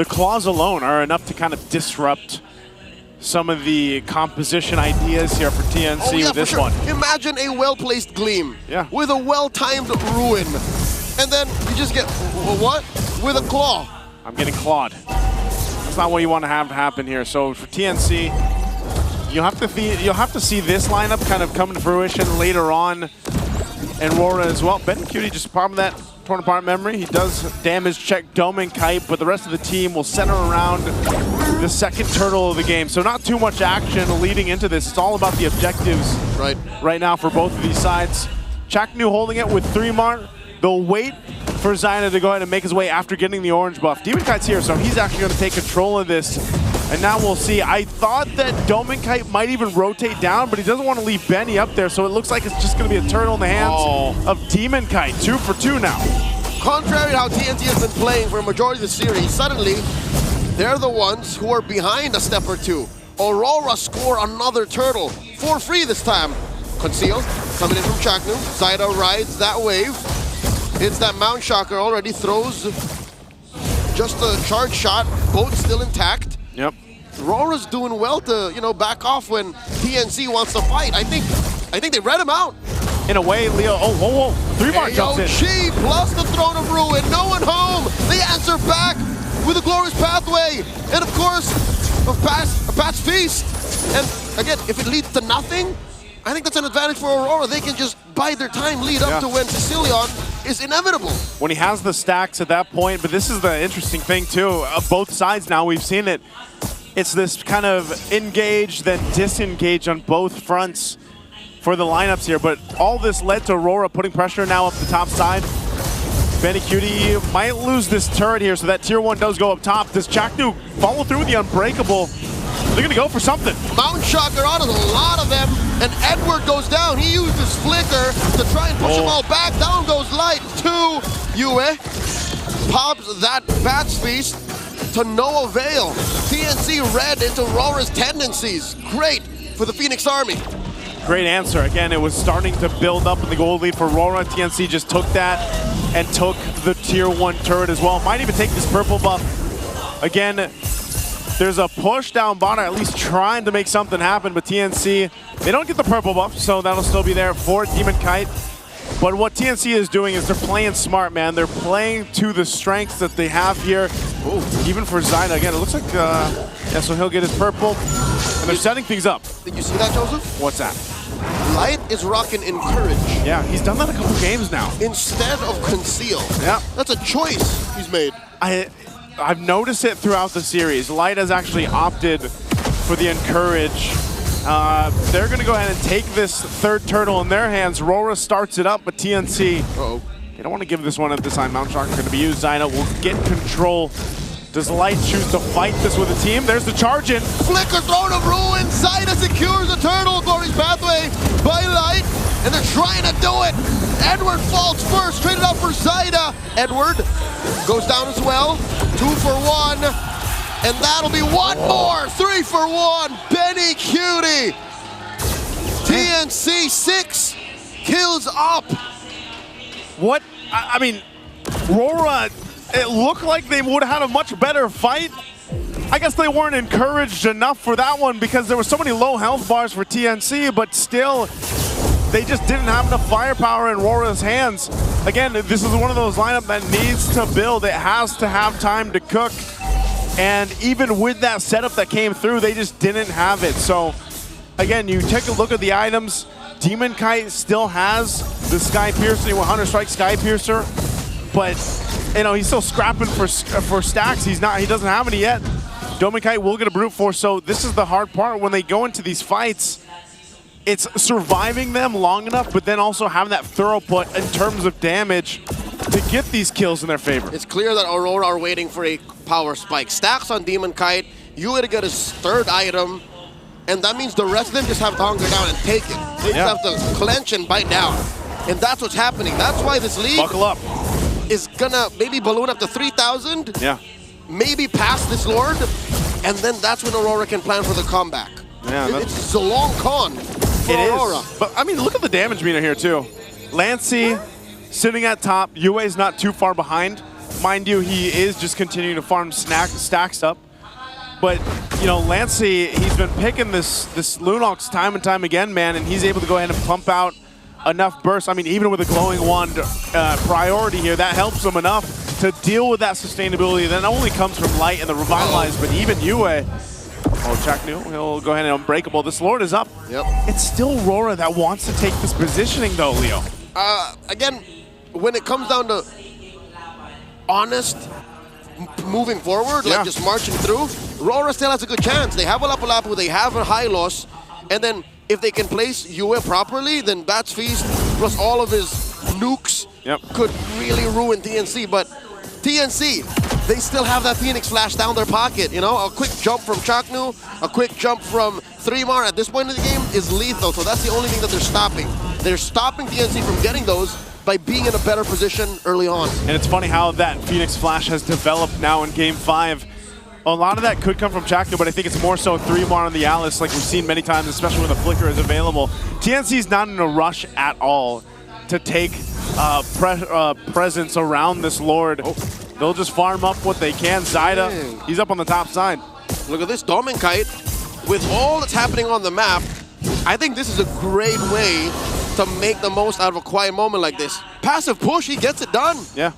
claws alone are enough to kind of disrupt some of the composition ideas here for TNC with this one. Imagine a well-placed Gleam with a well-timed Ruin. And then you just get, what? With a Claw. I'm getting clawed. That's not what you want to have happen here. So for TNC, you'll have to see this lineup kind of come to fruition later on, and RORA as well. Ben Cutie just part of that torn apart memory. He does damage check Domain Kite, but the rest of the team will center around the second turtle of the game. So not too much action leading into this. It's all about the objectives right now for both of these sides. Chaknu holding it with 3 Mar. They'll wait for Zyna to go ahead and make his way after getting the orange buff. Demon Kite's here, so he's actually going to take control of this. And now we'll see. I thought that Domain Kite might even rotate down, but he doesn't want to leave Benny up there, so it looks like it's just going to be a turtle in the hands of Demon Kite. 2 for 2 now. Contrary to how TNT has been playing for a majority of the series, suddenly they're the ones who are behind a step or two. Aurora score another turtle for free this time. Conceal coming in from Chaknu. Zyda rides that wave. It's that Mount Shocker already throws just a charge shot, both still intact. Yep. RORA's doing well to, you know, back off when TNC wants to fight. I think they read him out. In a way, Leo, oh, whoa, whoa. 3 Mar jumps in. Chi plus the Throne of Ruin, no one home. They answer back with a glorious pathway. And of course, a Pat's Feast. And again, if it leads to nothing, I think that's an advantage for Aurora. They can just bide their time, lead up to when Sicilian is inevitable. When he has the stacks at that point, but this is the interesting thing too, both sides now, we've seen it. It's this kind of engage, then disengage on both fronts for the lineups here, but all this led to Aurora putting pressure now up the top side. Benny Cutie might lose this turret here, so that tier 1 does go up top. Does Chaknu follow through with the Unbreakable? They're gonna go for something. Mount Shocker out of a lot of them, and Edward goes down. He used his flicker to try and push them all back. Down goes Light to Yue. Pops that Bat's Feast to no avail. TNC read into Rora's tendencies. Great for the Phoenix Army. Great answer. Again, it was starting to build up in the gold lead for RORA. TNC just took that and took the tier 1 turret as well. Might even take this purple buff. Again, there's a push down bottom, at least trying to make something happen, but TNC, they don't get the purple buff, so that'll still be there for Demon Kite. But what TNC is doing is they're playing smart, man. They're playing to the strengths that they have here. Ooh, even for Zyna, again, it looks like, yeah, so he'll get his purple, and they're setting things up. Did you see that, Joseph? What's that? Light is rocking Encourage. Yeah, he's done that a couple games now. Instead of Conceal. Yeah. That's a choice he's made. I've noticed it throughout the series. Light has actually opted for the Encourage. They're going to go ahead and take this 3rd turtle in their hands. RORA starts it up, but TNC, they don't want to give this one at this time. Mount Shocker going to be used. Zyna will get control. Does Light choose to fight this with a team? There's the charge in. Flicker, Throne of Ruin. Zyna secures the turtle. Glorious pathway by Light. and they're trying to do it. Edward falls first, traded out for Zaida. Edward goes down as well. 2 for 1, and that'll be one more. 3 for 1. Benny Cutie. TNC 6 kills up. What? I mean, RORA, it looked like they would have had a much better fight. I guess they weren't encouraged enough for that one because there were so many low health bars for TNC, but still, they just didn't have enough firepower in RORA's hands. Again, this is one of those lineups that needs to build. It has to have time to cook. And even with that setup that came through, they just didn't have it. So, again, you take a look at the items. Demon Kite still has the Sky Piercer, 100 Strike Sky Piercer, but you know he's still scrapping for stacks. He doesn't have any yet. Demon Kite will get a brute force, so this is the hard part when they go into these fights. It's surviving them long enough, but then also having that throughput in terms of damage to get these kills in their favor. It's clear that Aurora are waiting for a power spike. Stacks on Demon Kite. You would get his third item. And that means the rest of them just have to hunker down and take it. They just have to clench and bite down. And that's what's happening. That's why this league buckle up is gonna maybe balloon up to 3,000. Yeah. Maybe past this Lord. And then that's when Aurora can plan for the comeback. Yeah, it's a long con for Aurora. But I mean, look at the damage meter here too. Lancey sitting at top. Yue's not too far behind. Mind you, he is just continuing to farm stacks up. But, you know, Lancey, he's been picking this Lunox time and time again, man, and he's able to go ahead and pump out enough bursts. I mean, even with a Glowing Wand priority here, that helps him enough to deal with that sustainability that not only comes from Light and the Revitalize, but even Yue. Oh, Chaknu, he'll go ahead and Unbreakable. This Lord is up. Yep. It's still RORA that wants to take this positioning, though, Leo. Again, when it comes down to honest moving forward, like just marching through, RORA still has a good chance. They have a Lapu-Lapu, they have a high loss, and then if they can place Yue properly, then Bat's Feast plus all of his nukes could really ruin TNC. But TNC, they still have that Phoenix Flash down their pocket. You know, a quick jump from Chaknu, a quick jump from 3mar at this point in the game is lethal. So that's the only thing that they're stopping. They're stopping TNC from getting those by being in a better position early on. And it's funny how that Phoenix Flash has developed now in Game 5. A lot of that could come from Chaknu, but I think it's more so 3mar on the Alice like we've seen many times, especially when the Flicker is available. TNC's not in a rush at all to take presence around this Lord. They'll just farm up what they can. Zaida, he's up on the top side. Look at this Demon Kite. With all that's happening on the map, I think this is a great way to make the most out of a quiet moment like this. Passive push, he gets it done. Yeah,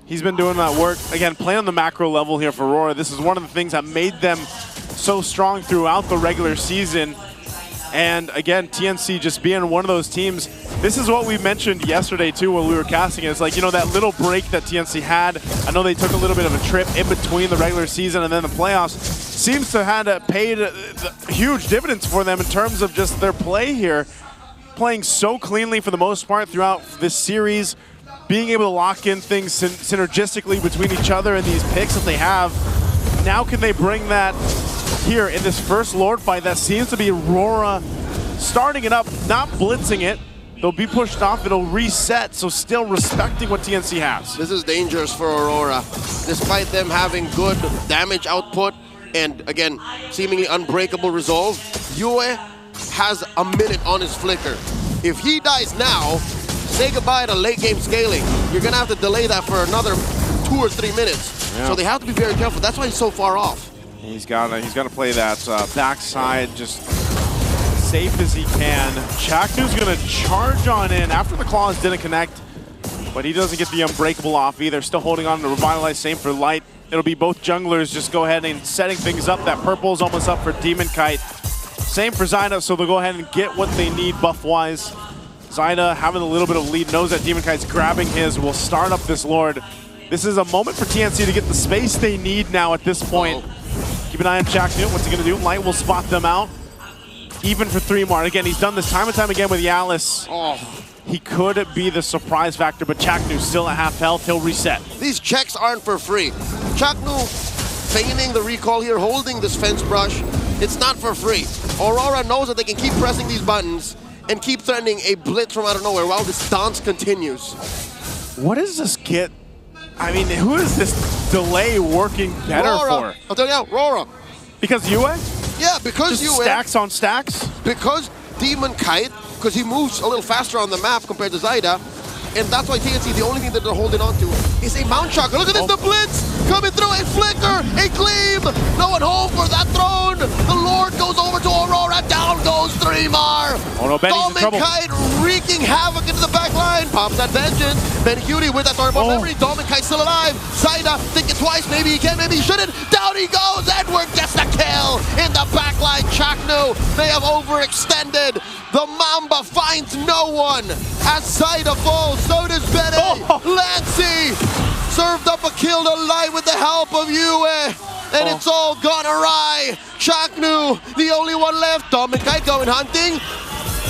he's been doing that work. Again, playing on the macro level here for RORA. This is one of the things that made them so strong throughout the regular season. And again, TNC just being one of those teams. This is what we mentioned yesterday too when we were casting it. It's like, you know, that little break that TNC had. I know they took a little bit of a trip in between the regular season and then the playoffs. Seems to have paid huge dividends for them in terms of just their play here. Playing so cleanly for the most part throughout this series, being able to lock in things synergistically between each other and these picks that they have. Now can they bring that here in this first Lord fight that seems to be RORA starting it up, not blitzing it. They'll be pushed off, it'll reset, so still respecting what TNC has. This is dangerous for Aurora. Despite them having good damage output and, again, seemingly unbreakable resolve, Yue has a minute on his Flicker. If he dies now, say goodbye to late game scaling. You're gonna have to delay that for another 2 or 3 minutes. Yeah. So they have to be very careful. That's why he's so far off. He's got to play that backside just safe as he can. Chaknu's going to charge on in after the claws didn't connect, but he doesn't get the Unbreakable off either. Still holding on to Revitalize, same for Light. It'll be both junglers just go ahead and setting things up. That purple's almost up for Demon Kite. Same for Zaida, so they'll go ahead and get what they need buff-wise. Zaida having a little bit of lead, knows that Demon Kite's grabbing his, will start up this Lord. This is a moment for TNC to get the space they need now at this point. Keep an eye on Chaknu. What's he going to do? Light will spot them out. Even for 3mar. Again, he's done this time and time again with Yalis. He could be the surprise factor, but Chaknu's still at half health. He'll reset. These checks aren't for free. Chaknu feigning the recall here, holding this fence brush. It's not for free. Aurora knows that they can keep pressing these buttons and keep threatening a blitz from out of nowhere while this dance continues. What is this kit? I mean, who is this delay working better RORA. for? I'll tell you now, RORA. Because Yue? Yeah, because Just Yue. stacks on stacks? Because Demon Kite, because he moves a little faster on the map compared to Zyda. And that's why TNC, the only thing that they're holding on to is a Mount Shocker. Look at this, the Blitz coming through, a Flicker, a Gleam. No one home for that throne. The Lord goes over to Aurora, down goes 3mar. Oh no, Benny's in trouble. Kite wreaking havoc into the back line. Pops that Vengeance. Benny Cutie with that Stormborn memory. Domin Kite still alive. Zyda thinking twice, maybe he can, maybe he shouldn't. Down he goes, Edward gets the kill in the back line. Chaknu, they have overextended. The Mamba finds no one as Zyda falls. So does Benny. Lancy served up a kill to Light with the help of Yue. And it's all gone awry. Chaknu, the only one left. Dominicite going hunting.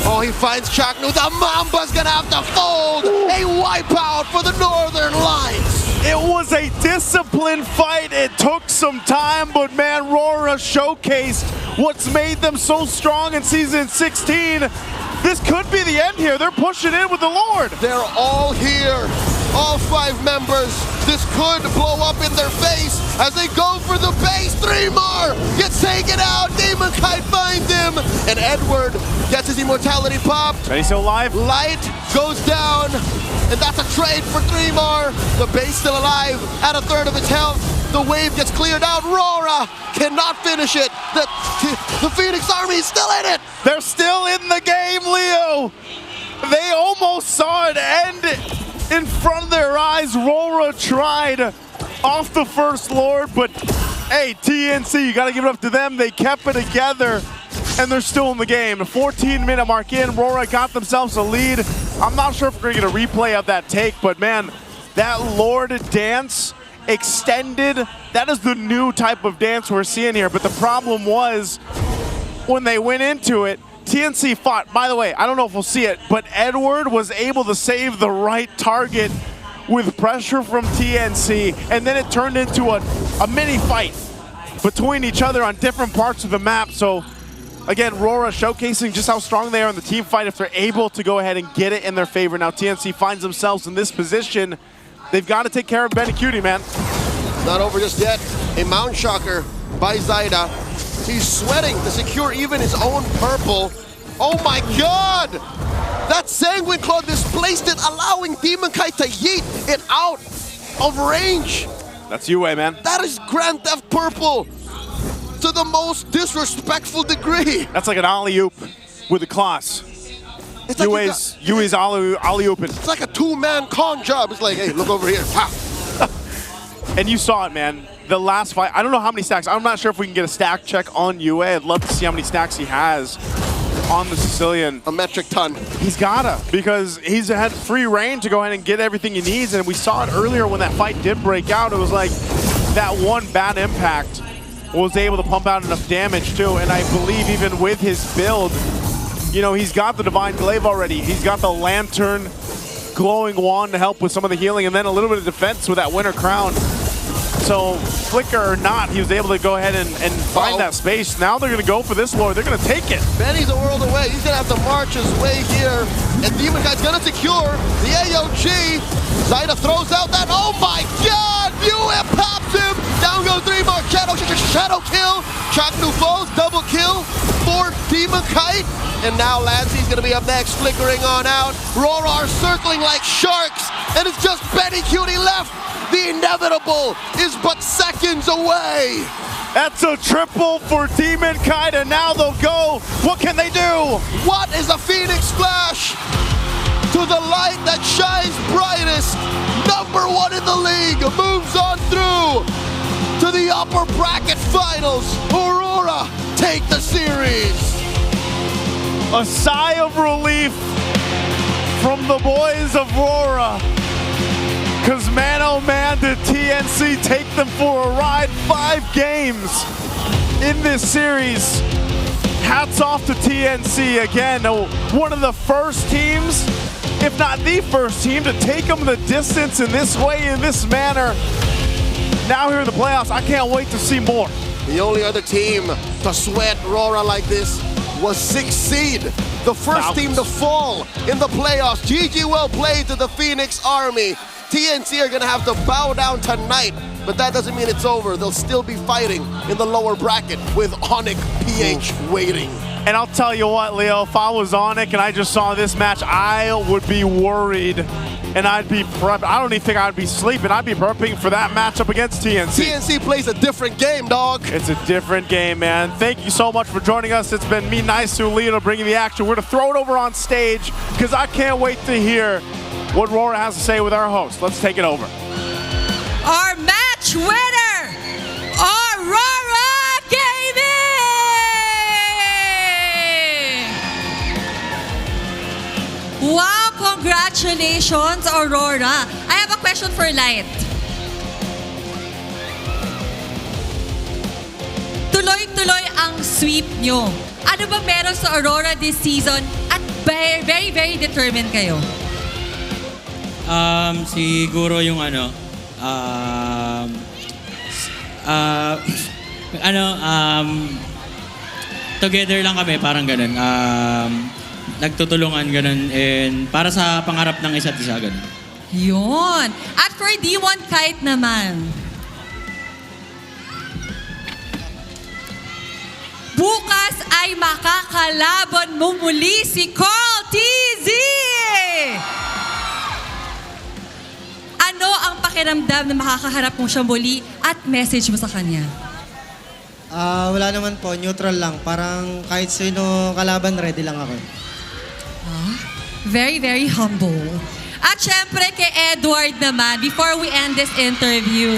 Oh, he finds Chaknu. The Mamba's gonna have to fold. A wipeout for the Northern Lights. It was a disciplined fight. It took some time, but man, RORA showcased what's made them so strong in Season 16. This could be the end here. They're pushing in with the Lord. They're all here. All 5 members. This could blow up in their face as they go for the base. 3mar gets taken out. Demon Kite finds him. And Edward gets his immortality popped. Benny's still alive. Light goes down. And that's a trade for 3mar. The base still alive at 1/3 of its health. The wave gets cleared out. RORA cannot finish it. The Phoenix Army is still in it. They're still in the game, Leo. They almost saw it end in front of their eyes. RORA tried off the first Lord, but hey, TNC, you gotta give it up to them. They kept it together, and they're still in the game. The 14-minute mark in, RORA got themselves a lead. I'm not sure if we're gonna get a replay of that take, but man, that Lord dance extended, that is the new type of dance we're seeing here. But the problem was, when they went into it, TNC fought. By the way, I don't know if we'll see it, but Edward was able to save the right target with pressure from TNC, and then it turned into a mini fight between each other on different parts of the map. So again, RORA showcasing just how strong they are in the team fight if they're able to go ahead and get it in their favor. Now TNC finds themselves in this position. They've got to take care of Benny Cutie, man. Not over just yet. A Mount Shocker by Zyda. He's sweating to secure even his own purple. Oh my god! That Sanguine Claw displaced it, allowing Demon Kite to yeet it out of range. That's Yue, man. That is Grand Theft Purple to the most disrespectful degree. That's like an alley-oop with the claws. It's like Yue's alley-ooping. It's like a 2-man con job. It's like, hey, look over here. Ha. And you saw it, man. The last fight, I don't know how many stacks. I'm not sure if we can get a stack check on Yue. I'd love to see how many stacks he has on the Sicilian. A metric ton. He's gotta, because he's had free reign to go ahead and get everything he needs. And we saw it earlier when that fight did break out. It was like that one bad impact was able to pump out enough damage too. And I believe even with his build, you know, he's got the Divine Glaive already. He's got the Lantern glowing wand to help with some of the healing, and then a little bit of defense with that Winter Crown. So flicker or not, he was able to go ahead and find that space. Now they're going to go for this Lord. They're going to take it. Benny's a world away. He's going to have to march his way here. And Demon Kite's going to secure the AOG. Zyda throws out that, oh my god! Yue pops him! Down go 3mar. Shadow kill. Chaknu falls. Double kill for Demon Kite. And now Lancy's going to be up next, flickering on out. RORA are circling like sharks. And it's just Benny Cutie left. The inevitable is but seconds away. That's a triple for Demon Kite, and now they'll go. What can they do? What is a Phoenix Splash to the light that shines brightest? #1 in the league moves on through to the upper bracket finals. Aurora take the series. A sigh of relief from the boys of RORA. Because man, oh man, did TNC take them for a ride. 5 games in this series. Hats off to TNC again. One of the first teams, if not the first team, to take them the distance in this way, in this manner. Now here in the playoffs, I can't wait to see more. The only other team to sweat RORA like this was 6th seed the first team to fall in the playoffs. GG well played to the Phoenix Army. TNC are gonna have to bow down tonight, but that doesn't mean it's over. They'll still be fighting in the lower bracket with ONIC PH waiting. And I'll tell you what, Leo, if I was ONIC and I just saw this match, I would be worried and I'd be prepped. I don't even think I'd be sleeping. I'd be prepping for that matchup against TNC. TNC plays a different game, dog. It's a different game, man. Thank you so much for joining us. It's been me, Naisu, Leo, bringing the action. We're going to throw it over on stage because I can't wait to hear what RORA has to say with our host. Let's take it over. Our match winner, RORA Gaming! Wow, congratulations, Aurora. I have a question for Light. Tuloy-tuloy ang sweep nyo. Ano ba meron sa Aurora this season at very, very determined kayo? Siguro yung together lang kami, parang ganun. Nagtutulungan ganun and para sa pangarap ng isa't isa ganun. Yun. At for D1 Kite naman. Bukas ay makakalaban mo muli si Carl TZ! Ano ang pakiramdam na makakaharap mo siya muli at message mo sa kanya? Wala naman po, neutral lang. Parang kahit sino kalaban, ready lang ako. Very, very humble. At syempre kay Edward naman, before we end this interview,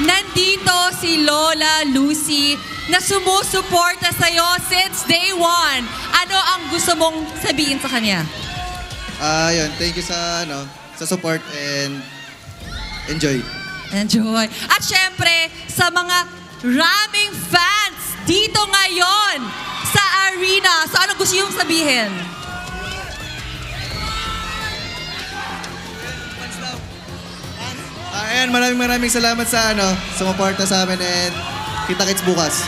nandito si Lola Lucy na sumusuporta sa'yo since day one. Ano ang gusto mong sabihin sa kanya? Yun, thank you sa support and enjoy. Enjoy. At syempre, sa mga raming fans dito ngayon sa arena, so ano gusto yung sabihin? Ayan, maraming salamat sa sumuporta sa amin and kita-kits bukas.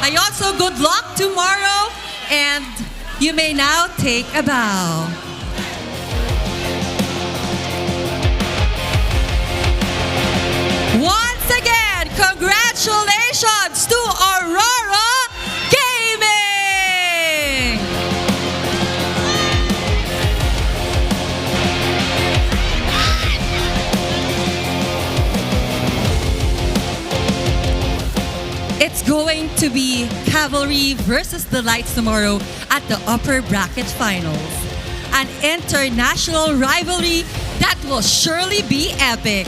Ayun, so good luck tomorrow and you may now take a bow. Once again, congratulations to Aurora Gaming! It's going to be Cavalry versus the Lights tomorrow at the upper bracket finals. An international rivalry that will surely be epic.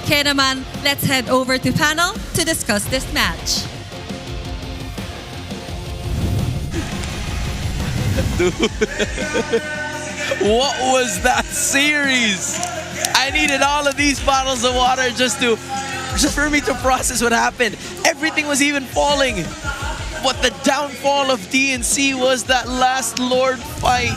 Kaya naman, let's head over to panel to discuss this match. Dude, what was that series? I needed all of these bottles of water just for me to process what happened. Everything was even falling. But the downfall of DNC was that last Lord fight.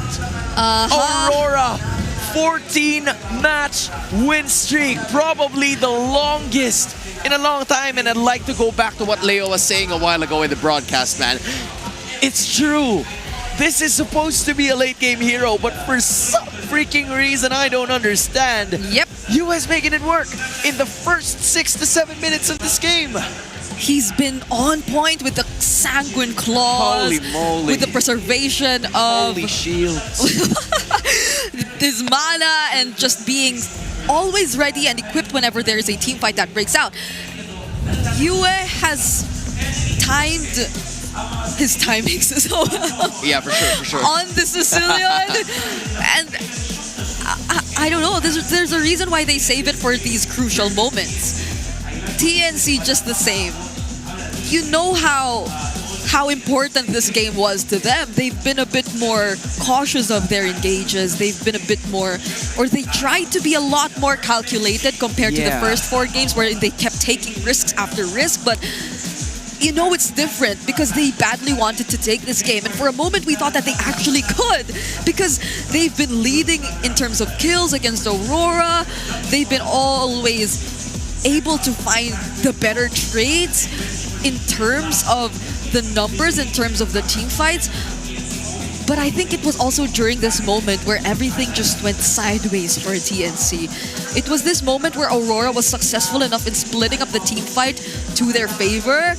Aurora, 14-match win streak, probably the longest in a long time. And I'd like to go back to what Leo was saying a while ago in the broadcast, man. It's true. This is supposed to be a late game hero, but for some freaking reason I don't understand. Yep. US making it work in the first 6 to 7 minutes of this game. He's been on point with the sanguine claws, Holy moly. with the preservation of Holy shields. his mana, and just being always ready and equipped whenever there is a team fight that breaks out. Yue has timed his timings so well. Yeah, for sure. On the Sicilian. And I don't know, there's a reason why they save it for these crucial moments. TNC just the same. You know how important this game was to them. They've been a bit more cautious of their engages. They've been a bit more, or they tried to be a lot more calculated compared to the first 4 games where they kept taking risks after risk. But you know it's different because they badly wanted to take this game. And for a moment we thought that they actually could because they've been leading in terms of kills against Aurora. They've been always able to find the better trades in terms of the numbers in terms of the team fights. But I think it was also during this moment where everything just went sideways for TNC. It was this moment where Aurora was successful enough in splitting up the team fight to their favor,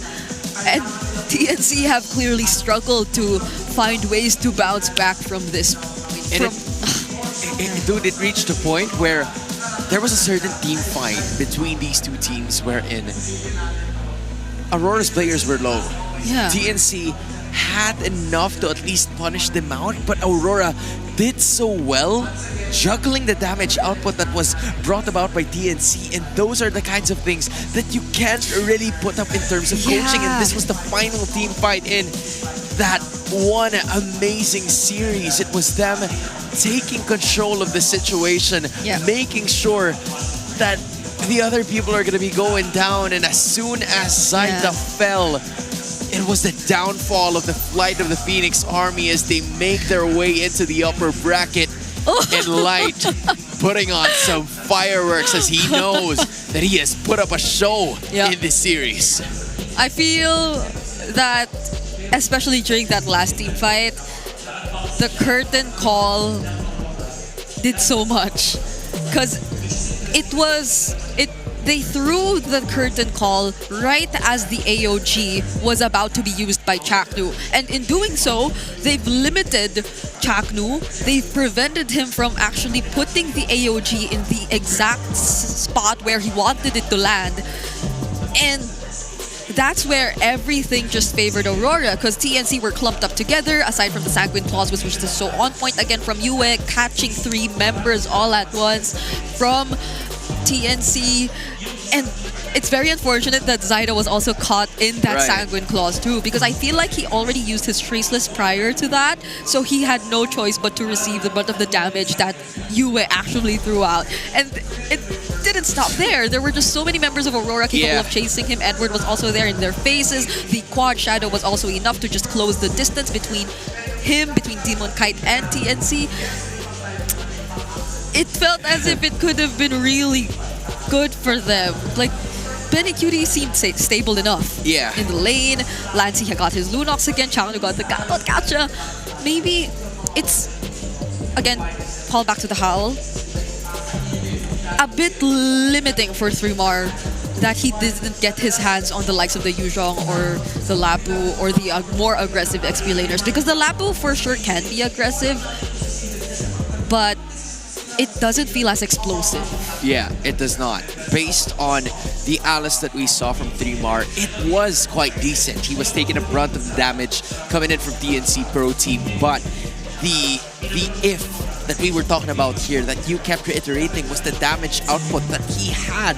and TNC have clearly struggled to find ways to bounce back from this. Dude, it reached a point where there was a certain team fight between these two teams wherein Aurora's players were low. Yeah. TNC had enough to at least punish them out, but Aurora did so well juggling the damage output that was brought about by TNC, and those are the kinds of things that you can't really put up in terms of coaching, and this was the final team fight in that one amazing series. It was them taking control of the situation, making sure that the other people are going to be going down, and as soon as Zaida fell, it was the downfall of the Flight of the Phoenix Army as they make their way into the upper bracket. And Light putting on some fireworks as he knows that he has put up a show in this series. I feel that, especially during that last team fight, the curtain call did so much. Because they threw the curtain call right as the AOG was about to be used by Chaknu. And in doing so, they've limited Chaknu. They've prevented him from actually putting the AOG in the exact spot where he wanted it to land. And that's where everything just favored Aurora, because TNC were clumped up together, aside from the Sanguine Claws, which was just so on point again from Yue, catching 3 members all at once from TNC. And it's very unfortunate that Zaida was also caught in that Sanguine Claws too, because I feel like he already used his Traceless prior to that, so he had no choice but to receive the brunt of the damage that Yue actually threw out. And it didn't stop there. There were just so many members of Aurora capable of chasing him. Edward was also there in their faces. The Quad Shadow was also enough to just close the distance between him, between Demon Kite and TNC. It felt as if it could have been really good for them. Like, Benny Cutie seemed stable enough. In the lane, Lancey had got his Lunox again, Changnu got the Gacha. Maybe it's, again, call back to the Howl. A bit limiting for 3mar that he didn't get his hands on the likes of the Yuzhong or the Lapu or the more aggressive XP laners, because the Lapu for sure can be aggressive, but it doesn't feel as explosive. Yeah, it does not. Based on the Alice that we saw from 3mar, it was quite decent. He was taking a brunt of the damage coming in from TNC Pro Team, but the if that we were talking about here that you kept reiterating was the damage output that he had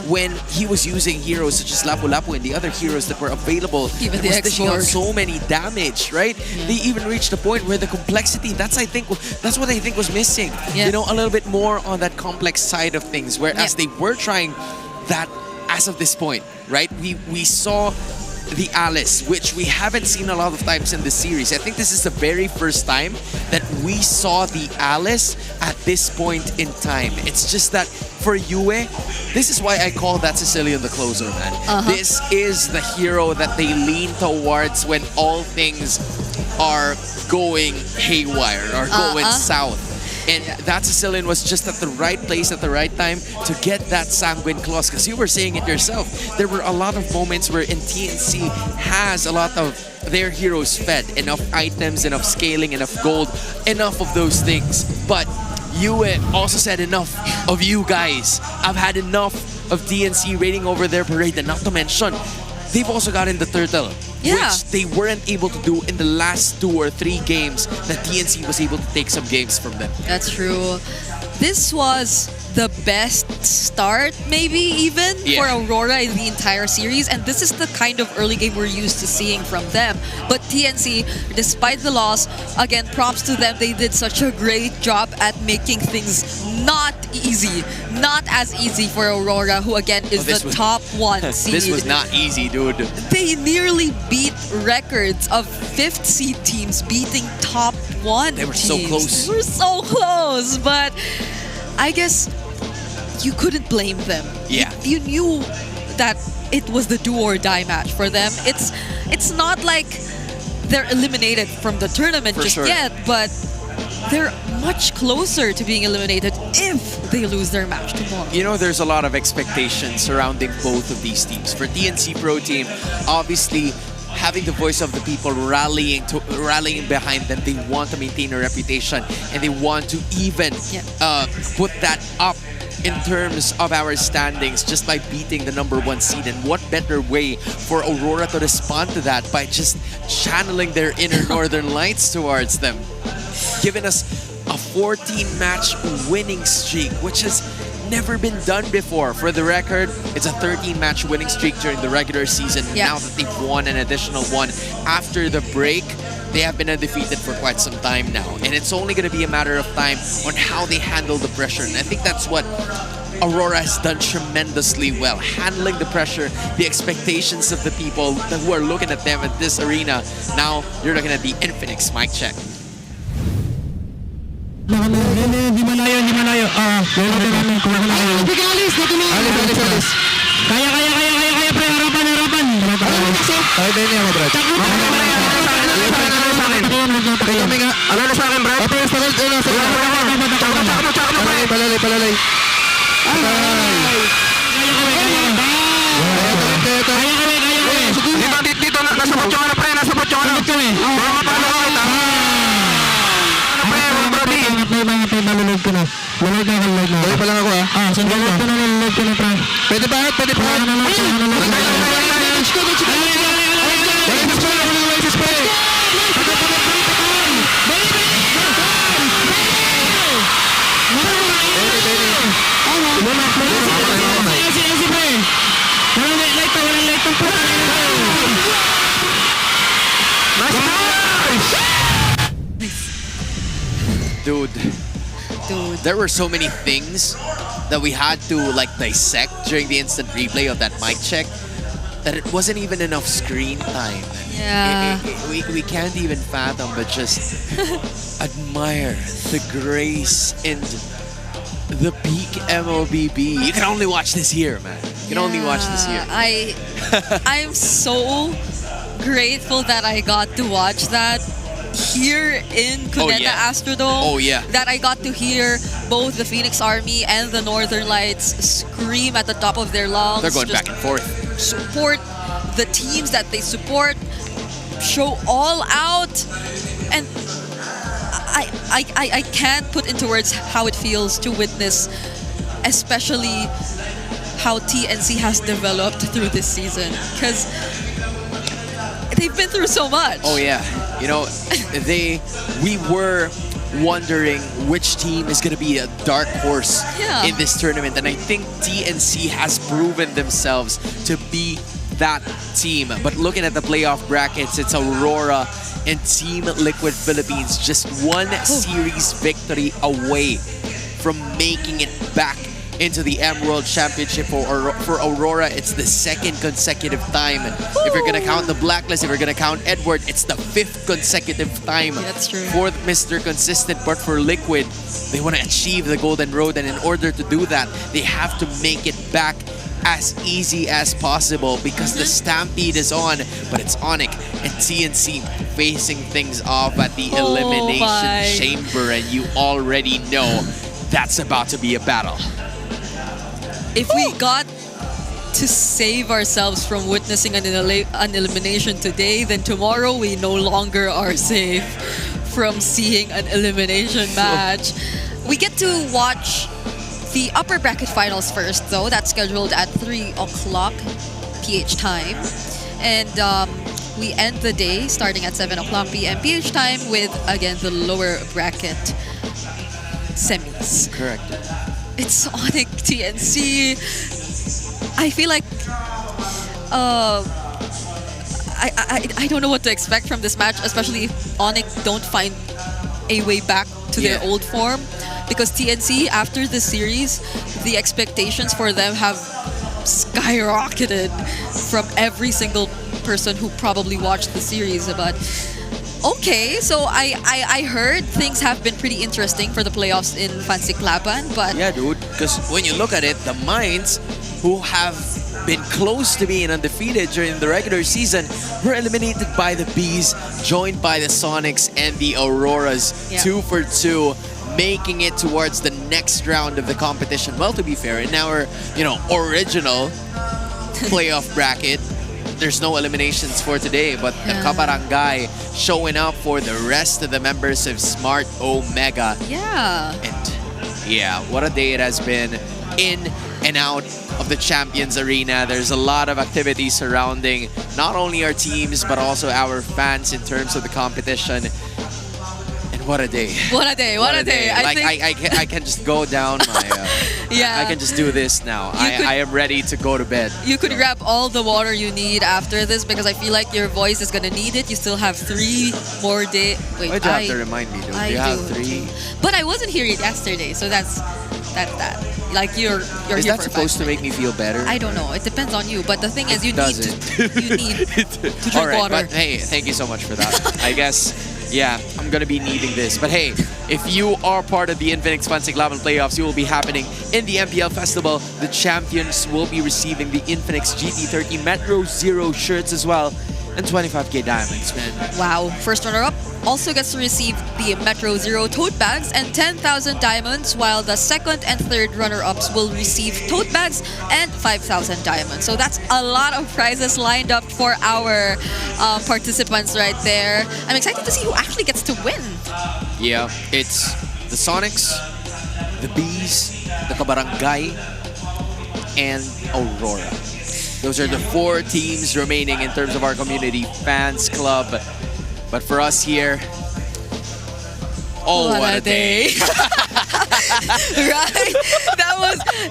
when he was using heroes such as Lapu Lapu and the other heroes that were available. Even the was dishing out so many damage, right? They even reached a point where the complexity, that's what I think was missing. You know, a little bit more on that complex side of things, whereas they were trying that as of this point, right? We saw the Alice, which we haven't seen a lot of times in this series. I think this is the very first time that we saw the Alice at this point in time. It's just that for Yue, this is why I call that Sicilian the closer, man. This is the hero that they lean towards when all things are going haywire or going south. And that Sicilian was just at the right place at the right time to get that Sanguine Claws. Because you were saying it yourself, there were a lot of moments where TNC has a lot of their heroes fed. Enough items, enough scaling, enough gold, enough of those things. But Yue also said enough of you guys. I've had enough of TNC raiding over their parade. And not to mention, they've also gotten the turtle. Which they weren't able to do in the last 2 or 3 games that TNC was able to take some games from them. That's true. This was the best start, maybe even, for Aurora in the entire series. And this is the kind of early game we're used to seeing from them. But TNC, despite the loss, again, props to them. They did such a great job at making things not easy. Not as easy for Aurora, who again is the top 1 seed. This was not easy, dude. They nearly beat records of 5th seed teams beating top 1 They were teams. so close. They were so close, but I guess you couldn't blame them. Yeah. You knew that it was the do or die match for them. It's not like they're eliminated from the tournament For just sure. yet, but they're much closer to being eliminated if they lose their match tomorrow. You know, there's a lot of expectations surrounding both of these teams. For TNC Pro Team, obviously, having the voice of the people rallying behind them, they want to maintain a reputation and they want to even put that up in terms of our standings just by beating the #1 seed. And what better way for Aurora to respond to that by just channeling their inner Northern Lights towards them, giving us a 14-match winning streak, which has never been done before. For the record, it's a 13-match winning streak during the regular season. Now that they've won an additional one after the break, they have been undefeated for quite some time now. And it's only going to be a matter of time on how they handle the pressure. And I think that's what Aurora has done tremendously well, handling the pressure, the expectations of the people who are looking at them at this arena. Now, you're looking at the Infinix mic check. Hindi malayo. Alis. Kaya, pre. Harapan. Ay, din niya, bro. Kami nga. Alala sa akin, bro. Palalay. Dito, nasa potsyon na, pre. Nasa potsyon na. Mga pala. Nalulog ko na. Nalulog na. Dali pa lang ako nalulog ko na, pre. Pwede pa? Dude, there were so many things that we had to dissect during the instant replay of that mic check that it wasn't even enough screen time. Yeah. We can't even fathom, but just admire the grace and the peak MLBB. You can only watch this here, man. You can only watch this here. I'm so grateful that I got to watch that here in Cuneta Astrodome. Oh yeah. That I got to hear both the Phoenix Army and the Northern Lights scream at the top of their lungs. They're going back and forth. Support the teams that they support, show all out, and I can't put into words how it feels to witness, especially how TNC has developed through this season, because they've been through so much. Oh yeah, you know, we were wondering which team is going to be a dark horse in this tournament, and I think TNC has proven themselves to be that team. But looking at the playoff brackets, it's Aurora and Team Liquid Philippines just one series victory away from making it back into the Emerald Championship. For Aurora, it's the second consecutive time. If you're gonna count the Blacklist, if you're gonna count Edward, it's the 5th consecutive time for Mr. Consistent. But for Liquid, they want to achieve the Golden Road, and in order to do that, they have to make it back as easy as possible because the stampede is on, but it's ONIC and TNC facing things off at the elimination chamber, and you already know that's about to be a battle. If we got to save ourselves from witnessing an elimination today, then tomorrow we no longer are safe from seeing an elimination match. We get to watch the upper bracket finals first, though. That's scheduled at 3 o'clock PH time. And we end the day starting at 7 o'clock PM PH time with, again, the lower bracket semis. Correct. It's ONIC TNC. I feel like I don't know what to expect from this match, especially if ONIC don't find a way back to their old form. Because TNC, after this series, the expectations for them have skyrocketed from every single person who probably watched the series. But okay, so I heard things have been pretty interesting for the playoffs in Fancy Klapan, but yeah, dude, because when you look at it, the Minds, who have been close to being undefeated during the regular season, were eliminated by the Bees, joined by the Sonics and the Auroras, Yeah. 2 for 2, making it towards the next round of the competition. Well, to be fair, in our, original playoff bracket, there's no eliminations for today, but the Kabarangay showing up for the rest of the members of Smart Omega. Yeah. And yeah, what a day it has been in and out of the Champions Arena. There's a lot of activity surrounding not only our teams, but also our fans in terms of the competition. And what a day. What a day, what a day. I can just go down my... Yeah. I can just do this now. could- I am ready to go to bed. You could grab all the water you need after this because I feel like your voice is gonna need it. You still have 3 more days. Wait, Why'd you have to remind me, dude? I You have do. 3. But I wasn't here yesterday, so that's that. Like you're Is here that for supposed to make me feel better? I don't know. It depends on you. But the thing is, you need to drink All right, water. but hey, thank you so much for that. I guess, yeah, I'm gonna be needing this. But hey, if you are part of the Infinix Fansig Laban playoffs, you will be happening in the MPL Festival. The champions will be receiving the Infinix GT30 Metro Zero shirts as well, and 25k diamonds, man. Wow. First runner-up also gets to receive the Metro Zero tote bags and 10,000 diamonds, while the second and third runner-ups will receive tote bags and 5,000 diamonds. So that's a lot of prizes lined up for our participants right there. I'm excited to see who actually gets to win. Yeah, it's the Sonics, the Bees, the Kabarangay, and Aurora. Those are the 4 teams remaining in terms of our community fans club. But for us here, what a day. Right?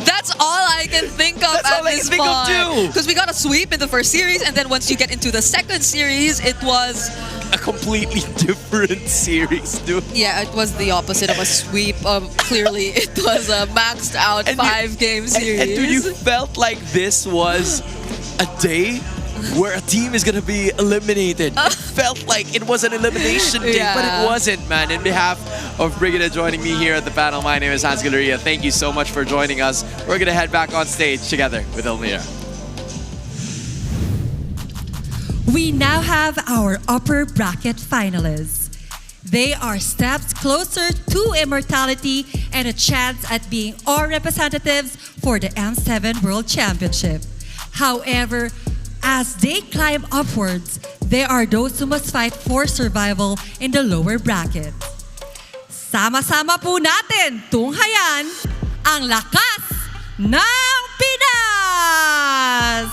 That's all I can think of at this point. Because we got a sweep in the first series, and then once you get into the second series, it was a completely different series, dude. Yeah, it was the opposite of a sweep. Clearly, it was a maxed out 5-game series. And dude, you felt like this was a day where a team is gonna be eliminated. It felt like it was an elimination day, but it wasn't, man. In behalf of Brigida joining me here at the panel, my name is Hans Galleria. Thank you so much for joining us. We're gonna head back on stage together with Elmira. We now have our upper bracket finalists. They are steps closer to immortality and a chance at being all representatives for the M7 World Championship. However, as they climb upwards, there are those who must fight for survival in the lower bracket. Sama-sama po natin tunghayan ang lakas ng Pinas!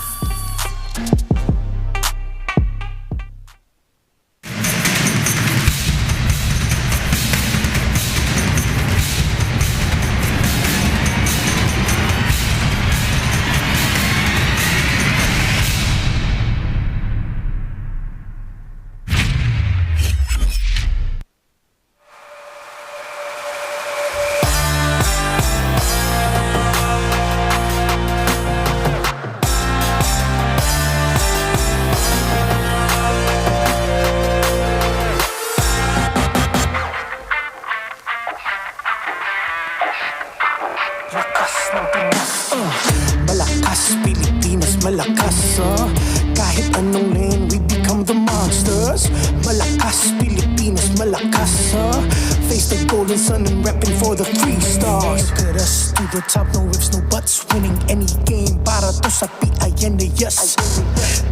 Malakas, Pilipinas, malakas kahit anong lane, we become the monsters. Malakas, Pilipinas, malakas face the golden sun and repping for the 3 stars. Look at us, to the top, no ifs, no buts. Winning any game, para to sa PIN na yes.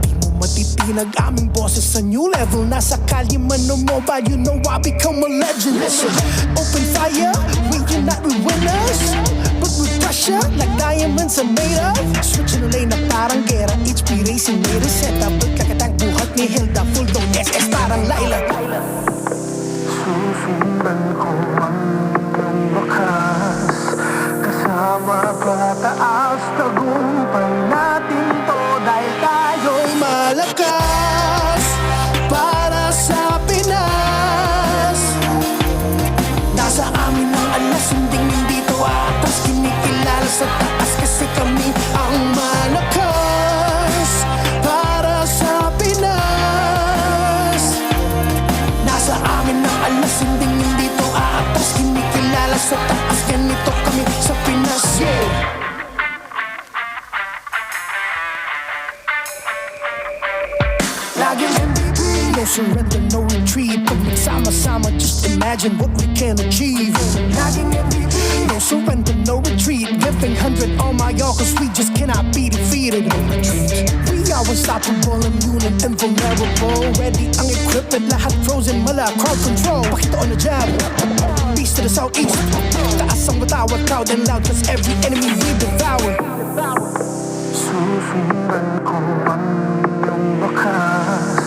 Di mo matitinag aming boses sa new level. Nasa kalye man o mobile, you know I become a legend. Listen, open fire, we cannot be winners. But with pressure, like diamonds are made of. Switching the lane na parang gera. HP racing made a setup. Kakatang buhat ni Hilda. Full dome SS parang Laila. Susundan ko ang iyong bakas. Kasama pataas. Tagumpay natin to. Dahil tayo'y malakas. Para sa Pinas. Nasa amin ang alas. Hindi to atas. Kinikilala sa taas. Kasi kami ang malakas. Para sa Pinas. Nasa amin ang alas. Hindi to atas. Kinikilala sa taas. Ganito kami sa Pinas, yeah. imagine what we can achieve. Nagging MVP, no surrender, no retreat. Giving 100 on my all, cause we just cannot be defeated. We are unstoppable, immune and invulnerable. Ready ang equipment, lahat frozen, mala, crowd control. Pakita on the jab, east to the southeast. Taas ang watawat, proud and loud, cause every enemy we devour. Susundan ko ang iyong bakas,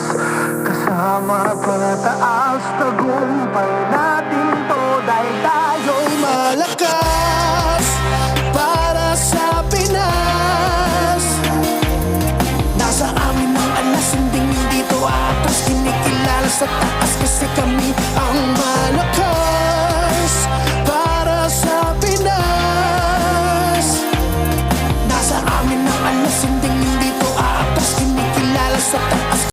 kasama pataas, tagumpay natin to dahil tayo'y malakas para sa Pinas. Nasa amin ang alas, hindi dito atras, kinikilala sa taas kasi kami ang